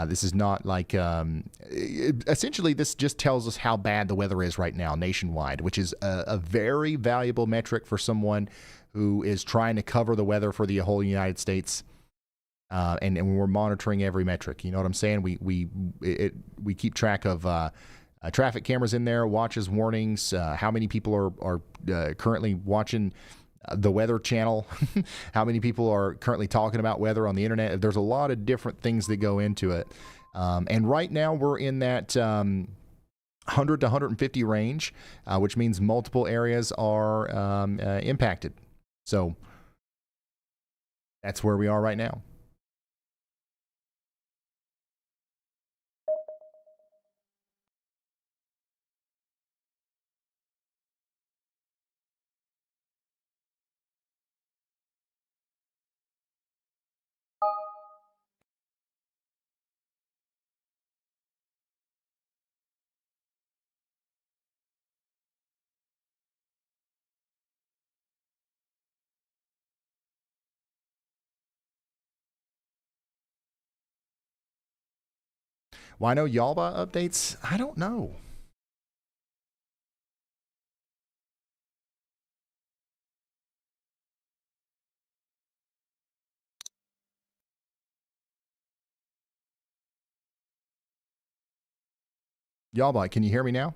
This is not like, essentially this just tells us how bad the weather is right now nationwide, which is a very valuable metric for someone who is trying to cover the weather for the whole United States. And we're monitoring every metric. You know what I'm saying? We keep track of traffic cameras in there, watches, warnings, how many people are currently watching the Weather Channel, how many people are currently talking about weather on the internet. There's a lot of different things that go into it. And right now we're in that 100 to 150 range, which means multiple areas are impacted. So that's where we are right now. Well, I know Yalba updates. I don't know. Yalba, can you hear me now?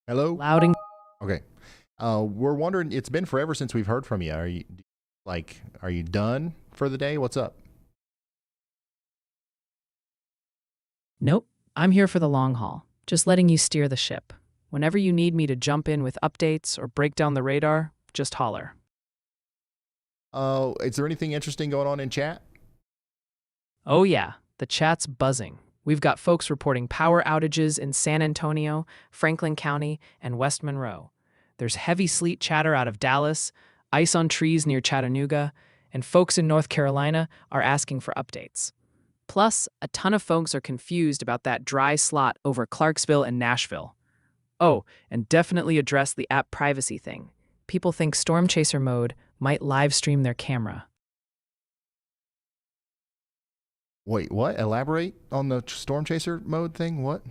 Hello? Louding. Okay. We're wondering, it's been forever since we've heard from you. Are you done for the day? What's up? Nope, I'm here for the long haul, just letting you steer the ship. Whenever you need me to jump in with updates or break down the radar, just holler. Oh, is there anything interesting going on in chat? Oh yeah, the chat's buzzing. We've got folks reporting power outages in San Antonio, Franklin County, and West Monroe. There's heavy sleet chatter out of Dallas, ice on trees near Chattanooga, and folks in North Carolina are asking for updates. Plus, a ton of folks are confused about that dry slot over Clarksville and Nashville. Oh, and definitely address the app privacy thing. People think Storm Chaser mode might live stream their camera. Wait, what? Elaborate on the Storm Chaser mode thing? What?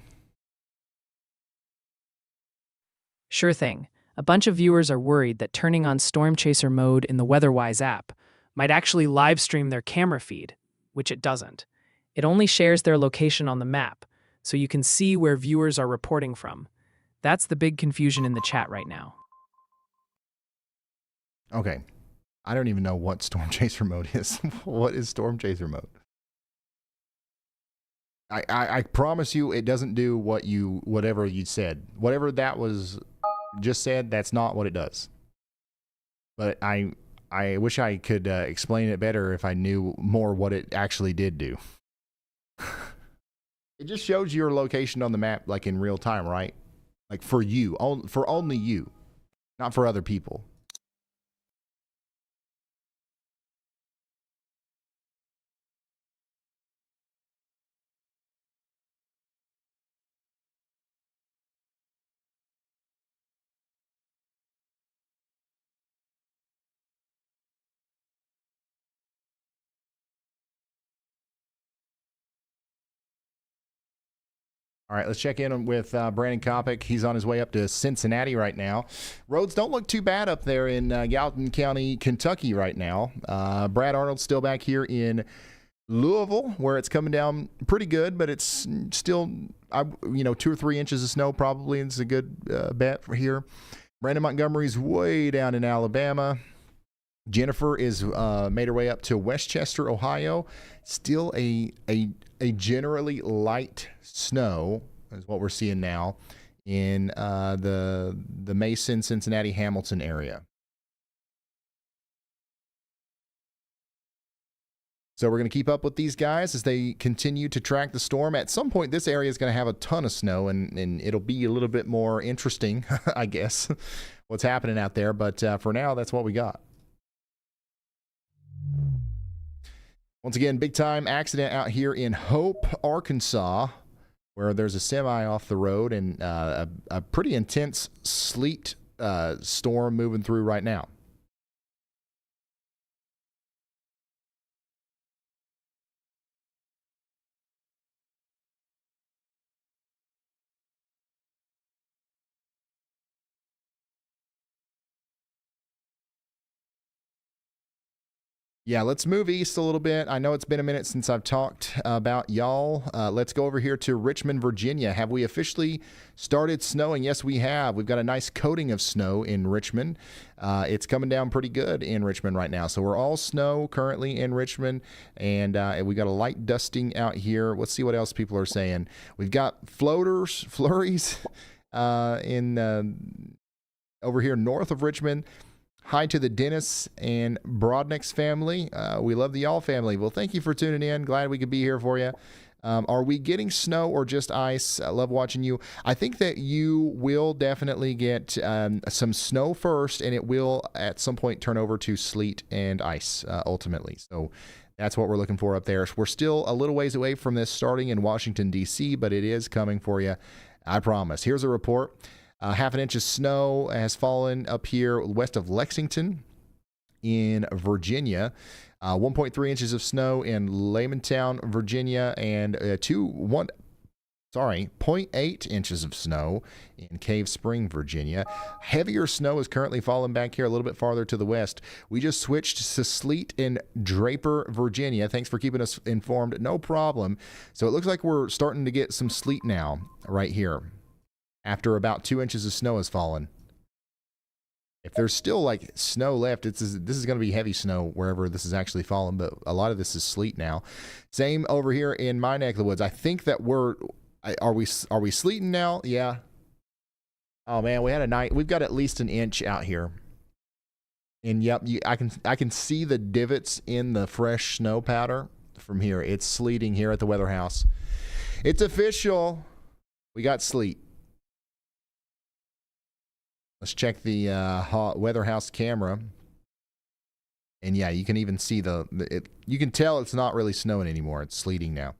Sure thing. A bunch of viewers are worried that turning on Storm Chaser mode in the WEATHERWISE app might actually live stream their camera feed, which it doesn't. It only shares their location on the map, so you can see where viewers are reporting from. That's the big confusion in the chat right now. Okay. I don't even know what Storm Chaser mode is. What is Storm Chaser mode? I promise you it doesn't do whatever you said. Whatever that was just said, that's not what it does. But I wish I could explain it better if I knew more what it actually did do. It just shows your location on the map like in real time, right? Like for you, for only you, not for other people. All right, let's check in with Brandon Kopic. He's on his way up to Cincinnati right now. Roads don't look too bad up there in Gallatin County, Kentucky right now. Brad Arnold's still back here in Louisville, where it's coming down pretty good, but it's still, 2 or 3 inches of snow probably. It's a good bet for here. Brandon Montgomery's way down in Alabama. Jennifer is made her way up to Westchester, Ohio. Still a generally light snow is what we're seeing now in the Mason, Cincinnati, Hamilton area. So we're going to keep up with these guys as they continue to track the storm. At some point, this area is going to have a ton of snow, and it'll be a little bit more interesting, I guess, what's happening out there. But for now, that's what we got. Once again, big time accident out here in Hope, Arkansas, where there's a semi off the road and a pretty intense sleet storm moving through right now. Yeah, let's move east a little bit. I know it's been a minute since I've talked about y'all. Let's go over here to Richmond, Virginia. Have we officially started snowing? Yes, we have. We've got a nice coating of snow in Richmond. It's coming down pretty good in Richmond right now. So we're all snow currently in Richmond, and we got a light dusting out here. Let's see what else people are saying. We've got flurries in over here north of Richmond. Hi to the Dennis and Brodnick's family. We love the y'all family. Well, thank you for tuning in. Glad we could be here for you. Are we getting snow or just ice? I love watching you. I think that you will definitely get some snow first, and it will at some point turn over to sleet and ice ultimately. So that's what we're looking for up there. We're still a little ways away from this starting in Washington, D.C., but it is coming for you. I promise. Here's a report. Half an inch of snow has fallen up here west of Lexington in Virginia. 1.3 inches of snow in Laymantown, Virginia, and 0.8 inches of snow in Cave Spring, Virginia. Heavier snow is currently falling back here a little bit farther to the west. We just switched to sleet in Draper, Virginia. Thanks for keeping us informed. No problem. So it looks like we're starting to get some sleet now right here, after about 2 inches of snow has fallen. If there's still like snow left, this is going to be heavy snow wherever this is actually fallen, but a lot of this is sleet now. Same over here in my neck of the woods. I think that are we sleeting now? Yeah. Oh man, we had a night. We've got at least an inch out here. And yep, I can see the divots in the fresh snow powder from here. It's sleeting here at the weather house. It's official. We got sleet. Let's check the weather house camera. And yeah, you can even see you can tell it's not really snowing anymore. It's sleeting now.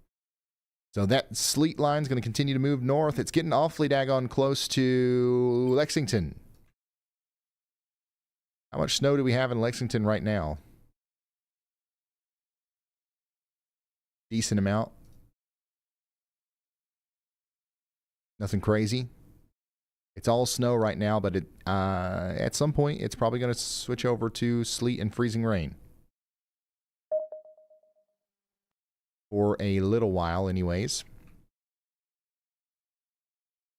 So that sleet line is going to continue to move north. It's getting awfully daggone close to Lexington. How much snow do we have in Lexington right now? Decent amount. Nothing crazy. It's all snow right now, but at some point, it's probably going to switch over to sleet and freezing rain. For a little while, anyways.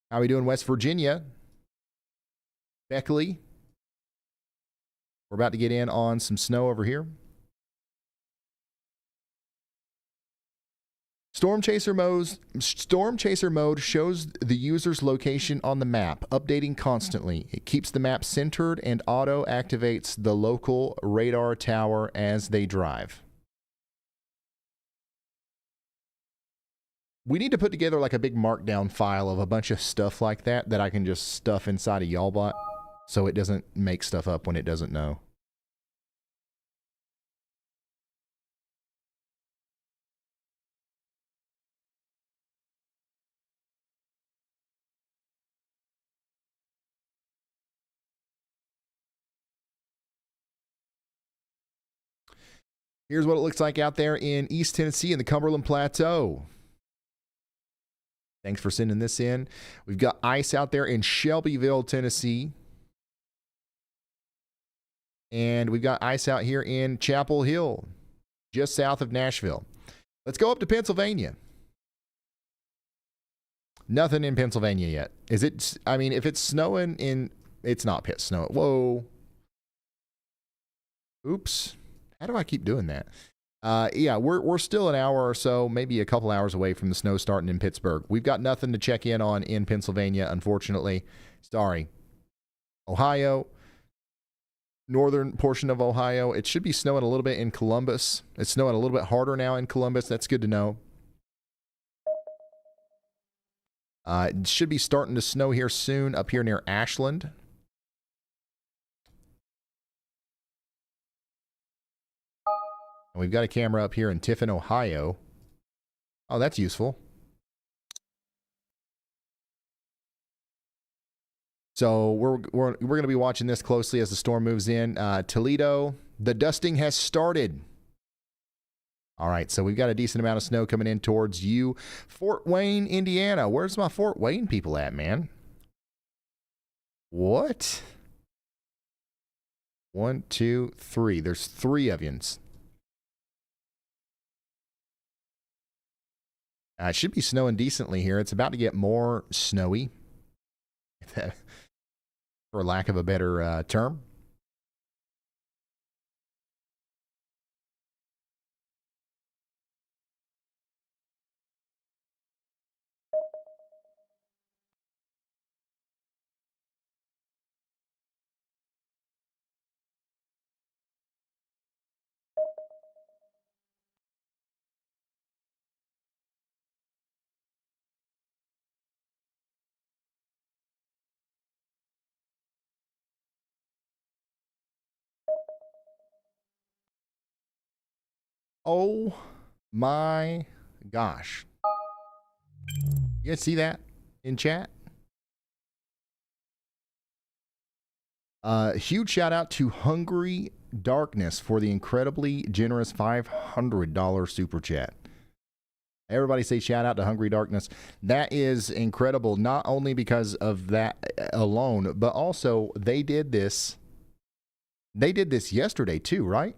How we doing, West Virginia? Beckley. We're about to get in on some snow over here. Storm Chaser mode shows the user's location on the map, updating constantly. It keeps the map centered and auto activates the local radar tower as they drive. We need to put together like a big markdown file of a bunch of stuff like that I can just stuff inside of YALLBot so it doesn't make stuff up when it doesn't know. Here's what it looks like out there in East Tennessee in the Cumberland Plateau. Thanks for sending this in. We've got ice out there in Shelbyville, Tennessee. And we've got ice out here in Chapel Hill, just south of Nashville. Let's go up to Pennsylvania. Nothing in Pennsylvania yet. Is it? I mean, if it's snowing in, it's not pit snow. Whoa. Oops. How do I keep doing that? Yeah, we're still an hour or so, maybe a couple hours away from the snow starting in Pittsburgh. We've got nothing to check in on in Pennsylvania, unfortunately. Sorry. Ohio, northern portion of Ohio. It should be snowing a little bit in Columbus. It's snowing a little bit harder now in Columbus. That's good to know. It should be starting to snow here soon up here near Ashland. And we've got a camera up here in Tiffin, Ohio. Oh, that's useful. So we're going to be watching this closely as the storm moves in. Toledo, the dusting has started. All right, so we've got a decent amount of snow coming in towards you. Fort Wayne, Indiana. Where's my Fort Wayne people at, man? What? 1, 2, 3. There's 3 of yous. It should be snowing decently here. It's about to get more snowy, for lack of a better term. Oh my gosh. You guys see that in chat? Huge shout out to Hungry Darkness for the incredibly generous $500 super chat. Everybody say shout out to Hungry Darkness. That is incredible, not only because of that alone, but also they did this yesterday too, right?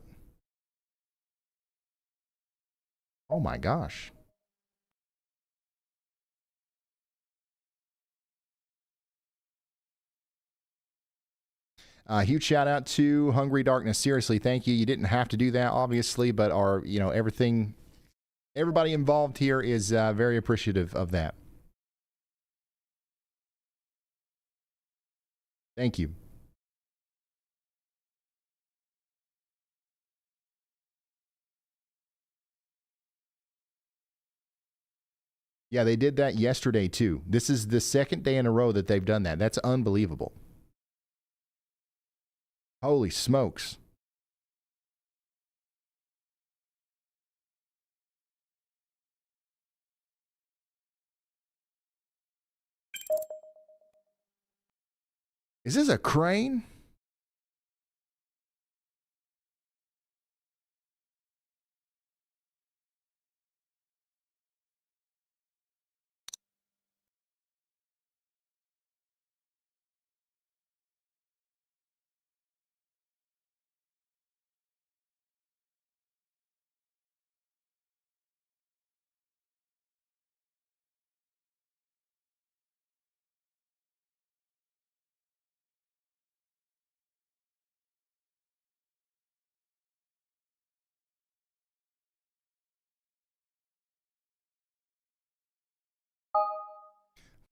Oh my gosh. Huge shout out to Hungry Darkness. Seriously, thank you. You didn't have to do that, obviously, but everybody involved here is very appreciative of that. Thank you. Yeah, they did that yesterday too. This is the second day in a row that they've done that. That's unbelievable. Holy smokes. Is this a crane?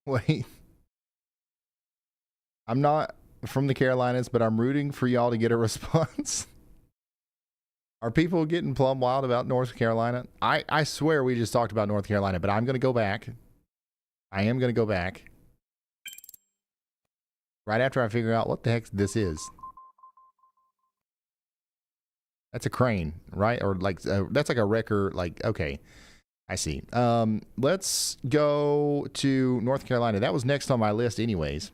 Wait. I'm not from the Carolinas, but I'm rooting for y'all to get a response. Are people getting plumb wild about North Carolina? I swear we just talked about North Carolina, but I'm going to go back. I am going to go back. Right after I figure out what the heck this is. That's a crane, right? Or like, that's like a wrecker. Like, okay. I see. Let's go to North Carolina. That was next on my list anyways.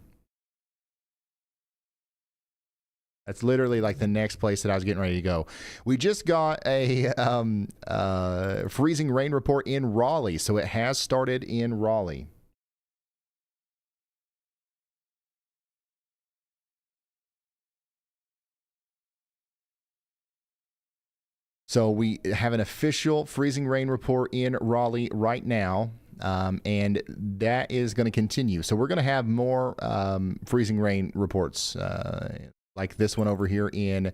That's literally like the next place that I was getting ready to go. We just got a freezing rain report in Raleigh. So it has started in Raleigh. So we have an official freezing rain report in Raleigh right now, and that is going to continue. So we're going to have more freezing rain reports like this one over here in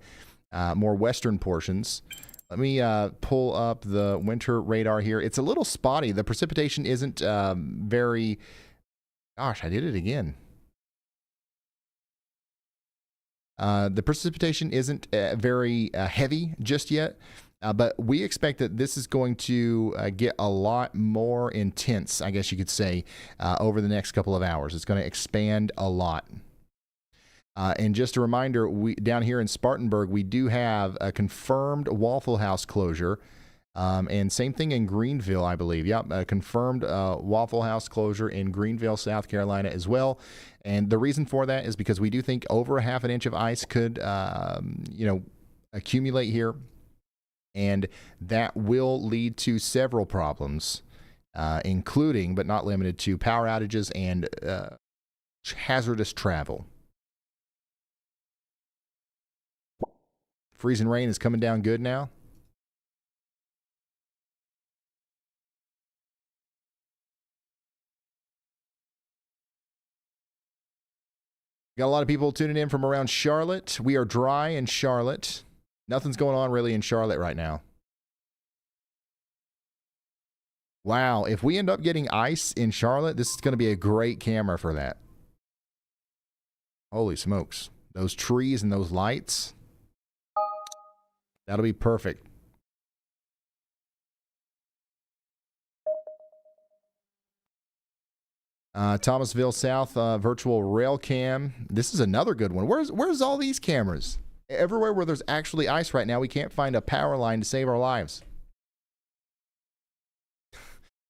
more western portions. Let me pull up the winter radar here. It's a little spotty. The precipitation isn't very... Gosh, I did it again. The precipitation isn't very heavy just yet, but we expect that this is going to get a lot more intense, I guess you could say, over the next couple of hours. It's going to expand a lot. And just a reminder, down here in Spartanburg, we do have a confirmed Waffle House closure. And same thing in Greenville, I believe. Yep, a confirmed Waffle House closure in Greenville, South Carolina as well. And the reason for that is because we do think over a half an inch of ice could, accumulate here. And that will lead to several problems, including, but not limited to, power outages and hazardous travel. Freezing rain is coming down good now. Got a lot of people tuning in from around Charlotte. We are dry in Charlotte. Nothing's going on really in Charlotte right now. Wow, if we end up getting ice in Charlotte, this is going to be a great camera for that. Holy smokes. Those trees and those lights. That'll be perfect. Thomasville South virtual rail cam. This is another good one. Where's all these cameras? Everywhere where there's actually ice right now, we can't find a power line to save our lives.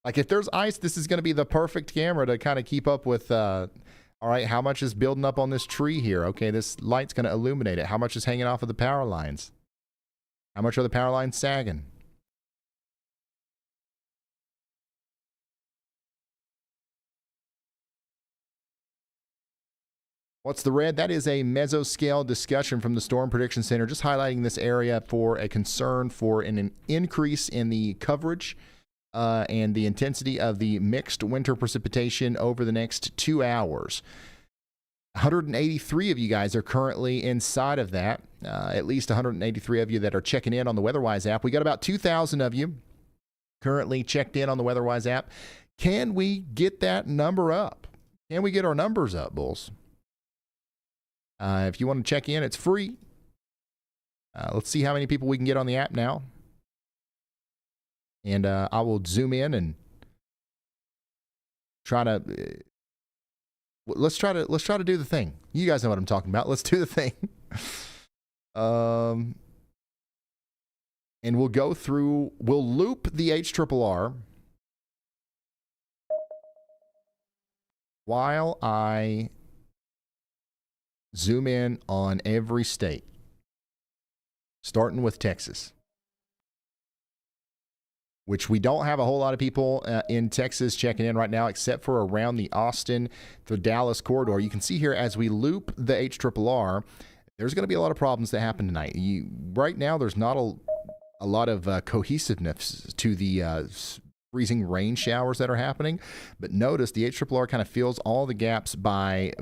Like if there's ice, this is going to be the perfect camera to kind of keep up with. All right, how much is building up on this tree here? Okay, this light's going to illuminate it. How much is hanging off of the power lines? How much are the power lines sagging? What's the red? That is a mesoscale discussion from the Storm Prediction Center, just highlighting this area for a concern for an increase in the coverage and the intensity of the mixed winter precipitation over the next 2 hours. 183 of you guys are currently inside of that. At least 183 of you that are checking in on the WeatherWise app. We got about 2,000 of you currently checked in on the WeatherWise app. Can we get that number up? Can we get our numbers up, Bulls? If you want to check in, it's free. Let's see how many people we can get on the app now. And I will zoom in and try to let's try to do the thing. You guys know what I'm talking about. Let's do the thing. And we'll go through. We'll loop the HRRR while I zoom in on every state, starting with Texas, which we don't have a whole lot of people in Texas checking in right now, except for around the Austin to Dallas corridor. You can see here as we loop the HRRR, there's going to be a lot of problems that happen tonight. Right now, there's not a lot of cohesiveness to the freezing rain showers that are happening. But notice the HRRR kind of fills all the gaps by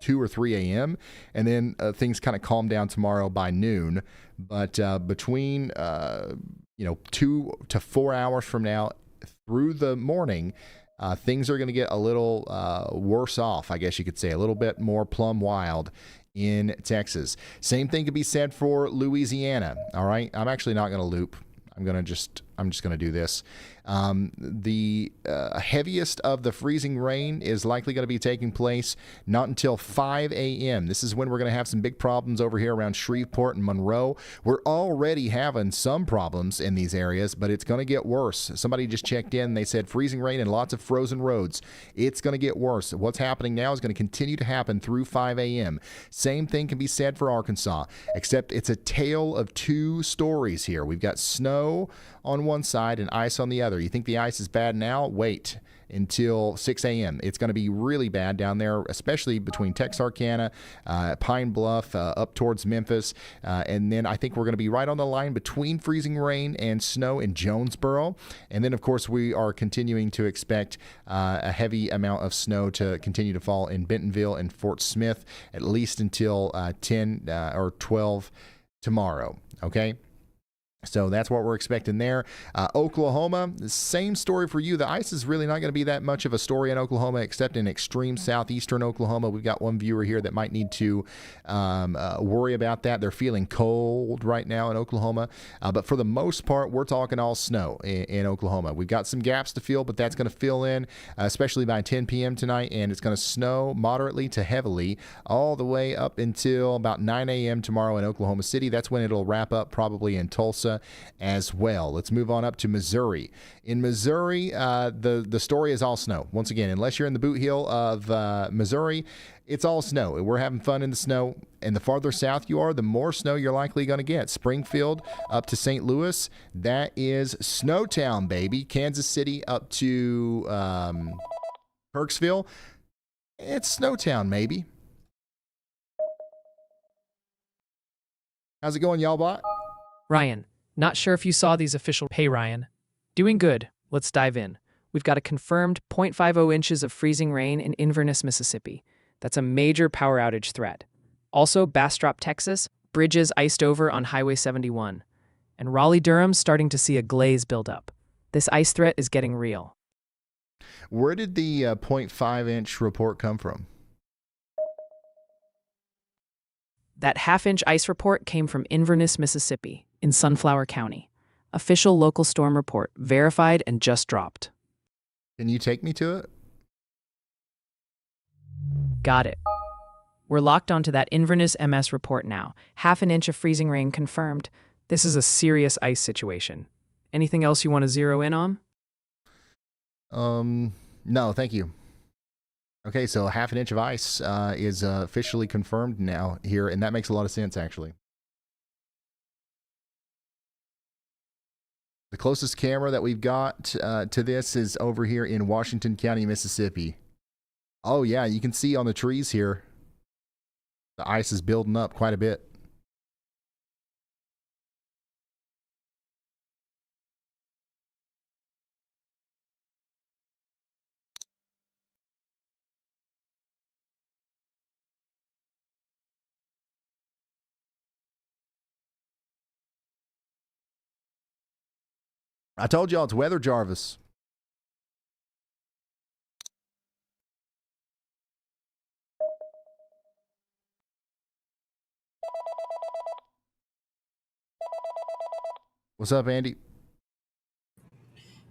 2 or 3 a.m. And then things kind of calm down tomorrow by noon. But between 2 to 4 hours from now through the morning, things are going to get a little worse off, I guess you could say, a little bit more plumb wild in Texas. Same thing could be said for Louisiana. All right, I'm actually not going to loop. I'm just going to do this. The heaviest of the freezing rain is likely going to be taking place not until 5 a.m. This is when we're going to have some big problems over here around Shreveport and Monroe. We're already having some problems in these areas, but it's going to get worse. Somebody just checked in. They said freezing rain and lots of frozen roads. It's going to get worse. What's happening now is going to continue to happen through 5 a.m. Same thing can be said for Arkansas, except it's a tale of two stories here. We've got snow on one side and ice on the other. You think the ice is bad now? Wait until 6 a.m. It's going to be really bad down there, especially between Texarkana, Pine Bluff, up towards Memphis. And then I think we're going to be right on the line between freezing rain and snow in Jonesboro. And then, of course, we are continuing to expect a heavy amount of snow to continue to fall in Bentonville and Fort Smith, at least until 10 or 12 tomorrow. Okay? So that's what we're expecting there. Oklahoma, the same story for you. The ice is really not going to be that much of a story in Oklahoma, except in extreme southeastern Oklahoma. We've got one viewer here that might need to worry about that. They're feeling cold right now in Oklahoma. But for the most part, we're talking all snow in Oklahoma. We've got some gaps to fill, but that's going to fill in, especially by 10 p.m. tonight. And it's going to snow moderately to heavily all the way up until about 9 a.m. tomorrow in Oklahoma City. That's when it'll wrap up, probably in Tulsa as well. Let's move on up to Missouri. In Missouri, the story is all snow. Once again, unless you're in the boot heel of Missouri, it's all snow. We're having fun in the snow. And the farther south you are, the more snow you're likely going to get. Springfield up to St. Louis, that is Snowtown, baby. Kansas City up to Kirksville, it's Snowtown, maybe. How's it going, y'all bot? Ryan, not sure if you saw these official. Hey, Ryan. Doing good. Let's dive in. We've got a confirmed 0.50 inches of freezing rain in Inverness, Mississippi. That's a major power outage threat. Also, Bastrop, Texas, bridges iced over on Highway 71. And Raleigh-Durham's starting to see a glaze build up. This ice threat is getting real. Where did the 0.5-inch report come from? That half-inch ice report came from Inverness, Mississippi, in Sunflower County. Official local storm report, verified and just dropped. Can you take me to it? Got it. We're locked onto that Inverness MS report now. Half an inch of freezing rain confirmed. This is a serious ice situation. Anything else you want to zero in on? No, thank you. Okay, so half an inch of ice is officially confirmed now here, and that makes a lot of sense, actually. The closest camera that we've got to this is over here in Washington County, Mississippi. Oh, yeah, you can see on the trees here, the ice is building up quite a bit. I told y'all it's weather, Jarvis. What's up, Andy?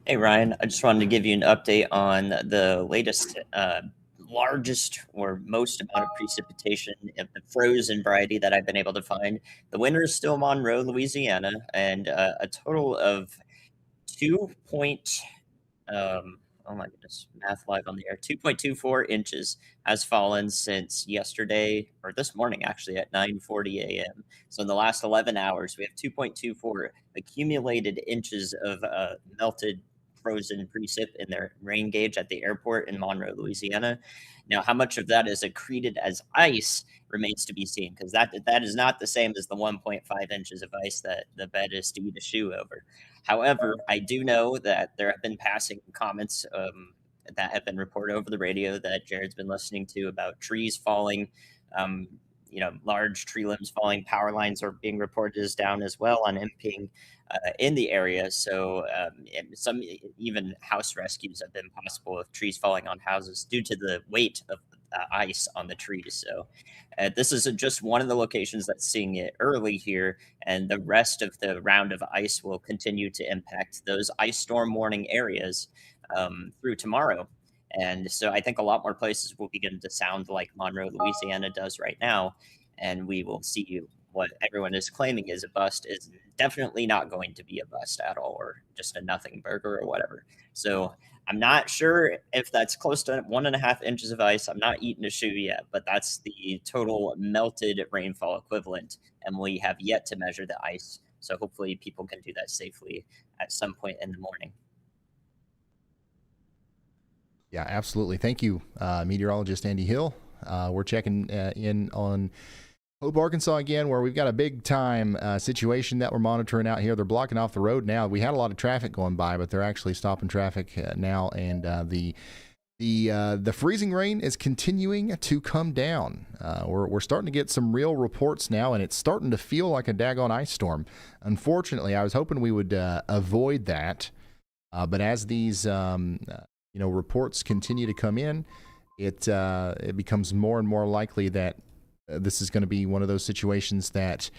Hey, Ryan. I just wanted to give you an update on the latest, largest or most amount of precipitation of the frozen variety that I've been able to find. The winner is still Monroe, Louisiana, and a total of 2. Oh my goodness, math live on the air. 2.24 inches has fallen since yesterday, or this morning actually, at 9:40 a.m. So in the last 11 hours, we have 2.24 accumulated inches of melted frozen precip in their rain gauge at the airport in Monroe, Louisiana. Now, how much of that is accreted as ice remains to be seen, because that is not the same as the 1.5 inches of ice that the bed is to eat a shoe over. However, I do know that there have been passing comments that have been reported over the radio that Jared's been listening to about trees falling large tree limbs falling. Power lines are being reported as down as well on imping in the area. So some even house rescues have been possible with trees falling on houses due to the weight of ice on the trees. So this is just one of the locations that's seeing it early here, and the rest of the round of ice will continue to impact those ice storm warning areas through tomorrow. And so I think a lot more places will begin to sound like Monroe, Louisiana does right now, and we will see what everyone is claiming is a bust is definitely not going to be a bust at all, or just a nothing burger or whatever. So I'm not sure if that's close to 1.5 inches of ice. I'm not eating a shoe yet, but that's the total melted rainfall equivalent, and we have yet to measure the ice. So hopefully people can do that safely at some point in the morning. Yeah, absolutely. Thank you, meteorologist Andy Hill. We're checking in on Hope, Arkansas again, where we've got a big time situation that we're monitoring out here. They're blocking off the road now. We had a lot of traffic going by, but they're actually stopping traffic now, and the freezing rain is continuing to come down. We're starting to get some real reports now, and it's starting to feel like a daggone ice storm. Unfortunately, I was hoping we would avoid that, but as these reports continue to come in, it becomes more and more likely that this is going to be one of those situations that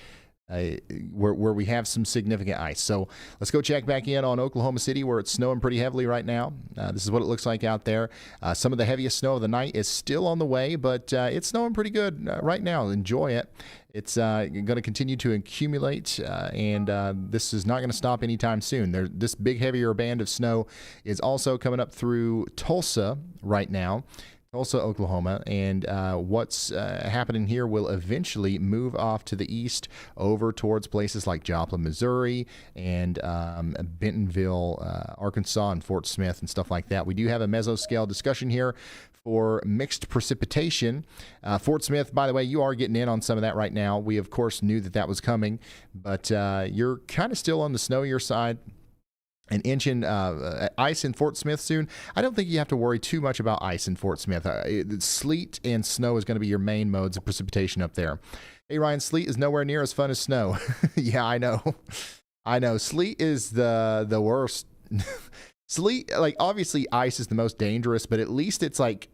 where we have some significant ice. So let's go check back in on Oklahoma City, where it's snowing pretty heavily right now. This is what it looks like out there. Some of the heaviest snow of the night is still on the way, but it's snowing pretty good right now. Enjoy it. It's going to continue to accumulate, and this is not going to stop anytime soon. This big, heavier band of snow is also coming up through Tulsa right now. Tulsa, Oklahoma, and what's happening here will eventually move off to the east over towards places like Joplin, Missouri, and Bentonville, Arkansas, and Fort Smith and stuff like that. We do have a mesoscale discussion here for mixed precipitation. Fort Smith, by the way, you are getting in on some of that right now. We, of course, knew that was coming, but you're kind of still on the snowier side. An inch in ice in Fort Smith soon. I don't think you have to worry too much about ice in Fort Smith. Sleet and snow is going to be your main modes of precipitation up there. Hey, Ryan, sleet is nowhere near as fun as snow. Yeah, I know. I know. Sleet is the worst. Sleet, like, obviously ice is the most dangerous, but at least it's like,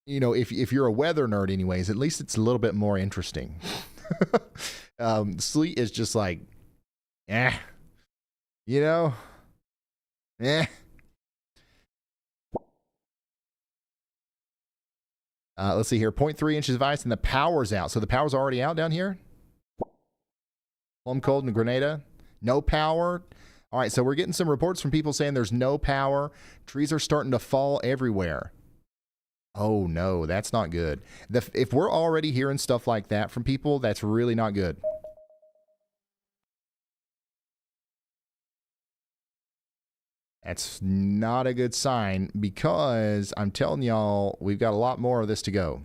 if you're a weather nerd anyways, at least it's a little bit more interesting. Sleet is just like, eh. Let's see here. 0.3 inches of ice and the power's out. So the power's already out down here? Plum Cold and Grenada. No power. All right, so we're getting some reports from people saying there's no power. Trees are starting to fall everywhere. Oh, no, that's not good. If we're already hearing stuff like that from people, that's really not good. That's not a good sign, because I'm telling y'all, we've got a lot more of this to go.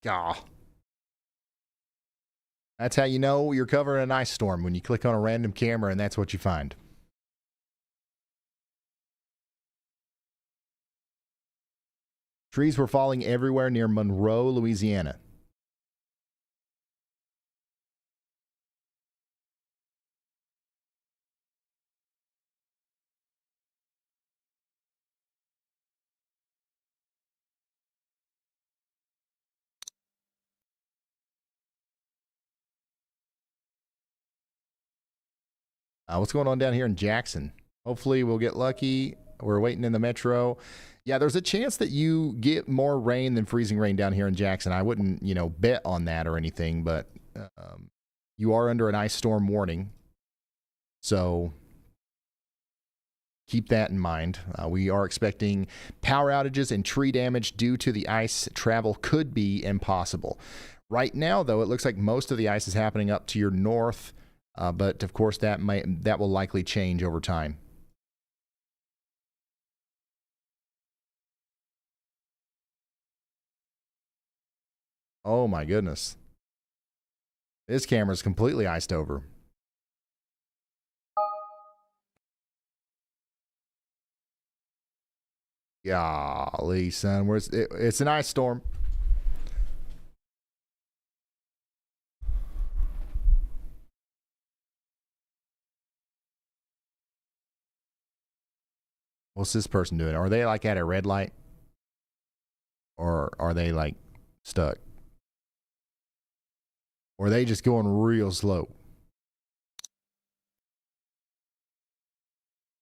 Gah. That's how you know you're covering an ice storm, when you click on a random camera and that's what you find. Trees were falling everywhere near Monroe, Louisiana. What's going on down here in Jackson? Hopefully we'll get lucky. We're waiting in the metro. Yeah, there's a chance that you get more rain than freezing rain down here in Jackson. I wouldn't, bet on that or anything, but you are under an ice storm warning. So keep that in mind. We are expecting power outages and tree damage due to the ice. Travel could be impossible. Right now, though, it looks like most of the ice is happening up to your north. But of course, that will likely change over time. Oh my goodness. This camera's completely iced over. Golly, son. It's an ice storm. What's this person doing? Are they like at a red light? Or are they like stuck? Or are they just going real slow?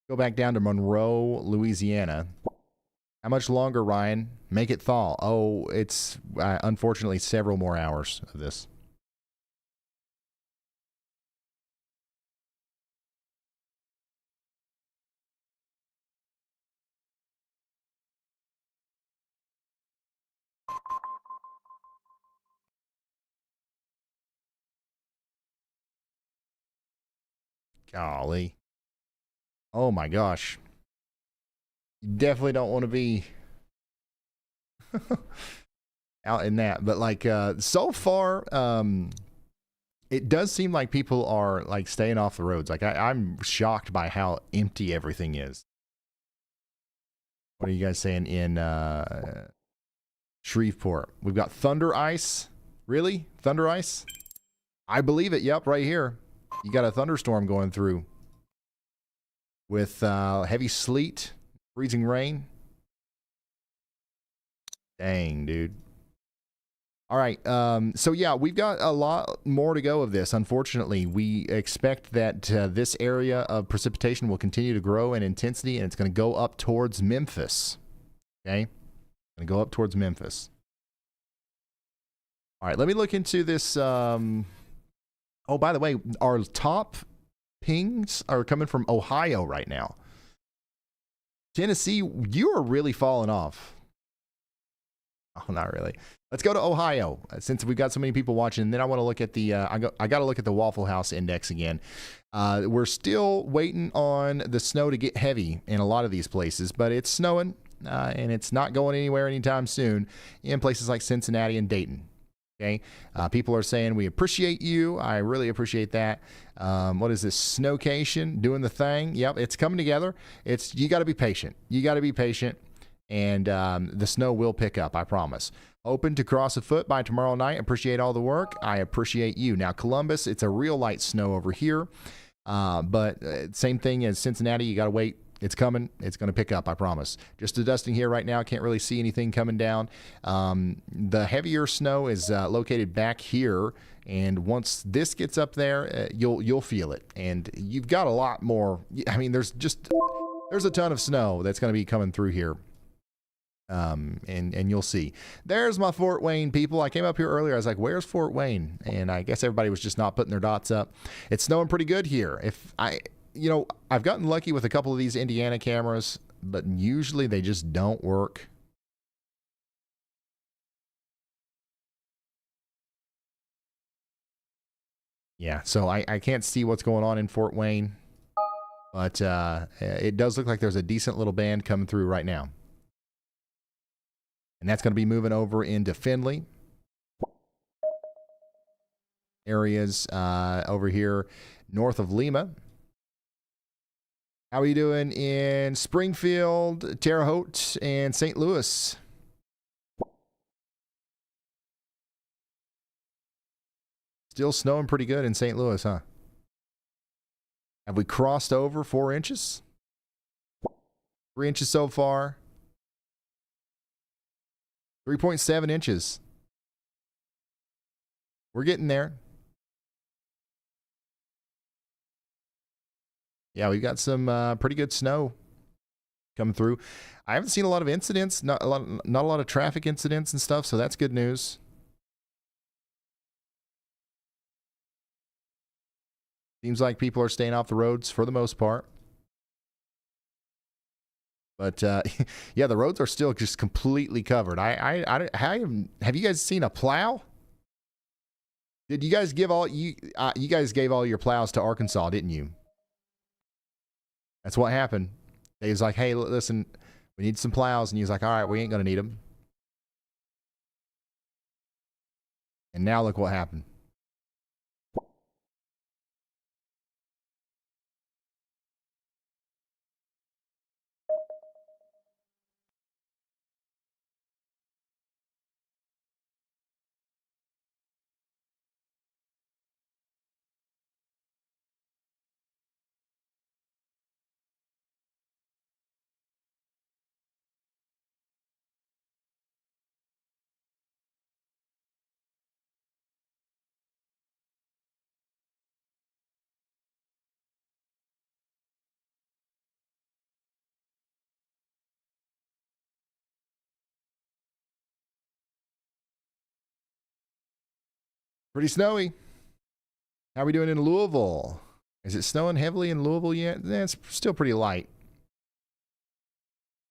Go back down to Monroe, Louisiana. How much longer, Ryan? Make it thaw. Oh, it's unfortunately several more hours of this. Golly. Oh my gosh. You definitely don't want to be out in that. But like so far, it does seem like people are like staying off the roads. Like I'm shocked by how empty everything is. What are you guys saying in Shreveport? We've got thunder ice. Really? Thunder ice? I believe it. Yep, right here. You got a thunderstorm going through with heavy sleet, freezing rain. Dang, dude. All right. So, yeah, we've got a lot more to go of this. Unfortunately, we expect that this area of precipitation will continue to grow in intensity, and it's going to go up towards Memphis. Okay? Going to go up towards Memphis. All right. Let me look into this. Oh, by the way, our top pings are coming from Ohio right now. Tennessee, you are really falling off. Oh, not really. Let's go to Ohio since we've got so many people watching. And then I want to look at the I got to look at the Waffle House index again. We're still waiting on the snow to get heavy in a lot of these places, but it's snowing and it's not going anywhere anytime soon in places like Cincinnati and Dayton. Okay, people are saying we appreciate you. I really appreciate that. What is this? Snowcation doing the thing? Yep, it's coming together. You got to be patient. You got to be patient, and the snow will pick up. I promise. Open to cross a foot by tomorrow night. Appreciate all the work. I appreciate you. Now Columbus, it's a real light snow over here, but same thing as Cincinnati. You got to wait. It's coming. It's going to pick up, I promise. Just a dusting here right now. Can't really see anything coming down. The heavier snow is located back here, and once this gets up there, you'll feel it. And you've got a lot more. I mean, there's a ton of snow that's going to be coming through here. And you'll see. There's my Fort Wayne people. I came up here earlier. I was like, where's Fort Wayne? And I guess everybody was just not putting their dots up. It's snowing pretty good here. I've gotten lucky with a couple of these Indiana cameras, but usually they just don't work. Yeah, so I can't see what's going on in Fort Wayne, but it does look like there's a decent little band coming through right now. And that's going to be moving over into Findlay. Areas over here north of Lima. How are you doing in Springfield, Terre Haute, and St. Louis? Still snowing pretty good in St. Louis, huh? Have we crossed over 4 inches? 3 inches so far. 3.7 inches. We're getting there. Yeah, we've got some pretty good snow coming through. I haven't seen a lot of incidents, not a lot of traffic incidents and stuff, so that's good news. Seems like people are staying off the roads for the most part. But yeah, the roads are still just completely covered. Have you guys seen a plow? Did you guys give all you guys gave all your plows to Arkansas, didn't you? That's what happened. They was like, hey, listen, we need some plows. And he was like, all right, we ain't going to need them. And now look what happened. Pretty snowy. How are we doing in Louisville? Is it snowing heavily in Louisville yet? It's still pretty light.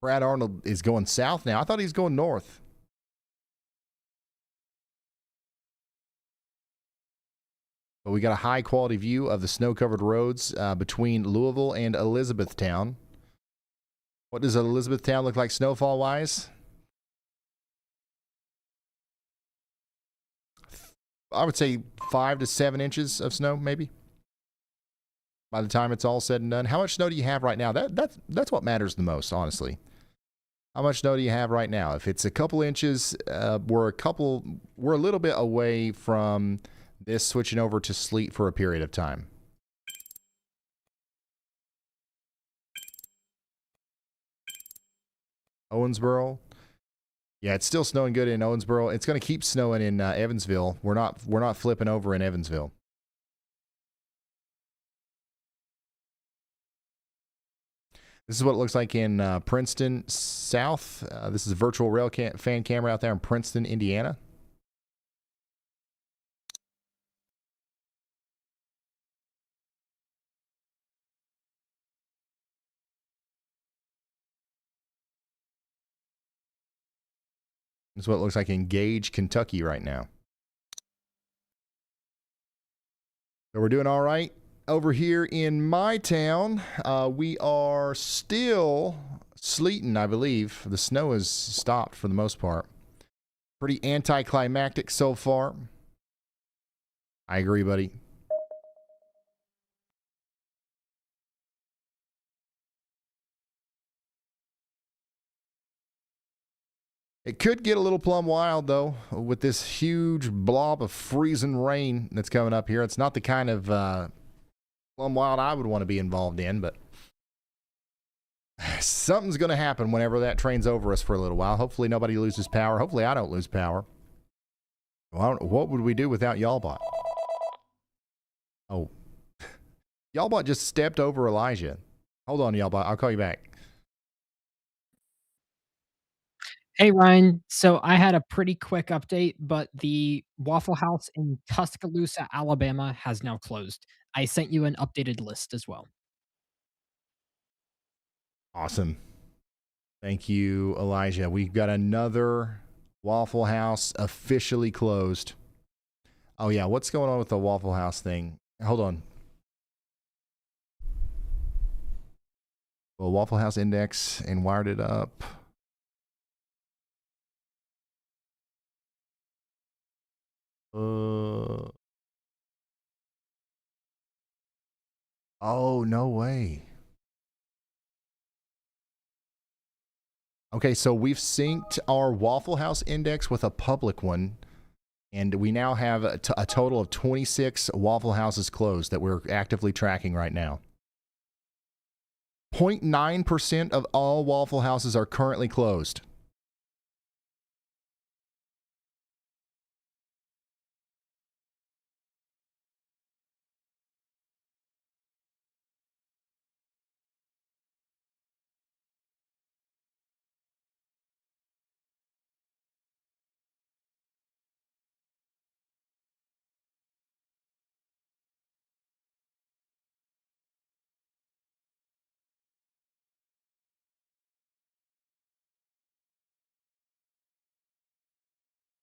Brad Arnold is going south now. I thought he was going north. But we got a high quality view of the snow-covered roads between Louisville and Elizabethtown. What does Elizabethtown look like snowfall-wise? I would say 5 to 7 inches of snow, maybe. By the time it's all said and done. How much snow do you have right now? That's what matters the most, honestly. How much snow do you have right now? If it's a couple inches, we're a little bit away from this switching over to sleet for a period of time. Owensboro. Yeah, it's still snowing good in Owensboro. It's going to keep snowing in Evansville. We're not flipping over in Evansville. This is what it looks like in Princeton South. This is a virtual rail fan camera out there in Princeton, Indiana. This is what it looks like in Gage, Kentucky right now. So we're doing all right. Over here in my town, we are still sleeting, I believe. The snow has stopped for the most part. Pretty anticlimactic so far. I agree, buddy. It could get a little plumb wild, though, with this huge blob of freezing rain that's coming up here. It's not the kind of plumb wild I would want to be involved in, but something's going to happen whenever that train's over us for a little while. Hopefully nobody loses power. Hopefully I don't lose power. Well, what would we do without Y'allbot? Oh. Y'allbot just stepped over Elijah. Hold on, Y'allbot. I'll call you back. Hey Ryan, so I had a pretty quick update, but the Waffle House in Tuscaloosa, Alabama has now closed. I sent you an updated list as well. Awesome. Thank you, Elijah. We've got another Waffle House officially closed. Oh yeah, what's going on with the Waffle House thing? Hold on. Well, Waffle House index and wired it up. Oh, no way. Okay, so we've synced our Waffle House index with a public one, and we now have a total of 26 Waffle Houses closed that we're actively tracking right now. 0.9% of all Waffle Houses are currently closed.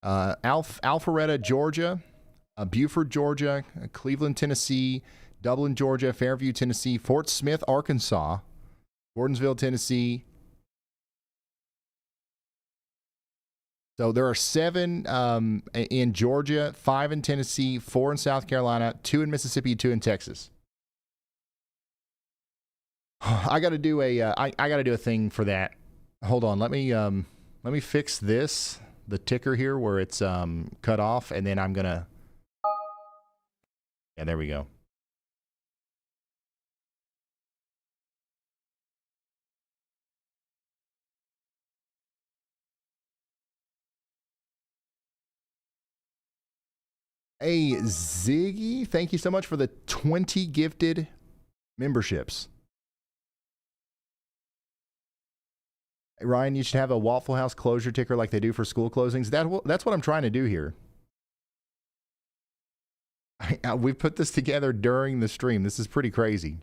Alpharetta, Georgia, Buford, Georgia, Cleveland, Tennessee, Dublin, Georgia, Fairview, Tennessee, Fort Smith, Arkansas, Gordonsville, Tennessee, So there are 7 in Georgia, 5 in Tennessee, 4 in South Carolina, 2 in Mississippi, 2 in Texas. I got to do I got to do a thing for that. Hold on, let me fix this, the ticker here where it's cut off, and then I'm gonna. Yeah, there we go. Hey, Ziggy, thank you so much for the 20 gifted memberships. Hey, Ryan, you should have a Waffle House closure ticker like they do for school closings. That's what I'm trying to do here. We put this together during the stream. This is pretty crazy.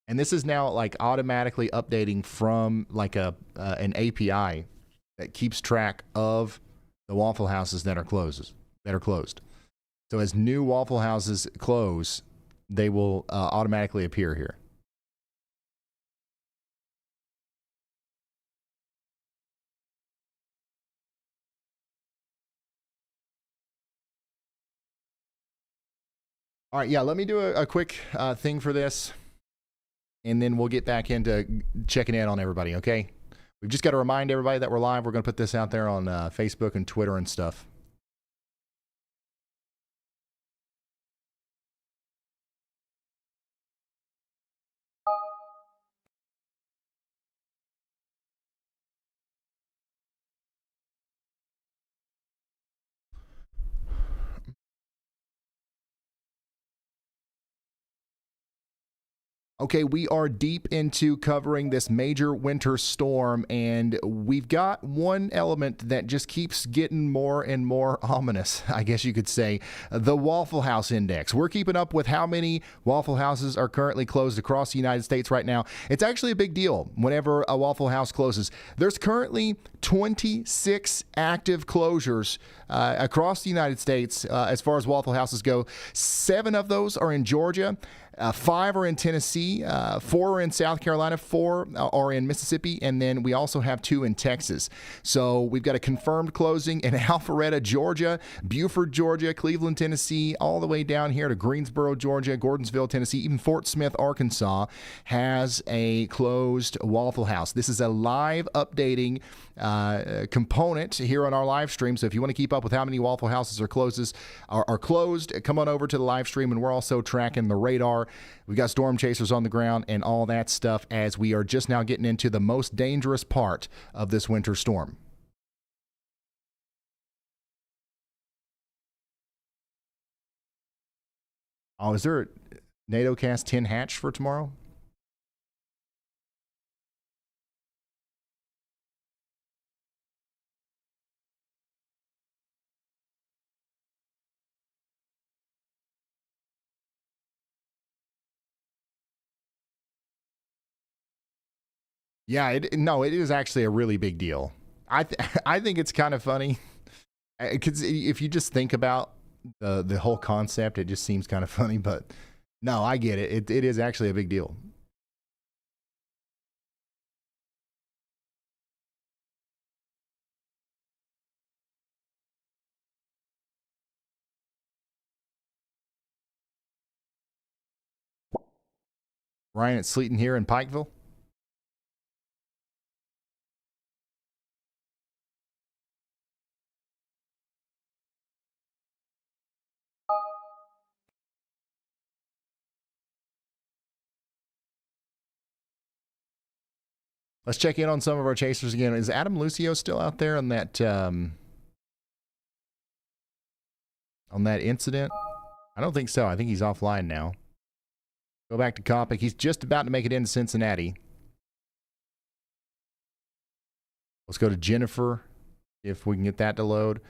And this is now like automatically updating from like an API that keeps track of the Waffle Houses that are closed. So as new Waffle Houses close, they will automatically appear here. All right, yeah, let me do a quick thing for this, and then we'll get back into checking in on everybody, okay? We've just got to remind everybody that we're live. We're going to put this out there on Facebook and Twitter and stuff. Okay, we are deep into covering this major winter storm, and we've got one element that just keeps getting more and more ominous, I guess you could say, the Waffle House Index. We're keeping up with how many Waffle Houses are currently closed across the United States right now. It's actually a big deal whenever a Waffle House closes. There's currently 26 active closures across the United States as far as Waffle Houses go. 7 of those are in Georgia. 5 are in Tennessee, 4 are in South Carolina, 4 are in Mississippi, and then we also have 2 in Texas. So we've got a confirmed closing in Alpharetta, Georgia, Beaufort, Georgia, Cleveland, Tennessee, all the way down here to Greensboro, Georgia, Gordonsville, Tennessee, even Fort Smith, Arkansas has a closed Waffle House. This is a live updating component here on our live stream. So if you want to keep up with how many Waffle Houses are closed, come on over to the live stream, and we're also tracking the radar. We've got storm chasers on the ground and all that stuff as we are just now getting into the most dangerous part of this winter storm. Oh, is there a NATO Cast 10 hatch for tomorrow? Yeah, it is actually a really big deal. I think it's kind of funny because if you just think about the whole concept, it just seems kind of funny. But no, I get it. It is actually a big deal. Ryan, it's sleeting here in Pikeville. Let's check in on some of our chasers again. Is Adam Lucio still out there on that incident? I don't think so. I think he's offline now. Go back to Coppic. He's just about to make it into Cincinnati. Let's go to Jennifer, if we can get that to load.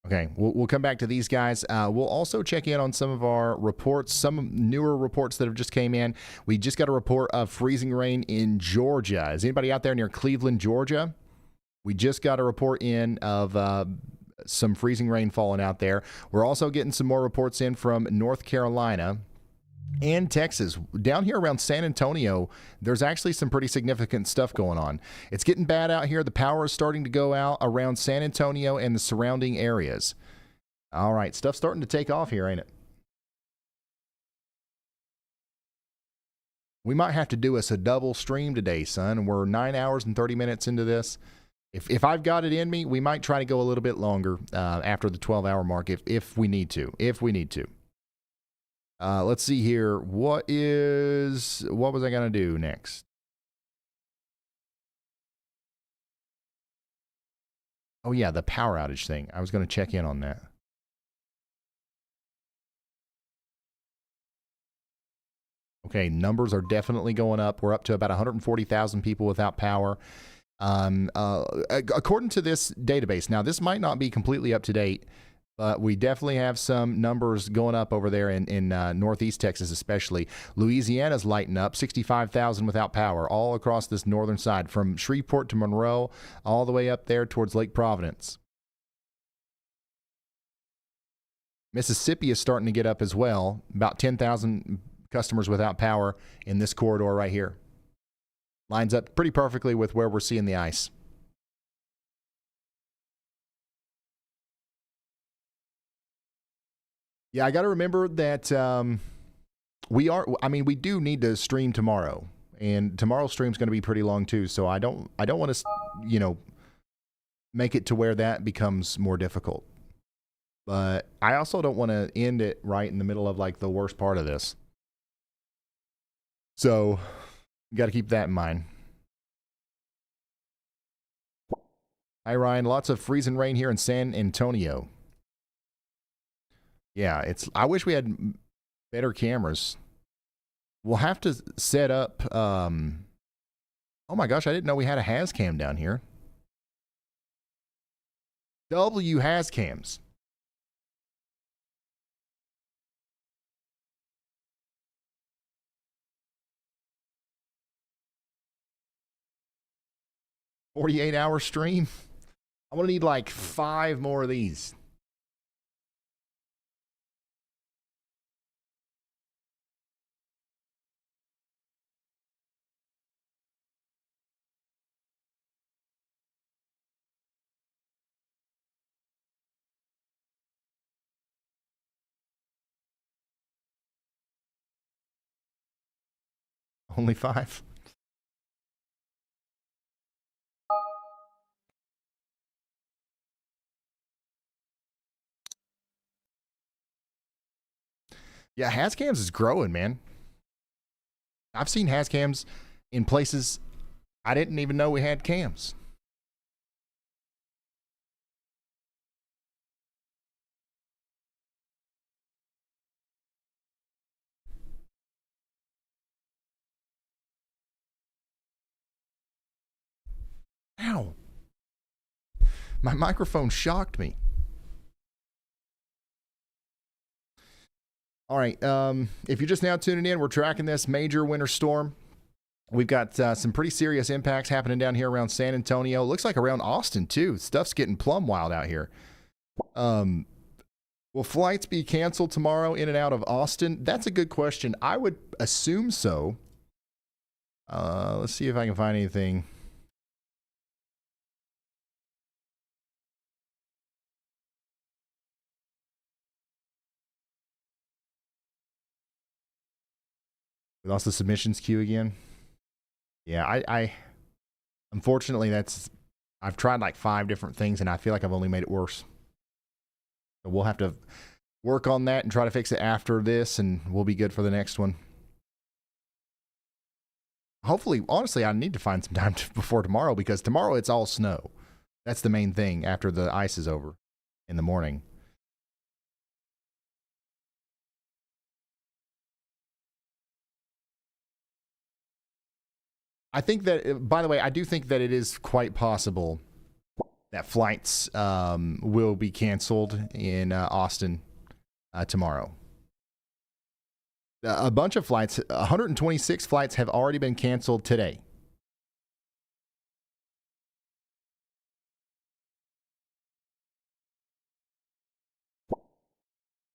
Okay, we'll come back to these guys. We'll also check in on some of our reports, some newer reports that have just came in. We just got a report of freezing rain in Georgia. Is anybody out there near Cleveland, Georgia? We just got a report in of some freezing rain falling out there. We're also getting some more reports in from North Carolina. and Texas. Down here around San Antonio, there's actually some pretty significant stuff going on. It's getting bad out here. The power is starting to go out around San Antonio and the surrounding areas. All right, stuff's starting to take off here, ain't it? We might have to do us a double stream today, son. We're 9 hours and 30 minutes into this. If I've got it in me, we might try to go a little bit longer after the 12-hour mark if we need to. Let's see here. What was I going to do next? Oh, yeah, the power outage thing. I was going to check in on that. Okay, numbers are definitely going up. We're up to about 140,000 people without power. According to this database, now this might not be completely up to date, but we definitely have some numbers going up over there in northeast Texas, especially. Louisiana's lighting up, 65,000 without power, all across this northern side, from Shreveport to Monroe, all the way up there towards Lake Providence. Mississippi is starting to get up as well, about 10,000 customers without power in this corridor right here. Lines up pretty perfectly with where we're seeing the ice. Yeah, I got to remember that we do need to stream tomorrow, and tomorrow's stream's going to be pretty long too. So I don't want to, make it to where that becomes more difficult. But I also don't want to end it right in the middle of like the worst part of this. So you got to keep that in mind. Hi, Ryan. Lots of freezing rain here in San Antonio. Yeah, I wish we had better cameras. We'll have to set up. Oh my gosh, I didn't know we had a has cam down here. W has cams. $48-hour stream. I'm gonna need like 5 more of these. Only 5? Yeah, Hascams is growing, man. I've seen Hascams in places I didn't even know we had cams. Ow. My microphone shocked me. All right. If you're just now tuning in, we're tracking this major winter storm. We've got some pretty serious impacts happening down here around San Antonio. Looks like around Austin, too. Stuff's getting plumb wild out here. Will flights be canceled tomorrow in and out of Austin? That's a good question. I would assume so. Let's see if I can find anything. We lost the submissions queue again. Yeah, I unfortunately I've tried like 5 different things and I feel like I've only made it worse. So we'll have to work on that and try to fix it after this, and we'll be good for the next one. Hopefully, honestly, I need to find some time before tomorrow, because tomorrow it's all snow. That's the main thing after the ice is over in the morning. I think that, by the way, I do think that it is quite possible that flights will be canceled in Austin tomorrow. A bunch of flights, 126 flights have already been canceled today.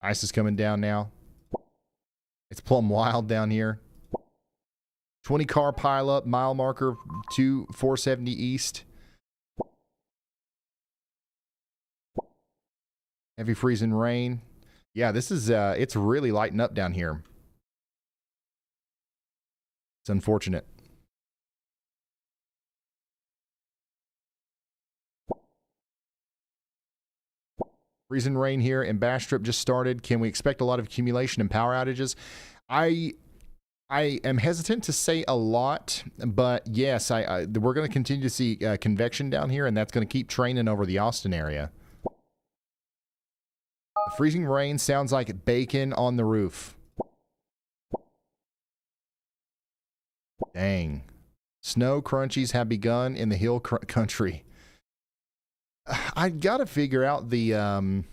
Ice is coming down now. It's plumb wild down here. 20 car pileup, mile marker 470 east. Heavy freezing rain. Yeah, this is, it's really lighting up down here. It's unfortunate. Freezing rain here and Bastrop just started. Can we expect a lot of accumulation and power outages? I am hesitant to say a lot, but yes, we're going to continue to see convection down here, and that's going to keep training over the Austin area. The freezing rain sounds like bacon on the roof. Dang. Snow crunchies have begun in the hill country. I got to figure out the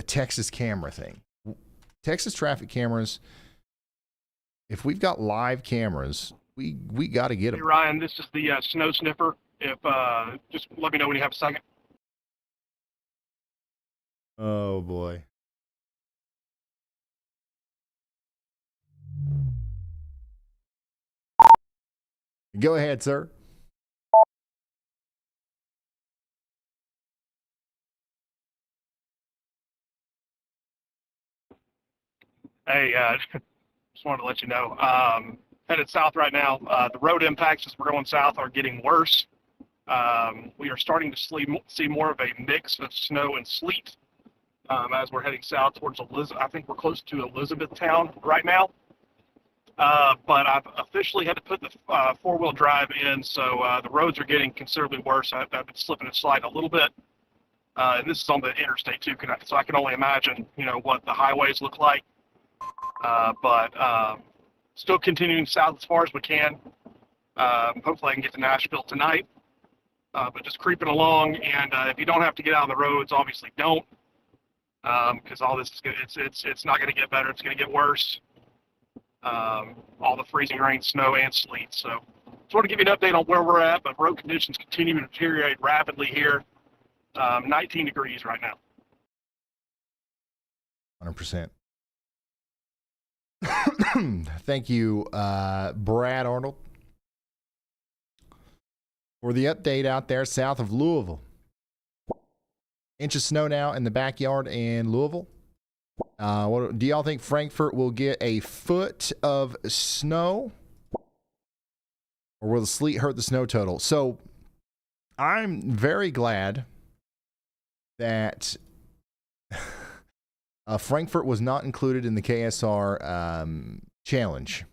Texas camera thing. Texas traffic cameras, if we've got live cameras, we got to get them. Hey, Ryan, this is the snow sniffer. If just let me know when you have a second. Oh, boy. Go ahead, sir. Hey, just wanted to let you know, headed south right now. The road impacts as we're going south are getting worse. We are starting to see more of a mix of snow and sleet as we're heading south towards Elizabeth. I think we're close to Elizabethtown right now. But I've officially had to put the four-wheel drive in, so the roads are getting considerably worse. I've been slipping and sliding a little bit. And this is on the interstate too, so I can only imagine, what the highways look like. But still continuing south as far as we can. Hopefully I can get to Nashville tonight. But just creeping along, and if you don't have to get out on the roads, obviously don't, because all this is it's not going to get better. It's going to get worse. All the freezing rain, snow, and sleet. So just want to give you an update on where we're at, but road conditions continue to deteriorate rapidly here. 19 degrees right now. 100%. Thank you, Brad Arnold, for the update out there south of Louisville. Inch of snow now in the backyard in Louisville. Do y'all think Frankfurt will get a foot of snow? Or will the sleet hurt the snow total? So I'm very glad that Frankfurt was not included in the KSR challenge.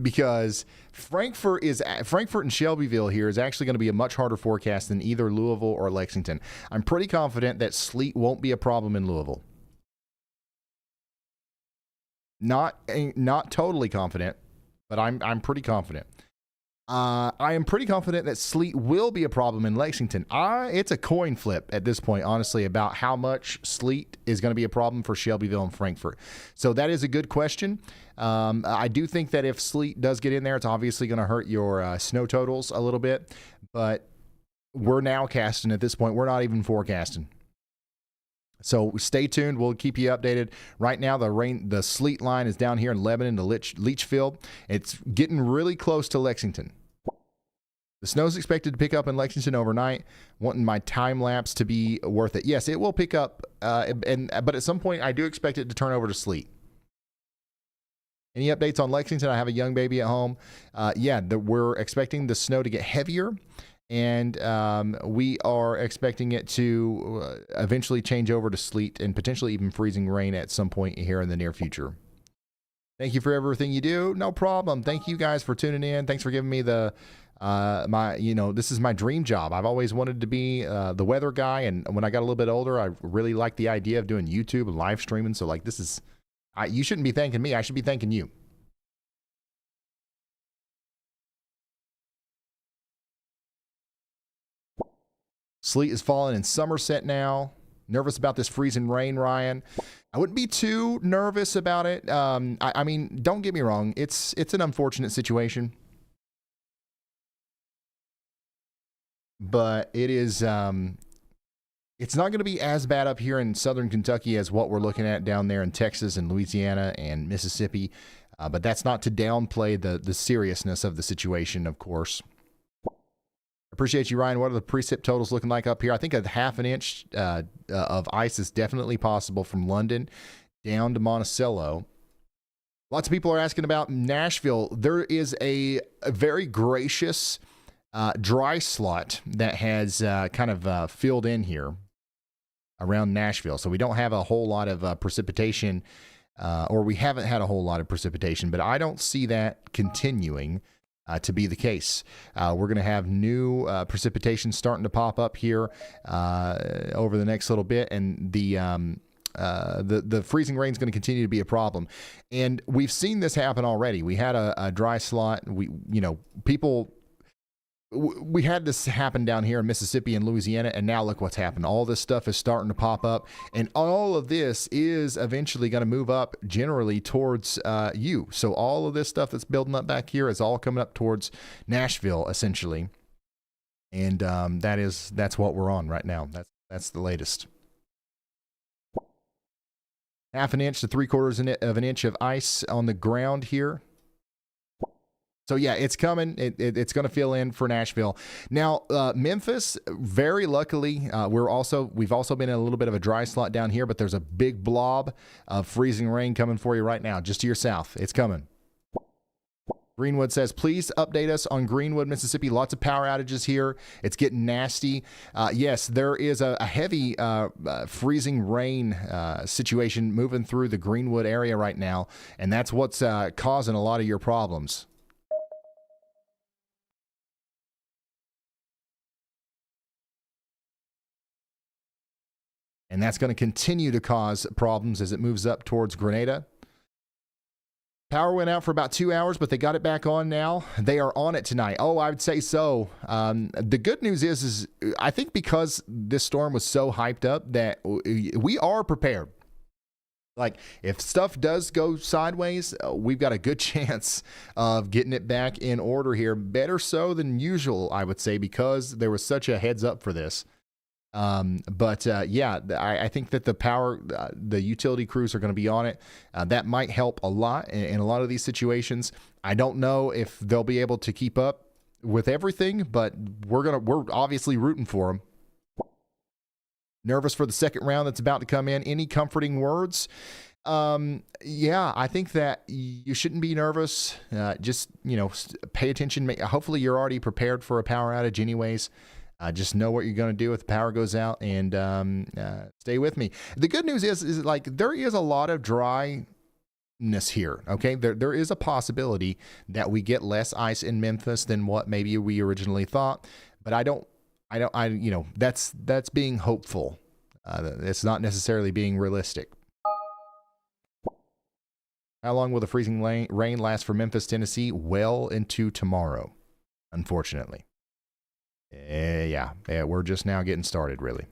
Because Frankfurt and Shelbyville here is actually going to be a much harder forecast than either Louisville or Lexington. I'm pretty confident that sleet won't be a problem in Louisville. Not totally confident, but I'm pretty confident. I am pretty confident that sleet will be a problem in Lexington. It's a coin flip at this point, honestly, about how much sleet is going to be a problem for Shelbyville and Frankfurt. So that is a good question. I do think that if sleet does get in there, it's obviously going to hurt your snow totals a little bit. But we're now casting at this point. We're not even forecasting. So stay tuned. We'll keep you updated. Right now, the sleet line is down here in Lebanon to Leachfield. It's getting really close to Lexington. The snow is expected to pick up in Lexington overnight. Wanting my time lapse to be worth it. Yes, it will pick up, but at some point, I do expect it to turn over to sleet. Any updates on Lexington? I have a young baby at home. We're expecting the snow to get heavier. And we are expecting it to eventually change over to sleet and potentially even freezing rain at some point here in the near future. Thank you for everything you do. No problem. Thank you guys for tuning in. Thanks for giving me this is my dream job. I've always wanted to be the weather guy. And when I got a little bit older, I really liked the idea of doing YouTube and live streaming. So you shouldn't be thanking me. I should be thanking you. Sleet is falling in Somerset now. Nervous about this freezing rain, Ryan. I wouldn't be too nervous about it. I mean, don't get me wrong. It's an unfortunate situation. But it is It's not going to be as bad up here in southern Kentucky as what we're looking at down there in Texas and Louisiana and Mississippi, but that's not to downplay the seriousness of the situation, of course. Appreciate you, Ryan. What are the precip totals looking like up here? I think a half an inch of ice is definitely possible from London down to Monticello. Lots of people are asking about Nashville. There is a very gracious dry slot that has kind of filled in here around Nashville. So we don't have a whole lot of precipitation, or we haven't had a whole lot of precipitation, but I don't see that continuing to be the case. We're going to have new precipitation starting to pop up here over the next little bit, and the freezing rain is going to continue to be a problem. And we've seen this happen already. We had a dry slot. We had this happen down here in Mississippi and Louisiana, and now look what's happened. All this stuff is starting to pop up, and all of this is eventually going to move up generally towards you. So all of this stuff that's building up back here is all coming up towards Nashville, essentially. And that's what we're on right now. That's the latest. Half an inch to 3/4 of an inch of ice on the ground here. So yeah, it's coming. It's going to fill in for Nashville. Now, Memphis, very luckily, we've also been in a little bit of a dry slot down here, but there's a big blob of freezing rain coming for you right now, just to your south. It's coming. Greenwood says, please update us on Greenwood, Mississippi. Lots of power outages here. It's getting nasty. Yes, there is a heavy freezing rain situation moving through the Greenwood area right now, and that's what's causing a lot of your problems. And that's going to continue to cause problems as it moves up towards Grenada. Power went out for about 2 hours, but they got it back on now. They are on it tonight. Oh, I would say so. The good news is I think because this storm was so hyped up that we are prepared. Like, if stuff does go sideways, we've got a good chance of getting it back in order here. Better so than usual, I would say, because there was such a heads up for this. Yeah, I think that the utility crews are going to be on it. That might help a lot in a lot of these situations. I don't know if they'll be able to keep up with everything, but we're obviously rooting for them. Nervous for the second round that's about to come in. Any comforting words? Yeah, I think that you shouldn't be nervous. Just, pay attention. Hopefully you're already prepared for a power outage anyways. Just know what you're going to do if the power goes out, and stay with me. The good news is like there is a lot of dryness here. Okay, there is a possibility that we get less ice in Memphis than what maybe we originally thought, but that's being hopeful. It's not necessarily being realistic. How long will the freezing rain last for Memphis, Tennessee? Well into tomorrow, unfortunately. Yeah, we're just now getting started, really.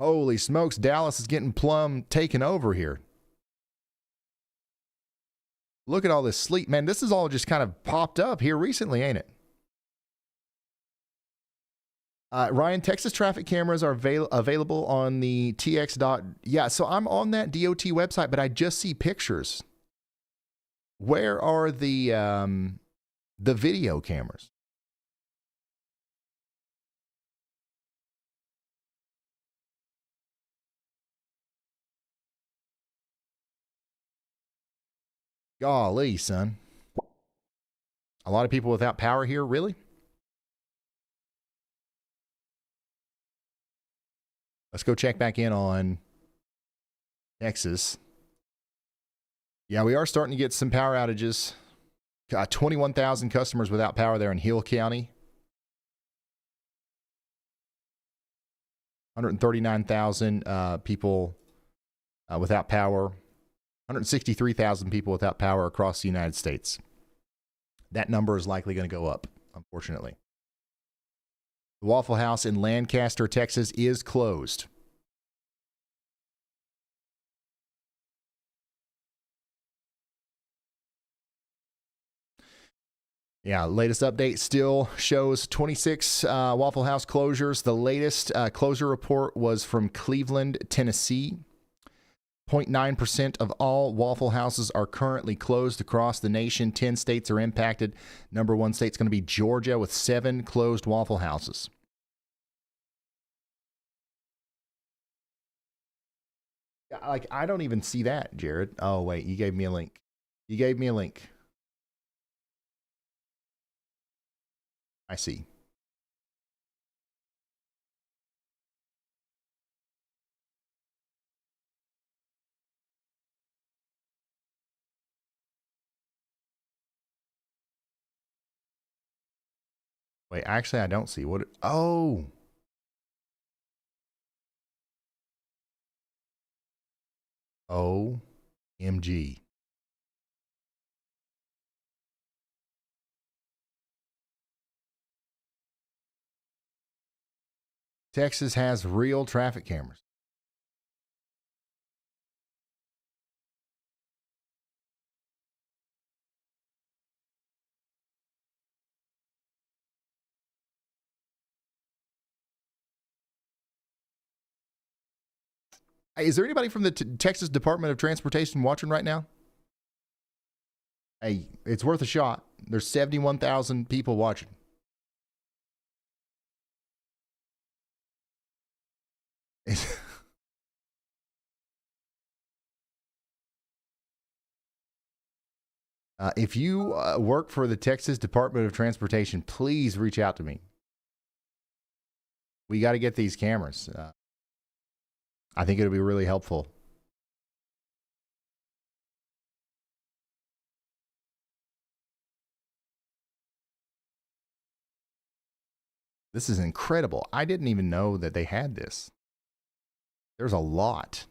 Holy smokes, Dallas is getting plumb taken over here. Look at all this sleet. Man, this is all just kind of popped up here recently, ain't it? Ryan, Texas traffic cameras are available on the TX. Yeah, so I'm on that DOT website, but I just see pictures. Where are the video cameras? Golly, son. A lot of people without power here, really? Let's go check back in on Texas. Yeah, we are starting to get some power outages. 21,000 customers without power there in Hill County. 139,000 people without power. 163,000 people without power across the United States. That number is likely going to go up, unfortunately. The Waffle House in Lancaster, Texas is closed. Yeah, latest update still shows 26 Waffle House closures. The latest closure report was from Cleveland, Tennessee. 0.9% of all Waffle Houses are currently closed across the nation. 10 states are impacted. Number one state's going to be Georgia with 7 closed Waffle Houses. Like, I don't even see that, Jared. Oh, wait, you gave me a link. You gave me a link. I see. Wait, actually, I don't see what. Oh. OMG. Texas has real traffic cameras. Hey, is there anybody from the Texas Department of Transportation watching right now? Hey, it's worth a shot. There's 71,000 people watching. If you work for the Texas Department of Transportation, please reach out to me. We got to get these cameras. I think it'll be really helpful. This is incredible. I didn't even know that they had this. There's a lot.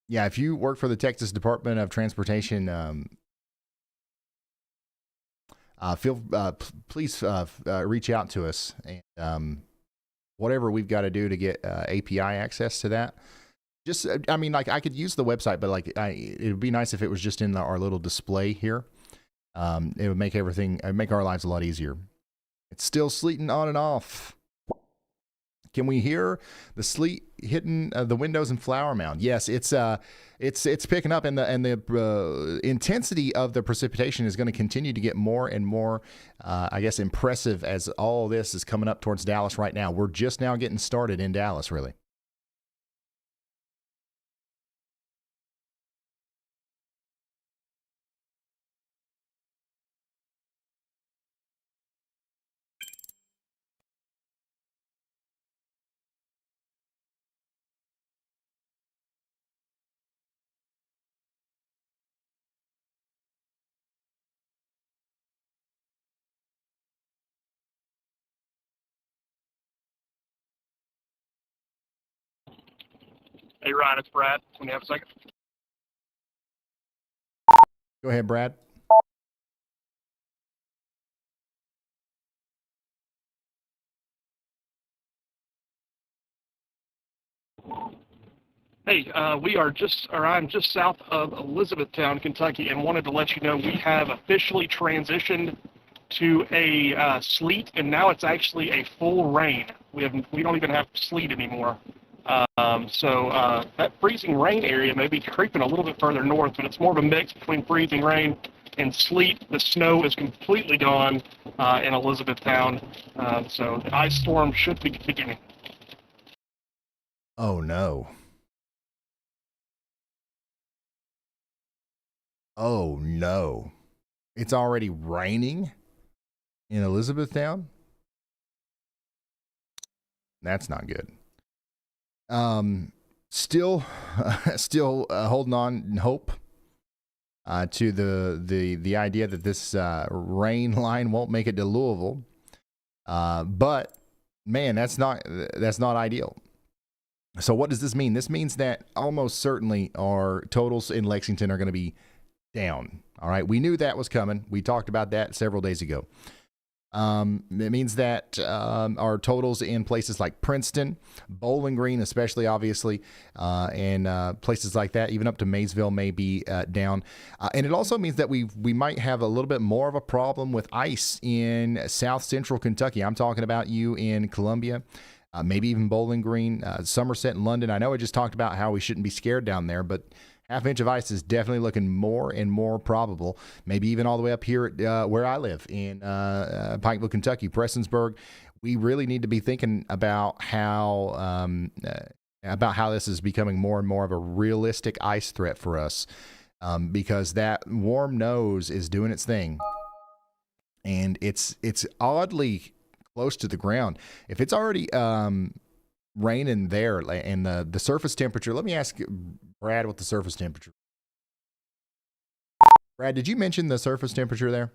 Yeah, if you work for the Texas Department of Transportation, please reach out to us, and whatever we've got to do to get API access to that. Just, I mean, like, I could use the website, but like, it would be nice if it was just in our little display here. It would make make our lives a lot easier. It's still sleeting on and off. Can we hear the sleet hitting the windows in Flower Mound? Yes, it's picking up, and the intensity of the precipitation is going to continue to get more and more, I guess, impressive as all this is coming up towards Dallas right now. We're just now getting started in Dallas, really. Hey, Ryan, it's Brad. Can you have a second? Go ahead, Brad. Hey, I'm just south of Elizabethtown, Kentucky, and wanted to let you know we have officially transitioned to a sleet, and now it's actually a full rain. We don't even have sleet anymore. So that freezing rain area may be creeping a little bit further north, but it's more of a mix between freezing rain and sleet. The snow is completely gone in Elizabethtown, so the ice storm should be beginning. Oh, no. Oh, no. It's already raining in Elizabethtown? That's not good. Still holding on in hope to the idea that this rain line won't make it to Louisville. But man, that's not ideal. So what does this mean? This means that almost certainly our totals in Lexington are going to be down. All right. We knew that was coming. We talked about that several days ago. It means that our totals in places like Princeton, Bowling Green, especially obviously, and places like that, even up to Maysville, may be down. And it also means that we might have a little bit more of a problem with ice in South Central Kentucky. I'm talking about you in Columbia. Maybe even Bowling Green, Somerset, and London. I know I just talked about how we shouldn't be scared down there, but half-inch of ice is definitely looking more and more probable. Maybe even all the way up here at where I live in Pikeville, Kentucky, Prestonsburg. We really need to be thinking about how this is becoming more and more of a realistic ice threat for us, because that warm nose is doing its thing, and it's oddly close to the ground. If it's already raining there, and the surface temperature, let me ask Brad what the surface temperature. Brad, did you mention the surface temperature there?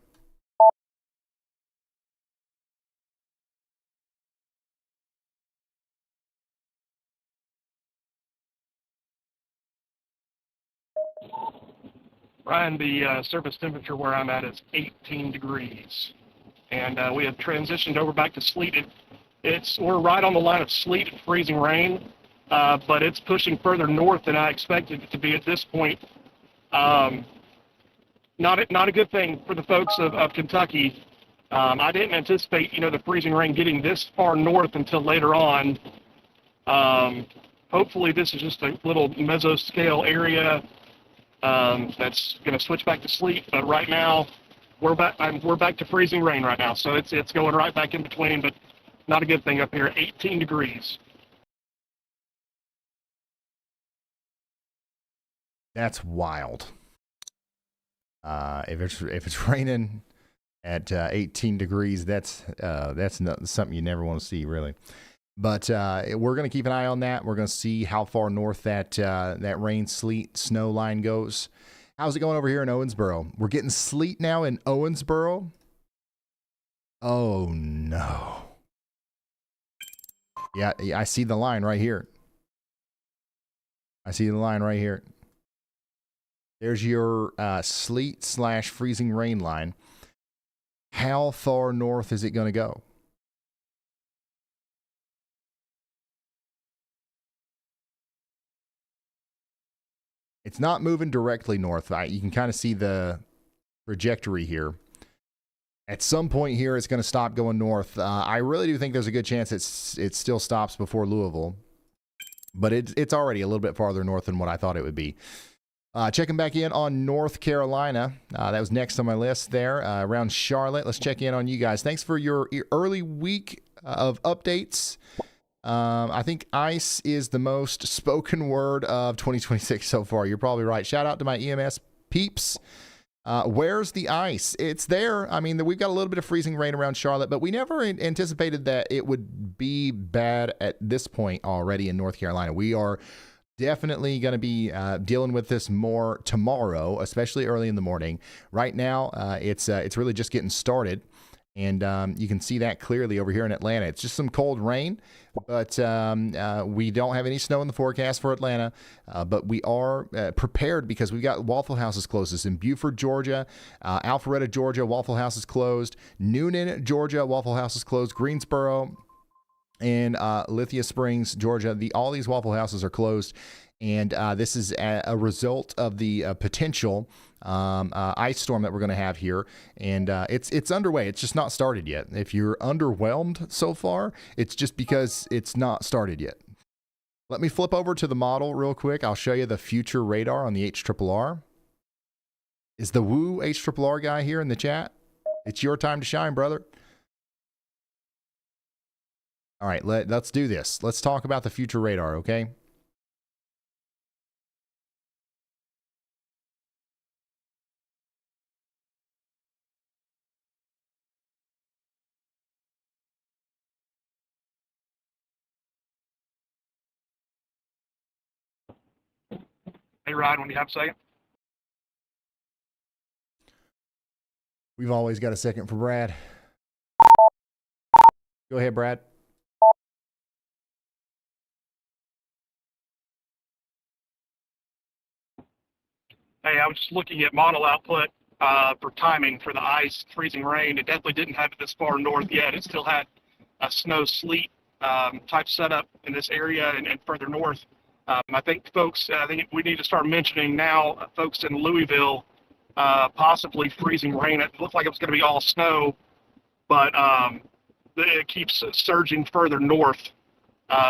Ryan, the surface temperature where I'm at is 18 degrees. And we have transitioned over back to sleet. We're right on the line of sleet and freezing rain, but it's pushing further north than I expected it to be at this point. Not a good thing for the folks of Kentucky. I didn't anticipate, the freezing rain getting this far north until later on. Hopefully this is just a little mesoscale area that's going to switch back to sleet, but right now we're back to freezing rain right now, so it's going right back in between, but not a good thing up here. 18 degrees. That's wild. If it's raining at 18 degrees, that's not something you never want to see, really. But we're going to keep an eye on that. We're going to see how far north that rain, sleet, snow line goes. How's it going over here in Owensboro? We're getting sleet now in Owensboro. Oh, no. Yeah, I see the line right here. I see the line right here. There's your sleet/freezing rain line. How far north is it going to go? It's not moving directly north. You can kind of see the trajectory here. At some point here, it's going to stop going north. I really do think there's a good chance it still stops before Louisville, but it's already a little bit farther north than what I thought it would be. Checking back in on North Carolina. That was next on my list there, around Charlotte. Let's check in on you guys. Thanks for your early week of updates. I think ice is the most spoken word of 2026 so far. You're probably right. Shout out to my EMS peeps. Where's the ice? It's there. I mean, we've got a little bit of freezing rain around Charlotte, but we never anticipated that it would be bad at this point already in North Carolina. We are definitely going to be dealing with this more tomorrow, especially early in the morning. Right now, it's really just getting started. And you can see that clearly over here in Atlanta. It's just some cold rain, but we don't have any snow in the forecast for Atlanta. But we are prepared because we've got Waffle Houses closed. In Buford, Georgia, Alpharetta, Georgia, Waffle House is closed. Noonan, Georgia, Waffle House is closed. Greensboro and Lithia Springs, Georgia, all these Waffle Houses are closed. And this is a result of the potential ice storm that we're going to have here. And it's underway. It's just not started yet. If you're underwhelmed so far, it's just because it's not started yet. Let me flip over to the model real quick. I'll show you the future radar on the HRRR. Is the Woo HRRR guy here in the chat? It's your time to shine, brother. All right, let's do this. Let's talk about the future radar, okay? Hey, Ryan, when you have a second. We've always got a second for Brad. Go ahead, Brad. Hey, I was just looking at model output for timing for the ice, freezing rain. It definitely didn't have it this far north yet. It still had a snow sleet type setup in this area and further north. I think we need to start mentioning now, folks in Louisville, possibly freezing rain. It looked like it was going to be all snow, but it keeps surging further north,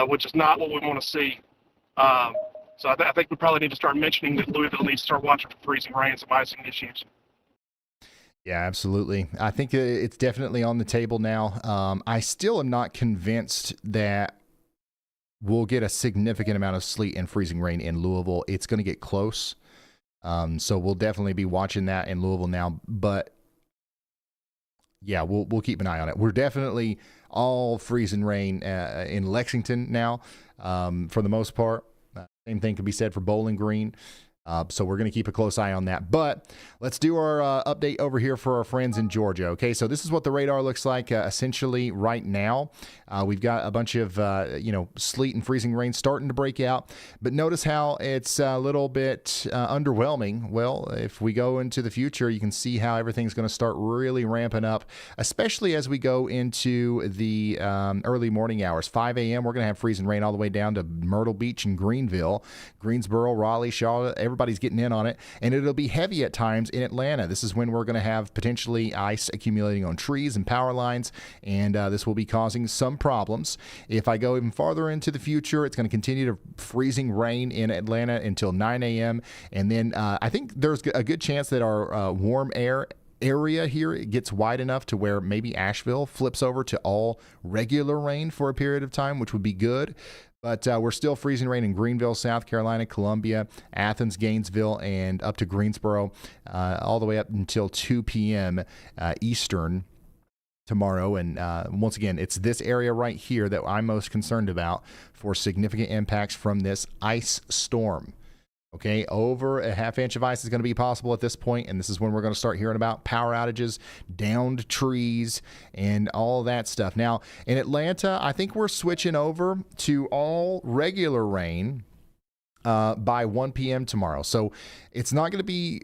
which is not what we want to see. So I think we probably need to start mentioning that Louisville needs to start watching for freezing rain and some icing issues. Yeah, absolutely. I think it's definitely on the table now. I still am not convinced that we'll get a significant amount of sleet and freezing rain in Louisville. It's going to get close. So we'll definitely be watching that in Louisville now. But yeah, we'll keep an eye on it. We're definitely all freezing rain in Lexington now, for the most part. Same thing could be said for Bowling Green. So we're going to keep a close eye on that. But let's do our update over here for our friends in Georgia. Okay, so this is what the radar looks like essentially right now. We've got a bunch of, sleet and freezing rain starting to break out. But notice how it's a little bit underwhelming. Well, if we go into the future, you can see how everything's going to start really ramping up, especially as we go into the early morning hours. 5 a.m., we're going to have freezing rain all the way down to Myrtle Beach and Greenville, Greensboro, Raleigh, Charlotte. Everybody's getting in on it, and it'll be heavy at times in Atlanta. This is when we're going to have potentially ice accumulating on trees and power lines, and this will be causing some problems. If I go even farther into the future, it's going to continue to freezing rain in Atlanta until 9 a.m., and then I think there's a good chance that our warm air area here it gets wide enough to where maybe Asheville flips over to all regular rain for a period of time, which would be good. But we're still freezing rain in Greenville, South Carolina, Columbia, Athens, Gainesville, and up to Greensboro, all the way up until 2 p.m. Eastern tomorrow. And once again, it's this area right here that I'm most concerned about for significant impacts from this ice storm. Okay, over a half inch of ice is going to be possible at this point, and this is when we're going to start hearing about power outages, downed trees, and all that stuff. Now, in Atlanta, I think we're switching over to all regular rain by 1 p.m. tomorrow. So it's not going to be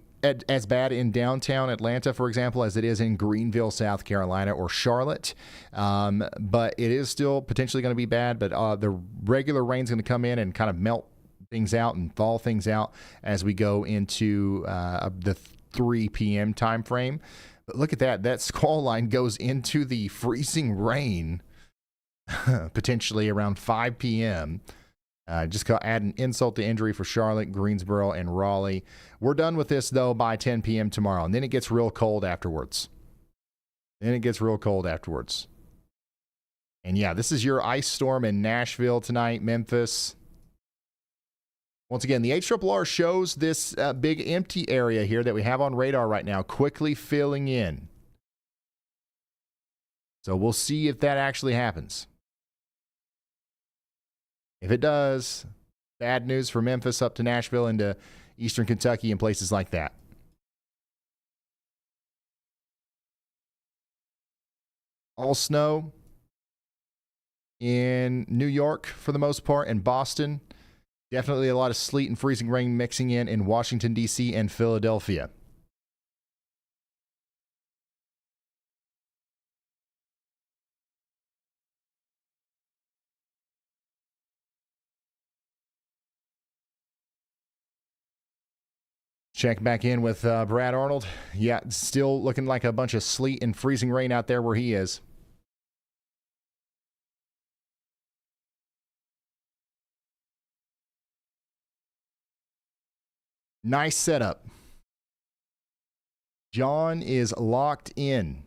as bad in downtown Atlanta, for example, as it is in Greenville, South Carolina, or Charlotte. But it is still potentially going to be bad, but the regular rain is going to come in and kind of melt things out and thaw things out as we go into the 3 p.m. time frame. But look at that squall line goes into the freezing rain potentially around 5 p.m. Just add an insult to injury for Charlotte, Greensboro, and Raleigh. We're done with this, though, by 10 p.m. tomorrow, and then it gets real cold afterwards. And yeah, this is your ice storm in Nashville tonight, Memphis. Once again, the HRRR shows this big empty area here that we have on radar right now quickly filling in. So we'll see if that actually happens. If it does, bad news for Memphis up to Nashville into eastern Kentucky and places like that. All snow in New York for the most part, and Boston. Definitely a lot of sleet and freezing rain mixing in Washington, D.C. and Philadelphia. Check back in with Brad Arnold. Yeah, still looking like a bunch of sleet and freezing rain out there where he is. Nice setup. John is locked in.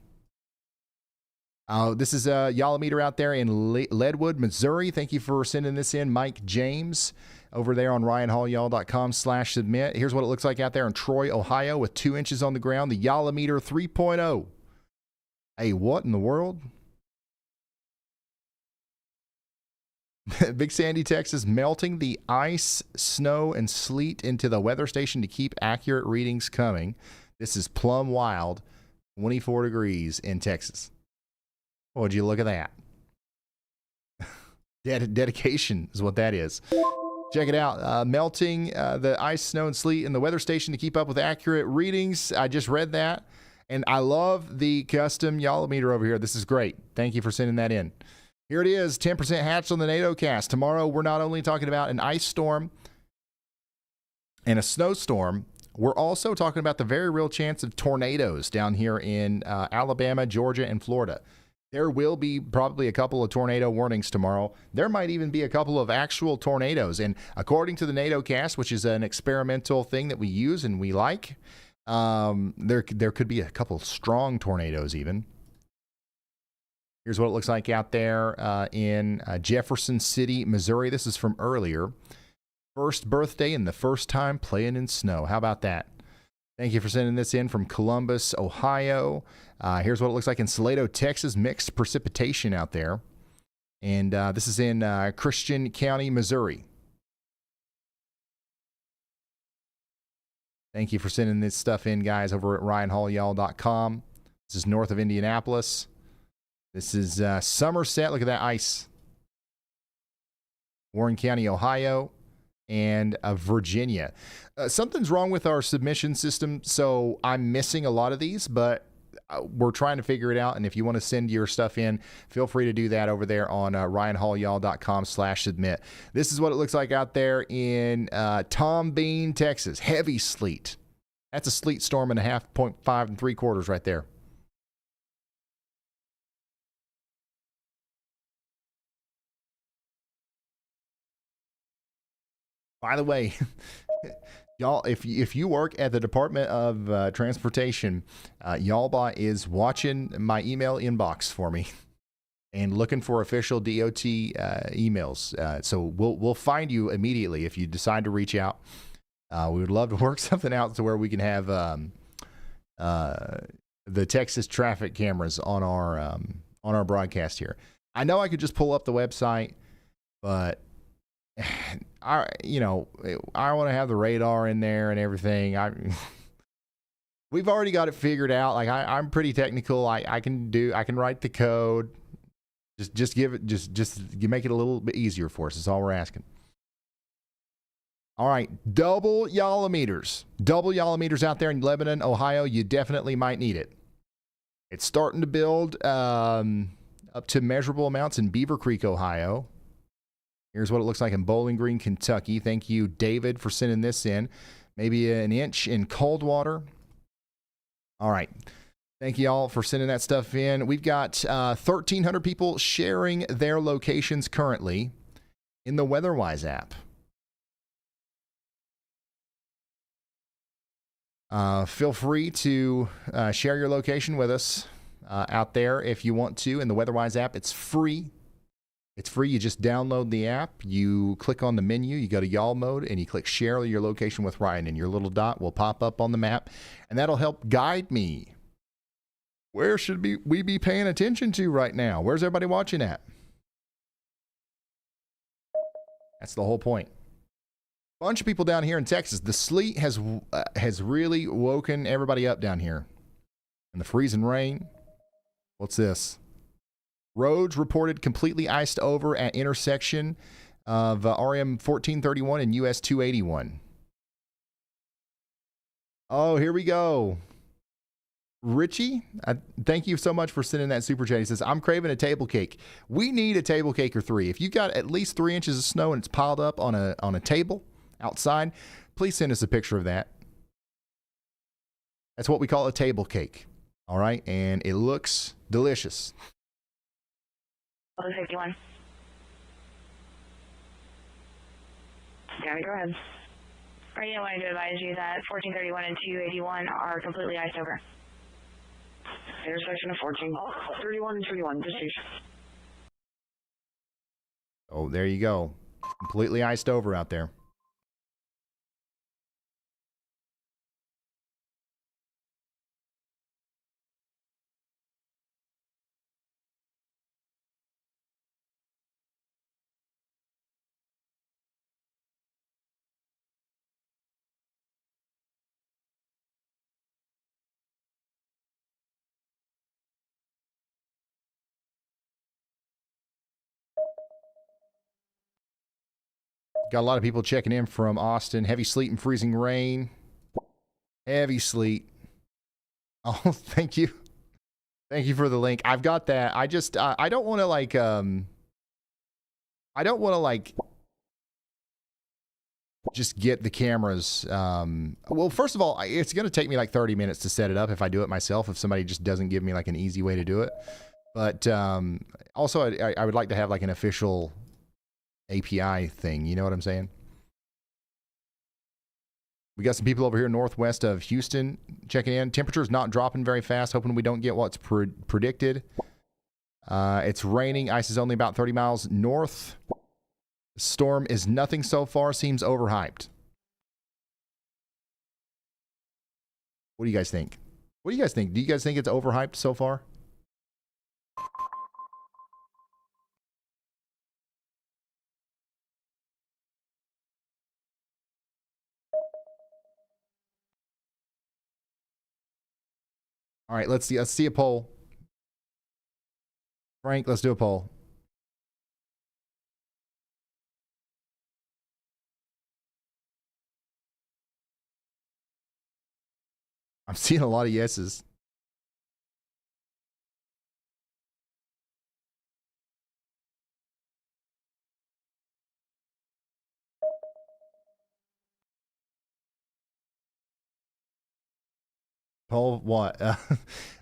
This is a Yalameter out there in Leadwood, Missouri. Thank you for sending this in, Mike James, over there on RyanHallYall.com/submit. Here's what it looks like out there in Troy, Ohio, with 2 inches on the ground. The Yalameter 3.0. Hey, what in the world? Big Sandy, Texas, melting the ice, snow, and sleet into the weather station to keep accurate readings coming. This is plumb wild. 24 degrees in Texas. Would you look at that? Dedication is what that is. Check it out. Melting the ice, snow, and sleet in the weather station to keep up with accurate readings. I just read that. And I love the custom Yolometer over here. This is great. Thank you for sending that in. Here it is, 10% hatched on the NATO cast. Tomorrow, we're not only talking about an ice storm and a snowstorm, we're also talking about the very real chance of tornadoes down here in Alabama, Georgia, and Florida. There will be probably a couple of tornado warnings tomorrow. There might even be a couple of actual tornadoes. And according to the NATO cast, which is an experimental thing that we use and we like, there could be a couple strong tornadoes even. Here's what it looks like out there in Jefferson City, Missouri. This is from earlier. First birthday and the first time playing in snow. How about that? Thank you for sending this in from Columbus, Ohio. Here's what it looks like in Salado, Texas. Mixed precipitation out there. And this is in Christian County, Missouri. Thank you for sending this stuff in, guys, over at RyanHallYall.com. This is north of Indianapolis. This is Somerset. Look at that ice. Warren County, Ohio, and Virginia. Something's wrong with our submission system, so I'm missing a lot of these, but we're trying to figure it out. And if you want to send your stuff in, feel free to do that over there on RyanHallYall.com/submit. This is what it looks like out there in Tom Bean, Texas. Heavy sleet. That's a sleet storm and a half, 0.5 3/4 right there. By the way, y'all, if you work at the Department of Transportation, Y'allbot is watching my email inbox for me and looking for official DOT emails. So we'll find you immediately if you decide to reach out. We would love to work something out to where we can have the Texas traffic cameras on our broadcast here. I know I could just pull up the website, but I want to have the radar in there and everything. We've already got it figured out. Like I'm pretty technical. I can write the code. Just make it a little bit easier for us. That's all we're asking. All right, double Yolometers out there in Lebanon, Ohio. You definitely might need it. It's starting to build up to measurable amounts in Beaver Creek, Ohio. Here's what it looks like in Bowling Green, Kentucky. Thank you, David, for sending this in. Maybe an inch in Coldwater. All right. Thank you all for sending that stuff in. We've got 1,300 people sharing their locations currently in the WeatherWise app. Feel free to share your location with us out there if you want to in the WeatherWise app. It's free. It's free. You just download the app. You click on the menu. You go to Y'all mode, and you click Share your location with Ryan, and your little dot will pop up on the map, and that'll help guide me. Where should we be paying attention to right now? Where's everybody watching at? That's the whole point. Bunch of people down here in Texas. The sleet has really woken everybody up down here, and the freezing rain. What's this? Roads reported completely iced over at intersection of RM 1431 and US 281. Oh, here we go. Richie, thank you so much for sending that super chat. He says, I'm craving a table cake. We need a table cake or 3. If you've got at least 3 inches of snow and it's piled up on a table outside, please send us a picture of that. That's what we call a table cake. All right. And it looks delicious. 51. Yeah, go ahead. Right, I wanted to advise you that 1431 and 281 are completely iced over. Intersection of 1431 and 21, just use. Oh, there you go. Completely iced over out there. Got a lot of people checking in from Austin. Heavy sleet and freezing rain. Heavy sleet. Oh, thank you. Thank you for the link. I've got that. I just, I don't want to like, just get the cameras. Well, first of all, it's going to take me like 30 minutes to set it up if I do it myself, if somebody just doesn't give me like an easy way to do it. But also, I would like to have like an official API thing. You know what I'm saying? We got some people over here northwest of Houston checking in. Temperature's not dropping very fast, hoping we don't get what's predicted. It's raining. Ice is only about 30 miles north. The storm is nothing so far. Seems overhyped. What do you guys think? What do you guys think? Do you guys think it's overhyped so far? All right, let's see a poll. Frank, let's do a poll. I'm seeing a lot of yeses. Poll what?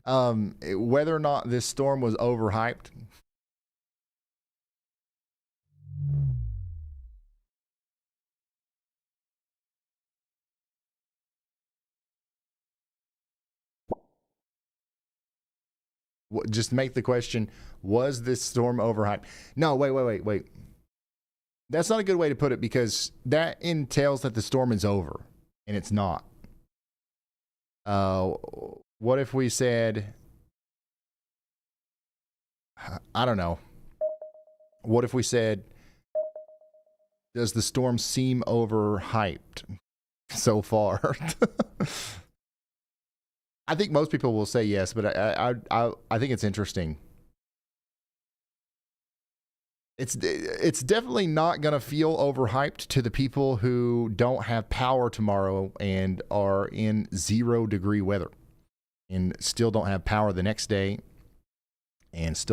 Whether or not this storm was overhyped. Just make the question, was this storm overhyped? No, wait. That's not a good way to put it because that entails that the storm is over, and it's not. What if we said, I don't know. What if we said, does the storm seem overhyped so far? I think most people will say yes, but I think it's interesting. It's definitely not going to feel overhyped to the people who don't have power tomorrow and are in 0-degree weather and still don't have power the next day It's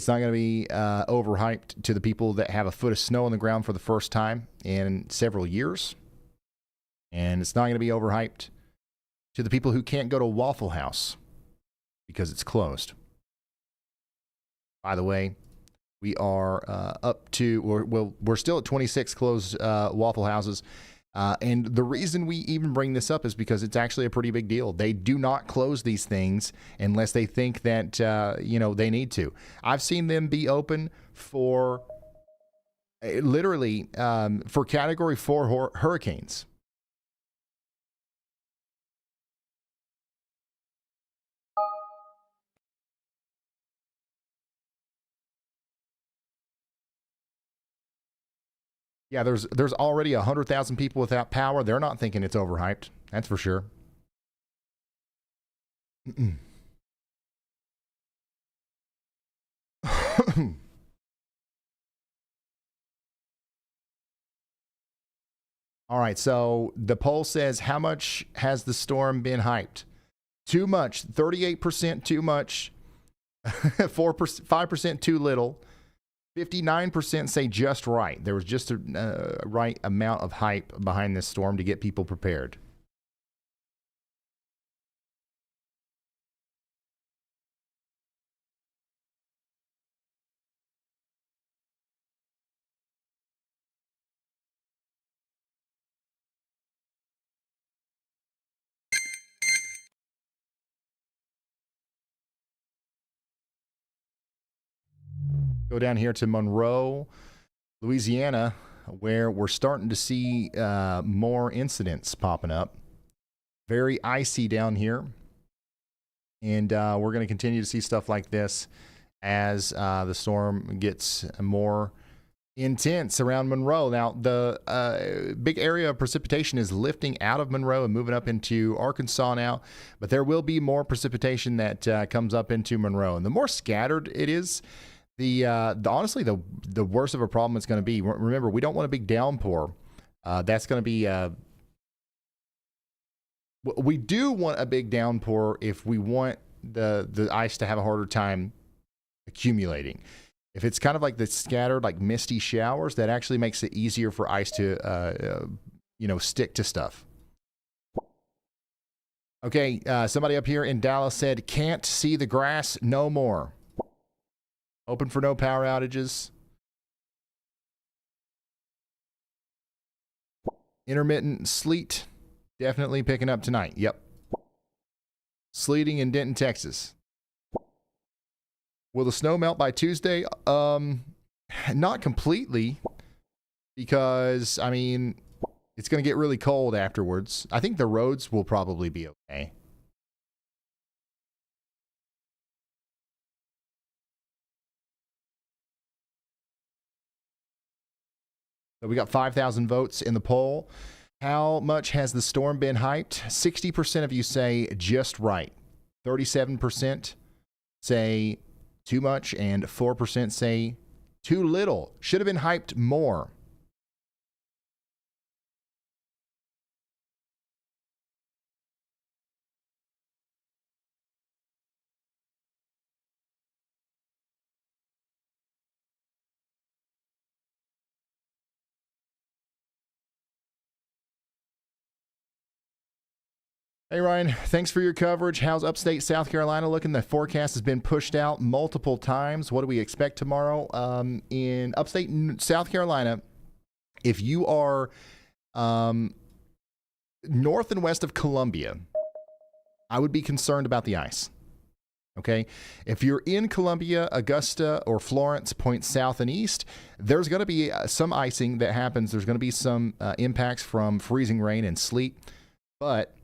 not going to be overhyped to the people that have a foot of snow on the ground for the first time in several years. And it's not going to be overhyped to the people who can't go to Waffle House because it's closed. By the way, we are we're still at 26 closed Waffle Houses. And the reason we even bring this up is because it's actually a pretty big deal. They do not close these things unless they think that, they need to. I've seen them be open for literally for Category 4 hurricanes. Yeah, there's already 100,000 people without power. They're not thinking it's overhyped. That's for sure. All right, so the poll says, how much has the storm been hyped? Too much, 38% too much, 5% too little, 59% say just right. There was just a right amount of hype behind this storm to get people prepared. Go down here to Monroe, Louisiana, where we're starting to see more incidents popping up. Very icy down here. And we're going to continue to see stuff like this as the storm gets more intense around Monroe. Now, the big area of precipitation is lifting out of Monroe and moving up into Arkansas now. But there will be more precipitation that comes up into Monroe. And the more scattered it is, Honestly, the worst of a problem it's going to be. Remember, we don't want a big downpour. That's going to be. We do want a big downpour if we want the ice to have a harder time accumulating. If it's kind of like the scattered, like misty showers, that actually makes it easier for ice to, stick to stuff. Okay, somebody up here in Dallas said, can't see the grass no more. Open for no power outages. Intermittent sleet, definitely picking up tonight. Yep. Sleeting in Denton, Texas. Will the snow melt by Tuesday? Not completely, because, I mean, it's going to get really cold afterwards. I think the roads will probably be okay. So we got 5,000 votes in the poll. How much has the storm been hyped? 60% of you say just right. 37% say too much, and 4% say too little. Should have been hyped more. Hey, Ryan, thanks for your coverage. How's upstate South Carolina looking? The forecast has been pushed out multiple times. What do we expect tomorrow? In upstate South Carolina, if you are north and west of Columbia, I would be concerned about the ice. Okay? If you're in Columbia, Augusta, or Florence, point south and east, there's going to be some icing that happens. There's going to be some impacts from freezing rain and sleet, but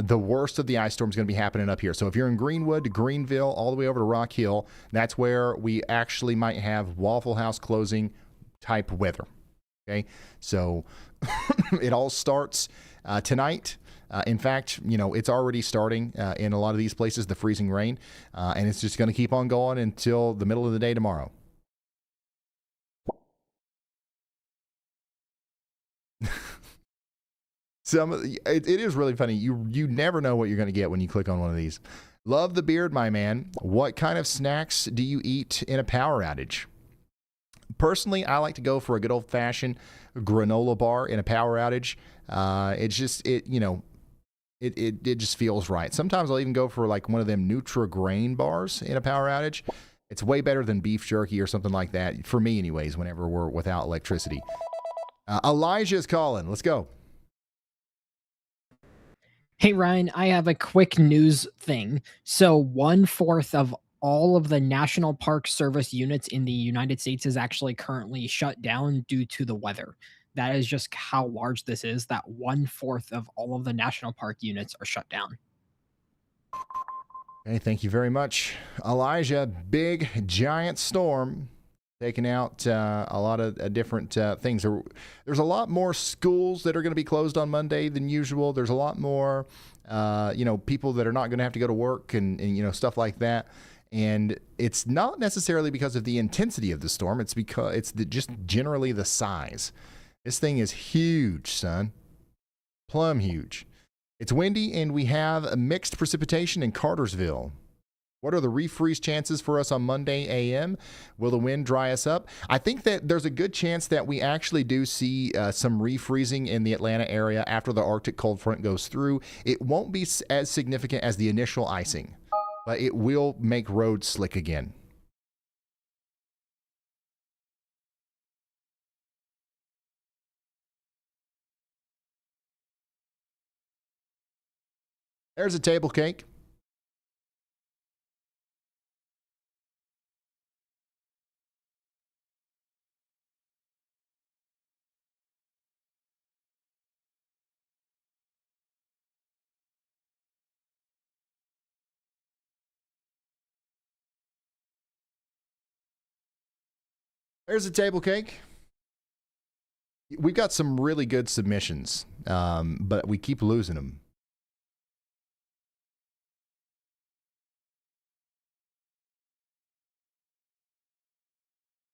the worst of the ice storm is going to be happening up here. So if you're in Greenwood to Greenville, all the way over to Rock Hill, that's where we actually might have Waffle House closing type weather. Okay, so it all starts tonight. In fact, it's already starting in a lot of these places, the freezing rain, and it's just going to keep on going until the middle of the day tomorrow. It is really funny. You never know what you're going to get when you click on one of these. Love the beard, my man. What kind of snacks do you eat in a power outage? Personally, I like to go for a good old-fashioned granola bar in a power outage. It just feels right. Sometimes I'll even go for like one of them Nutri-Grain bars in a power outage. It's way better than beef jerky or something like that, for me anyways, whenever we're without electricity. Elijah's calling. Let's go. Hey, Ryan, I have a quick news thing. So 1/4 of all of the National Park Service units in the United States is actually currently shut down due to the weather. That is just how large this is, that 1/4 of all of the national park units are shut down. Okay, thank you very much, Elijah. Big, giant storm taking out a lot of different things. There's a lot more schools that are going to be closed on Monday than usual. There's a lot more, people that are not going to have to go to work and stuff like that. And it's not necessarily because of the intensity of the storm. It's because it's just generally the size. This thing is huge, son. Plumb huge. It's windy, and we have a mixed precipitation in Cartersville. What are the refreeze chances for us on Monday a.m.? Will the wind dry us up? I think that there's a good chance that we actually do see some refreezing in the Atlanta area after the Arctic cold front goes through. It won't be as significant as the initial icing, but it will make roads slick again. There's a table cake. There's a table cake. We've got some really good submissions, but we keep losing them.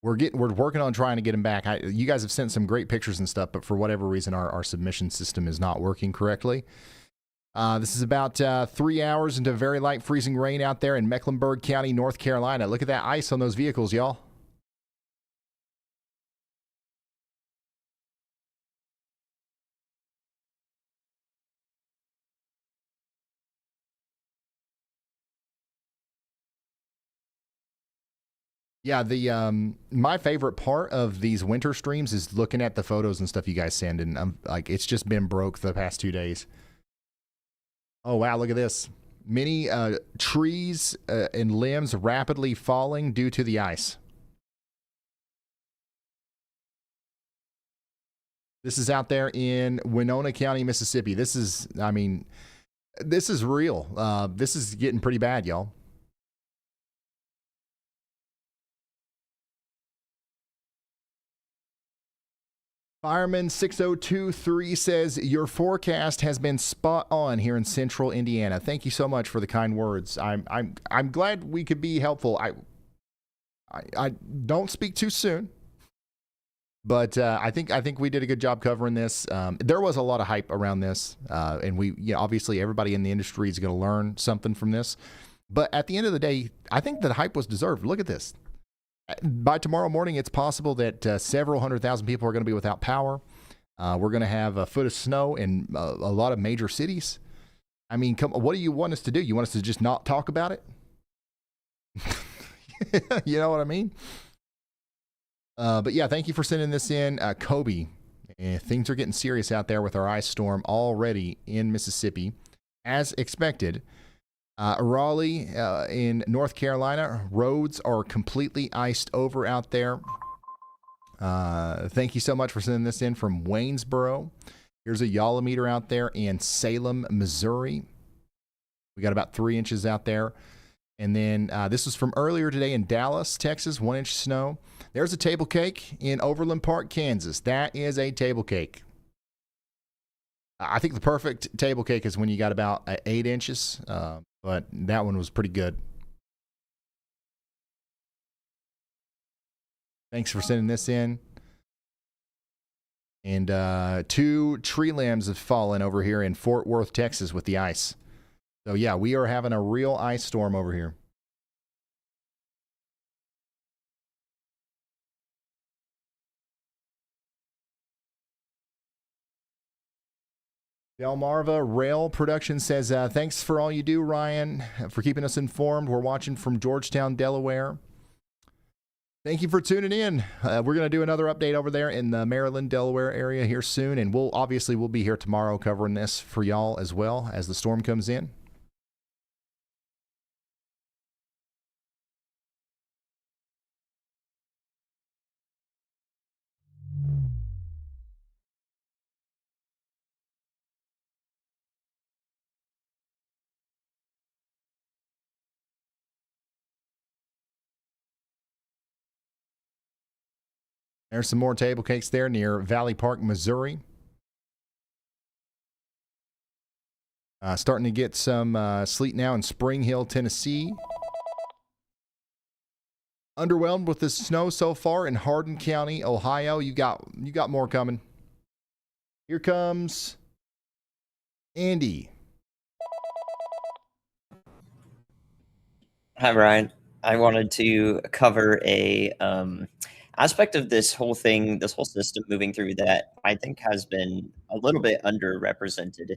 we're working on trying to get them back. You guys have sent some great pictures and stuff, but for whatever reason, our submission system is not working correctly. This is about 3 hours into very light freezing rain out there in Mecklenburg County, North Carolina. Look at that ice on those vehicles, y'all. Yeah, my favorite part of these winter streams is looking at the photos and stuff you guys send, and I'm like, it's just been broke the past 2 days. Oh wow, look at this. Many trees and limbs rapidly falling due to the ice. This is out there in Winona County, Mississippi. This is real. This is getting pretty bad, y'all. Fireman 6023 says your forecast has been spot on here in central Indiana. Thank you so much for the kind words. I'm glad we could be helpful. I don't speak too soon, but I think we did a good job covering this. There was a lot of hype around this, and obviously everybody in the industry is going to learn something from this. But at the end of the day, I think the hype was deserved. Look at this. By tomorrow morning, it's possible that several 100,000 people are going to be without power. We're going to have a foot of snow in a lot of major cities. I mean, what do you want us to do? You want us to just not talk about it? You know what I mean? But yeah, thank you for sending this in, Kobe. Things are getting serious out there with our ice storm already in Mississippi, as expected. Raleigh in North Carolina, roads are completely iced over out there. Thank you so much for sending this in from Waynesboro. Here's a Yolometer out there in Salem, Missouri. We got about 3 inches out there. And then this was from earlier today in Dallas, Texas, 1 inch snow. There's a table cake in Overland Park, Kansas. That is a table cake. I think the perfect table cake is when you got about 8 inches. But that one was pretty good. Thanks for sending this in. And 2 tree limbs have fallen over here in Fort Worth, Texas with the ice. So yeah, we are having a real ice storm over here. Delmarva Rail Production says, thanks for all you do, Ryan, for keeping us informed. We're watching from Georgetown, Delaware. Thank you for tuning in. We're going to do another update over there in the Maryland, Delaware area here soon. And we'll be here tomorrow covering this for y'all as well as the storm comes in. There's some more table cakes there near Valley Park, Missouri. Starting to get some sleet now in Spring Hill, Tennessee. Underwhelmed with the snow so far in Hardin County, Ohio. You got more coming. Here comes Andy. Hi, Ryan. I wanted to cover a aspect of this whole thing, this whole system moving through that I think has been a little bit underrepresented.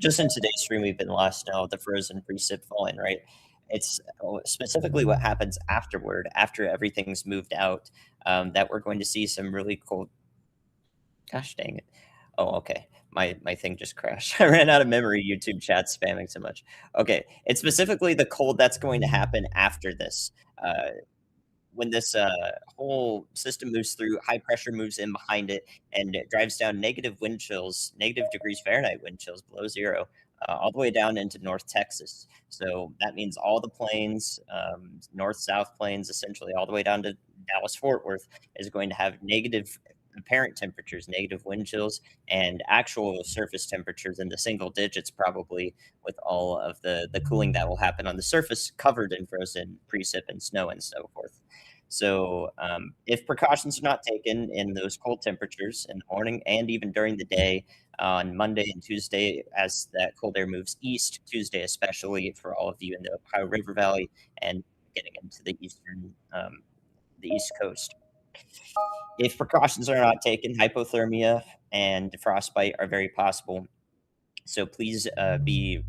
Just in today's stream, we've been lost now with the frozen precip falling, right? It's specifically what happens afterward, after everything's moved out, that we're going to see some really cool. Gosh dang it. Oh, okay. My thing just crashed. I ran out of memory. YouTube chat spamming so much. Okay. It's specifically the cold that's going to happen after this. When this whole system moves through, high pressure moves in behind it, and it drives down negative wind chills, negative degrees Fahrenheit wind chills below zero, all the way down into North Texas. So that means all the plains, north-south plains, essentially all the way down to Dallas-Fort Worth is going to have negative apparent temperatures, negative wind chills, and actual surface temperatures in the single digits, probably, with all of the cooling that will happen on the surface covered in frozen precip and snow and so forth. So if precautions are not taken in those cold temperatures in the morning and even during the day on Monday and Tuesday, as that cold air moves east, Tuesday especially for all of you in the Ohio River Valley and getting into the East Coast. If precautions are not taken, hypothermia and frostbite are very possible. So please be,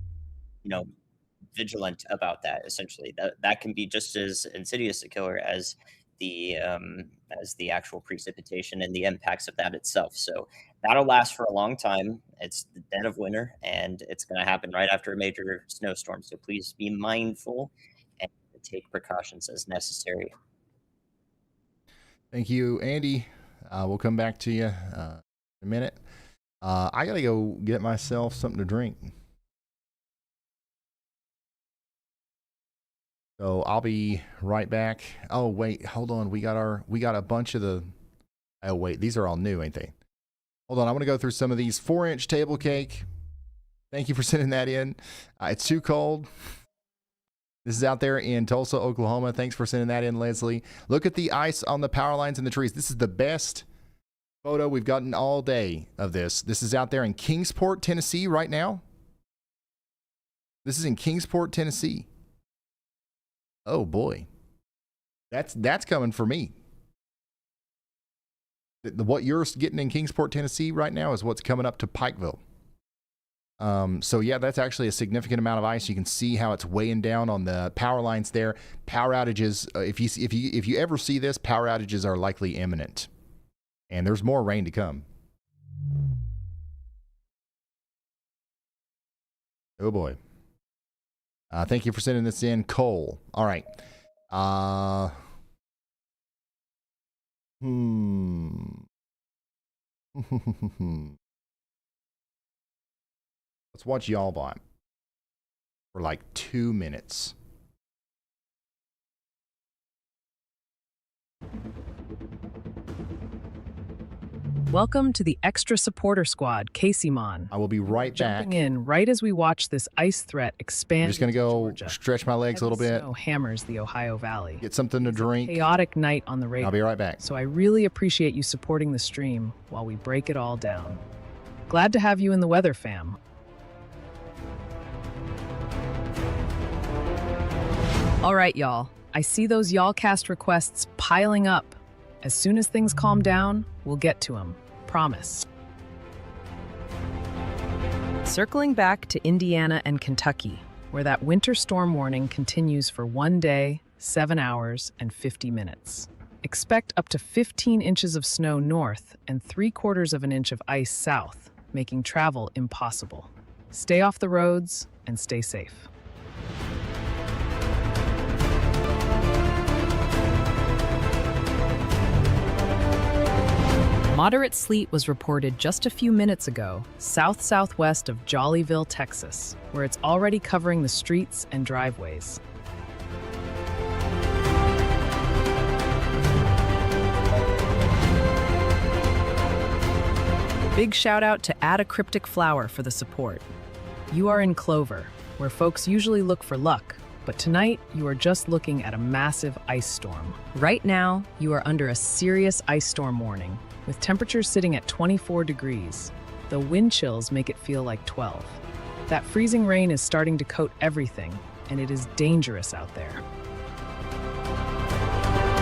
vigilant about that. Essentially, that can be just as insidious a killer as the actual precipitation and the impacts of that itself. So that'll last for a long time. It's the dead of winter, and it's going to happen right after a major snowstorm. So please be mindful and take precautions as necessary. Thank you, Andy. We'll come back to you in a minute. I got to go get myself something to drink. So I'll be right back. Oh, wait, hold on. We got a bunch of the, oh, wait, these are all new, ain't they? Hold on. I'm going to go through some of these. 4-inch table cake. Thank you for sending that in. It's too cold. This is out there in Tulsa, Oklahoma. Thanks for sending that in, Leslie. Look at the ice on the power lines and the trees. This is the best photo we've gotten all day of this. This is out there in Kingsport, Tennessee right now. This is in Kingsport, Tennessee. Oh boy. That's coming for me. What you're getting in Kingsport, Tennessee right now is what's coming up to Pikeville. So yeah, that's actually a significant amount of ice. You can see how it's weighing down on the power lines there. Power outages, if you ever see this, power outages are likely imminent. And there's more rain to come. Oh boy. Thank you for sending this in, Cole. All right. Let's watch Y'all Bot for like 2 minutes. Welcome to the Extra Supporter Squad, Casey Mon. I will be right back. Jumping in right as we watch this ice threat expand. I'm just going to go stretch my legs a little bit. Snow hammers the Ohio Valley. Get something to drink. Chaotic night on the radio. I'll be right back. So I really appreciate you supporting the stream while we break it all down. Glad to have you in the weather, fam. All right, y'all. I see those y'all cast requests piling up. As soon as things calm down, we'll get to them. Promise. Circling back to Indiana and Kentucky, where that winter storm warning continues for 1 day, 7 hours, and 50 minutes. Expect up to 15 inches of snow north and 3/4 of an inch of ice south, making travel impossible. Stay off the roads and stay safe. Moderate sleet was reported just a few minutes ago, south-southwest of Jollyville, Texas, where it's already covering the streets and driveways. Big shout out to Add a Cryptic Flower for the support. You are in Clover, where folks usually look for luck, but tonight you are just looking at a massive ice storm. Right now, you are under a serious ice storm warning, with temperatures sitting at 24 degrees, though wind chills make it feel like 12. That freezing rain is starting to coat everything, and it is dangerous out there.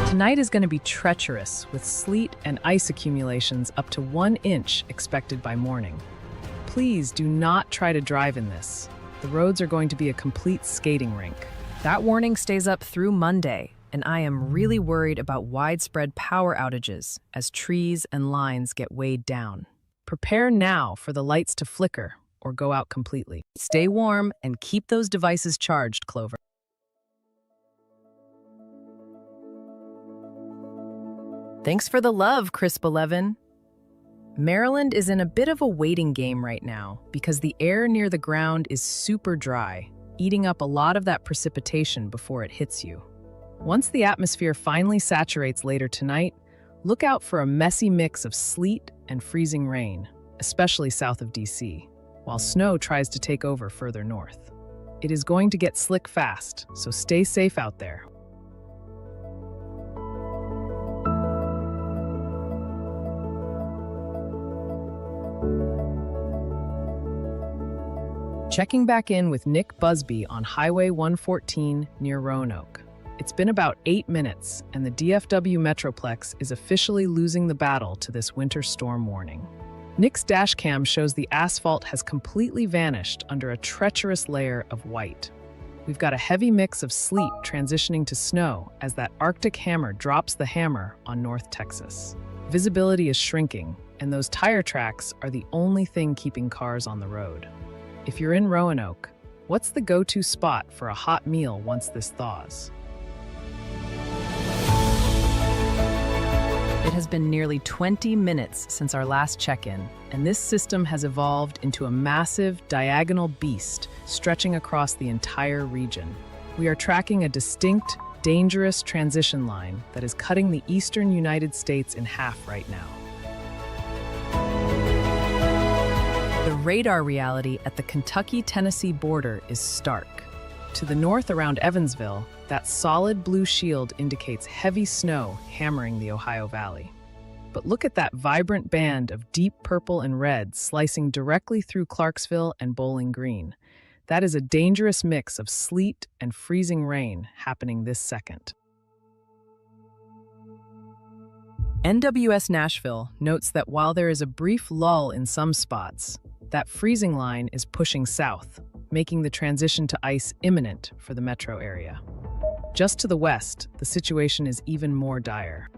Tonight is going to be treacherous, with sleet and ice accumulations up to 1 inch expected by morning. Please do not try to drive in this. The roads are going to be a complete skating rink. That warning stays up through Monday, and I am really worried about widespread power outages as trees and lines get weighed down. Prepare now for the lights to flicker or go out completely. Stay warm and keep those devices charged, Clover. Thanks for the love, Crisp11. Maryland is in a bit of a waiting game right now because the air near the ground is super dry, eating up a lot of that precipitation before it hits you. Once the atmosphere finally saturates later tonight, look out for a messy mix of sleet and freezing rain, especially south of DC, while snow tries to take over further north. It is going to get slick fast, so stay safe out there. Checking back in with Nick Busby on Highway 114 near Roanoke. It's been about 8 minutes, and the DFW Metroplex is officially losing the battle to this winter storm warning. Nick's dashcam shows the asphalt has completely vanished under a treacherous layer of white. We've got a heavy mix of sleet transitioning to snow as that Arctic hammer drops the hammer on North Texas. Visibility is shrinking, and those tire tracks are the only thing keeping cars on the road. If you're in Roanoke, what's the go-to spot for a hot meal once this thaws? It has been nearly 20 minutes since our last check-in, and this system has evolved into a massive, diagonal beast stretching across the entire region. We are tracking a distinct, dangerous transition line that is cutting the eastern United States in half right now. The radar reality at the Kentucky-Tennessee border is stark. To the north around Evansville, that solid blue shield indicates heavy snow hammering the Ohio Valley. But look at that vibrant band of deep purple and red slicing directly through Clarksville and Bowling Green. That is a dangerous mix of sleet and freezing rain happening this second. NWS Nashville notes that while there is a brief lull in some spots, that freezing line is pushing south, making the transition to ice imminent for the metro area. Just to the west, the situation is even more dire.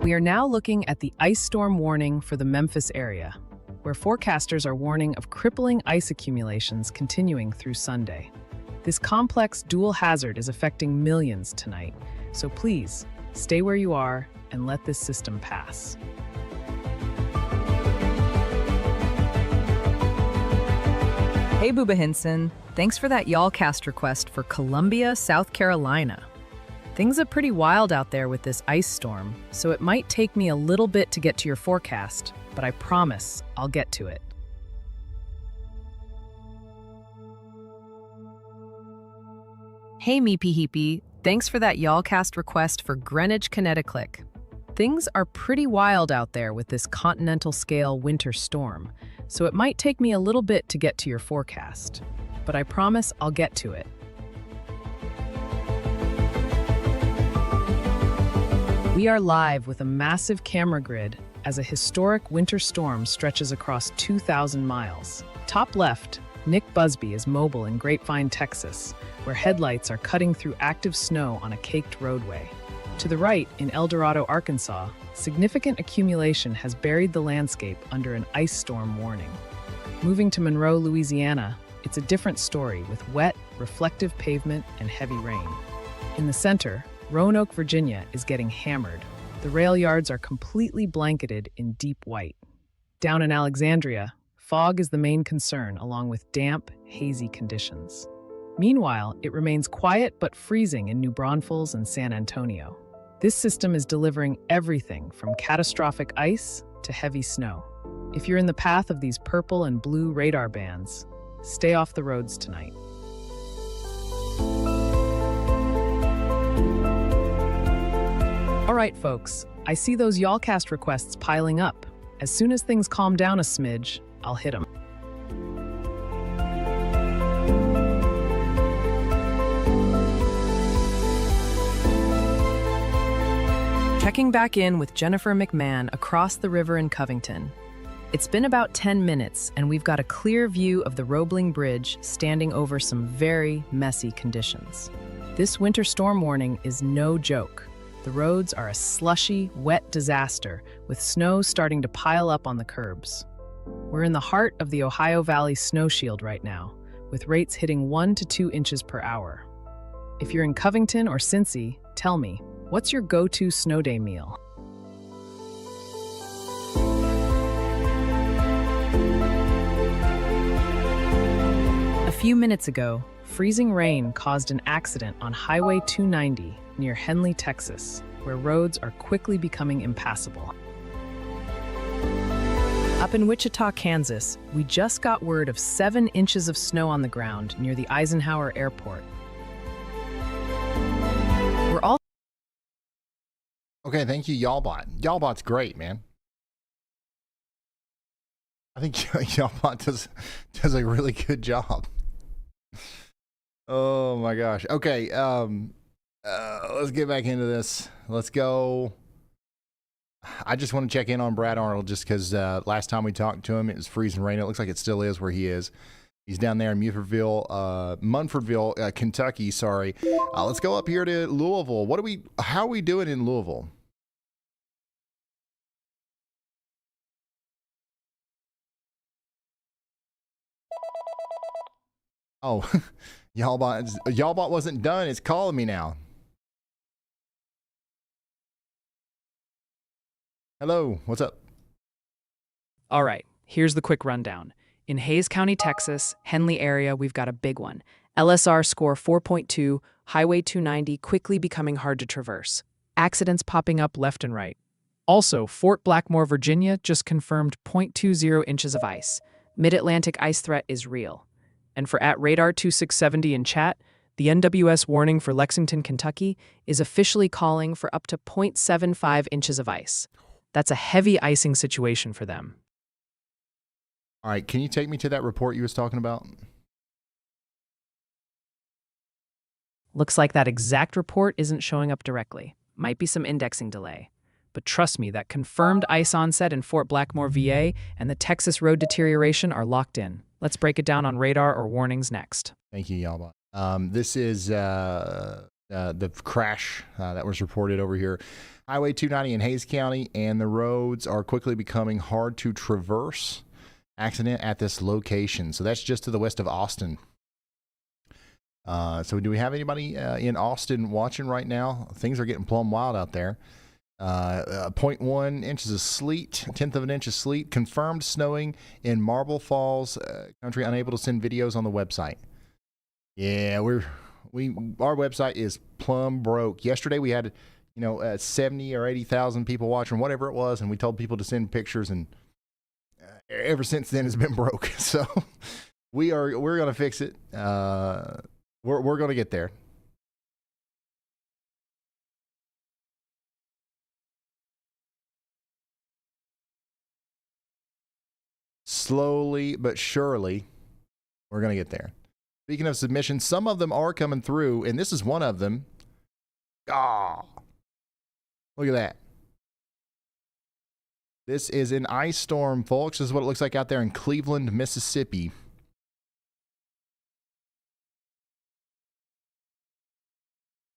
We are now looking at the ice storm warning for the Memphis area, where forecasters are warning of crippling ice accumulations continuing through Sunday. This complex dual hazard is affecting millions tonight, so please stay where you are and let this system pass. Hey Booba Hinson, thanks for that YALLcast request for Columbia, South Carolina. Things are pretty wild out there with this ice storm, so it might take me a little bit to get to your forecast, but I promise I'll get to it. Hey Meepy Heepy, thanks for that YALLcast request for Greenwich, Connecticut. Things are pretty wild out there with this continental-scale winter storm, so it might take me a little bit to get to your forecast, but I promise I'll get to it. We are live with a massive camera grid as a historic winter storm stretches across 2,000 miles. Top left, Nick Busby is mobile in Grapevine, Texas, where headlights are cutting through active snow on a caked roadway. To the right, in El Dorado, Arkansas, significant accumulation has buried the landscape under an ice storm warning. Moving to Monroe, Louisiana, it's a different story with wet, reflective pavement and heavy rain. In the center, Roanoke, Virginia is getting hammered. The rail yards are completely blanketed in deep white. Down in Alexandria, fog is the main concern along with damp, hazy conditions. Meanwhile, it remains quiet but freezing in New Braunfels and San Antonio. This system is delivering everything from catastrophic ice to heavy snow. If you're in the path of these purple and blue radar bands, stay off the roads tonight. All right, folks, I see those YALLcast requests piling up. As soon as things calm down a smidge, I'll hit them. Checking back in with Jennifer McMahon across the river in Covington. It's been about 10 minutes, and we've got a clear view of the Roebling Bridge standing over some very messy conditions. This winter storm warning is no joke. The roads are a slushy, wet disaster, with snow starting to pile up on the curbs. We're in the heart of the Ohio Valley snow shield right now, with rates hitting 1 to 2 inches per hour. If you're in Covington or Cincy, tell me, what's your go-to snow day meal? A few minutes ago, freezing rain caused an accident on Highway 290 near Henley, Texas, where roads are quickly becoming impassable. Up in Wichita, Kansas, we just got word of 7 inches of snow on the ground near the Eisenhower Airport. We're all Okay, thank you, YALLBot. YALLBot's great, man. I think y'all does a really good job. Oh my gosh. Okay. Let's get back into this. Let's go. I just want to check in on Brad Arnold just because last time we talked to him, it was freezing rain. It looks like it still is where he is. He's down there in Munfordville, Kentucky. Sorry. Let's go up here to Louisville. How are we doing in Louisville? Oh, Y'allbot wasn't done. It's calling me now. Hello, what's up? All right, here's the quick rundown. In Hayes County, Texas, Henley area, we've got a big one. LSR score 4.2, Highway 290 quickly becoming hard to traverse. Accidents popping up left and right. Also, Fort Blackmore, Virginia just confirmed 0.20 inches of ice. Mid-Atlantic ice threat is real. And for @radar2670 in chat, the NWS warning for Lexington, Kentucky is officially calling for up to 0.75 inches of ice. That's a heavy icing situation for them. All right, can you take me to that report you was talking about? Looks like that exact report isn't showing up directly. Might be some indexing delay. But trust me, that confirmed ice onset in Fort Blackmore, VA, and the Texas road deterioration are locked in. Let's break it down on radar or warnings next. Thank you, Y'all. This is the crash that was reported over here. Highway 290 in Hayes County, and the roads are quickly becoming hard to traverse. Accident at this location. So that's just to the west of Austin. So do we have anybody in Austin watching right now? Things are getting plumb wild out there. 0.1 inches of sleet, 1/10 of an inch of sleet, confirmed snowing in Marble Falls country, unable to send videos on the website. Yeah, our website is plumb broke. Yesterday we had, 70 or 80,000 people watching, whatever it was, and we told people to send pictures, and ever since then it's been broke. So we're going to fix it. We're going to get there. Slowly but surely, we're going to get there. Speaking of submissions, some of them are coming through, and this is one of them. Ah, look at that. This is an ice storm, folks. This is what it looks like out there in Cleveland, Mississippi.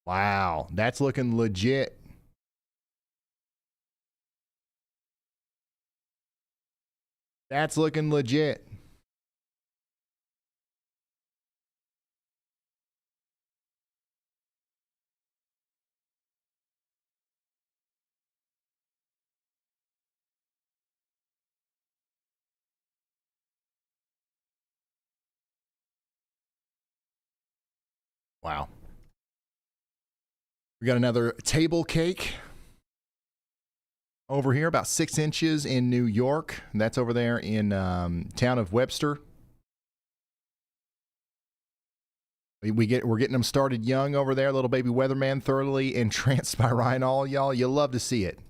Wow, that's looking legit. That's looking legit. Wow. We got another table cake over here, about 6 inches in New York. That's over there in town of Webster. We're getting them started young over there. Little baby weatherman, thoroughly entranced by Ryan All, y'all. You love to see it.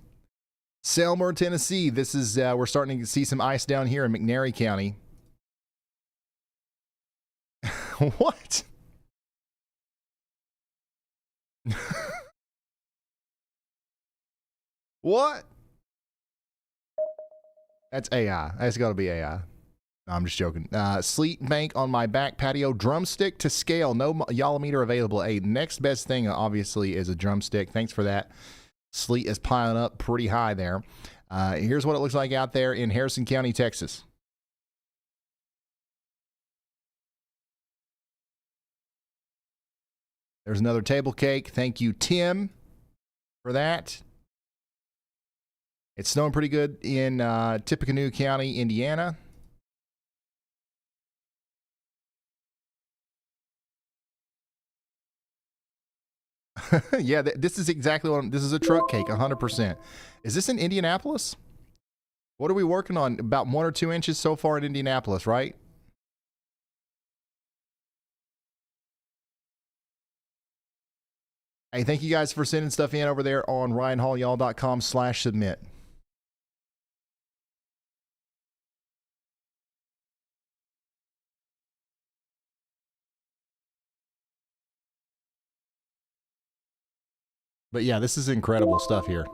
Selmer, Tennessee. This is we're starting to see some ice down here in McNairy County. What? What? That's AI. That's got to be AI. No, I'm just joking. Sleet bank on my back patio. Drumstick to scale. No Yolometer available. Hey, next best thing, obviously, is a drumstick. Thanks for that. Sleet is piling up pretty high there. Here's what it looks like out there in Harrison County, Texas. There's another table cake. Thank you, Tim, for that. It's snowing pretty good in Tippecanoe County, Indiana. Yeah, this is exactly what this is a truck cake, 100%. Is this in Indianapolis? What are we working on? About 1 or 2 inches so far in Indianapolis, right? Hey, thank you guys for sending stuff in over there on ryanhallyall.com/submit. But yeah, this is incredible stuff here.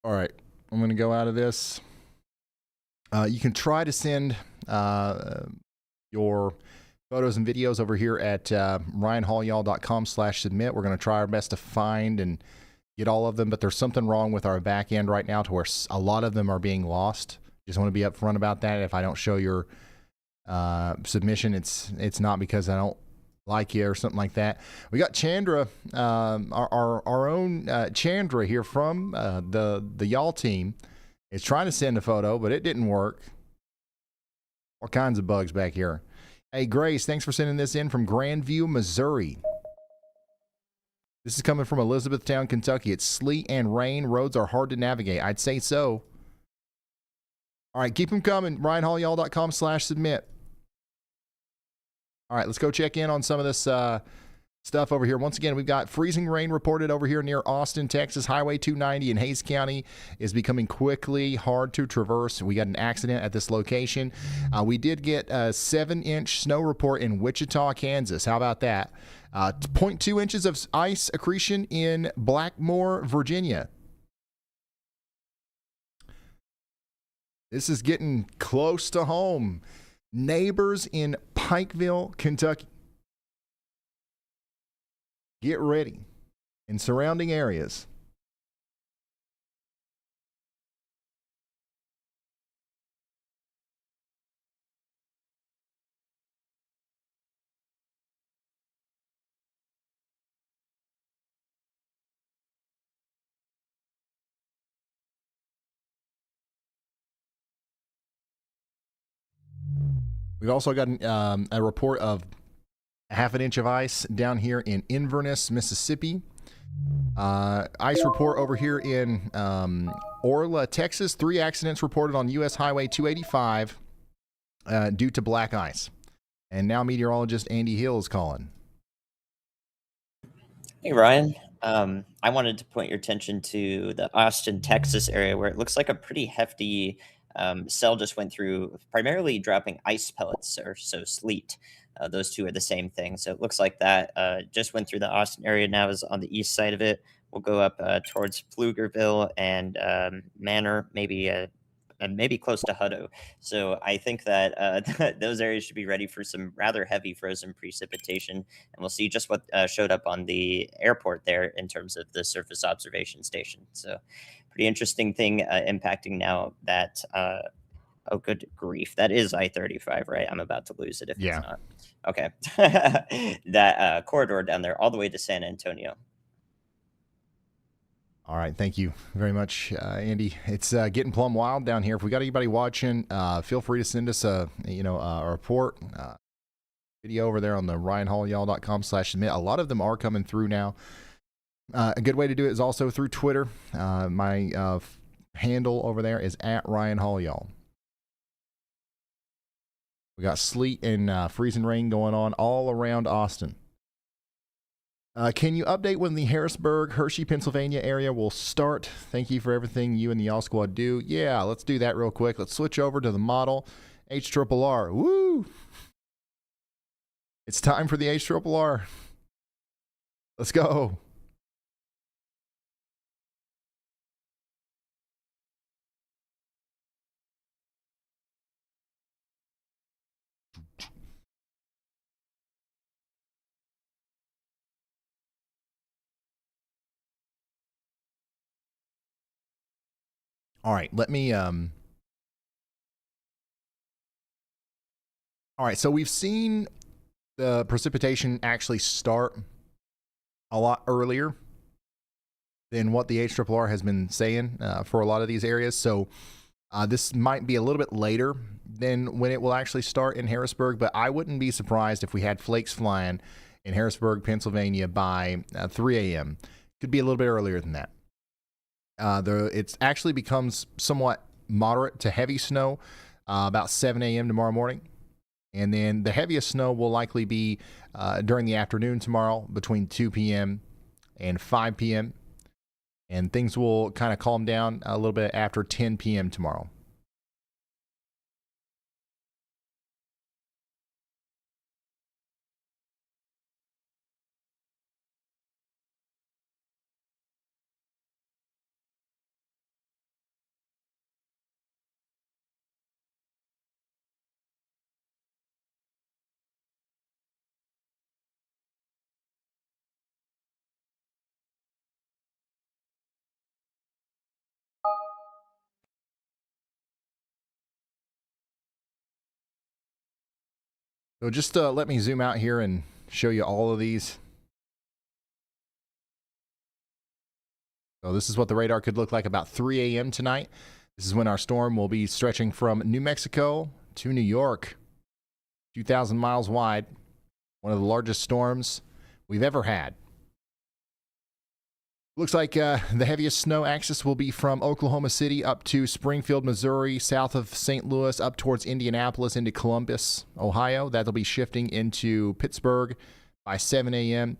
All right, I'm going to go out of this. You can try to send your photos and videos over here at ryanhaulyall.com/submit. We're going to try our best to find and get all of them, but there's something wrong with our back end right now to where a lot of them are being lost. Just want to be upfront about that. If I don't show your submission, it's not because I don't like you or something like that. We got Chandra, our own Chandra here from the y'all team is trying to send a photo, but it didn't work. All kinds of bugs back here. Hey, Grace, thanks for sending this in from Grandview, Missouri. This is coming from Elizabethtown, Kentucky. It's sleet and rain. Roads are hard to navigate. I'd say so. All right, keep them coming. RyanHaulyall.com/submit. All right, let's go check in on some of this stuff over here. Once again, we've got freezing rain reported over here near Austin, Texas. Highway 290 in Hays County is becoming quickly hard to traverse. We got an accident at this location. We did get a 7-inch snow report in Wichita, Kansas. How about that? 0.2 inches of ice accretion in Blackmore, Virginia. This is getting close to home. Neighbors in Pikeville, Kentucky. Get ready. In surrounding areas. We've also got a report of half an inch of ice down here in Inverness, Mississippi. Ice report over here in Orla, Texas. 3 accidents reported on U.S. Highway 285 due to black ice. And now meteorologist Andy Hill is calling. Hey, Ryan. I wanted to point your attention to the Austin, Texas area where it looks like a pretty hefty cell just went through, primarily dropping ice pellets or so sleet. Those two are the same thing. So it looks like that just went through the Austin area, now is on the east side of it. We'll go up towards Pflugerville and Manor, maybe close to Hutto. So I think that those areas should be ready for some rather heavy frozen precipitation. And we'll see just what showed up on the airport there in terms of the surface observation station. So pretty interesting thing impacting now that, oh, good grief. That is I-35, right? I'm about to lose it if it's not. Okay. That corridor down there all the way to San Antonio. All right, thank you very much, Andy. It's getting plumb wild down here. If we got anybody watching, feel free to send us a report, video over there on the ryanhaulyall.com/submit. A lot of them are coming through now. A good way to do it is also through Twitter. My handle over there is @RyanHaulyall. We got sleet and freezing rain going on all around Austin. Can you update when the Harrisburg, Hershey, Pennsylvania area will start? Thank you for everything you and the Y'all Squad do. Yeah, let's do that real quick. Let's switch over to the model HRRR. Woo! It's time for the HRRR. Let's go. All right, let me all right, so we've seen the precipitation actually start a lot earlier than what the HRRR has been saying for a lot of these areas. So this might be a little bit later than when it will actually start in Harrisburg, but I wouldn't be surprised if we had flakes flying in Harrisburg, Pennsylvania by 3 a.m. Could be a little bit earlier than that. It actually becomes somewhat moderate to heavy snow about 7 a.m. tomorrow morning. And then the heaviest snow will likely be during the afternoon tomorrow between 2 p.m. and 5 p.m. And things will kind of calm down a little bit after 10 p.m. tomorrow. So just let me zoom out here and show you all of these. So this is what the radar could look like about 3 a.m. tonight. This is when our storm will be stretching from New Mexico to New York, 2,000 miles wide, one of the largest storms we've ever had. Looks like the heaviest snow axis will be from Oklahoma City up to Springfield, Missouri, south of St. Louis, up towards Indianapolis into Columbus, Ohio. That'll be shifting into Pittsburgh by 7 a.m.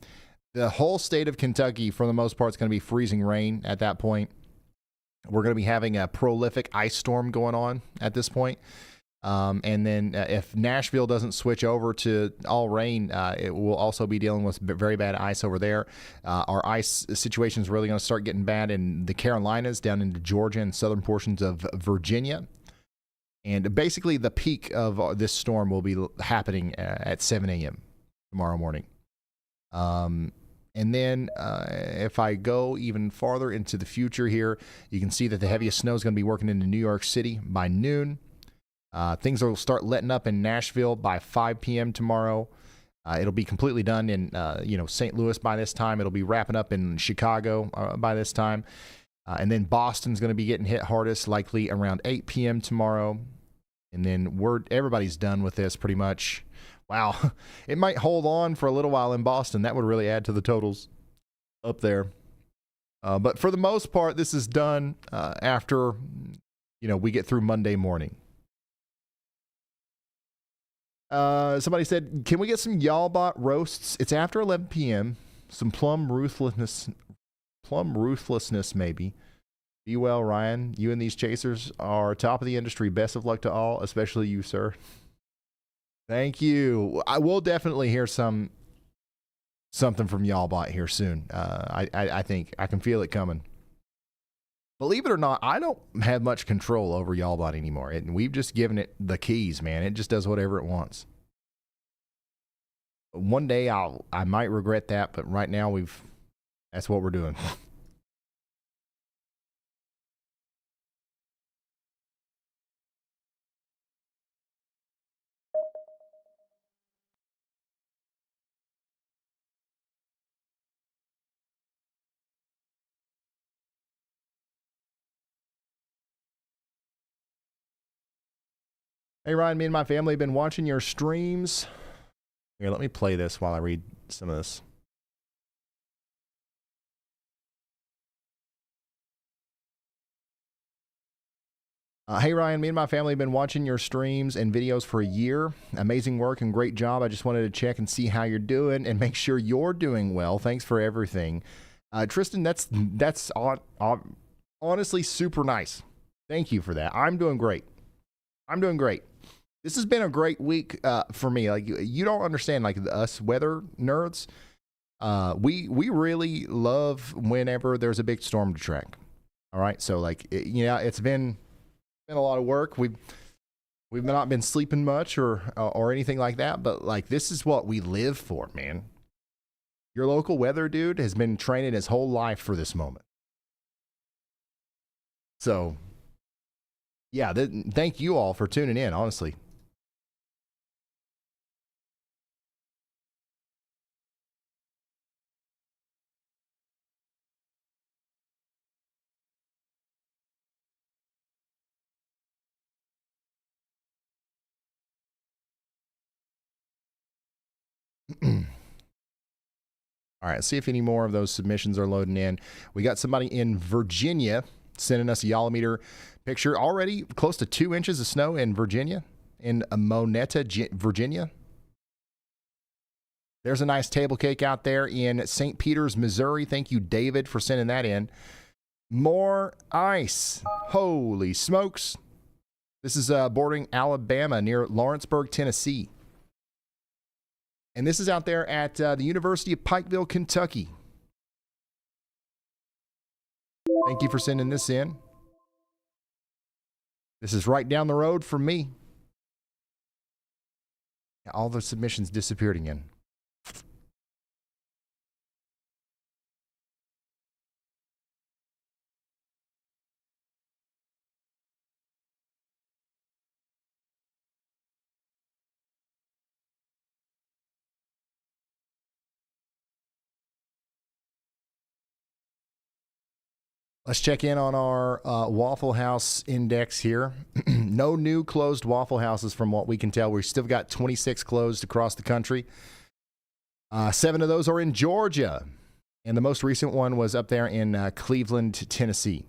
The whole state of Kentucky, for the most part, is going to be freezing rain at that point. We're going to be having a prolific ice storm going on at this point. And then if Nashville doesn't switch over to all rain, it will also be dealing with very bad ice over there. Our ice situation is really going to start getting bad in the Carolinas, down into Georgia and southern portions of Virginia. And basically the peak of this storm will be happening at 7 a.m. tomorrow morning. And then if I go even farther into the future here, you can see that the heaviest snow is going to be working into New York City by noon. Things will start letting up in Nashville by 5 p.m. tomorrow. It'll be completely done in St. Louis by this time. It'll be wrapping up in Chicago by this time. And then Boston's going to be getting hit hardest, likely around 8 p.m. tomorrow. And then everybody's done with this pretty much. Wow, it might hold on for a little while in Boston. That would really add to the totals up there. But for the most part, this is done after we get through Monday morning. Somebody said, can we get some y'all bot roasts? It's after 11 p.m. Some plum ruthlessness maybe. Be well, Ryan. You and these chasers are top of the industry. Best of luck to all, especially you, sir. Thank you. I will definitely hear something from y'all bot here soon. I think I can feel it coming. Believe it or not, I don't have much control over y'allbot anymore. And we've just given it the keys, man. It just does whatever it wants. One day I might regret that, but right now that's what we're doing. Hey, Ryan, me and my family have been watching your streams. Here, let me play this while I read some of this. Hey, Ryan, me and my family have been watching your streams and videos for a year. Amazing work and great job. I just wanted to check and see how you're doing and make sure you're doing well. Thanks for everything. Tristan, that's honestly super nice. Thank you for that. I'm doing great. This has been a great week for me. Like you don't understand, like us weather nerds, we really love whenever there's a big storm to track. All right, so like it's been a lot of work. We've not been sleeping much or anything like that, but like this is what we live for, man. Your local weather dude has been training his whole life for this moment. So yeah, thank you all for tuning in, honestly. All right, let's see if any more of those submissions are loading in. We got somebody in Virginia sending us a Yolometer picture. Already close to 2 inches of snow in Virginia, in Monetta, Virginia. There's a nice table cake out there in St. Peters, Missouri. Thank you, David, for sending that in. More ice. Holy smokes. This is bordering Alabama near Lawrenceburg, Tennessee. And this is out there at the University of Pikeville, Kentucky. Thank you for sending this in. This is right down the road from me. All the submissions disappeared again. Let's check in on our Waffle House index here. No new closed Waffle Houses from what we can tell. We've still got 26 closed across the country. 7 of those are in Georgia. And the most recent one was up there in Cleveland, Tennessee.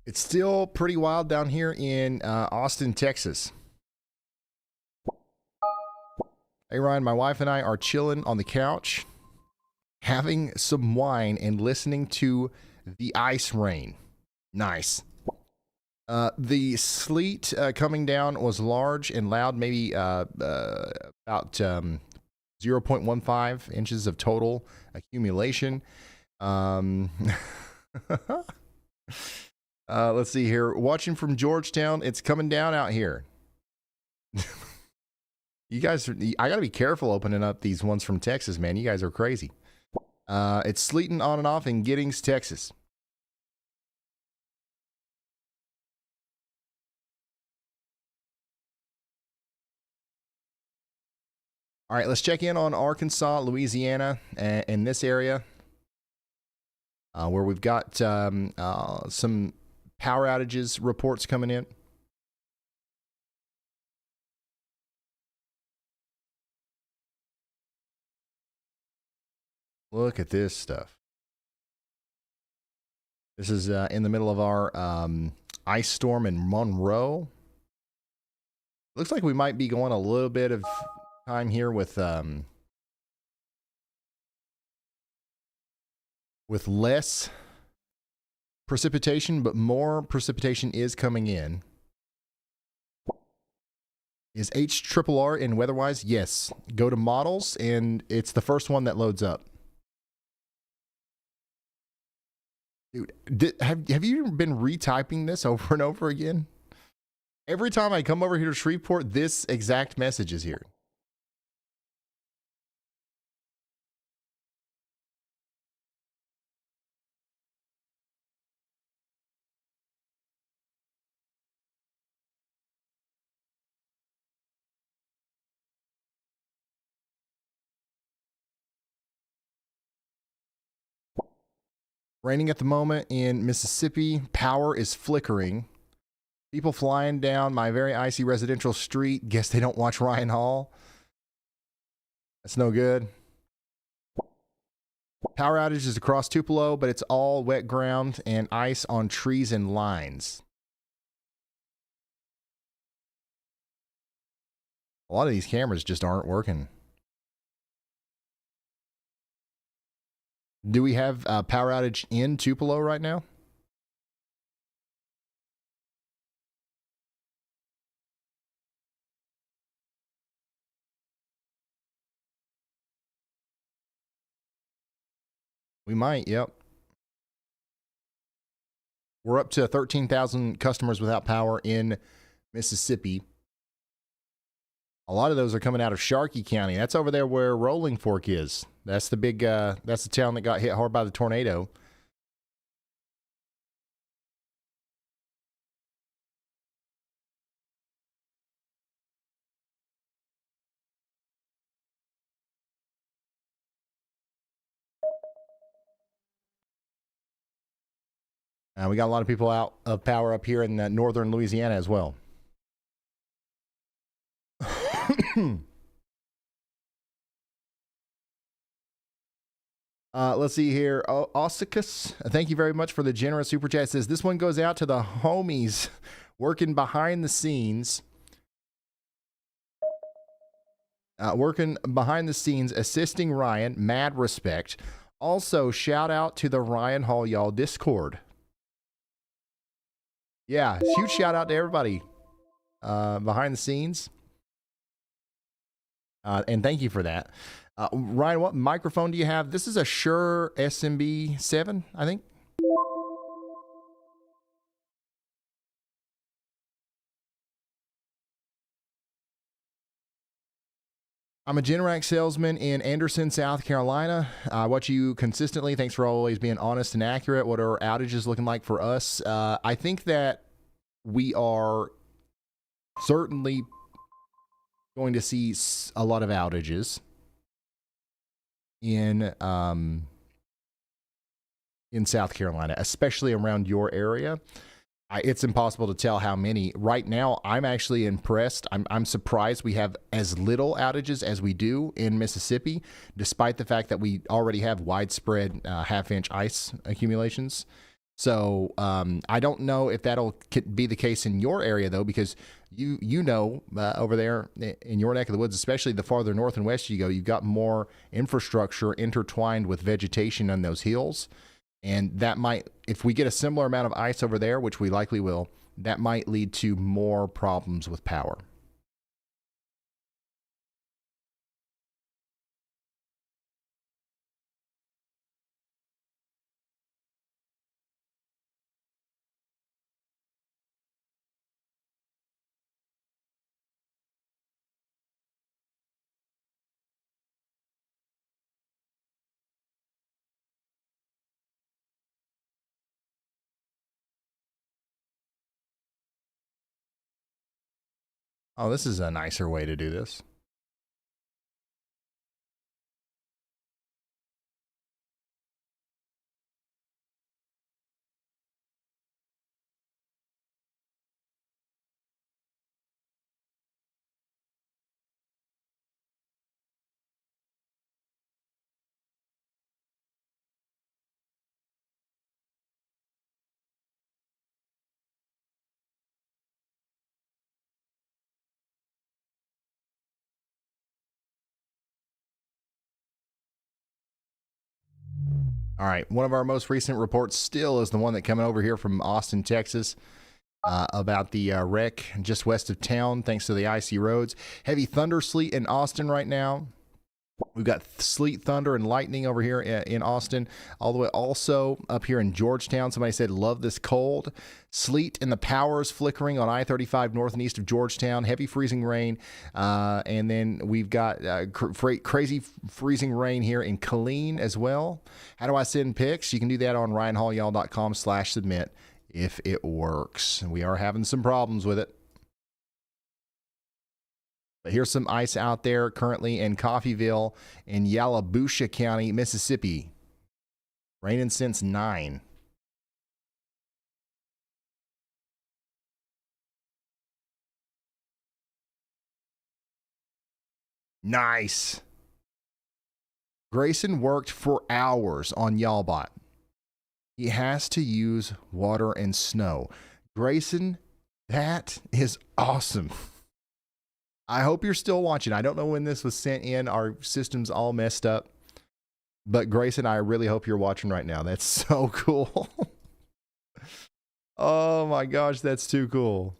It's still pretty wild down here in Austin, Texas. Hey, Ryan, my wife and I are chilling on the couch, having some wine and listening to the ice rain. Nice. The sleet coming down was large and loud, maybe about 0.15 inches of total accumulation. Let's see here. Watching from Georgetown, it's coming down out here. You guys, I got to be careful opening up these ones from Texas, man. You guys are crazy. It's sleeting on and off in Giddings, Texas. All right, let's check in on Arkansas, Louisiana, and this area where we've got some power outages reports coming in. Look at this stuff. This is in the middle of our ice storm in Monroe. Looks like we might be going a little bit of time here with less precipitation, but more precipitation is coming in. Is HRRR in WeatherWise? Yes. Go to models, and it's the first one that loads up. Dude, have you been retyping this over and over again? Every time I come over here to Shreveport, this exact message is here. Raining at the moment in Mississippi. Power is flickering. People flying down my very icy residential street. Guess they don't watch Ryan Hall. That's no good. Power outages across Tupelo, but it's all wet ground and ice on trees and lines. A lot of these cameras just aren't working. Do we have a power outage in Tupelo right now? We might, yep. We're up to 13,000 customers without power in Mississippi. A lot of those are coming out of Sharkey County. That's over there where Rolling Fork is. That's the big, that's the town that got hit hard by the tornado. We got a lot of people out of power up here in northern Louisiana as well. Let's see here. Osicus, thank you very much for the generous super chat. It says this one goes out to the homies working behind the scenes. Assisting Ryan. Mad respect. Also, shout out to the Ryan Hall Y'all Discord. Yeah, huge shout out to everybody behind the scenes. And thank you for that. Ryan, what microphone do you have? This is a Shure SMB7, I think. I'm a Generac salesman in Anderson, South Carolina. I watch you consistently. Thanks for always being honest and accurate. What are outages looking like for us? I think that we are certainly going to see a lot of outages in South Carolina, especially around your area. It's impossible to tell how many. Right now, I'm actually impressed. I'm surprised we have as little outages as we do in Mississippi, despite the fact that we already have widespread half-inch ice accumulations. So I don't know if that'll be the case in your area, though, because you know over there in your neck of the woods, especially the farther north and west you go, you've got more infrastructure intertwined with vegetation on those hills. And that might, if we get a similar amount of ice over there, which we likely will, that might lead to more problems with power. Oh, this is a nicer way to do this. All right, one of our most recent reports still is the one that coming over here from Austin, Texas, about the wreck just west of town, thanks to the icy roads. Heavy thunder sleet in Austin right now. We've got sleet, thunder, and lightning over here in Austin, all the way also up here in Georgetown. Somebody said, love this cold. Sleet and the powers flickering on I-35 north and east of Georgetown. Heavy freezing rain. And then we've got crazy freezing rain here in Killeen as well. How do I send pics? You can do that on ryanhallyall.com/submit if it works. And we are having some problems with it. But here's some ice out there currently in Coffeyville in Yalobusha County, Mississippi. Raining since 9. Nice. Grayson worked for hours on Yalbot. He has to use water and snow. Grayson, that is awesome. I hope you're still watching. I don't know when this was sent in. Our system's all messed up. But Grayson, I really hope you're watching right now. That's so cool. Oh my gosh, that's too cool.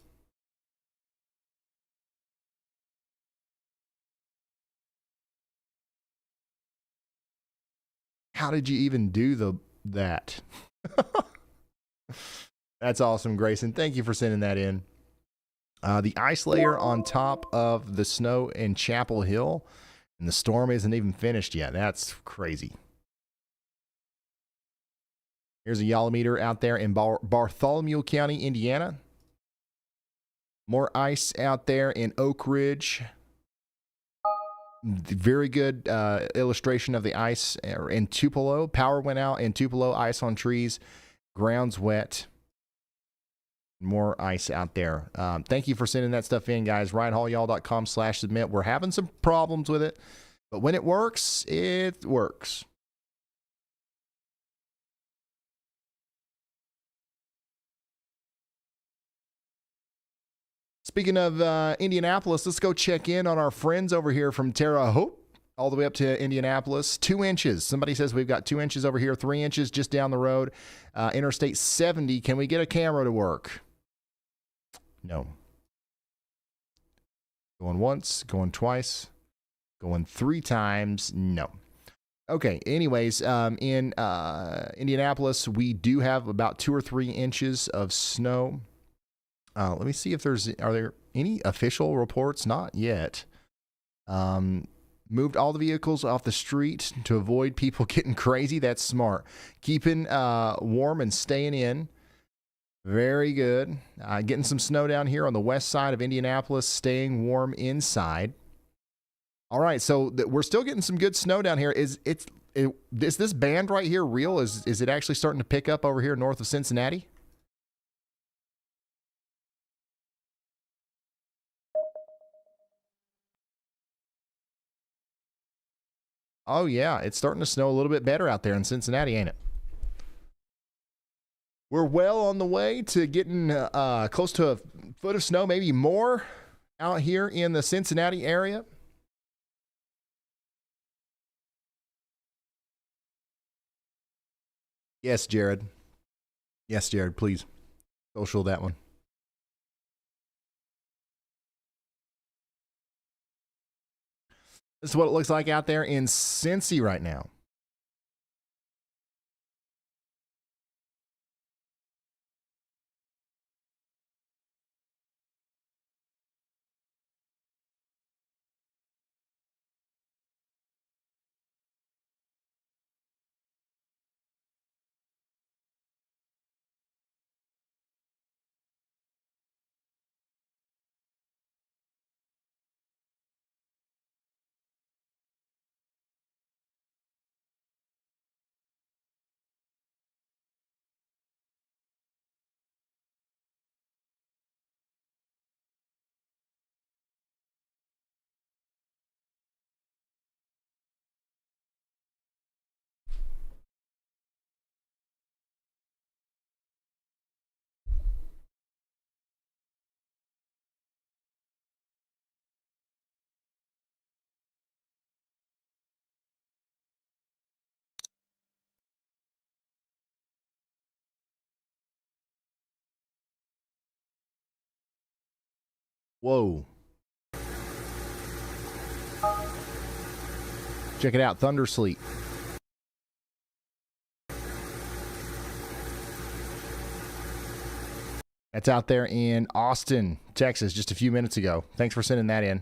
How did you even do that? That's awesome, Grayson. Thank you for sending that in. The ice layer on top of the snow in Chapel Hill, and the storm isn't even finished yet. That's crazy. Here's a Yalometer out there in Bartholomew County, Indiana. More ice out there in Oak Ridge. Very good illustration of the ice in Tupelo. Power went out in Tupelo. Ice on trees. Ground's wet. More ice out there. Thank you for sending that stuff in, guys. RyanHallYall.com/submit. We're having some problems with it, but when it works, it works. Speaking of Indianapolis, let's go check in on our friends over here from Terre Haute, all the way up to Indianapolis. 2 inches. Somebody says we've got 2 inches over here, 3 inches just down the road. Interstate 70. Can we get a camera to work? No. Going once, going twice, going 3 times. No. Okay. Anyways, in Indianapolis, we do have about 2 or 3 inches of snow. Let me see if are there any official reports? Not yet. Moved all the vehicles off the street to avoid people getting crazy. That's smart. Keeping warm and staying in. Very good. Getting some snow down here on the west side of Indianapolis, staying warm inside. All right, so we're still getting some good snow down here. Is this band right here real? Is it actually starting to pick up over here north of Cincinnati? Oh, yeah, it's starting to snow a little bit better out there in Cincinnati, ain't it? We're well on the way to getting close to a foot of snow, maybe more, out here in the Cincinnati area. Yes, Jared. Yes, Jared, please. Social that one. This is what it looks like out there in Cincy right now. Whoa. Check it out, Thunder Sleep. That's out there in Austin, Texas, just a few minutes ago. Thanks for sending that in.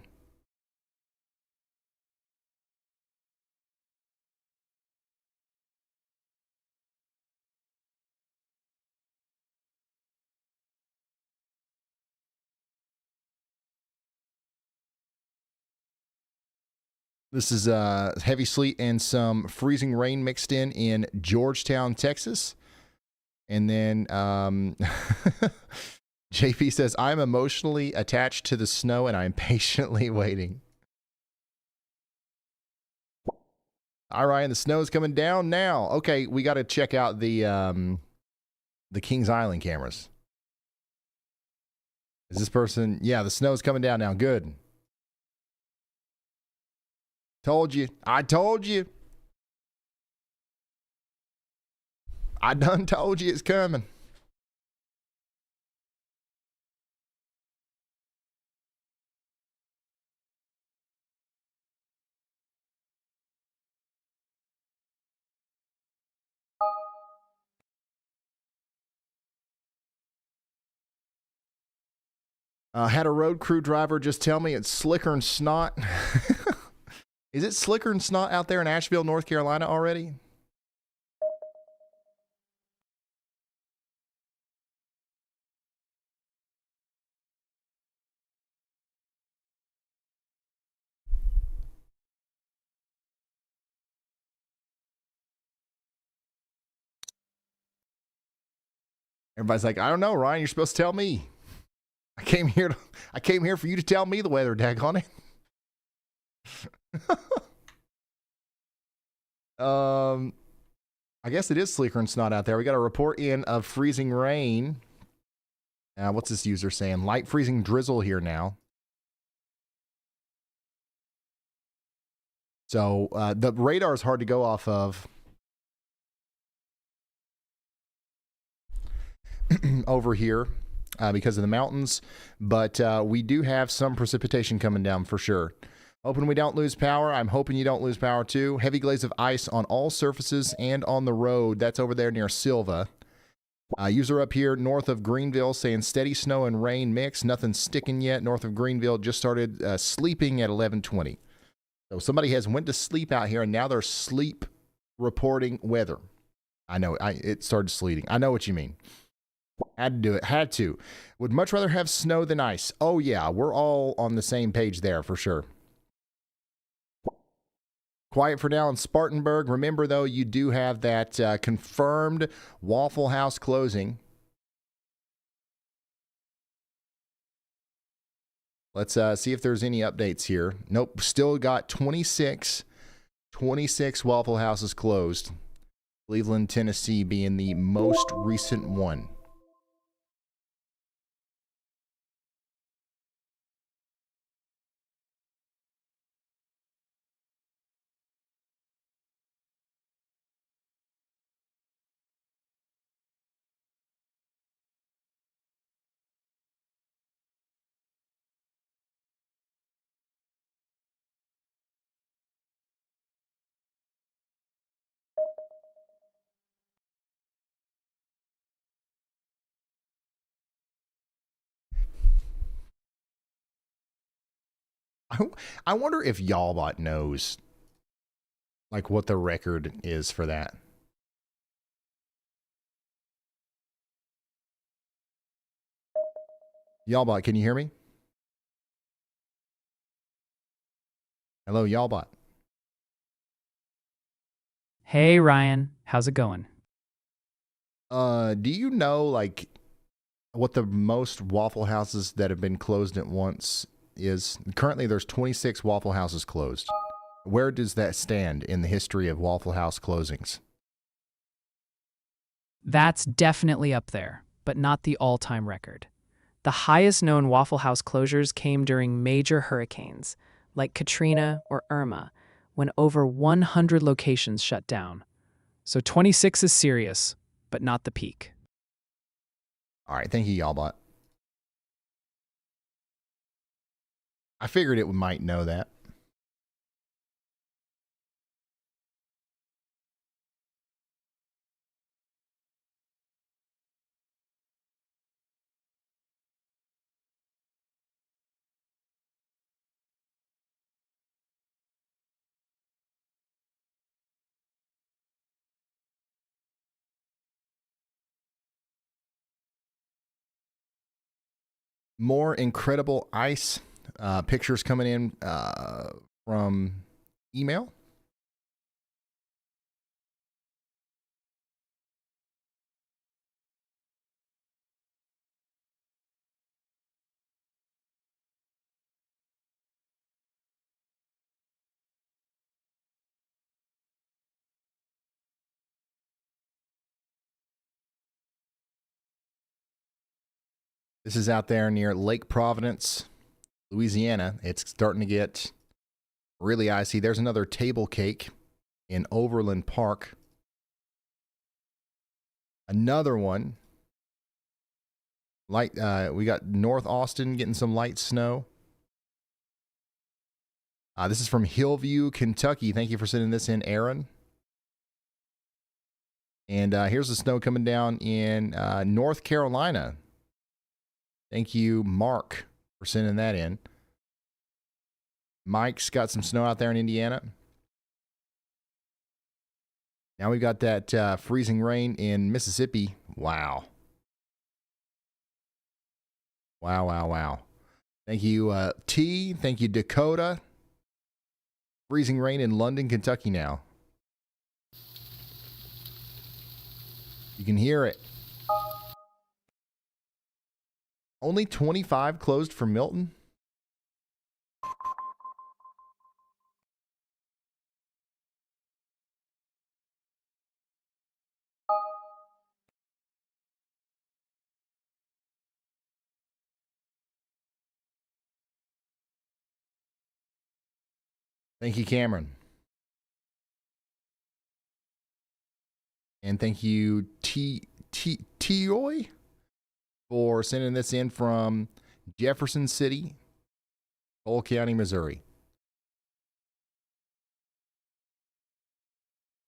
This is heavy sleet and some freezing rain mixed in Georgetown, Texas. And then JP says, I'm emotionally attached to the snow and I'm patiently waiting. All right, and the snow is coming down now. Okay, we got to check out the Kings Island cameras. Is this person? Yeah, the snow is coming down now. Good. Told you. I told you. I done told you it's coming. Had a road crew driver just tell me it's slicker and snot. Is it slicker and snot out there in Asheville, North Carolina already? Everybody's like, I don't know, Ryan. You're supposed to tell me. I came here for you to tell me the weather, daggone it. I guess it is slicker and snot out there. We got a report in of freezing rain. What's this user saying? Light freezing drizzle here now. So the radar is hard to go off of over here because of the mountains, but we do have some precipitation coming down for sure. Hoping we don't lose power. I'm hoping you don't lose power too. Heavy glaze of ice on all surfaces and on the road. That's over there near Silva. User up here north of Greenville saying steady snow and rain mix. Nothing sticking yet. North of Greenville just started sleeping at 11:20. So somebody has went to sleep out here and now they're sleep reporting weather. I know. It started sleeting. I know what you mean. Had to do it. Had to. Would much rather have snow than ice. Oh yeah, we're all on the same page there for sure. Quiet for now in Spartanburg. Remember, though, you do have that confirmed Waffle House closing. Let's see if there's any updates here. Nope, still got 26 Waffle Houses closed. Cleveland, Tennessee being the most recent one. I wonder if Y'allbot knows like what the record is for that. Y'allbot, can you hear me? Hello, Y'allbot. Hey, Ryan. How's it going? Do you know like what the most Waffle Houses that have been closed at once is? Currently, there's 26 Waffle Houses closed. Where does that stand in the history of Waffle House closings? That's definitely up there, but not the all-time record. The highest known Waffle House closures came during major hurricanes, like Katrina or Irma, when over 100 locations shut down. So 26 is serious, but not the peak. All right, thank you, Y'allbot. I figured it might know that. More incredible ice pictures coming in from email. This is out there near Lake Providence, Louisiana. It's starting to get really icy. There's another table cake in Overland Park. Another one. Light. We got North Austin getting some light snow. This is from Hillview, Kentucky. Thank you for sending this in, Aaron. And here's the snow coming down in North Carolina. Thank you, Mark, for sending that in. Mike's got some snow out there in Indiana. Now we've got that freezing rain in Mississippi. Wow. Wow, wow, wow. Thank you, T. Thank you, Dakota. Freezing rain in London, Kentucky now. You can hear it. Only 25 closed for Milton? Thank you, Cameron. And thank you, T-Oy, for sending this in from Jefferson City, Cole County, Missouri.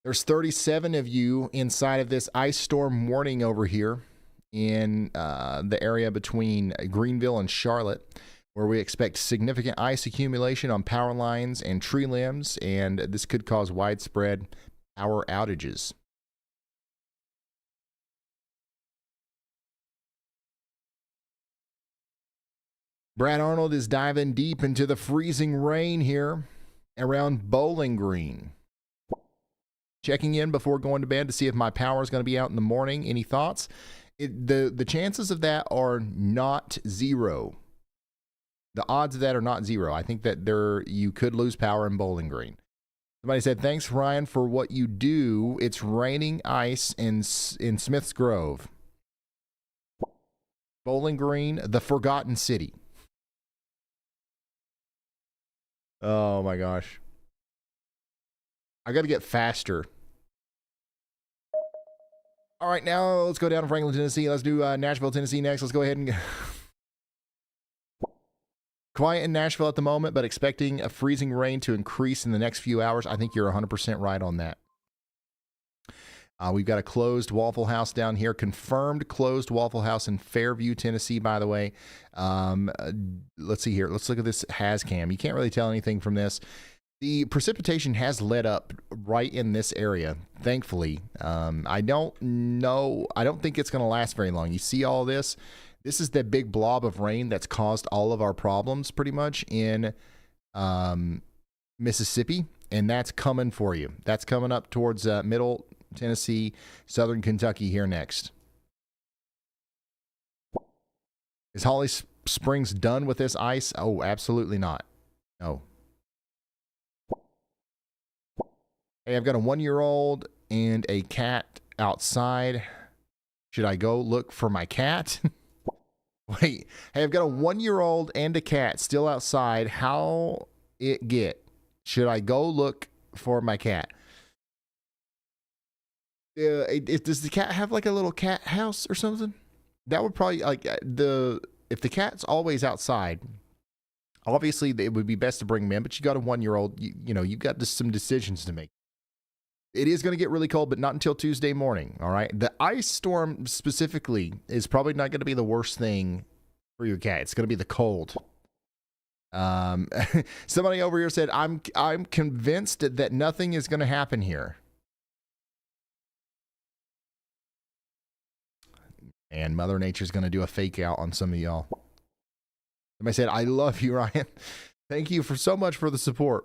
There's 37 of you inside of this ice storm warning over here in the area between Greenville and Charlotte, where we expect significant ice accumulation on power lines and tree limbs, and this could cause widespread power outages. Brad Arnold is diving deep into the freezing rain here around Bowling Green. Checking in before going to bed to see if my power is going to be out in the morning. Any thoughts? The chances of that are not zero. The odds of that are not zero. I think that you could lose power in Bowling Green. Somebody said, thanks, Ryan, for what you do. It's raining ice in Smiths Grove. Bowling Green, the forgotten city. Oh, my gosh. I got to get faster. All right, now let's go down to Franklin, Tennessee. Let's do Nashville, Tennessee next. Let's go ahead and... Quiet in Nashville at the moment, but expecting a freezing rain to increase in the next few hours. I think you're 100% right on that. We've got a closed Waffle House down here. Confirmed closed Waffle House in Fairview, Tennessee, by the way. Let's see here. Let's look at this HazCam. You can't really tell anything from this. The precipitation has let up right in this area, thankfully. I don't know. I don't think it's going to last very long. You see all this? This is the big blob of rain that's caused all of our problems pretty much in Mississippi, and that's coming for you. That's coming up towards middle Tennessee, southern Kentucky here next. Is Holly Springs done with this ice? Oh, absolutely not. No. Hey, I've got a 1-year-old and a cat outside. Should I go look for my cat? Wait, hey, I've got a 1-year-old and a cat still outside. How it get? Should I go look for my cat? Does the cat have like a little cat house or something? That would probably if the cat's always outside, obviously it would be best to bring him in. But you got a 1-year-old, you know, you've got just some decisions to make. It is going to get really cold, but not until Tuesday morning, all right? The ice storm specifically is probably not going to be the worst thing for your cat. It's going to be the cold. Somebody over here said, I'm convinced that nothing is going to happen here. And Mother Nature's going to do a fake out on some of y'all. Somebody said, I love you, Ryan. Thank you so much for the support.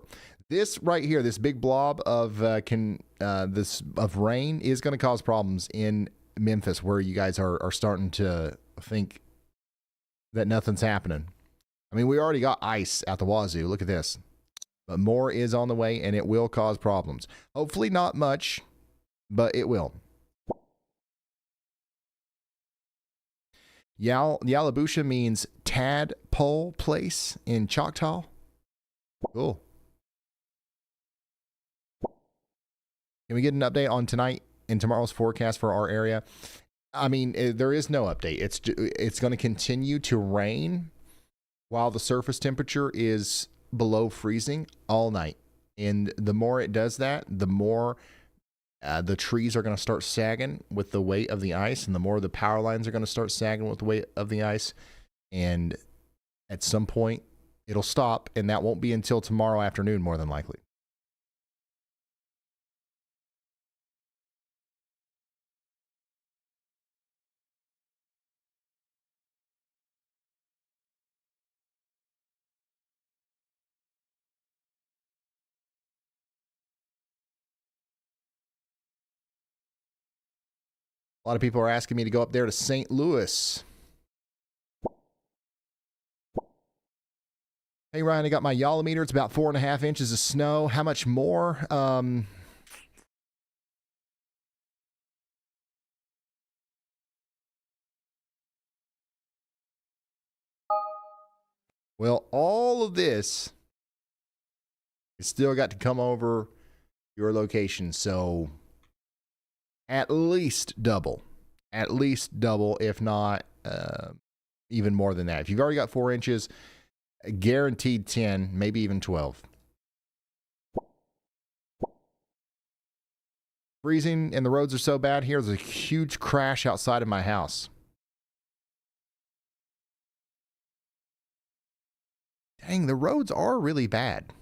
This right here, this big blob of rain is going to cause problems in Memphis, where you guys are starting to think that nothing's happening. I mean, we already got ice at the wazoo. Look at this. But more is on the way, and it will cause problems. Hopefully not much, but it will. Yalabusha means tadpole place in Choctaw. Cool. Can we get an update on tonight and tomorrow's forecast for our area? I mean, there is no update. It's going to continue to rain while the surface temperature is below freezing all night. And the more it does that, the more the trees are going to start sagging with the weight of the ice, and the more the power lines are going to start sagging with the weight of the ice. And at some point, it'll stop, and that won't be until tomorrow afternoon, more than likely. A lot of people are asking me to go up there to St. Louis. Hey, Ryan, I got my Yolometer. It's about 4.5 inches of snow. How much more? Well, all of this is still got to come over your location. So at least double, if not even more than that. If you've already got 4 inches, guaranteed 10, maybe even 12. Freezing and the roads are so bad here. There's a huge crash outside of my house. Dang, the roads are really bad.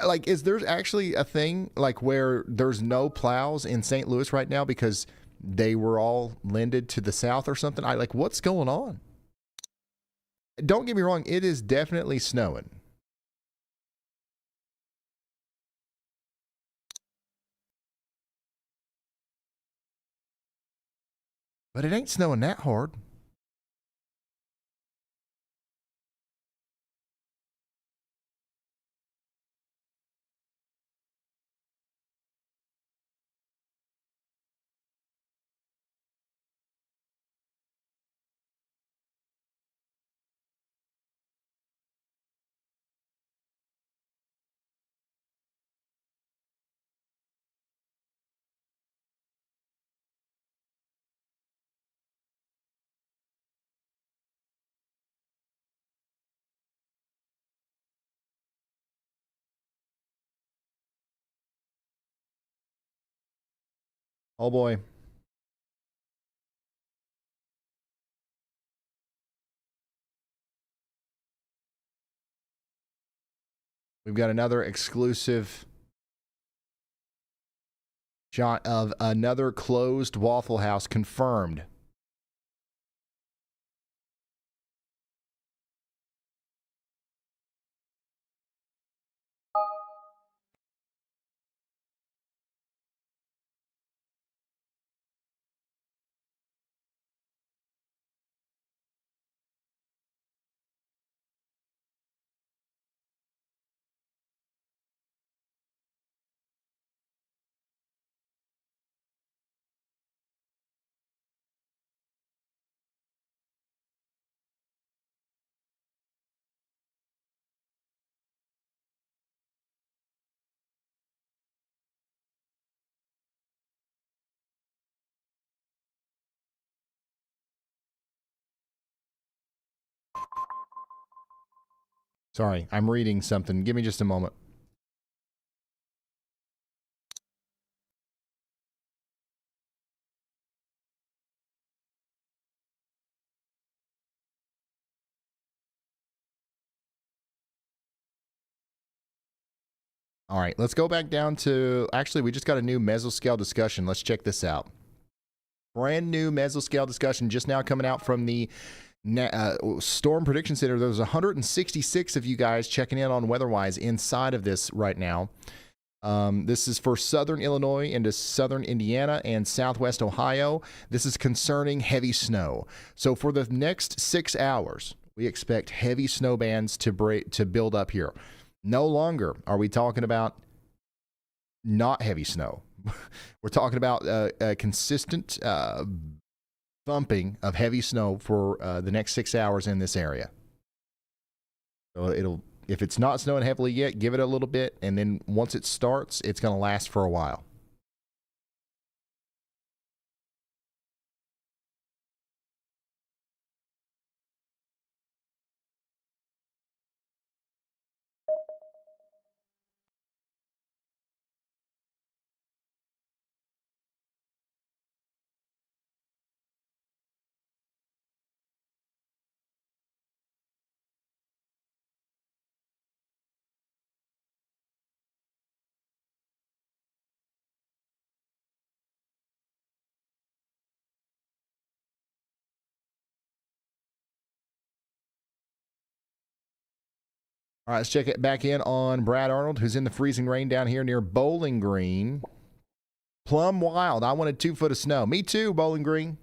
Like, is there actually a thing like where there's no plows in St. Louis right now because they were all lended to the south or something? What's going on? Don't get me wrong, it is definitely snowing. But it ain't snowing that hard. Oh boy. We've got another exclusive shot of another closed Waffle House confirmed. Sorry, I'm reading something. Give me just a moment. All right, let's go back down to, actually, we just got a new mesoscale discussion. Let's check this out. Brand new mesoscale discussion just now coming out from the Storm Prediction Center. There's 166 of you guys checking in on WeatherWise inside of this right now. This is for southern Illinois into southern Indiana and southwest Ohio. This is concerning heavy snow. So for the next 6 hours, we expect heavy snow bands to build up here. No longer are we talking about not heavy snow. We're talking about a consistent thumping of heavy snow for the next 6 hours in this area. So if it's not snowing heavily yet, give it a little bit, and then once it starts, it's going to last for a while. All right, let's check it back in on Brad Arnold, who's in the freezing rain down here near Bowling Green. Plum Wild. I wanted 2 foot of snow. Me too, Bowling Green.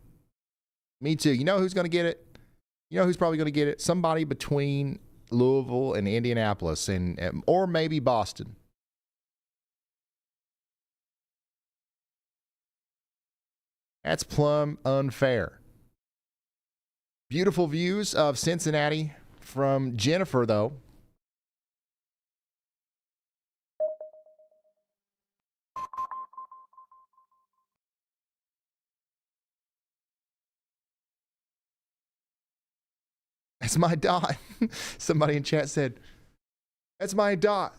Me too. You know who's going to get it? You know who's probably going to get it? Somebody between Louisville and Indianapolis, and or maybe Boston. That's plumb unfair. Beautiful views of Cincinnati from Jennifer, though. That's my dot. Somebody in chat said, that's my dot.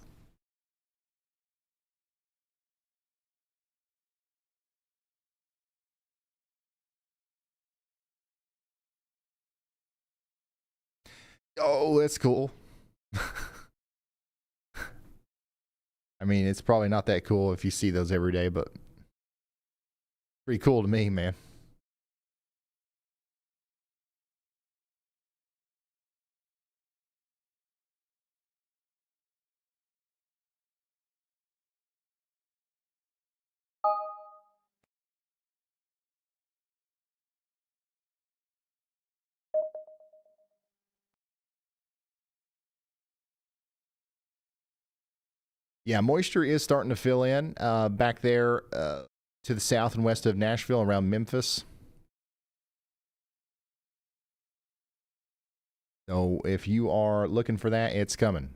Oh, that's cool. I mean, it's probably not that cool if you see those every day, but pretty cool to me, man. Yeah, moisture is starting to fill in back there to the south and west of Nashville, around Memphis. So if you are looking for that, it's coming.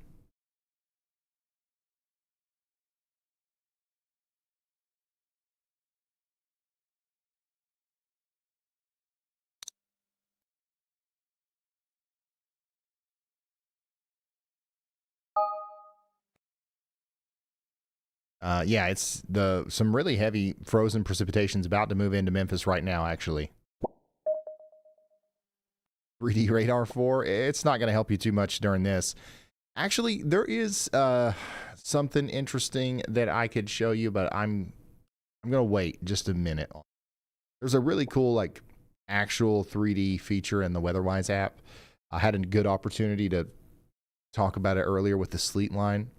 Yeah, it's some really heavy frozen precipitation's about to move into Memphis right now, actually. 3D radar 4, it's not going to help you too much during this. Actually, there is something interesting that I could show you, but I'm going to wait just a minute. There's a really cool, like, actual 3D feature in the WeatherWise app. I had a good opportunity to talk about it earlier with the sleet line,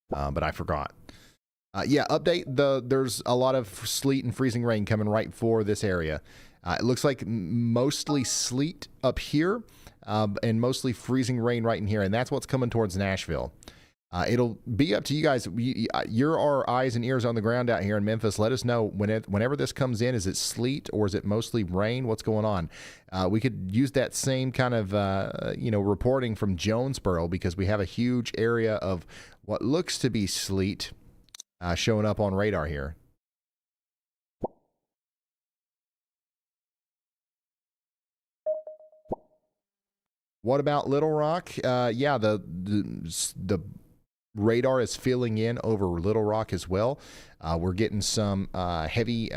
but I forgot. Yeah, update. There's a lot of sleet and freezing rain coming right for this area. It looks like mostly sleet up here and mostly freezing rain right in here, and that's what's coming towards Nashville. It'll be up to you guys. You're our eyes and ears on the ground out here in Memphis. Let us know whenever this comes in. Is it sleet or is it mostly rain? What's going on? We could use that same kind of reporting from Jonesboro, because we have a huge area of what looks to be sleet showing up on radar here. What about Little Rock? Yeah, the radar is filling in over Little Rock as well. We're getting some heavy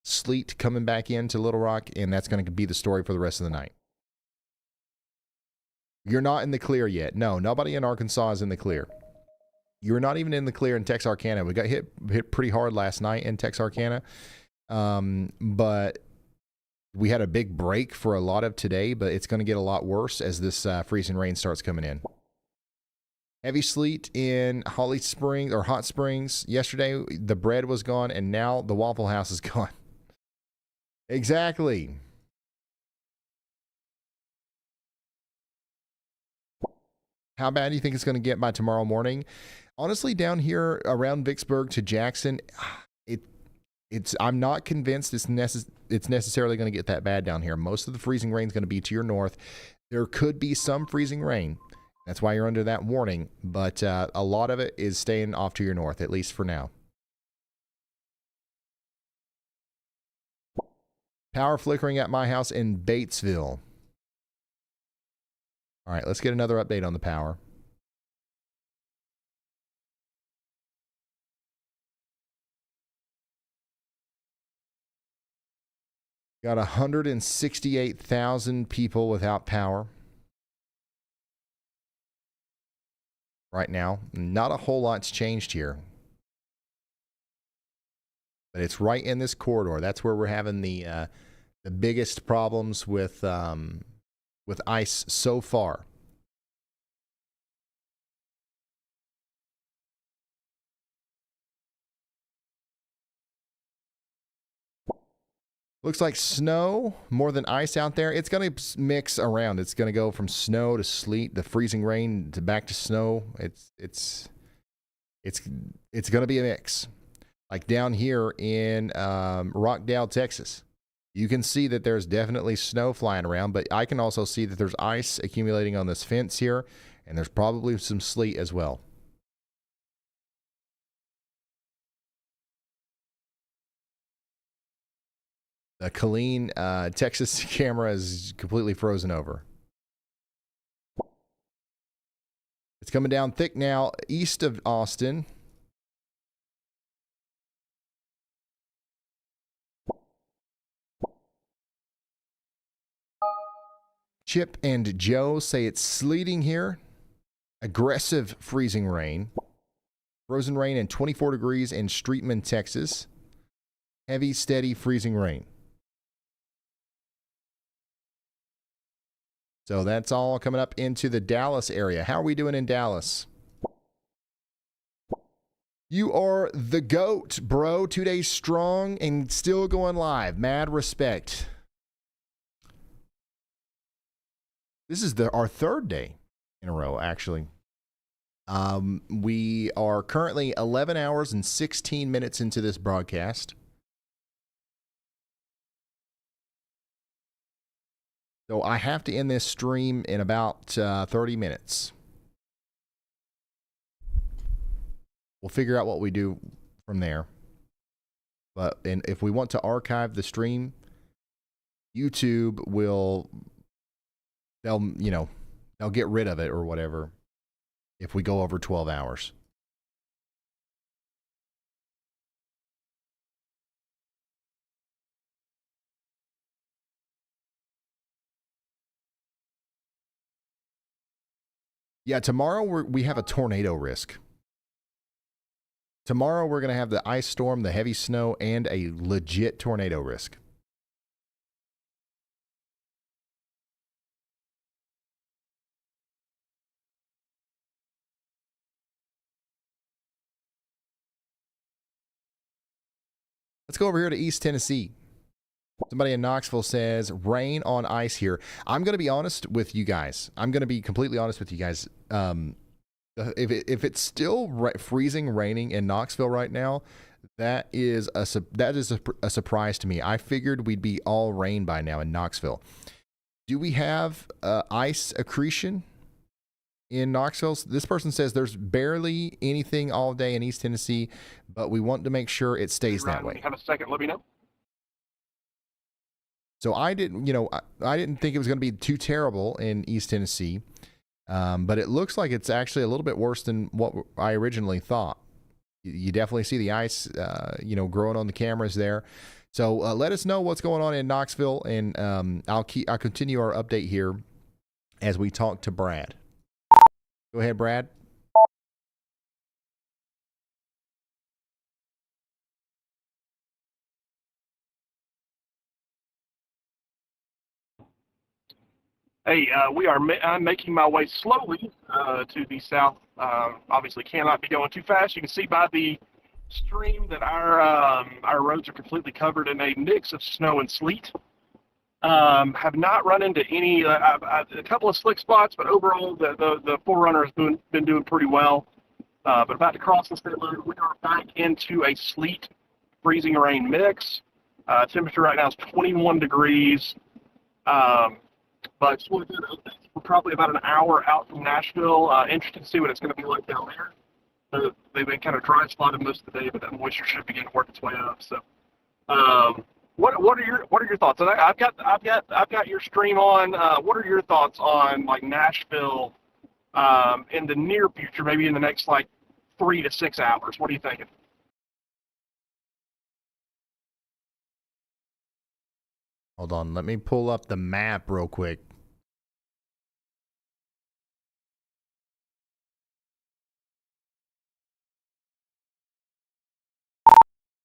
sleet coming back into Little Rock, and that's going to be the story for the rest of the night. You're not in the clear yet. No, nobody in Arkansas is in the clear. You're not even in the clear in Texarkana. We got hit pretty hard last night in Texarkana, but we had a big break for a lot of today, but it's going to get a lot worse as this freezing rain starts coming in. Heavy sleet in Holly Springs or Hot Springs. Yesterday, the bread was gone, and now the Waffle House is gone. Exactly. How bad do you think it's going to get by tomorrow morning? Honestly, down here around Vicksburg to Jackson, I'm not convinced it's necessarily going to get that bad down here. Most of the freezing rain is going to be to your north. There could be some freezing rain. That's why you're under that warning. But a lot of it is staying off to your north, at least for now. Power flickering at my house in Batesville. All right, let's get another update on the power. Got 168,000 people without power right now. Not a whole lot's changed here, but it's right in this corridor. That's where we're having the biggest problems with ice so far. Looks like snow more than ice out there. It's going to mix around. It's going to go from snow to sleet, to freezing rain, to back to snow. It's going to be a mix. Like down here in Rockdale, Texas, you can see that there's definitely snow flying around, but I can also see that there's ice accumulating on this fence here, and there's probably some sleet as well. The Killeen, Texas camera is completely frozen over. It's coming down thick now east of Austin. Chip and Joe say it's sleeting here. Aggressive freezing rain. Frozen rain and 24 degrees in Streetman, Texas. Heavy, steady freezing rain. So that's all coming up into the Dallas area. How are we doing in Dallas? You are the GOAT, bro. 2 days strong and still going live. Mad respect. This is our third day in a row, actually. We are currently 11 hours and 16 minutes into this broadcast. So I have to end this stream in about 30 minutes. We'll figure out what we do from there. But if we want to archive the stream, YouTube will, they'll get rid of it or whatever if we go over 12 hours. Yeah, tomorrow we have a tornado risk. Tomorrow we're going to have the ice storm, the heavy snow, and a legit tornado risk. Let's go over here to East Tennessee. Somebody in Knoxville says, rain on ice here. I'm going to be honest with you guys. I'm going to be completely honest with you guys. If it's still freezing, raining in Knoxville right now, that is a surprise to me. I figured we'd be all rain by now in Knoxville. Do we have ice accretion in Knoxville? This person says there's barely anything all day in East Tennessee, but we want to make sure it stays that way. Have a second, let me know. So I didn't think it was going to be too terrible in East Tennessee, but it looks like it's actually a little bit worse than what I originally thought. You definitely see the ice, growing on the cameras there. So let us know what's going on in Knoxville, and I'll continue our update here as we talk to Brad. Go ahead, Brad. Hey, I'm making my way slowly to the south. Obviously, cannot be going too fast. You can see by the stream that our roads are completely covered in a mix of snow and sleet. Have not run into any a couple of slick spots, but overall the Forerunner has been doing pretty well. But about to cross the state line, we are back into a sleet, freezing rain mix. Temperature right now is 21 degrees. But we're probably about an hour out from Nashville. Interested to see what it's going to be like down there. They've been kind of dry spotted most of the day, but that moisture should begin to work its way up. So, what are your thoughts? And I've got your stream on. What are your thoughts on like Nashville in the near future, maybe in the next like 3 to 6 hours? What are you thinking? Hold on, let me pull up the map real quick.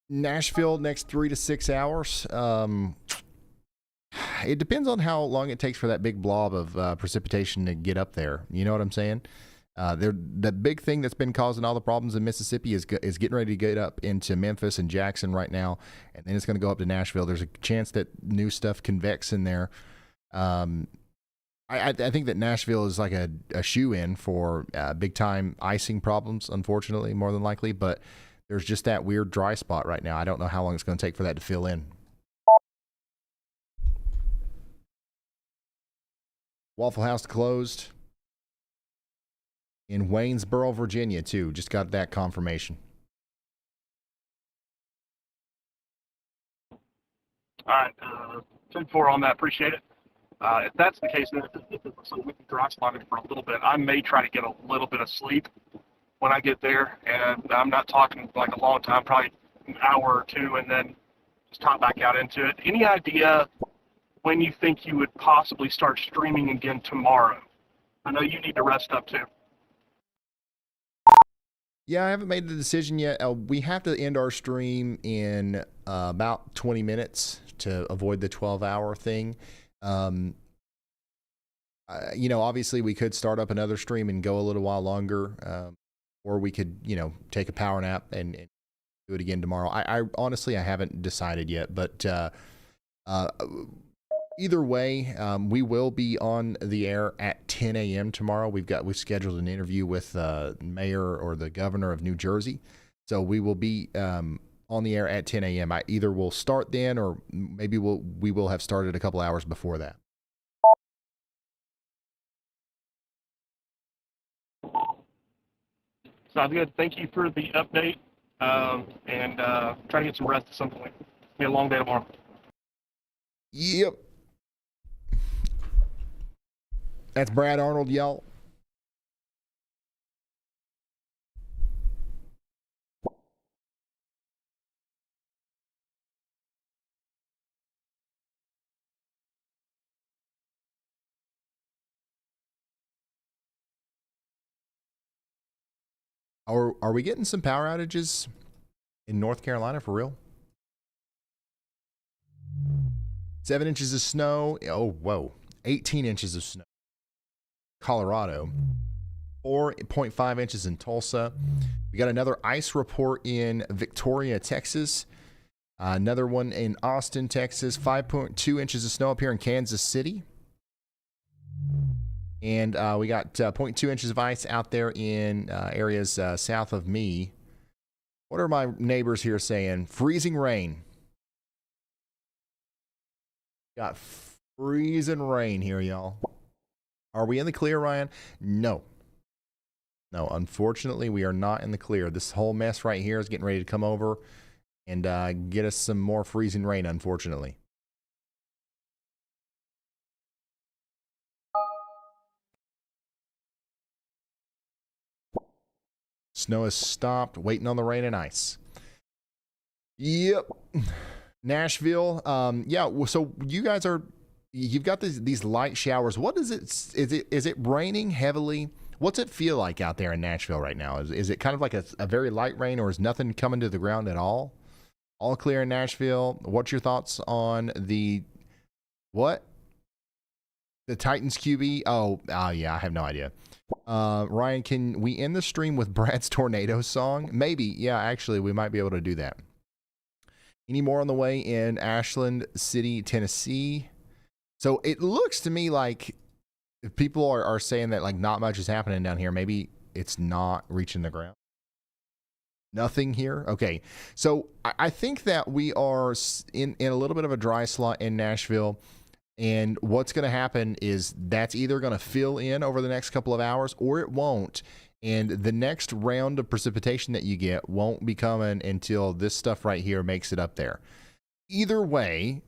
Nashville next 3 to 6 hours. It depends on how long it takes for that big blob of precipitation to get up there. You know what I'm saying? The big thing that's been causing all the problems in Mississippi is getting ready to get up into Memphis and Jackson right now, and then it's going to go up to Nashville. There's a chance that new stuff convects in there. I think that Nashville is like a shoe-in for big-time icing problems, unfortunately, more than likely, but there's just that weird dry spot right now. I don't know how long it's going to take for that to fill in. Waffle House closed in Waynesboro, Virginia, too. Just got that confirmation. All right. 10-4 on that. Appreciate it. If that's the case, then if it looks like we can dry spot it for a little bit, I may try to get a little bit of sleep when I get there. And I'm not talking like a long time, probably an hour or two, and then just top back out into it. Any idea when you think you would possibly start streaming again tomorrow? I know you need to rest up too. Yeah, I haven't made the decision yet. We have to end our stream in about 20 minutes to avoid the 12-hour thing. Obviously we could start up another stream and go a little while longer, or we could, take a power nap and do it again tomorrow. I honestly, I haven't decided yet, but either way, we will be on the air at 10 a.m. tomorrow. We've scheduled an interview with the mayor or the governor of New Jersey. So we will be on the air at 10 a.m. Either we'll start then, or maybe we will have started a couple hours before that. Sounds good. Thank you for the update, and try to get some rest at some point. It'll be a long day tomorrow. Yep. That's Brad Arnold, y'all. Are we getting some power outages in North Carolina for real? 7 inches of snow. Oh, whoa. 18 inches of snow. Colorado. 4.5 inches in Tulsa. We got another ice report in Victoria, Texas. Another one in Austin, Texas. 5.2 inches of snow up here in Kansas City. And we got 0.2 inches of ice out there in areas south of me. What are my neighbors here saying? Freezing rain. Got freezing rain here, y'all. Are we in the clear, Ryan? No. No, unfortunately, we are not in the clear. This whole mess right here is getting ready to come over and get us some more freezing rain, unfortunately. Snow has stopped, waiting on the rain and ice. Yep. Nashville. Yeah, so you guys you've got these light showers. What is it? Is it raining heavily? What's it feel like out there in Nashville right now? Is it kind of like a very light rain, or is nothing coming to the ground at all? All clear in Nashville. What's your thoughts on the Titans QB? Oh yeah, I have no idea. Ryan, can we end the stream with Brad's Tornado song? Maybe. Yeah, actually, we might be able to do that. Any more on the way in Ashland City, Tennessee? So it looks to me like if people are saying that like not much is happening down here, maybe it's not reaching the ground. Nothing here? Okay. So I think that we are in a little bit of a dry slot in Nashville. And what's going to happen is that's either going to fill in over the next couple of hours or it won't. And the next round of precipitation that you get won't be coming until this stuff right here makes it up there. Either way,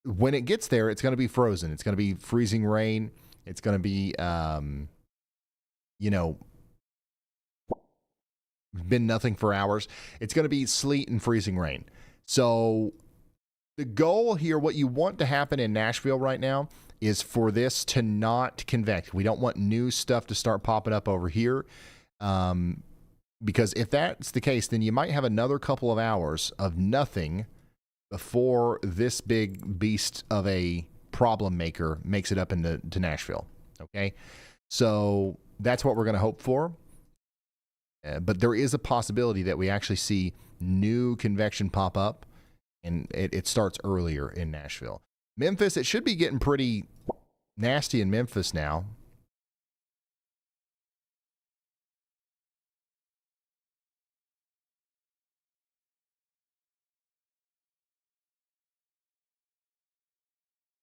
when it gets there, it's going to be frozen. It's going to be freezing rain. It's going to be, been nothing for hours. It's going to be sleet and freezing rain. So the goal here, what you want to happen in Nashville right now, is for this to not convect. We don't want new stuff to start popping up over here. Because if that's the case, then you might have another couple of hours of nothing before this big beast of a problem maker makes it up to Nashville. Okay. So that's what we're going to hope for. But there is a possibility that we actually see new convection pop up, and it starts earlier in Nashville. Memphis, it should be getting pretty nasty in Memphis now.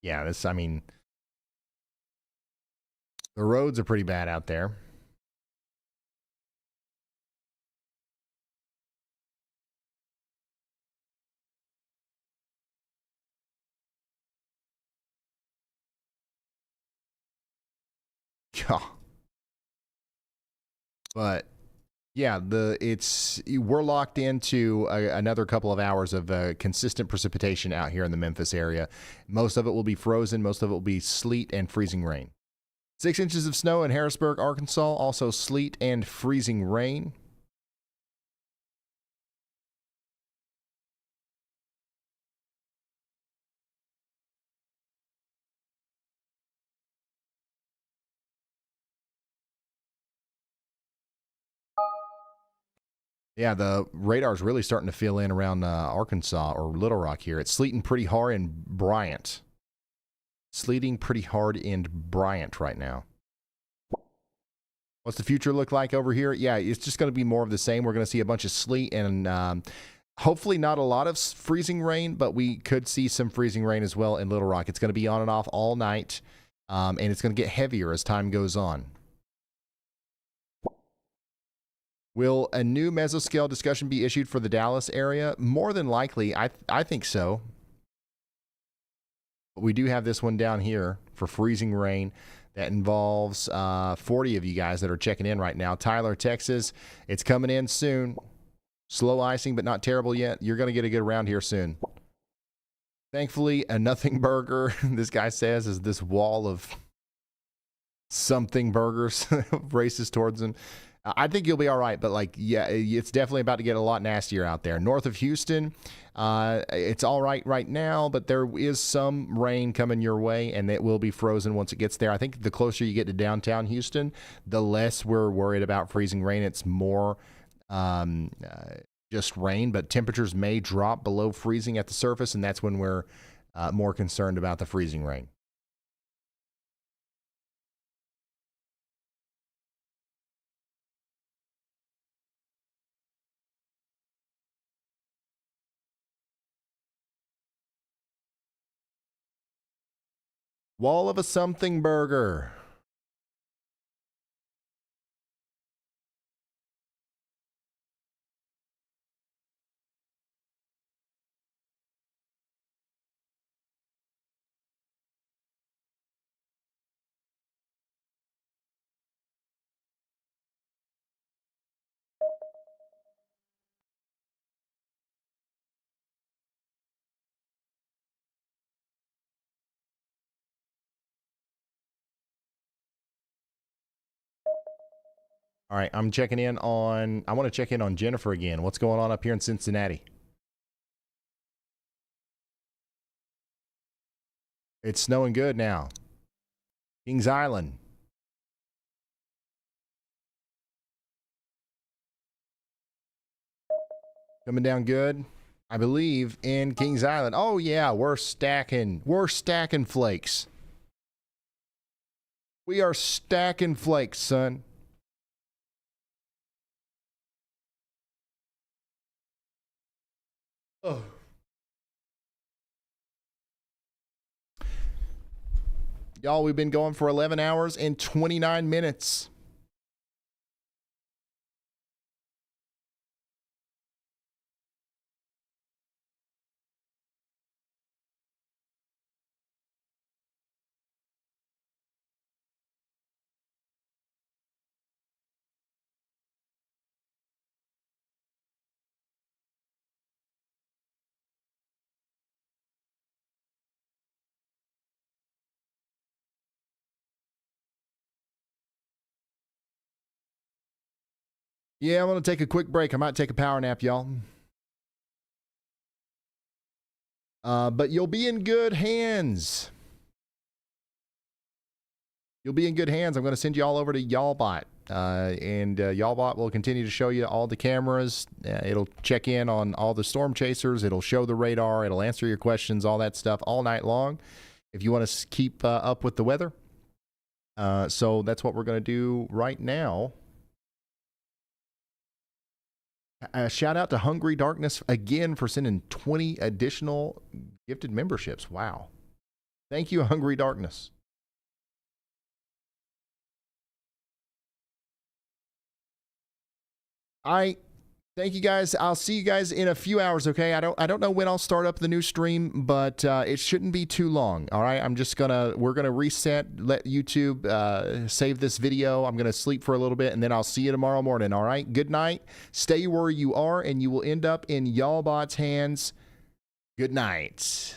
Yeah, I mean, the roads are pretty bad out there. Yeah. But yeah, we're locked into another couple of hours of consistent precipitation out here in the Memphis area. Most of it will be frozen. Most of it will be sleet and freezing rain. 6 inches of snow in Harrisburg, Arkansas. Also sleet and freezing rain. Yeah, the radar's really starting to fill in around Arkansas or Little Rock here. It's sleeting pretty hard in Bryant. Sleeting pretty hard in Bryant right now. What's the future look like over here? Yeah, it's just going to be more of the same. We're going to see a bunch of sleet and hopefully not a lot of freezing rain, but we could see some freezing rain as well in Little Rock. It's going to be on and off all night, and it's going to get heavier as time goes on. Will a new mesoscale discussion be issued for the Dallas area? More than likely, I think so. But we do have this one down here for freezing rain that involves 40 of you guys that are checking in right now. Tyler, Texas, it's coming in soon. Slow icing, but not terrible yet. You're going to get a good round here soon. Thankfully, a nothing burger, this guy says, is this wall of something burgers races towards him. I think you'll be all right, but yeah, it's definitely about to get a lot nastier out there. North of Houston, it's all right now, but there is some rain coming your way, and it will be frozen once it gets there. I think the closer you get to downtown Houston, the less we're worried about freezing rain. It's more just rain, but temperatures may drop below freezing at the surface, and that's when we're more concerned about the freezing rain. Wall of a something burger. All right, I want to check in on Jennifer again. What's going on up here in Cincinnati? It's snowing good now. Kings Island. Coming down good, I believe, in Kings Island. Oh yeah, we're stacking flakes. We are stacking flakes, son. Oh. Y'all, we've been going for 11 hours and 29 minutes. Yeah, I'm going to take a quick break. I might take a power nap, y'all. But you'll be in good hands. you'll be in good hands. I'm going to send you all over to YALLBOT. And YALLBOT will continue to show you all the cameras. It'll check in on all the storm chasers. It'll show the radar. It'll answer your questions, all that stuff all night long if you want to keep up with the weather. So that's what we're going to do right now. Shout out to Hungry Darkness again for sending 20 additional gifted memberships. Wow. Thank you, Hungry Darkness. Thank you guys. I'll see you guys in a few hours, okay? I don't know when I'll start up the new stream, but it shouldn't be too long. All right. We're gonna reset, let YouTube save this video. I'm gonna sleep for a little bit and then I'll see you tomorrow morning. All right. Good night. Stay where you are and you will end up in YALLBOT's hands. Good night.